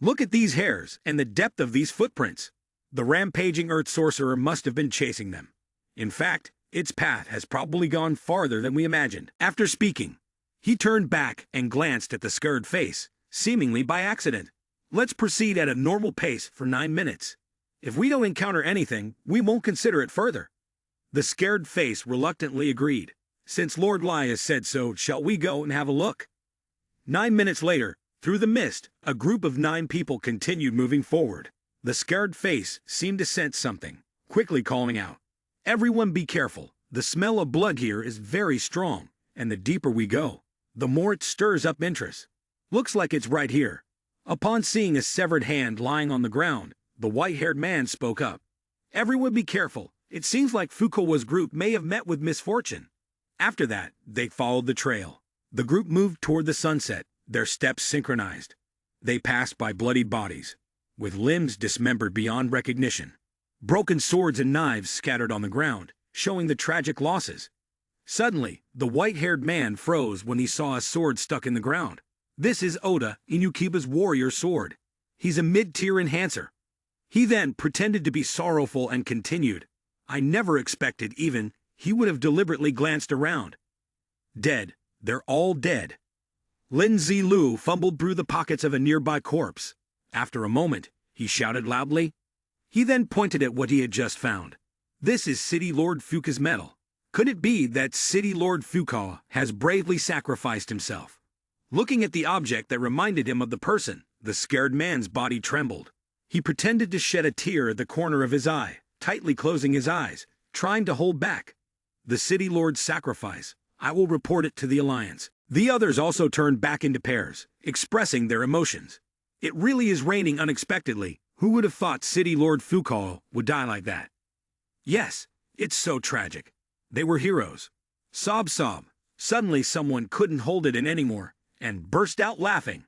Look at these hairs and the depth of these footprints. The rampaging Earth sorcerer must have been chasing them. In fact, its path has probably gone farther than we imagined. After speaking, he turned back and glanced at the scared face, seemingly by accident. Let's proceed at a normal pace for 9 minutes. If we don't encounter anything, we won't consider it further. The scared face reluctantly agreed. Since Lord Lai has said so, shall we go and have a look? 9 minutes later, through the mist, a group of 9 people continued moving forward. The scared face seemed to sense something, quickly calling out, "Everyone be careful. The smell of blood here is very strong, and the deeper we go, the more it stirs up interest. Looks like it's right here." Upon seeing a severed hand lying on the ground, the white-haired man spoke up. "Everyone be careful. It seems like Fukuoka's group may have met with misfortune." After that, they followed the trail. The group moved toward the sunset, their steps synchronized. They passed by bloodied bodies, with limbs dismembered beyond recognition. Broken swords and knives scattered on the ground, showing the tragic losses. Suddenly, the white-haired man froze when he saw a sword stuck in the ground. This is Oda Inukiba's warrior sword. He's a mid-tier enhancer. He then pretended to be sorrowful and continued, "I never expected even he would have deliberately glanced around. Dead. They're all dead." Lin Zilu fumbled through the pockets of a nearby corpse. After a moment, he shouted loudly. He then pointed at what he had just found. "This is City Lord Fuka's medal. Could it be that City Lord Fuka has bravely sacrificed himself?" Looking at the object that reminded him of the person, the scared man's body trembled. He pretended to shed a tear at the corner of his eye, tightly closing his eyes, trying to hold back. "The City Lord's sacrifice. I will report it to the Alliance." The others also turned back into pairs, expressing their emotions. "It really is raining unexpectedly. Who would have thought City Lord Fuka would die like that?" "Yes, it's so tragic. They were heroes." Sob sob. Suddenly someone couldn't hold it in anymore, and burst out laughing.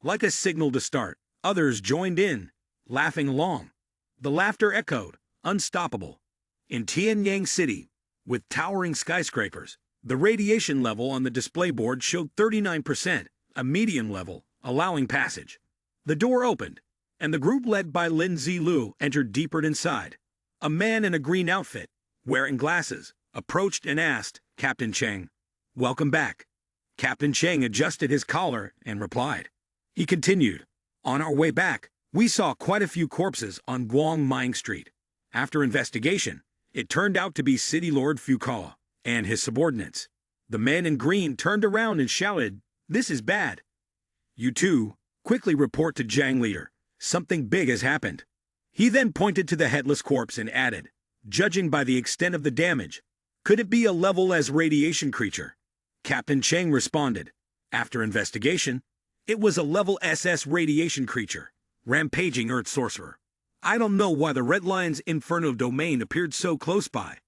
Like a signal to start, others joined in, laughing along. The laughter echoed, unstoppable. In Tianyang City, with towering skyscrapers, the radiation level on the display board showed 39%, a medium level, allowing passage. The door opened, and the group led by Lin Zilu entered deeper inside. A man in a green outfit, wearing glasses, approached and asked, "Captain Cheng, welcome back." Captain Cheng adjusted his collar and replied. He continued, "On our way back, we saw quite a few corpses on Guang Ming Street. After investigation, it turned out to be City Lord Fuka and his subordinates." The man in green turned around and shouted, "This is bad. You two, quickly report to Jiang Leader. Something big has happened." He then pointed to the headless corpse and added, "Judging by the extent of the damage, could it be a level S radiation creature?" Captain Cheng responded, "After investigation, it was a level SS radiation creature, rampaging Earth sorcerer. I don't know why the Red Lion's Inferno domain appeared so close by."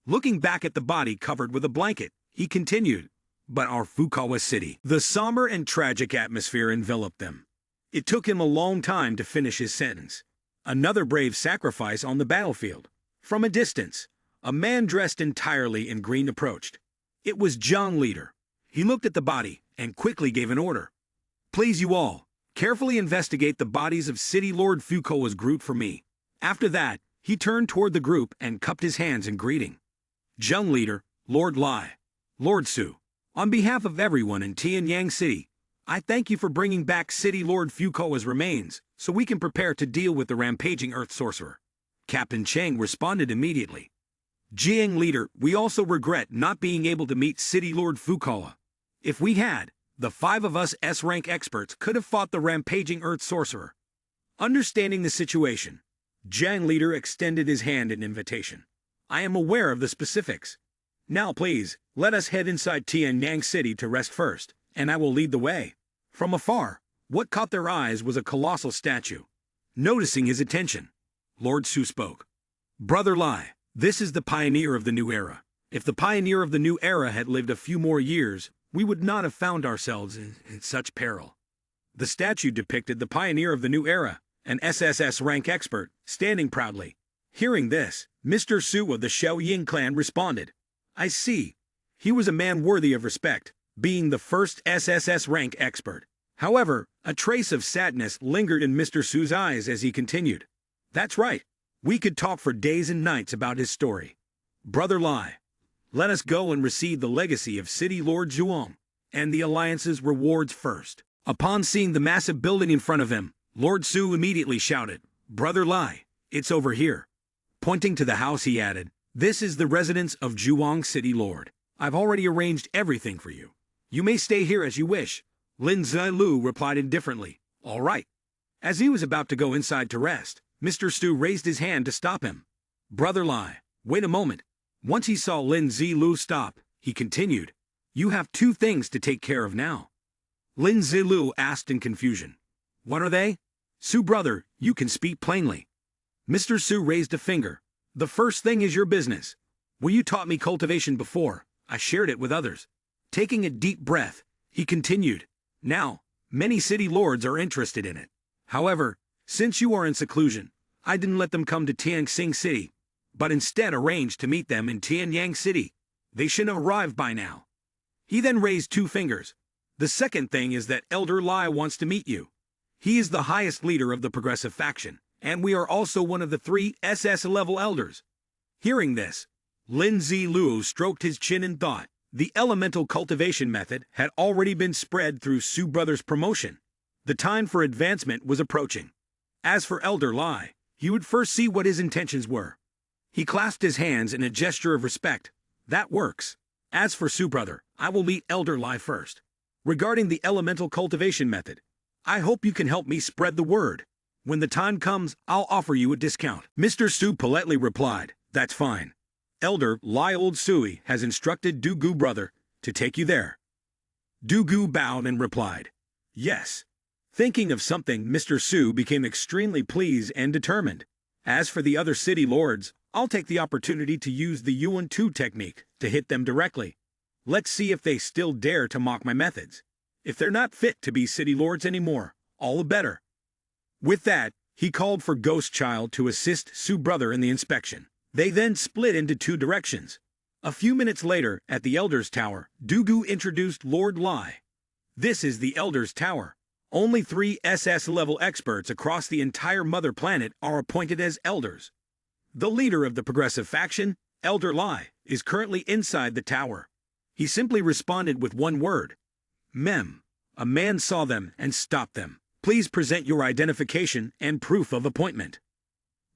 Looking back at the body covered with a blanket, he continued, "But our Fukawa city." The somber and tragic atmosphere enveloped them. It took him a long time to finish his sentence. Another brave sacrifice on the battlefield. From a distance, a man dressed entirely in green approached. It was Jiang Leader. He looked at the body and quickly gave an order. "Please you all, carefully investigate the bodies of City Lord Fukawa's group for me." After that, he turned toward the group and cupped his hands in greeting. "Jiang Leader, Lord Lai, Lord Su, on behalf of everyone in Tianyang City, I thank you for bringing back City Lord Fukawa's remains so we can prepare to deal with the rampaging Earth sorcerer." Captain Cheng responded immediately. "Jiang Leader, we also regret not being able to meet City Lord Fukawa. If we had, the 5 of us S-rank experts could have fought the rampaging Earth sorcerer." Understanding the situation, Jiang Leader extended his hand in invitation. "I am aware of the specifics. Now please, let us head inside Tianyang City to rest first, and I will lead the way." From afar, what caught their eyes was a colossal statue. Noticing his attention, Lord Su spoke. Brother Lai, this is the pioneer of the new era. If the pioneer of the new era had lived a few more years, we would not have found ourselves in such peril. The statue depicted the pioneer of the new era, an SSS rank expert, standing proudly. Hearing this, Mr. Su of the Xiao Ying clan responded. I see. He was a man worthy of respect, being the first SSS rank expert. However, a trace of sadness lingered in Mr. Su's eyes as he continued. That's right. We could talk for days and nights about his story. Brother Lai, let us go and receive the legacy of City Lord Zhuang, and the Alliance's rewards first. Upon seeing the massive building in front of him, Lord Su immediately shouted, Brother Lai, it's over here. Pointing to the house he added, this is the residence of Zhuang City Lord. I've already arranged everything for you. You may stay here as you wish. Lin Zilu replied indifferently, all right. As he was about to go inside to rest, Mr. Stu raised his hand to stop him. Brother Lai, wait a moment. Once he saw Lin Zilu stop, he continued, you have two things to take care of now. Lin Zilu asked in confusion. What are they? Su brother, you can speak plainly. Mr. Su raised a finger. The first thing is your business. Well, you taught me cultivation before. I shared it with others. Taking a deep breath, he continued. Now, many city lords are interested in it. However, since you are in seclusion, I didn't let them come to Tianxing City, but instead arranged to meet them in Tianyang City. They should have arrived by now. He then raised two fingers. The second thing is that Elder Lai wants to meet you. He is the highest leader of the progressive faction, and we are also one of the 3 SS-level elders. Hearing this, Lin Zilu stroked his chin in thought. The elemental cultivation method had already been spread through Su Brothers' promotion. The time for advancement was approaching. As for Elder Lai, he would first see what his intentions were. He clasped his hands in a gesture of respect. That works. As for Su Brother, I will meet Elder Lai first. Regarding the elemental cultivation method, I hope you can help me spread the word. When the time comes, I'll offer you a discount. Mr. Su politely replied, that's fine. Elder Lai Old Sui has instructed Dugu brother to take you there. Dugu bowed and replied, yes. Thinking of something, Mr. Su became extremely pleased and determined. As for the other city lords, I'll take the opportunity to use the Yuan 2 technique to hit them directly. Let's see if they still dare to mock my methods. If they're not fit to be city lords anymore, all the better. With that, he called for Ghost Child to assist Su Brother in the inspection. They then split into 2 directions. A few minutes later, at the Elder's Tower, Dugu introduced Lord Lai. This is the Elder's Tower. Only 3 SS-level experts across the entire Mother Planet are appointed as elders. The leader of the progressive faction, Elder Lai, is currently inside the tower. He simply responded with one word. Mem. A man saw them and stopped them. Please present your identification and proof of appointment.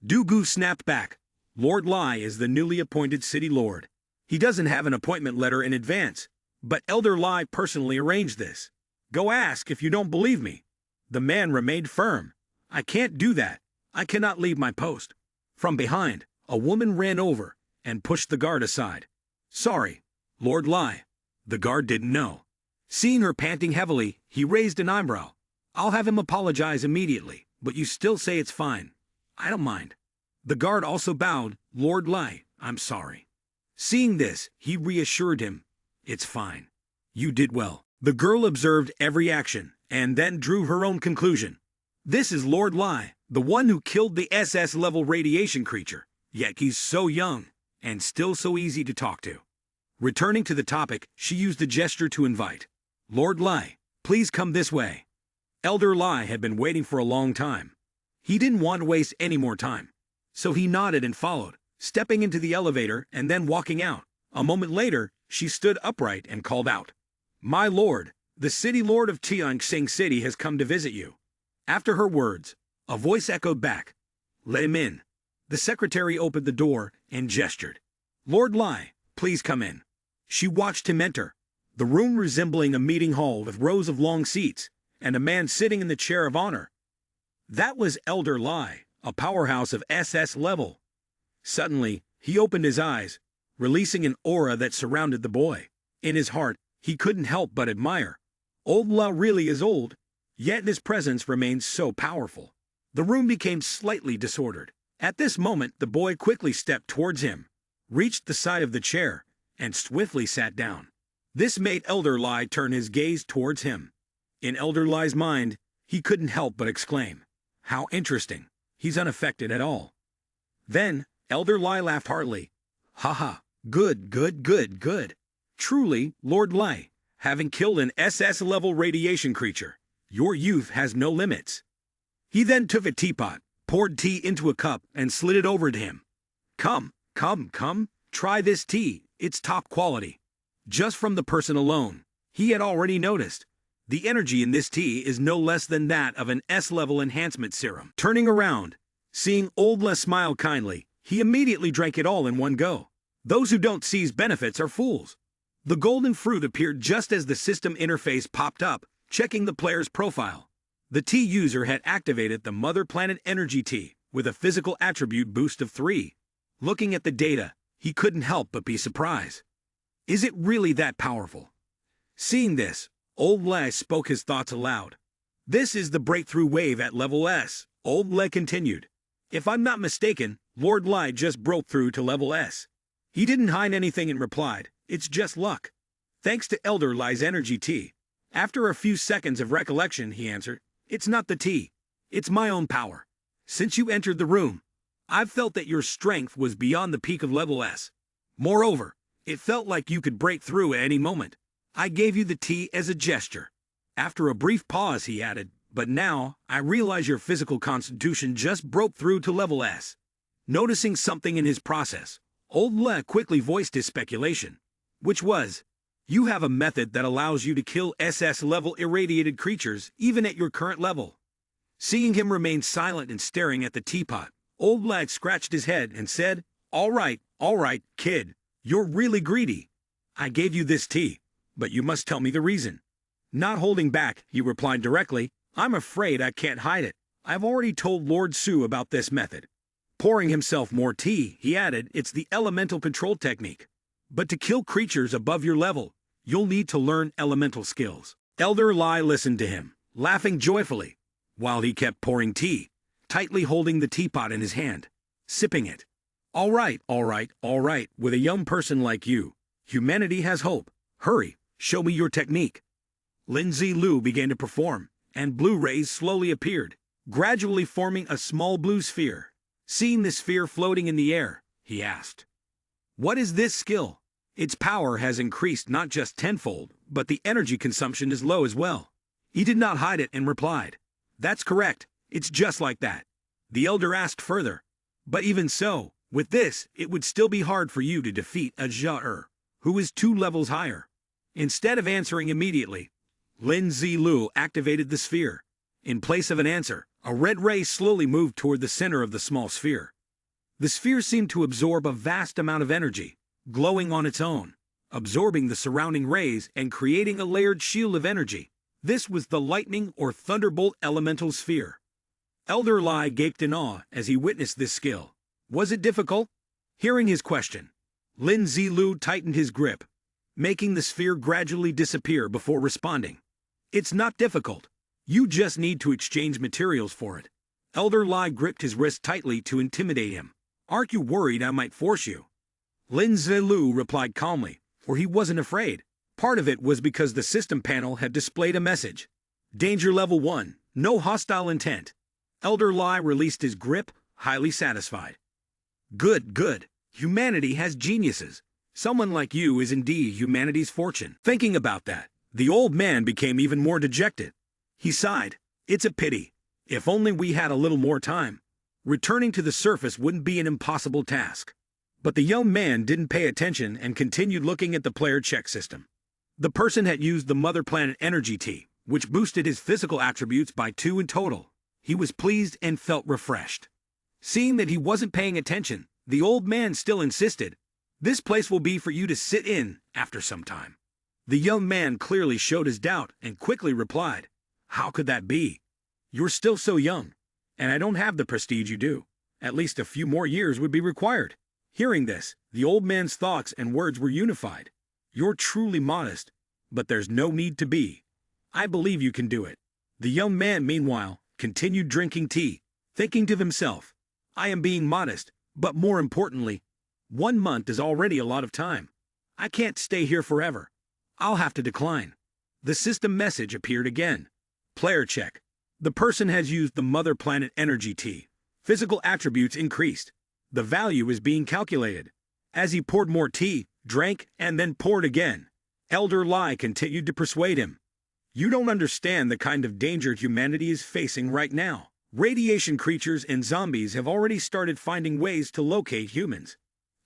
Dugu snapped back. Lord Lai is the newly appointed city lord. He doesn't have an appointment letter in advance, but Elder Lai personally arranged this. Go ask if you don't believe me. The man remained firm. I can't do that. I cannot leave my post. From behind, a woman ran over and pushed the guard aside. Sorry, Lord Lai. The guard didn't know. Seeing her panting heavily, he raised an eyebrow. I'll have him apologize immediately, but you still say it's fine. I don't mind. The guard also bowed. Lord Lai, I'm sorry. Seeing this, he reassured him. It's fine. You did well. The girl observed every action, and then drew her own conclusion. This is Lord Lai, the one who killed the SS-level radiation creature. Yet he's so young, and still so easy to talk to. Returning to the topic, she used a gesture to invite. Lord Lai, please come this way. Elder Lai had been waiting for a long time. He didn't want to waste any more time. So he nodded and followed, stepping into the elevator and then walking out. A moment later, she stood upright and called out. My lord, the city lord of Tianxing City has come to visit you. After her words, a voice echoed back. Let him in. The secretary opened the door and gestured. Lord Lai, please come in. She watched him enter, the room resembling a meeting hall with rows of long seats, and a man sitting in the chair of honor. That was Elder Lai, a powerhouse of SS level. Suddenly, he opened his eyes, releasing an aura that surrounded the boy. In his heart, he couldn't help but admire. Old Lao really is old, yet his presence remains so powerful. The room became slightly disordered. At this moment, the boy quickly stepped towards him, reached the side of the chair, and swiftly sat down. This made Elder Lai turn his gaze towards him. In Elder Lai's mind, he couldn't help but exclaim, "How interesting. He's unaffected at all." Then, Elder Lai laughed heartily. "Ha ha, good, good, good, good. Truly, Lord Lai, having killed an SS-level radiation creature, your youth has no limits." He then took a teapot, poured tea into a cup, and slid it over to him. Come, try this tea, it's top quality." Just from the person alone, he had already noticed. The energy in this tea is no less than that of an S-level enhancement serum. Turning around, seeing Old Les smile kindly, he immediately drank it all in one go. Those who don't seize benefits are fools. The golden fruit appeared just as the system interface popped up, checking the player's profile. The tea user had activated the Mother Planet Energy Tea with a physical attribute boost of 3. Looking at the data, he couldn't help but be surprised. Is it really that powerful? Seeing this, Old Les spoke his thoughts aloud. "This is the breakthrough wave at level S," Old Les continued. "If I'm not mistaken, Lord Lai just broke through to level S." He didn't hide anything and replied, "It's just luck. Thanks to Elder Lai's energy tea." After a few seconds of recollection, he answered, "It's not the tea. It's my own power. Since you entered the room, I've felt that your strength was beyond the peak of level S. Moreover, it felt like you could break through at any moment. I gave you the tea as a gesture." After a brief pause, he added, "But now, I realize your physical constitution just broke through to level S." Noticing something in his process, Old Le quickly voiced his speculation, which was, "You have a method that allows you to kill SS-level irradiated creatures even at your current level." Seeing him remain silent and staring at the teapot, Old Le scratched his head and said, all right, kid. You're really greedy. I gave you this tea, but you must tell me the reason." Not holding back, he replied directly, "I'm afraid I can't hide it. I've already told Lord Su about this method." Pouring himself more tea, he added, "It's the elemental control technique. But to kill creatures above your level, you'll need to learn elemental skills." Elder Lai listened to him, laughing joyfully, while he kept pouring tea, tightly holding the teapot in his hand, sipping it. All right. With a young person like you, humanity has hope. Hurry, show me your technique." Lindsay Liu began to perform, and blue rays slowly appeared, gradually forming a small blue sphere. Seeing the sphere floating in the air, he asked, "What is this skill?" Its power has increased not just tenfold, but the energy consumption is low as well. He did not hide it and replied, "That's correct, it's just like that." The elder asked further, "But even so, with this, it would still be hard for you to defeat a Zha-er, who is 2 levels higher." Instead of answering immediately, Lin Zilu activated the sphere. In place of an answer, a red ray slowly moved toward the center of the small sphere. The sphere seemed to absorb a vast amount of energy, glowing on its own, absorbing the surrounding rays and creating a layered shield of energy. This was the lightning or thunderbolt elemental sphere. Elder Lai gaped in awe as he witnessed this skill. Was it difficult? Hearing his question, Lin Zilu tightened his grip, making the sphere gradually disappear before responding. "It's not difficult. You just need to exchange materials for it." Elder Lai gripped his wrist tightly to intimidate him. "Aren't you worried I might force you?" Lin Zilu replied calmly, for he wasn't afraid. Part of it was because the system panel had displayed a message. Danger level 1, no hostile intent. Elder Lai released his grip, highly satisfied. Good. Humanity has geniuses. Someone like you is indeed humanity's fortune." Thinking about that, the old man became even more dejected. He sighed. "It's a pity. If only we had a little more time. Returning to the surface wouldn't be an impossible task." But the young man didn't pay attention and continued looking at the player check system. The person had used the Mother Planet Energy Tea, which boosted his physical attributes by 2 in total. He was pleased and felt refreshed. Seeing that he wasn't paying attention, the old man still insisted, "This place will be for you to sit in after some time." The young man clearly showed his doubt and quickly replied, "How could that be? You're still so young, and I don't have the prestige you do. At least a few more years would be required." Hearing this, the old man's thoughts and words were unified. "You're truly modest, but there's no need to be. I believe you can do it." The young man, meanwhile, continued drinking tea, thinking to himself, I am being modest, but more importantly, 1 month is already a lot of time. I can't stay here forever. I'll have to decline. The system message appeared again. Player check. The person has used the Mother Planet Energy Tea. Physical attributes increased. The value is being calculated. As he poured more tea, drank, and then poured again, Elder Lai continued to persuade him. You don't understand the kind of danger humanity is facing right now. Radiation creatures and zombies have already started finding ways to locate humans.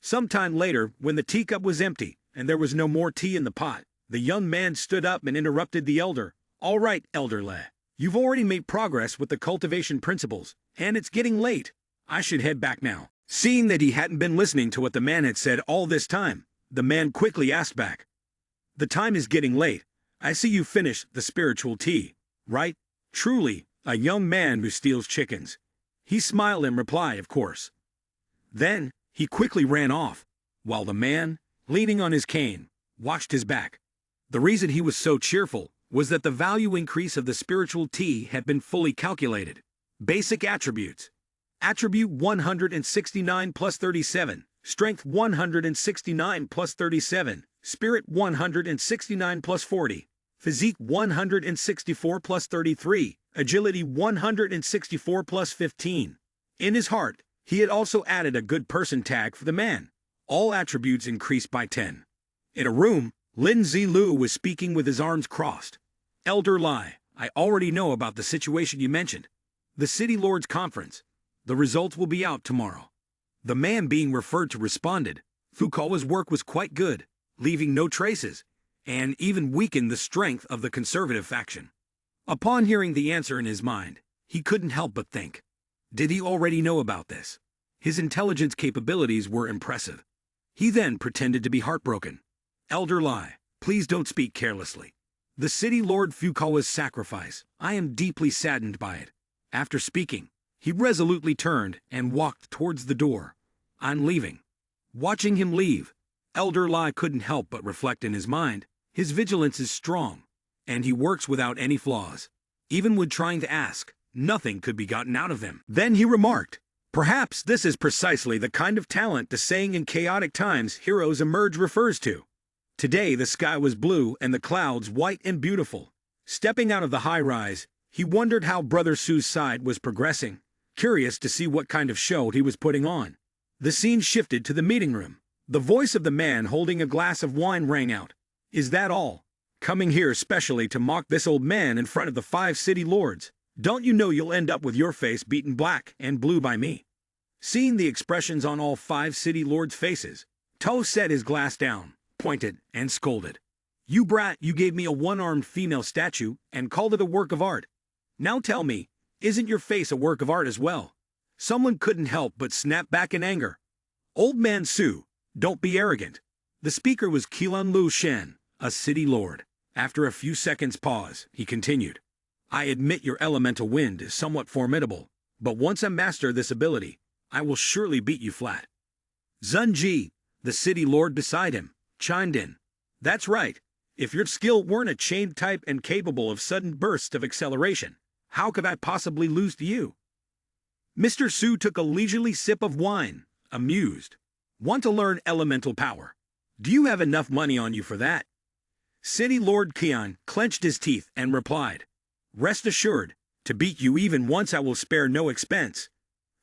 Sometime later, when the teacup was empty and there was no more tea in the pot, the young man stood up and interrupted the elder. All right, Elder Lai. You've already made progress with the cultivation principles, and it's getting late. I should head back now. Seeing that he hadn't been listening to what the man had said all this time, the man quickly asked back. The time is getting late. I see you finished the spiritual tea, right? Truly, a young man who steals chickens. He smiled in reply, of course. Then, he quickly ran off, while the man, leaning on his cane, watched his back. The reason he was so cheerful was that the value increase of the spiritual tea had been fully calculated. Basic attributes. Attribute 169 plus 37, Strength 169 plus 37, Spirit 169 plus 40, Physique 164 plus 33, Agility 164 plus 15. In his heart, he had also added a good person tag for the man. All attributes increased by 10. In a room, Lin Zilu was speaking with his arms crossed. Elder Lai, I already know about the situation you mentioned. The City Lords Conference. The results will be out tomorrow. The man being referred to responded, Fukawa's work was quite good, leaving no traces, and even weakened the strength of the conservative faction. Upon hearing the answer in his mind, he couldn't help but think. Did he already know about this? His intelligence capabilities were impressive. He then pretended to be heartbroken. Elder Lai, please don't speak carelessly. The City Lord Fukawa's sacrifice, I am deeply saddened by it. After speaking, he resolutely turned and walked towards the door. I'm leaving. Watching him leave, Elder Lai couldn't help but reflect in his mind, his vigilance is strong, and he works without any flaws. Even when trying to ask, nothing could be gotten out of him. Then he remarked, perhaps this is precisely the kind of talent the saying in chaotic times heroes emerge refers to. Today the sky was blue and the clouds white and beautiful. Stepping out of the high-rise, he wondered how Brother Su's side was progressing, curious to see what kind of show he was putting on. The scene shifted to the meeting room. The voice of the man holding a glass of wine rang out. Is that all? Coming here specially to mock this old man in front of the 5 city lords? Don't you know you'll end up with your face beaten black and blue by me? Seeing the expressions on all 5 city lords' faces, To set his glass down, pointed, and scolded. You brat, you gave me a one-armed female statue and called it a work of art. Now tell me, isn't your face a work of art as well? Someone couldn't help but snap back in anger. Old man Su, don't be arrogant. The speaker was Qilan Lu Shen, a city lord. After a few seconds' pause, he continued. I admit your elemental wind is somewhat formidable, but once I master this ability, I will surely beat you flat. Zun Ji, the city lord beside him, chimed in. That's right. If your skill weren't a chain type and capable of sudden bursts of acceleration, how could I possibly lose to you? Mr. Su took a leisurely sip of wine, amused. Want to learn elemental power? Do you have enough money on you for that? City Lord Qian clenched his teeth and replied, Rest assured, to beat you even once I will spare no expense.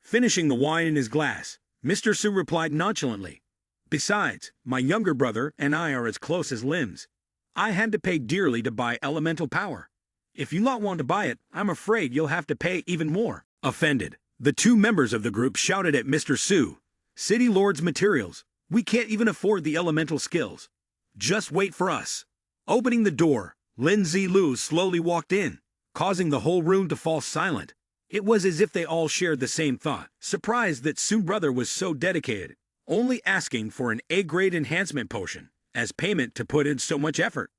Finishing the wine in his glass, Mr. Su replied nonchalantly, Besides, my younger brother and I are as close as limbs. I had to pay dearly to buy elemental power. If you not want to buy it, I'm afraid you'll have to pay even more. Offended, the 2 members of the group shouted at Mr. Su, City Lord's materials, we can't even afford the elemental skills. Just wait for us. Opening the door, Lin Zilu slowly walked in, causing the whole room to fall silent. It was as if they all shared the same thought, surprised that Su brother was so dedicated, only asking for an A-grade enhancement potion as payment to put in so much effort.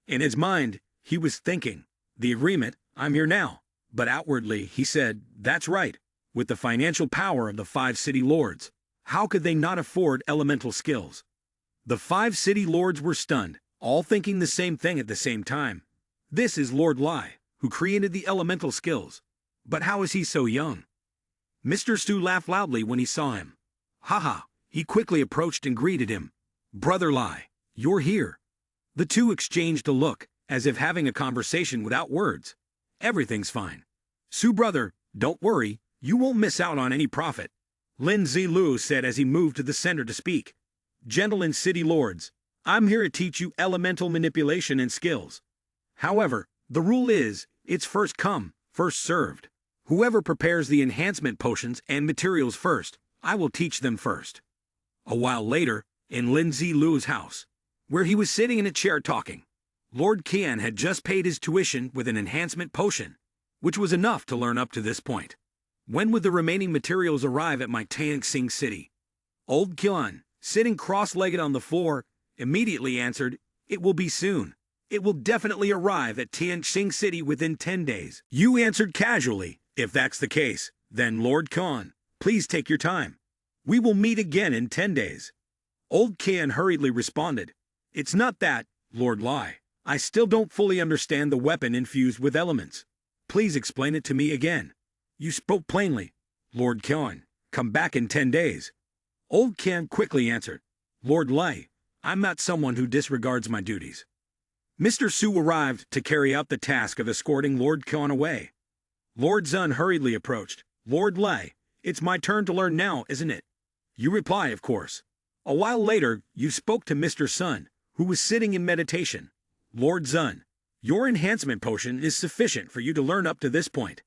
In his mind, he was thinking, the agreement, I'm here now. But outwardly, he said, that's right. With the financial power of the 5 city lords, how could they not afford elemental skills? The 5 city lords were stunned, all thinking the same thing at the same time. This is Lord Lai, who created the elemental skills. But how is he so young? Mr. Stu laughed loudly when he saw him. Haha, he quickly approached and greeted him. Brother Lai, you're here. The two exchanged a look, as if having a conversation without words. Everything's fine. Su brother, don't worry, you won't miss out on any profit. Lin Zilu said as he moved to the center to speak. Gentle and city lords, I'm here to teach you elemental manipulation and skills. However, the rule is, it's first come, first served. Whoever prepares the enhancement potions and materials first, I will teach them first. A while later, in Lin Zilu's house, where he was sitting in a chair talking, Lord Qian had just paid his tuition with an enhancement potion, which was enough to learn up to this point. When would the remaining materials arrive at my Tianxing city? Old Qian, sitting cross-legged on the floor, immediately answered, It will be soon. It will definitely arrive at Tianxing city within 10 days. You answered casually, If that's the case, then Lord Qian, please take your time. We will meet again in 10 days. Old Qian hurriedly responded, It's not that, Lord Lai. I still don't fully understand the weapon infused with elements. Please explain it to me again. You spoke plainly. Lord Qian, come back in 10 days. Old Qian quickly answered, Lord Lai, I'm not someone who disregards my duties. Mr. Su arrived to carry out the task of escorting Lord Qian away. Lord Zun hurriedly approached. Lord Lai, it's my turn to learn now, isn't it? You reply, of course. A while later, you spoke to Mr. Sun, who was sitting in meditation. Lord Zun, your enhancement potion is sufficient for you to learn up to this point.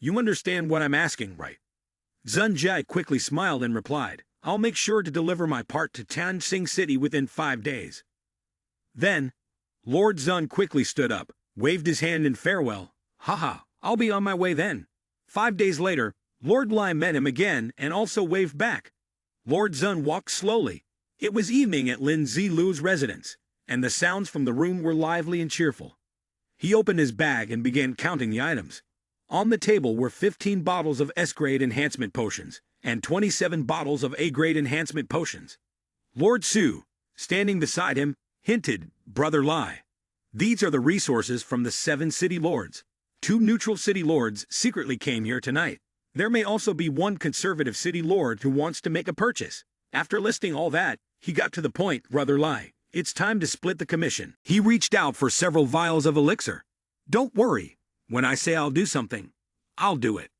You understand what I'm asking, right? Zun Jai quickly smiled and replied, I'll make sure to deliver my part to Tianxing City within 5 days. Then, Lord Zun quickly stood up, waved his hand in farewell. Haha, I'll be on my way then. 5 days later, Lord Lai met him again and also waved back. Lord Zun walked slowly. It was evening at Lin Zilu's residence, and the sounds from the room were lively and cheerful. He opened his bag and began counting the items. On the table were 15 bottles of S-grade enhancement potions and 27 bottles of A-grade enhancement potions. Lord Su, standing beside him, hinted, Brother Lai, these are the resources from the 7 city lords. 2 neutral city lords secretly came here tonight. There may also be 1 conservative city lord who wants to make a purchase. After listing all that, he got to the point, Brother Lai. It's time to split the commission. He reached out for several vials of elixir. Don't worry. When I say I'll do something, I'll do it.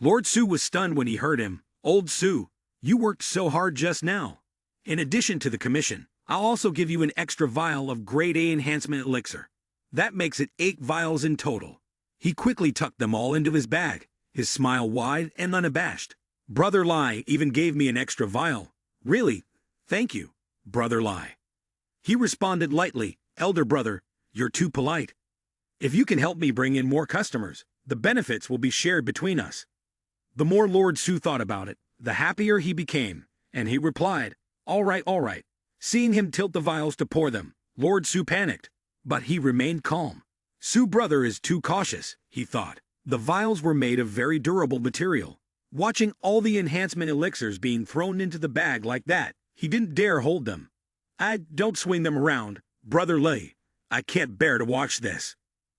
Lord Su was stunned when he heard him. Old Su, you worked so hard just now. In addition to the commission, I'll also give you an extra vial of grade A enhancement elixir. That makes it 8 vials in total. He quickly tucked them all into his bag, his smile wide and unabashed. Brother Lai even gave me an extra vial. Really? Thank you, Brother Lai. He responded lightly, Elder brother, you're too polite. If you can help me bring in more customers, the benefits will be shared between us. The more Lord Su thought about it, the happier he became, and he replied, all right. Seeing him tilt the vials to pour them, Lord Su panicked, but he remained calm. Su brother is too cautious, he thought. The vials were made of very durable material. Watching all the enhancement elixirs being thrown into the bag like that, he didn't dare hold them. Don't swing them around, Brother Lai. I can't bear to watch this.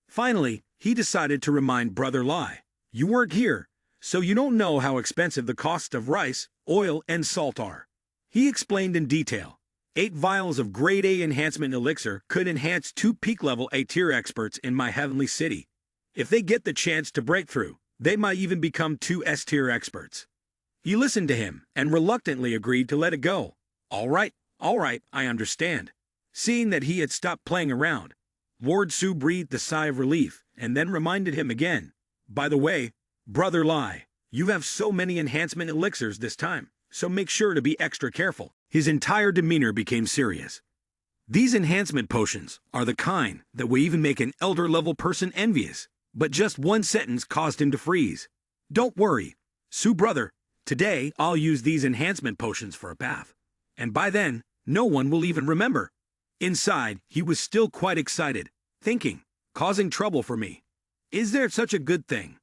Finally, he decided to remind Brother Lai, you weren't here, so you don't know how expensive the costs of rice, oil, and salt are. He explained in detail. 8 vials of grade A enhancement elixir could enhance 2 peak-level A-tier experts in my heavenly city. If they get the chance to break through, they might even become 2 S-tier experts. He listened to him and reluctantly agreed to let it go. All right, I understand. Seeing that he had stopped playing around, Lord Su breathed a sigh of relief and then reminded him again. By the way, Brother Lai, you have so many enhancement elixirs this time, so make sure to be extra careful. His entire demeanor became serious. These enhancement potions are the kind that will even make an elder-level person envious, but just one sentence caused him to freeze. Don't worry, Su brother, today I'll use these enhancement potions for a bath, and by then, no one will even remember. Inside, he was still quite excited, thinking, causing trouble for me. Is there such a good thing?